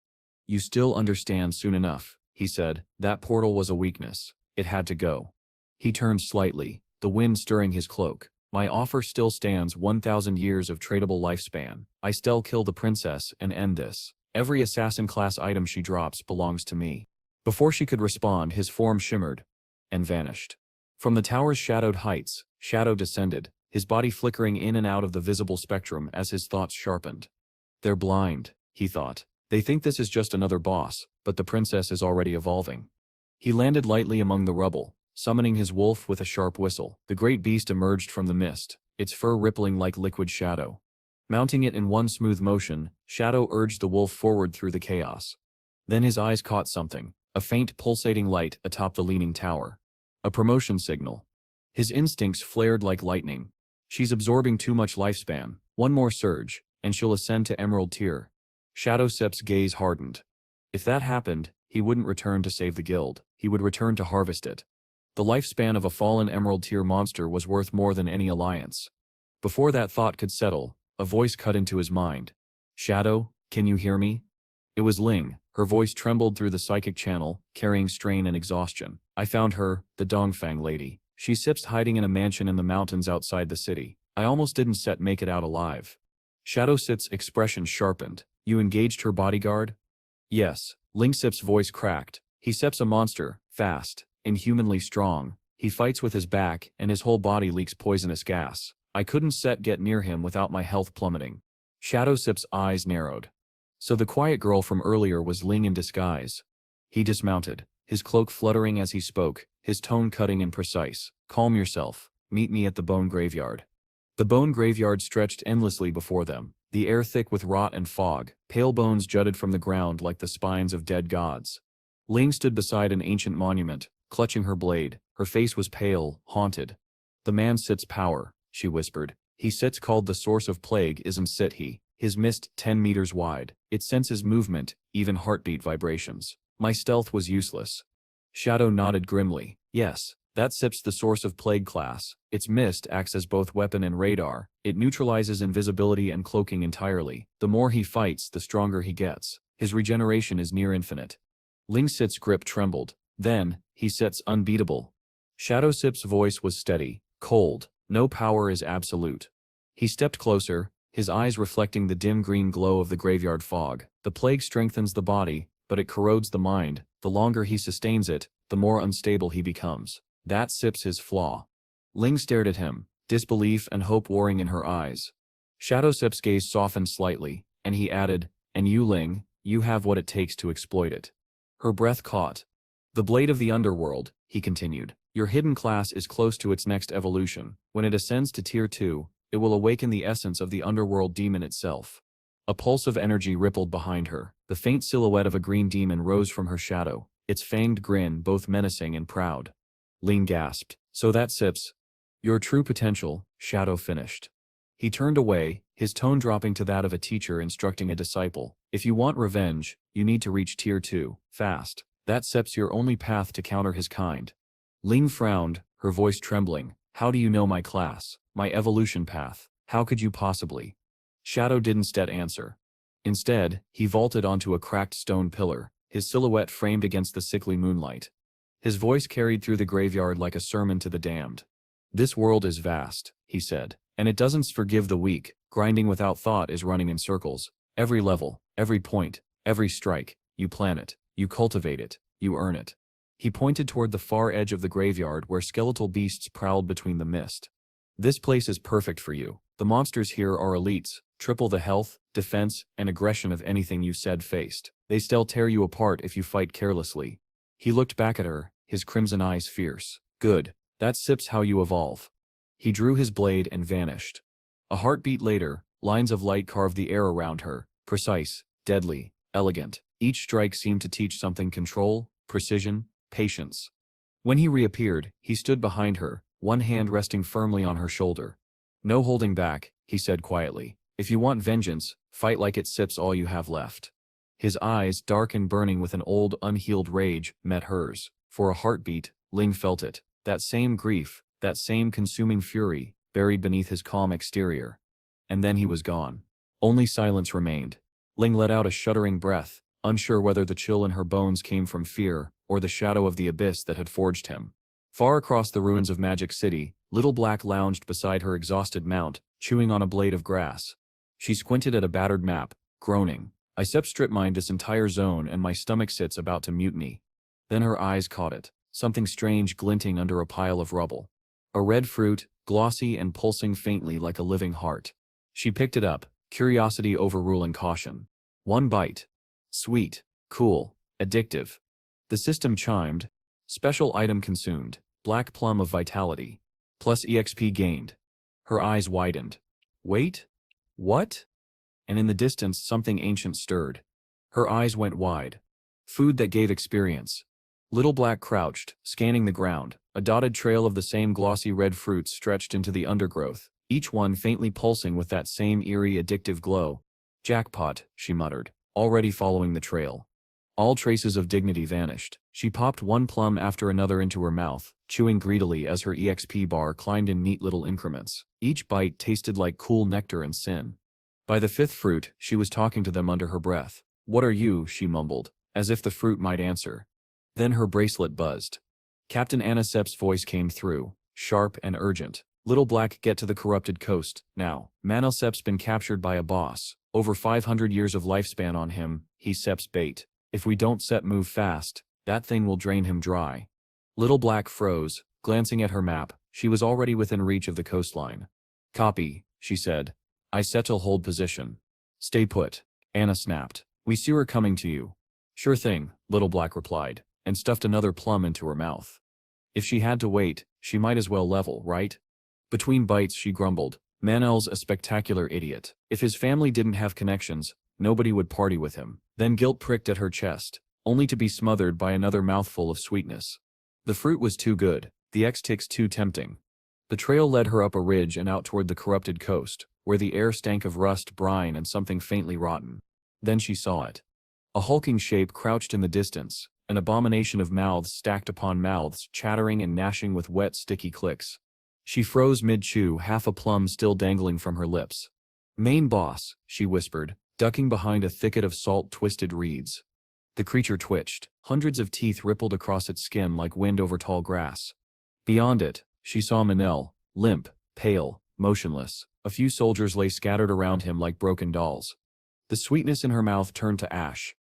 A: You still understand soon enough, he said. That portal was a weakness. It had to go. He turned slightly, the wind stirring his cloak. My offer still stands. 1,000 years of tradable lifespan. I still kill the princess and end this. Every assassin class item she drops belongs to me. Before she could respond, his form shimmered and vanished. From the tower's shadowed heights, Shadow descended, his body flickering in and out of the visible spectrum as his thoughts sharpened. They're blind, he thought. They think this is just another boss, but the princess is already evolving. He landed lightly among the rubble, Summoning his wolf with a sharp whistle, the great beast emerged from the mist, its fur rippling like liquid shadow. Mounting it in one smooth motion, Shadow urged the wolf forward through the chaos. Then his eyes caught something, a faint pulsating light atop the leaning tower. A promotion signal. His instincts flared like lightning. She's absorbing too much lifespan, one more surge, and she'll ascend to Emerald Tier. Shadow Sip's gaze hardened. If that happened, he wouldn't return to save the guild, he would return to harvest it. The lifespan of a fallen Emerald Tier monster was worth more than any alliance. Before that thought could settle, a voice cut into his mind. Shadow, can you hear me? It was Ling. Her voice trembled through the psychic channel, carrying strain and exhaustion. I found her, the Dongfang lady. She sips hiding in a mansion in the mountains outside the city. I almost didn't make it out alive. Shadow Sip's expression sharpened. You engaged her bodyguard? Yes. Ling Sip's voice cracked. He Sip's a monster, fast, inhumanly strong. He fights with his back, and his whole body leaks poisonous gas. I couldn't get near him without my health plummeting. Shadow Sip's eyes narrowed. So the quiet girl from earlier was Ling in disguise. He dismounted, his cloak fluttering as he spoke, his tone cutting and precise. Calm yourself. Meet me at the bone graveyard. The bone graveyard stretched endlessly before them, the air thick with rot and fog. Pale bones jutted from the ground like the spines of dead gods. Ling stood beside an ancient monument, clutching her blade. Her face was pale, haunted. The man sits power, she whispered. He sits called the source of plague isn't sit he. His mist 10 meters wide. It senses movement, even heartbeat vibrations. My stealth was useless. Shadow nodded grimly. Yes, that Sip's the source of plague class. Its mist acts as both weapon and radar. It neutralizes invisibility and cloaking entirely. The more he fights, the stronger he gets. His regeneration is near infinite. Ling Sip's grip trembled. Then, he sits unbeatable. Shadow Sip's voice was steady, cold. No power is absolute. He stepped closer, his eyes reflecting the dim green glow of the graveyard fog. The plague strengthens the body, but it corrodes the mind. The longer he sustains it, the more unstable he becomes. That Sip's his flaw. Ling stared at him, disbelief and hope warring in her eyes. Shadow Sip's gaze softened slightly, and he added, and you Ling, you have what it takes to exploit it. Her breath caught. The blade of the underworld, he continued. Your hidden class is close to its next evolution. When it ascends to Tier 2, it will awaken the essence of the underworld demon itself. A pulse of energy rippled behind her. The faint silhouette of a green demon rose from her shadow, its fanged grin both menacing and proud. Ling gasped. So that Sip's your true potential, Shadow finished. He turned away, his tone dropping to that of a teacher instructing a disciple. If you want revenge, you need to reach Tier 2, fast. That Sip's your only path to counter his kind. Ling frowned, her voice trembling. How do you know my class? My evolution path? How could you possibly? Shadow didn't answer. Instead, he vaulted onto a cracked stone pillar, his silhouette framed against the sickly moonlight. His voice carried through the graveyard like a sermon to the damned. This world is vast, he said, and it doesn't forgive the weak. Grinding without thought is running in circles. Every level, every point, every strike, you plan it, you cultivate it, you earn it. He pointed toward the far edge of the graveyard where skeletal beasts prowled between the mist. This place is perfect for you. The monsters here are elites, triple the health, defense, and aggression of anything you faced. They still tear you apart if you fight carelessly. He looked back at her, his crimson eyes fierce. Good. That Sip's how you evolve. He drew his blade and vanished. A heartbeat later, lines of light carved the air around her, precise, deadly, elegant. Each strike seemed to teach something: control, precision, patience. When he reappeared, he stood behind her, one hand resting firmly on her shoulder. No holding back, he said quietly. If you want vengeance, fight like it Sip's all you have left. His eyes, dark and burning with an old, unhealed rage, met hers. For a heartbeat, Ling felt it. That same grief, that same consuming fury, buried beneath his calm exterior. And then he was gone. Only silence remained. Ling let out a shuddering breath, unsure whether the chill in her bones came from fear, or the shadow of the abyss that had forged him. Far across the ruins of Magic City, Little Black lounged beside her exhausted mount, chewing on a blade of grass. She squinted at a battered map, groaning. I strip-mined this entire zone and my stomach sits about to mutiny. Then her eyes caught it, something strange glinting under a pile of rubble. A red fruit, glossy and pulsing faintly like a living heart. She picked it up, curiosity overruling caution. One bite. Sweet, cool, addictive. The system chimed. Special item consumed. Black plum of vitality. Plus EXP gained. Her eyes widened. Wait? What? And in the distance something ancient stirred. Her eyes went wide. Food that gave experience. Little Black crouched, scanning the ground. A dotted trail of the same glossy red fruits stretched into the undergrowth, each one faintly pulsing with that same eerie addictive glow. Jackpot, she muttered, already following the trail. All traces of dignity vanished. She popped one plum after another into her mouth, chewing greedily as her EXP bar climbed in neat little increments. Each bite tasted like cool nectar and sin. By the fifth fruit, she was talking to them under her breath. "What are you?" she mumbled, as if the fruit might answer. Then her bracelet buzzed. Captain Anna Sepp's voice came through, sharp and urgent. "Little Black, get to the corrupted coast, now. Manhwa Sepp's been captured by a boss. Over 500 years of lifespan on him, he's Sepp's bait. If we don't set move fast, that thing will drain him dry." Little Black froze, glancing at her map. She was already within reach of the coastline. "Copy," she said. "I set'll hold position." "Stay put," Anna snapped. "We see her coming to you." "Sure thing," Little Black replied, and stuffed another plum into her mouth. If she had to wait, she might as well level, right? Between bites she grumbled, "Manel's a spectacular idiot. If his family didn't have connections, nobody would party with him." Then guilt pricked at her chest, only to be smothered by another mouthful of sweetness. The fruit was too good, the X-Ticks too tempting. The trail led her up a ridge and out toward the corrupted coast, where the air stank of rust, brine, and something faintly rotten. Then she saw it. A hulking shape crouched in the distance, an abomination of mouths stacked upon mouths, chattering and gnashing with wet, sticky clicks. She froze mid-chew, half a plum still dangling from her lips. "Main boss," she whispered, ducking behind a thicket of salt-twisted reeds. The creature twitched. Hundreds of teeth rippled across its skin like wind over tall grass. Beyond it, she saw Manel, limp, pale, motionless. A few soldiers lay scattered around him like broken dolls. The sweetness in her mouth turned to ash.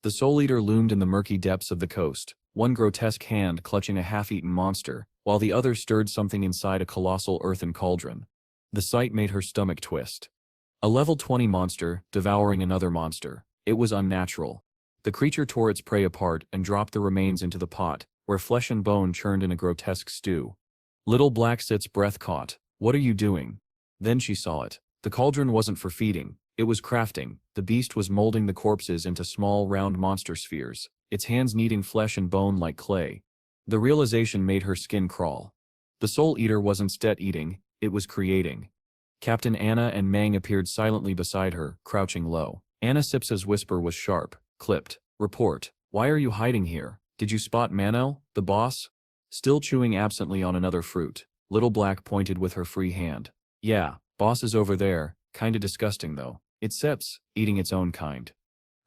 A: The Soul Eater loomed in the murky depths of the coast, one grotesque hand clutching a half-eaten monster, while the other stirred something inside a colossal earthen cauldron. The sight made her stomach twist. A level 20 monster, devouring another monster. It was unnatural. The creature tore its prey apart and dropped the remains into the pot, where flesh and bone churned in a grotesque stew. Little Black Sit's breath caught. "What are you doing?" Then she saw it. The cauldron wasn't for feeding. It was crafting. The beast was molding the corpses into small, round monster spheres, its hands kneading flesh and bone like clay. The realization made her skin crawl. The Soul Eater wasn't eating, it was creating. Captain Anna and Mang appeared silently beside her, crouching low. Anna Sipsa's whisper was sharp, clipped. "Report. Why are you hiding here? Did you spot Manel, the boss?" Still chewing absently on another fruit, Little Black pointed with her free hand. "Yeah, boss is over there, kinda disgusting though. It's Seps, eating its own kind."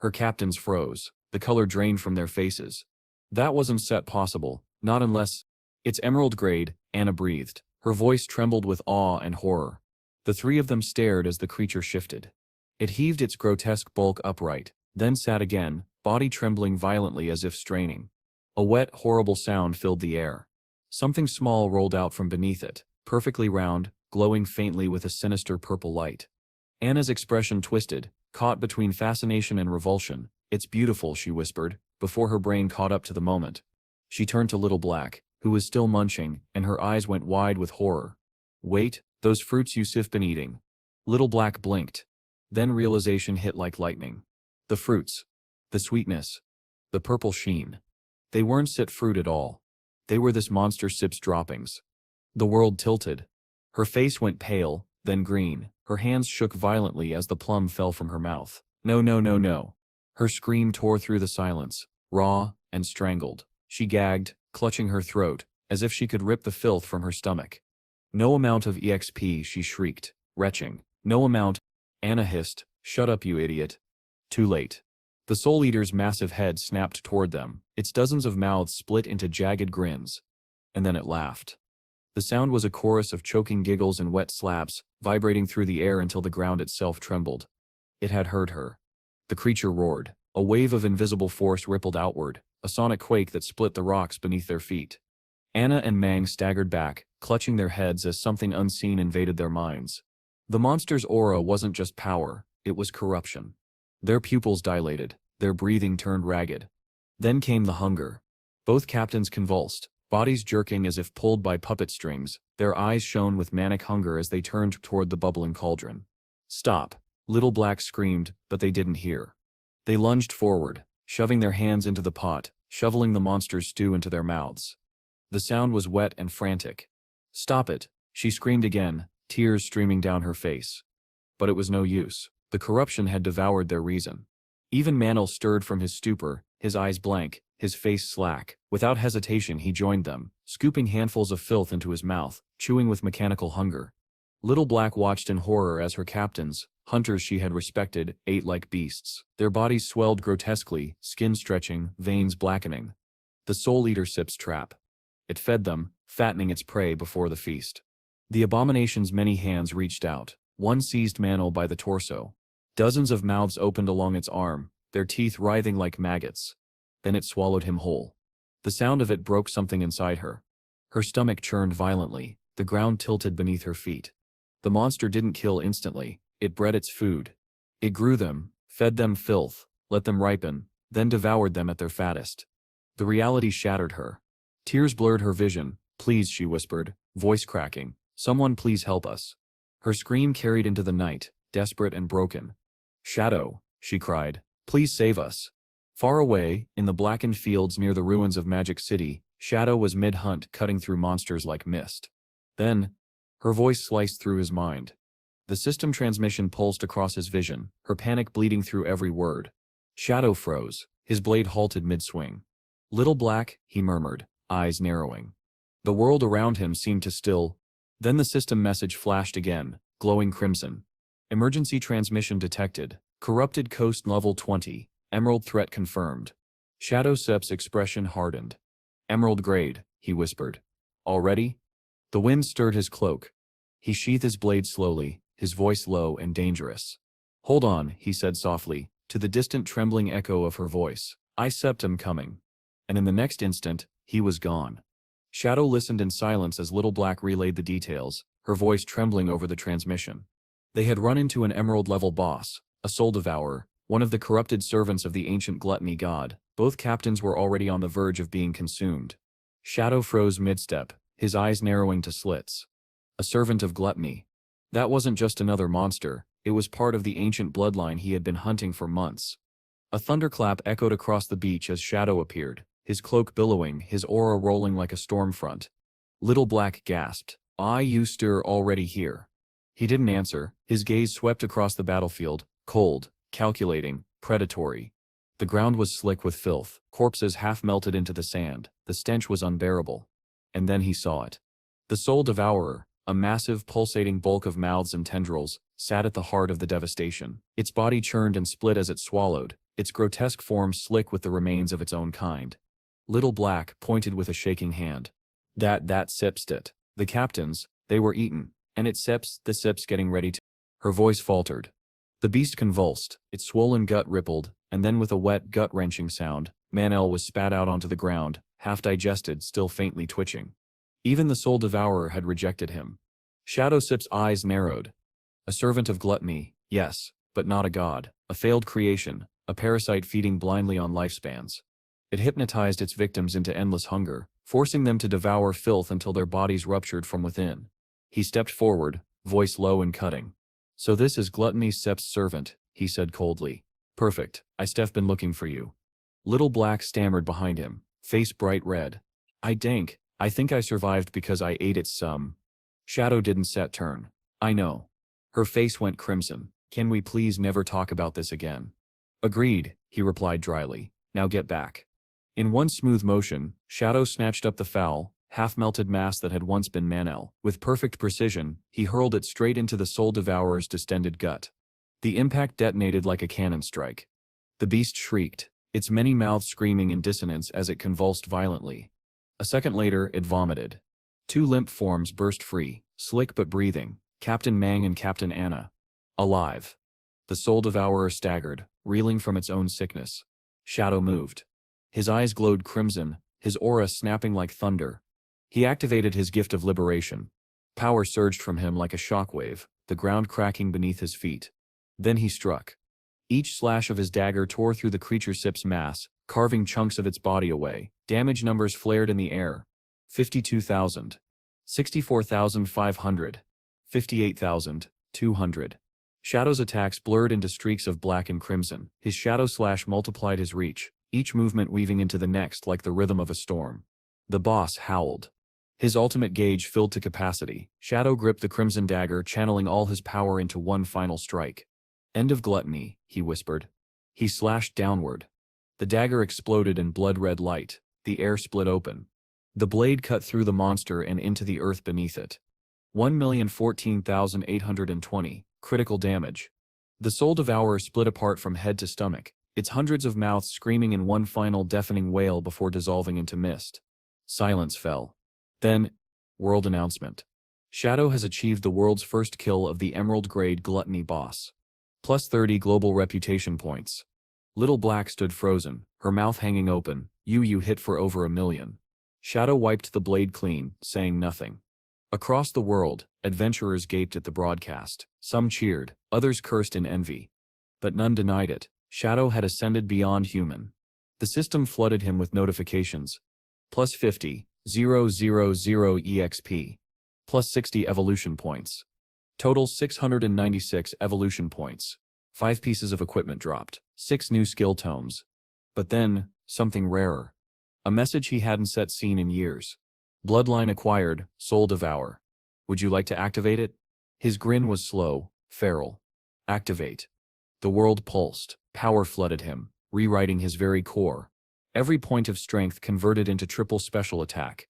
A: Her captains froze. The color drained from their faces. That wasn't set possible, not unless... "It's emerald grade," Anna breathed. Her voice trembled with awe and horror. The three of them stared as the creature shifted. It heaved its grotesque bulk upright, then sat again, body trembling violently as if straining. A wet, horrible sound filled the air. Something small rolled out from beneath it, perfectly round, glowing faintly with a sinister purple light. Anna's expression twisted, caught between fascination and revulsion. "It's beautiful," she whispered, before her brain caught up to the moment. She turned to Little Black, who was still munching, and her eyes went wide with horror. "Wait, those fruits you've been eating." Little Black blinked. Then realization hit like lightning. The fruits. The sweetness. The purple sheen. They weren't Sit fruit at all. They were this monster Sip's droppings. The world tilted. Her face went pale, then green. Her hands shook violently as the plum fell from her mouth. "No, no, no, no." Her scream tore through the silence, raw and strangled. She gagged, clutching her throat, as if she could rip the filth from her stomach. "No amount of EXP," she shrieked, retching. "No amount." Anna hissed, "Shut up, you idiot." Too late. The Soul Eater's massive head snapped toward them, its dozens of mouths split into jagged grins. And then it laughed. The sound was a chorus of choking giggles and wet slaps, vibrating through the air until the ground itself trembled. It had heard her. The creature roared. A wave of invisible force rippled outward, a sonic quake that split the rocks beneath their feet. Anna and Mang staggered back, clutching their heads as something unseen invaded their minds. The monster's aura wasn't just power, it was corruption. Their pupils dilated, their breathing turned ragged. Then came the hunger. Both captains convulsed, Bodies jerking as if pulled by puppet strings, their eyes shone with manic hunger as they turned toward the bubbling cauldron. "Stop!" Little Black screamed, but they didn't hear. They lunged forward, shoving their hands into the pot, shoveling the monster's stew into their mouths. The sound was wet and frantic. "Stop it!" she screamed again, tears streaming down her face. But it was no use. The corruption had devoured their reason. Even Manel stirred from his stupor, his eyes blank, his face slack. Without hesitation he joined them, scooping handfuls of filth into his mouth, chewing with mechanical hunger. Little Black watched in horror as her captains, hunters she had respected, ate like beasts. Their bodies swelled grotesquely, skin stretching, veins blackening. The Soul Eater Sip's trap. It fed them, fattening its prey before the feast. The abomination's many hands reached out. One seized Manel by the torso. Dozens of mouths opened along its arm, their teeth writhing like maggots. Then it swallowed him whole. The sound of it broke something inside her. Her stomach churned violently, the ground tilted beneath her feet. The monster didn't kill instantly, it bred its food. It grew them, fed them filth, let them ripen, then devoured them at their fattest. The reality shattered her. Tears blurred her vision. "Please," she whispered, voice cracking. "Someone please help us." Her scream carried into the night, desperate and broken. "Shadow," she cried, "please save us." Far away, in the blackened fields near the ruins of Magic City, Shadow was mid-hunt, cutting through monsters like mist. Then, her voice sliced through his mind. The system transmission pulsed across his vision, her panic bleeding through every word. Shadow froze, his blade halted mid-swing. "Little Black," he murmured, eyes narrowing. The world around him seemed to still. Then the system message flashed again, glowing crimson. "Emergency transmission detected. Corrupted coast level 20. Emerald threat confirmed." Shadow Sep's expression hardened. "Emerald grade," he whispered. "Already?" The wind stirred his cloak. He sheathed his blade slowly, his voice low and dangerous. "Hold on," he said softly, to the distant trembling echo of her voice. "I Sept am coming." And in the next instant, he was gone. Shadow listened in silence as Little Black relayed the details, her voice trembling over the transmission. They had run into an Emerald-level boss, a soul devourer, one of the corrupted servants of the ancient gluttony god. Both captains were already on the verge of being consumed. Shadow froze mid-step, his eyes narrowing to slits. A servant of gluttony. That wasn't just another monster, it was part of the ancient bloodline he had been hunting for months. A thunderclap echoed across the beach as Shadow appeared, his cloak billowing, his aura rolling like a storm front. Little Black gasped, "Ah, you stir already here." He didn't answer, his gaze swept across the battlefield, cold, calculating, predatory. The ground was slick with filth, corpses half melted into the sand, the stench was unbearable. And then he saw it. The Soul Devourer, a massive pulsating bulk of mouths and tendrils, sat at the heart of the devastation. Its body churned and split as it swallowed, its grotesque form slick with the remains of its own kind. Little Black pointed with a shaking hand. That Sepst it. The captains, they were eaten, and the Sep's getting ready to." Her voice faltered. The beast convulsed, its swollen gut rippled, and then with a wet, gut-wrenching sound, Manel was spat out onto the ground, half-digested, still faintly twitching. Even the Soul Devourer had rejected him. Shadow Sip's eyes narrowed. A servant of gluttony, yes, but not a god, a failed creation, a parasite feeding blindly on lifespans. It hypnotized its victims into endless hunger, forcing them to devour filth until their bodies ruptured from within. He stepped forward, voice low and cutting. "So this is Gluttony Sep's servant," he said coldly. "Perfect, I've been looking for you." Little Black stammered behind him, face bright red. I think I survived because I ate its some." Shadow didn't turn. "I know." Her face went crimson. "Can we please never talk about this again?" "Agreed," he replied dryly. "Now get back." In one smooth motion, Shadow snatched up the foul, half-melted mass that had once been Manel. With perfect precision, he hurled it straight into the Soul Devourer's distended gut. The impact detonated like a cannon strike. The beast shrieked, its many mouths screaming in dissonance as it convulsed violently. A second later, it vomited. Two limp forms burst free, slick but breathing, Captain Mang and Captain Anna. Alive. The Soul Devourer staggered, reeling from its own sickness. Shadow moved. His eyes glowed crimson, his aura snapping like thunder. He activated his gift of liberation. Power surged from him like a shockwave, the ground cracking beneath his feet. Then he struck. Each slash of his dagger tore through the creature Sip's mass, carving chunks of its body away. Damage numbers flared in the air. 52,000. 64,500. 58,200. Shadow's attacks blurred into streaks of black and crimson. His shadow slash multiplied his reach, each movement weaving into the next like the rhythm of a storm. The boss howled. His ultimate gauge filled to capacity. Shadow gripped the crimson dagger, channeling all his power into one final strike. End of gluttony, he whispered. He slashed downward. The dagger exploded in blood-red light. The air split open. The blade cut through the monster and into the earth beneath it. 1,014,820. Critical damage. The soul devourer split apart from head to stomach, its hundreds of mouths screaming in one final deafening wail before dissolving into mist. Silence fell. Then, world announcement. Shadow has achieved the world's first kill of the Emerald-grade gluttony boss. Plus 30 global reputation points. Little Black stood frozen, her mouth hanging open. You hit for over 1 million. Shadow wiped the blade clean, saying nothing. Across the world, adventurers gaped at the broadcast. Some cheered, others cursed in envy. But none denied it. Shadow had ascended beyond human. The system flooded him with notifications. Plus 50, 000 EXP. Plus 60 evolution points. Total 696 evolution points. 5 pieces of equipment dropped. 6 new skill tomes. But then, something rarer. A message he hadn't seen in years. Bloodline acquired, soul devour. Would you like to activate it? His grin was slow, feral. Activate. The world pulsed. Power flooded him, rewriting his very core. Every point of strength converted into triple special attack.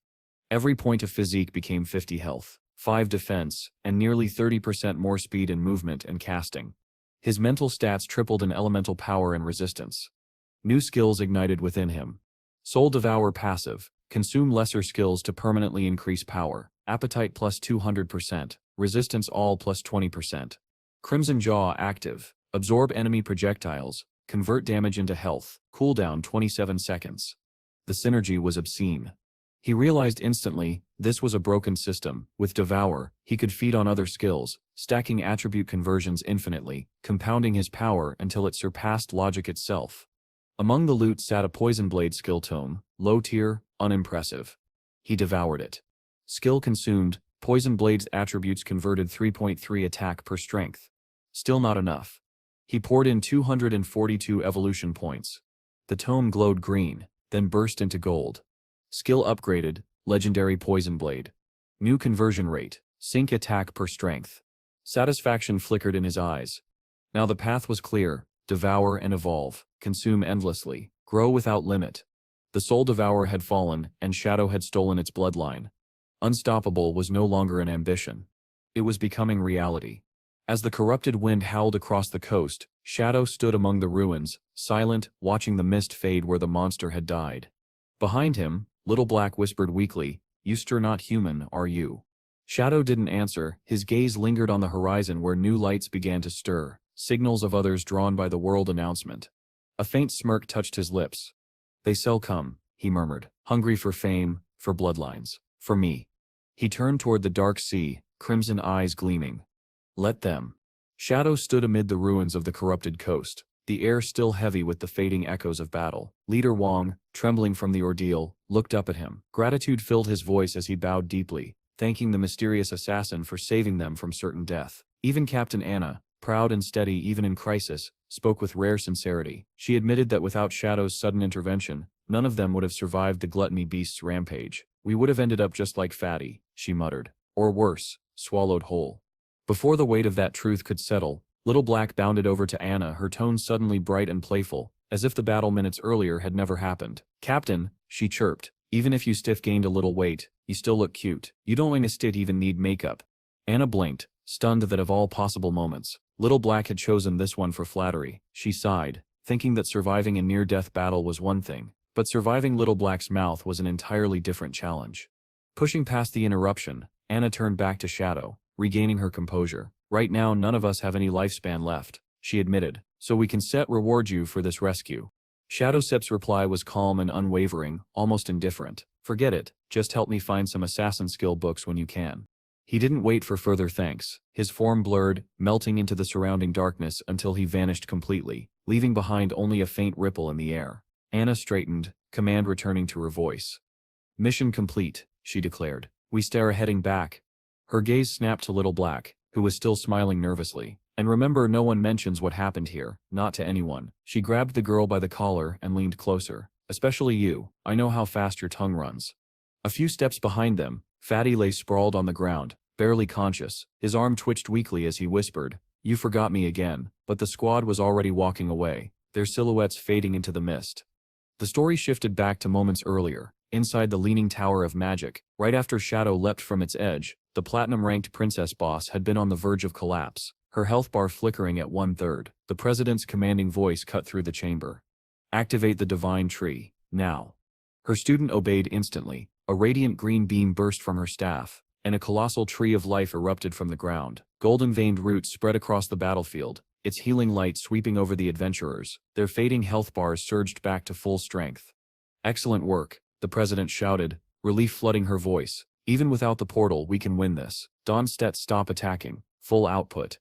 A: Every point of physique became 50 health, 5 defense, and nearly 30% more speed in movement and casting. His mental stats tripled in elemental power and resistance. New skills ignited within him. Soul Devour passive. Consume lesser skills to permanently increase power. Appetite plus 200%. Resistance all plus 20%. Crimson Jaw active. Absorb enemy projectiles. Convert damage into health. Cooldown 27 seconds. The synergy was obscene. He realized instantly, this was a broken system. With Devour, he could feed on other skills, stacking attribute conversions infinitely, compounding his power until it surpassed logic itself. Among the loot sat a Poison Blade skill tome, low tier, unimpressive. He devoured it. Skill consumed, Poison Blade's attributes converted 3.3 attack per strength. Still not enough. He poured in 242 evolution points. The tome glowed green, then burst into gold. Skill upgraded, Legendary Poison Blade. New conversion rate, sync attack per strength. Satisfaction flickered in his eyes. Now the path was clear. Devour and evolve, consume endlessly, grow without limit. The Soul Devourer had fallen, and Shadow had stolen its bloodline. Unstoppable was no longer an ambition. It was becoming reality. As the corrupted wind howled across the coast, Shadow stood among the ruins, silent, watching the mist fade where the monster had died. Behind him, Little Black whispered weakly, "You're not human, are you?" Shadow didn't answer. His gaze lingered on the horizon where new lights began to stir. Signals of others drawn by the world announcement. A faint smirk touched his lips. "They shall come," he murmured, hungry for fame, for bloodlines, for me. He turned toward the dark sea, crimson eyes gleaming. Let them. Shadow stood amid the ruins of the corrupted coast, the air still heavy with the fading echoes of battle. Leader Wong, trembling from the ordeal, looked up at him. Gratitude filled his voice as he bowed deeply, thanking the mysterious assassin for saving them from certain death. Even Captain Anna, proud and steady even in crisis, spoke with rare sincerity. She admitted that without Shadow's sudden intervention, none of them would have survived the gluttony beast's rampage. "We would have ended up just like Fatty," she muttered. "Or worse, swallowed whole." Before the weight of that truth could settle, Little Black bounded over to Anna, her tone suddenly bright and playful, as if the battle minutes earlier had never happened. "Captain," she chirped, "even if you gained a little weight, you still look cute. You don't even need makeup." Anna blinked, stunned that of all possible moments, Little Black had chosen this one for flattery. She sighed, thinking that surviving a near-death battle was one thing, but surviving Little Black's mouth was an entirely different challenge. Pushing past the interruption, Anna turned back to Shadow, regaining her composure. "Right now none of us have any lifespan left," she admitted, "so we can reward you for this rescue." Shadowcep's reply was calm and unwavering, almost indifferent. "Forget it, just help me find some assassin skill books when you can." He didn't wait for further thanks. His form blurred, melting into the surrounding darkness until he vanished completely, leaving behind only a faint ripple in the air. Anna straightened, command returning to her voice. "Mission complete. she declared. We stare heading back. Her gaze snapped to Little Black, who was still smiling nervously. And remember, no one mentions what happened here, not to anyone. She grabbed the girl by the collar and leaned closer. Especially you, I know how fast your tongue runs. A few steps behind them, Fatty lay sprawled on the ground, barely conscious. His arm twitched weakly as he whispered, "You forgot me again," but the squad was already walking away, their silhouettes fading into the mist. The story shifted back to moments earlier, inside the Leaning Tower of Magic. Right after Shadow leapt from its edge, the platinum-ranked princess boss had been on the verge of collapse, her health bar flickering at 1/3. The president's commanding voice cut through the chamber. "Activate the divine tree, now." Her student obeyed instantly. A radiant green beam burst from her staff, and a colossal tree of life erupted from the ground. Golden-veined roots spread across the battlefield, its healing light sweeping over the adventurers. Their fading health bars surged back to full strength. "Excellent work," the president shouted, relief flooding her voice. "Even without the portal, we can win this. Dawnstedt, stop attacking. Full output."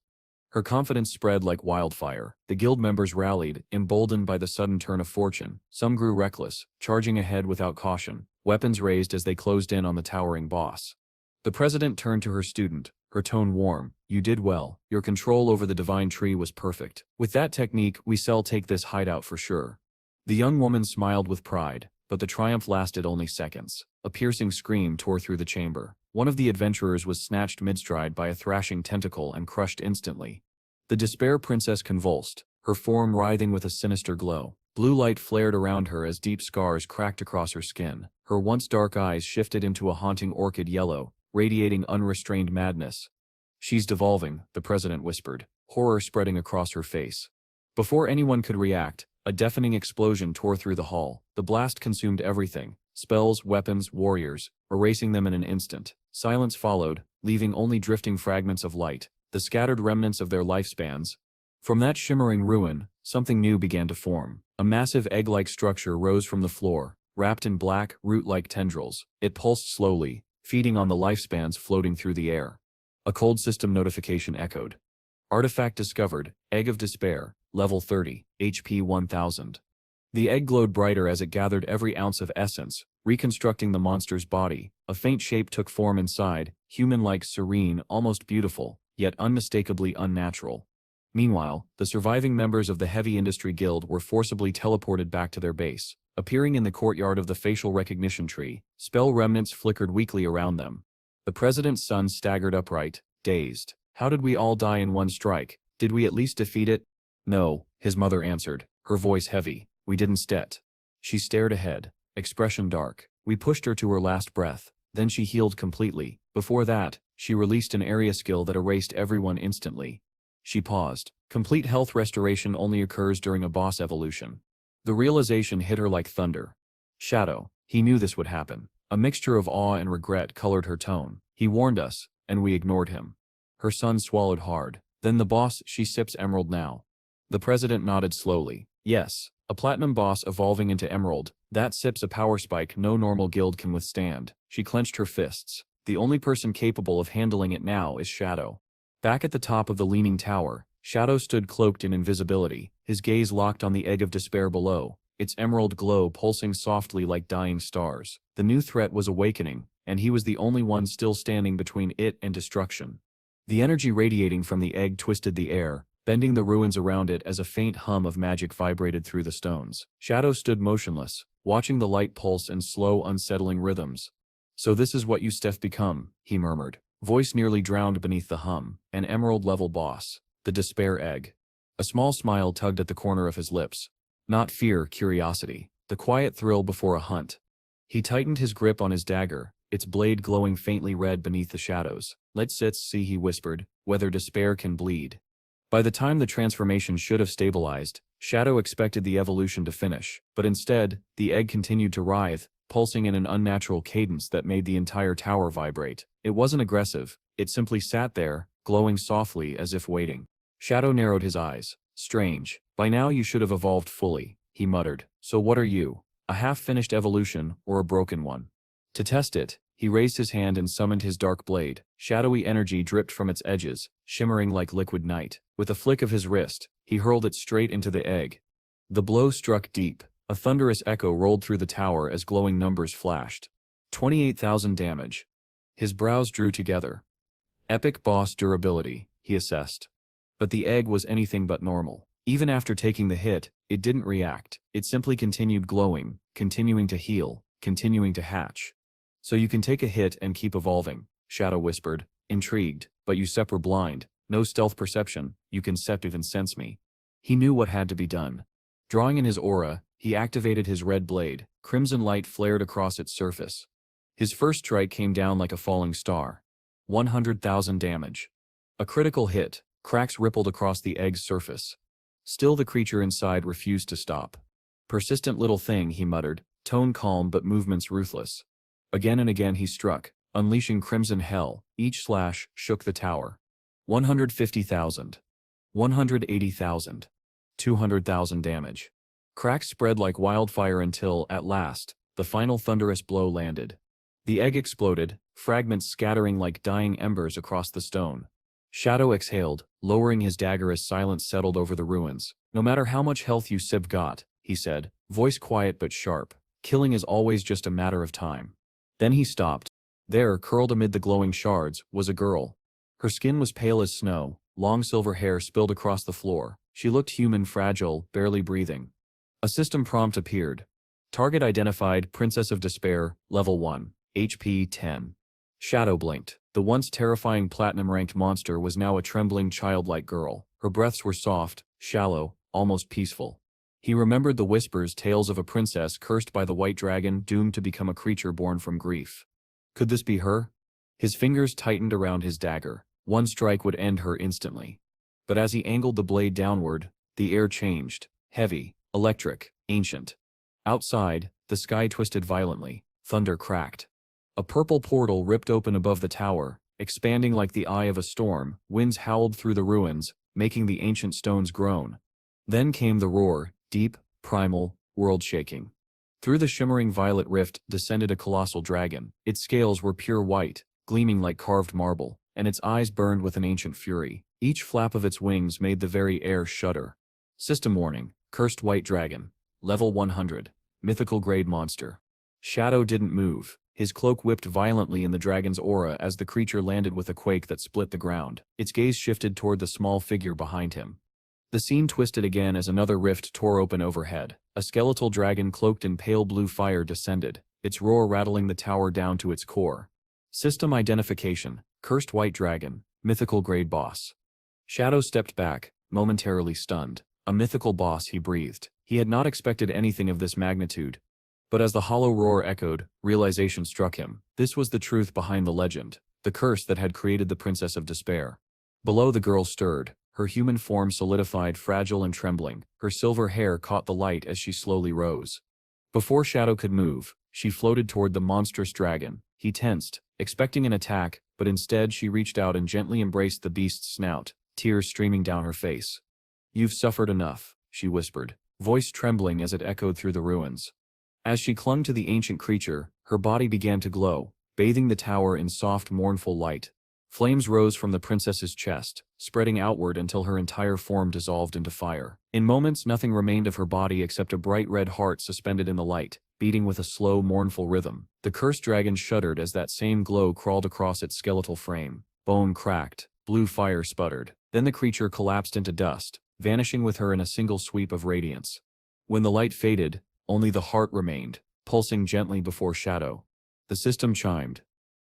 A: Her confidence spread like wildfire. The guild members rallied, emboldened by the sudden turn of fortune. Some grew reckless, charging ahead without caution, weapons raised as they closed in on the towering boss. The president turned to her student, her tone warm. "You did well. Your control over the divine tree was perfect. With that technique, we shall take this hideout for sure." The young woman smiled with pride, but the triumph lasted only seconds. A piercing scream tore through the chamber. One of the adventurers was snatched mid-stride by a thrashing tentacle and crushed instantly. The Despair Princess convulsed, her form writhing with a sinister glow. Blue light flared around her as deep scars cracked across her skin. Her once dark eyes shifted into a haunting orchid yellow, radiating unrestrained madness. "She's devolving," the president whispered, horror spreading across her face. Before anyone could react, a deafening explosion tore through the hall. The blast consumed everything, spells, weapons, warriors, erasing them in an instant. Silence followed, leaving only drifting fragments of light, the scattered remnants of their lifespans. From that shimmering ruin, something new began to form. A massive egg-like structure rose from the floor, wrapped in black, root-like tendrils. It pulsed slowly, feeding on the lifespans floating through the air. A cold system notification echoed. "Artifact discovered, Egg of Despair, level 30, HP 1000. The egg glowed brighter as it gathered every ounce of essence, reconstructing the monster's body. A faint shape took form inside, human-like, serene, almost beautiful, yet unmistakably unnatural. Meanwhile, the surviving members of the Heavy Industry Guild were forcibly teleported back to their base. Appearing in the courtyard of the facial recognition tree, spell remnants flickered weakly around them. The president's son staggered upright, dazed. "How did we all die in one strike? Did we at least defeat it?" "No," his mother answered, her voice heavy. "We didn't stet." She stared ahead, expression dark. "We pushed her to her last breath, then she healed completely. Before that, she released an area skill that erased everyone instantly." She paused. Complete health restoration only occurs during a boss evolution. The realization hit her like thunder. Shadow. He knew this would happen. A mixture of awe and regret colored her tone. "He warned us, and we ignored him." Her son swallowed hard. "Then the boss, she sips emerald now." The president nodded slowly. "Yes, a platinum boss evolving into emerald, that sips a power spike no normal guild can withstand." She clenched her fists. "The only person capable of handling it now is Shadow." Back at the top of the Leaning Tower, Shadow stood cloaked in invisibility, his gaze locked on the Egg of Despair below, its emerald glow pulsing softly like dying stars. The new threat was awakening, and he was the only one still standing between it and destruction. The energy radiating from the egg twisted the air, bending the ruins around it as a faint hum of magic vibrated through the stones. Shadow stood motionless, watching the light pulse in slow, unsettling rhythms. "So this is what you Steph become," he murmured, voice nearly drowned beneath the hum. "An emerald-level boss. The Despair Egg." A small smile tugged at the corner of his lips. Not fear, curiosity. The quiet thrill before a hunt. He tightened his grip on his dagger, its blade glowing faintly red beneath the shadows. "Let's see," he whispered, "whether despair can bleed." By the time the transformation should have stabilized, Shadow expected the evolution to finish, but instead, the egg continued to writhe, pulsing in an unnatural cadence that made the entire tower vibrate. It wasn't aggressive, it simply sat there, glowing softly as if waiting. Shadow narrowed his eyes. "Strange. By now you should have evolved fully," he muttered. "So what are you? A half-finished evolution, or a broken one?" To test it, he raised his hand and summoned his dark blade. Shadowy energy dripped from its edges, shimmering like liquid night. With a flick of his wrist, he hurled it straight into the egg. The blow struck deep. A thunderous echo rolled through the tower as glowing numbers flashed. 28,000 damage. His brows drew together. Epic boss durability, he assessed. But the egg was anything but normal. Even after taking the hit, it didn't react. It simply continued glowing, continuing to heal, continuing to hatch. So you can take a hit and keep evolving, Shadow whispered, intrigued, but you were blind, no stealth perception, you can even sense me. He knew what had to be done. Drawing in his aura, he activated his red blade. Crimson light flared across its surface. His first strike came down like a falling star. 100,000 damage. A critical hit. Cracks rippled across the egg's surface. Still the creature inside refused to stop. Persistent little thing, he muttered, tone calm but movements ruthless. Again and again he struck, unleashing crimson hell. Each slash shook the tower. 150,000. 180,000. 200,000 damage. Cracks spread like wildfire until, at last, the final thunderous blow landed. The egg exploded, fragments scattering like dying embers across the stone. Shadow exhaled, lowering his dagger as silence settled over the ruins. No matter how much health you got, he said, voice quiet but sharp, killing is always just a matter of time. Then he stopped. There, curled amid the glowing shards, was a girl. Her skin was pale as snow, long silver hair spilled across the floor. She looked human, fragile, barely breathing. A system prompt appeared. Target identified, Princess of Despair, Level 1, HP 10. Shadow blinked. The once terrifying platinum-ranked monster was now a trembling, childlike girl. Her breaths were soft, shallow, almost peaceful. He remembered the whispers, tales of a princess cursed by the white dragon, doomed to become a creature born from grief. Could this be her? His fingers tightened around his dagger. One strike would end her instantly. But as he angled the blade downward, the air changed. Heavy, electric, ancient. Outside, the sky twisted violently. Thunder cracked. A purple portal ripped open above the tower, expanding like the eye of a storm. Winds howled through the ruins, making the ancient stones groan. Then came the roar, deep, primal, world-shaking. Through the shimmering violet rift descended a colossal dragon. Its scales were pure white, gleaming like carved marble, and its eyes burned with an ancient fury. Each flap of its wings made the very air shudder. System warning, cursed white dragon. Level 100. Mythical grade monster. Shadow didn't move. His cloak whipped violently in the dragon's aura as the creature landed with a quake that split the ground. Its gaze shifted toward the small figure behind him. The scene twisted again as another rift tore open overhead. A skeletal dragon cloaked in pale blue fire descended, its roar rattling the tower down to its core. System identification, cursed white dragon, mythical grade boss. Shadow stepped back, momentarily stunned. A mythical boss, he breathed. He had not expected anything of this magnitude. But as the hollow roar echoed, realization struck him. This was the truth behind the legend, the curse that had created the Princess of Despair. Below, the girl stirred, her human form solidified, fragile and trembling. Her silver hair caught the light as she slowly rose. Before Shadow could move, she floated toward the monstrous dragon. He tensed, expecting an attack, but instead she reached out and gently embraced the beast's snout, tears streaming down her face. "You've suffered enough," she whispered, voice trembling as it echoed through the ruins. As she clung to the ancient creature, her body began to glow, bathing the tower in soft, mournful light. Flames rose from the princess's chest, spreading outward until her entire form dissolved into fire. In moments, nothing remained of her body except a bright red heart suspended in the light, beating with a slow, mournful rhythm. The cursed dragon shuddered as that same glow crawled across its skeletal frame. Bone cracked, blue fire sputtered. Then the creature collapsed into dust, vanishing with her in a single sweep of radiance. When the light faded, only the heart remained, pulsing gently before Shadow. The system chimed.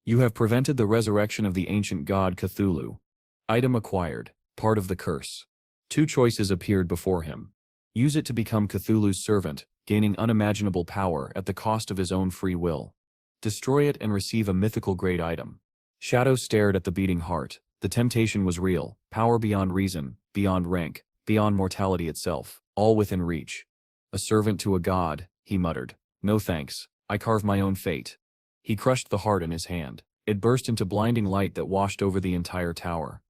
A: "You have prevented the resurrection of the ancient god Cthulhu. Item acquired, part of the curse." Two choices appeared before him. Use it to become Cthulhu's servant, gaining unimaginable power at the cost of his own free will. Destroy it and receive a mythical grade item. Shadow stared at the beating heart. The temptation was real, power beyond reason, beyond rank, beyond mortality itself, all within reach. "A servant to a god," he muttered. "No thanks, I carve my own fate." He crushed the heart in his hand. It burst into blinding light that washed over the entire tower.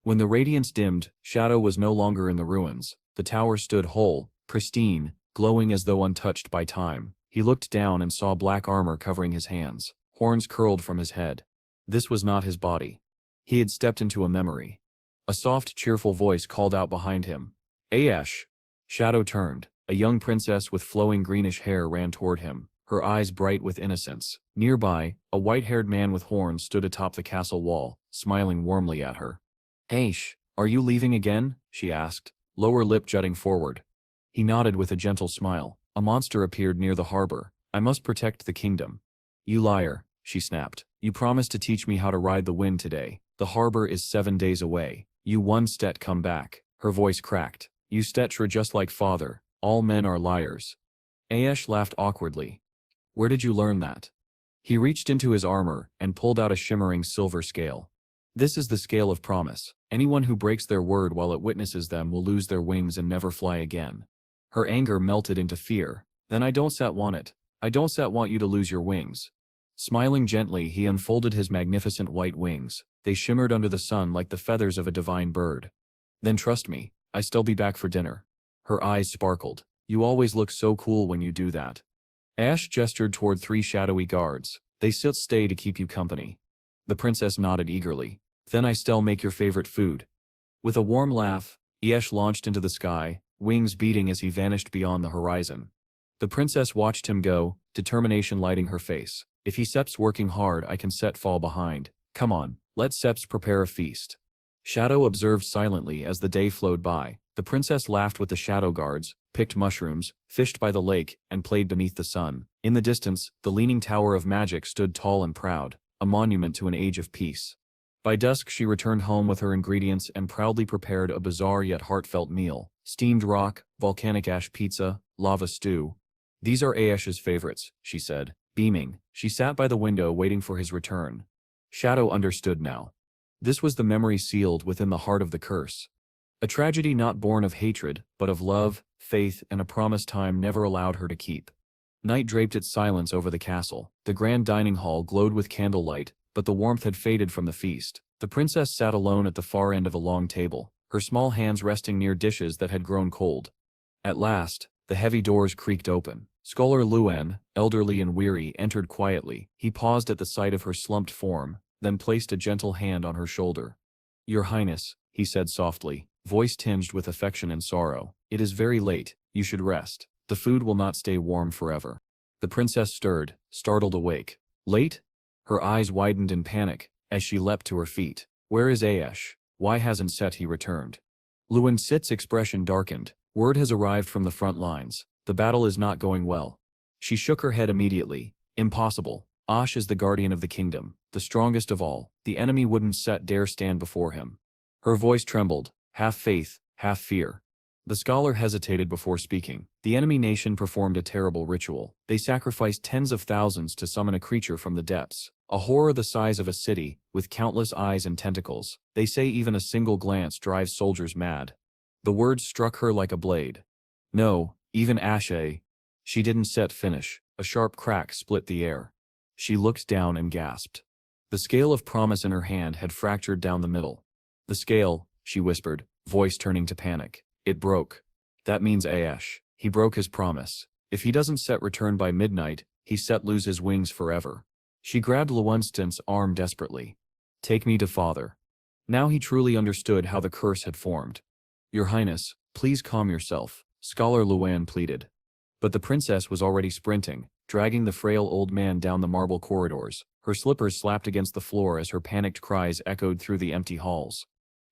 A: When the radiance dimmed, Shadow was no longer in the ruins. The tower stood whole, pristine, glowing as though untouched by time. He looked down and saw black armor covering his hands. Horns curled from his head. This was not his body. He had stepped into a memory. A soft, cheerful voice called out behind him. "Aesh!" Shadow turned. A young princess with flowing greenish hair ran toward him. her eyes bright with innocence. Nearby, a white-haired man with horns stood atop the castle wall, smiling warmly at her. "Aish, are you leaving again?" she asked, lower lip jutting forward. He nodded with a gentle smile. A monster appeared near the harbor. "I must protect the kingdom." "You liar," she snapped. "You promised to teach me how to ride the wind today. The harbor is 7 days away. You one stet come back." Her voice cracked. "You stetra just like father. All men are liars." Aesh laughed awkwardly. "Where did you learn that?" He reached into his armor and pulled out a shimmering silver scale. "This is the scale of promise. Anyone who breaks their word while it witnesses them will lose their wings and never fly again." Her anger melted into fear. "Then I don't want it. I don't want you to lose your wings." Smiling gently, he unfolded his magnificent white wings. They shimmered under the sun like the feathers of a divine bird. "Then trust me, I still be back for dinner." Her eyes sparkled. "You always look so cool when you do that." Ash gestured toward 3 shadowy guards. "They stay to keep you company." The princess nodded eagerly. "Then I still make your favorite food." With a warm laugh, Ash launched into the sky, wings beating as he vanished beyond the horizon. The princess watched him go, determination lighting her face. "If he Seps working hard, I can set fall behind. Come on, let Seps prepare a feast." Shadow observed silently as the day flowed by. The princess laughed with the shadow guards, picked mushrooms, fished by the lake, and played beneath the sun. In the distance, the leaning tower of magic stood tall and proud, a monument to an age of peace. By dusk she returned home with her ingredients and proudly prepared a bizarre yet heartfelt meal: steamed rock, volcanic ash pizza, lava stew. "These are Aesh's favorites," she said, beaming. She sat by the window waiting for his return. Shadow understood now. This was the memory sealed within the heart of the curse. A tragedy not born of hatred, but of love, faith, and a promise time never allowed her to keep. Night draped its silence over the castle. The grand dining hall glowed with candlelight, but the warmth had faded from the feast. The princess sat alone at the far end of a long table, her small hands resting near dishes that had grown cold. At last, the heavy doors creaked open. Scholar Luen, elderly and weary, entered quietly. He paused at the sight of her slumped form, then placed a gentle hand on her shoulder. "Your Highness," he said softly, voice tinged with affection and sorrow, "it is very late, you should rest. The food will not stay warm forever." The princess stirred, startled awake. "Late?" Her eyes widened in panic, as she leapt to her feet. "Where is Aesh? Why hasn't Set he returned?" Luen Sit's expression darkened. "Word has arrived from the front lines. The battle is not going well." She shook her head immediately. "Impossible. Ash is the guardian of the kingdom, the strongest of all. The enemy wouldn't Set dare stand before him." Her voice trembled, half faith, half fear. The scholar hesitated before speaking. "The enemy nation performed a terrible ritual. They sacrificed tens of thousands to summon a creature from the depths, a horror the size of a city, with countless eyes and tentacles. They say even a single glance drives soldiers mad." The words struck her like a blade. "No, even Ashe." She didn't Set finish. A sharp crack split the air. She looked down and gasped. The scale of promise in her hand had fractured down the middle. "The scale," she whispered, voice turning to panic. "It broke. That means Aesh. He broke his promise. If he doesn't Set return by midnight, he Set lose his wings forever." She grabbed Lewonstan's arm desperately. "Take me to father." Now he truly understood how the curse had formed. "Your Highness, please calm yourself," Scholar Luan pleaded. But the princess was already sprinting, dragging the frail old man down the marble corridors. Her slippers slapped against the floor as her panicked cries echoed through the empty halls.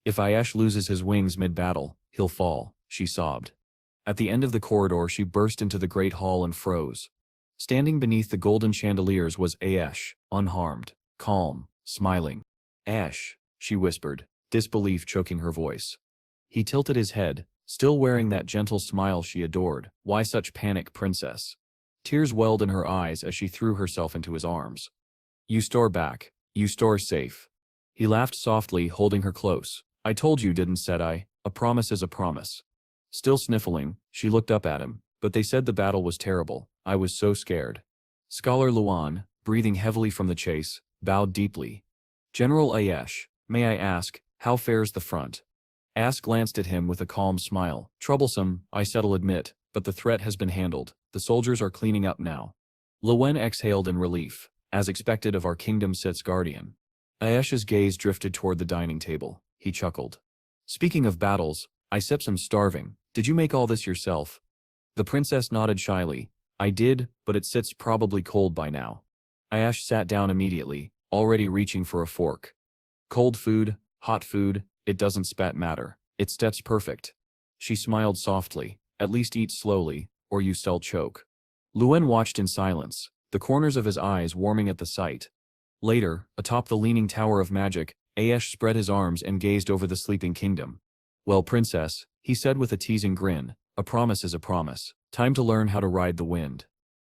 A: "If Aesh loses his wings mid-battle, he'll fall," she sobbed. At the end of the corridor she burst into the great hall and froze. Standing beneath the golden chandeliers was Aesh, unharmed, calm, smiling. "Ash," she whispered, disbelief choking her voice. He tilted his head, still wearing that gentle smile she adored. "Why such panic, princess?" Tears welled in her eyes as she threw herself into his arms. "You store back. You store safe." He laughed softly, holding her close. "I told you, didn't said I? A promise is a promise." Still sniffling, she looked up at him. "But they said the battle was terrible. I was so scared." Scholar Luan, breathing heavily from the chase, bowed deeply. "General Aesh, may I ask, how fares the front?" Ash glanced at him with a calm smile. "Troublesome, I settle admit, but the threat has been handled. The soldiers are cleaning up now." Luen exhaled in relief, as expected of our kingdom Sit's guardian. Aesh's gaze drifted toward the dining table. He chuckled. "Speaking of battles, I Sepsam starving. Did you make all this yourself?" The princess nodded shyly. I did, but it sits probably cold by now. Ayash sat down immediately, already reaching for a fork. Cold food, hot food, it doesn't spat matter. It steps perfect. She smiled softly. At least eat slowly, or you still choke. Luen watched in silence, the corners of his eyes warming at the sight. Later, atop the leaning tower of magic, Ayash spread his arms and gazed over the sleeping kingdom. Well, princess, he said with a teasing grin, a promise is a promise. Time to learn how to ride the wind.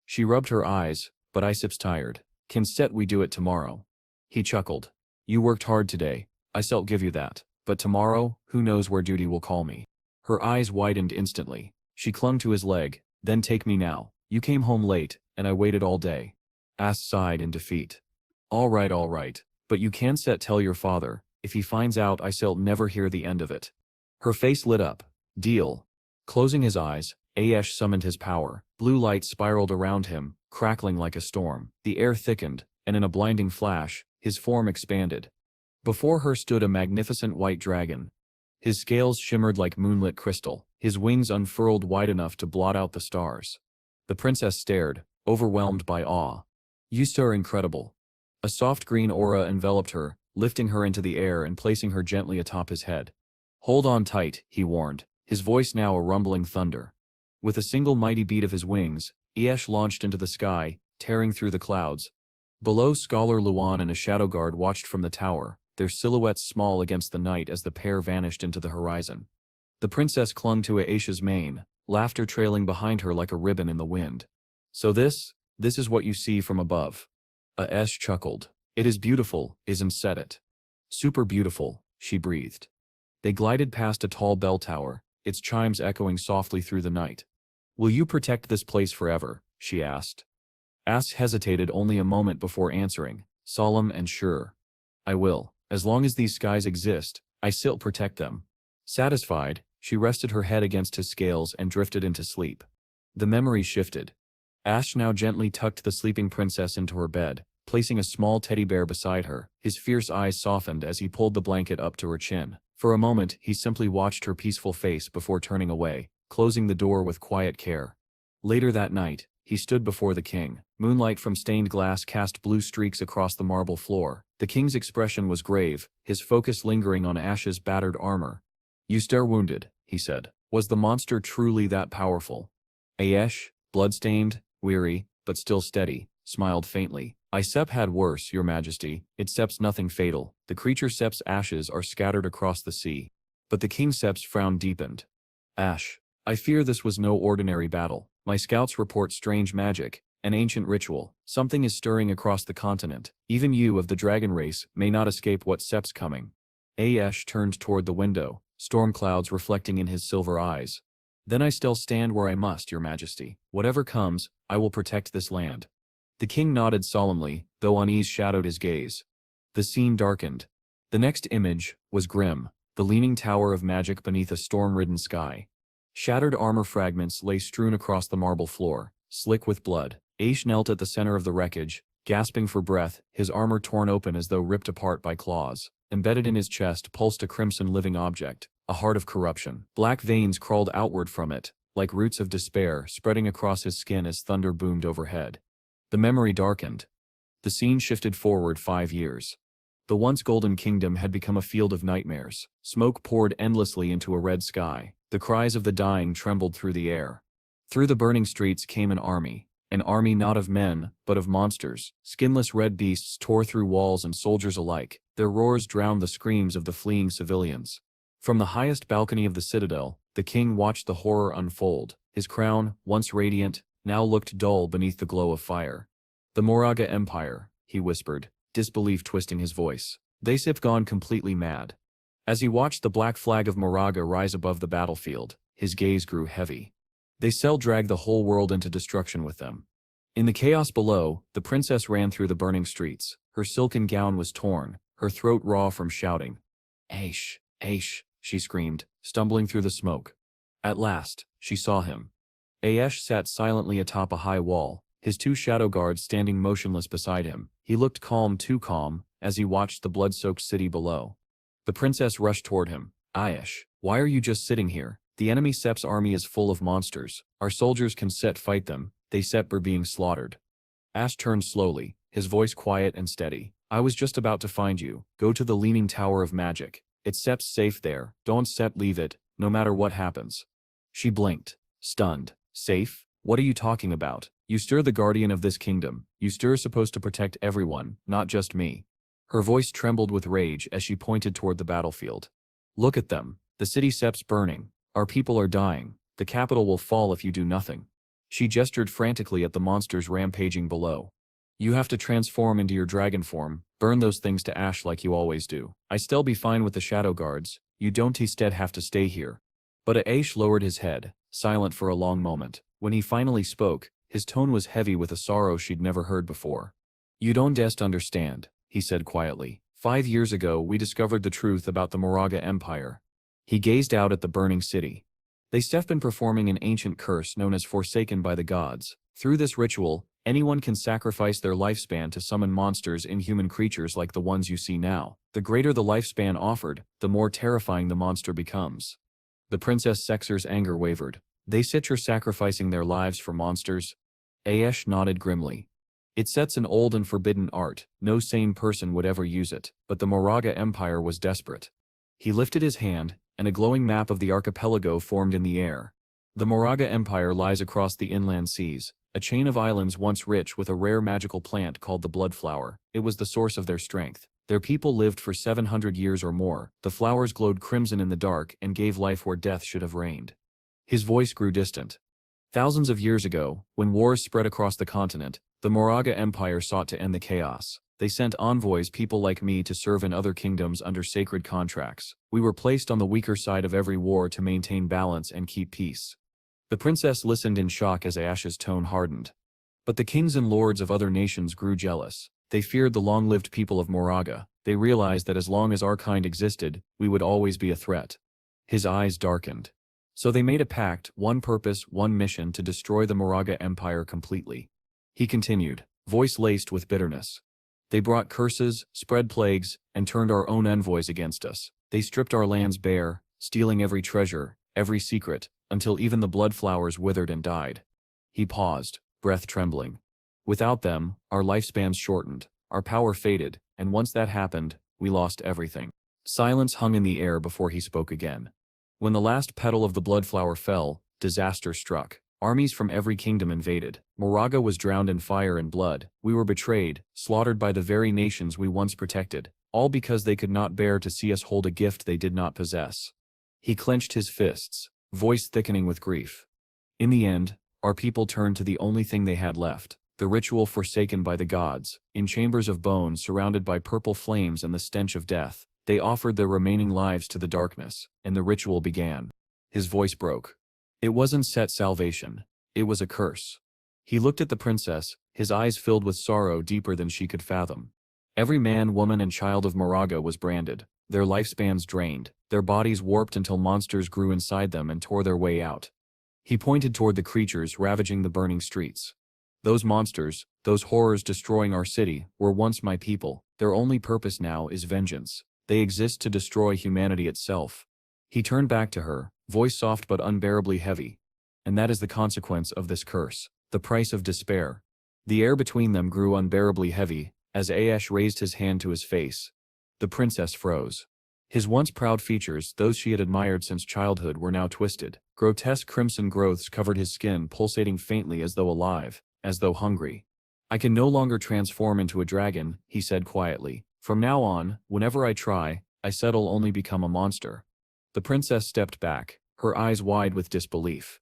A: She rubbed her eyes, but I sips tired. Can set we do it tomorrow. He chuckled. You worked hard today, I still give you that. But tomorrow, who knows where duty will call me. Her eyes widened instantly. She clung to his leg. Then take me now. You came home late, and I waited all day. Ass sighed in defeat. All right, but you can set tell your father. If he finds out I still never hear the end of it. Her face lit up. Deal. Closing his eyes, Ayash summoned his power. Blue light spiraled around him, crackling like a storm. The air thickened, and in a blinding flash, his form expanded. Before her stood a magnificent white dragon. His scales shimmered like moonlit crystal, his wings unfurled wide enough to blot out the stars. The princess stared, overwhelmed by awe. You are incredible. A soft green aura enveloped her, lifting her into the air and placing her gently atop his head. Hold on tight, he warned, his voice now a rumbling thunder. With a single mighty beat of his wings, Ayash launched into the sky, tearing through the clouds. Below, Scholar Luan and a shadow guard watched from the tower, their silhouettes small against the night as the pair vanished into the horizon. The princess clung to Ayesha's mane, laughter trailing behind her like a ribbon in the wind. So this is what you see from above. Aesh chuckled. It is beautiful, isn't said it. Super beautiful, she breathed. They glided past a tall bell tower, its chimes echoing softly through the night. Will you protect this place forever? She asked. Ash hesitated only a moment before answering, solemn and sure. I will. As long as these skies exist, I still protect them. Satisfied, she rested her head against his scales and drifted into sleep. The memory shifted. Ash now gently tucked the sleeping princess into her bed, placing a small teddy bear beside her. His fierce eyes softened as he pulled the blanket up to her chin. For a moment, he simply watched her peaceful face before turning away, closing the door with quiet care. Later that night, he stood before the king. Moonlight from stained glass cast blue streaks across the marble floor. The king's expression was grave, his focus lingering on Ash's battered armor. You stare wounded, he said. Was the monster truly that powerful? Ayesh, bloodstained, weary, but still steady, smiled faintly. I sep had worse, your majesty. It seps nothing fatal. The creature sep's ashes are scattered across the sea. But the king sep's frown deepened. Ash, I fear this was no ordinary battle. My scouts report strange magic, an ancient ritual. Something is stirring across the continent. Even you of the dragon race may not escape what sep's coming. Ayesh turned toward the window, storm clouds reflecting in his silver eyes. Then I still stand where I must, your majesty. Whatever comes, I will protect this land. The king nodded solemnly, though unease shadowed his gaze. The scene darkened. The next image was grim, the leaning tower of magic beneath a storm-ridden sky. Shattered armor fragments lay strewn across the marble floor, slick with blood. Aish knelt at the center of the wreckage, gasping for breath, his armor torn open as though ripped apart by claws. Embedded in his chest pulsed a crimson living object, a heart of corruption. Black veins crawled outward from it, like roots of despair spreading across his skin as thunder boomed overhead. The memory darkened. The scene shifted forward 5 years. The once golden kingdom had become a field of nightmares. Smoke poured endlessly into a red sky. The cries of the dying trembled through the air. Through the burning streets came an army not of men, but of monsters. Skinless red beasts tore through walls and soldiers alike. Their roars drowned the screams of the fleeing civilians. From the highest balcony of the citadel, the king watched the horror unfold. His crown, once radiant, now looked dull beneath the glow of fire. The Moraga Empire, he whispered, disbelief twisting his voice. They've gone completely mad. As he watched the black flag of Moraga rise above the battlefield, his gaze grew heavy. They dragged the whole world into destruction with them. In the chaos below, the princess ran through the burning streets. Her silken gown was torn, her throat raw from shouting. Aish, Aish, she screamed, stumbling through the smoke. At last, she saw him. Ayesh sat silently atop a high wall, his 2 shadow guards standing motionless beside him. He looked calm, too calm, as he watched the blood-soaked city below. The princess rushed toward him. Ayesh, why are you just sitting here? The enemy Sep's army is full of monsters. Our soldiers can fight them. They Sept were being slaughtered. Ash turned slowly, his voice quiet and steady. I was just about to find you. Go to the Leaning Tower of Magic. It's Sept's safe there. Don't Sept leave it, no matter what happens. She blinked, stunned. Safe? What are you talking about? You stir the guardian of this kingdom. You stir supposed to protect everyone, not just me. Her voice trembled with rage as she pointed toward the battlefield. Look at them. The city Sept's burning. Our people are dying. The capital will fall if you do nothing. She gestured frantically at the monsters rampaging below. You have to transform into your dragon form, burn those things to ash like you always do. I still be fine with the shadow guards, you don't instead have to stay here. But Aish lowered his head, silent for a long moment. When he finally spoke, his tone was heavy with a sorrow she'd never heard before. You don't just understand, he said quietly. 5 years ago we discovered the truth about the Moraga Empire. He gazed out at the burning city. They've been performing an ancient curse known as Forsaken by the Gods. Through this ritual, anyone can sacrifice their lifespan to summon monsters, inhuman creatures like the ones you see now. The greater the lifespan offered, the more terrifying the monster becomes. The Princess Sexer's anger wavered. They are sacrificing their lives for monsters? Aish nodded grimly. It sets an old and forbidden art. No sane person would ever use it, but the Moraga Empire was desperate. He lifted his hand, and a glowing map of the archipelago formed in the air. The Moraga Empire lies across the inland seas, a chain of islands once rich with a rare magical plant called the blood flower. It was the source of their strength. Their people lived for 700 years or more. The flowers glowed crimson in the dark and gave life where death should have reigned. His voice grew distant. Thousands of years ago, when wars spread across the continent, the Moraga Empire sought to end the chaos. They sent envoys, people like me, to serve in other kingdoms under sacred contracts. We were placed on the weaker side of every war to maintain balance and keep peace. The princess listened in shock as Ash's tone hardened. But the kings and lords of other nations grew jealous. They feared the long-lived people of Moraga. They realized that as long as our kind existed, we would always be a threat. His eyes darkened. So they made a pact, one purpose, one mission, to destroy the Moraga Empire completely. He continued, voice laced with bitterness. They brought curses, spread plagues, and turned our own envoys against us. They stripped our lands bare, stealing every treasure, every secret, until even the blood flowers withered and died. He paused, breath trembling. Without them, our lifespans shortened, our power faded, and once that happened, we lost everything. Silence hung in the air before he spoke again. When the last petal of the blood flower fell, disaster struck. Armies from every kingdom invaded. Moraga was drowned in fire and blood. We were betrayed, slaughtered by the very nations we once protected, all because they could not bear to see us hold a gift they did not possess. He clenched his fists, voice thickening with grief. In the end, our people turned to the only thing they had left, the ritual forsaken by the gods. In chambers of bone surrounded by purple flames and the stench of death, they offered their remaining lives to the darkness, and the ritual began. His voice broke. It wasn't Set's salvation. It was a curse. He looked at the princess, his eyes filled with sorrow deeper than she could fathom. Every man, woman, and child of Moraga was branded, their lifespans drained, their bodies warped until monsters grew inside them and tore their way out. He pointed toward the creatures ravaging the burning streets. Those monsters, those horrors destroying our city, were once my people. Their only purpose now is vengeance. They exist to destroy humanity itself. He turned back to her, voice soft but unbearably heavy. And that is the consequence of this curse, the price of despair. The air between them grew unbearably heavy, as Aish raised his hand to his face. The princess froze. His once proud features, those she had admired since childhood, were now twisted. Grotesque crimson growths covered his skin, pulsating faintly as though alive, as though hungry. I can no longer transform into a dragon, he said quietly. From now on, whenever I try, I settle only become a monster. The princess stepped back, her eyes wide with disbelief.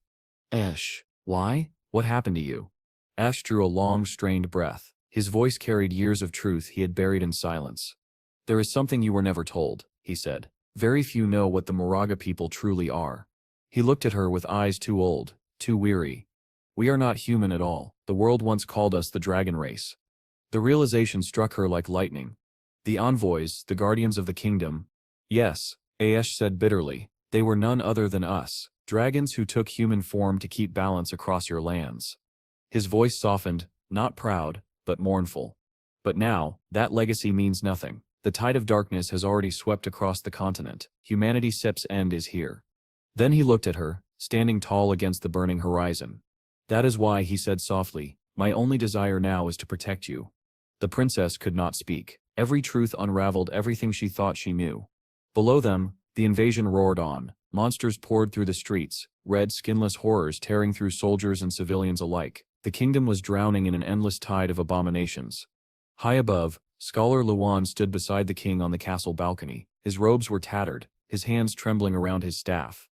A: Aish, why? What happened to you? Aish drew a long, strained breath. His voice carried years of truth he had buried in silence. There is something you were never told, he said. Very few know what the Moraga people truly are. He looked at her with eyes too old, too weary. We are not human at all. The world once called us the dragon race. The realization struck her like lightning. The envoys, the guardians of the kingdom. Yes, Aish said bitterly. They were none other than us, dragons who took human form to keep balance across your lands. His voice softened, not proud, but mournful. But now, that legacy means nothing. The tide of darkness has already swept across the continent. Humanity's Sep's end is here. Then he looked at her, standing tall against the burning horizon. That is why, he said softly, my only desire now is to protect you. The princess could not speak. Every truth unraveled everything she thought she knew. Below them, the invasion roared on. Monsters poured through the streets, red skinless horrors tearing through soldiers and civilians alike. The kingdom was drowning in an endless tide of abominations. High above, Scholar Luan stood beside the king on the castle balcony. His robes were tattered, his hands trembling around his staff.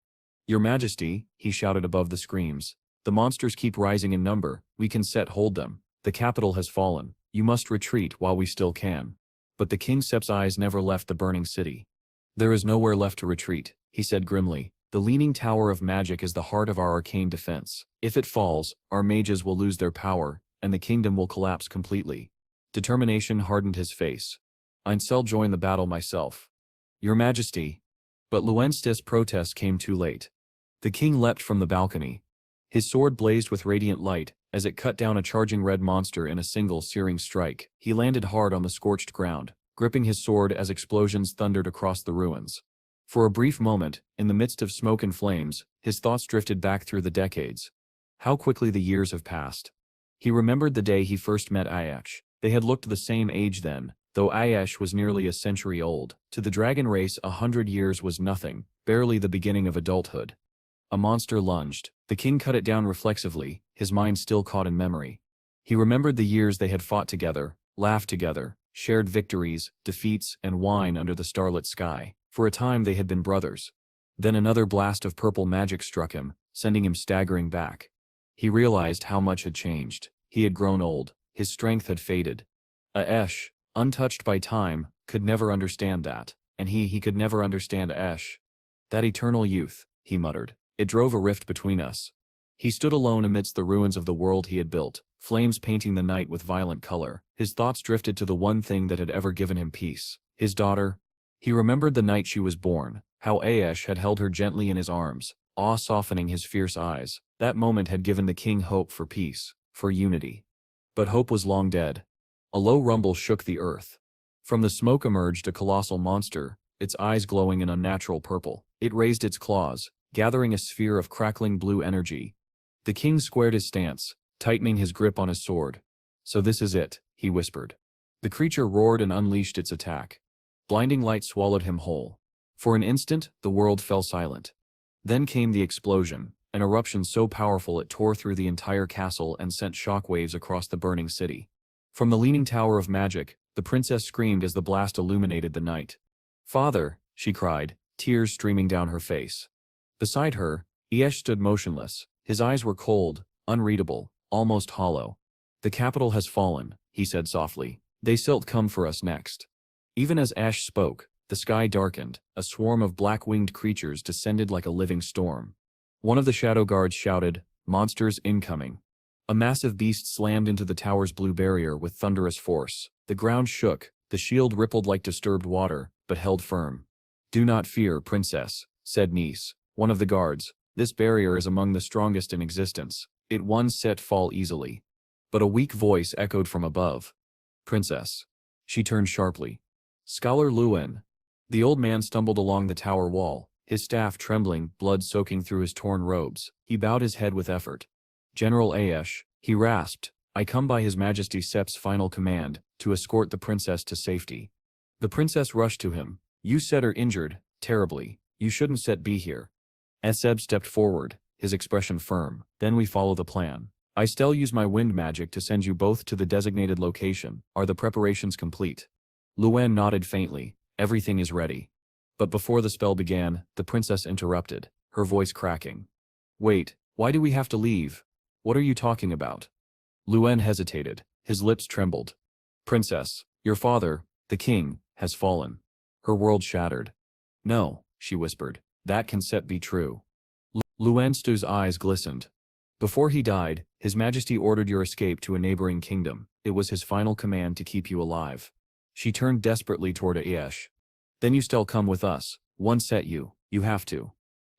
A: Your Majesty, he shouted above the screams. The monsters keep rising in number, we can hold them. The capital has fallen. You must retreat while we still can. But the King Sep's eyes never left the burning city. There is nowhere left to retreat, he said grimly. The Leaning Tower of Magic is the heart of our arcane defense. If it falls, our mages will lose their power, and the kingdom will collapse completely. Determination hardened his face. I'll join the battle myself. Your Majesty. But Luensti's protest came too late. The king leapt from the balcony. His sword blazed with radiant light as it cut down a charging red monster in a single searing strike. He landed hard on the scorched ground, gripping his sword as explosions thundered across the ruins. For a brief moment, in the midst of smoke and flames, his thoughts drifted back through the decades. How quickly the years have passed. He remembered the day he first met Ayash. They had looked the same age then, though Ayash was nearly a century old. To the dragon race 100 years was nothing, barely the beginning of adulthood. A monster lunged. The king cut it down reflexively, his mind still caught in memory. He remembered the years they had fought together, laughed together, shared victories, defeats, and wine under the starlit sky. For a time they had been brothers. Then another blast of purple magic struck him, sending him staggering back. He realized how much had changed. He had grown old. His strength had faded. Aesh, untouched by time, could never understand that, and he could never understand Aesh. That eternal youth, he muttered. It drove a rift between us. He stood alone amidst the ruins of the world he had built, flames painting the night with violent color. His thoughts drifted to the one thing that had ever given him peace. His daughter. He remembered the night she was born, how Aesh had held her gently in his arms, awe softening his fierce eyes. That moment had given the king hope for peace, for unity. But hope was long dead. A low rumble shook the earth. From the smoke emerged a colossal monster, its eyes glowing in unnatural purple. It raised its claws, gathering a sphere of crackling blue energy. The king squared his stance, tightening his grip on his sword. So this is it, he whispered. The creature roared and unleashed its attack. Blinding light swallowed him whole. For an instant, the world fell silent. Then came the explosion, an eruption so powerful it tore through the entire castle and sent shockwaves across the burning city. From the Leaning Tower of Magic, the princess screamed as the blast illuminated the night. Father, she cried, tears streaming down her face. Beside her, Aesh stood motionless. His eyes were cold, unreadable, almost hollow. The capital has fallen, he said softly. They still come for us next. Even as Aesh spoke, the sky darkened. A swarm of black-winged creatures descended like a living storm. One of the shadow guards shouted, "Monsters incoming." A massive beast slammed into the tower's blue barrier with thunderous force. The ground shook, the shield rippled like disturbed water, but held firm. "Do not fear, princess," said Nis, one of the guards. "This barrier is among the strongest in existence. It once set fall easily." But a weak voice echoed from above. "Princess." She turned sharply. "Scholar Luen." The old man stumbled along the tower wall, his staff trembling, blood soaking through his torn robes. He bowed his head with effort. "General Aesh," he rasped, "I come by His Majesty Sep's final command, to escort the princess to safety." The princess rushed to him. "You said her injured, terribly. You shouldn't be here." Seb stepped forward, his expression firm. "Then we follow the plan. I still use my wind magic to send you both to the designated location. Are the preparations complete?" Luen nodded faintly. "Everything is ready." But before the spell began, the princess interrupted, her voice cracking. "Wait, why do we have to leave? What are you talking about?" Luen hesitated, his lips trembled. "Princess, your father, the king, has fallen." Her world shattered. "No," she whispered, "that can be true." Luenstu's eyes glistened. "Before he died, His Majesty ordered your escape to a neighboring kingdom. It was his final command to keep you alive." She turned desperately toward Aesh. "Then you still come with us. You have to."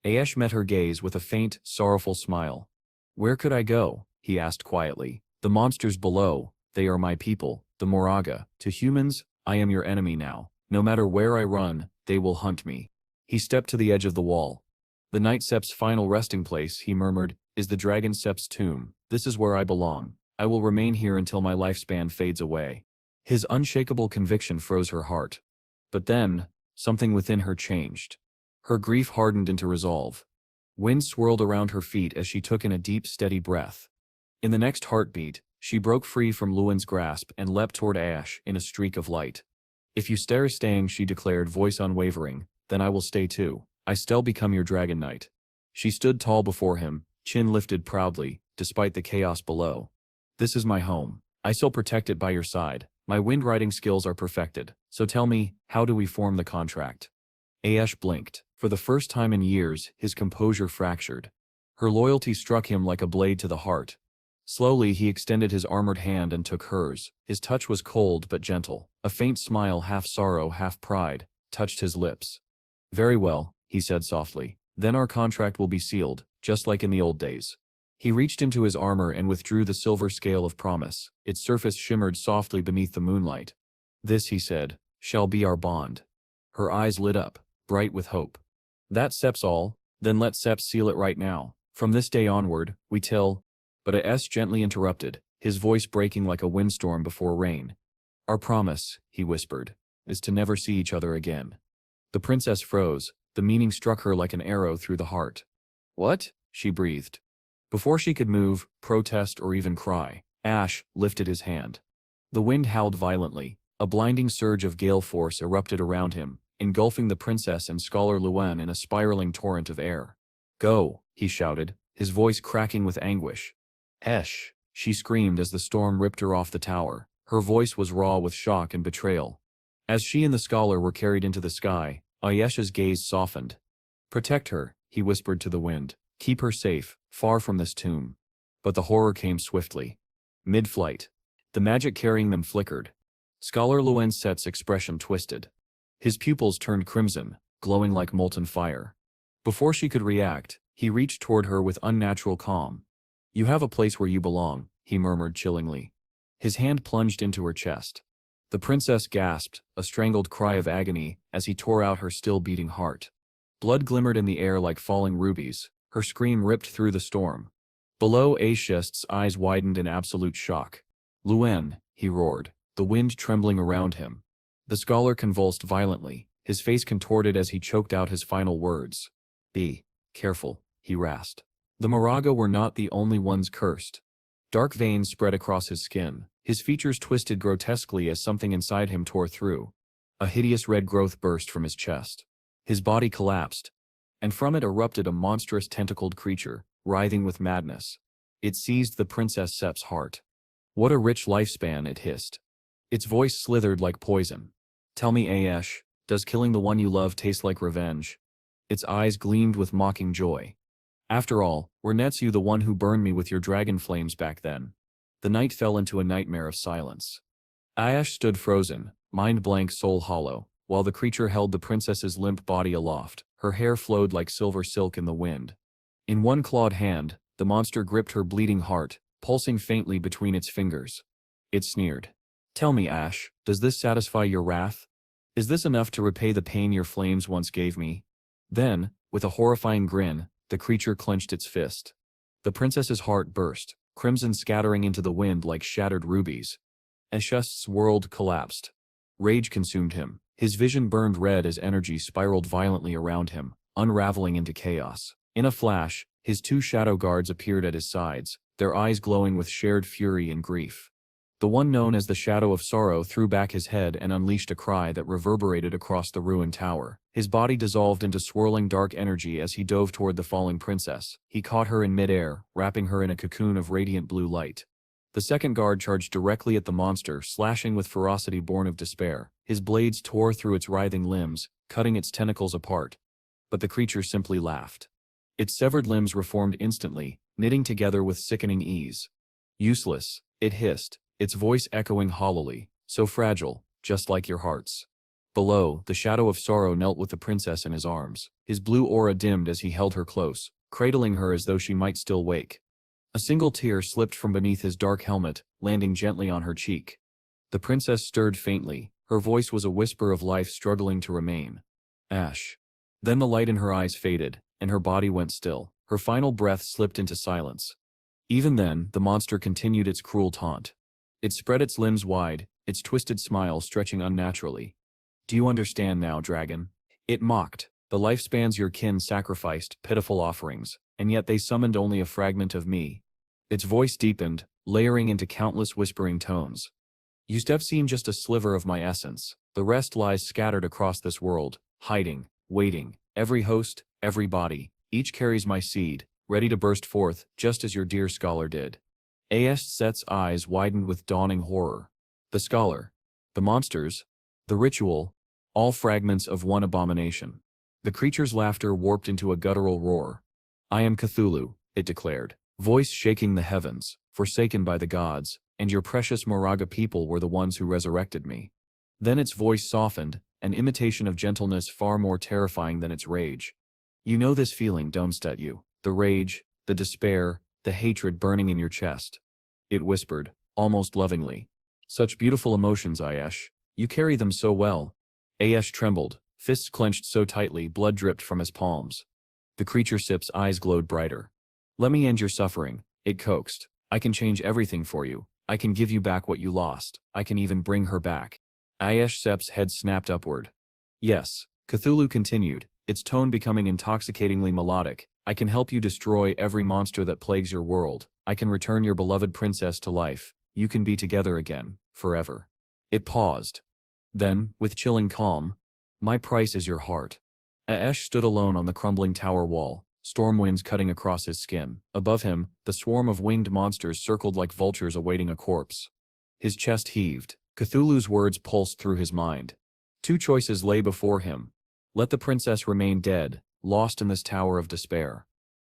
A: Aesh met her gaze with a faint, sorrowful smile. "Where could I go?" he asked quietly. "The monsters below, they are my people, the Moraga. To humans, I am your enemy now. No matter where I run, they will hunt me." He stepped to the edge of the wall. "The Night Sep's final resting place," he murmured. is the Dragon Sep's tomb. This is where I belong. I will remain here until my lifespan fades away. His unshakable conviction froze her heart. But then, something within her changed. Her grief hardened into resolve. Wind swirled around her feet as she took in a deep, steady breath. In the next heartbeat, she broke free from Luan's grasp and leapt toward Ash in a streak of light. If you staying, she declared, voice unwavering, then I will stay too. I still become your dragon knight. She stood tall before him, chin lifted proudly, despite the chaos below. This is my home. I still protect it by your side. My wind riding skills are perfected. So tell me, how do we form the contract? Ash blinked. For the first time in years, his composure fractured. Her loyalty struck him like a blade to the heart. Slowly he extended his armored hand and took hers. His touch was cold but gentle. A faint smile, half sorrow, half pride, touched his lips. Very well, he said softly. Then our contract will be sealed, just like in the old days. He reached into his armor and withdrew the silver scale of promise. Its surface shimmered softly beneath the moonlight. This, he said, shall be our bond. Her eyes lit up, bright with hope. That Sep's all? Then let Sep seal it right now. From this day onward, we till... But A.S. gently interrupted, his voice breaking like a windstorm before rain. Our promise, he whispered, is to never see each other again. The princess froze. The meaning struck her like an arrow through the heart. What? She breathed. Before she could move, protest, or even cry, Ash lifted his hand. The wind howled violently. A blinding surge of gale force erupted around him, engulfing the princess and Scholar Luan in a spiraling torrent of air. Go, he shouted, his voice cracking with anguish. Esh, she screamed as the storm ripped her off the tower. Her voice was raw with shock and betrayal. As she and the scholar were carried into the sky, Ayesha's gaze softened. Protect her, he whispered to the wind. Keep her safe, far from this tomb. But the horror came swiftly. Mid-flight. The magic carrying them flickered. Scholar Luan Set's expression twisted. His pupils turned crimson, glowing like molten fire. Before she could react, he reached toward her with unnatural calm. You have a place where you belong, he murmured chillingly. His hand plunged into her chest. The princess gasped, a strangled cry of agony, as he tore out her still-beating heart. Blood glimmered in the air like falling rubies. Her scream ripped through the storm. Below, Ashest's eyes widened in absolute shock. Luan, he roared, the wind trembling around him. The scholar convulsed violently, his face contorted as he choked out his final words. Be careful, he rasped. The Moraga were not the only ones cursed. Dark veins spread across his skin. His features twisted grotesquely as something inside him tore through. A hideous red growth burst from his chest. His body collapsed, and from it erupted a monstrous tentacled creature, writhing with madness. It seized the Princess Sep's heart. What a rich lifespan, it hissed. Its voice slithered like poison. Tell me, Ash, does killing the one you love taste like revenge? Its eyes gleamed with mocking joy. After all, were Netsu the one who burned me with your dragon flames back then? The night fell into a nightmare of silence. Ash stood frozen, mind blank, soul hollow, while the creature held the princess's limp body aloft. Her hair flowed like silver silk in the wind. In one clawed hand, the monster gripped her bleeding heart, pulsing faintly between its fingers. It sneered. Tell me, Ash, does this satisfy your wrath? Is this enough to repay the pain your flames once gave me? Then, with a horrifying grin, the creature clenched its fist. The princess's heart burst, crimson scattering into the wind like shattered rubies. Ashest's world collapsed. Rage consumed him. His vision burned red as energy spiraled violently around him, unraveling into chaos. In a flash, his two shadow guards appeared at his sides, their eyes glowing with shared fury and grief. The one known as the Shadow of Sorrow threw back his head and unleashed a cry that reverberated across the ruined tower. His body dissolved into swirling dark energy as he dove toward the falling princess. He caught her in midair, wrapping her in a cocoon of radiant blue light. The second guard charged directly at the monster, slashing with ferocity born of despair. His blades tore through its writhing limbs, cutting its tentacles apart. But the creature simply laughed. Its severed limbs reformed instantly, knitting together with sickening ease. Useless, it hissed, its voice echoing hollowly, so fragile, just like your hearts. Below, the Shadow of Sorrow knelt with the princess in his arms. His blue aura dimmed as he held her close, cradling her as though she might still wake. A single tear slipped from beneath his dark helmet, landing gently on her cheek. The princess stirred faintly, her voice was a whisper of life struggling to remain. Ash. Then the light in her eyes faded, and her body went still. Her final breath slipped into silence. Even then, the monster continued its cruel taunt. It spread its limbs wide, its twisted smile stretching unnaturally. "Do you understand now, dragon?" It mocked. "The lifespans your kin sacrificed, pitiful offerings, and yet they summoned only a fragment of me." Its voice deepened, layering into countless whispering tones. "You've seen just a sliver of my essence. The rest lies scattered across this world, hiding, waiting. Every host, every body, each carries my seed, ready to burst forth, just as your dear scholar did." Set's eyes widened with dawning horror. The scholar, the monsters, the ritual, all fragments of one abomination. The creature's laughter warped into a guttural roar. "I am Cthulhu," it declared, voice shaking the heavens, "forsaken by the gods, and your precious Moraga people were the ones who resurrected me." Then its voice softened, an imitation of gentleness far more terrifying than its rage. "You know this feeling, don't you? The rage, the despair, the hatred burning in your chest," it whispered, almost lovingly. "Such beautiful emotions, Ayesh. You carry them so well." Ayesh trembled, fists clenched so tightly blood dripped from his palms. The creature sip's eyes glowed brighter. "Let me end your suffering," it coaxed. "I can change everything for you. I can give you back what you lost. I can even bring her back." Ayesh Sep's head snapped upward. "Yes," Cthulhu continued, its tone becoming intoxicatingly melodic. "I can help you destroy every monster that plagues your world. I can return your beloved princess to life. You can be together again, forever." It paused. Then, with chilling calm, "My price is your heart." Aesh stood alone on the crumbling tower wall, storm winds cutting across his skin. Above him, the swarm of winged monsters circled like vultures awaiting a corpse. His chest heaved. Cthulhu's words pulsed through his mind. Two choices lay before him. Let the princess remain dead, lost in this tower of despair.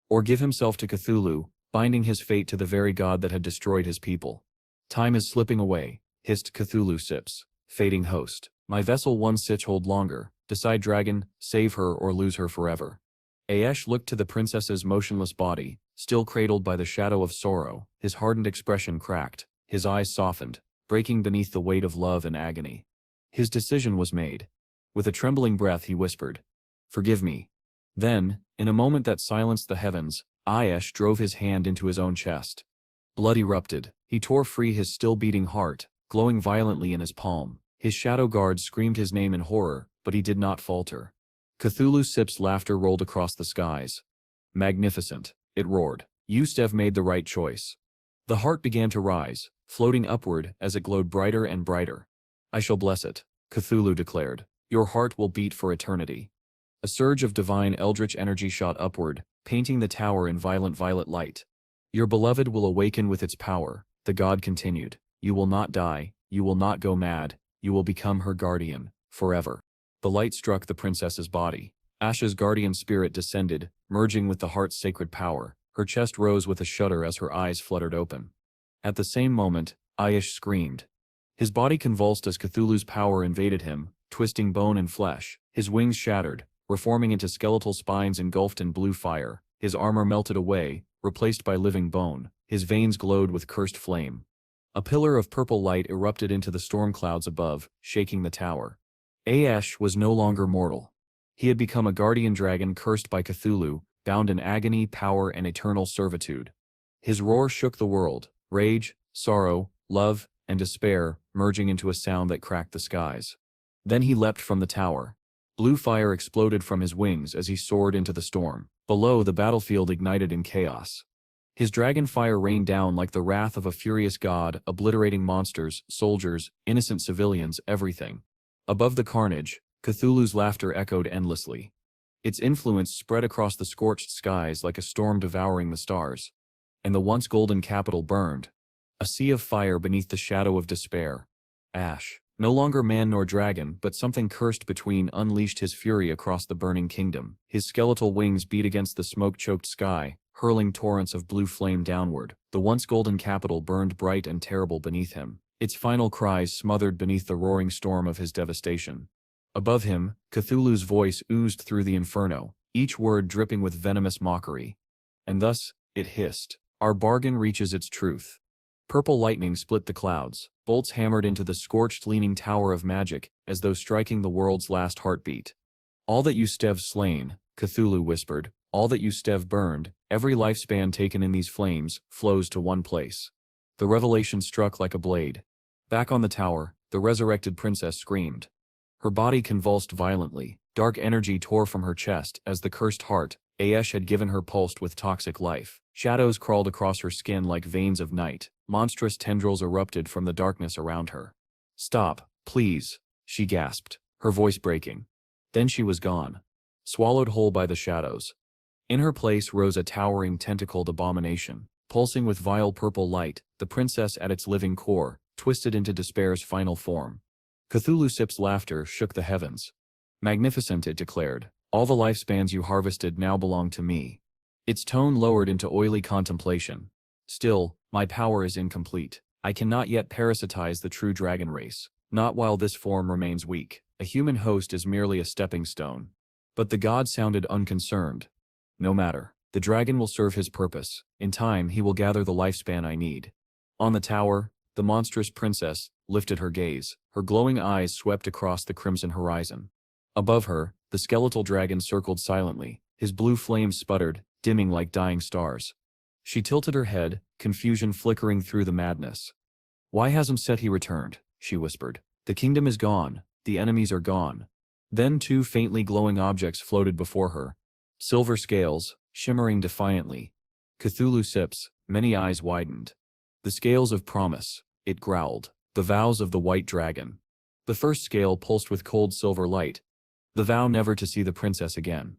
A: Or give himself to Cthulhu, binding his fate to the very god that had destroyed his people. "Time is slipping away," hissed Cthulhu Sips, fading host. "My vessel one sitch hold longer. Decide, dragon, save her or lose her forever." Aesh looked to the princess's motionless body, still cradled by the shadow of sorrow. His hardened expression cracked, his eyes softened, breaking beneath the weight of love and agony. His decision was made. With a trembling breath he whispered, "Forgive me." Then, in a moment that silenced the heavens, Aesh drove his hand into his own chest. Blood erupted. He tore free his still-beating heart, glowing violently in his palm. His shadow guard screamed his name in horror, but he did not falter. Cthulhu Sip's laughter rolled across the skies. "Magnificent," it roared. "You've made the right choice." The heart began to rise, floating upward as it glowed brighter and brighter. "I shall bless it," Cthulhu declared. "Your heart will beat for eternity." A surge of divine eldritch energy shot upward, painting the tower in violent violet light. "Your beloved will awaken with its power," the god continued. "You will not die, you will not go mad, you will become her guardian, forever." The light struck the princess's body. Asha's guardian spirit descended, merging with the heart's sacred power. Her chest rose with a shudder as her eyes fluttered open. At the same moment, Ayesh screamed. His body convulsed as Cthulhu's power invaded him, twisting bone and flesh. His wings shattered, reforming into skeletal spines engulfed in blue fire. His armor melted away, replaced by living bone. His veins glowed with cursed flame. A pillar of purple light erupted into the storm clouds above, shaking the tower. Aesh was no longer mortal. He had become a guardian dragon cursed by Cthulhu, bound in agony, power, and eternal servitude. His roar shook the world, rage, sorrow, love, and despair merging into a sound that cracked the skies. Then he leapt from the tower. Blue fire exploded from his wings as he soared into the storm. Below, the battlefield ignited in chaos. His dragon fire rained down like the wrath of a furious god, obliterating monsters, soldiers, innocent civilians, everything. Above the carnage, Cthulhu's laughter echoed endlessly. Its influence spread across the scorched skies like a storm devouring the stars. And the once golden capital burned. A sea of fire beneath the shadow of despair. Ash, no longer man nor dragon, but something cursed between, unleashed his fury across the burning kingdom. His skeletal wings beat against the smoke-choked sky, hurling torrents of blue flame downward. The once golden capital burned bright and terrible beneath him, its final cries smothered beneath the roaring storm of his devastation. Above him, Cthulhu's voice oozed through the inferno, each word dripping with venomous mockery. And thus, it hissed, "Our bargain reaches its truth." Purple lightning split the clouds, bolts hammered into the scorched leaning tower of magic, as though striking the world's last heartbeat. "All that you've slain," Cthulhu whispered, All that you Stev burned, every lifespan taken in these flames, flows to one place. The revelation struck like a blade. Back on the tower, the resurrected princess screamed. Her body convulsed violently, dark energy tore from her chest as the cursed heart Aesh had given her pulsed with toxic life. Shadows crawled across her skin like veins of night, monstrous tendrils erupted from the darkness around her. "Stop, please," she gasped, her voice breaking. Then she was gone, swallowed whole by the shadows. In her place rose a towering tentacled abomination, pulsing with vile purple light, the princess at its living core, twisted into despair's final form. Cthulhu Sip's laughter shook the heavens. "Magnificent," it declared. "All the lifespans you harvested now belong to me." Its tone lowered into oily contemplation. "Still, my power is incomplete. I cannot yet parasitize the true dragon race. Not while this form remains weak. A human host is merely a stepping stone." But the god sounded unconcerned. "No matter. The dragon will serve his purpose. In time he will gather the lifespan I need." On the tower, the monstrous princess lifted her gaze. Her glowing eyes swept across the crimson horizon. Above her, the skeletal dragon circled silently. His blue flames sputtered, dimming like dying stars. She tilted her head, confusion flickering through the madness. "Why hasn't Seti returned?" she whispered. "The kingdom is gone. The enemies are gone." Then two faintly glowing objects floated before her. Silver scales, shimmering defiantly. Cthulhu Sip's many eyes widened. "The scales of promise," it growled. "The vows of the white dragon." The first scale pulsed with cold silver light. The vow never to see the princess again.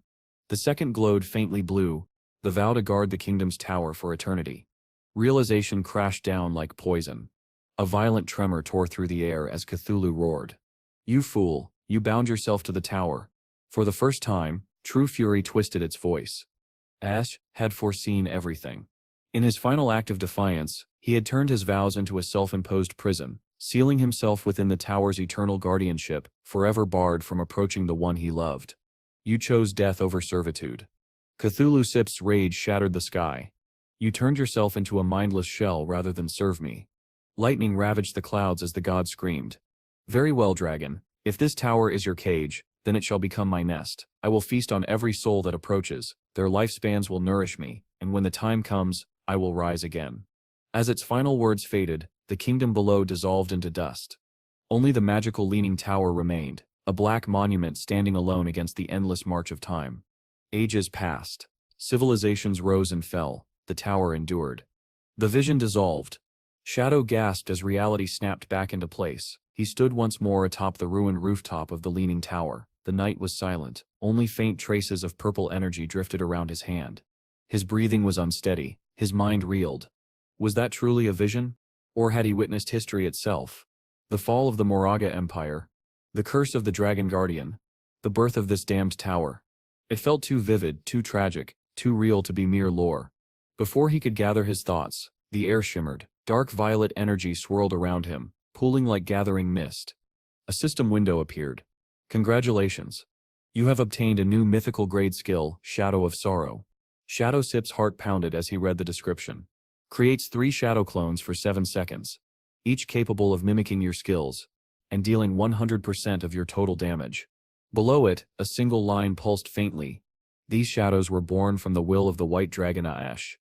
A: The second glowed faintly blue. The vow to guard the kingdom's tower for eternity. Realization crashed down like poison. A violent tremor tore through the air as Cthulhu roared. "You fool, you bound yourself to the tower." For the first time, true fury twisted its voice. Ash had foreseen everything. In his final act of defiance, he had turned his vows into a self-imposed prison, sealing himself within the tower's eternal guardianship, forever barred from approaching the one he loved. "You chose death over servitude." Cthulhu Sip's rage shattered the sky. "You turned yourself into a mindless shell rather than serve me." Lightning ravaged the clouds as the god screamed. "Very well, dragon. If this tower is your cage, then it shall become my nest. I will feast on every soul that approaches. Their lifespans will nourish me, and when the time comes, I will rise again." As its final words faded, the kingdom below dissolved into dust. Only the magical leaning tower remained, a black monument standing alone against the endless march of time. Ages passed. Civilizations rose and fell. The tower endured. The vision dissolved. Shadow gasped as reality snapped back into place. He stood once more atop the ruined rooftop of the leaning tower. The night was silent. Only faint traces of purple energy drifted around his hand. His breathing was unsteady. His mind reeled. Was that truly a vision? Or had he witnessed history itself? The fall of the Moraga Empire. The curse of the Dragon Guardian. The birth of this damned tower. It felt too vivid, too tragic, too real to be mere lore. Before he could gather his thoughts, the air shimmered. Dark violet energy swirled around him, pooling like gathering mist. A system window appeared. "Congratulations. You have obtained a new mythical grade skill, Shadow of Sorrow." Shadow Sip's heart pounded as he read the description. "Creates 3 shadow clones for 7 seconds, each capable of mimicking your skills, and dealing 100% of your total damage." Below it, a single line pulsed faintly. These shadows were born from the will of the white dragon Aesh,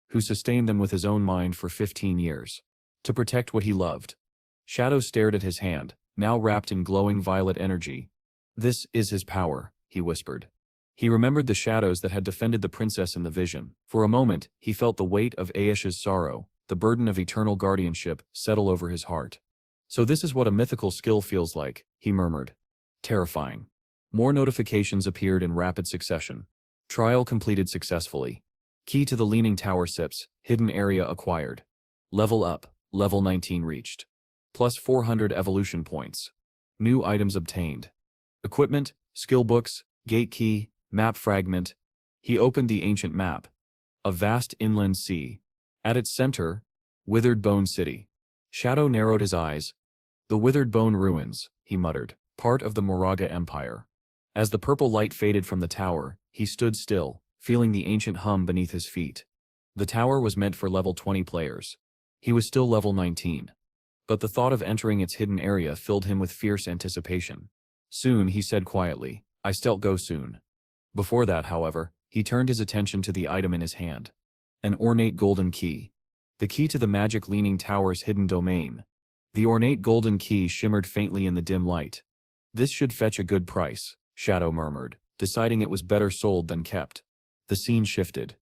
A: who sustained them with his own mind for 15 years. To protect what he loved. Shadow stared at his hand, now wrapped in glowing violet energy. "This is his power," he whispered. He remembered the shadows that had defended the princess in the vision. For a moment, he felt the weight of Aesh's sorrow, the burden of eternal guardianship, settle over his heart. "So this is what a mythical skill feels like," he murmured. Terrifying. More notifications appeared in rapid succession. Trial completed successfully. Key to the Leaning Tower Sips, hidden area acquired. Level up, level 19 reached. Plus 400 evolution points. New items obtained. Equipment, skill books, gate key, map fragment. He opened the ancient map. A vast inland sea. At its center, Withered Bone City. Shadow narrowed his eyes. "The Withered Bone Ruins," he muttered, "part of the Moraga Empire." As the purple light faded from the tower, he stood still, feeling the ancient hum beneath his feet. The tower was meant for level 20 players. He was still level 19. But the thought of entering its hidden area filled him with fierce anticipation. "Soon," he said quietly. "I still go soon." Before that, however, He turned his attention to the item in his hand. An ornate golden key. The key to the magic Leaning Tower's hidden domain. The ornate golden key shimmered faintly in the dim light. This should fetch a good price, Shadow murmured, deciding it was better sold than kept. The scene shifted.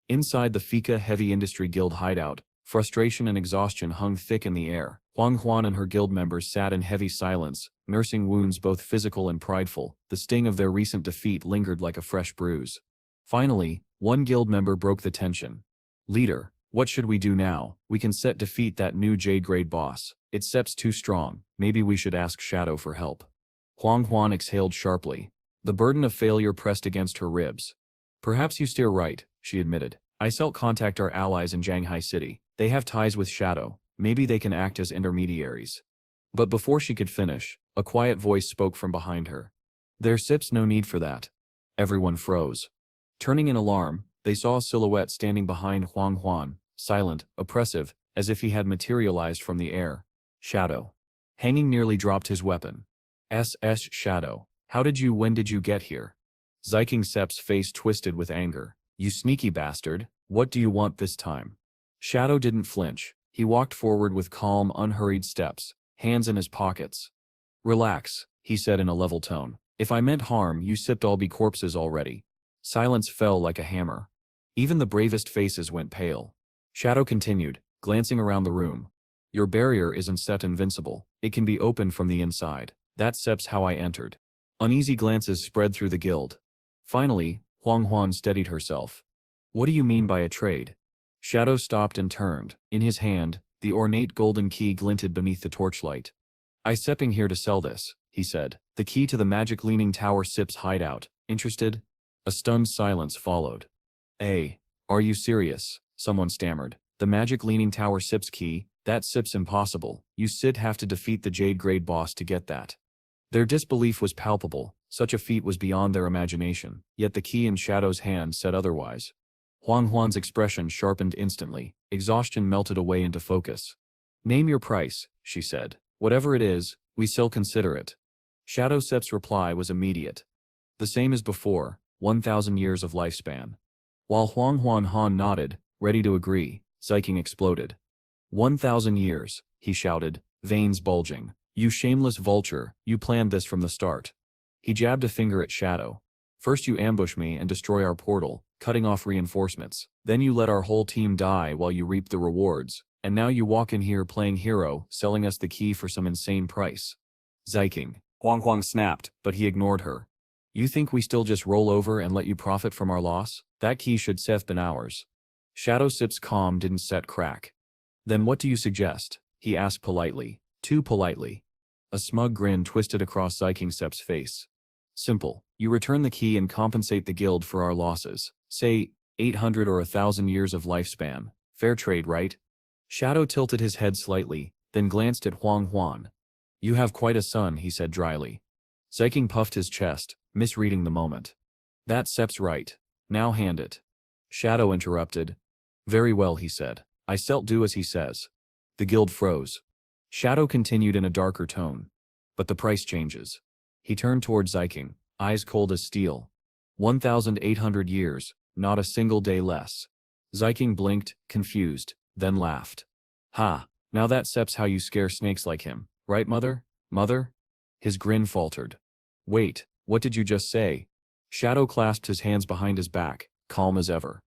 A: Inside the Fika Heavy Industry Guild hideout, frustration and exhaustion hung thick in the air. Huang Huan and her guild members sat in heavy silence, nursing wounds both physical and prideful. The sting of their recent defeat lingered like a fresh bruise. Finally, one guild member broke the tension. Leader, what should we do now? We can defeat that new Jade-grade boss. It's Sep's too strong. Maybe we should ask Shadow for help. Huang Huan exhaled sharply. The burden of failure pressed against her ribs. Perhaps you steer right, she admitted. I shall contact our allies in Shanghai City. They have ties with Shadow. Maybe they can act as intermediaries. But before she could finish, a quiet voice spoke from behind her. There's no need for that. Everyone froze. Turning in alarm, they saw a silhouette standing behind Huang Huan, silent, oppressive, as if he had materialized from the air. Shadow. Hanging nearly dropped his weapon. Shadow. When did you get here? Ziking Sep's face twisted with anger. You sneaky bastard, what do you want this time? Shadow didn't flinch. He walked forward with calm, unhurried steps, hands in his pockets. Relax, he said in a level tone. If I meant harm, you sipped all be corpses already. Silence fell like a hammer. Even the bravest faces went pale. Shadow continued, glancing around the room. Your barrier isn't set invincible. It can be opened from the inside. That's how I entered. Uneasy glances spread through the guild. Finally, Huang Huan steadied herself. What do you mean by a trade? Shadow stopped and turned. In his hand, the ornate golden key glinted beneath the torchlight. I stepping here to sell this, he said. The key to the magic Leaning Tower Sip's hideout. Interested? A stunned silence followed. Are you serious? Someone stammered. The magic Leaning Tower Sip's key? That Sip's impossible. You have to defeat the Jade-grade boss to get that. Their disbelief was palpable. Such a feat was beyond their imagination, yet the key in Shadow's hand said otherwise. Huang Huan's expression sharpened instantly. Exhaustion melted away into focus. Name your price, she said. Whatever it is, we still consider it. Shadow Sep's reply was immediate. The same as before, 1,000 years of lifespan. While Huang Han nodded, ready to agree, Ziking exploded. 1,000 years, he shouted, veins bulging. You shameless vulture, you planned this from the start. He jabbed a finger at Shadow. First you ambush me and destroy our portal, cutting off reinforcements. Then you let our whole team die while you reap the rewards. And now you walk in here playing hero, selling us the key for some insane price. Ziking. Huang snapped, but he ignored her. You think we still just roll over and let you profit from our loss? That key should have been ours. Shadow Sip's calm didn't crack. Then what do you suggest? He asked politely. Too politely. A smug grin twisted across Ziking Sep's face. Simple. You return the key and compensate the guild for our losses. Say, 800 or 1,000 years of lifespan. Fair trade, right? Shadow tilted his head slightly, then glanced at Huang Huan. You have quite a son, he said dryly. Ziking puffed his chest, misreading the moment. That Sep's right. Now hand it. Shadow interrupted. Very well, he said. I shall do as he says. The guild froze. Shadow continued in a darker tone. But the price changes. He turned toward Ziking, eyes cold as steel. 1,800 years, not a single day less. Ziking blinked, confused, then laughed. Ha, now that Sep's how you scare snakes like him, right mother? Mother? His grin faltered. Wait, what did you just say? Shadow clasped his hands behind his back, calm as ever.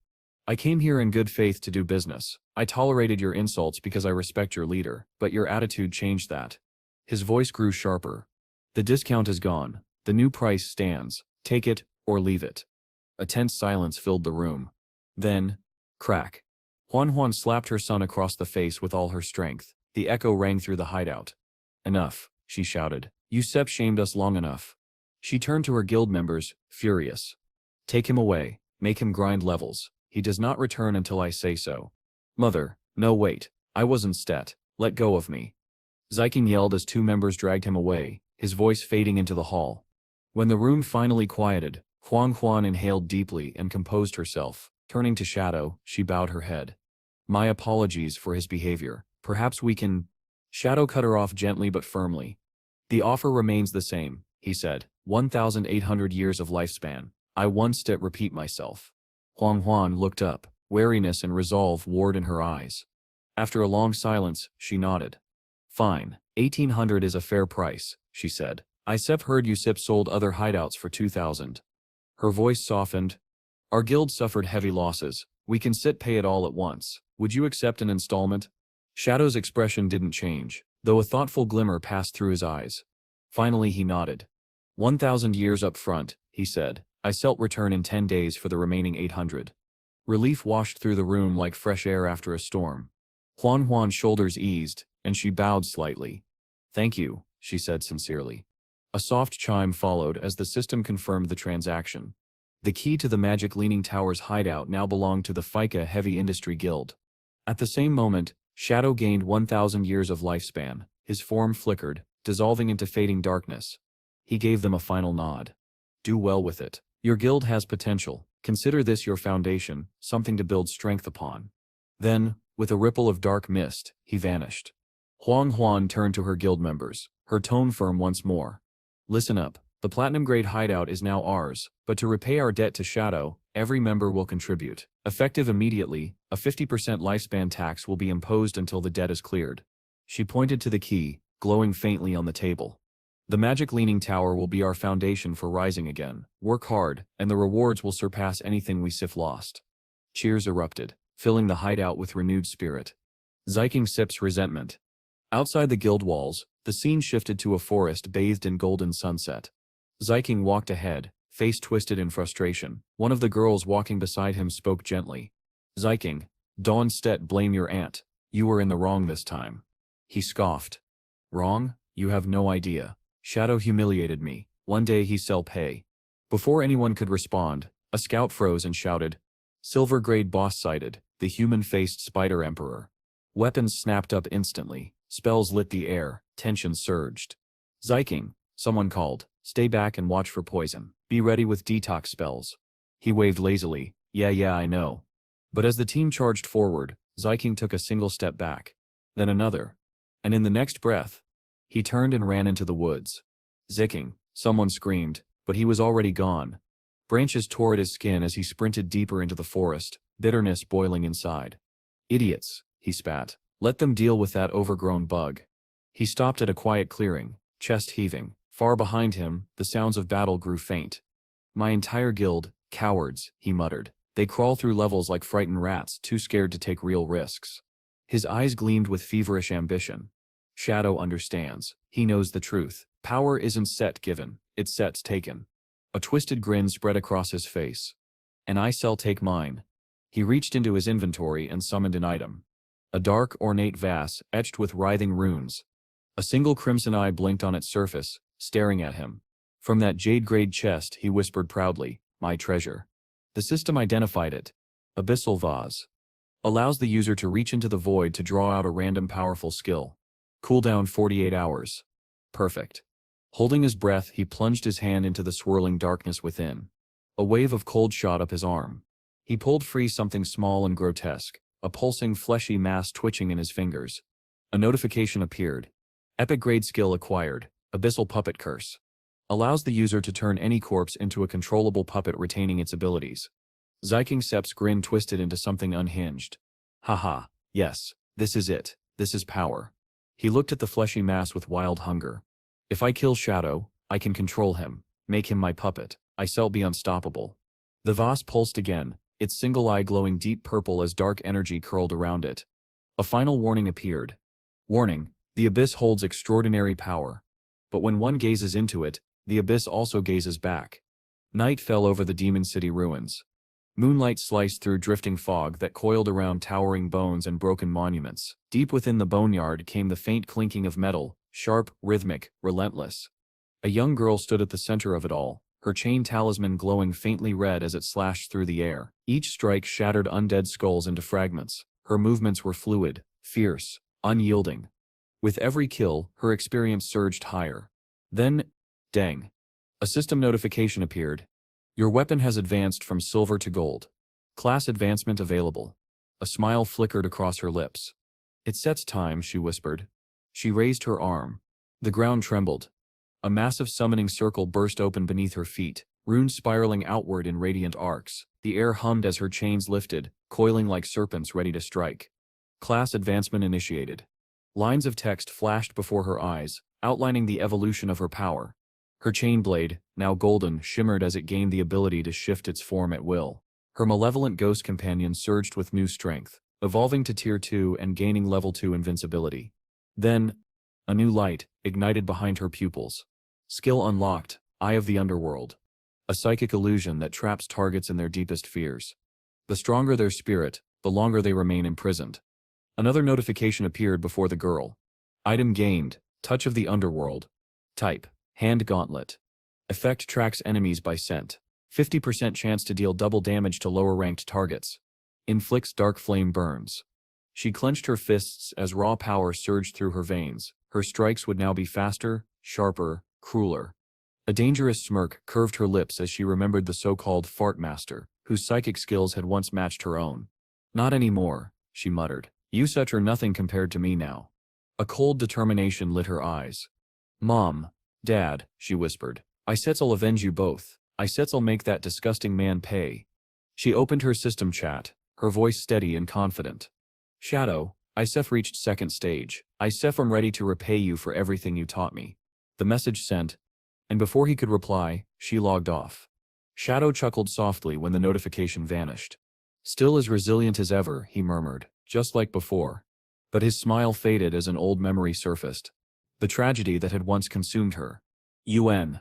A: I came here in good faith to do business. I tolerated your insults because I respect your leader, but your attitude changed that. His voice grew sharper. The discount is gone. The new price stands. Take it, or leave it. A tense silence filled the room. Then, crack. Huan slapped her son across the face with all her strength. The echo rang through the hideout. Enough, she shouted. You Sep shamed us long enough. She turned to her guild members, furious. Take him away. Make him grind levels. He does not return until I say so. Mother, no wait. I wasn't let go of me. Ziking yelled as two members dragged him away, his voice fading into the hall. When the room finally quieted, Huan inhaled deeply and composed herself. Turning to Shadow, she bowed her head. My apologies for his behavior. Perhaps we can… Shadow cut her off gently but firmly. The offer remains the same, he said. 1,800 years of lifespan. I once repeat myself. Huang Huan looked up, wariness and resolve warred in her eyes. After a long silence, she nodded. Fine, 1800 is a fair price, she said. I've heard you sold other hideouts for 2000. Her voice softened. Our guild suffered heavy losses. We can pay it all at once. Would you accept an installment? Shadow's expression didn't change, though a thoughtful glimmer passed through his eyes. Finally he nodded. 1,000 years up front, he said. I return in 10 days for the remaining 800. Relief washed through the room like fresh air after a storm. Huan Huan's shoulders eased, and she bowed slightly. Thank you, she said sincerely. A soft chime followed as the system confirmed the transaction. The key to the Magic Leaning Tower's hideout now belonged to the FICA Heavy Industry Guild. At the same moment, Shadow gained 1,000 years of lifespan. His form flickered, dissolving into fading darkness. He gave them a final nod. Do well with it. Your guild has potential. Consider this your foundation, something to build strength upon. Then, with a ripple of dark mist, he vanished. Huang Huan turned to her guild members, her tone firm once more. Listen up. The Platinum-grade hideout is now ours, but to repay our debt to Shadow, every member will contribute. Effective immediately, a 50% lifespan tax will be imposed until the debt is cleared. She pointed to the key, glowing faintly on the table. The Magic Leaning Tower will be our foundation for rising again. Work hard, and the rewards will surpass anything we lost. Cheers erupted, filling the hideout with renewed spirit. Ziking sips resentment. Outside the guild walls, the scene shifted to a forest bathed in golden sunset. Ziking walked ahead, face twisted in frustration. One of the girls walking beside him spoke gently. Ziking, don't blame your aunt. You were in the wrong this time. He scoffed. Wrong? You have no idea. Shadow humiliated me. One day he pay. Before anyone could respond, a scout froze and shouted. Silver-grade boss sighted, the human-faced spider emperor. Weapons snapped up instantly. Spells lit the air. Tension surged. Ziking, someone called. Stay back and watch for poison. Be ready with detox spells. He waved lazily. Yeah, I know. But as the team charged forward, Ziking took a single step back. Then another. And in the next breath, he turned and ran into the woods. Zicking, someone screamed, but he was already gone. Branches tore at his skin as he sprinted deeper into the forest, bitterness boiling inside. Idiots, he spat. Let them deal with that overgrown bug. He stopped at a quiet clearing, chest heaving. Far behind him, the sounds of battle grew faint. My entire guild, cowards, he muttered. They crawl through levels like frightened rats, too scared to take real risks. His eyes gleamed with feverish ambition. Shadow understands. He knows the truth. Power isn't given, it's taken. A twisted grin spread across his face. And I take mine. He reached into his inventory and summoned an item. A dark, ornate vase, etched with writhing runes. A single crimson eye blinked on its surface, staring at him. From that jade-grade chest, he whispered proudly, my treasure. The system identified it. Abyssal Vase. Allows the user to reach into the void to draw out a random powerful skill. Cooldown 48 hours. Perfect. Holding his breath, he plunged his hand into the swirling darkness within. A wave of cold shot up his arm. He pulled free something small and grotesque, a pulsing fleshy mass twitching in his fingers. A notification appeared. Epic grade skill acquired. Abyssal Puppet Curse. Allows the user to turn any corpse into a controllable puppet retaining its abilities. Ziking Sep's grin twisted into something unhinged. Haha, yes, this is it. This is power. He looked at the fleshy mass with wild hunger. If I kill Shadow, I can control him, make him my puppet. I shall be unstoppable. The vase pulsed again, its single eye glowing deep purple as dark energy curled around it. A final warning appeared. Warning, the abyss holds extraordinary power. But when one gazes into it, the abyss also gazes back. Night fell over the Demon City ruins. Moonlight sliced through drifting fog that coiled around towering bones and broken monuments. Deep within the boneyard came the faint clinking of metal, sharp, rhythmic, relentless. A young girl stood at the center of it all, her chain talisman glowing faintly red as it slashed through the air. Each strike shattered undead skulls into fragments. Her movements were fluid, fierce, unyielding. With every kill, her experience surged higher. Then, dang. A system notification appeared. Your weapon has advanced from silver to gold. Class advancement available. A smile flickered across her lips. It sets time, she whispered. She raised her arm. The ground trembled. A massive summoning circle burst open beneath her feet, runes spiraling outward in radiant arcs. The air hummed as her chains lifted, coiling like serpents ready to strike. Class advancement initiated. Lines of text flashed before her eyes, outlining the evolution of her power. Her chain blade, now golden, shimmered as it gained the ability to shift its form at will. Her malevolent ghost companion surged with new strength, evolving to Tier 2 and gaining Level 2 invincibility. Then, a new light ignited behind her pupils. Skill unlocked, Eye of the Underworld. A psychic illusion that traps targets in their deepest fears. The stronger their spirit, the longer they remain imprisoned. Another notification appeared before the girl. Item gained, Touch of the Underworld. Type, Hand Gauntlet. Effect tracks enemies by scent. 50% chance to deal double damage to lower-ranked targets. Inflicts dark flame burns. She clenched her fists as raw power surged through her veins. Her strikes would now be faster, sharper, crueler. A dangerous smirk curved her lips as she remembered the so-called Fart Master, whose psychic skills had once matched her own. Not anymore, she muttered. You such are nothing compared to me now. A cold determination lit her eyes. Mom, Dad, she whispered. I said I'll avenge you both. I said I'll make that disgusting man pay. She opened her system chat, her voice steady and confident. Shadow, Isef reached second stage. Isef, I'm ready to repay you for everything you taught me. The message sent, and before he could reply, she logged off. Shadow chuckled softly when the notification vanished. Still as resilient as ever, he murmured, just like before. But his smile faded as an old memory surfaced. The tragedy that had once consumed her. UN.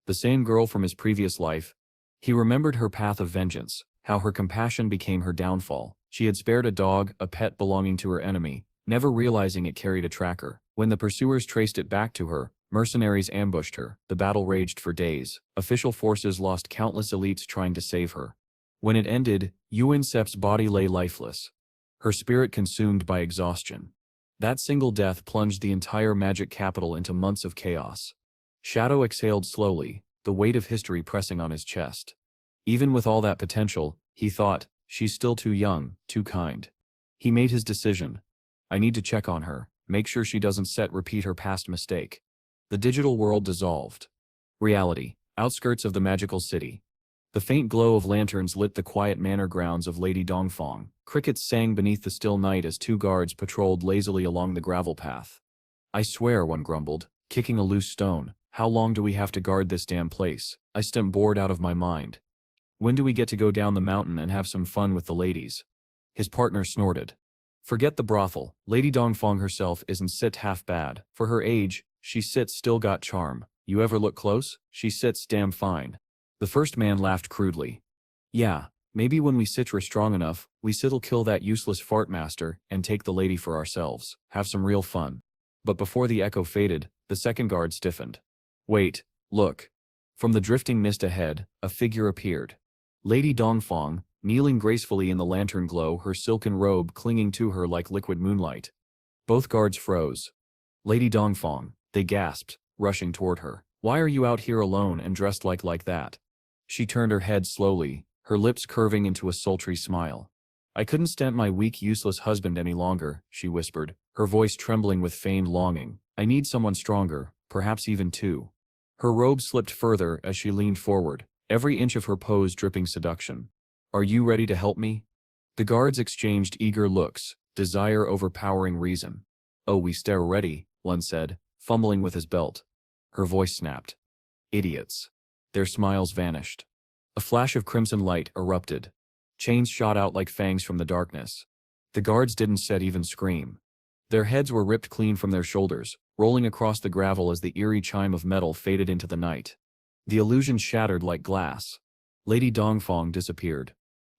A: The same girl from his previous life. He remembered her path of vengeance, how her compassion became her downfall. She had spared a dog, a pet belonging to her enemy, never realizing it carried a tracker. When the pursuers traced it back to her, mercenaries ambushed her. The battle raged for days. Official forces lost countless elites trying to save her. When it ended, Yuan Sep's body lay lifeless, her spirit consumed by exhaustion. That single death plunged the entire magic capital into months of chaos. Shadow exhaled slowly, the weight of history pressing on his chest. Even with all that potential, he thought, she's still too young, too kind. He made his decision. I need to check on her, make sure she doesn't repeat her past mistake. The digital world dissolved. Reality, outskirts of the magical city. The faint glow of lanterns lit the quiet manor grounds of Lady Dongfang. Crickets sang beneath the still night as two guards patrolled lazily along the gravel path. I swear, one grumbled, kicking a loose stone. How long do we have to guard this damn place? I stem bored out of my mind. When do we get to go down the mountain and have some fun with the ladies? His partner snorted. Forget the brothel. Lady Dongfang herself isn't sit half bad. For her age, she sits still got charm. You ever look close? She sits damn fine. The first man laughed crudely. Yeah, maybe when we sit we're strong enough, we sit'll kill that useless fart master and take the lady for ourselves. Have some real fun. But before the echo faded, the second guard stiffened. Wait, look. From the drifting mist ahead, a figure appeared. Lady Dongfang, kneeling gracefully in the lantern glow, her silken robe clinging to her like liquid moonlight. Both guards froze. Lady Dongfang, they gasped, rushing toward her. Why are you out here alone and dressed like that? She turned her head slowly, her lips curving into a sultry smile. I couldn't stand my weak, useless husband any longer, she whispered, her voice trembling with feigned longing. I need someone stronger, perhaps even two. Her robe slipped further as she leaned forward, every inch of her pose dripping seduction. Are you ready to help me? The guards exchanged eager looks, desire overpowering reason. Oh, we stare ready, one said, fumbling with his belt. Her voice snapped. Idiots. Their smiles vanished. A flash of crimson light erupted. Chains shot out like fangs from the darkness. The guards didn't even scream. Their heads were ripped clean from their shoulders, rolling across the gravel as the eerie chime of metal faded into the night. The illusion shattered like glass. Lady Dongfang disappeared.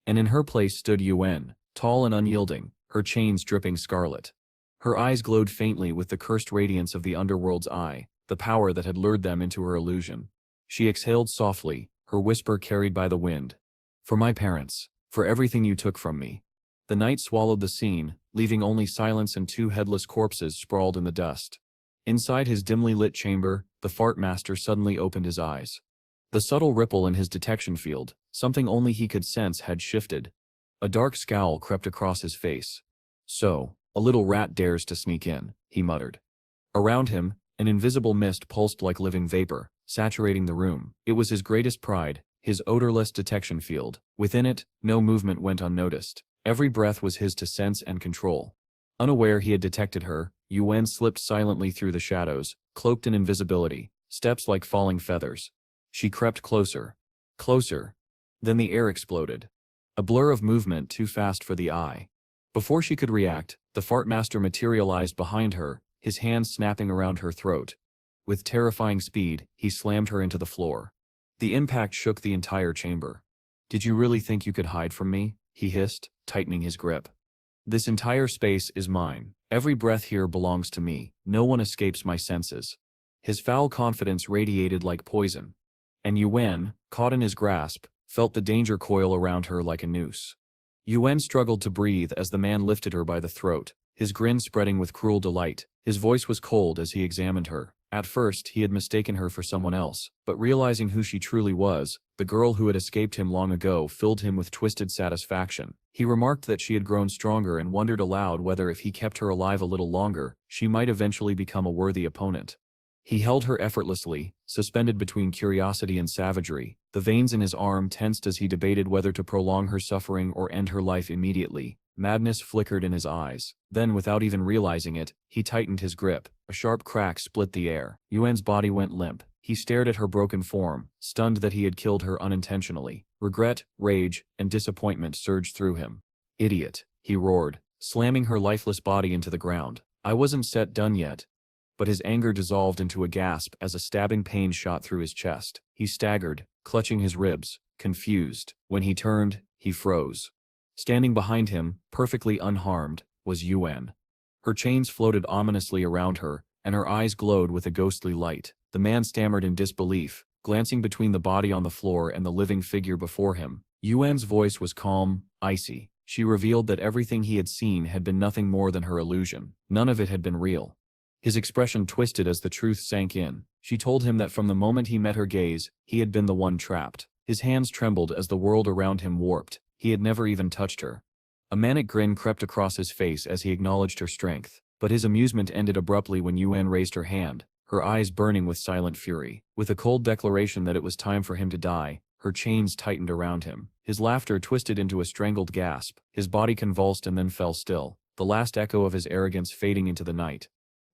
A: And in her place stood Yuan, tall and unyielding, her chains dripping scarlet. Her eyes glowed faintly with the cursed radiance of the underworld's eye, the power that had lured them into her illusion. She exhaled softly, her whisper carried by the wind. For my parents, for everything you took from me. The night swallowed the scene, leaving only silence and two headless corpses sprawled in the dust. Inside his dimly lit chamber, the fart master suddenly opened his eyes. The subtle ripple in his detection field, something only he could sense, had shifted. A dark scowl crept across his face. So, a little rat dares to sneak in, he muttered. Around him, an invisible mist pulsed like living vapor, saturating the room. It was his greatest pride, his odorless detection field. Within it, no movement went unnoticed. Every breath was his to sense and control. Unaware he had detected her, Yuan slipped silently through the shadows, cloaked in invisibility, steps like falling feathers. She crept closer. Closer. Then the air exploded. A blur of movement too fast for the eye. Before she could react, the fart master materialized behind her, his hands snapping around her throat. With terrifying speed, he slammed her into the floor. The impact shook the entire chamber. "Did you really think you could hide from me?" he hissed, tightening his grip. "This entire space is mine. Every breath here belongs to me. No one escapes my senses." His foul confidence radiated like poison. And Yuan, caught in his grasp, felt the danger coil around her like a noose. Yuan struggled to breathe as the man lifted her by the throat, his grin spreading with cruel delight. His voice was cold as he examined her. At first, he had mistaken her for someone else, but realizing who she truly was, the girl who had escaped him long ago, filled him with twisted satisfaction. He remarked that she had grown stronger and wondered aloud whether if he kept her alive a little longer, she might eventually become a worthy opponent. He held her effortlessly, suspended between curiosity and savagery. The veins in his arm tensed as he debated whether to prolong her suffering or end her life immediately. Madness flickered in his eyes. Then, without even realizing it, he tightened his grip. A sharp crack split the air. Yuan's body went limp. He stared at her broken form, stunned that he had killed her unintentionally. Regret, rage, and disappointment surged through him. "Idiot," he roared, slamming her lifeless body into the ground. "I wasn't set done yet." But his anger dissolved into a gasp as a stabbing pain shot through his chest. He staggered, clutching his ribs, confused. When he turned, he froze. Standing behind him, perfectly unharmed, was Yuan. Her chains floated ominously around her, and her eyes glowed with a ghostly light. The man stammered in disbelief, glancing between the body on the floor and the living figure before him. Yuan's voice was calm, icy. She revealed that everything he had seen had been nothing more than her illusion. None of it had been real. His expression twisted as the truth sank in. She told him that from the moment he met her gaze, he had been the one trapped. His hands trembled as the world around him warped. He had never even touched her. A manic grin crept across his face as he acknowledged her strength. But his amusement ended abruptly when Yuan raised her hand, her eyes burning with silent fury. With a cold declaration that it was time for him to die, her chains tightened around him. His laughter twisted into a strangled gasp. His body convulsed and then fell still, the last echo of his arrogance fading into the night.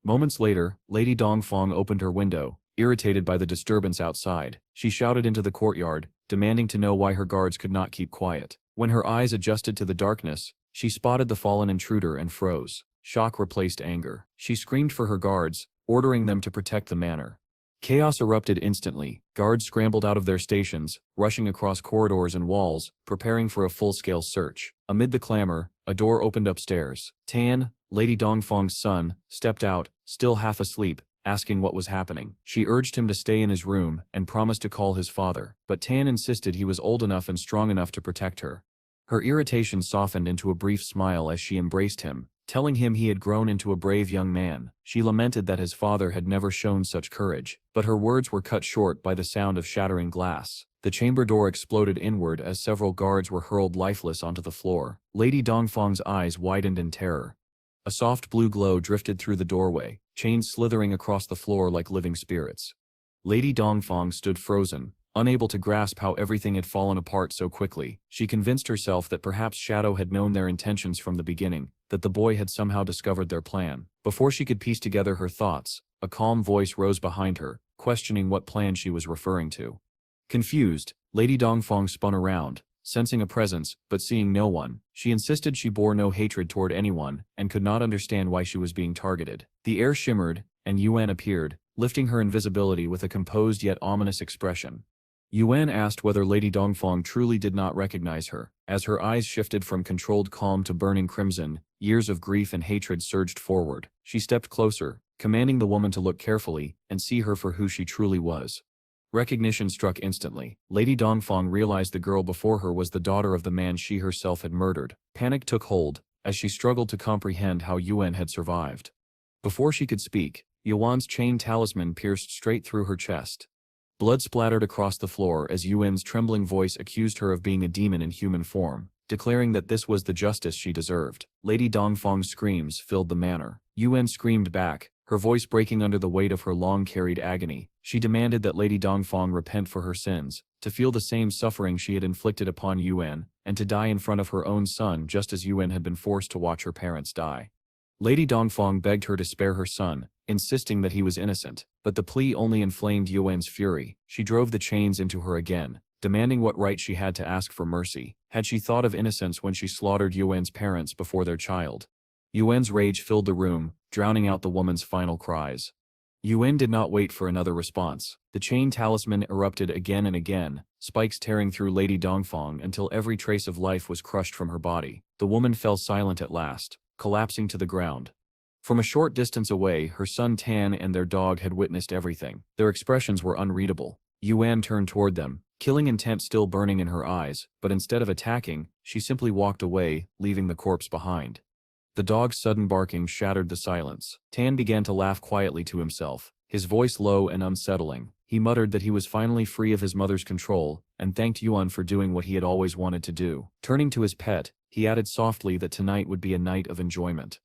A: Moments later, Lady Dongfang opened her window, irritated by the disturbance outside. She shouted into the courtyard, demanding to know why her guards could not keep quiet. When her eyes adjusted to the darkness, she spotted the fallen intruder and froze. Shock replaced anger. She screamed for her guards, ordering them to protect the manor. Chaos erupted instantly. Guards scrambled out of their stations, rushing across corridors and walls, preparing for a full-scale search. Amid the clamor, a door opened upstairs. Tan, Lady Dongfang's son, stepped out, still half asleep, asking what was happening. She urged him to stay in his room and promised to call his father, but Tan insisted he was old enough and strong enough to protect her. Her irritation softened into a brief smile as she embraced him, telling him he had grown into a brave young man. She lamented that his father had never shown such courage, but her words were cut short by the sound of shattering glass. The chamber door exploded inward as several guards were hurled lifeless onto the floor. Lady Dongfang's eyes widened in terror. A soft blue glow drifted through the doorway, chains slithering across the floor like living spirits. Lady Dongfang stood frozen, unable to grasp how everything had fallen apart so quickly. She convinced herself that perhaps Shadow had known their intentions from the beginning, that the boy had somehow discovered their plan. Before she could piece together her thoughts, a calm voice rose behind her, questioning what plan she was referring to. Confused, Lady Dongfang spun around, sensing a presence, but seeing no one. She insisted she bore no hatred toward anyone, and could not understand why she was being targeted. The air shimmered, and Yuan appeared, lifting her invisibility with a composed yet ominous expression. Yuan asked whether Lady Dongfang truly did not recognize her. As her eyes shifted from controlled calm to burning crimson, years of grief and hatred surged forward. She stepped closer, commanding the woman to look carefully and see her for who she truly was. Recognition struck instantly. Lady Dongfang realized the girl before her was the daughter of the man she herself had murdered. Panic took hold, as she struggled to comprehend how Yuan had survived. Before she could speak, Yuan's chain talisman pierced straight through her chest. Blood splattered across the floor as Yuan's trembling voice accused her of being a demon in human form, declaring that this was the justice she deserved. Lady Dongfang's screams filled the manor. Yuan screamed back, her voice breaking under the weight of her long-carried agony. She demanded that Lady Dongfang repent for her sins, to feel the same suffering she had inflicted upon Yuan, and to die in front of her own son just as Yuan had been forced to watch her parents die. Lady Dongfang begged her to spare her son, insisting that he was innocent, but the plea only inflamed Yuan's fury. She drove the chains into her again, demanding what right she had to ask for mercy. Had she thought of innocence when she slaughtered Yuan's parents before their child? Yuan's rage filled the room, drowning out the woman's final cries. Yuan did not wait for another response. The chain talisman erupted again and again, spikes tearing through Lady Dongfang until every trace of life was crushed from her body. The woman fell silent at last, collapsing to the ground. From a short distance away, her son Tan and their dog had witnessed everything. Their expressions were unreadable. Yuan turned toward them, killing intent still burning in her eyes, but instead of attacking, she simply walked away, leaving the corpse behind. The dog's sudden barking shattered the silence. Tan began to laugh quietly to himself, his voice low and unsettling. He muttered that he was finally free of his mother's control, and thanked Yuan for doing what he had always wanted to do. Turning to his pet, he added softly that tonight would be a night of enjoyment.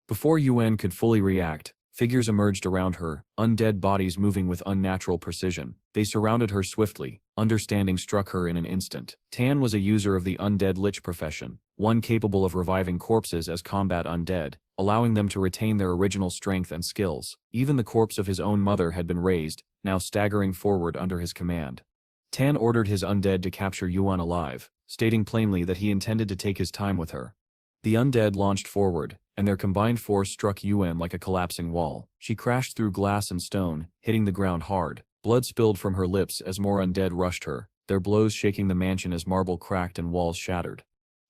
A: Before Yuan could fully react, figures emerged around her, undead bodies moving with unnatural precision. They surrounded her swiftly. Understanding struck her in an instant. Tan was a user of the undead lich profession, one capable of reviving corpses as combat undead, allowing them to retain their original strength and skills. Even the corpse of his own mother had been raised, now staggering forward under his command. Tan ordered his undead to capture Yuan alive, stating plainly that he intended to take his time with her. The undead launched forward, and their combined force struck Yuan like a collapsing wall. She crashed through glass and stone, hitting the ground hard. Blood spilled from her lips as more undead rushed her, their blows shaking the mansion as marble cracked and walls shattered.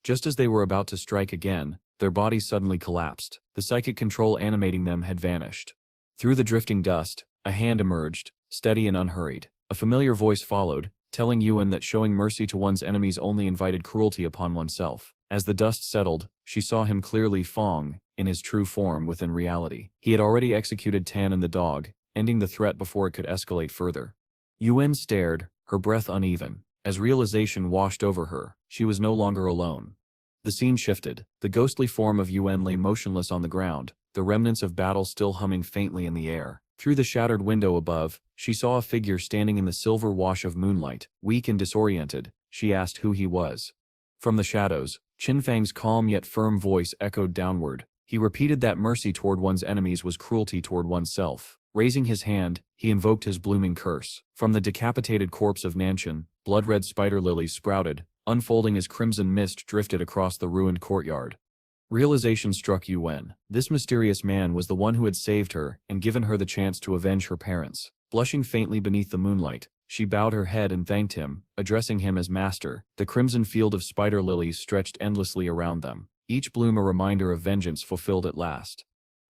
A: Just as they were about to strike again, their bodies suddenly collapsed. The psychic control animating them had vanished. Through the drifting dust, a hand emerged, steady and unhurried. A familiar voice followed, telling Yuan that showing mercy to one's enemies only invited cruelty upon oneself. As the dust settled, she saw him clearly, Feng, in his true form within reality. He had already executed Tan and the dog, ending the threat before it could escalate further. Yuan stared, her breath uneven. As realization washed over her, she was no longer alone. The scene shifted. The ghostly form of Yuan lay motionless on the ground, the remnants of battle still humming faintly in the air. Through the shattered window above, she saw a figure standing in the silver wash of moonlight. Weak and disoriented, she asked who he was. From the shadows, Qin Feng's calm yet firm voice echoed downward. He repeated that mercy toward one's enemies was cruelty toward oneself. Raising his hand, he invoked his blooming curse. From the decapitated corpse of Nanshan, blood-red spider lilies sprouted, unfolding as crimson mist drifted across the ruined courtyard. Realization struck Yuan. This mysterious man was the one who had saved her and given her the chance to avenge her parents. Blushing faintly beneath the moonlight, she bowed her head and thanked him, addressing him as master. The crimson field of spider lilies stretched endlessly around them, each bloom a reminder of vengeance fulfilled at last.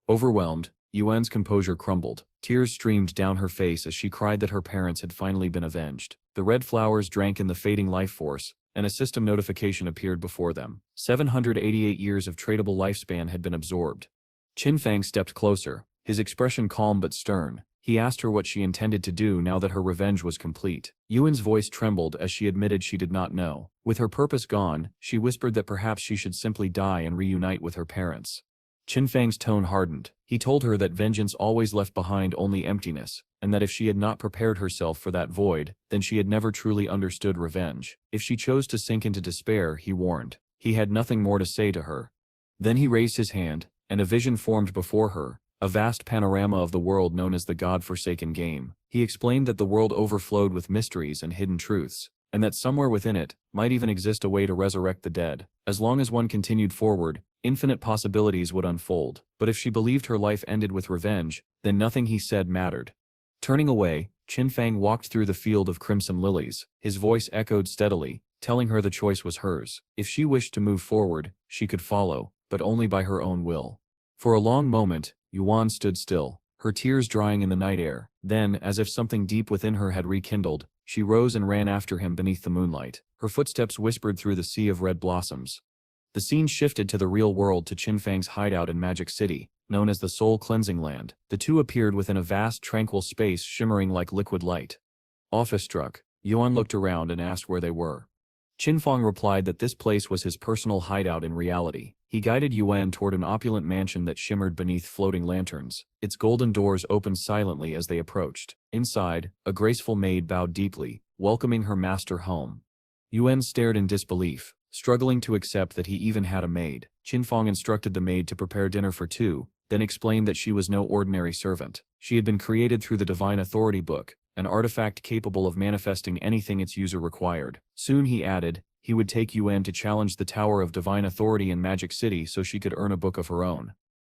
A: Overwhelmed, Yuan's composure crumbled. Tears streamed down her face as she cried that her parents had finally been avenged. The red flowers drank in the fading life force, and a system notification appeared before them. 788 years of tradable lifespan had been absorbed. Qin Feng stepped closer, his expression calm but stern. He asked her what she intended to do now that her revenge was complete. Yuan's voice trembled as she admitted she did not know. With her purpose gone, she whispered that perhaps she should simply die and reunite with her parents. Qin Feng's tone hardened. He told her that vengeance always left behind only emptiness, and that if she had not prepared herself for that void, then she had never truly understood revenge. If she chose to sink into despair, he warned, he had nothing more to say to her. Then he raised his hand, and a vision formed before her, a vast panorama of the world known as the God-forsaken game. He explained that the world overflowed with mysteries and hidden truths, and that somewhere within it might even exist a way to resurrect the dead. As long as one continued forward, infinite possibilities would unfold. But if she believed her life ended with revenge, then nothing he said mattered. Turning away, Qin Feng walked through the field of crimson lilies. His voice echoed steadily, telling her the choice was hers. If she wished to move forward, she could follow, but only by her own will. For a long moment, Yuan stood still, her tears drying in the night air. Then, as if something deep within her had rekindled, she rose and ran after him beneath the moonlight. Her footsteps whispered through the sea of red blossoms. The scene shifted to the real world, to Qin Feng's hideout in Magic City, known as the Soul Cleansing Land. The two appeared within a vast tranquil space shimmering like liquid light. Awe-struck, Yuan looked around and asked where they were. Qin Feng replied that this place was his personal hideout in reality. He guided Yuan toward an opulent mansion that shimmered beneath floating lanterns. Its golden doors opened silently as they approached. Inside, a graceful maid bowed deeply, welcoming her master home. Yuan stared in disbelief, struggling to accept that he even had a maid. Qin Feng instructed the maid to prepare dinner for two, then explained that she was no ordinary servant. She had been created through the Divine Authority Book, an artifact capable of manifesting anything its user required. Soon, he added, he would take Yuan to challenge the Tower of Divine Authority in Magic City so she could earn a book of her own.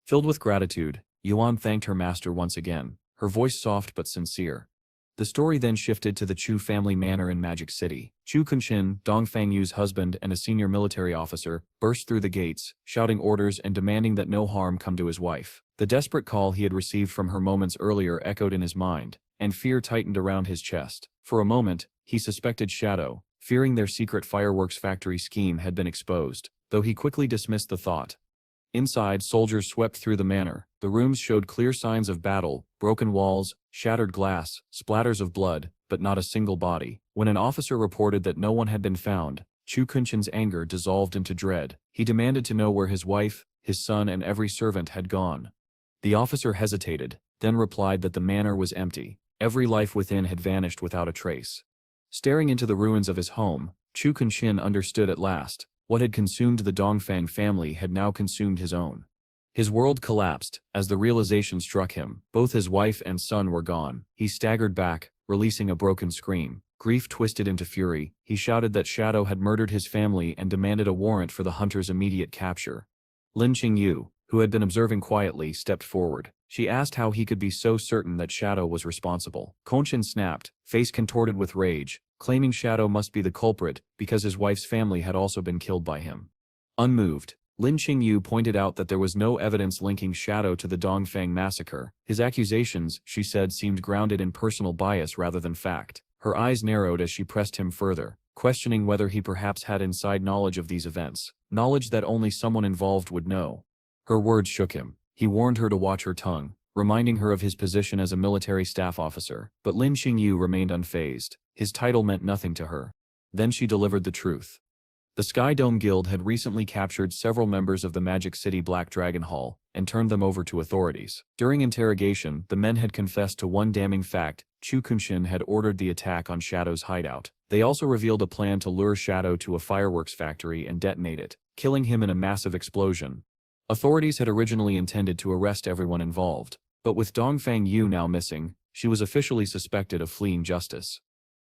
A: Filled with gratitude, Yuan thanked her master once again, her voice soft but sincere. The story then shifted to the Chu family manor in Magic City. Chu Kunxin, Dong Fangyu's husband and a senior military officer, burst through the gates, shouting orders and demanding that no harm come to his wife. The desperate call he had received from her moments earlier echoed in his mind, and fear tightened around his chest. For a moment, he suspected Shadow, fearing their secret fireworks factory scheme had been exposed, though he quickly dismissed the thought. Inside, soldiers swept through the manor. The rooms showed clear signs of battle, broken walls, shattered glass, splatters of blood, but not a single body. When an officer reported that no one had been found, Chu Kunxin's anger dissolved into dread. He demanded to know where his wife, his son and every servant had gone. The officer hesitated, then replied that the manor was empty. Every life within had vanished without a trace. Staring into the ruins of his home, Chu Kunxin understood at last. What had consumed the Dongfang family had now consumed his own. His world collapsed as the realization struck him. Both his wife and son were gone. He staggered back, releasing a broken scream. Grief twisted into fury. He shouted that Shadow had murdered his family and demanded a warrant for the hunter's immediate capture. Lin Qingyu, who had been observing quietly, stepped forward. She asked how he could be so certain that Shadow was responsible. Kongqin snapped, face contorted with rage, claiming Shadow must be the culprit because his wife's family had also been killed by him. Unmoved, Lin Qingyu pointed out that there was no evidence linking Shadow to the Dongfang massacre. His accusations, she said, seemed grounded in personal bias rather than fact. Her eyes narrowed as she pressed him further, questioning whether he perhaps had inside knowledge of these events, knowledge that only someone involved would know. Her words shook him. He warned her to watch her tongue, reminding her of his position as a military staff officer. But Lin Qingyu remained unfazed. His title meant nothing to her. Then she delivered the truth. The Sky Dome Guild had recently captured several members of the Magic City Black Dragon Hall and turned them over to authorities. During interrogation, the men had confessed to one damning fact: Chu Kunxin had ordered the attack on Shadow's hideout. They also revealed a plan to lure Shadow to a fireworks factory and detonate it, killing him in a massive explosion. Authorities had originally intended to arrest everyone involved, but with Dongfang Yu now missing, she was officially suspected of fleeing justice.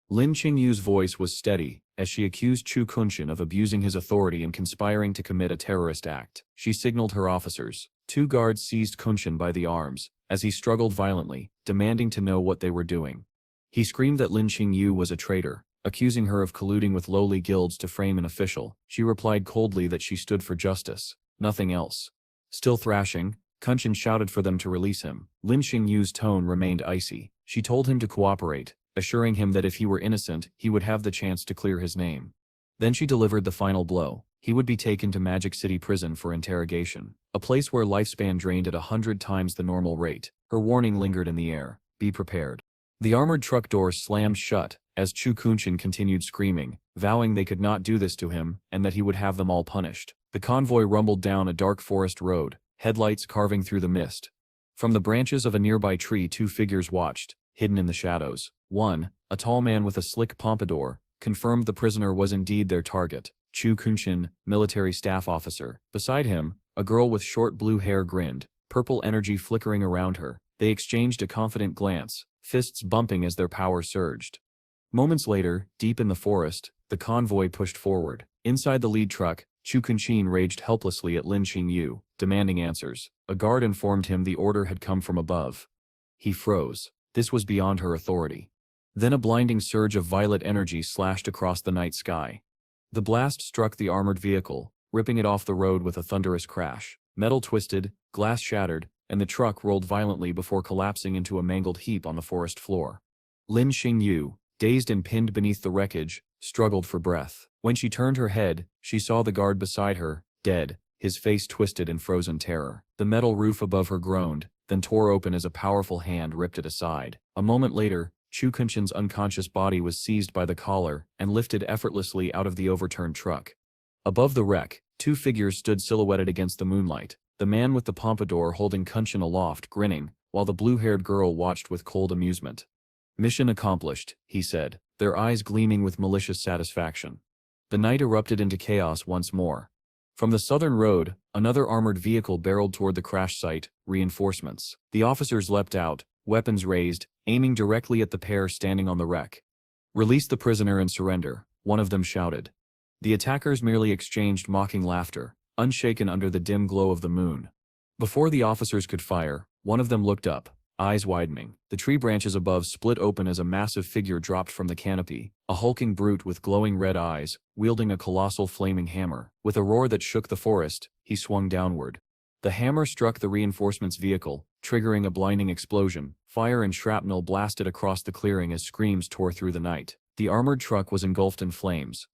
A: Lin Qingyu's voice was steady as she accused Chu Kunxin of abusing his authority and conspiring to commit a terrorist act. She signaled her officers. 2 guards seized Kunxin by the arms as he struggled violently, demanding to know what they were doing. He screamed that Lin Qingyu was a traitor, accusing her of colluding with lowly guilds to frame an official. She replied coldly that she stood for justice, nothing else. Still thrashing, Kunxin shouted for them to release him. Lin Qingyu's tone remained icy. She told him to cooperate, assuring him that if he were innocent, he would have the chance to clear his name. Then she delivered the final blow. He would be taken to Magic City Prison for interrogation, a place where lifespan drained at 100 times the normal rate. Her warning lingered in the air. Be prepared. The armored truck doors slammed shut as Chu Kunxin continued screaming, vowing they could not do this to him and that he would have them all punished. The convoy rumbled down a dark forest road, headlights carving through the mist. From the branches of a nearby tree, 2 figures watched, hidden in the shadows. One, a tall man with a slick pompadour, confirmed the prisoner was indeed their target. Chu Kunxin, military staff officer. Beside him, a girl with short blue hair grinned, purple energy flickering around her. They exchanged a confident glance, fists bumping as their power surged. Moments later, deep in the forest, the convoy pushed forward. Inside the lead truck, Chu Kunxin raged helplessly at Lin Qingyu, demanding answers. A guard informed him the order had come from above. He froze. This was beyond her authority. Then a blinding surge of violet energy slashed across the night sky. The blast struck the armored vehicle, ripping it off the road with a thunderous crash. Metal twisted, glass shattered, and the truck rolled violently before collapsing into a mangled heap on the forest floor. Lin Qingyu, dazed and pinned beneath the wreckage, struggled for breath. When she turned her head, she saw the guard beside her, dead, his face twisted in frozen terror. The metal roof above her groaned, then tore open as a powerful hand ripped it aside. A moment later, Chu Kunshin's unconscious body was seized by the collar and lifted effortlessly out of the overturned truck. Above the wreck, two figures stood silhouetted against the moonlight, the man with the pompadour holding Kunshin aloft, grinning, while the blue-haired girl watched with cold amusement. "Mission accomplished," he said, their eyes gleaming with malicious satisfaction. The night erupted into chaos once more. From the southern road, another armored vehicle barreled toward the crash site, reinforcements. The officers leapt out, weapons raised, aiming directly at the pair standing on the wreck. "Release the prisoner and surrender," one of them shouted. The attackers merely exchanged mocking laughter, unshaken under the dim glow of the moon. Before the officers could fire, one of them looked up, eyes widening. The tree branches above split open as a massive figure dropped from the canopy, a hulking brute with glowing red eyes, wielding a colossal flaming hammer. With a roar that shook the forest, he swung downward. The hammer struck the reinforcements' vehicle, triggering a blinding explosion. Fire and shrapnel blasted across the clearing as screams tore through the night. The armored truck was engulfed in flames.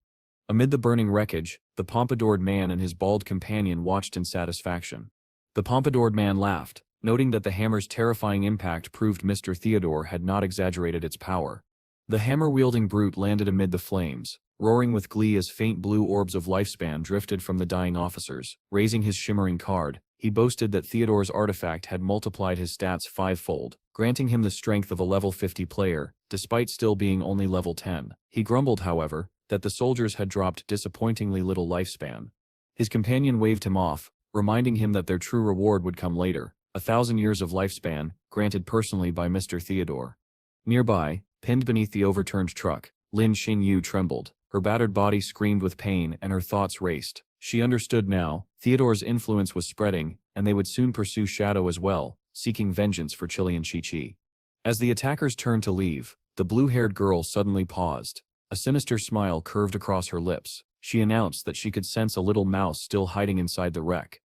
A: Amid the burning wreckage, the pompadoured man and his bald companion watched in satisfaction. The pompadoured man laughed, noting that the hammer's terrifying impact proved Mr. Theodore had not exaggerated its power. The hammer-wielding brute landed amid the flames, roaring with glee as faint blue orbs of lifespan drifted from the dying officers. Raising his shimmering card, he boasted that Theodore's artifact had multiplied his stats fivefold, granting him the strength of a level 50 player, despite still being only level 10. He grumbled, however, that the soldiers had dropped disappointingly little lifespan. His companion waved him off, reminding him that their true reward would come later, 1,000 years of lifespan, granted personally by Mr. Theodore. Nearby, pinned beneath the overturned truck, Lin Xingyu trembled. Her battered body screamed with pain and her thoughts raced. She understood now, Theodore's influence was spreading, and they would soon pursue Shadow as well, seeking vengeance for Chilean Chi-Chi. As the attackers turned to leave, the blue-haired girl suddenly paused. A sinister smile curved across her lips. She announced that she could sense a little mouse still hiding inside the wreck.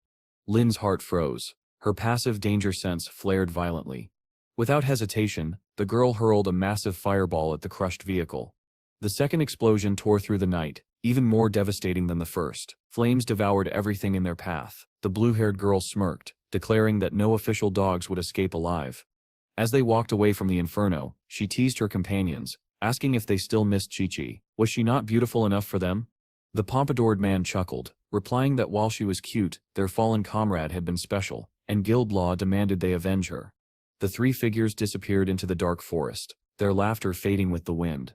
A: Lin's heart froze. Her passive danger sense flared violently. Without hesitation, the girl hurled a massive fireball at the crushed vehicle. The second explosion tore through the night, even more devastating than the first. Flames devoured everything in their path. The blue-haired girl smirked, declaring that no official dogs would escape alive. As they walked away from the inferno, she teased her companions, asking if they still missed Chi-Chi. Was she not beautiful enough for them? The pompadoured man chuckled, replying that while she was cute, their fallen comrade had been special, and guild law demanded they avenge her. The three figures disappeared into the dark forest, their laughter fading with the wind.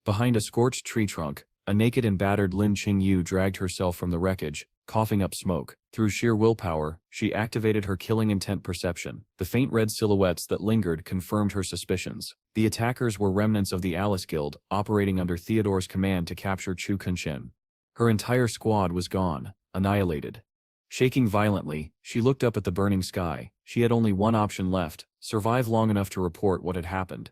A: Behind a scorched tree trunk, a naked and battered Lin Qingyu dragged herself from the wreckage, coughing up smoke. Through sheer willpower, she activated her killing intent perception. The faint red silhouettes that lingered confirmed her suspicions. The attackers were remnants of the Alice Guild, operating under Theodore's command to capture Chu Kunshin. Her entire squad was gone, annihilated. Shaking violently, she looked up at the burning sky. She had only one option left: survive long enough to report what had happened.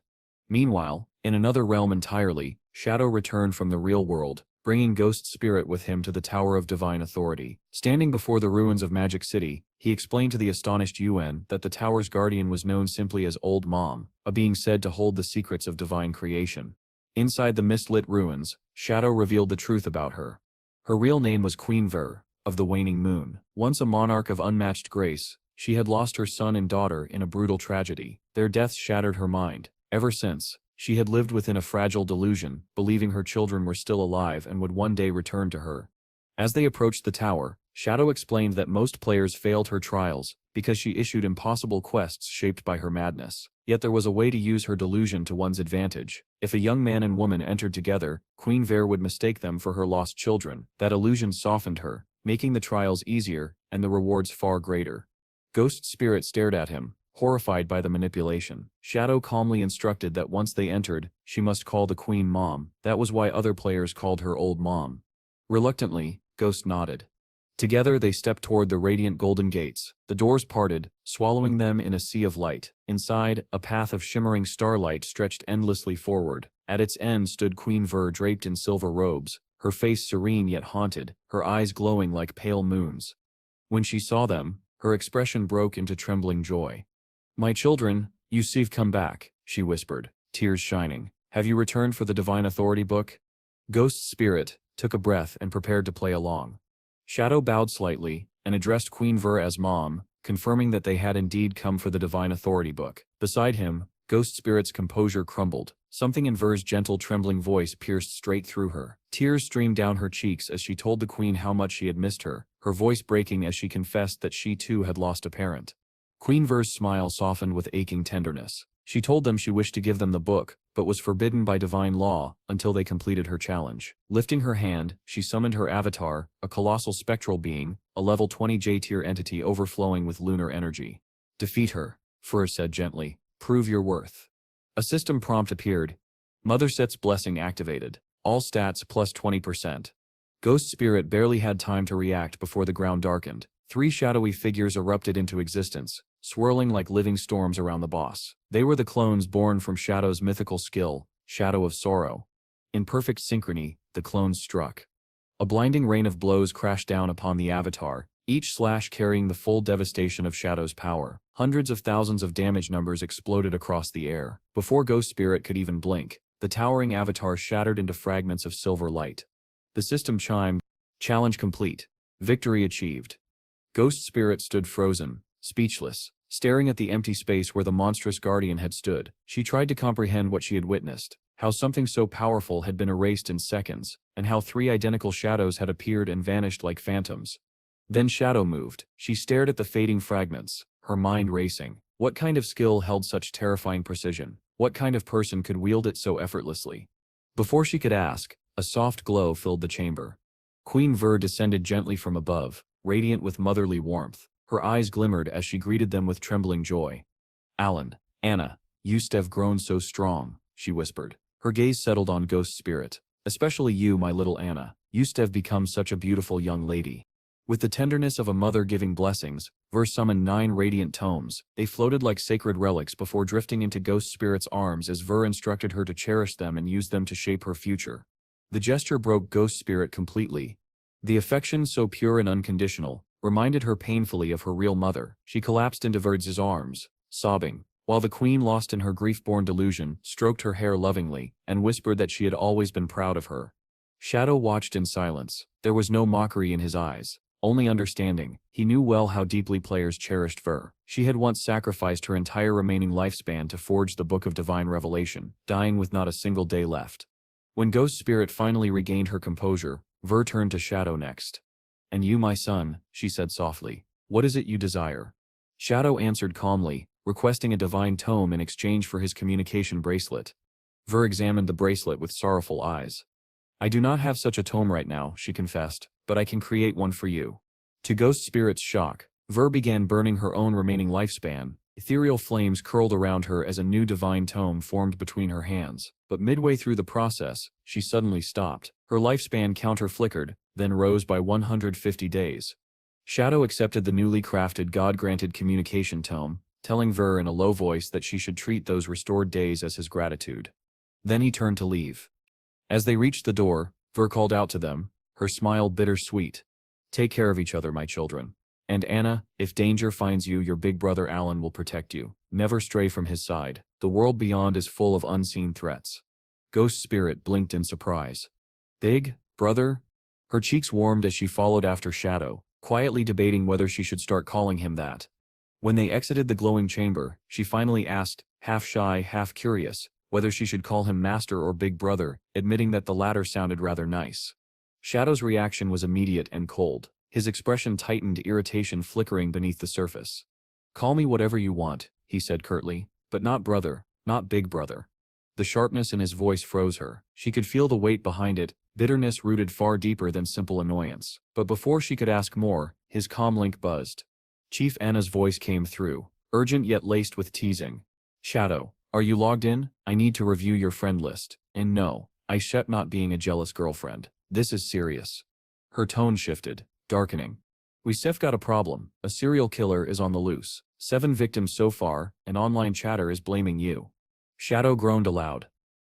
A: Meanwhile, in another realm entirely, Shadow returned from the real world, bringing Ghost Spirit with him to the Tower of Divine Authority. Standing before the ruins of Magic City, he explained to the astonished Yuan that the tower's guardian was known simply as Old Mom, a being said to hold the secrets of divine creation. Inside the mist-lit ruins, Shadow revealed the truth about her. Her real name was Queen Ver, of the Waning Moon. Once a monarch of unmatched grace, she had lost her son and daughter in a brutal tragedy. Their deaths shattered her mind. Ever since, she had lived within a fragile delusion, believing her children were still alive and would one day return to her. As they approached the tower, Shadow explained that most players failed her trials because she issued impossible quests shaped by her madness. Yet there was a way to use her delusion to one's advantage. If a young man and woman entered together, Queen Ver would mistake them for her lost children. That illusion softened her, making the trials easier and the rewards far greater. Ghost Spirit stared at him, horrified by the manipulation. Shadow calmly instructed that once they entered, she must call the Queen Mom. That was why other players called her Old Mom. Reluctantly, Ghost nodded. Together they stepped toward the radiant golden gates. The doors parted, swallowing them in a sea of light. Inside, a path of shimmering starlight stretched endlessly forward. At its end stood Queen Ver draped in silver robes, her face serene yet haunted, her eyes glowing like pale moons. When she saw them, her expression broke into trembling joy. "My children, you've come back," she whispered, tears shining. "Have you returned for the Divine Authority book?" Ghost Spirit took a breath and prepared to play along. Shadow bowed slightly and addressed Queen Ver as Mom, confirming that they had indeed come for the Divine Authority book. Beside him, Ghost Spirit's composure crumbled. Something in Ver's gentle trembling voice pierced straight through her. Tears streamed down her cheeks as she told the queen how much she had missed her, her voice breaking as she confessed that she too had lost a parent. Queen Ver's smile softened with aching tenderness. She told them she wished to give them the book, but was forbidden by divine law until they completed her challenge. Lifting her hand, she summoned her avatar, a colossal spectral being, a level 20 J-tier entity overflowing with lunar energy. Defeat her, Ver said gently. Prove your worth. A system prompt appeared. Mother Set's blessing activated. All stats plus 20%. Ghost Spirit barely had time to react before the ground darkened. 3 shadowy figures erupted into existence, swirling like living storms around the boss. They were the clones born from Shadow's mythical skill, Shadow of Sorrow. In perfect synchrony, the clones struck. A blinding rain of blows crashed down upon the avatar, each slash carrying the full devastation of Shadow's power. Hundreds of thousands of damage numbers exploded across the air. Before Ghost Spirit could even blink, the towering avatar shattered into fragments of silver light. The system chimed. Challenge complete. Victory achieved. Ghost Spirit stood frozen, speechless, staring at the empty space where the monstrous guardian had stood. She tried to comprehend what she had witnessed, how something so powerful had been erased in seconds, and how 3 identical shadows had appeared and vanished like phantoms. Then Shadow moved. She stared at the fading fragments, her mind racing. What kind of skill held such terrifying precision? What kind of person could wield it so effortlessly? Before she could ask, a soft glow filled the chamber. Queen Ver descended gently from above, radiant with motherly warmth. Her eyes glimmered as she greeted them with trembling joy. Alan, Anna, you've grown so strong, she whispered. Her gaze settled on Ghost Spirit. Especially you, my little Anna. You've become such a beautiful young lady. With the tenderness of a mother giving blessings, Ver summoned 9 radiant tomes. They floated like sacred relics before drifting into Ghost Spirit's arms as Ver instructed her to cherish them and use them to shape her future. The gesture broke Ghost Spirit completely. The affection, so pure and unconditional, reminded her painfully of her real mother. She collapsed into Ver's arms, sobbing, while the queen, lost in her grief-born delusion, stroked her hair lovingly and whispered that she had always been proud of her. Shadow watched in silence. There was no mockery in his eyes, only understanding. He knew well how deeply players cherished Ver. She had once sacrificed her entire remaining lifespan to forge the Book of Divine Revelation, dying with not a single day left. When Ghost Spirit finally regained her composure, Ver turned to Shadow next. And you, my son, she said softly, what is it you desire? Shadow answered calmly, requesting a divine tome in exchange for his communication bracelet. Ver examined the bracelet with sorrowful eyes. I do not have such a tome right now, she confessed, but I can create one for you. To Ghost Spirit's shock, Ver began burning her own remaining lifespan. Ethereal flames curled around her as a new divine tome formed between her hands. But midway through the process, she suddenly stopped. Her lifespan counter flickered, then rose by 150 days. Shadow accepted the newly crafted God-granted communication tome, telling Ver in a low voice that she should treat those restored days as his gratitude. Then he turned to leave. As they reached the door, Ver called out to them, her smile bittersweet. Take care of each other, my children. And Anna, if danger finds you, your big brother Alan will protect you. Never stray from his side. The world beyond is full of unseen threats. Ghost Spirit blinked in surprise. Big brother? Her cheeks warmed as she followed after Shadow, quietly debating whether she should start calling him that. When they exited the glowing chamber, she finally asked, half shy, half curious, whether she should call him Master or Big Brother, admitting that the latter sounded rather nice. Shadow's reaction was immediate and cold. His expression tightened, irritation flickering beneath the surface. Call me whatever you want, he said curtly, but not brother, not Big Brother. The sharpness in his voice froze her. She could feel the weight behind it, bitterness rooted far deeper than simple annoyance. But before she could ask more, his comm link buzzed. Chief Anna's voice came through, urgent yet laced with teasing. Shadow, are you logged in? I need to review your friend list. And no, I shall not being a jealous girlfriend. This is serious. Her tone shifted, darkening. We've got a problem. A serial killer is on the loose. 7 victims so far, and online chatter is blaming you. Shadow groaned aloud.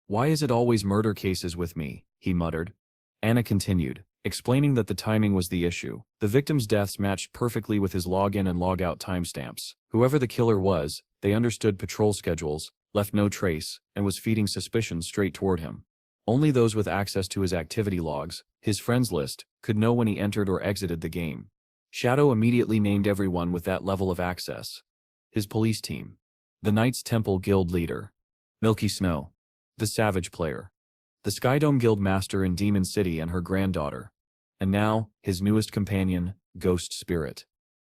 A: Why is it always murder cases with me? He muttered. Anna continued, explaining that the timing was the issue. The victims' deaths matched perfectly with his login and logout timestamps. Whoever the killer was, they understood patrol schedules, left no trace, and was feeding suspicion straight toward him. Only those with access to his activity logs, his friends list, could know when he entered or exited the game. Shadow immediately named everyone with that level of access. His police team. The Knights Temple Guild leader. Milky Snow. The Savage player. The Skydome Guild master in Demon City and her granddaughter. And now, his newest companion, Ghost Spirit.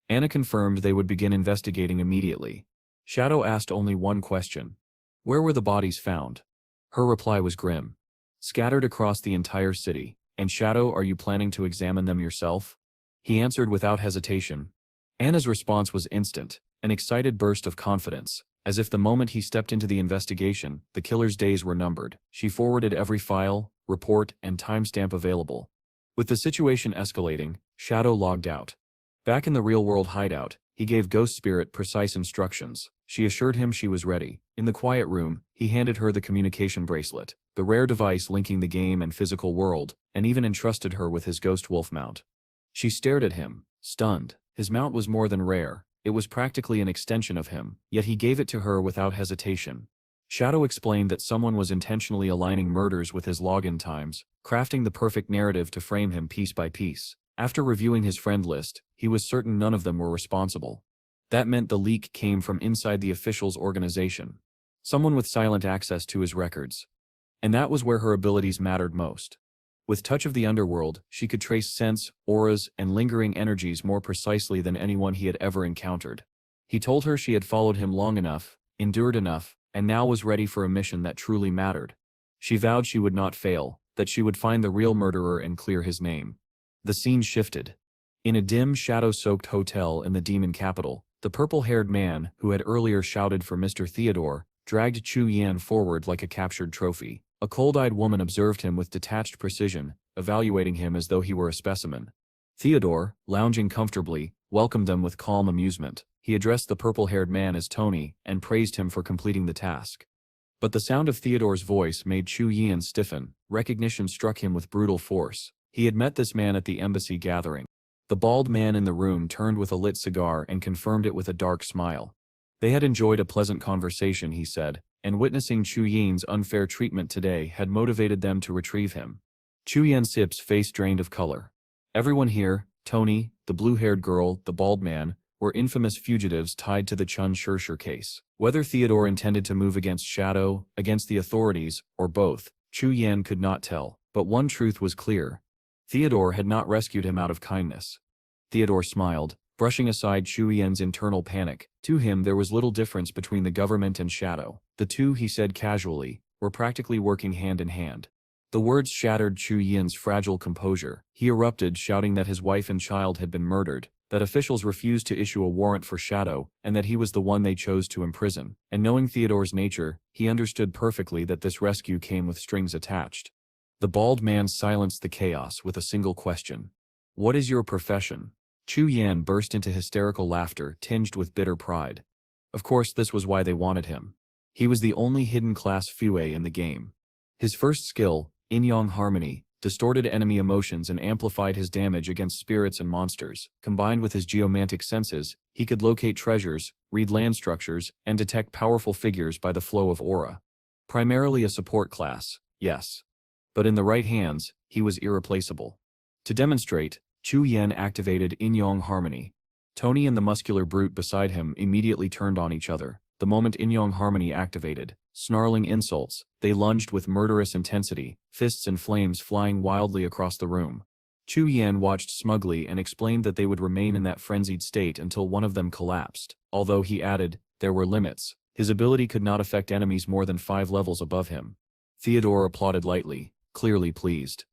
A: Anna confirmed they would begin investigating immediately. Shadow asked only one question. Where were the bodies found? Her reply was grim. Scattered across the entire city. And Shadow, are you planning to examine them yourself? He answered without hesitation. Anna's response was instant, an excited burst of confidence. As if the moment he stepped into the investigation, the killer's days were numbered. She forwarded every file, report, and timestamp available. With the situation escalating, Shadow logged out. Back in the real-world hideout, he gave Ghost Spirit precise instructions. She assured him she was ready. In the quiet room, he handed her the communication bracelet, the rare device linking the game and physical world, and even entrusted her with his Ghost Wolf mount. She stared at him, stunned. His mount was more than rare. It was practically an extension of him, yet he gave it to her without hesitation. Shadow explained that someone was intentionally aligning murders with his login times, crafting the perfect narrative to frame him piece by piece. After reviewing his friend list, he was certain none of them were responsible. That meant the leak came from inside the official's organization. Someone with silent access to his records. And that was where her abilities mattered most. With touch of the underworld, she could trace scents, auras, and lingering energies more precisely than anyone he had ever encountered. He told her she had followed him long enough, endured enough, and now was ready for a mission that truly mattered. She vowed she would not fail, that she would find the real murderer and clear his name. The scene shifted. In a dim, shadow-soaked hotel in the demon capital, the purple-haired man, who had earlier shouted for Mr. Theodore, dragged Chu Yan forward like a captured trophy. A cold-eyed woman observed him with detached precision, evaluating him as though he were a specimen. Theodore, lounging comfortably, welcomed them with calm amusement. He addressed the purple-haired man as Tony, and praised him for completing the task. But the sound of Theodore's voice made Chu Yan stiffen. Recognition struck him with brutal force. He had met this man at the embassy gathering. The bald man in the room turned with a lit cigar and confirmed it with a dark smile. They had enjoyed a pleasant conversation, he said, and witnessing Chu Yan's unfair treatment today had motivated them to retrieve him. Chu Yan-sip's face drained of color. Everyone here, Tony, the blue-haired girl, the bald man, were infamous fugitives tied to the Chun Shirshir case. Whether Theodore intended to move against Shadow, against the authorities, or both, Chu Yan could not tell. But one truth was clear. Theodore had not rescued him out of kindness. Theodore smiled, brushing aside Chu Yan's internal panic. To him there was little difference between the government and Shadow. The two, he said casually, were practically working hand in hand. The words shattered Chu Yan's fragile composure. He erupted, shouting that his wife and child had been murdered, that officials refused to issue a warrant for Shadow, and that he was the one they chose to imprison. And knowing Theodore's nature, he understood perfectly that this rescue came with strings attached. The bald man silenced the chaos with a single question. What is your profession? Chu Yan burst into hysterical laughter, tinged with bitter pride. Of course, this was why they wanted him. He was the only hidden class Fue in the game. His first skill, Yin-Yang Harmony, distorted enemy emotions and amplified his damage against spirits and monsters. Combined with his geomantic senses, he could locate treasures, read land structures, and detect powerful figures by the flow of aura. Primarily a support class, yes. But in the right hands, he was irreplaceable. To demonstrate, Chu Yan activated Yin-Yang Harmony. Tony and the muscular brute beside him immediately turned on each other. The moment Yin-Yang Harmony activated, snarling insults, they lunged with murderous intensity, fists and flames flying wildly across the room. Chu Yan watched smugly and explained that they would remain in that frenzied state until one of them collapsed, although he added, there were limits. His ability could not affect enemies more than 5 levels above him. Theodore applauded lightly, clearly pleased.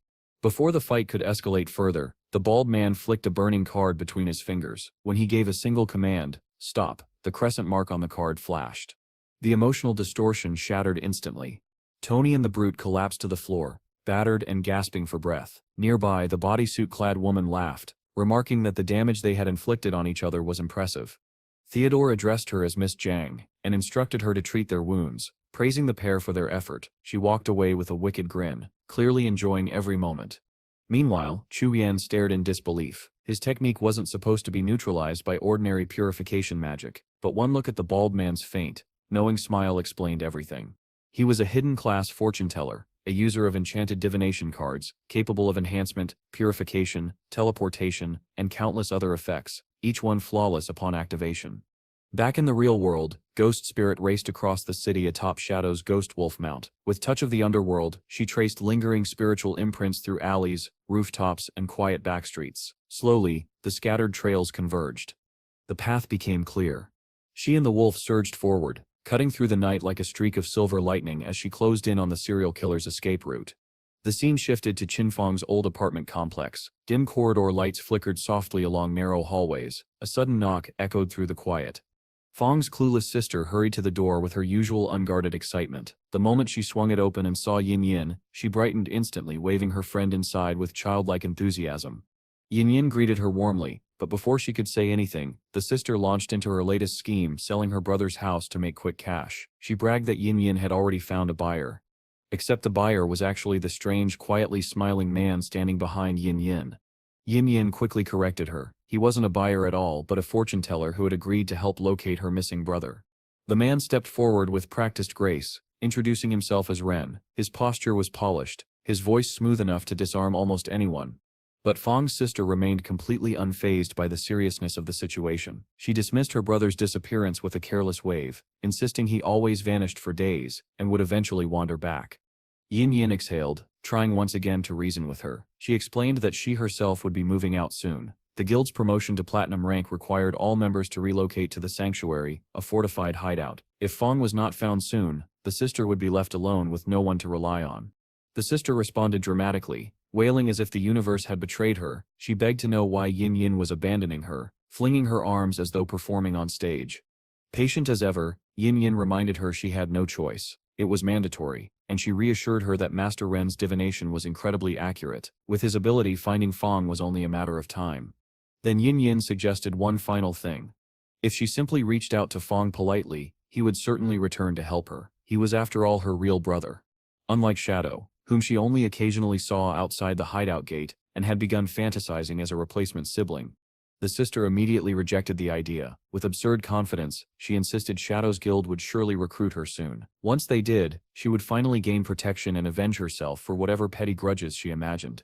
A: Before the fight could escalate further, the bald man flicked a burning card between his fingers. When he gave a single command, stop, the crescent mark on the card flashed. The emotional distortion shattered instantly. Tony and the brute collapsed to the floor, battered and gasping for breath. Nearby, the bodysuit-clad woman laughed, remarking that the damage they had inflicted on each other was impressive. Theodore addressed her as Miss Jiang, and instructed her to treat their wounds. Praising the pair for their effort, she walked away with a wicked grin, clearly enjoying every moment. Meanwhile, Chu Yan stared in disbelief. His technique wasn't supposed to be neutralized by ordinary purification magic, but one look at the bald man's faint, knowing smile explained everything. He was a hidden class fortune teller, a user of enchanted divination cards, capable of enhancement, purification, teleportation, and countless other effects, each one flawless upon activation. Back in the real world, Ghost Spirit raced across the city atop Shadow's Ghost Wolf Mount. With touch of the underworld, she traced lingering spiritual imprints through alleys, rooftops, and quiet backstreets. Slowly, the scattered trails converged. The path became clear. She and the wolf surged forward, cutting through the night like a streak of silver lightning as she closed in on the serial killer's escape route. The scene shifted to Qin Feng's old apartment complex. Dim corridor lights flickered softly along narrow hallways. A sudden knock echoed through the quiet. Feng's clueless sister hurried to the door with her usual unguarded excitement. The moment she swung it open and saw Yin Yin, she brightened instantly, waving her friend inside with childlike enthusiasm. Yin Yin greeted her warmly, but before she could say anything, the sister launched into her latest scheme, selling her brother's house to make quick cash. She bragged that Yin Yin had already found a buyer. Except the buyer was actually the strange, quietly smiling man standing behind Yin Yin. Yin Yin quickly corrected her. He wasn't a buyer at all, but a fortune teller who had agreed to help locate her missing brother. The man stepped forward with practiced grace, introducing himself as Ren. His posture was polished, his voice smooth enough to disarm almost anyone. But Feng's sister remained completely unfazed by the seriousness of the situation. She dismissed her brother's disappearance with a careless wave, insisting he always vanished for days, and would eventually wander back. Yin Yin exhaled, trying once again to reason with her. She explained that she herself would be moving out soon. The guild's promotion to platinum rank required all members to relocate to the sanctuary, a fortified hideout. If Feng was not found soon, the sister would be left alone with no one to rely on. The sister responded dramatically, wailing as if the universe had betrayed her. She begged to know why Yin Yin was abandoning her, flinging her arms as though performing on stage. Patient as ever, Yin Yin reminded her she had no choice. It was mandatory, and she reassured her that Master Ren's divination was incredibly accurate. With his ability, finding Feng was only a matter of time. Then Yin Yin suggested one final thing. If she simply reached out to Feng politely, he would certainly return to help her. He was after all her real brother. Unlike Shadow, whom she only occasionally saw outside the hideout gate, and had begun fantasizing as a replacement sibling. The sister immediately rejected the idea. With absurd confidence, she insisted Shadow's guild would surely recruit her soon. Once they did, she would finally gain protection and avenge herself for whatever petty grudges she imagined.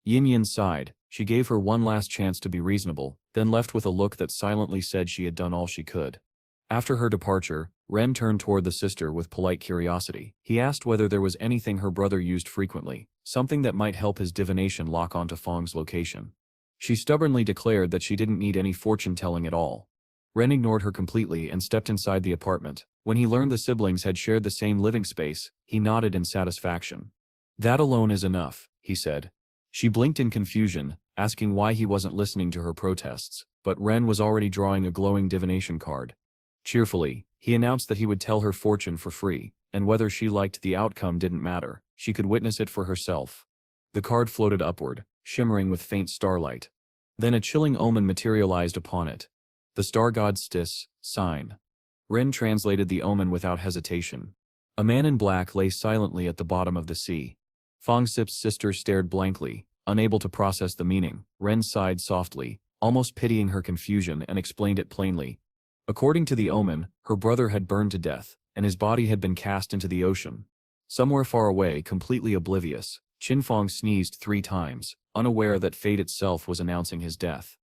A: Yin Yin sighed. She gave her one last chance to be reasonable, then left with a look that silently said she had done all she could. After her departure, Ren turned toward the sister with polite curiosity. He asked whether there was anything her brother used frequently, something that might help his divination lock onto Feng's location. She stubbornly declared that she didn't need any fortune-telling at all. Ren ignored her completely and stepped inside the apartment. When he learned the siblings had shared the same living space, he nodded in satisfaction. "That alone is enough," he said. She blinked in confusion, asking why he wasn't listening to her protests, but Ren was already drawing a glowing divination card. Cheerfully, he announced that he would tell her fortune for free, and whether she liked the outcome didn't matter. She could witness it for herself. The card floated upward, shimmering with faint starlight. Then a chilling omen materialized upon it. The star god Stis, sign. Ren translated the omen without hesitation. A man in black lay silently at the bottom of the sea. Feng Sip's sister stared blankly, unable to process the meaning. Ren sighed softly, almost pitying her confusion, and explained it plainly. According to the omen, her brother had burned to death, and his body had been cast into the ocean. Somewhere far away, completely oblivious, Qin Feng sneezed 3 times, unaware that fate itself was announcing his death.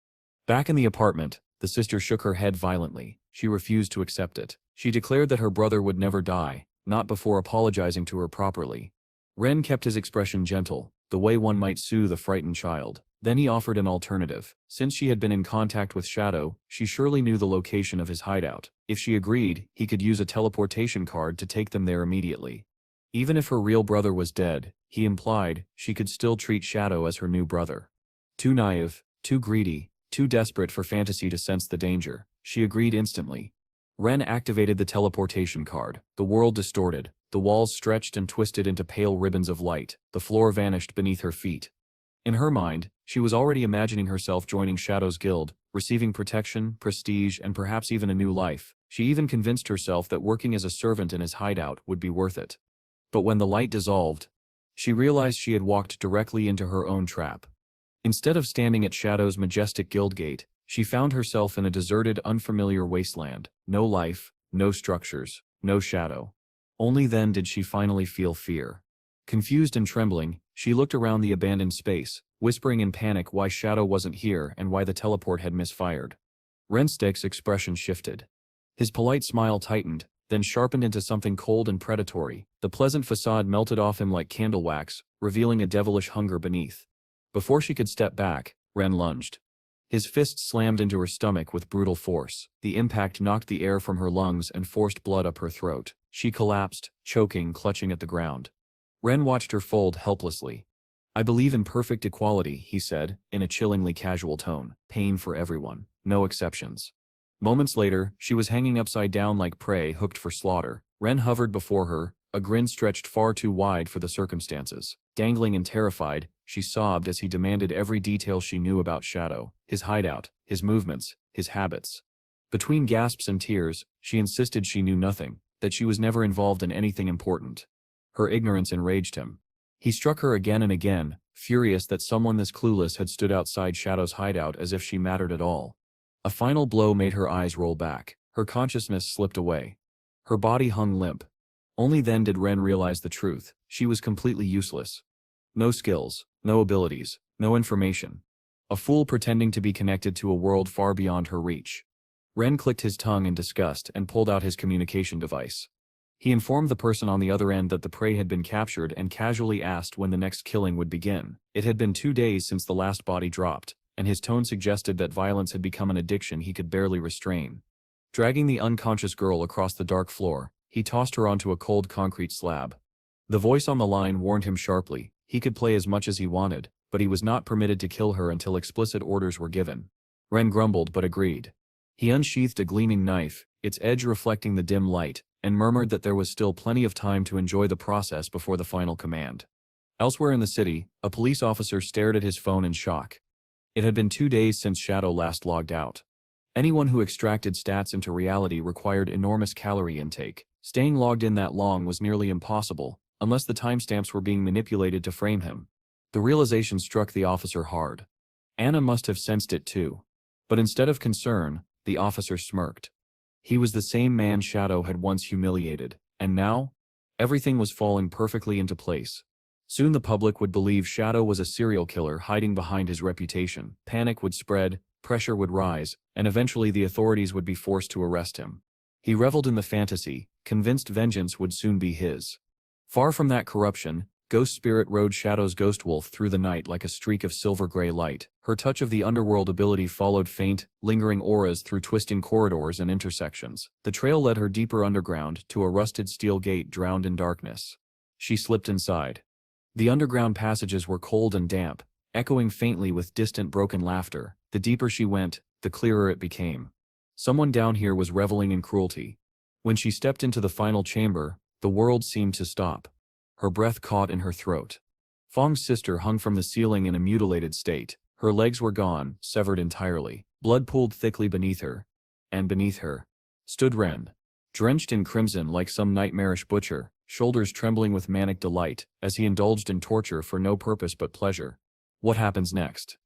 A: Back in the apartment, the sister shook her head violently. She refused to accept it. She declared that her brother would never die, not before apologizing to her properly. Ren kept his expression gentle, the way one might soothe a frightened child. Then he offered an alternative. Since she had been in contact with Shadow, she surely knew the location of his hideout. If she agreed, he could use a teleportation card to take them there immediately. Even if her real brother was dead, he implied, she could still treat Shadow as her new brother. Too naive, too greedy, too desperate for fantasy to sense the danger, she agreed instantly. Ren activated the teleportation card. The world distorted. The walls stretched and twisted into pale ribbons of light. The floor vanished beneath her feet. In her mind, she was already imagining herself joining Shadow's guild, receiving protection, prestige, and perhaps even a new life. She even convinced herself that working as a servant in his hideout would be worth it. But when the light dissolved, she realized she had walked directly into her own trap. Instead of standing at Shadow's majestic guild gate, she found herself in a deserted, unfamiliar wasteland. No life, no structures, no Shadow. Only then did she finally feel fear. Confused and trembling, she looked around the abandoned space, whispering in panic why Shadow wasn't here and why the teleport had misfired. Renstick's expression shifted. His polite smile tightened, then sharpened into something cold and predatory. The pleasant facade melted off him like candle wax, revealing a devilish hunger beneath. Before she could step back, Ren lunged. His fist slammed into her stomach with brutal force. The impact knocked the air from her lungs and forced blood up her throat. She collapsed, choking, clutching at the ground. Ren watched her fold helplessly. "I believe in perfect equality," he said, in a chillingly casual tone. "Pain for everyone. No exceptions." Moments later, she was hanging upside down like prey hooked for slaughter. Ren hovered before her, a grin stretched far too wide for the circumstances. Dangling and terrified, she sobbed as he demanded every detail she knew about Shadow, his hideout, his movements, his habits. Between gasps and tears, she insisted she knew nothing, that she was never involved in anything important. Her ignorance enraged him. He struck her again and again, furious that someone this clueless had stood outside Shadow's hideout as if she mattered at all. A final blow made her eyes roll back. Her consciousness slipped away. Her body hung limp. Only then did Ren realize the truth. She was completely useless. No skills, no abilities, no information. A fool pretending to be connected to a world far beyond her reach. Ren clicked his tongue in disgust and pulled out his communication device. He informed the person on the other end that the prey had been captured and casually asked when the next killing would begin. It had been 2 days since the last body dropped, and his tone suggested that violence had become an addiction he could barely restrain. Dragging the unconscious girl across the dark floor, he tossed her onto a cold concrete slab. The voice on the line warned him sharply. He could play as much as he wanted, but he was not permitted to kill her until explicit orders were given. Ren grumbled but agreed. He unsheathed a gleaming knife, its edge reflecting the dim light, and murmured that there was still plenty of time to enjoy the process before the final command. Elsewhere in the city, a police officer stared at his phone in shock. It had been 2 days since Shadow last logged out. Anyone who extracted stats into reality required enormous calorie intake. Staying logged in that long was nearly impossible, unless the timestamps were being manipulated to frame him. The realization struck the officer hard. Anna must have sensed it too. But instead of concern, the officer smirked. He was the same man Shadow had once humiliated, and now? Everything was falling perfectly into place. Soon the public would believe Shadow was a serial killer hiding behind his reputation. Panic would spread, pressure would rise, and eventually the authorities would be forced to arrest him. He reveled in the fantasy, convinced vengeance would soon be his. Far from that corruption, Ghost Spirit rode Shadow's ghost wolf through the night like a streak of silver-gray light. Her touch of the underworld ability followed faint, lingering auras through twisting corridors and intersections. The trail led her deeper underground to a rusted steel gate drowned in darkness. She slipped inside. The underground passages were cold and damp, echoing faintly with distant broken laughter. The deeper she went, the clearer it became. Someone down here was reveling in cruelty. When she stepped into the final chamber, the world seemed to stop. Her breath caught in her throat. Feng's sister hung from the ceiling in a mutilated state. Her legs were gone, severed entirely. Blood pooled thickly beneath her. And beneath her stood Ren. Drenched in crimson like some nightmarish butcher, shoulders trembling with manic delight, as he indulged in torture for no purpose but pleasure. What happens next?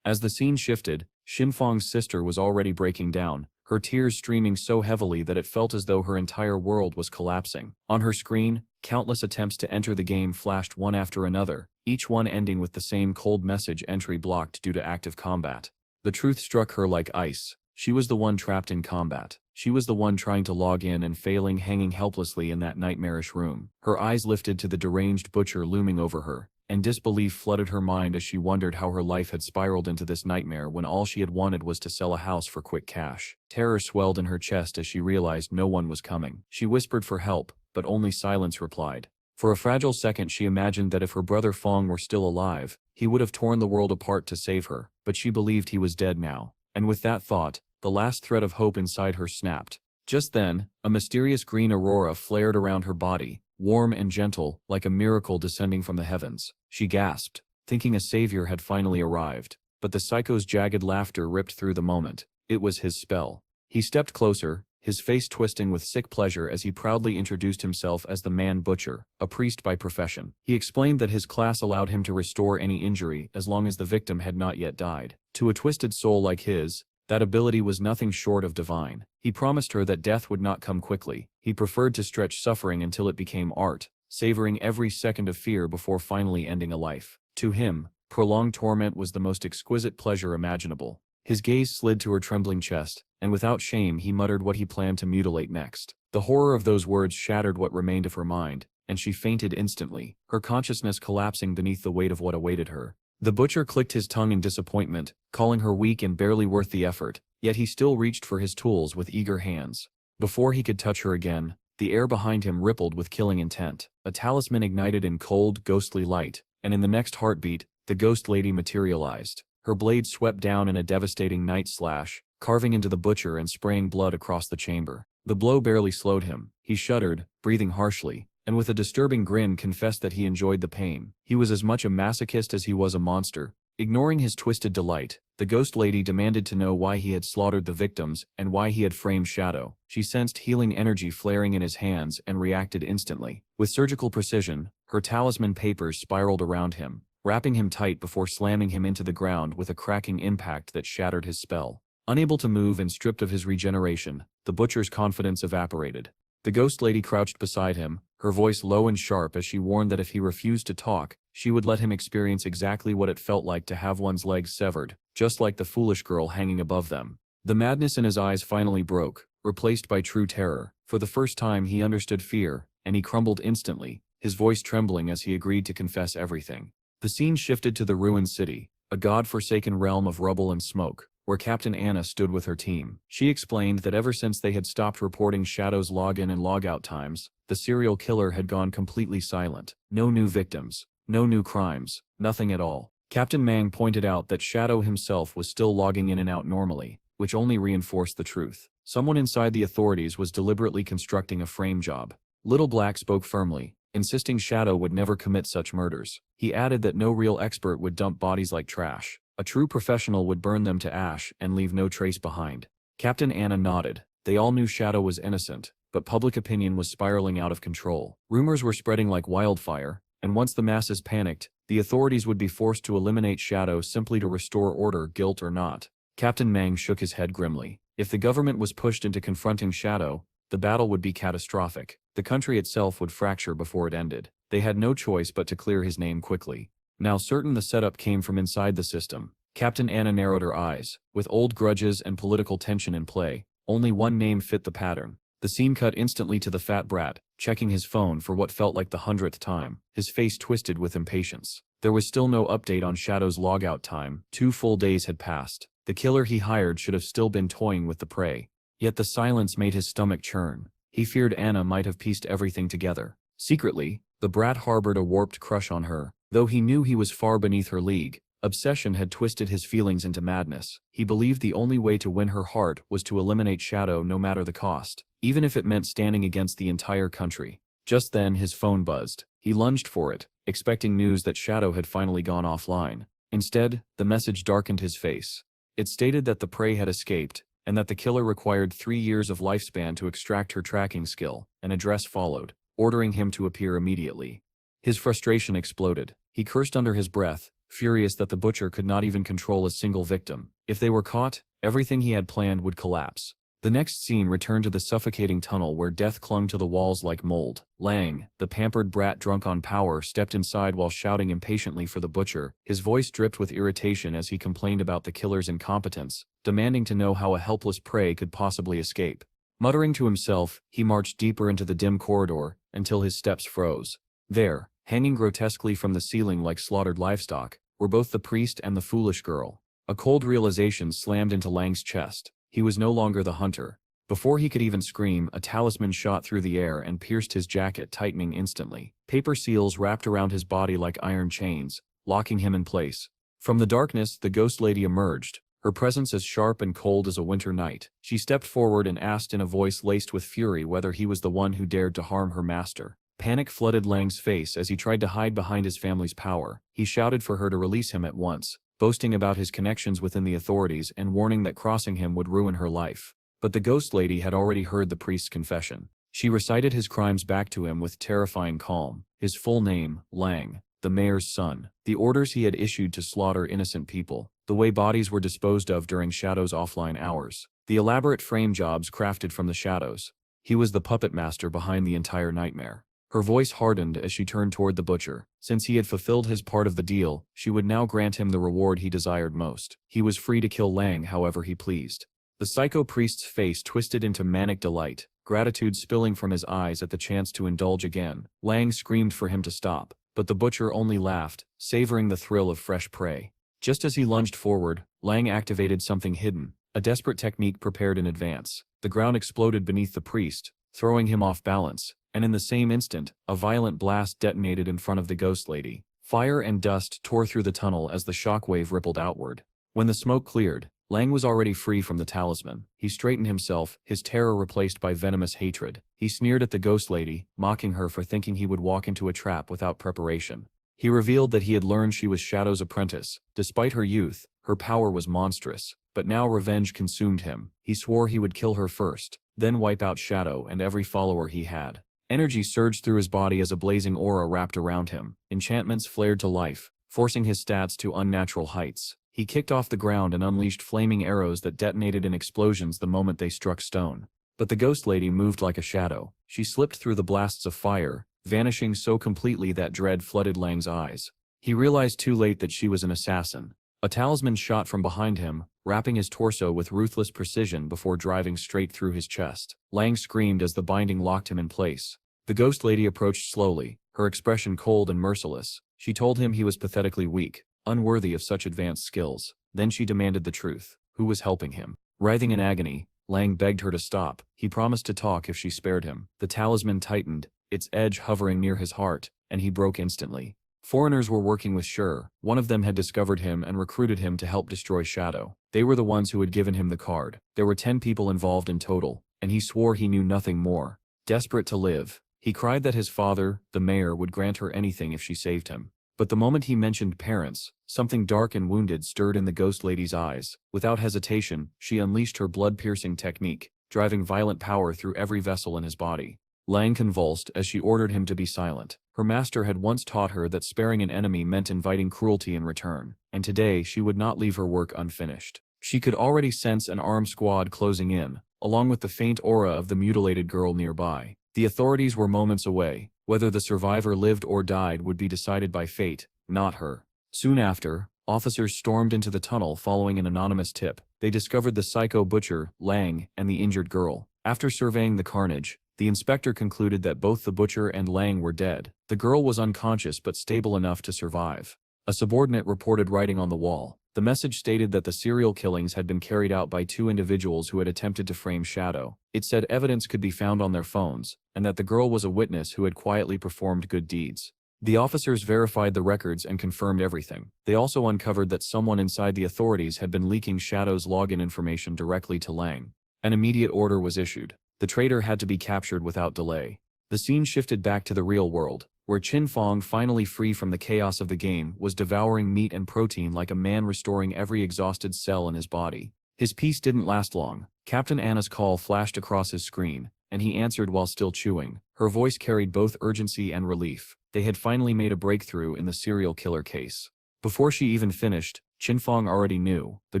A: As the scene shifted, Qin Feng's sister was already breaking down, her tears streaming so heavily that it felt as though her entire world was collapsing. On her screen, countless attempts to enter the game flashed one after another, each one ending with the same cold message: entry blocked due to active combat. The truth struck her like ice. She was the one trapped in combat. She was the one trying to log in and failing, hanging helplessly in that nightmarish room. Her eyes lifted to the deranged butcher looming over her, and disbelief flooded her mind as she wondered how her life had spiraled into this nightmare when all she had wanted was to sell a house for quick cash. Terror swelled in her chest as she realized no one was coming. She whispered for help, but only silence replied. For a fragile second she imagined that if her brother Feng were still alive, he would have torn the world apart to save her, but she believed he was dead now. And with that thought, the last thread of hope inside her snapped. Just then, a mysterious green aurora flared around her body, warm and gentle, like a miracle descending from the heavens. She gasped, thinking a savior had finally arrived. But the psycho's jagged laughter ripped through the moment. It was his spell. He stepped closer, his face twisting with sick pleasure as he proudly introduced himself as the Man Butcher, a priest by profession. He explained that his class allowed him to restore any injury as long as the victim had not yet died. To a twisted soul like his, that ability was nothing short of divine. He promised her that death would not come quickly. He preferred to stretch suffering until it became art, savoring every second of fear before finally ending a life. To him, prolonged torment was the most exquisite pleasure imaginable. His gaze slid to her trembling chest, and without shame he muttered what he planned to mutilate next. The horror of those words shattered what remained of her mind, and she fainted instantly, her consciousness collapsing beneath the weight of what awaited her. The butcher clicked his tongue in disappointment, calling her weak and barely worth the effort, yet he still reached for his tools with eager hands. Before he could touch her again, the air behind him rippled with killing intent. A talisman ignited in cold, ghostly light, and in the next heartbeat, the ghost lady materialized. Her blade swept down in a devastating night slash, carving into the butcher and spraying blood across the chamber. The blow barely slowed him. He shuddered, breathing harshly, and with a disturbing grin confessed that he enjoyed the pain. He was as much a masochist as he was a monster. Ignoring his twisted delight, the ghost lady demanded to know why he had slaughtered the victims and why he had framed Shadow. She sensed healing energy flaring in his hands and reacted instantly. With surgical precision, her talisman papers spiraled around him, wrapping him tight before slamming him into the ground with a cracking impact that shattered his spell. Unable to move and stripped of his regeneration, the butcher's confidence evaporated. The ghost lady crouched beside him, her voice low and sharp as she warned that if he refused to talk, she would let him experience exactly what it felt like to have one's legs severed, just like the foolish girl hanging above them. The madness in his eyes finally broke, replaced by true terror. For the first time he understood fear, and he crumbled instantly, his voice trembling as he agreed to confess everything. The scene shifted to the ruined city, a god-forsaken realm of rubble and smoke, where Captain Anna stood with her team. She explained that ever since they had stopped reporting Shadow's login and logout times, the serial killer had gone completely silent. No new victims, no new crimes, nothing at all. Captain Mang pointed out that Shadow himself was still logging in and out normally, which only reinforced the truth. Someone inside the authorities was deliberately constructing a frame job. Little Black spoke firmly, insisting Shadow would never commit such murders. He added that no real expert would dump bodies like trash. A true professional would burn them to ash and leave no trace behind. Captain Anna nodded. They all knew Shadow was innocent, but public opinion was spiraling out of control. Rumors were spreading like wildfire, and once the masses panicked, the authorities would be forced to eliminate Shadow simply to restore order, guilt or not. Captain Mang shook his head grimly. If the government was pushed into confronting Shadow, the battle would be catastrophic. The country itself would fracture before it ended. They had no choice but to clear his name quickly. Now certain the setup came from inside the system, Captain Anna narrowed her eyes. With old grudges and political tension in play, only one name fit the pattern. The scene cut instantly to the fat brat, checking his phone for what felt like the 100th time, his face twisted with impatience. There was still no update on Shadow's logout time. 2 full days had passed. The killer he hired should have still been toying with the prey. Yet the silence made his stomach churn. He feared Anna might have pieced everything together. Secretly, the brat harbored a warped crush on her. Though he knew he was far beneath her league, obsession had twisted his feelings into madness. He believed the only way to win her heart was to eliminate Shadow no matter the cost, even if it meant standing against the entire country. Just then his phone buzzed. He lunged for it, expecting news that Shadow had finally gone offline. Instead, the message darkened his face. It stated that the prey had escaped, and that the killer required 3 years of lifespan to extract her tracking skill. An address followed, ordering him to appear immediately. His frustration exploded. He cursed under his breath, furious that the butcher could not even control a single victim. If they were caught, everything he had planned would collapse. The next scene returned to the suffocating tunnel where death clung to the walls like mold. Lang, the pampered brat drunk on power, stepped inside while shouting impatiently for the butcher. His voice dripped with irritation as he complained about the killer's incompetence, demanding to know how a helpless prey could possibly escape. Muttering to himself, he marched deeper into the dim corridor, until his steps froze. There, hanging grotesquely from the ceiling like slaughtered livestock, were both the priest and the foolish girl. A cold realization slammed into Lang's chest. He was no longer the hunter. Before he could even scream, a talisman shot through the air and pierced his jacket, tightening instantly. Paper seals wrapped around his body like iron chains, locking him in place. From the darkness, the ghost lady emerged, her presence as sharp and cold as a winter night. She stepped forward and asked in a voice laced with fury whether he was the one who dared to harm her master. Panic flooded Lang's face as he tried to hide behind his family's power. He shouted for her to release him at once, boasting about his connections within the authorities and warning that crossing him would ruin her life. But the ghost lady had already heard the priest's confession. She recited his crimes back to him with terrifying calm. His full name, Lang, the mayor's son, the orders he had issued to slaughter innocent people, the way bodies were disposed of during Shadow's offline hours, the elaborate frame jobs crafted from the shadows. He was the puppet master behind the entire nightmare. Her voice hardened as she turned toward the butcher. Since he had fulfilled his part of the deal, she would now grant him the reward he desired most. He was free to kill Lang however he pleased. The psycho priest's face twisted into manic delight, gratitude spilling from his eyes at the chance to indulge again. Lang screamed for him to stop, but the butcher only laughed, savoring the thrill of fresh prey. Just as he lunged forward, Lang activated something hidden, a desperate technique prepared in advance. The ground exploded beneath the priest, throwing him off balance, and in the same instant, a violent blast detonated in front of the ghost lady. Fire and dust tore through the tunnel as the shockwave rippled outward. When the smoke cleared, Lang was already free from the talisman. He straightened himself, his terror replaced by venomous hatred. He sneered at the ghost lady, mocking her for thinking he would walk into a trap without preparation. He revealed that he had learned she was Shadow's apprentice. Despite her youth, her power was monstrous, but now revenge consumed him. He swore he would kill her first, then wipe out Shadow and every follower he had. Energy surged through his body as a blazing aura wrapped around him. Enchantments flared to life, forcing his stats to unnatural heights. He kicked off the ground and unleashed flaming arrows that detonated in explosions the moment they struck stone. But the ghost lady moved like a shadow. She slipped through the blasts of fire, vanishing so completely that dread flooded Lang's eyes. He realized too late that she was an assassin. A talisman shot from behind him, wrapping his torso with ruthless precision before driving straight through his chest. Lang screamed as the binding locked him in place. The ghost lady approached slowly, her expression cold and merciless. She told him he was pathetically weak, unworthy of such advanced skills. Then she demanded the truth. Who was helping him? Writhing in agony, Lang begged her to stop. He promised to talk if she spared him. The talisman tightened, its edge hovering near his heart, and he broke instantly. Foreigners were working with Shur. One of them had discovered him and recruited him to help destroy Shadow. They were the ones who had given him the card. There were 10 people involved in total, and he swore he knew nothing more. Desperate to live, he cried that his father, the mayor, would grant her anything if she saved him. But the moment he mentioned parents, something dark and wounded stirred in the ghost lady's eyes. Without hesitation, she unleashed her blood-piercing technique, driving violent power through every vessel in his body. Lang convulsed as she ordered him to be silent. Her master had once taught her that sparing an enemy meant inviting cruelty in return, and today she would not leave her work unfinished. She could already sense an armed squad closing in, along with the faint aura of the mutilated girl nearby. The authorities were moments away. Whether the survivor lived or died would be decided by fate, not her. Soon after, officers stormed into the tunnel following an anonymous tip. They discovered the psycho butcher, Lang, and the injured girl. After surveying the carnage, the inspector concluded that both the butcher and Lang were dead. The girl was unconscious but stable enough to survive. A subordinate reported writing on the wall. The message stated that the serial killings had been carried out by 2 individuals who had attempted to frame Shadow. It said evidence could be found on their phones, and that the girl was a witness who had quietly performed good deeds. The officers verified the records and confirmed everything. They also uncovered that someone inside the authorities had been leaking Shadow's login information directly to Lang. An immediate order was issued. The traitor had to be captured without delay. The scene shifted back to the real world, where Qin Feng, finally free from the chaos of the game, was devouring meat and protein like a man restoring every exhausted cell in his body. His peace didn't last long. Captain Anna's call flashed across his screen, and he answered while still chewing. Her voice carried both urgency and relief. They had finally made a breakthrough in the serial killer case. Before she even finished, Qin Feng already knew. The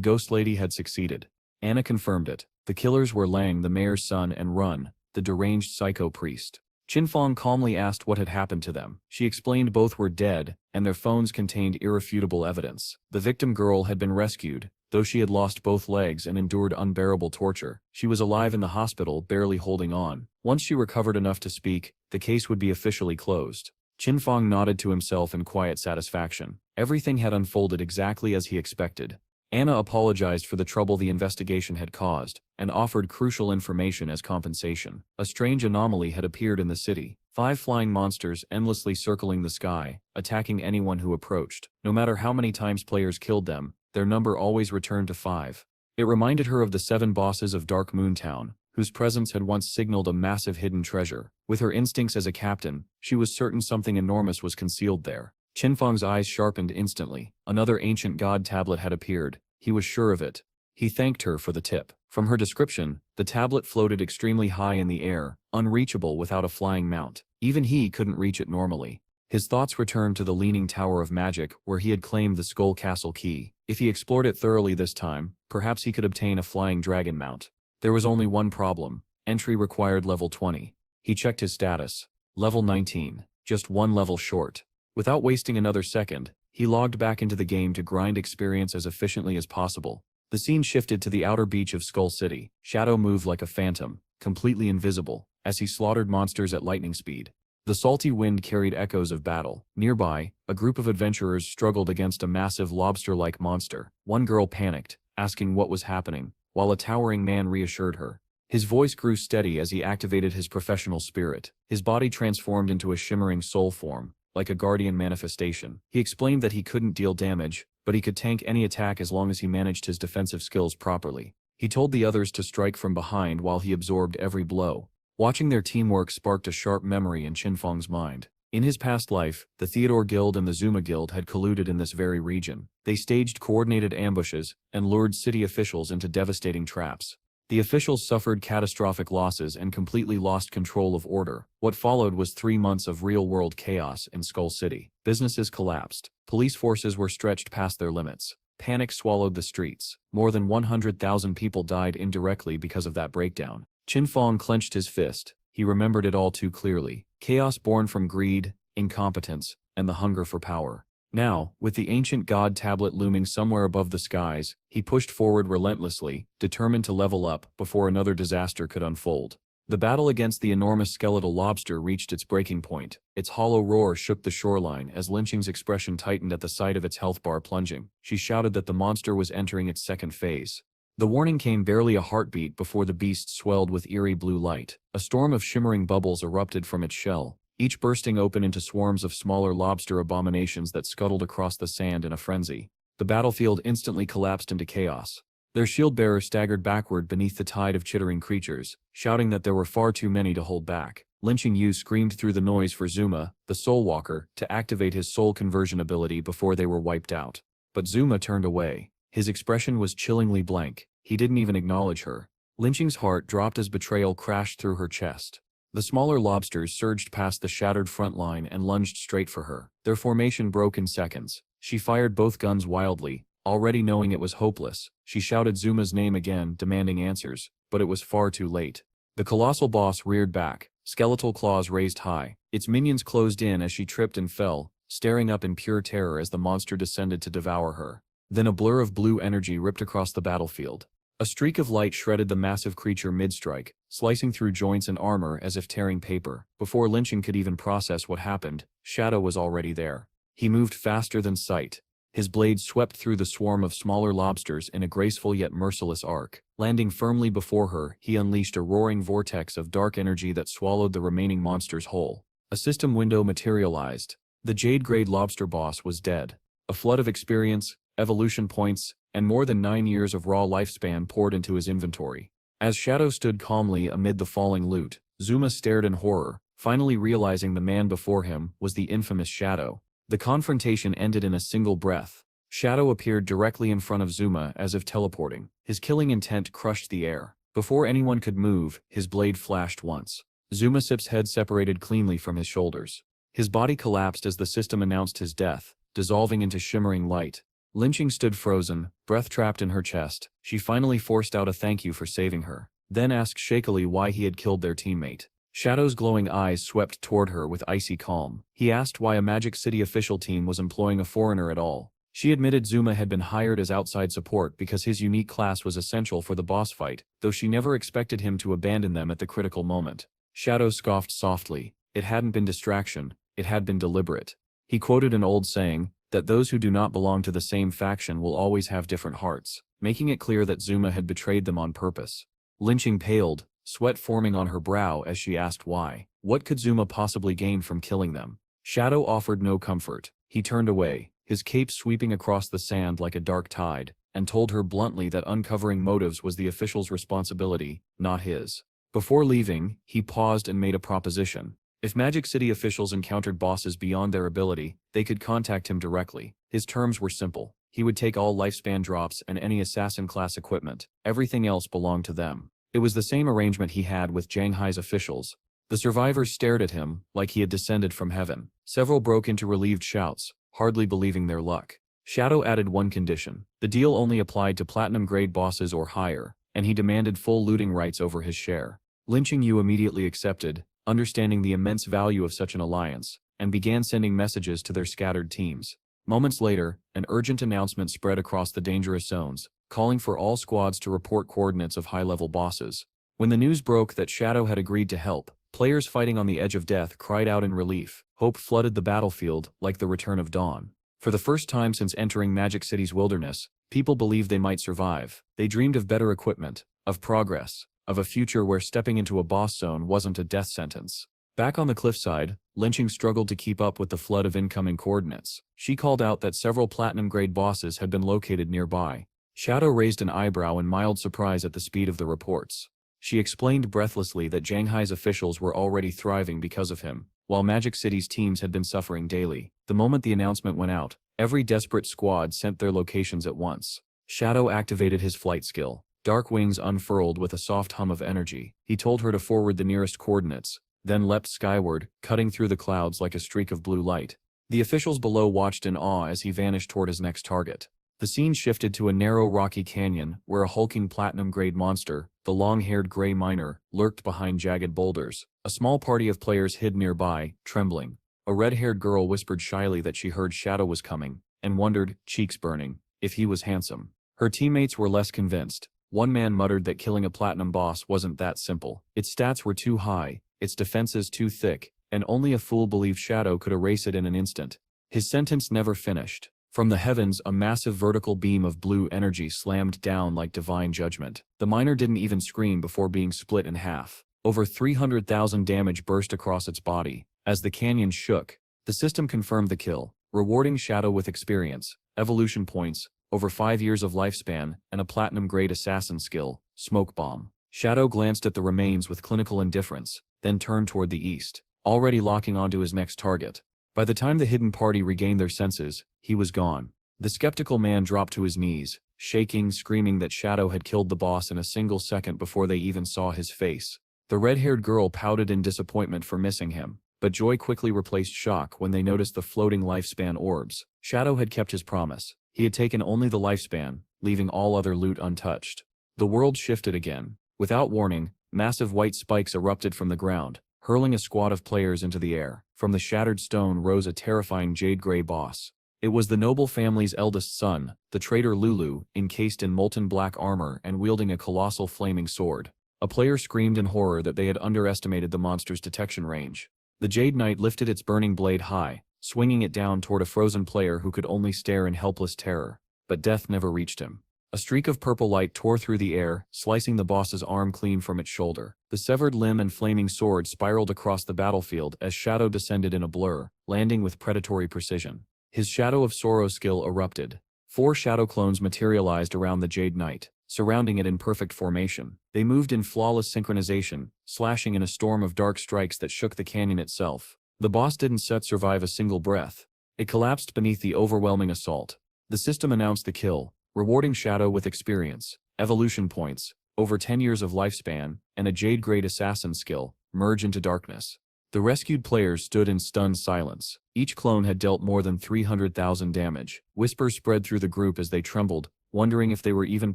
A: ghost lady had succeeded. Anna confirmed it. The killers were Lang, the mayor's son, and Run, the deranged psycho priest. Qin Feng calmly asked what had happened to them. She explained both were dead, and their phones contained irrefutable evidence. The victim girl had been rescued, though she had lost both legs and endured unbearable torture. She was alive in the hospital, barely holding on. Once she recovered enough to speak, the case would be officially closed. Qin Feng nodded to himself in quiet satisfaction. Everything had unfolded exactly as he expected. Anna apologized for the trouble the investigation had caused, and offered crucial information as compensation. A strange anomaly had appeared in the city. 5 flying monsters endlessly circling the sky, attacking anyone who approached. No matter how many times players killed them, their number always returned to 5. It reminded her of the 7 bosses of Dark Moon Town, whose presence had once signaled a massive hidden treasure. With her instincts as a captain, she was certain something enormous was concealed there. Qin Feng's eyes sharpened instantly. Another ancient god tablet had appeared. He was sure of it. He thanked her for the tip. From her description, the tablet floated extremely high in the air, unreachable without a flying mount. Even he couldn't reach it normally. His thoughts returned to the Leaning Tower of Magic, where he had claimed the Skull Castle key. If he explored it thoroughly this time, perhaps he could obtain a flying dragon mount. There was only one problem. Entry required level 20. He checked his status. Level 19. Just one level short. Without wasting another second, he logged back into the game to grind experience as efficiently as possible. The scene shifted to the outer beach of Skull City. Shadow moved like a phantom, completely invisible, as he slaughtered monsters at lightning speed. The salty wind carried echoes of battle. Nearby, a group of adventurers struggled against a massive lobster-like monster. One girl panicked, asking what was happening, while a towering man reassured her. His voice grew steady as he activated his professional spirit. His body transformed into a shimmering soul form, like a guardian manifestation. He explained that he couldn't deal damage, but he could tank any attack as long as he managed his defensive skills properly. He told the others to strike from behind while he absorbed every blow. Watching their teamwork sparked a sharp memory in Qin Feng's mind. In his past life, the Theodore Guild and the Zuma Guild had colluded in this very region. They staged coordinated ambushes and lured city officials into devastating traps. The officials suffered catastrophic losses and completely lost control of order. What followed was 3 months of real-world chaos in Skull City. Businesses collapsed. Police forces were stretched past their limits. Panic swallowed the streets. More than 100,000 people died indirectly because of that breakdown. Qin Feng clenched his fist. He remembered it all too clearly. Chaos born from greed, incompetence, and the hunger for power. Now, with the ancient god tablet looming somewhere above the skies, he pushed forward relentlessly, determined to level up before another disaster could unfold. The battle against the enormous skeletal lobster reached its breaking point. Its hollow roar shook the shoreline as Lynching's expression tightened at the sight of its health bar plunging. She shouted that the monster was entering its second phase. The warning came barely a heartbeat before the beast swelled with eerie blue light. A storm of shimmering bubbles erupted from its shell, each bursting open into swarms of smaller lobster abominations that scuttled across the sand in a frenzy. The battlefield instantly collapsed into chaos. Their shield-bearer staggered backward beneath the tide of chittering creatures, shouting that there were far too many to hold back. Lynching Yu screamed through the noise for Zuma, the Soul Walker, to activate his soul conversion ability before they were wiped out. But Zuma turned away. His expression was chillingly blank. He didn't even acknowledge her. Lynching's heart dropped as betrayal crashed through her chest. The smaller lobsters surged past the shattered front line and lunged straight for her. Their formation broke in seconds. She fired both guns wildly, already knowing it was hopeless. She shouted Zuma's name again, demanding answers, but it was far too late. The colossal boss reared back, skeletal claws raised high. Its minions closed in as she tripped and fell, staring up in pure terror as the monster descended to devour her. Then a blur of blue energy ripped across the battlefield. A streak of light shredded the massive creature mid-strike, slicing through joints and armor as if tearing paper. Before Lynching could even process what happened, Shadow was already there. He moved faster than sight. His blade swept through the swarm of smaller lobsters in a graceful yet merciless arc. Landing firmly before her, he unleashed a roaring vortex of dark energy that swallowed the remaining monsters whole. A system window materialized. The Jade-grade lobster boss was dead. A flood of experience, evolution points, and more than 9 years of raw lifespan poured into his inventory. As Shadow stood calmly amid the falling loot, Zuma stared in horror, finally realizing the man before him was the infamous Shadow. The confrontation ended in a single breath. Shadow appeared directly in front of Zuma as if teleporting. His killing intent crushed the air. Before anyone could move, his blade flashed once. Zumasip's head separated cleanly from his shoulders. His body collapsed as the system announced his death, dissolving into shimmering light. Lynching stood frozen, breath trapped in her chest. She finally forced out a thank you for saving her, then asked shakily why he had killed their teammate. Shadow's glowing eyes swept toward her with icy calm. He asked why a Magic City official team was employing a foreigner at all. She admitted Zuma had been hired as outside support because his unique class was essential for the boss fight, though she never expected him to abandon them at the critical moment. Shadow scoffed softly. It hadn't been distraction, it had been deliberate. He quoted an old saying, that those who do not belong to the same faction will always have different hearts, making it clear that Zuma had betrayed them on purpose. Lynching paled, sweat forming on her brow as she asked why. What could Zuma possibly gain from killing them? Shadow offered no comfort. He turned away, his cape sweeping across the sand like a dark tide, and told her bluntly that uncovering motives was the official's responsibility, not his. Before leaving, he paused and made a proposition. If Magic City officials encountered bosses beyond their ability, they could contact him directly. His terms were simple. He would take all lifespan drops and any assassin-class equipment. Everything else belonged to them. It was the same arrangement he had with Shanghai's officials. The survivors stared at him, like he had descended from heaven. Several broke into relieved shouts, hardly believing their luck. Shadow added one condition. The deal only applied to platinum-grade bosses or higher, and he demanded full looting rights over his share. Lynching Yu immediately accepted, understanding the immense value of such an alliance, and began sending messages to their scattered teams. Moments later, an urgent announcement spread across the dangerous zones, calling for all squads to report coordinates of high-level bosses. When the news broke that Shadow had agreed to help, players fighting on the edge of death cried out in relief. Hope flooded the battlefield like the return of dawn. For the first time since entering Magic City's wilderness, people believed they might survive. They dreamed of better equipment, of progress, of a future where stepping into a boss zone wasn't a death sentence. Back on the cliffside, Lynching struggled to keep up with the flood of incoming coordinates. She called out that several platinum-grade bosses had been located nearby. Shadow raised an eyebrow in mild surprise at the speed of the reports. She explained breathlessly that Shanghai's officials were already thriving because of him, while Magic City's teams had been suffering daily. The moment the announcement went out, every desperate squad sent their locations at once. Shadow activated his flight skill. Dark wings unfurled with a soft hum of energy. He told her to forward the nearest coordinates, then leapt skyward, cutting through the clouds like a streak of blue light. The officials below watched in awe as he vanished toward his next target. The scene shifted to a narrow rocky canyon where a hulking platinum-grade monster, the long-haired gray miner, lurked behind jagged boulders. A small party of players hid nearby, trembling. A red-haired girl whispered shyly that she heard Shadow was coming, and wondered, cheeks burning, if he was handsome. Her teammates were less convinced. One man muttered that killing a platinum boss wasn't that simple. Its stats were too high, its defenses too thick, and only a fool believed Shadow could erase it in an instant. His sentence never finished. From the heavens, a massive vertical beam of blue energy slammed down like divine judgment. The miner didn't even scream before being split in half. Over 300,000 damage burst across its body. As the canyon shook, the system confirmed the kill, rewarding Shadow with experience, evolution points, over 5 years of lifespan, and a platinum-grade assassin skill, Smoke Bomb. Shadow glanced at the remains with clinical indifference, then turned toward the east, already locking onto his next target. By the time the hidden party regained their senses, he was gone. The skeptical man dropped to his knees, shaking, screaming that Shadow had killed the boss in a single second before they even saw his face. The red-haired girl pouted in disappointment for missing him, but joy quickly replaced shock when they noticed the floating lifespan orbs. Shadow had kept his promise. He had taken only the lifespan, leaving all other loot untouched. The world shifted again. Without warning, massive white spikes erupted from the ground, hurling a squad of players into the air. From the shattered stone rose a terrifying jade-gray boss. It was the noble family's eldest son, the traitor Lulu, encased in molten black armor and wielding a colossal flaming sword. A player screamed in horror that they had underestimated the monster's detection range. The Jade Knight lifted its burning blade high, swinging it down toward a frozen player who could only stare in helpless terror. But death never reached him. A streak of purple light tore through the air, slicing the boss's arm clean from its shoulder. The severed limb and flaming sword spiraled across the battlefield as Shadow descended in a blur, landing with predatory precision. His Shadow of Sorrow skill erupted. 4 shadow clones materialized around the Jade Knight, surrounding it in perfect formation. They moved in flawless synchronization, slashing in a storm of dark strikes that shook the canyon itself. The boss didn't survive a single breath. It collapsed beneath the overwhelming assault. The system announced the kill, rewarding Shadow with experience, evolution points, over 10 years of lifespan, and a Jade-grade assassin skill, Merge into Darkness. The rescued players stood in stunned silence. Each clone had dealt more than 300,000 damage. Whispers spread through the group as they trembled, wondering if they were even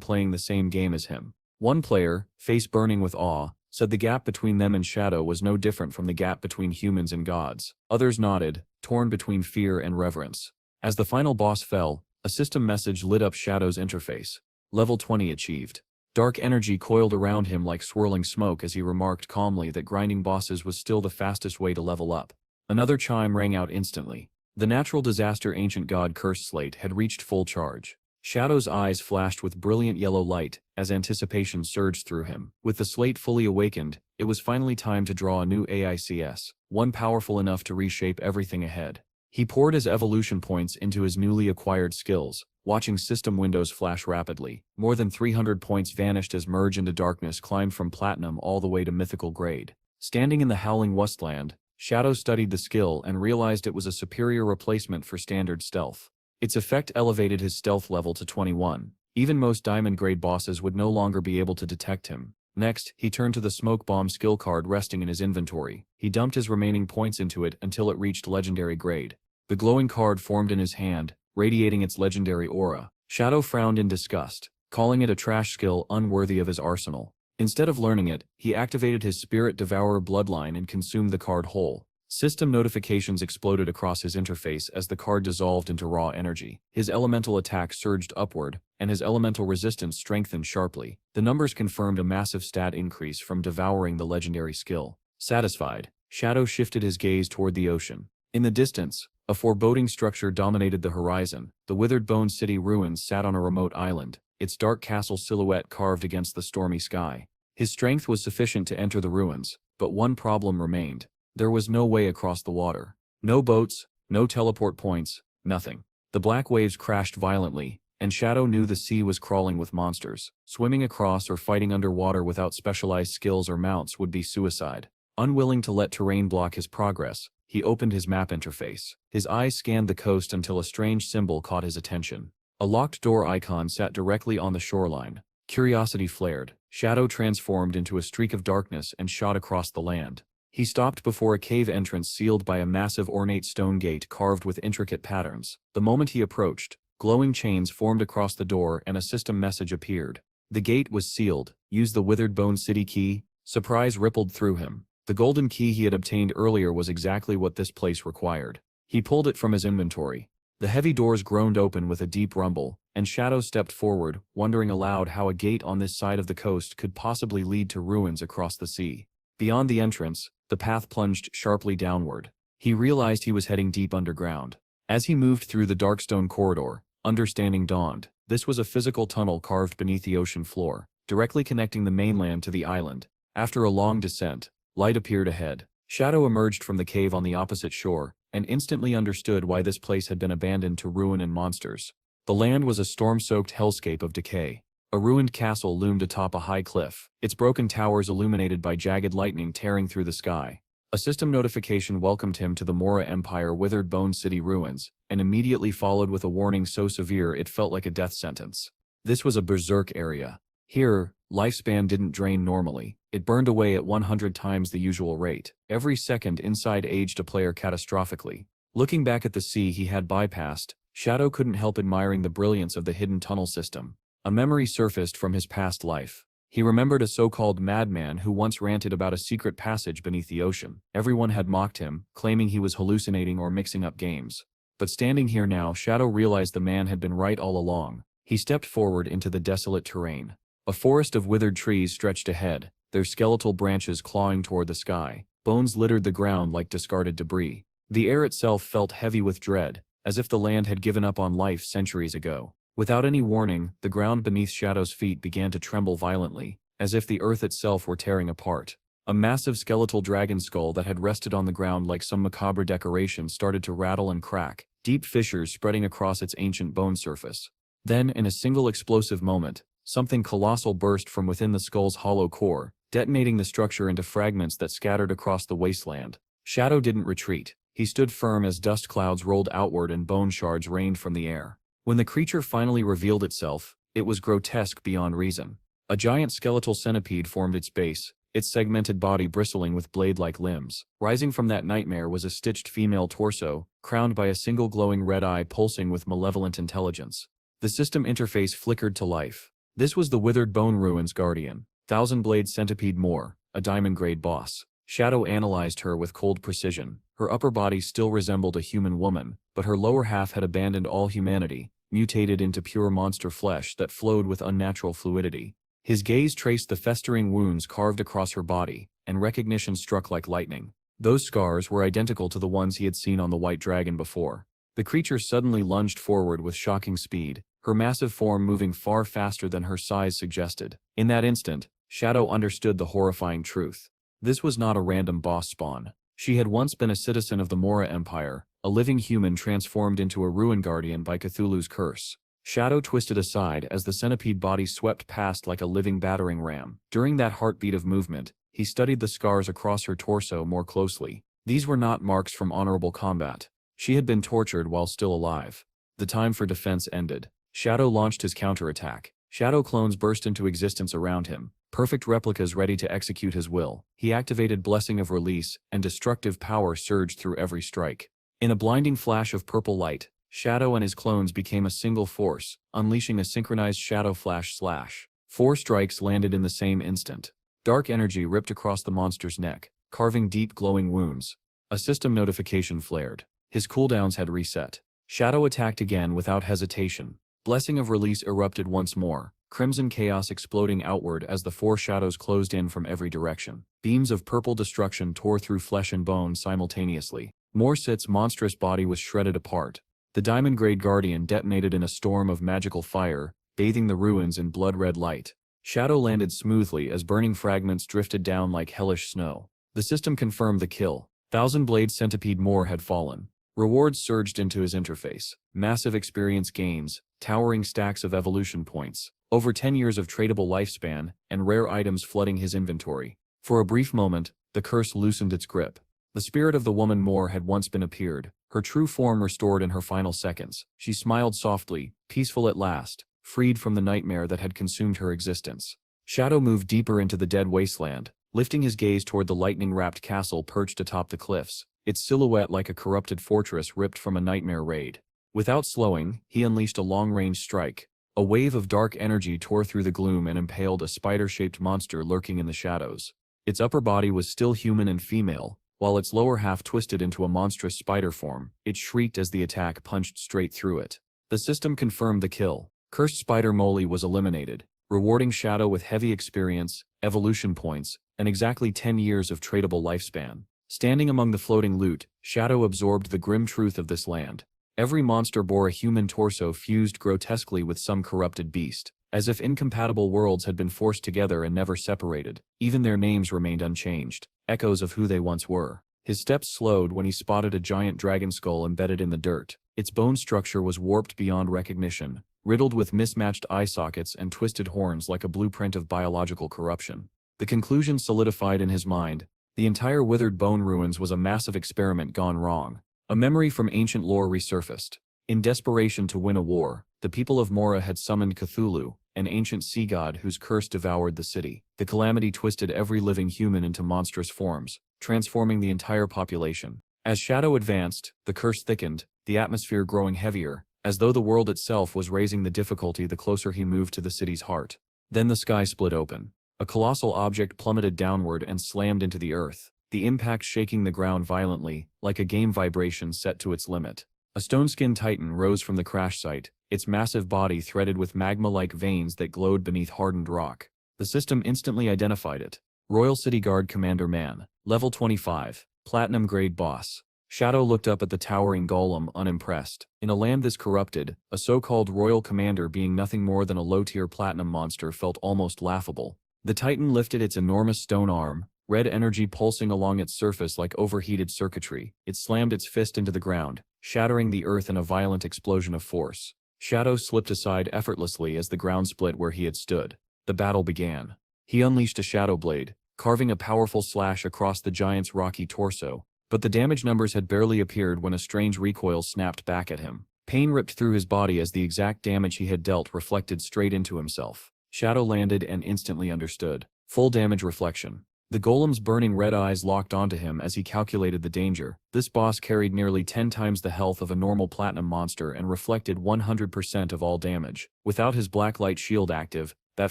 A: playing the same game as him. One player, face burning with awe, said the gap between them and Shadow was no different from the gap between humans and gods. Others nodded, torn between fear and reverence. As the final boss fell, a system message lit up Shadow's interface. Level 20 achieved. Dark energy coiled around him like swirling smoke as he remarked calmly that grinding bosses was still the fastest way to level up. Another chime rang out instantly. The natural disaster ancient god curse slate had reached full charge. Shadow's eyes flashed with brilliant yellow light as anticipation surged through him. With the slate fully awakened, it was finally time to draw a new AICS, one powerful enough to reshape everything ahead. He poured his evolution points into his newly acquired skills, watching system windows flash rapidly. More than 300 points vanished as Merge into Darkness climbed from Platinum all the way to Mythical grade. Standing in the Howling Westland, Shadow studied the skill and realized it was a superior replacement for standard stealth. Its effect elevated his stealth level to 21. Even most diamond-grade bosses would no longer be able to detect him. Next, he turned to the Smoke Bomb skill card resting in his inventory. He dumped his remaining points into it until it reached legendary grade. The glowing card formed in his hand, radiating its legendary aura. Shadow frowned in disgust, calling it a trash skill unworthy of his arsenal. Instead of learning it, he activated his Spirit Devourer bloodline and consumed the card whole. System notifications exploded across his interface as the card dissolved into raw energy. His elemental attack surged upward, and his elemental resistance strengthened sharply. The numbers confirmed a massive stat increase from devouring the legendary skill. Satisfied, Shadow shifted his gaze toward the ocean. In the distance, a foreboding structure dominated the horizon. The Withered Bone City ruins sat on a remote island, its dark castle silhouette carved against the stormy sky. His strength was sufficient to enter the ruins, but one problem remained. There was no way across the water. No boats, no teleport points, nothing. The black waves crashed violently, and Shadow knew the sea was crawling with monsters. Swimming across or fighting underwater without specialized skills or mounts would be suicide. Unwilling to let terrain block his progress, he opened his map interface. His eyes scanned the coast until a strange symbol caught his attention. A locked door icon sat directly on the shoreline. Curiosity flared. Shadow transformed into a streak of darkness and shot across the land. He stopped before a cave entrance sealed by a massive ornate stone gate carved with intricate patterns. The moment he approached, glowing chains formed across the door and a system message appeared. The gate was sealed. Use the Withered Bone City key. Surprise rippled through him. The golden key he had obtained earlier was exactly what this place required. He pulled it from his inventory. The heavy doors groaned open with a deep rumble, and Shadow stepped forward, wondering aloud how a gate on this side of the coast could possibly lead to ruins across the sea. Beyond the entrance, the path plunged sharply downward. He realized he was heading deep underground. As he moved through the dark stone corridor, understanding dawned. This was a physical tunnel carved beneath the ocean floor, directly connecting the mainland to the island. After a long descent, light appeared ahead. Shadow emerged from the cave on the opposite shore, and instantly understood why this place had been abandoned to ruin and monsters. The land was a storm-soaked hellscape of decay. A ruined castle loomed atop a high cliff, its broken towers illuminated by jagged lightning tearing through the sky. A system notification welcomed him to the Mora Empire Withered Bone City ruins, and immediately followed with a warning so severe it felt like a death sentence. This was a berserk area. Here, lifespan didn't drain normally. It burned away at 100 times the usual rate. Every second inside aged a player catastrophically. Looking back at the sea he had bypassed, Shadow couldn't help admiring the brilliance of the hidden tunnel system. A memory surfaced from his past life. He remembered a so-called madman who once ranted about a secret passage beneath the ocean. Everyone had mocked him, claiming he was hallucinating or mixing up games. But standing here now, Shadow realized the man had been right all along. He stepped forward into the desolate terrain. A forest of withered trees stretched ahead, their skeletal branches clawing toward the sky. Bones littered the ground like discarded debris. The air itself felt heavy with dread, as if the land had given up on life centuries ago. Without any warning, the ground beneath Shadow's feet began to tremble violently, as if the earth itself were tearing apart. A massive skeletal dragon skull that had rested on the ground like some macabre decoration started to rattle and crack, deep fissures spreading across its ancient bone surface. Then, in a single explosive moment, something colossal burst from within the skull's hollow core, detonating the structure into fragments that scattered across the wasteland. Shadow didn't retreat. He stood firm as dust clouds rolled outward and bone shards rained from the air. When the creature finally revealed itself, it was grotesque beyond reason. A giant skeletal centipede formed its base, its segmented body bristling with blade-like limbs. Rising from that nightmare was a stitched female torso, crowned by a single glowing red eye pulsing with malevolent intelligence. The system interface flickered to life. This was the Withered Bone Ruins Guardian. Thousand-blade centipede Moore, a diamond-grade boss. Shadow analyzed her with cold precision. Her upper body still resembled a human woman, but her lower half had abandoned all humanity, mutated into pure monster flesh that flowed with unnatural fluidity. His gaze traced the festering wounds carved across her body, and recognition struck like lightning. Those scars were identical to the ones he had seen on the White Dragon before. The creature suddenly lunged forward with shocking speed, her massive form moving far faster than her size suggested. In that instant, Shadow understood the horrifying truth. This was not a random boss spawn. She had once been a citizen of the Mora Empire, a living human transformed into a ruin guardian by Cthulhu's curse. Shadow twisted aside as the centipede body swept past like a living battering ram. During that heartbeat of movement, he studied the scars across her torso more closely. These were not marks from honorable combat. She had been tortured while still alive. The time for defense ended. Shadow launched his counterattack. Shadow clones burst into existence around him, perfect replicas ready to execute his will. He activated Blessing of Release, and destructive power surged through every strike. In a blinding flash of purple light, Shadow and his clones became a single force, unleashing a synchronized shadow flash slash. 4 strikes landed in the same instant. Dark energy ripped across the monster's neck, carving deep glowing wounds. A system notification flared. His cooldowns had reset. Shadow attacked again without hesitation. Blessing of Release erupted once more, crimson chaos exploding outward as the 4 shadows closed in from every direction. Beams of purple destruction tore through flesh and bone simultaneously. Morsit's monstrous body was shredded apart. The diamond-grade guardian detonated in a storm of magical fire, bathing the ruins in blood-red light. Shadow landed smoothly as burning fragments drifted down like hellish snow. The system confirmed the kill. Thousand-blade centipede more had fallen. Rewards surged into his interface. Massive experience gains, towering stacks of evolution points, over 10 years of tradable lifespan, and rare items flooding his inventory. For a brief moment, the curse loosened its grip. The spirit of the woman Moore had once been appeared, her true form restored in her final seconds. She smiled softly, peaceful at last, freed from the nightmare that had consumed her existence. Shadow moved deeper into the dead wasteland, lifting his gaze toward the lightning-wrapped castle perched atop the cliffs, its silhouette like a corrupted fortress ripped from a nightmare raid. Without slowing, he unleashed a long-range strike. A wave of dark energy tore through the gloom and impaled a spider-shaped monster lurking in the shadows. Its upper body was still human and female, while its lower half twisted into a monstrous spider form. It shrieked as the attack punched straight through it. The system confirmed the kill. Cursed Spider Moly was eliminated, rewarding Shadow with heavy experience, evolution points, and exactly 10 years of tradable lifespan. Standing among the floating loot, Shadow absorbed the grim truth of this land. Every monster bore a human torso fused grotesquely with some corrupted beast, as if incompatible worlds had been forced together and never separated. Even their names remained unchanged, echoes of who they once were. His steps slowed when he spotted a giant dragon skull embedded in the dirt. Its bone structure was warped beyond recognition, riddled with mismatched eye sockets and twisted horns like a blueprint of biological corruption. The conclusion solidified in his mind. The entire withered bone ruins was a massive experiment gone wrong. A memory from ancient lore resurfaced. In desperation to win a war, the people of Mora had summoned Cthulhu, an ancient sea god whose curse devoured the city. The calamity twisted every living human into monstrous forms, transforming the entire population. As Shadow advanced, the curse thickened, the atmosphere growing heavier, as though the world itself was raising the difficulty the closer he moved to the city's heart. Then the sky split open. A colossal object plummeted downward and slammed into the earth, the impact shaking the ground violently, like a game vibration set to its limit. A stone-skinned titan rose from the crash site, its massive body threaded with magma-like veins that glowed beneath hardened rock. The system instantly identified it. Royal City Guard Commander Man, Level 25, Platinum-grade boss. Shadow looked up at the towering golem, unimpressed. In a land this corrupted, a so-called royal commander being nothing more than a low-tier platinum monster felt almost laughable. The titan lifted its enormous stone arm, red energy pulsing along its surface like overheated circuitry. It slammed its fist into the ground, shattering the earth in a violent explosion of force. Shadow slipped aside effortlessly as the ground split where he had stood. The battle began. He unleashed a shadow blade, carving a powerful slash across the giant's rocky torso, but the damage numbers had barely appeared when a strange recoil snapped back at him. Pain ripped through his body as the exact damage he had dealt reflected straight into himself. Shadow landed and instantly understood. Full damage reflection. The golem's burning red eyes locked onto him as he calculated the danger. This boss carried nearly 10 times the health of a normal platinum monster and reflected 100% of all damage. Without his black light shield active, that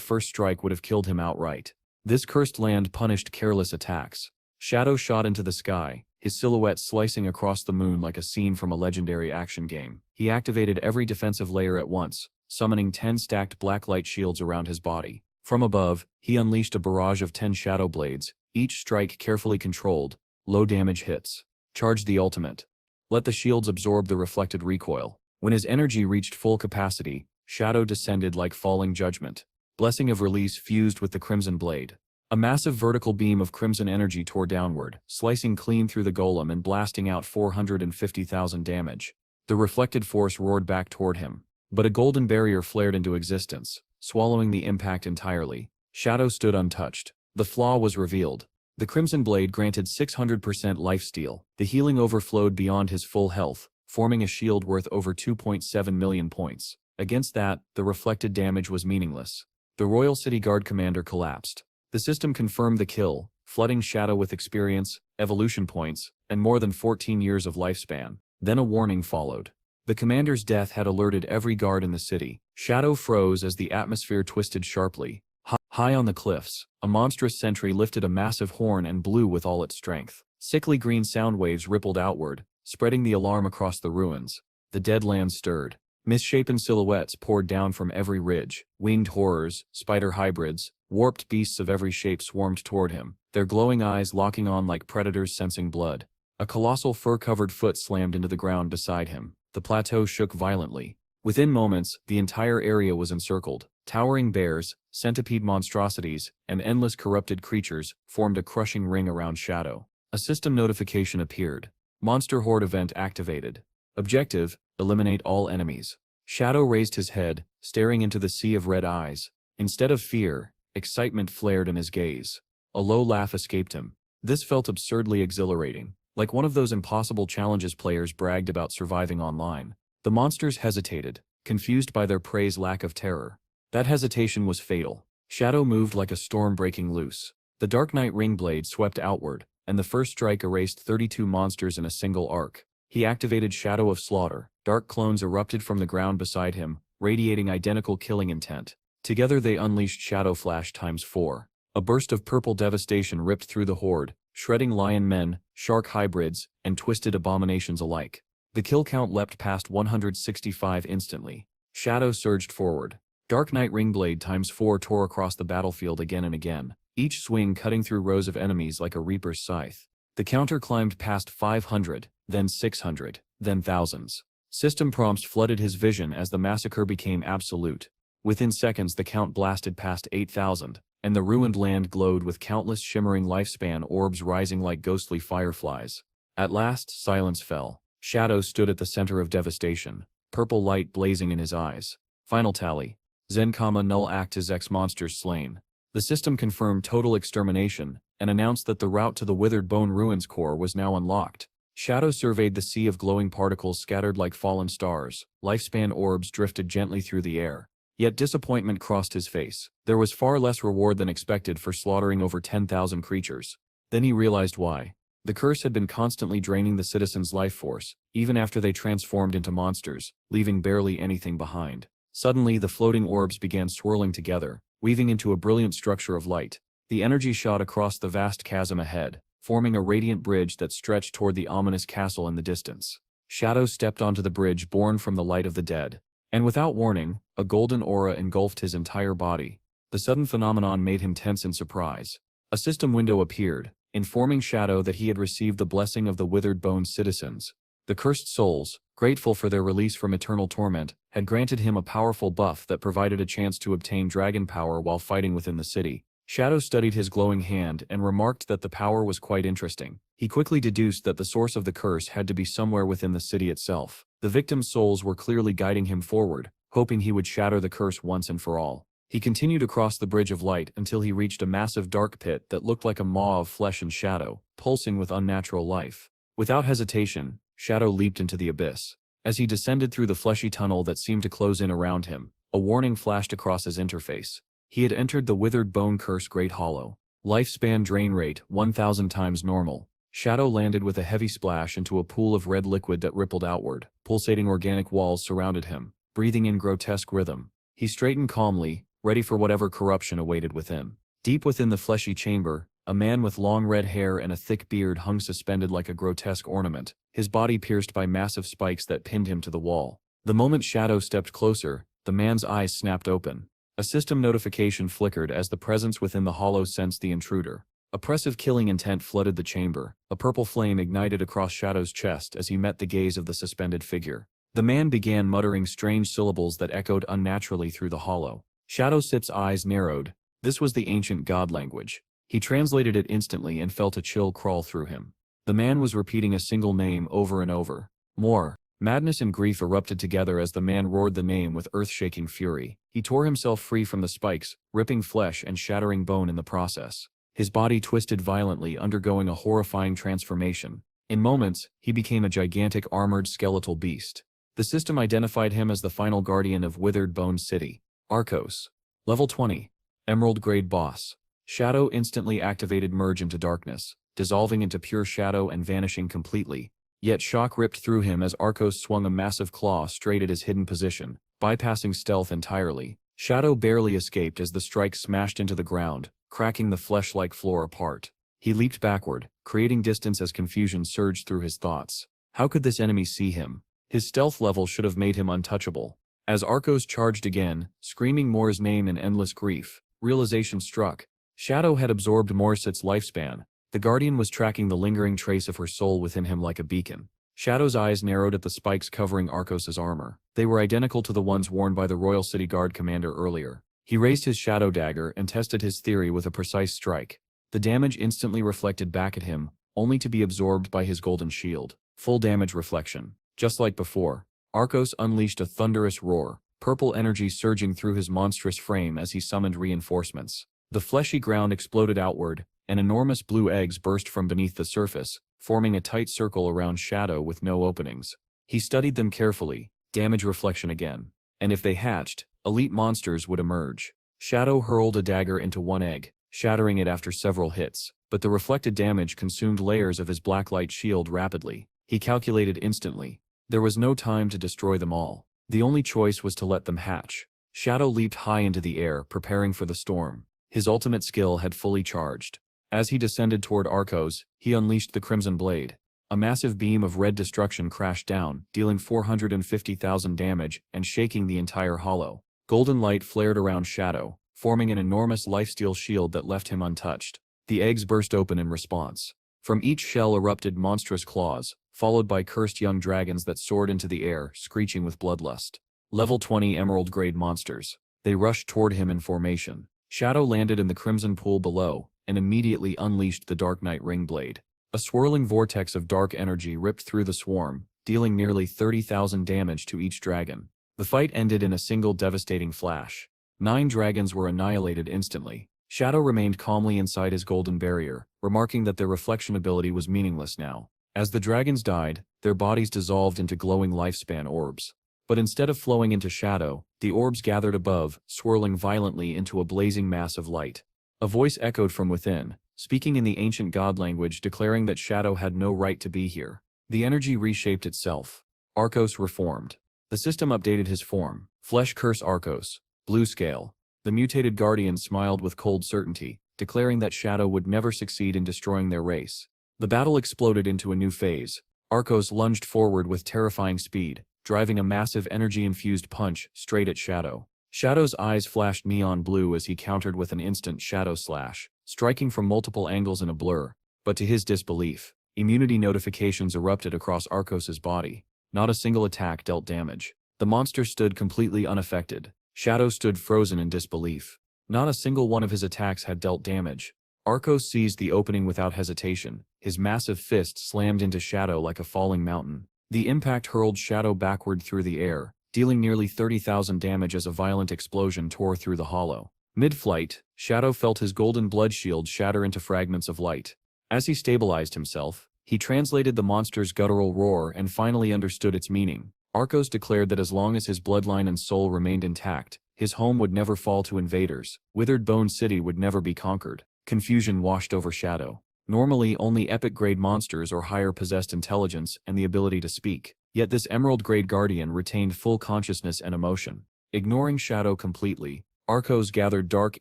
A: first strike would have killed him outright. This cursed land punished careless attacks. Shadow shot into the sky, his silhouette slicing across the moon like a scene from a legendary action game. He activated every defensive layer at once, summoning 10 stacked black light shields around his body. From above, he unleashed a barrage of 10 shadow blades, each strike carefully controlled, low damage hits. Charge the ultimate. Let the shields absorb the reflected recoil. When his energy reached full capacity, Shadow descended like falling judgment. Blessing of Release fused with the crimson blade. A massive vertical beam of crimson energy tore downward, slicing clean through the golem and blasting out 450,000 damage. The reflected force roared back toward him, but a golden barrier flared into existence, swallowing the impact entirely. Shadow stood untouched. The flaw was revealed. The crimson blade granted 600% lifesteal. The healing overflowed beyond his full health, forming a shield worth over 2.7 million points. Against that, the reflected damage was meaningless. The Royal City Guard commander collapsed. The system confirmed the kill, flooding Shadow with experience, evolution points, and more than 14 years of lifespan. Then a warning followed. The commander's death had alerted every guard in the city. Shadow froze as the atmosphere twisted sharply. High on the cliffs, a monstrous sentry lifted a massive horn and blew with all its strength. Sickly green sound waves rippled outward, spreading the alarm across the ruins. The dead land stirred. Misshapen silhouettes poured down from every ridge. Winged horrors, spider hybrids, warped beasts of every shape swarmed toward him, their glowing eyes locking on like predators sensing blood. A colossal fur-covered foot slammed into the ground beside him. The plateau shook violently. Within moments, the entire area was encircled. Towering bears, centipede monstrosities, and endless corrupted creatures formed a crushing ring around Shadow. A system notification appeared. Monster Horde event activated. Objective: eliminate all enemies. Shadow raised his head, staring into the sea of red eyes. Instead of fear, excitement flared in his gaze. A low laugh escaped him. This felt absurdly exhilarating, like one of those impossible challenges players bragged about surviving online. The monsters hesitated, confused by their prey's lack of terror. That hesitation was fatal. Shadow moved like a storm breaking loose. The Dark Knight ring blade swept outward, and the first strike erased 32 monsters in a single arc. He activated Shadow of Slaughter. Dark clones erupted from the ground beside him, radiating identical killing intent. Together they unleashed Shadow Flash ×4. A burst of purple devastation ripped through the horde, shredding lion men, shark hybrids, and twisted abominations alike. The kill count leapt past 165 instantly. Shadow surged forward. Dark Knight Ringblade ×4 tore across the battlefield again and again, each swing cutting through rows of enemies like a reaper's scythe. The counter climbed past 500, then 600, then thousands. System prompts flooded his vision as the massacre became absolute. Within seconds the count blasted past 8,000, and the ruined land glowed with countless shimmering lifespan orbs rising like ghostly fireflies. At last, silence fell. Shadow stood at the center of devastation, purple light blazing in his eyes. Final tally. Zen, null act is X monsters slain. The system confirmed total extermination, and announced that the route to the Withered Bone Ruins core was now unlocked. Shadow surveyed the sea of glowing particles scattered like fallen stars. Lifespan orbs drifted gently through the air. Yet disappointment crossed his face. There was far less reward than expected for slaughtering over 10,000 creatures. Then he realized why. The curse had been constantly draining the citizens' life force, even after they transformed into monsters, leaving barely anything behind. Suddenly the floating orbs began swirling together, weaving into a brilliant structure of light. The energy shot across the vast chasm ahead, forming a radiant bridge that stretched toward the ominous castle in the distance. Shadow stepped onto the bridge born from the light of the dead. And without warning, a golden aura engulfed his entire body. The sudden phenomenon made him tense in surprise. A system window appeared, informing Shadow that he had received the blessing of the Withered Bone citizens. The cursed souls, grateful for their release from eternal torment, had granted him a powerful buff that provided a chance to obtain dragon power while fighting within the city. Shadow studied his glowing hand and remarked that the power was quite interesting. He quickly deduced that the source of the curse had to be somewhere within the city itself. The victims' souls were clearly guiding him forward, hoping he would shatter the curse once and for all. He continued across the Bridge of Light until he reached a massive dark pit that looked like a maw of flesh and shadow, pulsing with unnatural life. Without hesitation, Shadow leaped into the abyss. As he descended through the fleshy tunnel that seemed to close in around him, a warning flashed across his interface. He had entered the Withered Bone Curse Great Hollow. Lifespan drain rate 1,000 times normal. Shadow landed with a heavy splash into a pool of red liquid that rippled outward. Pulsating organic walls surrounded him, breathing in grotesque rhythm. He straightened calmly, ready for whatever corruption awaited within. Deep within the fleshy chamber, a man with long red hair and a thick beard hung suspended like a grotesque ornament, his body pierced by massive spikes that pinned him to the wall. The moment Shadow stepped closer, the man's eyes snapped open. A system notification flickered as the presence within the hollow sensed the intruder. Oppressive killing intent flooded the chamber. A purple flame ignited across Shadow's chest as he met the gaze of the suspended figure. The man began muttering strange syllables that echoed unnaturally through the hollow. Shadowsip's eyes narrowed. This was the ancient god language. He translated it instantly and felt a chill crawl through him. The man was repeating a single name over and over. More. Madness and grief erupted together as the man roared the name with earth-shaking fury. He tore himself free from the spikes, ripping flesh and shattering bone in the process. His body twisted violently, undergoing a horrifying transformation. In moments, he became a gigantic armored skeletal beast. The system identified him as the final guardian of Withered Bone City. Arcos. Level 20. Emerald Grade Boss. Shadow instantly activated Merge into Darkness, dissolving into pure shadow and vanishing completely. Yet shock ripped through him as Arcos swung a massive claw straight at his hidden position, bypassing stealth entirely. Shadow barely escaped as the strike smashed into the ground, cracking the flesh-like floor apart. He leaped backward, creating distance as confusion surged through his thoughts. How could this enemy see him? His stealth level should have made him untouchable. As Arcos charged again, screaming Moore's name in endless grief, realization struck. Shadow had absorbed Morset's lifespan. The Guardian was tracking the lingering trace of her soul within him like a beacon. Shadow's eyes narrowed at the spikes covering Arcos's armor. They were identical to the ones worn by the Royal City Guard commander earlier. He raised his shadow dagger and tested his theory with a precise strike. The damage instantly reflected back at him, only to be absorbed by his golden shield. Full damage reflection. Just like before, Arcos unleashed a thunderous roar, purple energy surging through his monstrous frame as he summoned reinforcements. The fleshy ground exploded outward, and enormous blue eggs burst from beneath the surface, forming a tight circle around Shadow with no openings. He studied them carefully, damage reflection again. And if they hatched, elite monsters would emerge. Shadow hurled a dagger into one egg, shattering it after several hits, but the reflected damage consumed layers of his blacklight shield rapidly. He calculated instantly. There was no time to destroy them all. The only choice was to let them hatch. Shadow leaped high into the air, preparing for the storm. His ultimate skill had fully charged. As he descended toward Arcos, he unleashed the Crimson Blade. A massive beam of red destruction crashed down, dealing 450,000 damage and shaking the entire hollow. Golden light flared around Shadow, forming an enormous lifesteal shield that left him untouched. The eggs burst open in response. From each shell erupted monstrous claws, followed by cursed young dragons that soared into the air, screeching with bloodlust. Level 20 Emerald-grade monsters. They rushed toward him in formation. Shadow landed in the crimson pool below, and immediately unleashed the Dark Knight Ring Blade. A swirling vortex of dark energy ripped through the swarm, dealing nearly 30,000 damage to each dragon. The fight ended in a single devastating flash. 9 dragons were annihilated instantly. Shadow remained calmly inside his golden barrier, remarking that their reflection ability was meaningless now. As the dragons died, their bodies dissolved into glowing lifespan orbs. But instead of flowing into Shadow, the orbs gathered above, swirling violently into a blazing mass of light. A voice echoed from within, speaking in the ancient god language declaring that Shadow had no right to be here. The energy reshaped itself. Arcos reformed. The system updated his form. Flesh Curse Arcos. Blue Scale. The mutated Guardian smiled with cold certainty, declaring that Shadow would never succeed in destroying their race. The battle exploded into a new phase. Arcos lunged forward with terrifying speed, driving a massive energy-infused punch straight at Shadow. Shadow's eyes flashed neon blue as he countered with an instant Shadow Slash, striking from multiple angles in a blur. But to his disbelief, immunity notifications erupted across Arcos's body. Not a single attack dealt damage. The monster stood completely unaffected. Shadow stood frozen in disbelief. Not a single one of his attacks had dealt damage. Arcos seized the opening without hesitation. His massive fist slammed into Shadow like a falling mountain. The impact hurled Shadow backward through the air, dealing nearly 30,000 damage as a violent explosion tore through the hollow. Mid-flight, Shadow felt his golden blood shield shatter into fragments of light. As he stabilized himself, he translated the monster's guttural roar and finally understood its meaning. Arcos declared that as long as his bloodline and soul remained intact, his home would never fall to invaders. Withered Bone City would never be conquered. Confusion washed over Shadow. Normally, only epic-grade monsters or higher possessed intelligence and the ability to speak. Yet this Emerald-grade Guardian retained full consciousness and emotion. Ignoring Shadow completely, Arcos gathered dark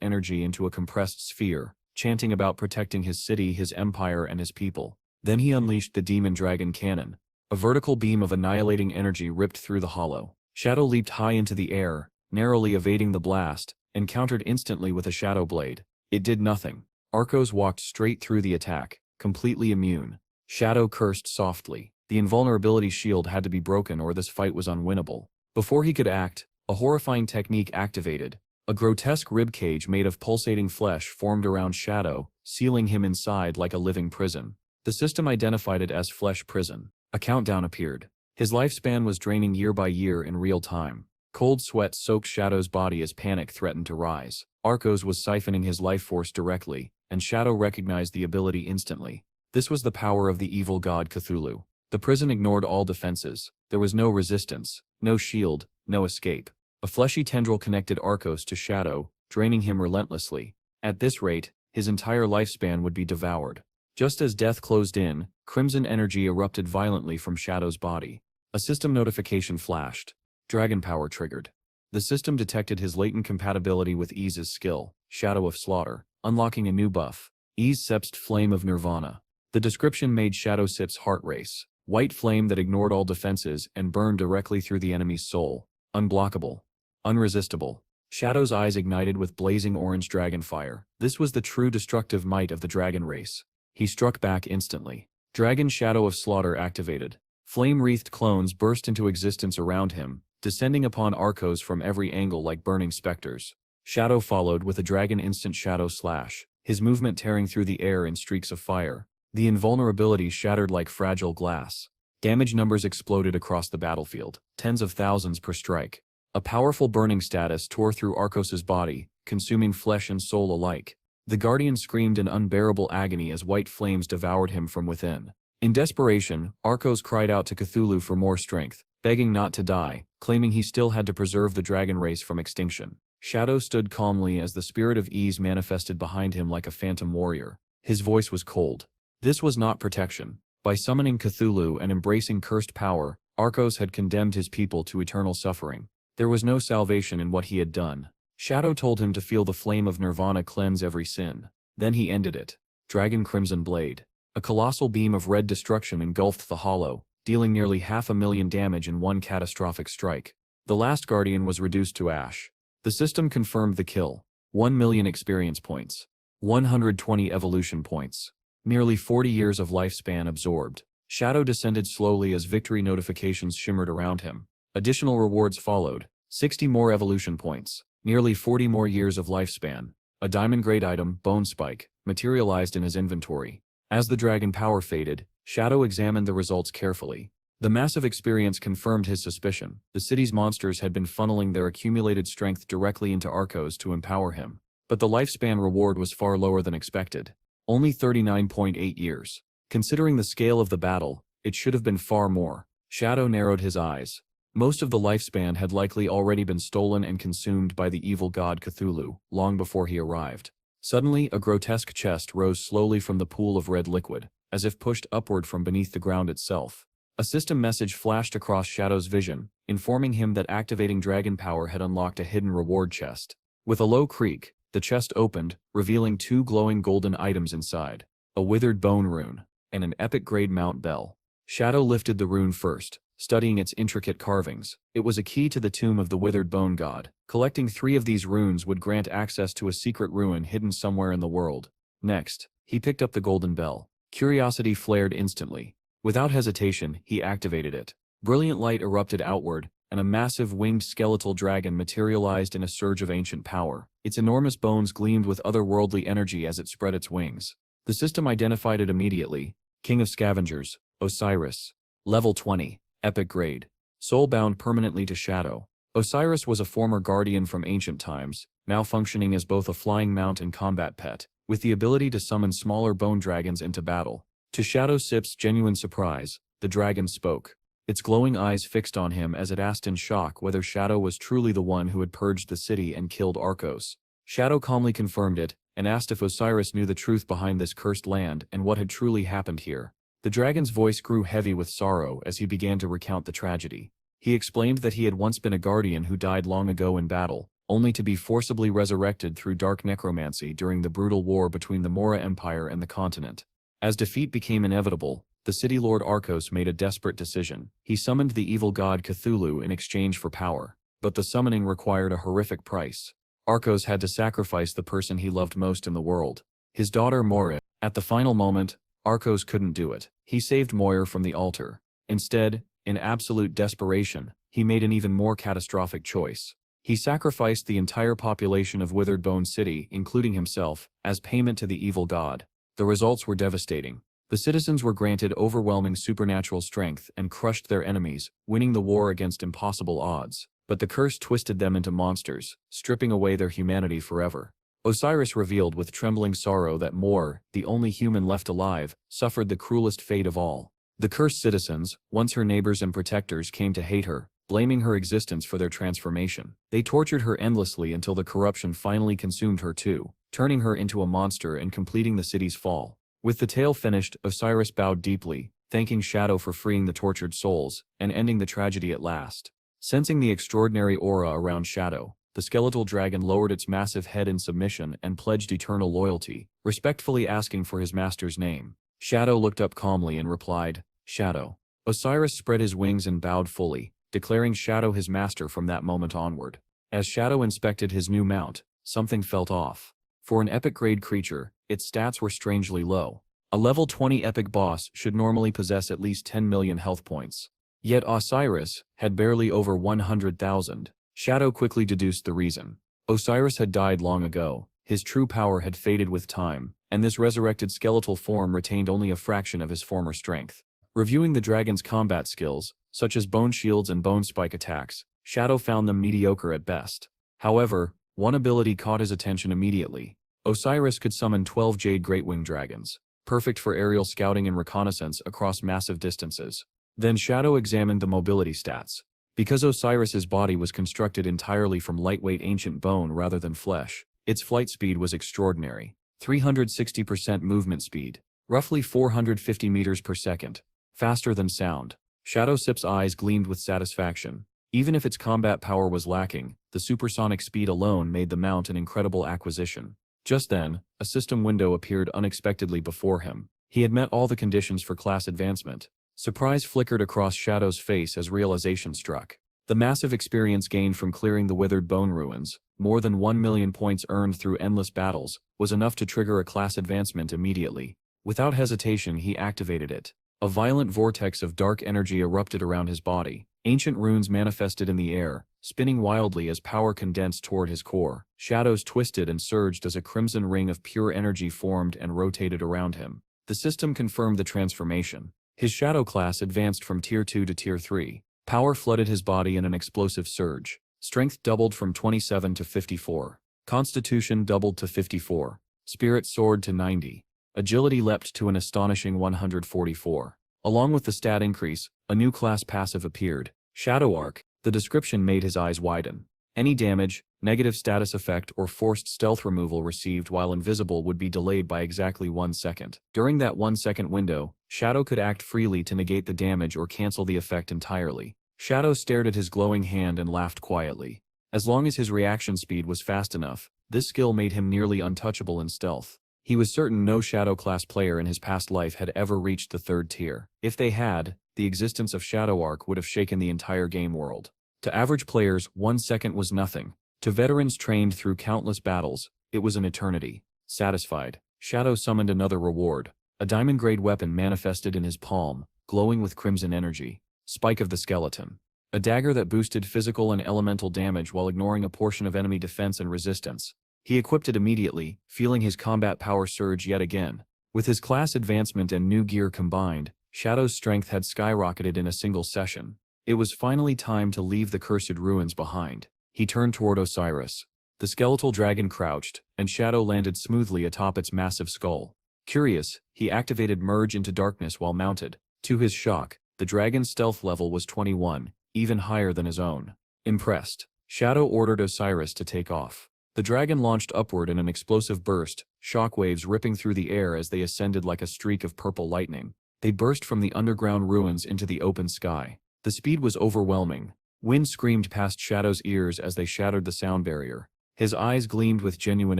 A: energy into a compressed sphere, chanting about protecting his city, his empire, and his people. Then he unleashed the Demon Dragon Cannon. A vertical beam of annihilating energy ripped through the hollow. Shadow leaped high into the air, narrowly evading the blast, and countered instantly with a Shadow Blade. It did nothing. Arcos walked straight through the attack, completely immune. Shadow cursed softly. The invulnerability shield had to be broken or this fight was unwinnable. Before he could act, a horrifying technique activated. A grotesque ribcage made of pulsating flesh formed around Shadow, sealing him inside like a living prison. The system identified it as Flesh Prison. A countdown appeared. His lifespan was draining year by year in real time. Cold sweat soaked Shadow's body as panic threatened to rise. Arcos was siphoning his life force directly, and Shadow recognized the ability instantly. This was the power of the evil god Cthulhu. The prison ignored all defenses. There was no resistance, no shield, no escape. A fleshy tendril connected Arcos to Shadow, draining him relentlessly. At this rate, his entire lifespan would be devoured. Just as death closed in, crimson energy erupted violently from Shadow's body. A system notification flashed. Dragon power triggered. The system detected his latent compatibility with Ease's skill, Shadow of Slaughter, unlocking a new buff, Ease Sepst Flame of Nirvana. The description made Shadow Sip's heart race. White flame that ignored all defenses and burned directly through the enemy's soul. Unblockable. Unresistible. Shadow's eyes ignited with blazing orange dragon fire. This was the true destructive might of the dragon race. He struck back instantly. Dragon Shadow of Slaughter activated. Flame-wreathed clones burst into existence around him, descending upon Arcos from every angle like burning specters. Shadow followed with a dragon instant shadow slash, his movement tearing through the air in streaks of fire. The invulnerability shattered like fragile glass. Damage numbers exploded across the battlefield, tens of thousands per strike. A powerful burning status tore through Arcos's body, consuming flesh and soul alike. The Guardian screamed in unbearable agony as white flames devoured him from within. In desperation, Arcos cried out to Cthulhu for more strength, begging not to die, claiming he still had to preserve the dragon race from extinction. Shadow stood calmly as the spirit of Ease manifested behind him like a phantom warrior. His voice was cold. This was not protection. By summoning Cthulhu and embracing cursed power, Arcos had condemned his people to eternal suffering. There was no salvation in what he had done. Shadow told him to feel the flame of Nirvana cleanse every sin. Then he ended it. Dragon Crimson Blade. A colossal beam of red destruction engulfed the hollow, dealing nearly 500,000 damage in one catastrophic strike. The last Guardian was reduced to ash. The system confirmed the kill. 1 million experience points. 120 evolution points. Nearly 40 years of lifespan absorbed. Shadow descended slowly as victory notifications shimmered around him. Additional rewards followed. 60 more evolution points. Nearly 40 more years of lifespan. A diamond-grade item, Bone Spike, materialized in his inventory. As the dragon power faded, Shadow examined the results carefully. The massive experience confirmed his suspicion. The city's monsters had been funneling their accumulated strength directly into Arcos to empower him. But the lifespan reward was far lower than expected. Only 39.8 years. Considering the scale of the battle, it should have been far more. Shadow narrowed his eyes. Most of the lifespan had likely already been stolen and consumed by the evil god Cthulhu, long before he arrived. Suddenly, a grotesque chest rose slowly from the pool of red liquid, as if pushed upward from beneath the ground itself. A system message flashed across Shadow's vision, informing him that activating dragon power had unlocked a hidden reward chest. With a low creak, the chest opened, revealing 2 glowing golden items inside. A withered bone rune, and an epic-grade mount bell. Shadow lifted the rune first, studying its intricate carvings. It was a key to the tomb of the withered bone god. Collecting 3 of these runes would grant access to a secret ruin hidden somewhere in the world. Next, he picked up the golden bell. Curiosity flared instantly. Without hesitation, he activated it. Brilliant light erupted outward, and a massive winged skeletal dragon materialized in a surge of ancient power. Its enormous bones gleamed with otherworldly energy as it spread its wings. The system identified it immediately. King of Scavengers, Osiris. Level 20. Epic grade. Soul bound permanently to Shadow. Osiris was a former guardian from ancient times, now functioning as both a flying mount and combat pet, with the ability to summon smaller bone dragons into battle. To Shadow Sip's genuine surprise, the dragon spoke. Its glowing eyes fixed on him as it asked in shock whether Shadow was truly the one who had purged the city and killed Arcos. Shadow calmly confirmed it, and asked if Osiris knew the truth behind this cursed land and what had truly happened here. The dragon's voice grew heavy with sorrow as he began to recount the tragedy. He explained that he had once been a guardian who died long ago in battle, only to be forcibly resurrected through dark necromancy during the brutal war between the Mora Empire and the continent. As defeat became inevitable, the city lord Arcos made a desperate decision. He summoned the evil god Cthulhu in exchange for power, but the summoning required a horrific price. Arcos had to sacrifice the person he loved most in the world, his daughter Mora. At the final moment, Arcos couldn't do it. He saved Moira from the altar. Instead, in absolute desperation, he made an even more catastrophic choice. He sacrificed the entire population of Withered Bone City, including himself, as payment to the evil god. The results were devastating. The citizens were granted overwhelming supernatural strength and crushed their enemies, winning the war against impossible odds. But the curse twisted them into monsters, stripping away their humanity forever. Osiris revealed with trembling sorrow that Mor, the only human left alive, suffered the cruelest fate of all. The cursed citizens, once her neighbors and protectors, came to hate her, blaming her existence for their transformation. They tortured her endlessly until the corruption finally consumed her too, turning her into a monster and completing the city's fall. With the tale finished, Osiris bowed deeply, thanking Shadow for freeing the tortured souls and ending the tragedy at last. Sensing the extraordinary aura around Shadow, the skeletal dragon lowered its massive head in submission and pledged eternal loyalty, respectfully asking for his master's name. Shadow looked up calmly and replied, "Shadow." Osiris spread his wings and bowed fully, declaring Shadow his master from that moment onward. As Shadow inspected his new mount, something felt off. For an epic-grade creature, its stats were strangely low. A level 20 epic boss should normally possess at least 10 million health points. Yet Osiris had barely over 100,000. Shadow quickly deduced the reason. Osiris had died long ago, his true power had faded with time, and this resurrected skeletal form retained only a fraction of his former strength. Reviewing the dragon's combat skills, such as bone shields and bone spike attacks, Shadow found them mediocre at best. However, one ability caught his attention immediately. Osiris could summon 12 Jade Greatwing Dragons, perfect for aerial scouting and reconnaissance across massive distances. Then Shadow examined the mobility stats. Because Osiris's body was constructed entirely from lightweight ancient bone rather than flesh, its flight speed was extraordinary. 360% movement speed, roughly 450 meters per second, faster than sound. Shadowsip's eyes gleamed with satisfaction. Even if its combat power was lacking, the supersonic speed alone made the mount an incredible acquisition. Just then, a system window appeared unexpectedly before him. He had met all the conditions for class advancement. Surprise flickered across Shadow's face as realization struck. The massive experience gained from clearing the withered bone ruins, more than 1 million points earned through endless battles, was enough to trigger a class advancement immediately. Without hesitation he activated it. A violent vortex of dark energy erupted around his body. Ancient runes manifested in the air, spinning wildly as power condensed toward his core. Shadows twisted and surged as a crimson ring of pure energy formed and rotated around him. The system confirmed the transformation. His Shadow class advanced from Tier 2 to Tier 3. Power flooded his body in an explosive surge. Strength doubled from 27 to 54. Constitution doubled to 54. Spirit soared to 90. Agility leapt to an astonishing 144. Along with the stat increase, a new class passive appeared, Shadow Arc. The description made his eyes widen. Any damage, negative status effect or forced stealth removal received while invisible would be delayed by exactly 1 second. During that 1 second window, Shadow could act freely to negate the damage or cancel the effect entirely. Shadow stared at his glowing hand and laughed quietly. As long as his reaction speed was fast enough, this skill made him nearly untouchable in stealth. He was certain no Shadow class player in his past life had ever reached the 3rd tier. If they had, the existence of Shadow Arc would have shaken the entire game world. To average players, 1 second was nothing. To veterans trained through countless battles, it was an eternity. Satisfied, Shadow summoned another reward. A diamond-grade weapon manifested in his palm, glowing with crimson energy. Spike of the Skeleton. A dagger that boosted physical and elemental damage while ignoring a portion of enemy defense and resistance. He equipped it immediately, feeling his combat power surge yet again. With his class advancement and new gear combined, Shadow's strength had skyrocketed in a single session. It was finally time to leave the cursed ruins behind. He turned toward Osiris. The skeletal dragon crouched, and Shadow landed smoothly atop its massive skull. Curious, he activated Merge into Darkness while mounted. To his shock, the dragon's stealth level was 21, even higher than his own. Impressed, Shadow ordered Osiris to take off. The dragon launched upward in an explosive burst, shockwaves ripping through the air as they ascended like a streak of purple lightning. They burst from the underground ruins into the open sky. The speed was overwhelming. Wind screamed past Shadow's ears as they shattered the sound barrier. His eyes gleamed with genuine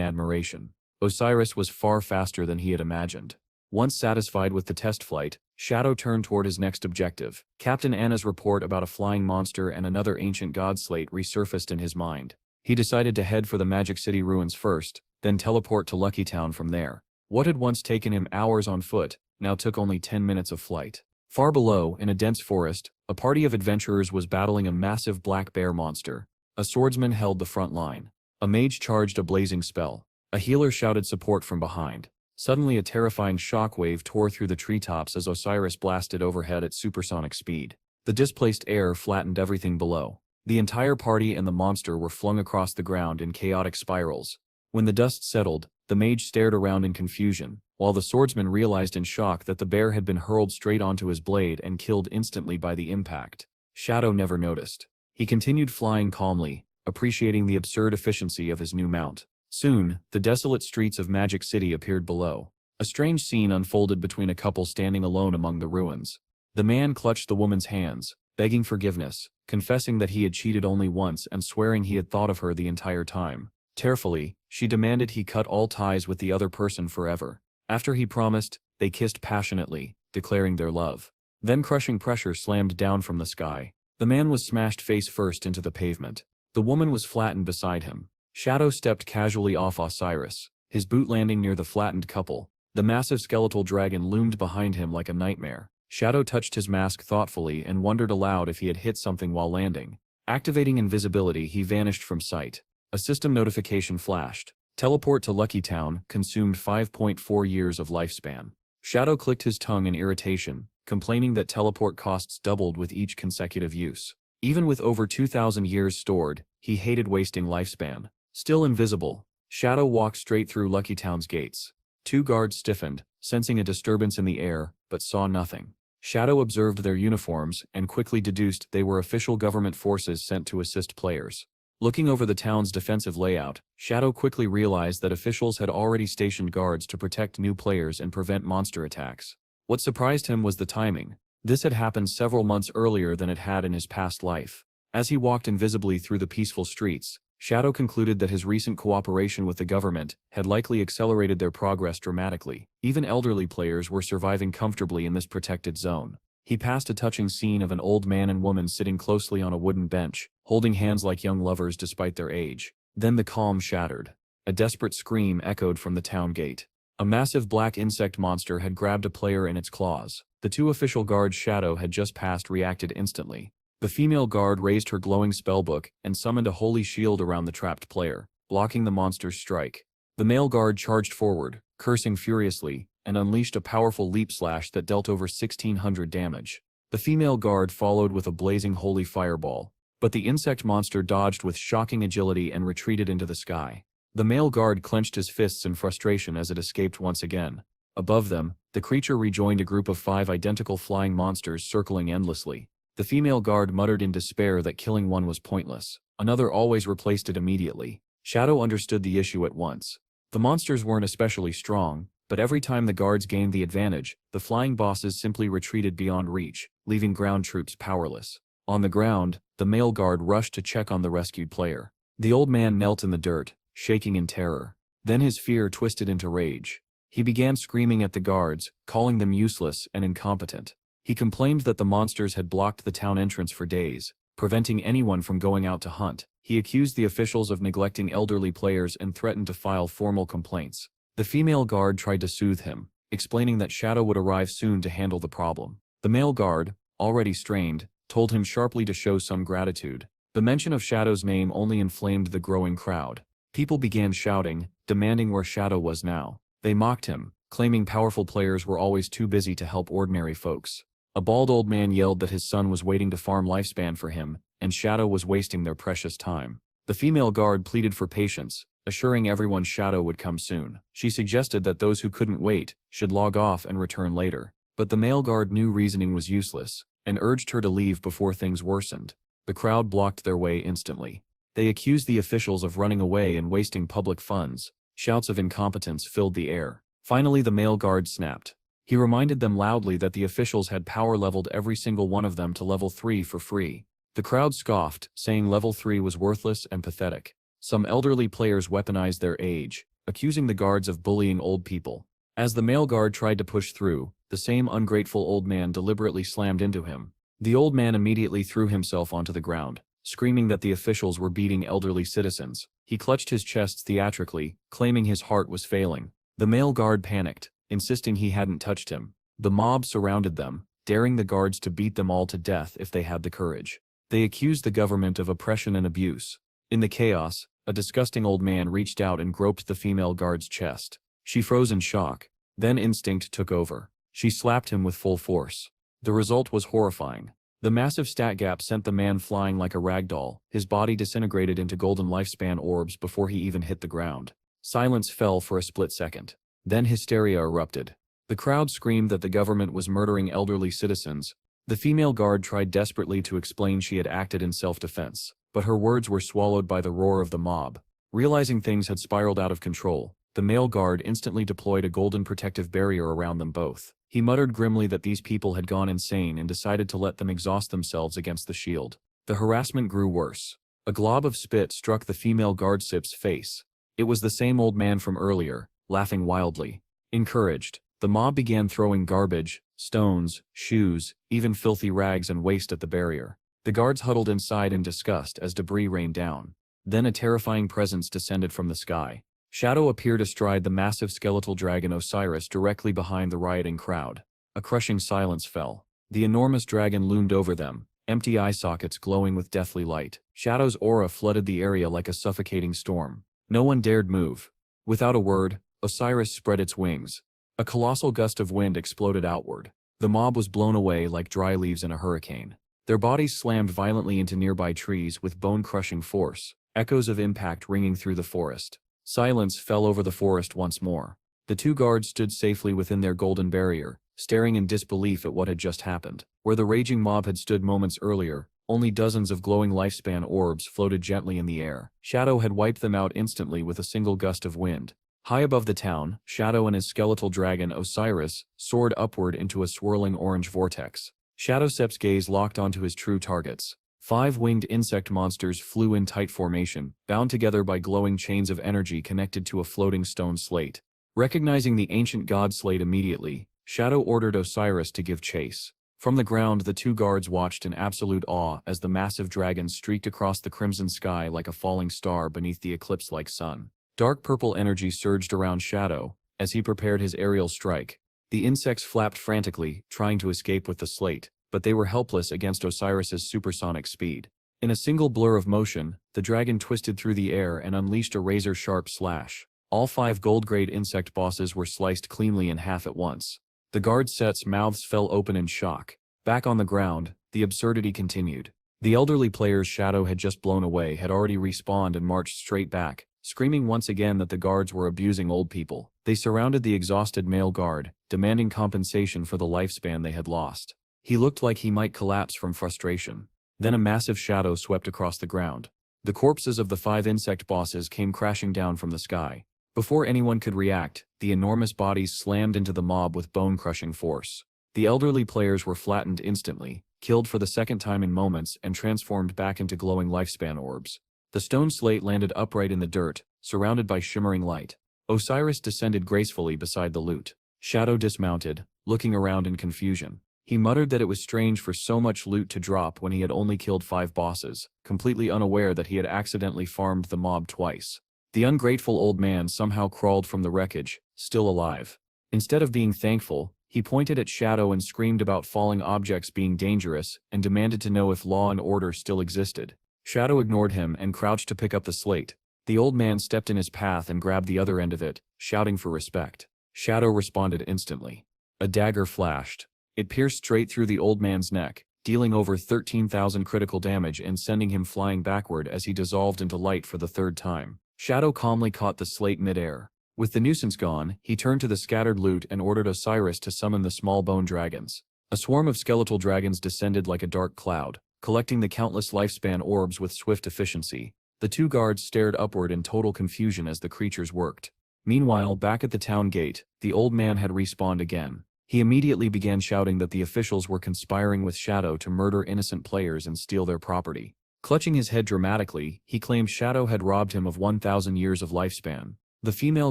A: admiration. Osiris was far faster than he had imagined. Once satisfied with the test flight, Shadow turned toward his next objective. Captain Anna's report about a flying monster and another ancient god slate resurfaced in his mind. He decided to head for the Magic City ruins first, then teleport to Lucky Town from there. What had once taken him hours on foot, now took only 10 minutes of flight. Far below, in a dense forest, a party of adventurers was battling a massive black bear monster. A swordsman held the front line. A mage charged a blazing spell. A healer shouted support from behind. Suddenly a terrifying shockwave tore through the treetops as Osiris blasted overhead at supersonic speed. The displaced air flattened everything below. The entire party and the monster were flung across the ground in chaotic spirals. When the dust settled, the mage stared around in confusion, while the swordsman realized in shock that the bear had been hurled straight onto his blade and killed instantly by the impact. Shadow never noticed. He continued flying calmly, appreciating the absurd efficiency of his new mount. Soon, the desolate streets of Magic City appeared below. A strange scene unfolded between a couple standing alone among the ruins. The man clutched the woman's hands, begging forgiveness, confessing that he had cheated only once and swearing he had thought of her the entire time. Tearfully, she demanded he cut all ties with the other person forever. After he promised, they kissed passionately, declaring their love. Then crushing pressure slammed down from the sky. The man was smashed face first into the pavement. The woman was flattened beside him. Shadow stepped casually off Osiris, his boot landing near the flattened couple. The massive skeletal dragon loomed behind him like a nightmare. Shadow touched his mask thoughtfully and wondered aloud if he had hit something while landing. Activating invisibility, he vanished from sight. A system notification flashed. Teleport to Lucky Town, consumed 5.4 years of lifespan. Shadow clicked his tongue in irritation, complaining that teleport costs doubled with each consecutive use. Even with over 2,000 years stored, he hated wasting lifespan. Still invisible, Shadow walked straight through Lucky Town's gates. 2 guards stiffened, sensing a disturbance in the air, but saw nothing. Shadow observed their uniforms and quickly deduced they were official government forces sent to assist players. Looking over the town's defensive layout, Shadow quickly realized that officials had already stationed guards to protect new players and prevent monster attacks. What surprised him was the timing. This had happened several months earlier than it had in his past life. As he walked invisibly through the peaceful streets, Shadow concluded that his recent cooperation with the government had likely accelerated their progress dramatically. Even elderly players were surviving comfortably in this protected zone. He passed a touching scene of an old man and woman sitting closely on a wooden bench, holding hands like young lovers despite their age. Then the calm shattered. A desperate scream echoed from the town gate. A massive black insect monster had grabbed a player in its claws. The 2 official guards Shadow had just passed reacted instantly. The female guard raised her glowing spellbook and summoned a holy shield around the trapped player, blocking the monster's strike. The male guard charged forward, cursing furiously, and unleashed a powerful leap slash that dealt over 1,600 damage. The female guard followed with a blazing holy fireball, but the insect monster dodged with shocking agility and retreated into the sky. The male guard clenched his fists in frustration as it escaped once again. Above them, the creature rejoined a group of 5 identical flying monsters circling endlessly. The female guard muttered in despair that killing one was pointless. Another always replaced it immediately. Shadow understood the issue at once. The monsters weren't especially strong, but every time the guards gained the advantage, the flying bosses simply retreated beyond reach, leaving ground troops powerless. On the ground, the male guard rushed to check on the rescued player. The old man knelt in the dirt, shaking in terror. Then his fear twisted into rage. He began screaming at the guards, calling them useless and incompetent. He complained that the monsters had blocked the town entrance for days, preventing anyone from going out to hunt. He accused the officials of neglecting elderly players and threatened to file formal complaints. The female guard tried to soothe him, explaining that Shadow would arrive soon to handle the problem. The male guard, already strained, told him sharply to show some gratitude. The mention of Shadow's name only inflamed the growing crowd. People began shouting, demanding where Shadow was now. They mocked him, claiming powerful players were always too busy to help ordinary folks. A bald old man yelled that his son was waiting to farm lifespan for him, and Shadow was wasting their precious time. The female guard pleaded for patience, assuring everyone Shadow would come soon. She suggested that those who couldn't wait should log off and return later. But the male guard knew reasoning was useless, and urged her to leave before things worsened. The crowd blocked their way instantly. They accused the officials of running away and wasting public funds. Shouts of incompetence filled the air. Finally, the male guard snapped. He reminded them loudly that the officials had power leveled every single one of them to level 3 for free. The crowd scoffed, saying level 3 was worthless and pathetic. Some elderly players weaponized their age, accusing the guards of bullying old people. As the male guard tried to push through, the same ungrateful old man deliberately slammed into him. The old man immediately threw himself onto the ground, screaming that the officials were beating elderly citizens. He clutched his chest theatrically, claiming his heart was failing. The male guard panicked, insisting he hadn't touched him. The mob surrounded them, daring the guards to beat them all to death if they had the courage. They accused the government of oppression and abuse. In the chaos, a disgusting old man reached out and groped the female guard's chest. She froze in shock. Then instinct took over. She slapped him with full force. The result was horrifying. The massive stat gap sent the man flying like a ragdoll. His body disintegrated into golden lifespan orbs before he even hit the ground. Silence fell for a split second. Then hysteria erupted. The crowd screamed that the government was murdering elderly citizens. The female guard tried desperately to explain she had acted in self-defense, but her words were swallowed by the roar of the mob. Realizing things had spiraled out of control, the male guard instantly deployed a golden protective barrier around them both. He muttered grimly that these people had gone insane and decided to let them exhaust themselves against the shield. The harassment grew worse. A glob of spit struck the female guardship's face. It was the same old man from earlier, laughing wildly. Encouraged, the mob began throwing garbage, stones, shoes, even filthy rags and waste at the barrier. The guards huddled inside in disgust as debris rained down. Then a terrifying presence descended from the sky. Shadow appeared astride the massive skeletal dragon Osiris directly behind the rioting crowd. A crushing silence fell. The enormous dragon loomed over them, empty eye sockets glowing with deathly light. Shadow's aura flooded the area like a suffocating storm. No one dared move. Without a word, Osiris spread its wings. A colossal gust of wind exploded outward. The mob was blown away like dry leaves in a hurricane. Their bodies slammed violently into nearby trees with bone-crushing force, echoes of impact ringing through the forest. Silence fell over the forest once more. The two guards stood safely within their golden barrier, staring in disbelief at what had just happened. Where the raging mob had stood moments earlier, only dozens of glowing lifespan orbs floated gently in the air. Shadow had wiped them out instantly with a single gust of wind. High above the town, Shadow and his skeletal dragon Osiris soared upward into a swirling orange vortex. Shadowcep's gaze locked onto his true targets. 5 winged insect monsters flew in tight formation, bound together by glowing chains of energy connected to a floating stone slate. Recognizing the ancient god slate immediately, Shadow ordered Osiris to give chase. From the ground, the two guards watched in absolute awe as the massive dragon streaked across the crimson sky like a falling star beneath the eclipse-like sun. Dark purple energy surged around Shadow as he prepared his aerial strike. The insects flapped frantically, trying to escape with the slate, but they were helpless against Osiris's supersonic speed. In a single blur of motion, the dragon twisted through the air and unleashed a razor-sharp slash. All 5 gold-grade insect bosses were sliced cleanly in half at once. The guard sets' mouths fell open in shock. Back on the ground, the absurdity continued. The elderly players Shadow had just blown away had already respawned and marched straight back, screaming once again that the guards were abusing old people. They surrounded the exhausted male guard, demanding compensation for the lifespan they had lost. He looked like he might collapse from frustration. Then a massive shadow swept across the ground. The corpses of the 5 insect bosses came crashing down from the sky. Before anyone could react, the enormous bodies slammed into the mob with bone-crushing force. The elderly players were flattened instantly, killed for the second time in moments and transformed back into glowing lifespan orbs. The stone slate landed upright in the dirt, surrounded by shimmering light. Osiris descended gracefully beside the loot. Shadow dismounted, looking around in confusion. He muttered that it was strange for so much loot to drop when he had only killed 5 bosses, completely unaware that he had accidentally farmed the mob twice. The ungrateful old man somehow crawled from the wreckage, still alive. Instead of being thankful, he pointed at Shadow and screamed about falling objects being dangerous and demanded to know if law and order still existed. Shadow ignored him and crouched to pick up the slate. The old man stepped in his path and grabbed the other end of it, shouting for respect. Shadow responded instantly. A dagger flashed. It pierced straight through the old man's neck, dealing over 13,000 critical damage and sending him flying backward as he dissolved into light for the 3rd time. Shadow calmly caught the slate mid-air. With the nuisance gone, he turned to the scattered loot and ordered Osiris to summon the small bone dragons. A swarm of skeletal dragons descended like a dark cloud, collecting the countless lifespan orbs with swift efficiency. The 2 guards stared upward in total confusion as the creatures worked. Meanwhile, back at the town gate, the old man had respawned again. He immediately began shouting that the officials were conspiring with Shadow to murder innocent players and steal their property. Clutching his head dramatically, he claimed Shadow had robbed him of 1,000 years of lifespan. The female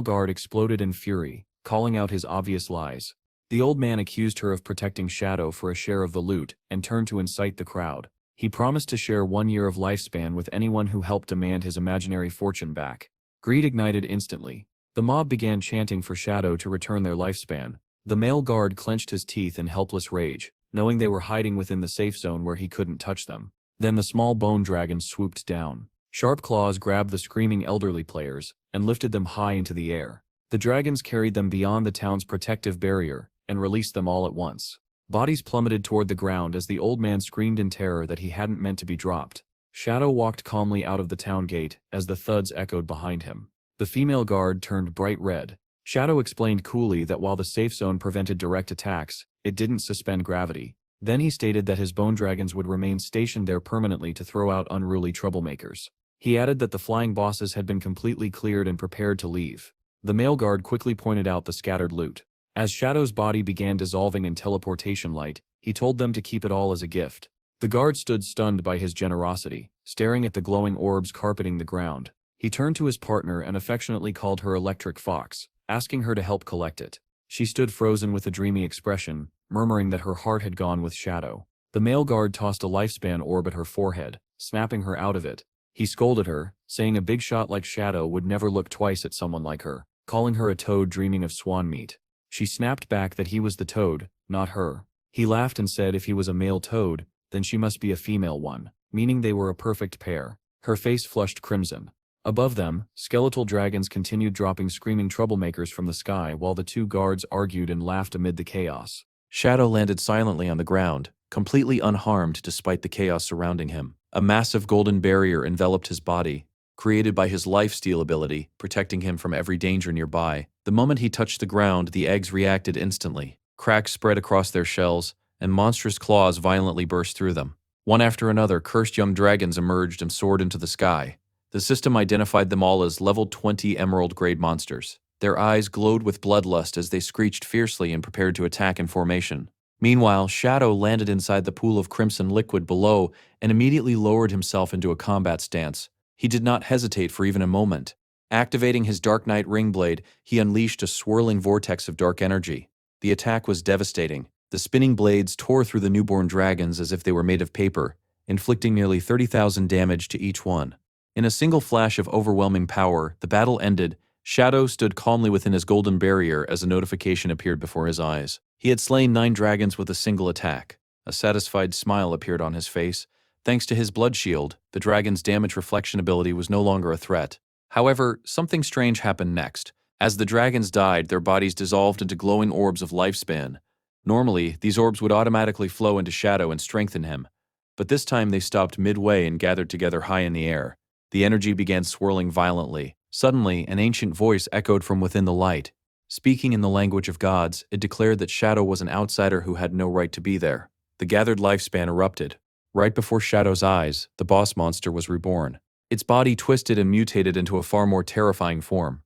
A: guard exploded in fury, calling out his obvious lies. The old man accused her of protecting Shadow for a share of the loot and turned to incite the crowd. He promised to share 1 year of lifespan with anyone who helped demand his imaginary fortune back. Greed ignited instantly. The mob began chanting for Shadow to return their lifespan. The male guard clenched his teeth in helpless rage, knowing they were hiding within the safe zone where he couldn't touch them. Then the small bone dragon swooped down. Sharp claws grabbed the screaming elderly players and lifted them high into the air. The dragons carried them beyond the town's protective barrier and released them all at once. Bodies plummeted toward the ground as the old man screamed in terror that he hadn't meant to be dropped. Shadow walked calmly out of the town gate as the thuds echoed behind him. The female guard turned bright red. Shadow explained coolly that while the safe zone prevented direct attacks, it didn't suspend gravity. Then he stated that his bone dragons would remain stationed there permanently to throw out unruly troublemakers. He added that the flying bosses had been completely cleared and prepared to leave. The male guard quickly pointed out the scattered loot. As Shadow's body began dissolving in teleportation light, he told them to keep it all as a gift. The guard stood stunned by his generosity, staring at the glowing orbs carpeting the ground. He turned to his partner and affectionately called her Electric Fox, asking her to help collect it. She stood frozen with a dreamy expression, murmuring that her heart had gone with Shadow. The male guard tossed a lifespan orb at her forehead, snapping her out of it. He scolded her, saying a big shot like Shadow would never look twice at someone like her, calling her a toad dreaming of swan meat. She snapped back that he was the toad, not her. He laughed and said if he was a male toad, then she must be a female one, meaning they were a perfect pair. Her face flushed crimson. Above them, skeletal dragons continued dropping screaming troublemakers from the sky while the two guards argued and laughed amid the chaos. Shadow landed silently on the ground, completely unharmed despite the chaos surrounding him. A massive golden barrier enveloped his body, created by his lifesteal ability, protecting him from every danger nearby. The moment he touched the ground, the eggs reacted instantly. Cracks spread across their shells, and monstrous claws violently burst through them. One after another, cursed young dragons emerged and soared into the sky. The system identified them all as level 20 emerald-grade monsters. Their eyes glowed with bloodlust as they screeched fiercely and prepared to attack in formation. Meanwhile, Shadow landed inside the pool of crimson liquid below and immediately lowered himself into a combat stance. He did not hesitate for even a moment. Activating his Dark Knight ring blade, he unleashed a swirling vortex of dark energy. The attack was devastating. The spinning blades tore through the newborn dragons as if they were made of paper, inflicting nearly 30,000 damage to each one. In a single flash of overwhelming power, the battle ended. Shadow stood calmly within his golden barrier as a notification appeared before his eyes. He had slain 9 dragons with a single attack. A satisfied smile appeared on his face. Thanks to his blood shield, the dragon's damage reflection ability was no longer a threat. However, something strange happened next. As the dragons died, their bodies dissolved into glowing orbs of lifespan. Normally, these orbs would automatically flow into Shadow and strengthen him. But this time they stopped midway and gathered together high in the air. The energy began swirling violently. Suddenly, an ancient voice echoed from within the light. Speaking in the language of gods, it declared that Shadow was an outsider who had no right to be there. The gathered lifespan erupted. Right before Shadow's eyes, the boss monster was reborn. Its body twisted and mutated into a far more terrifying form.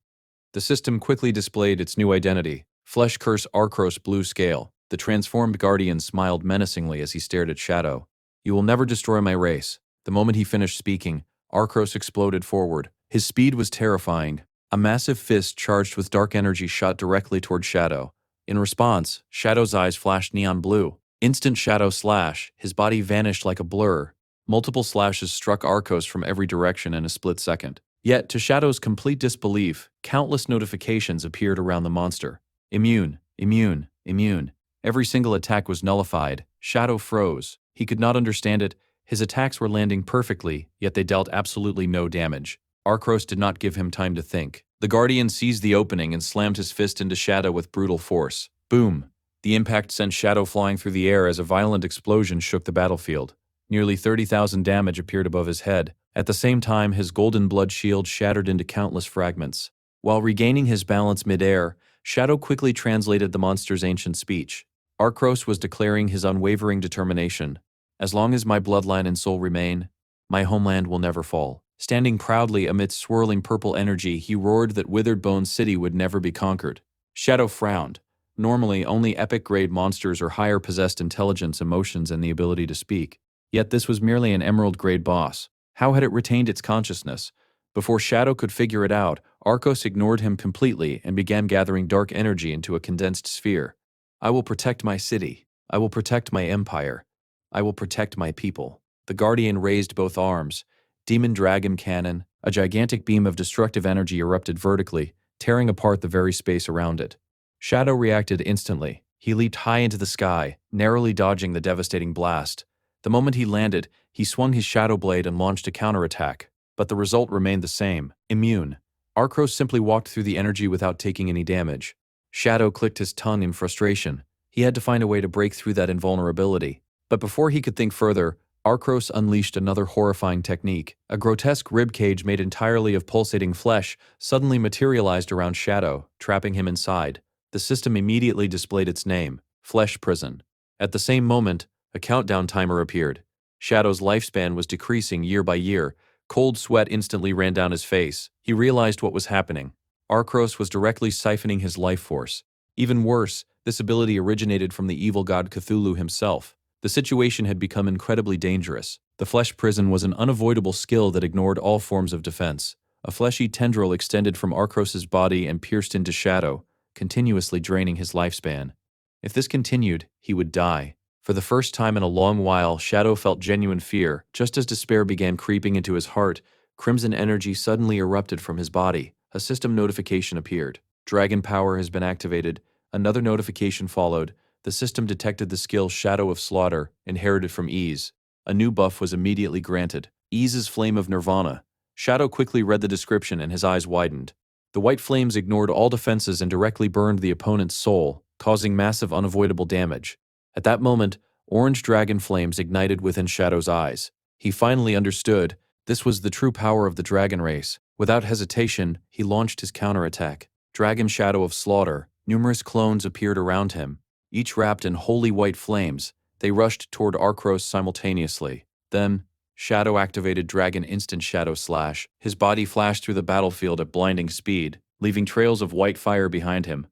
A: The system quickly displayed its new identity, Flesh Curse Arcros Blue Scale. The transformed guardian smiled menacingly as he stared at Shadow. "You will never destroy my race." The moment he finished speaking, Arcros exploded forward. His speed was terrifying. A massive fist charged with dark energy shot directly toward Shadow. In response, Shadow's eyes flashed neon blue. Instant shadow slash, his body vanished like a blur. Multiple slashes struck Arcos from every direction in a split second. Yet, to Shadow's complete disbelief, countless notifications appeared around the monster. Immune, immune, immune. Every single attack was nullified. Shadow froze. He could not understand it. His attacks were landing perfectly, yet they dealt absolutely no damage. Arcros did not give him time to think. The Guardian seized the opening and slammed his fist into Shadow with brutal force. Boom! The impact sent Shadow flying through the air as a violent explosion shook the battlefield. Nearly 30,000 damage appeared above his head. At the same time, his golden blood shield shattered into countless fragments. While regaining his balance mid-air, Shadow quickly translated the monster's ancient speech. Arcros was declaring his unwavering determination. "As long as my bloodline and soul remain, my homeland will never fall." Standing proudly amidst swirling purple energy, he roared that Withered Bones City would never be conquered. Shadow frowned. Normally, only epic-grade monsters or higher possessed intelligence, emotions, and the ability to speak. Yet this was merely an emerald-grade boss. How had it retained its consciousness? Before Shadow could figure it out, Arcos ignored him completely and began gathering dark energy into a condensed sphere. "I will protect my city. I will protect my empire. I will protect my people." The Guardian raised both arms. Demon Dragon Cannon, a gigantic beam of destructive energy erupted vertically, tearing apart the very space around it. Shadow reacted instantly. He leaped high into the sky, narrowly dodging the devastating blast. The moment he landed, he swung his Shadow Blade and launched a counterattack. But the result remained the same: immune. Arcros simply walked through the energy without taking any damage. Shadow clicked his tongue in frustration. He had to find a way to break through that invulnerability. But before he could think further, Arcros unleashed another horrifying technique. A grotesque ribcage made entirely of pulsating flesh suddenly materialized around Shadow, trapping him inside. The system immediately displayed its name, Flesh Prison. At the same moment, a countdown timer appeared. Shadow's lifespan was decreasing year by year. Cold sweat instantly ran down his face. He realized what was happening. Arcros was directly siphoning his life force.
B: Even worse, this ability originated from the evil god Cthulhu himself. The situation had become incredibly dangerous. The flesh prison was an unavoidable skill that ignored all forms of defense. A fleshy tendril extended from Archros's body and pierced into Shadow, continuously draining his lifespan. If this continued, he would die. For the first time in a long while, Shadow felt genuine fear. Just as despair began creeping into his heart, crimson energy suddenly erupted from his body. A system notification appeared. Dragon power has been activated. Another notification followed. The system detected the skill Shadow of Slaughter, inherited from Ease. A new buff was immediately granted. Ease's Flame of Nirvana. Shadow quickly read the description and his eyes widened. The white flames ignored all defenses and directly burned the opponent's soul, causing massive unavoidable damage. At that moment, orange dragon flames ignited within Shadow's eyes. He finally understood. This was the true power of the dragon race. Without hesitation, he launched his counterattack. Dragon Shadow of Slaughter. Numerous clones appeared around him, each wrapped in holy white flames. They rushed toward Archros simultaneously. Then, Shadow activated Dragon Instant Shadow Slash. His body flashed through the battlefield at blinding speed, leaving trails of white fire behind him.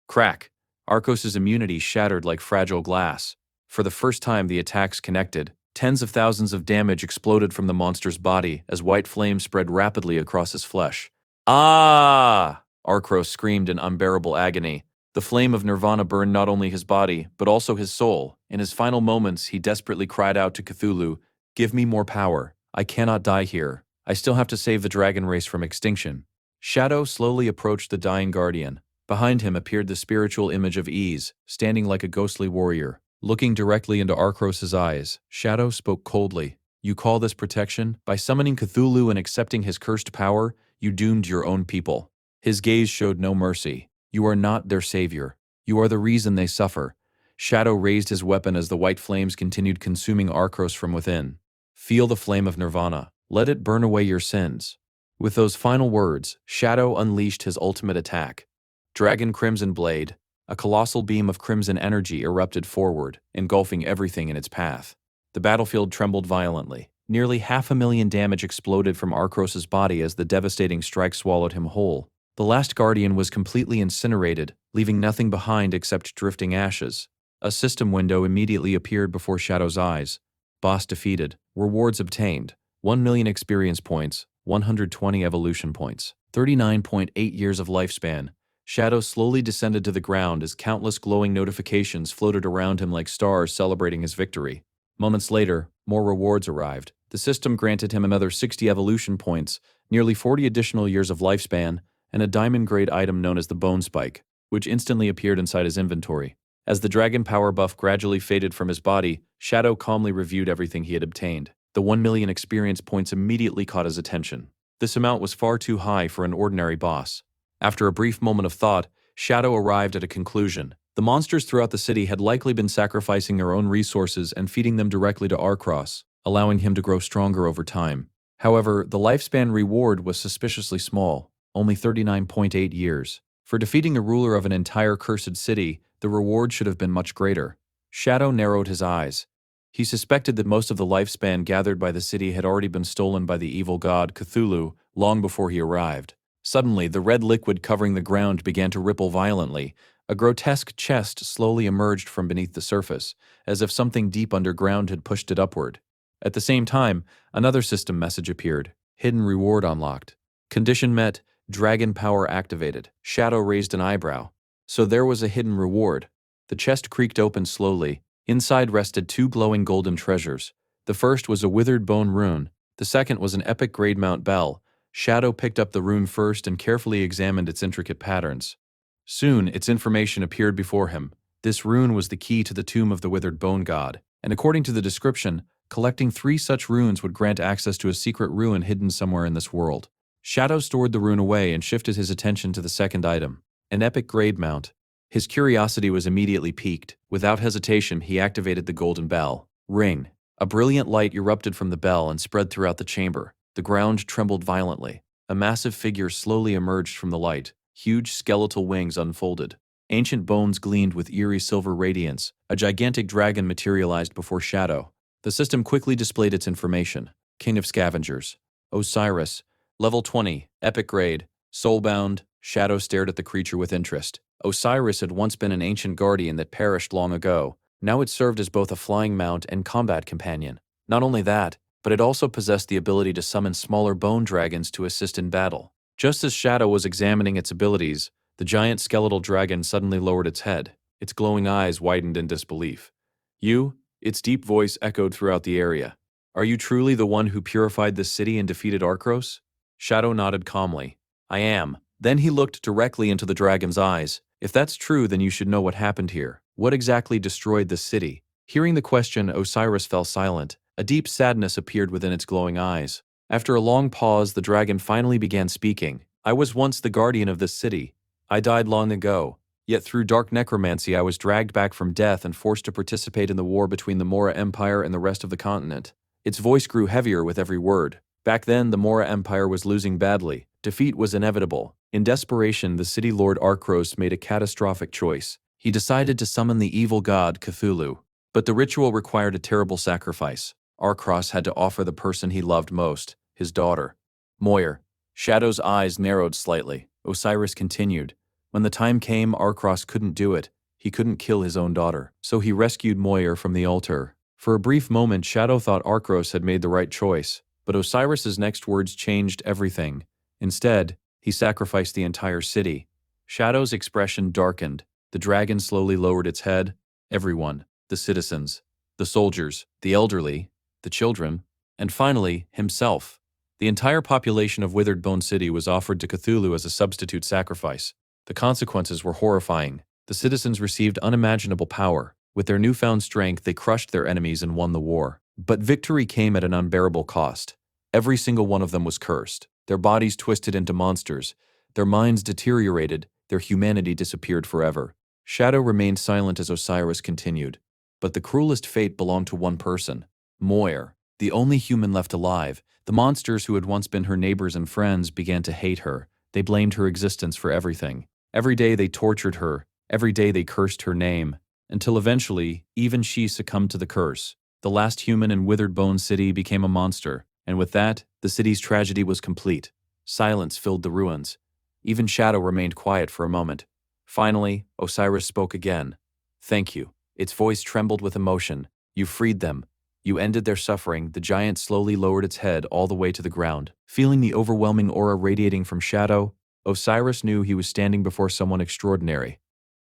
B: Crack! Arcos' immunity shattered like fragile glass. For the first time, the attacks connected. Tens of thousands of damage exploded from the monster's body as white flames spread rapidly across his flesh. Ah! Arcros screamed in unbearable agony. The flame of Nirvana burned not only his body, but also his soul. In his final moments, he desperately cried out to Cthulhu, "Give me more power. I cannot die here. I still have to save the dragon race from extinction." Shadow slowly approached the dying guardian. Behind him appeared the spiritual image of Ease, standing like a ghostly warrior. Looking directly into Arcros' eyes, Shadow spoke coldly. "You call this protection? By summoning Cthulhu and accepting his cursed power, you doomed your own people." His gaze showed no mercy. "You are not their savior. You are the reason they suffer." Shadow raised his weapon as the white flames continued consuming Arcros from within. "Feel the flame of Nirvana. Let it burn away your sins." With those final words, Shadow unleashed his ultimate attack. Dragon Crimson Blade. A colossal beam of crimson energy erupted forward, engulfing everything in its path. The battlefield trembled violently. Nearly 500,000 damage exploded from Arcros' body as the devastating strike swallowed him whole. The last guardian was completely incinerated, leaving nothing behind except drifting ashes. A system window immediately appeared before Shadow's eyes. Boss defeated. Rewards obtained. 1 million experience points, 120 evolution points, 39.8 years of lifespan. Shadow slowly descended to the ground as countless glowing notifications floated around him like stars celebrating his victory. Moments later, more rewards arrived. The system granted him another 60 evolution points, nearly 40 additional years of lifespan, and a diamond-grade item known as the Bone Spike, which instantly appeared inside his inventory. As the dragon power buff gradually faded from his body, Shadow calmly reviewed everything he had obtained. The 1 million experience points immediately caught his attention. This amount was far too high for an ordinary boss. After a brief moment of thought, Shadow arrived at a conclusion. The monsters throughout the city had likely been sacrificing their own resources and feeding them directly to Arcros, allowing him to grow stronger over time. However, the lifespan reward was suspiciously small, only 39.8 years. For defeating the ruler of an entire cursed city, the reward should have been much greater. Shadow narrowed his eyes. He suspected that most of the lifespan gathered by the city had already been stolen by the evil god Cthulhu long before he arrived. Suddenly, the red liquid covering the ground began to ripple violently. A grotesque chest slowly emerged from beneath the surface, as if something deep underground had pushed it upward. At the same time, another system message appeared. Hidden reward unlocked. Condition met. Dragon power activated. Shadow raised an eyebrow. So there was a hidden reward. The chest creaked open slowly. Inside rested 2 glowing golden treasures. The first was a withered bone rune. The second was an epic grade mount bell. Shadow picked up the rune first and carefully examined its intricate patterns. Soon, its information appeared before him. This rune was the key to the tomb of the withered bone god, and according to the description, collecting 3 such runes would grant access to a secret ruin hidden somewhere in this world. Shadow stored the rune away and shifted his attention to the second item, an epic grade mount. His curiosity was immediately piqued. Without hesitation, he activated the golden bell. Ring. A brilliant light erupted from the bell and spread throughout the chamber. The ground trembled violently. A massive figure slowly emerged from the light. Huge skeletal wings unfolded. Ancient bones gleamed with eerie silver radiance. A gigantic dragon materialized before Shadow. The system quickly displayed its information. King of Scavengers. Osiris. Level 20. Epic grade. Soulbound. Shadow stared at the creature with interest. Osiris had once been an ancient guardian that perished long ago. Now it served as both a flying mount and combat companion. Not only that, but it also possessed the ability to summon smaller bone dragons to assist in battle. Just as Shadow was examining its abilities, the giant skeletal dragon suddenly lowered its head. Its glowing eyes widened in disbelief. "You?" Its deep voice echoed throughout the area. "Are you truly the one who purified this city and defeated Arcros?" Shadow nodded calmly. "I am." Then he looked directly into the dragon's eyes. "If that's true, then you should know what happened here. What exactly destroyed the city?" Hearing the question, Osiris fell silent. A deep sadness appeared within its glowing eyes. After a long pause, the dragon finally began speaking. "I was once the guardian of this city. I died long ago. Yet through dark necromancy I was dragged back from death and forced to participate in the war between the Mora Empire and the rest of the continent." Its voice grew heavier with every word. Back then, the Mora Empire was losing badly. Defeat was inevitable. In desperation, the city lord Arcros made a catastrophic choice. He decided to summon the evil god Cthulhu. But the ritual required a terrible sacrifice. Arcros had to offer the person he loved most, his daughter. Moyer. Shadow's eyes narrowed slightly. Osiris continued. "When the time came, Arcros couldn't do it. He couldn't kill his own daughter. So he rescued Moyer from the altar." For a brief moment, Shadow thought Arcros had made the right choice. But Osiris's next words changed everything. Instead, he sacrificed the entire city. Shadow's expression darkened. The dragon slowly lowered its head. Everyone, the citizens, the soldiers, the elderly, the children, and finally, himself. The entire population of Withered Bone City was offered to Cthulhu as a substitute sacrifice. The consequences were horrifying. The citizens received unimaginable power. With their newfound strength, they crushed their enemies and won the war. But victory came at an unbearable cost. Every single one of them was cursed. Their bodies twisted into monsters. Their minds deteriorated. Their humanity disappeared forever. Shadow remained silent as Osiris continued. But the cruelest fate belonged to one person, Moyer, the only human left alive. The monsters who had once been her neighbors and friends began to hate her. They blamed her existence for everything. Every day they tortured her. Every day they cursed her name. Until eventually, even she succumbed to the curse. The last human in Withered Bone City became a monster. And with that, the city's tragedy was complete. Silence filled the ruins. Even Shadow remained quiet for a moment. Finally, Osiris spoke again. "Thank you." Its voice trembled with emotion. "You freed them. You ended their suffering." The giant slowly lowered its head all the way to the ground. Feeling the overwhelming aura radiating from Shadow, Osiris knew he was standing before someone extraordinary.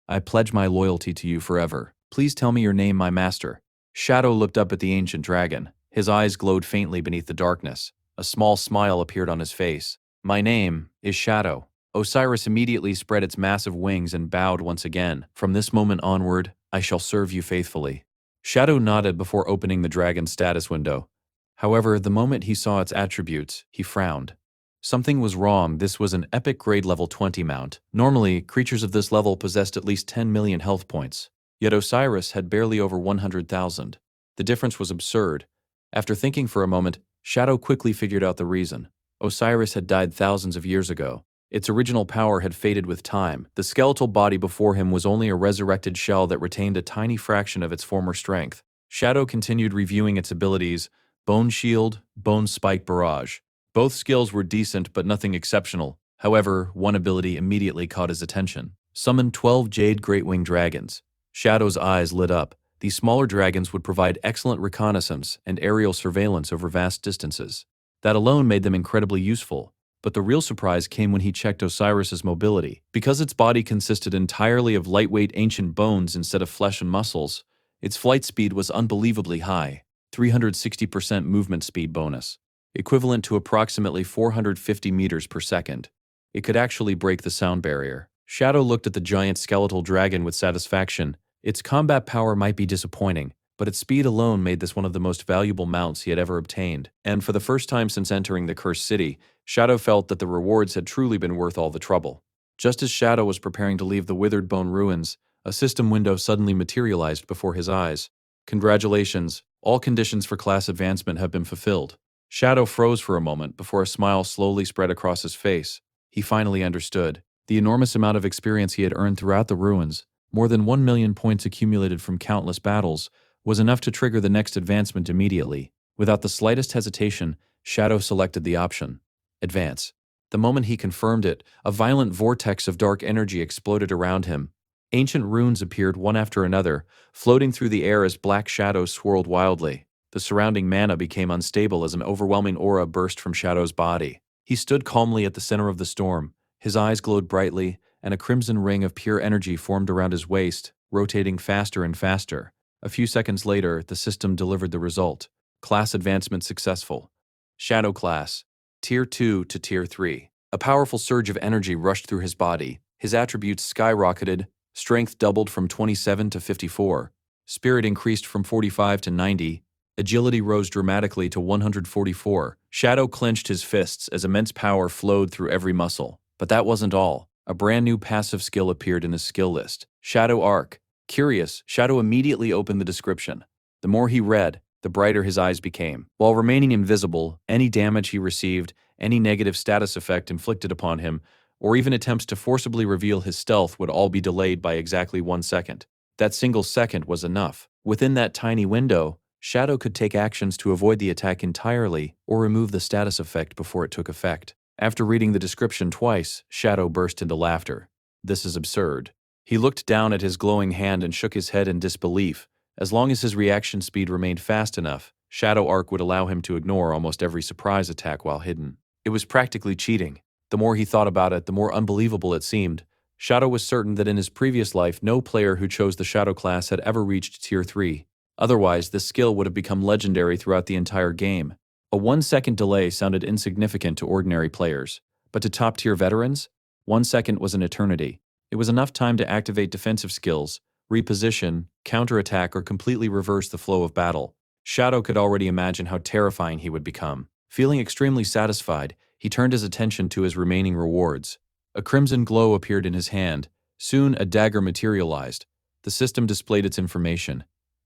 B: "I pledge my loyalty to you forever. Please tell me your name, my master." Shadow looked up at the ancient dragon. His eyes glowed faintly beneath the darkness. A small smile appeared on his face. "My name is Shadow." Osiris immediately spread its massive wings and bowed once again. "From this moment onward, I shall serve you faithfully." Shadow nodded before opening the dragon's status window. However, the moment he saw its attributes, he frowned. Something was wrong. This was an epic grade level 20 mount. Normally, creatures of this level possessed at least 10 million health points. Yet Osiris had barely over 100,000. The difference was absurd. After thinking for a moment, Shadow quickly figured out the reason. Osiris had died thousands of years ago. Its original power had faded with time. The skeletal body before him was only a resurrected shell that retained a tiny fraction of its former strength. Shadow continued reviewing its abilities: Bone Shield, Bone Spike Barrage. Both skills were decent but nothing exceptional. However, one ability immediately caught his attention. Summon 12 Jade Greatwing Dragons. Shadow's eyes lit up. These smaller dragons would provide excellent reconnaissance and aerial surveillance over vast distances. That alone made them incredibly useful. But the real surprise came when he checked Osiris's mobility. Because its body consisted entirely of lightweight ancient bones instead of flesh and muscles, its flight speed was unbelievably high, 360% movement speed bonus, equivalent to approximately 450 meters per second. It could actually break the sound barrier. Shadow looked at the giant skeletal dragon with satisfaction. Its combat power might be disappointing, but its speed alone made this one of the most valuable mounts he had ever obtained. And for the first time since entering the Cursed City, Shadow felt that the rewards had truly been worth all the trouble. Just as Shadow was preparing to leave the Withered Bone ruins, a system window suddenly materialized before his eyes. "Congratulations, all conditions for class advancement have been fulfilled." Shadow froze for a moment before a smile slowly spread across his face. He finally understood. The enormous amount of experience he had earned throughout the ruins, more than 1 million points accumulated from countless battles, was enough to trigger the next advancement immediately. Without the slightest hesitation, Shadow selected the option: Advance. The moment he confirmed it, a violent vortex of dark energy exploded around him. Ancient runes appeared one after another, floating through the air as black shadows swirled wildly. The surrounding mana became unstable as an overwhelming aura burst from Shadow's body. He stood calmly at the center of the storm. His eyes glowed brightly, and a crimson ring of pure energy formed around his waist, rotating faster and faster. A few seconds later, the system delivered the result. Class advancement successful. Shadow Class, Tier 2 to Tier 3. A powerful surge of energy rushed through his body. His attributes skyrocketed, strength doubled from 27 to 54, spirit increased from 45 to 90, agility rose dramatically to 144. Shadow clenched his fists as immense power flowed through every muscle. But that wasn't all. A brand new passive skill appeared in his skill list. Shadow Arc. Curious, Shadow immediately opened the description. The more he read, the brighter his eyes became. While remaining invisible, any damage he received, any negative status effect inflicted upon him, or even attempts to forcibly reveal his stealth would all be delayed by exactly 1 second. That single second was enough. Within that tiny window, Shadow could take actions to avoid the attack entirely or remove the status effect before it took effect. After reading the description twice, Shadow burst into laughter. This is absurd. He looked down at his glowing hand and shook his head in disbelief. As long as his reaction speed remained fast enough, Shadow Arc would allow him to ignore almost every surprise attack while hidden. It was practically cheating. The more he thought about it, the more unbelievable it seemed. Shadow was certain that in his previous life, no player who chose the Shadow class had ever reached Tier 3. Otherwise, this skill would have become legendary throughout the entire game. A 1-second delay sounded insignificant to ordinary players, but to top-tier veterans, 1 second was an eternity. It was enough time to activate defensive skills, reposition, counterattack, or completely reverse the flow of battle. Shadow could already imagine how terrifying he would become. Feeling extremely satisfied, he turned his attention to his remaining rewards. A crimson glow appeared in his hand. Soon, a dagger materialized. The system displayed its information.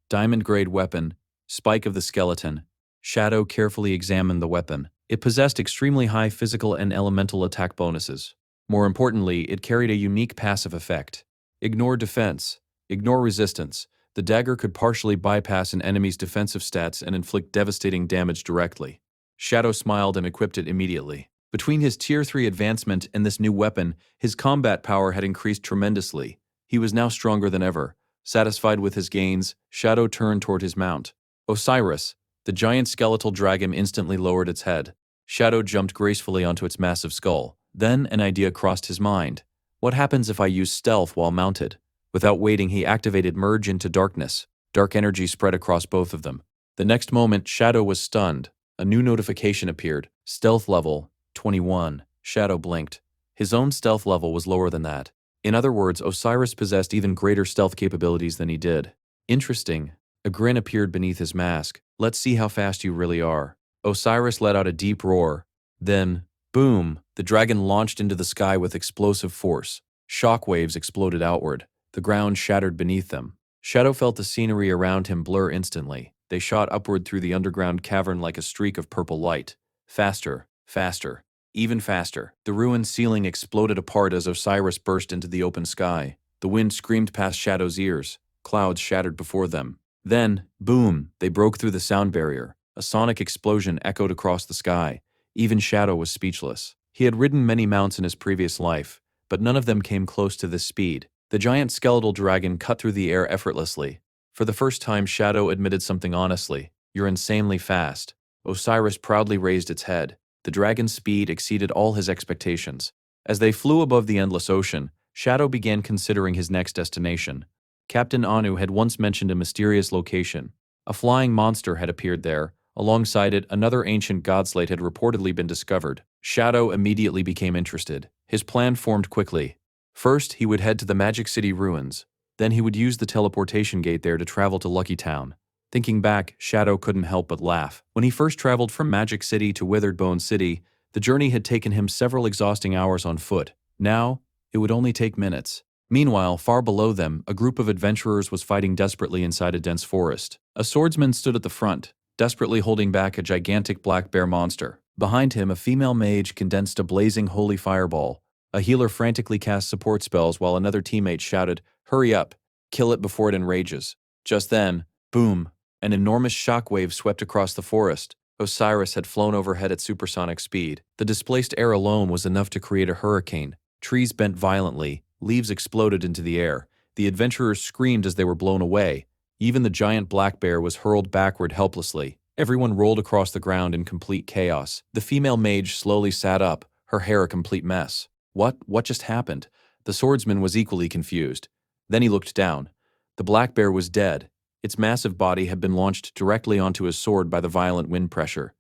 B: Diamond-grade weapon, spike of the skeleton. Shadow carefully examined the weapon. It possessed extremely high physical and elemental attack bonuses. More importantly, it carried a unique passive effect. Ignore defense. Ignore resistance. The dagger could partially bypass an enemy's defensive stats and inflict devastating damage directly. Shadow smiled and equipped it immediately. Between his Tier 3 advancement and this new weapon, his combat power had increased tremendously. He was now stronger than ever. Satisfied with his gains, Shadow turned toward his mount. Osiris, the giant skeletal dragon, instantly lowered its head. Shadow jumped gracefully onto its massive skull. Then an idea crossed his mind. What happens if I use stealth while mounted? Without waiting, he activated Merge into Darkness. Dark energy spread across both of them. The next moment, Shadow was stunned. A new notification appeared. Stealth level 21. Shadow blinked. His own stealth level was lower than that. In other words, Osiris possessed even greater stealth capabilities than he did. Interesting. A grin appeared beneath his mask. Let's see how fast you really are. Osiris let out a deep roar. Then, boom, the dragon launched into the sky with explosive force. Shockwaves exploded outward. The ground shattered beneath them. Shadow felt the scenery around him blur instantly. They shot upward through the underground cavern like a streak of purple light. Faster, faster, even faster. The ruined ceiling exploded apart as Osiris burst into the open sky. The wind screamed past Shadow's ears. Clouds shattered before them. Then, boom, they broke through the sound barrier. A sonic explosion echoed across the sky. Even Shadow was speechless. He had ridden many mounts in his previous life, but none of them came close to this speed. The giant skeletal dragon cut through the air effortlessly. For the first time, Shadow admitted something honestly. You're insanely fast. Osiris proudly raised its head. The dragon's speed exceeded all his expectations. As they flew above the endless ocean, Shadow began considering his next destination. Captain Anu had once mentioned a mysterious location. A flying monster had appeared there. Alongside it, another ancient godslate had reportedly been discovered. Shadow immediately became interested. His plan formed quickly. First, he would head to the Magic City ruins. Then he would use the teleportation gate there to travel to Lucky Town. Thinking back, Shadow couldn't help but laugh. When he first traveled from Magic City to Withered Bone City, the journey had taken him several exhausting hours on foot. Now, it would only take minutes. Meanwhile, far below them, a group of adventurers was fighting desperately inside a dense forest. A swordsman stood at the front, desperately holding back a gigantic black bear monster. Behind him, a female mage condensed a blazing holy fireball. A healer frantically cast support spells while another teammate shouted, "Hurry up! Kill it before it enrages." Just then, boom, an enormous shockwave swept across the forest. Osiris had flown overhead at supersonic speed. The displaced air alone was enough to create a hurricane. Trees bent violently, leaves exploded into the air. The adventurers screamed as they were blown away. Even the giant black bear was hurled backward helplessly. Everyone rolled across the ground in complete chaos. The female mage slowly sat up, her hair a complete mess. What just happened? The swordsman was equally confused. Then he looked down. The black bear was dead. Its massive body had been launched directly onto his sword by the violent wind pressure.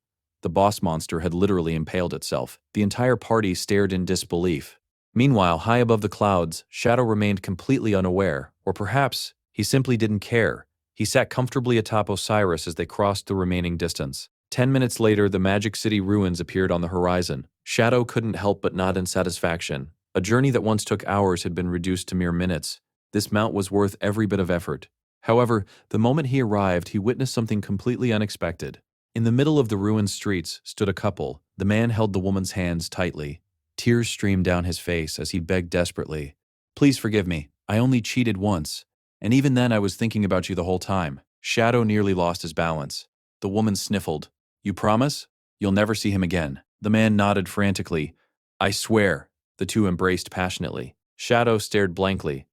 B: The boss monster had literally impaled itself. The entire party stared in disbelief. Meanwhile, high above the clouds, Shadow remained completely unaware, or perhaps he simply didn't care. He sat comfortably atop Osiris as they crossed the remaining distance. 10 minutes later, the Magic City ruins appeared on the horizon. Shadow couldn't help but nod in satisfaction. A journey that once took hours had been reduced to mere minutes. This mount was worth every bit of effort. However, the moment he arrived, he witnessed something completely unexpected. In the middle of the ruined streets stood a couple. The man held the woman's hands tightly. Tears streamed down his face as he begged desperately. "Please forgive me. I only cheated once. And even then I was thinking about you the whole time." Shadow nearly lost his balance. The woman sniffled. "You promise? You'll never see him again." The man nodded frantically. "I swear." The two embraced passionately. Shadow stared blankly.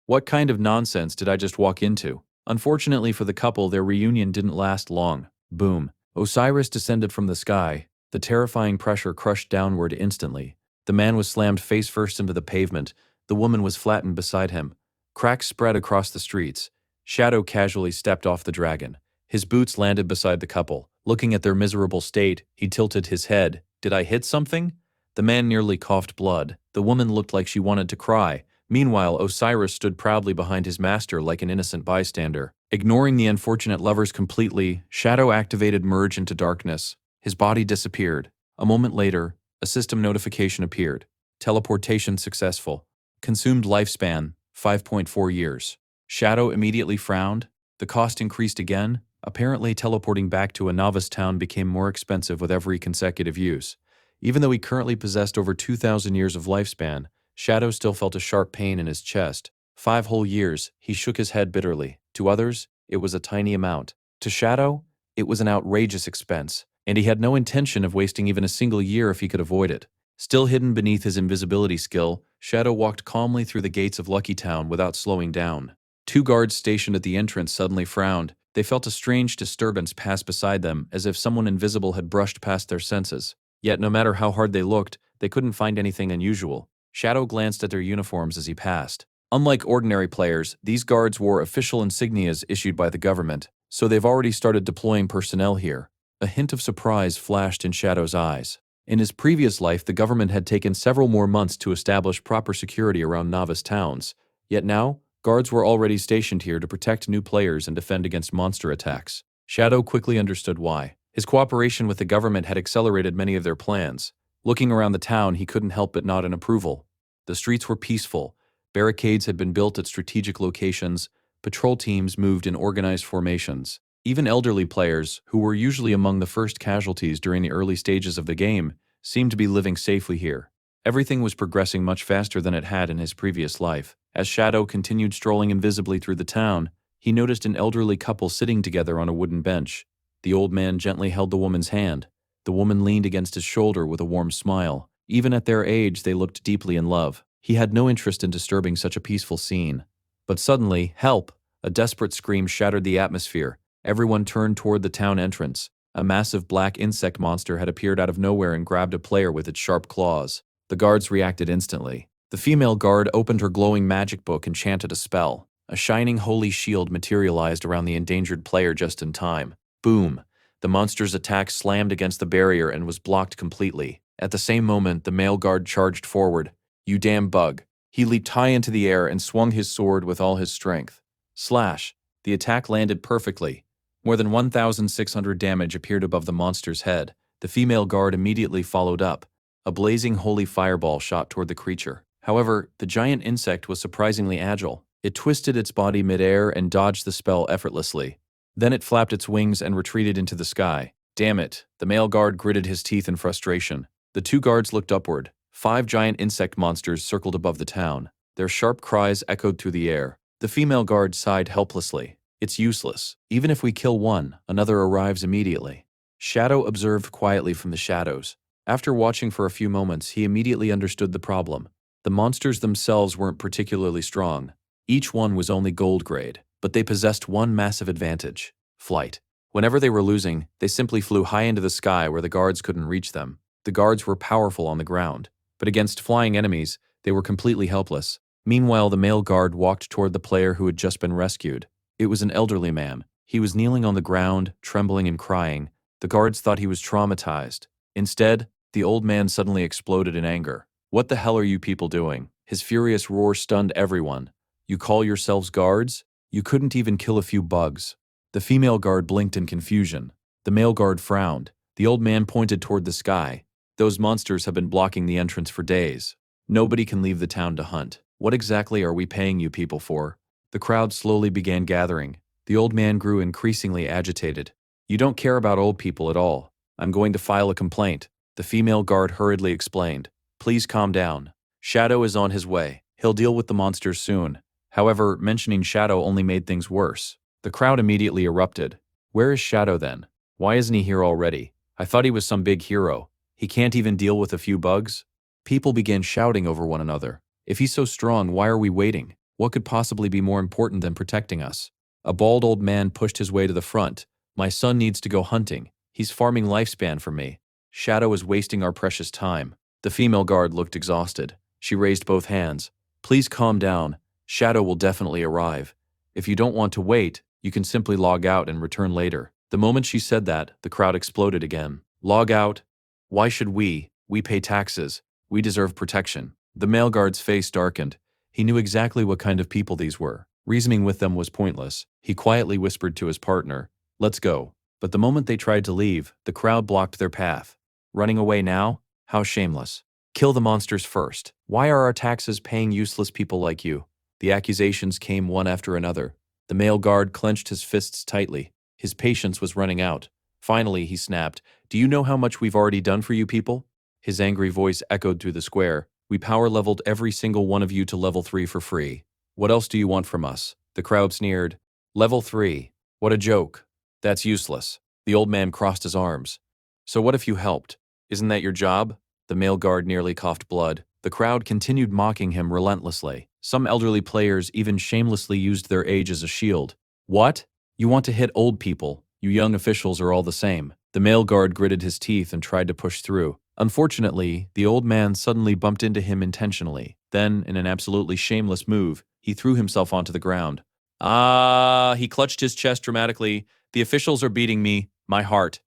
B: What kind of nonsense did I just walk into? Unfortunately for the couple, their reunion didn't last long. Boom. Osiris descended from the sky. The terrifying pressure crushed downward instantly. The man was slammed face first into the pavement. The woman was flattened beside him. Cracks spread across the streets. Shadow casually stepped off the dragon. His boots landed beside the couple. Looking at their miserable state, he tilted his head. "Did I hit something?" The man nearly coughed blood. The woman looked like she wanted to cry. Meanwhile, Osiris stood proudly behind his master like an innocent bystander. Ignoring the unfortunate lovers completely, Shadow activated Merge into Darkness. His body disappeared. A moment later, a system notification appeared. Teleportation successful. Consumed lifespan, 5.4 years. Shadow immediately frowned. The cost increased again. Apparently, teleporting back to a novice town became more expensive with every consecutive use. Even though he currently possessed over 2,000 years of lifespan, Shadow still felt a sharp pain in his chest. 5 whole years, he shook his head bitterly. To others, it was a tiny amount. To Shadow, it was an outrageous expense, and he had no intention of wasting even a single year if he could avoid it. Still hidden beneath his invisibility skill, Shadow walked calmly through the gates of Lucky Town without slowing down. 2 guards stationed at the entrance suddenly frowned. They felt a strange disturbance pass beside them, as if someone invisible had brushed past their senses. Yet no matter how hard they looked, they couldn't find anything unusual. Shadow glanced at their uniforms as he passed. Unlike ordinary players, these guards wore official insignias issued by the government, so they've already started deploying personnel here. A hint of surprise flashed in Shadow's eyes. In his previous life, the government had taken several more months to establish proper security around novice towns. Yet now, guards were already stationed here to protect new players and defend against monster attacks. Shadow quickly understood why. His cooperation with the government had accelerated many of their plans. Looking around the town, he couldn't help but nod in approval. The streets were peaceful. Barricades had been built at strategic locations. Patrol teams moved in organized formations. Even elderly players, who were usually among the first casualties during the early stages of the game, seemed to be living safely here. Everything was progressing much faster than it had in his previous life. As Shadow continued strolling invisibly through the town, he noticed an elderly couple sitting together on a wooden bench. The old man gently held the woman's hand. The woman leaned against his shoulder with a warm smile. Even at their age, they looked deeply in love. He had no interest in disturbing such a peaceful scene. But suddenly, help! A desperate scream shattered the atmosphere. Everyone turned toward the town entrance. A massive black insect monster had appeared out of nowhere and grabbed a player with its sharp claws. The guards reacted instantly. The female guard opened her glowing magic book and chanted a spell. A shining holy shield materialized around the endangered player just in time. Boom! The monster's attack slammed against the barrier and was blocked completely. At the same moment, the male guard charged forward. "You damn bug." He leaped high into the air and swung his sword with all his strength. Slash! The attack landed perfectly. More than 1,600 damage appeared above the monster's head. The female guard immediately followed up. A blazing holy fireball shot toward the creature. However, the giant insect was surprisingly agile. It twisted its body midair and dodged the spell effortlessly. Then it flapped its wings and retreated into the sky. Damn it! The male guard gritted his teeth in frustration. The 2 guards looked upward. 5 giant insect monsters circled above the town. Their sharp cries echoed through the air. The female guard sighed helplessly. "It's useless. Even if we kill one, another arrives immediately." Shadow observed quietly from the shadows. After watching for a few moments, he immediately understood the problem. The monsters themselves weren't particularly strong. Each one was only gold grade, but they possessed one massive advantage: flight. Whenever they were losing, they simply flew high into the sky where the guards couldn't reach them. The guards were powerful on the ground, but against flying enemies, they were completely helpless. Meanwhile, the male guard walked toward the player who had just been rescued. It was an elderly man. He was kneeling on the ground, trembling and crying. The guards thought he was traumatized. Instead, the old man suddenly exploded in anger. "What the hell are you people doing?" His furious roar stunned everyone. "You call yourselves guards? You couldn't even kill a few bugs." The female guard blinked in confusion. The male guard frowned. The old man pointed toward the sky. "Those monsters have been blocking the entrance for days. Nobody can leave the town to hunt. What exactly are we paying you people for?" The crowd slowly began gathering. The old man grew increasingly agitated. "You don't care about old people at all. I'm going to file a complaint," the female guard hurriedly explained. "Please calm down. Shadow is on his way. He'll deal with the monsters soon." However, mentioning Shadow only made things worse. The crowd immediately erupted. "Where is Shadow then? Why isn't he here already? I thought he was some big hero. He can't even deal with a few bugs?" People began shouting over one another. "If he's so strong, why are we waiting? What could possibly be more important than protecting us?" A bald old man pushed his way to the front. "My son needs to go hunting. He's farming lifespan for me. Shadow is wasting our precious time." The female guard looked exhausted. She raised both hands. "Please calm down. Shadow will definitely arrive. If you don't want to wait, you can simply log out and return later." The moment she said that, the crowd exploded again. "Log out? Why should we? We pay taxes. We deserve protection." The male guard's face darkened. He knew exactly what kind of people these were. Reasoning with them was pointless. He quietly whispered to his partner, "Let's go." But the moment they tried to leave, the crowd blocked their path. "Running away now? How shameless. Kill the monsters first. Why are our taxes paying useless people like you?" The accusations came one after another. The male guard clenched his fists tightly. His patience was running out. Finally, he snapped, "Do you know how much we've already done for you people?" His angry voice echoed through the square. "We power leveled every single one of you to level 3 for free. What else do you want from us?" The crowd sneered. "Level 3? What a joke. That's useless." The old man crossed his arms. "So what if you helped? Isn't that your job?" The male guard nearly coughed blood. The crowd continued mocking him relentlessly. Some elderly players even shamelessly used their age as a shield. "What? You want to hit old people? You young officials are all the same." The male guard gritted his teeth and tried to push through. Unfortunately, the old man suddenly bumped into him intentionally. Then, in an absolutely shameless move, he threw himself onto the ground. "Ah!" He clutched his chest dramatically. "The officials are beating me. My heart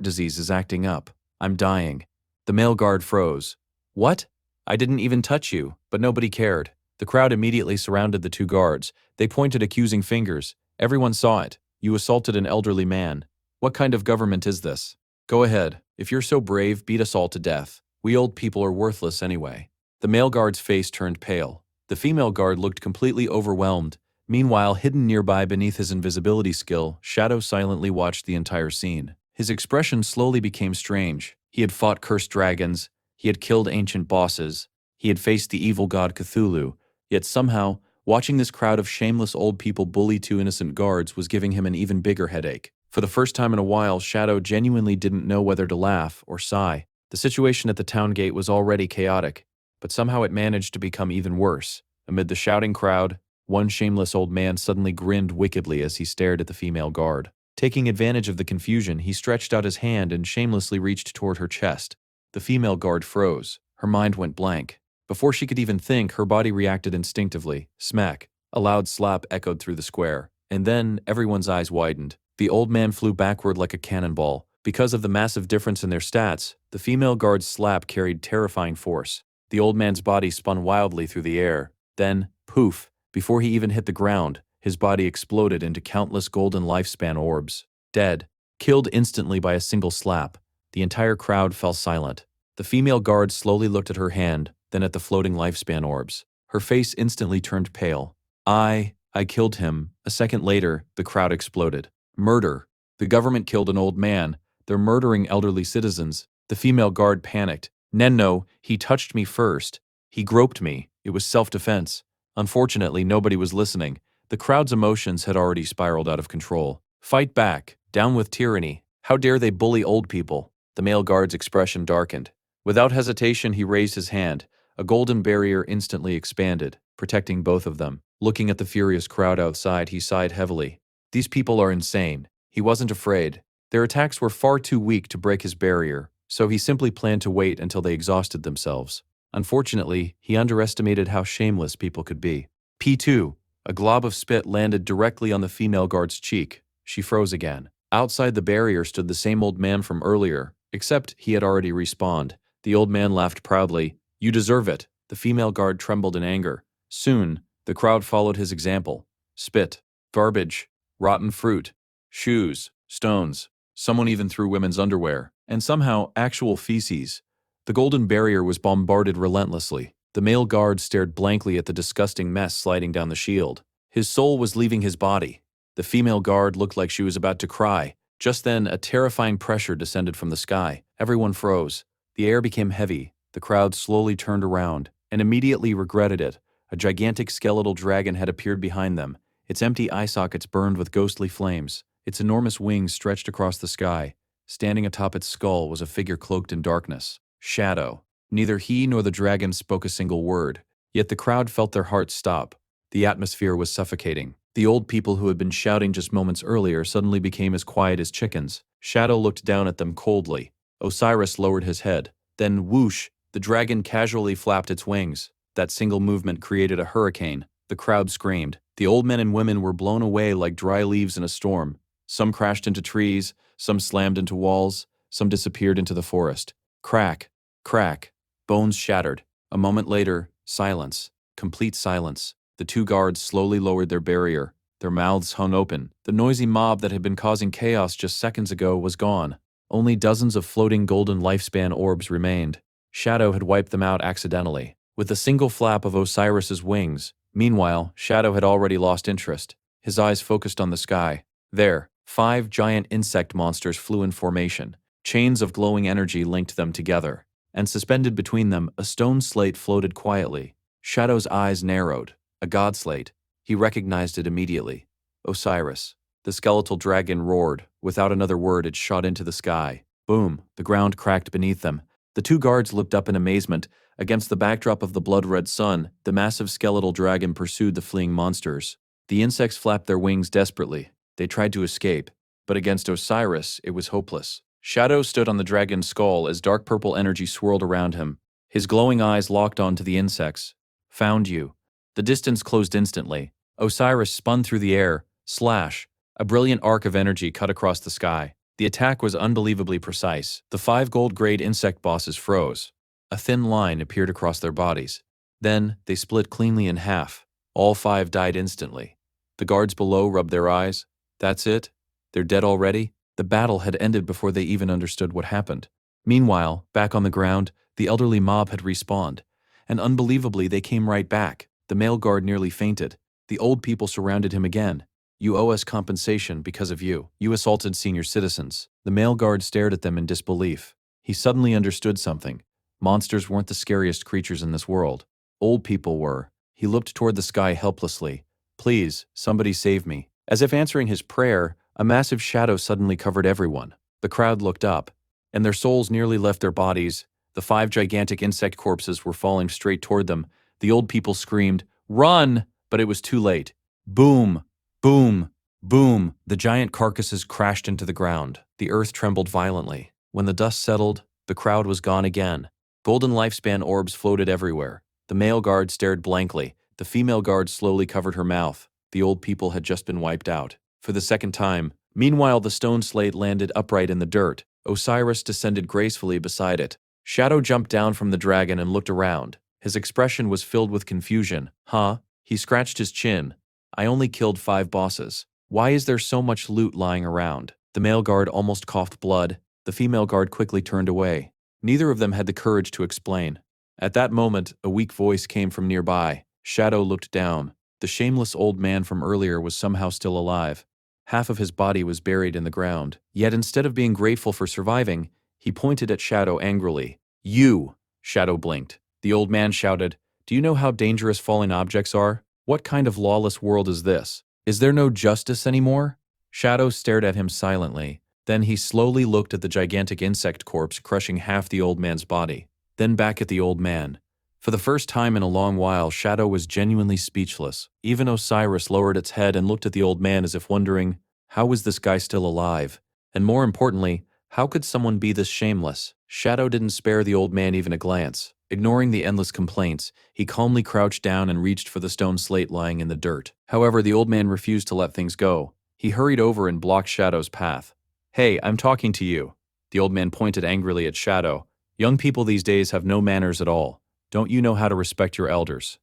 B: disease is acting up. I'm dying." The male guard froze. "What? I didn't even touch you," but nobody cared. The crowd immediately surrounded the two guards. They pointed accusing fingers. Everyone saw it. "You assaulted an elderly man. What kind of government is this? Go ahead. If you're so brave, beat us all to death. We old people are worthless anyway." The male guard's face turned pale. The female guard looked completely overwhelmed. Meanwhile, hidden nearby beneath his invisibility skill, Shadow silently watched the entire scene. His expression slowly became strange. He had fought cursed dragons. He had killed ancient bosses. He had faced the evil god Cthulhu. Yet somehow, watching this crowd of shameless old people bully two innocent guards was giving him an even bigger headache. For the first time in a while, Shadow genuinely didn't know whether to laugh or sigh. The situation at the town gate was already chaotic, but somehow it managed to become even worse. Amid the shouting crowd, one shameless old man suddenly grinned wickedly as he stared at the female guard. Taking advantage of the confusion, he stretched out his hand and shamelessly reached toward her chest. The female guard froze. Her mind went blank. Before she could even think, her body reacted instinctively. Smack. A loud slap echoed through the square. And then, everyone's eyes widened. The old man flew backward like a cannonball. Because of the massive difference in their stats, the female guard's slap carried terrifying force. The old man's body spun wildly through the air. Then, poof, before he even hit the ground, his body exploded into countless golden lifespan orbs. Dead. Killed instantly by a single slap. The entire crowd fell silent. The female guard slowly looked at her hand, then at the floating lifespan orbs. Her face instantly turned pale. I killed him." A second later, the crowd exploded. "Murder. The government killed an old man. They're murdering elderly citizens." The female guard panicked. "Nenno, he touched me first. He groped me. It was self-defense." Unfortunately, nobody was listening. The crowd's emotions had already spiraled out of control. "Fight back. Down with tyranny. How dare they bully old people? The male guard's expression darkened. Without hesitation, he raised his hand. A golden barrier instantly expanded, protecting both of them. Looking at the furious crowd outside, he sighed heavily. These people are insane. He wasn't afraid. Their attacks were far too weak to break his barrier, so he simply planned to wait until they exhausted themselves. Unfortunately, he underestimated how shameless people could be. P2. A glob of spit landed directly on the female guard's cheek. She froze again. Outside the barrier stood the same old man from earlier, except he had already respawned. The old man laughed proudly. You deserve it. The female guard trembled in anger. Soon, the crowd followed his example. Spit, garbage, rotten fruit, shoes, stones. Someone even threw women's underwear, and somehow actual feces. The golden barrier was bombarded relentlessly. The male guard stared blankly at the disgusting mess sliding down the shield. His soul was leaving his body. The female guard looked like she was about to cry. Just then, a terrifying pressure descended from the sky. Everyone froze. The air became heavy. The crowd slowly turned around, and immediately regretted it. A gigantic skeletal dragon had appeared behind them. Its empty eye sockets burned with ghostly flames. Its enormous wings stretched across the sky. Standing atop its skull was a figure cloaked in darkness. Shadow. Neither he nor the dragon spoke a single word, yet the crowd felt their hearts stop. The atmosphere was suffocating. The old people who had been shouting just moments earlier suddenly became as quiet as chickens. Shadow looked down at them coldly. Osiris lowered his head. Then whoosh, the dragon casually flapped its wings. That single movement created a hurricane. The crowd screamed. The old men and women were blown away like dry leaves in a storm. Some crashed into trees, some slammed into walls, some disappeared into the forest. Crack, crack, bones shattered. A moment later, silence, complete silence. The two guards slowly lowered their barrier. Their mouths hung open. The noisy mob that had been causing chaos just seconds ago was gone. Only dozens of floating golden lifespan orbs remained. Shadow had wiped them out accidentally, with a single flap of Osiris's wings. Meanwhile, Shadow had already lost interest. His eyes focused on the sky. There, 5 giant insect monsters flew in formation. Chains of glowing energy linked them together, and suspended between them, a stone slate floated quietly. Shadow's eyes narrowed. A god slate. He recognized it immediately. Osiris. The skeletal dragon roared. Without another word, it shot into the sky. Boom, the ground cracked beneath them. The two guards looked up in amazement. Against the backdrop of the blood-red sun, the massive skeletal dragon pursued the fleeing monsters. The insects flapped their wings desperately. They tried to escape, but against Osiris, it was hopeless. Shadow stood on the dragon's skull as dark purple energy swirled around him. His glowing eyes locked onto the insects. Found you. The distance closed instantly. Osiris spun through the air. Slash. A brilliant arc of energy cut across the sky. The attack was unbelievably precise. The 5 gold-grade insect bosses froze. A thin line appeared across their bodies. Then, they split cleanly in half. All 5 died instantly. The guards below rubbed their eyes. That's it? They're dead already? The battle had ended before they even understood what happened. Meanwhile, back on the ground, the elderly mob had respawned. And unbelievably, they came right back. The male guard nearly fainted. The old people surrounded him again. You owe us compensation because of you. You assaulted senior citizens. The male guard stared at them in disbelief. He suddenly understood something. Monsters weren't the scariest creatures in this world. Old people were. He looked toward the sky helplessly. Please, somebody save me. As if answering his prayer, a massive shadow suddenly covered everyone. The crowd looked up, and their souls nearly left their bodies. The 5 gigantic insect corpses were falling straight toward them. The old people screamed, "Run!" But it was too late. Boom! Boom! Boom! The giant carcasses crashed into the ground. The earth trembled violently. When the dust settled, the crowd was gone again. Golden lifespan orbs floated everywhere. The male guard stared blankly. The female guard slowly covered her mouth. The old people had just been wiped out. For the second time. Meanwhile, the stone slate landed upright in the dirt. Osiris descended gracefully beside it. Shadow jumped down from the dragon and looked around. His expression was filled with confusion. Huh? He scratched his chin. I only killed 5 bosses. Why is there so much loot lying around? The male guard almost coughed blood. The female guard quickly turned away. Neither of them had the courage to explain. At that moment, a weak voice came from nearby. Shadow looked down. The shameless old man from earlier was somehow still alive. Half of his body was buried in the ground. Yet instead of being grateful for surviving, he pointed at Shadow angrily. You! Shadow blinked. The old man shouted, Do you know how dangerous falling objects are? What kind of lawless world is this? Is there no justice anymore? Shadow stared at him silently. Then he slowly looked at the gigantic insect corpse crushing half the old man's body. Then back at the old man. For the first time in a long while, Shadow was genuinely speechless. Even Osiris lowered its head and looked at the old man as if wondering, how was this guy still alive? And more importantly, how could someone be this shameless? Shadow didn't spare the old man even a glance. Ignoring the endless complaints, he calmly crouched down and reached for the stone slate lying in the dirt. However, the old man refused to let things go. He hurried over and blocked Shadow's path. "Hey, I'm talking to you." The old man pointed angrily at Shadow. "Young people these days have no manners at all. Don't you know how to respect your elders?"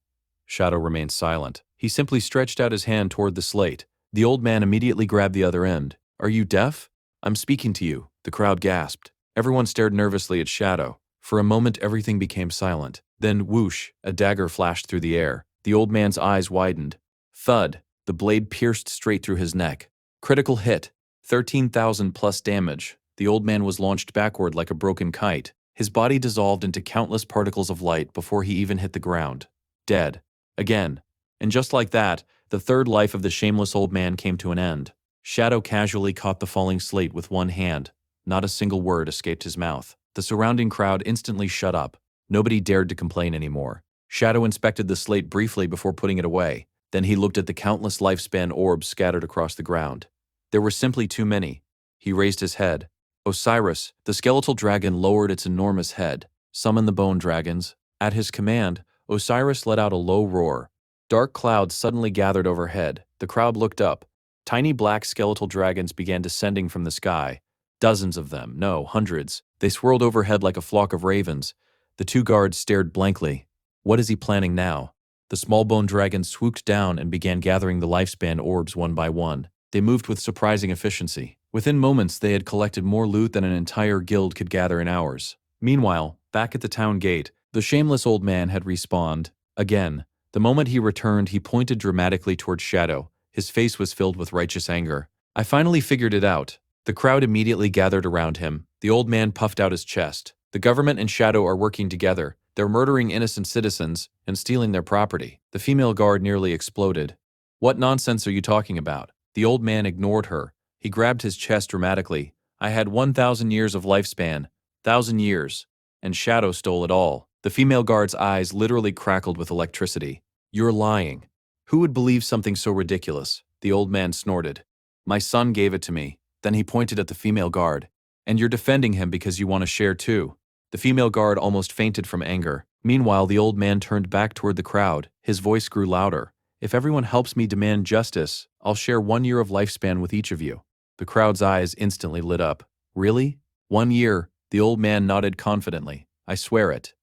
B: Shadow remained silent. He simply stretched out his hand toward the slate. The old man immediately grabbed the other end. "Are you deaf?" "I'm speaking to you," the crowd gasped. Everyone stared nervously at Shadow. For a moment, everything became silent. Then, whoosh, a dagger flashed through the air. The old man's eyes widened. Thud, the blade pierced straight through his neck. Critical hit, 13,000 plus damage. The old man was launched backward like a broken kite. His body dissolved into countless particles of light before he even hit the ground. Dead. Again. And just like that, the third life of the shameless old man came to an end. Shadow casually caught the falling slate with one hand. Not a single word escaped his mouth. The surrounding crowd instantly shut up. Nobody dared to complain anymore. Shadow inspected the slate briefly before putting it away. Then he looked at the countless lifespan orbs scattered across the ground. There were simply too many. He raised his head. Osiris, the skeletal dragon, lowered its enormous head. Summon the bone dragons. At his command, Osiris let out a low roar. Dark clouds suddenly gathered overhead. The crowd looked up. Tiny black skeletal dragons began descending from the sky. Dozens of them, no, hundreds. They swirled overhead like a flock of ravens. The two guards stared blankly. What is he planning now? The small bone dragons swooped down and began gathering the lifespan orbs one by one. They moved with surprising efficiency. Within moments, they had collected more loot than an entire guild could gather in hours. Meanwhile, back at the town gate, the shameless old man had respawned. Again. The moment he returned, he pointed dramatically toward Shadow. His face was filled with righteous anger. "I finally figured it out." The crowd immediately gathered around him. The old man puffed out his chest. "The government and Shadow are working together. They're murdering innocent citizens and stealing their property." The female guard nearly exploded. "What nonsense are you talking about?" The old man ignored her. He grabbed his chest dramatically. "I had 1,000 years of lifespan. 1,000 years. And Shadow stole it all." The female guard's eyes literally crackled with electricity. "You're lying. Who would believe something so ridiculous?" The old man snorted. "My son gave it to me." Then he pointed at the female guard. "And you're defending him because you want to share too." The female guard almost fainted from anger. Meanwhile, the old man turned back toward the crowd. His voice grew louder. "If everyone helps me demand justice, I'll share 1 year of lifespan with each of you." The crowd's eyes instantly lit up. "Really? 1 year?" The old man nodded confidently. "I swear it."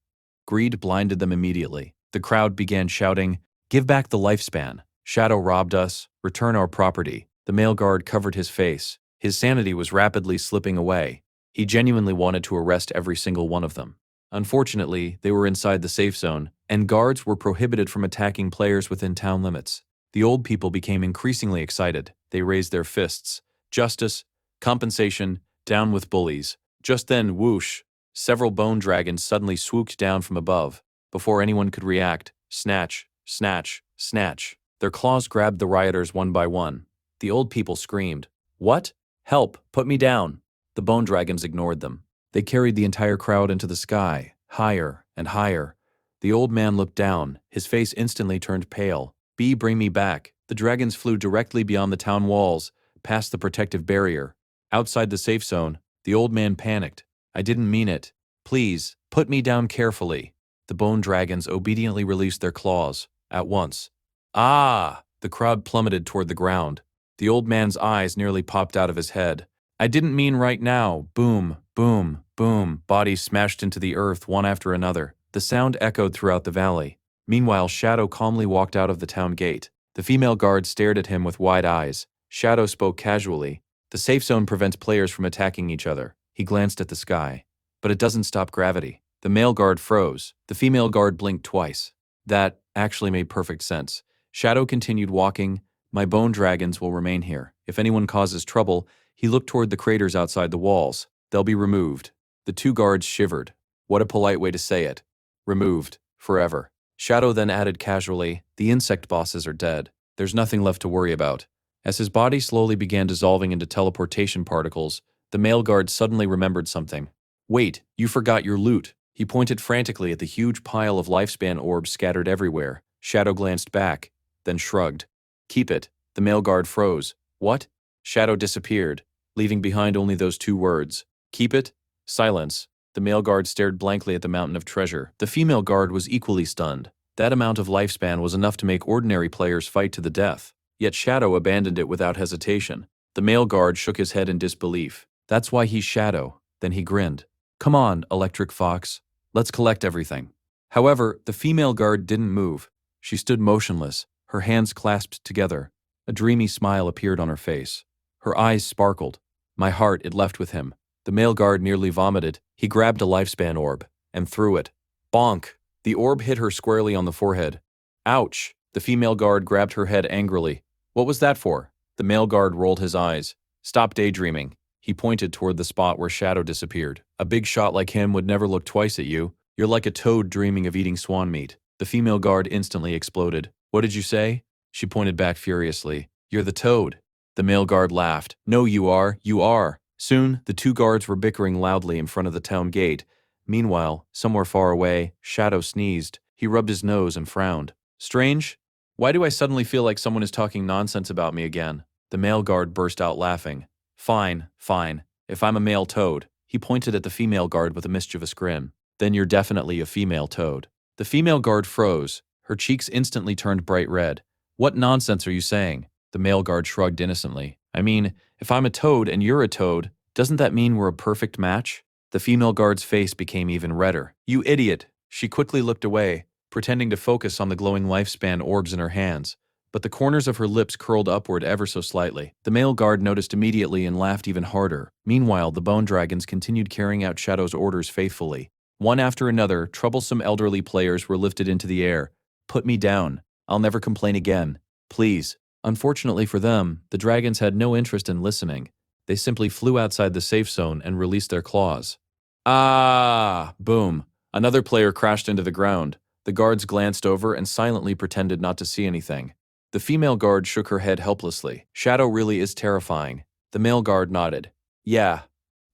B: Greed blinded them immediately. The crowd began shouting, "Give back the lifespan. Shadow robbed us. Return our property." The male guard covered his face. His sanity was rapidly slipping away. He genuinely wanted to arrest every single one of them. Unfortunately, they were inside the safe zone, and guards were prohibited from attacking players within town limits. The old people became increasingly excited. They raised their fists. Justice, compensation, down with bullies. Just then, whoosh, several bone dragons suddenly swooped down from above. Before anyone could react, snatch, snatch, snatch. Their claws grabbed the rioters one by one. The old people screamed, "What? Help, put me down." The bone dragons ignored them. They carried the entire crowd into the sky, higher and higher. The old man looked down. His face instantly turned pale. Bring me back." The dragons flew directly beyond the town walls, past the protective barrier. Outside the safe zone, the old man panicked. "I didn't mean it. Please, put me down carefully." The bone dragons obediently released their claws, at once. "Ah!" The crowd plummeted toward the ground. The old man's eyes nearly popped out of his head. "I didn't mean right now." Boom, boom, boom. Bodies smashed into the earth one after another. The sound echoed throughout the valley. Meanwhile, Shadow calmly walked out of the town gate. The female guard stared at him with wide eyes. Shadow spoke casually. "The safe zone prevents players from attacking each other." He glanced at the sky. "But it doesn't stop gravity." The male guard froze. The female guard blinked twice. That actually made perfect sense. Shadow continued walking. "My bone dragons will remain here. If anyone causes trouble," he looked toward the craters outside the walls. "They'll be removed." The two guards shivered. What a polite way to say it. Removed. Forever. Shadow then added casually, "The insect bosses are dead. There's nothing left to worry about." As his body slowly began dissolving into teleportation particles, The male guard suddenly remembered something. Wait, you forgot your loot. He pointed frantically at the huge pile of lifespan orbs scattered everywhere. Shadow glanced back, then shrugged. Keep it. The male guard froze. What? Shadow disappeared, leaving behind only those two words. Keep it? Silence. The male guard stared blankly at the mountain of treasure. The female guard was equally stunned. That amount of lifespan was enough to make ordinary players fight to the death. Yet Shadow abandoned it without hesitation. The male guard shook his head in disbelief. That's why he's Shadow. Then he grinned. Come on, Electric Fox. Let's collect everything. However, the female guard didn't move. She stood motionless, her hands clasped together. A dreamy smile appeared on her face. Her eyes sparkled. My heart, it left with him. The male guard nearly vomited. He grabbed a lifespan orb and threw it. Bonk! The orb hit her squarely on the forehead. Ouch! The female guard grabbed her head angrily. What was that for? The male guard rolled his eyes. Stop daydreaming. He pointed toward the spot where Shadow disappeared. A big shot like him would never look twice at you. You're like a toad dreaming of eating swan meat. The female guard instantly exploded. What did you say? She pointed back furiously. You're the toad. The male guard laughed. No, you are. You are. Soon, the two guards were bickering loudly in front of the town gate. Meanwhile, somewhere far away, Shadow sneezed. He rubbed his nose and frowned. Strange? Why do I suddenly feel like someone is talking nonsense about me again? The male guard burst out laughing. Fine, fine. If I'm a male toad. He pointed at the female guard with a mischievous grin. Then you're definitely a female toad. The female guard froze. Her cheeks instantly turned bright red. What nonsense are you saying? The male guard shrugged innocently. I mean, if I'm a toad and you're a toad, doesn't that mean we're a perfect match? The female guard's face became even redder. You idiot! She quickly looked away, pretending to focus on the glowing lifespan orbs in her hands, but the corners of her lips curled upward ever so slightly. The male guard noticed immediately and laughed even harder. Meanwhile, the bone dragons continued carrying out Shadow's orders faithfully. One after another, troublesome elderly players were lifted into the air. Put me down. I'll never complain again. Please. Unfortunately for them, the dragons had no interest in listening. They simply flew outside the safe zone and released their claws. Ah! Boom. Another player crashed into the ground. The guards glanced over and silently pretended not to see anything. The female guard shook her head helplessly. Shadow really is terrifying. The male guard nodded. Yeah.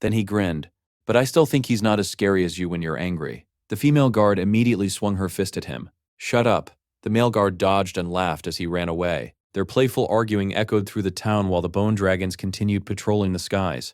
B: Then he grinned. But I still think he's not as scary as you when you're angry. The female guard immediately swung her fist at him. Shut up. The male guard dodged and laughed as he ran away. Their playful arguing echoed through the town while the bone dragons continued patrolling the skies.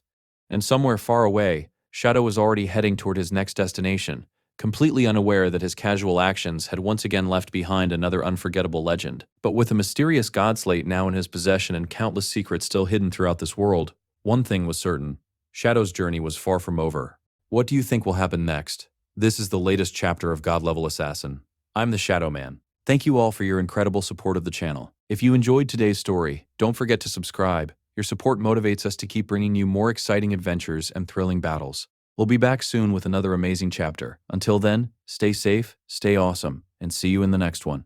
B: And somewhere far away, Shadow was already heading toward his next destination, completely unaware that his casual actions had once again left behind another unforgettable legend. But with a mysterious god slate now in his possession and countless secrets still hidden throughout this world, one thing was certain. Shadow's journey was far from over. What do you think will happen next? This is the latest chapter of God Level Assassin. I'm the Shadow Man. Thank you all for your incredible support of the channel. If you enjoyed today's story, don't forget to subscribe. Your support motivates us to keep bringing you more exciting adventures and thrilling battles. We'll be back soon with another amazing chapter. Until then, stay safe, stay awesome, and see you in the next one.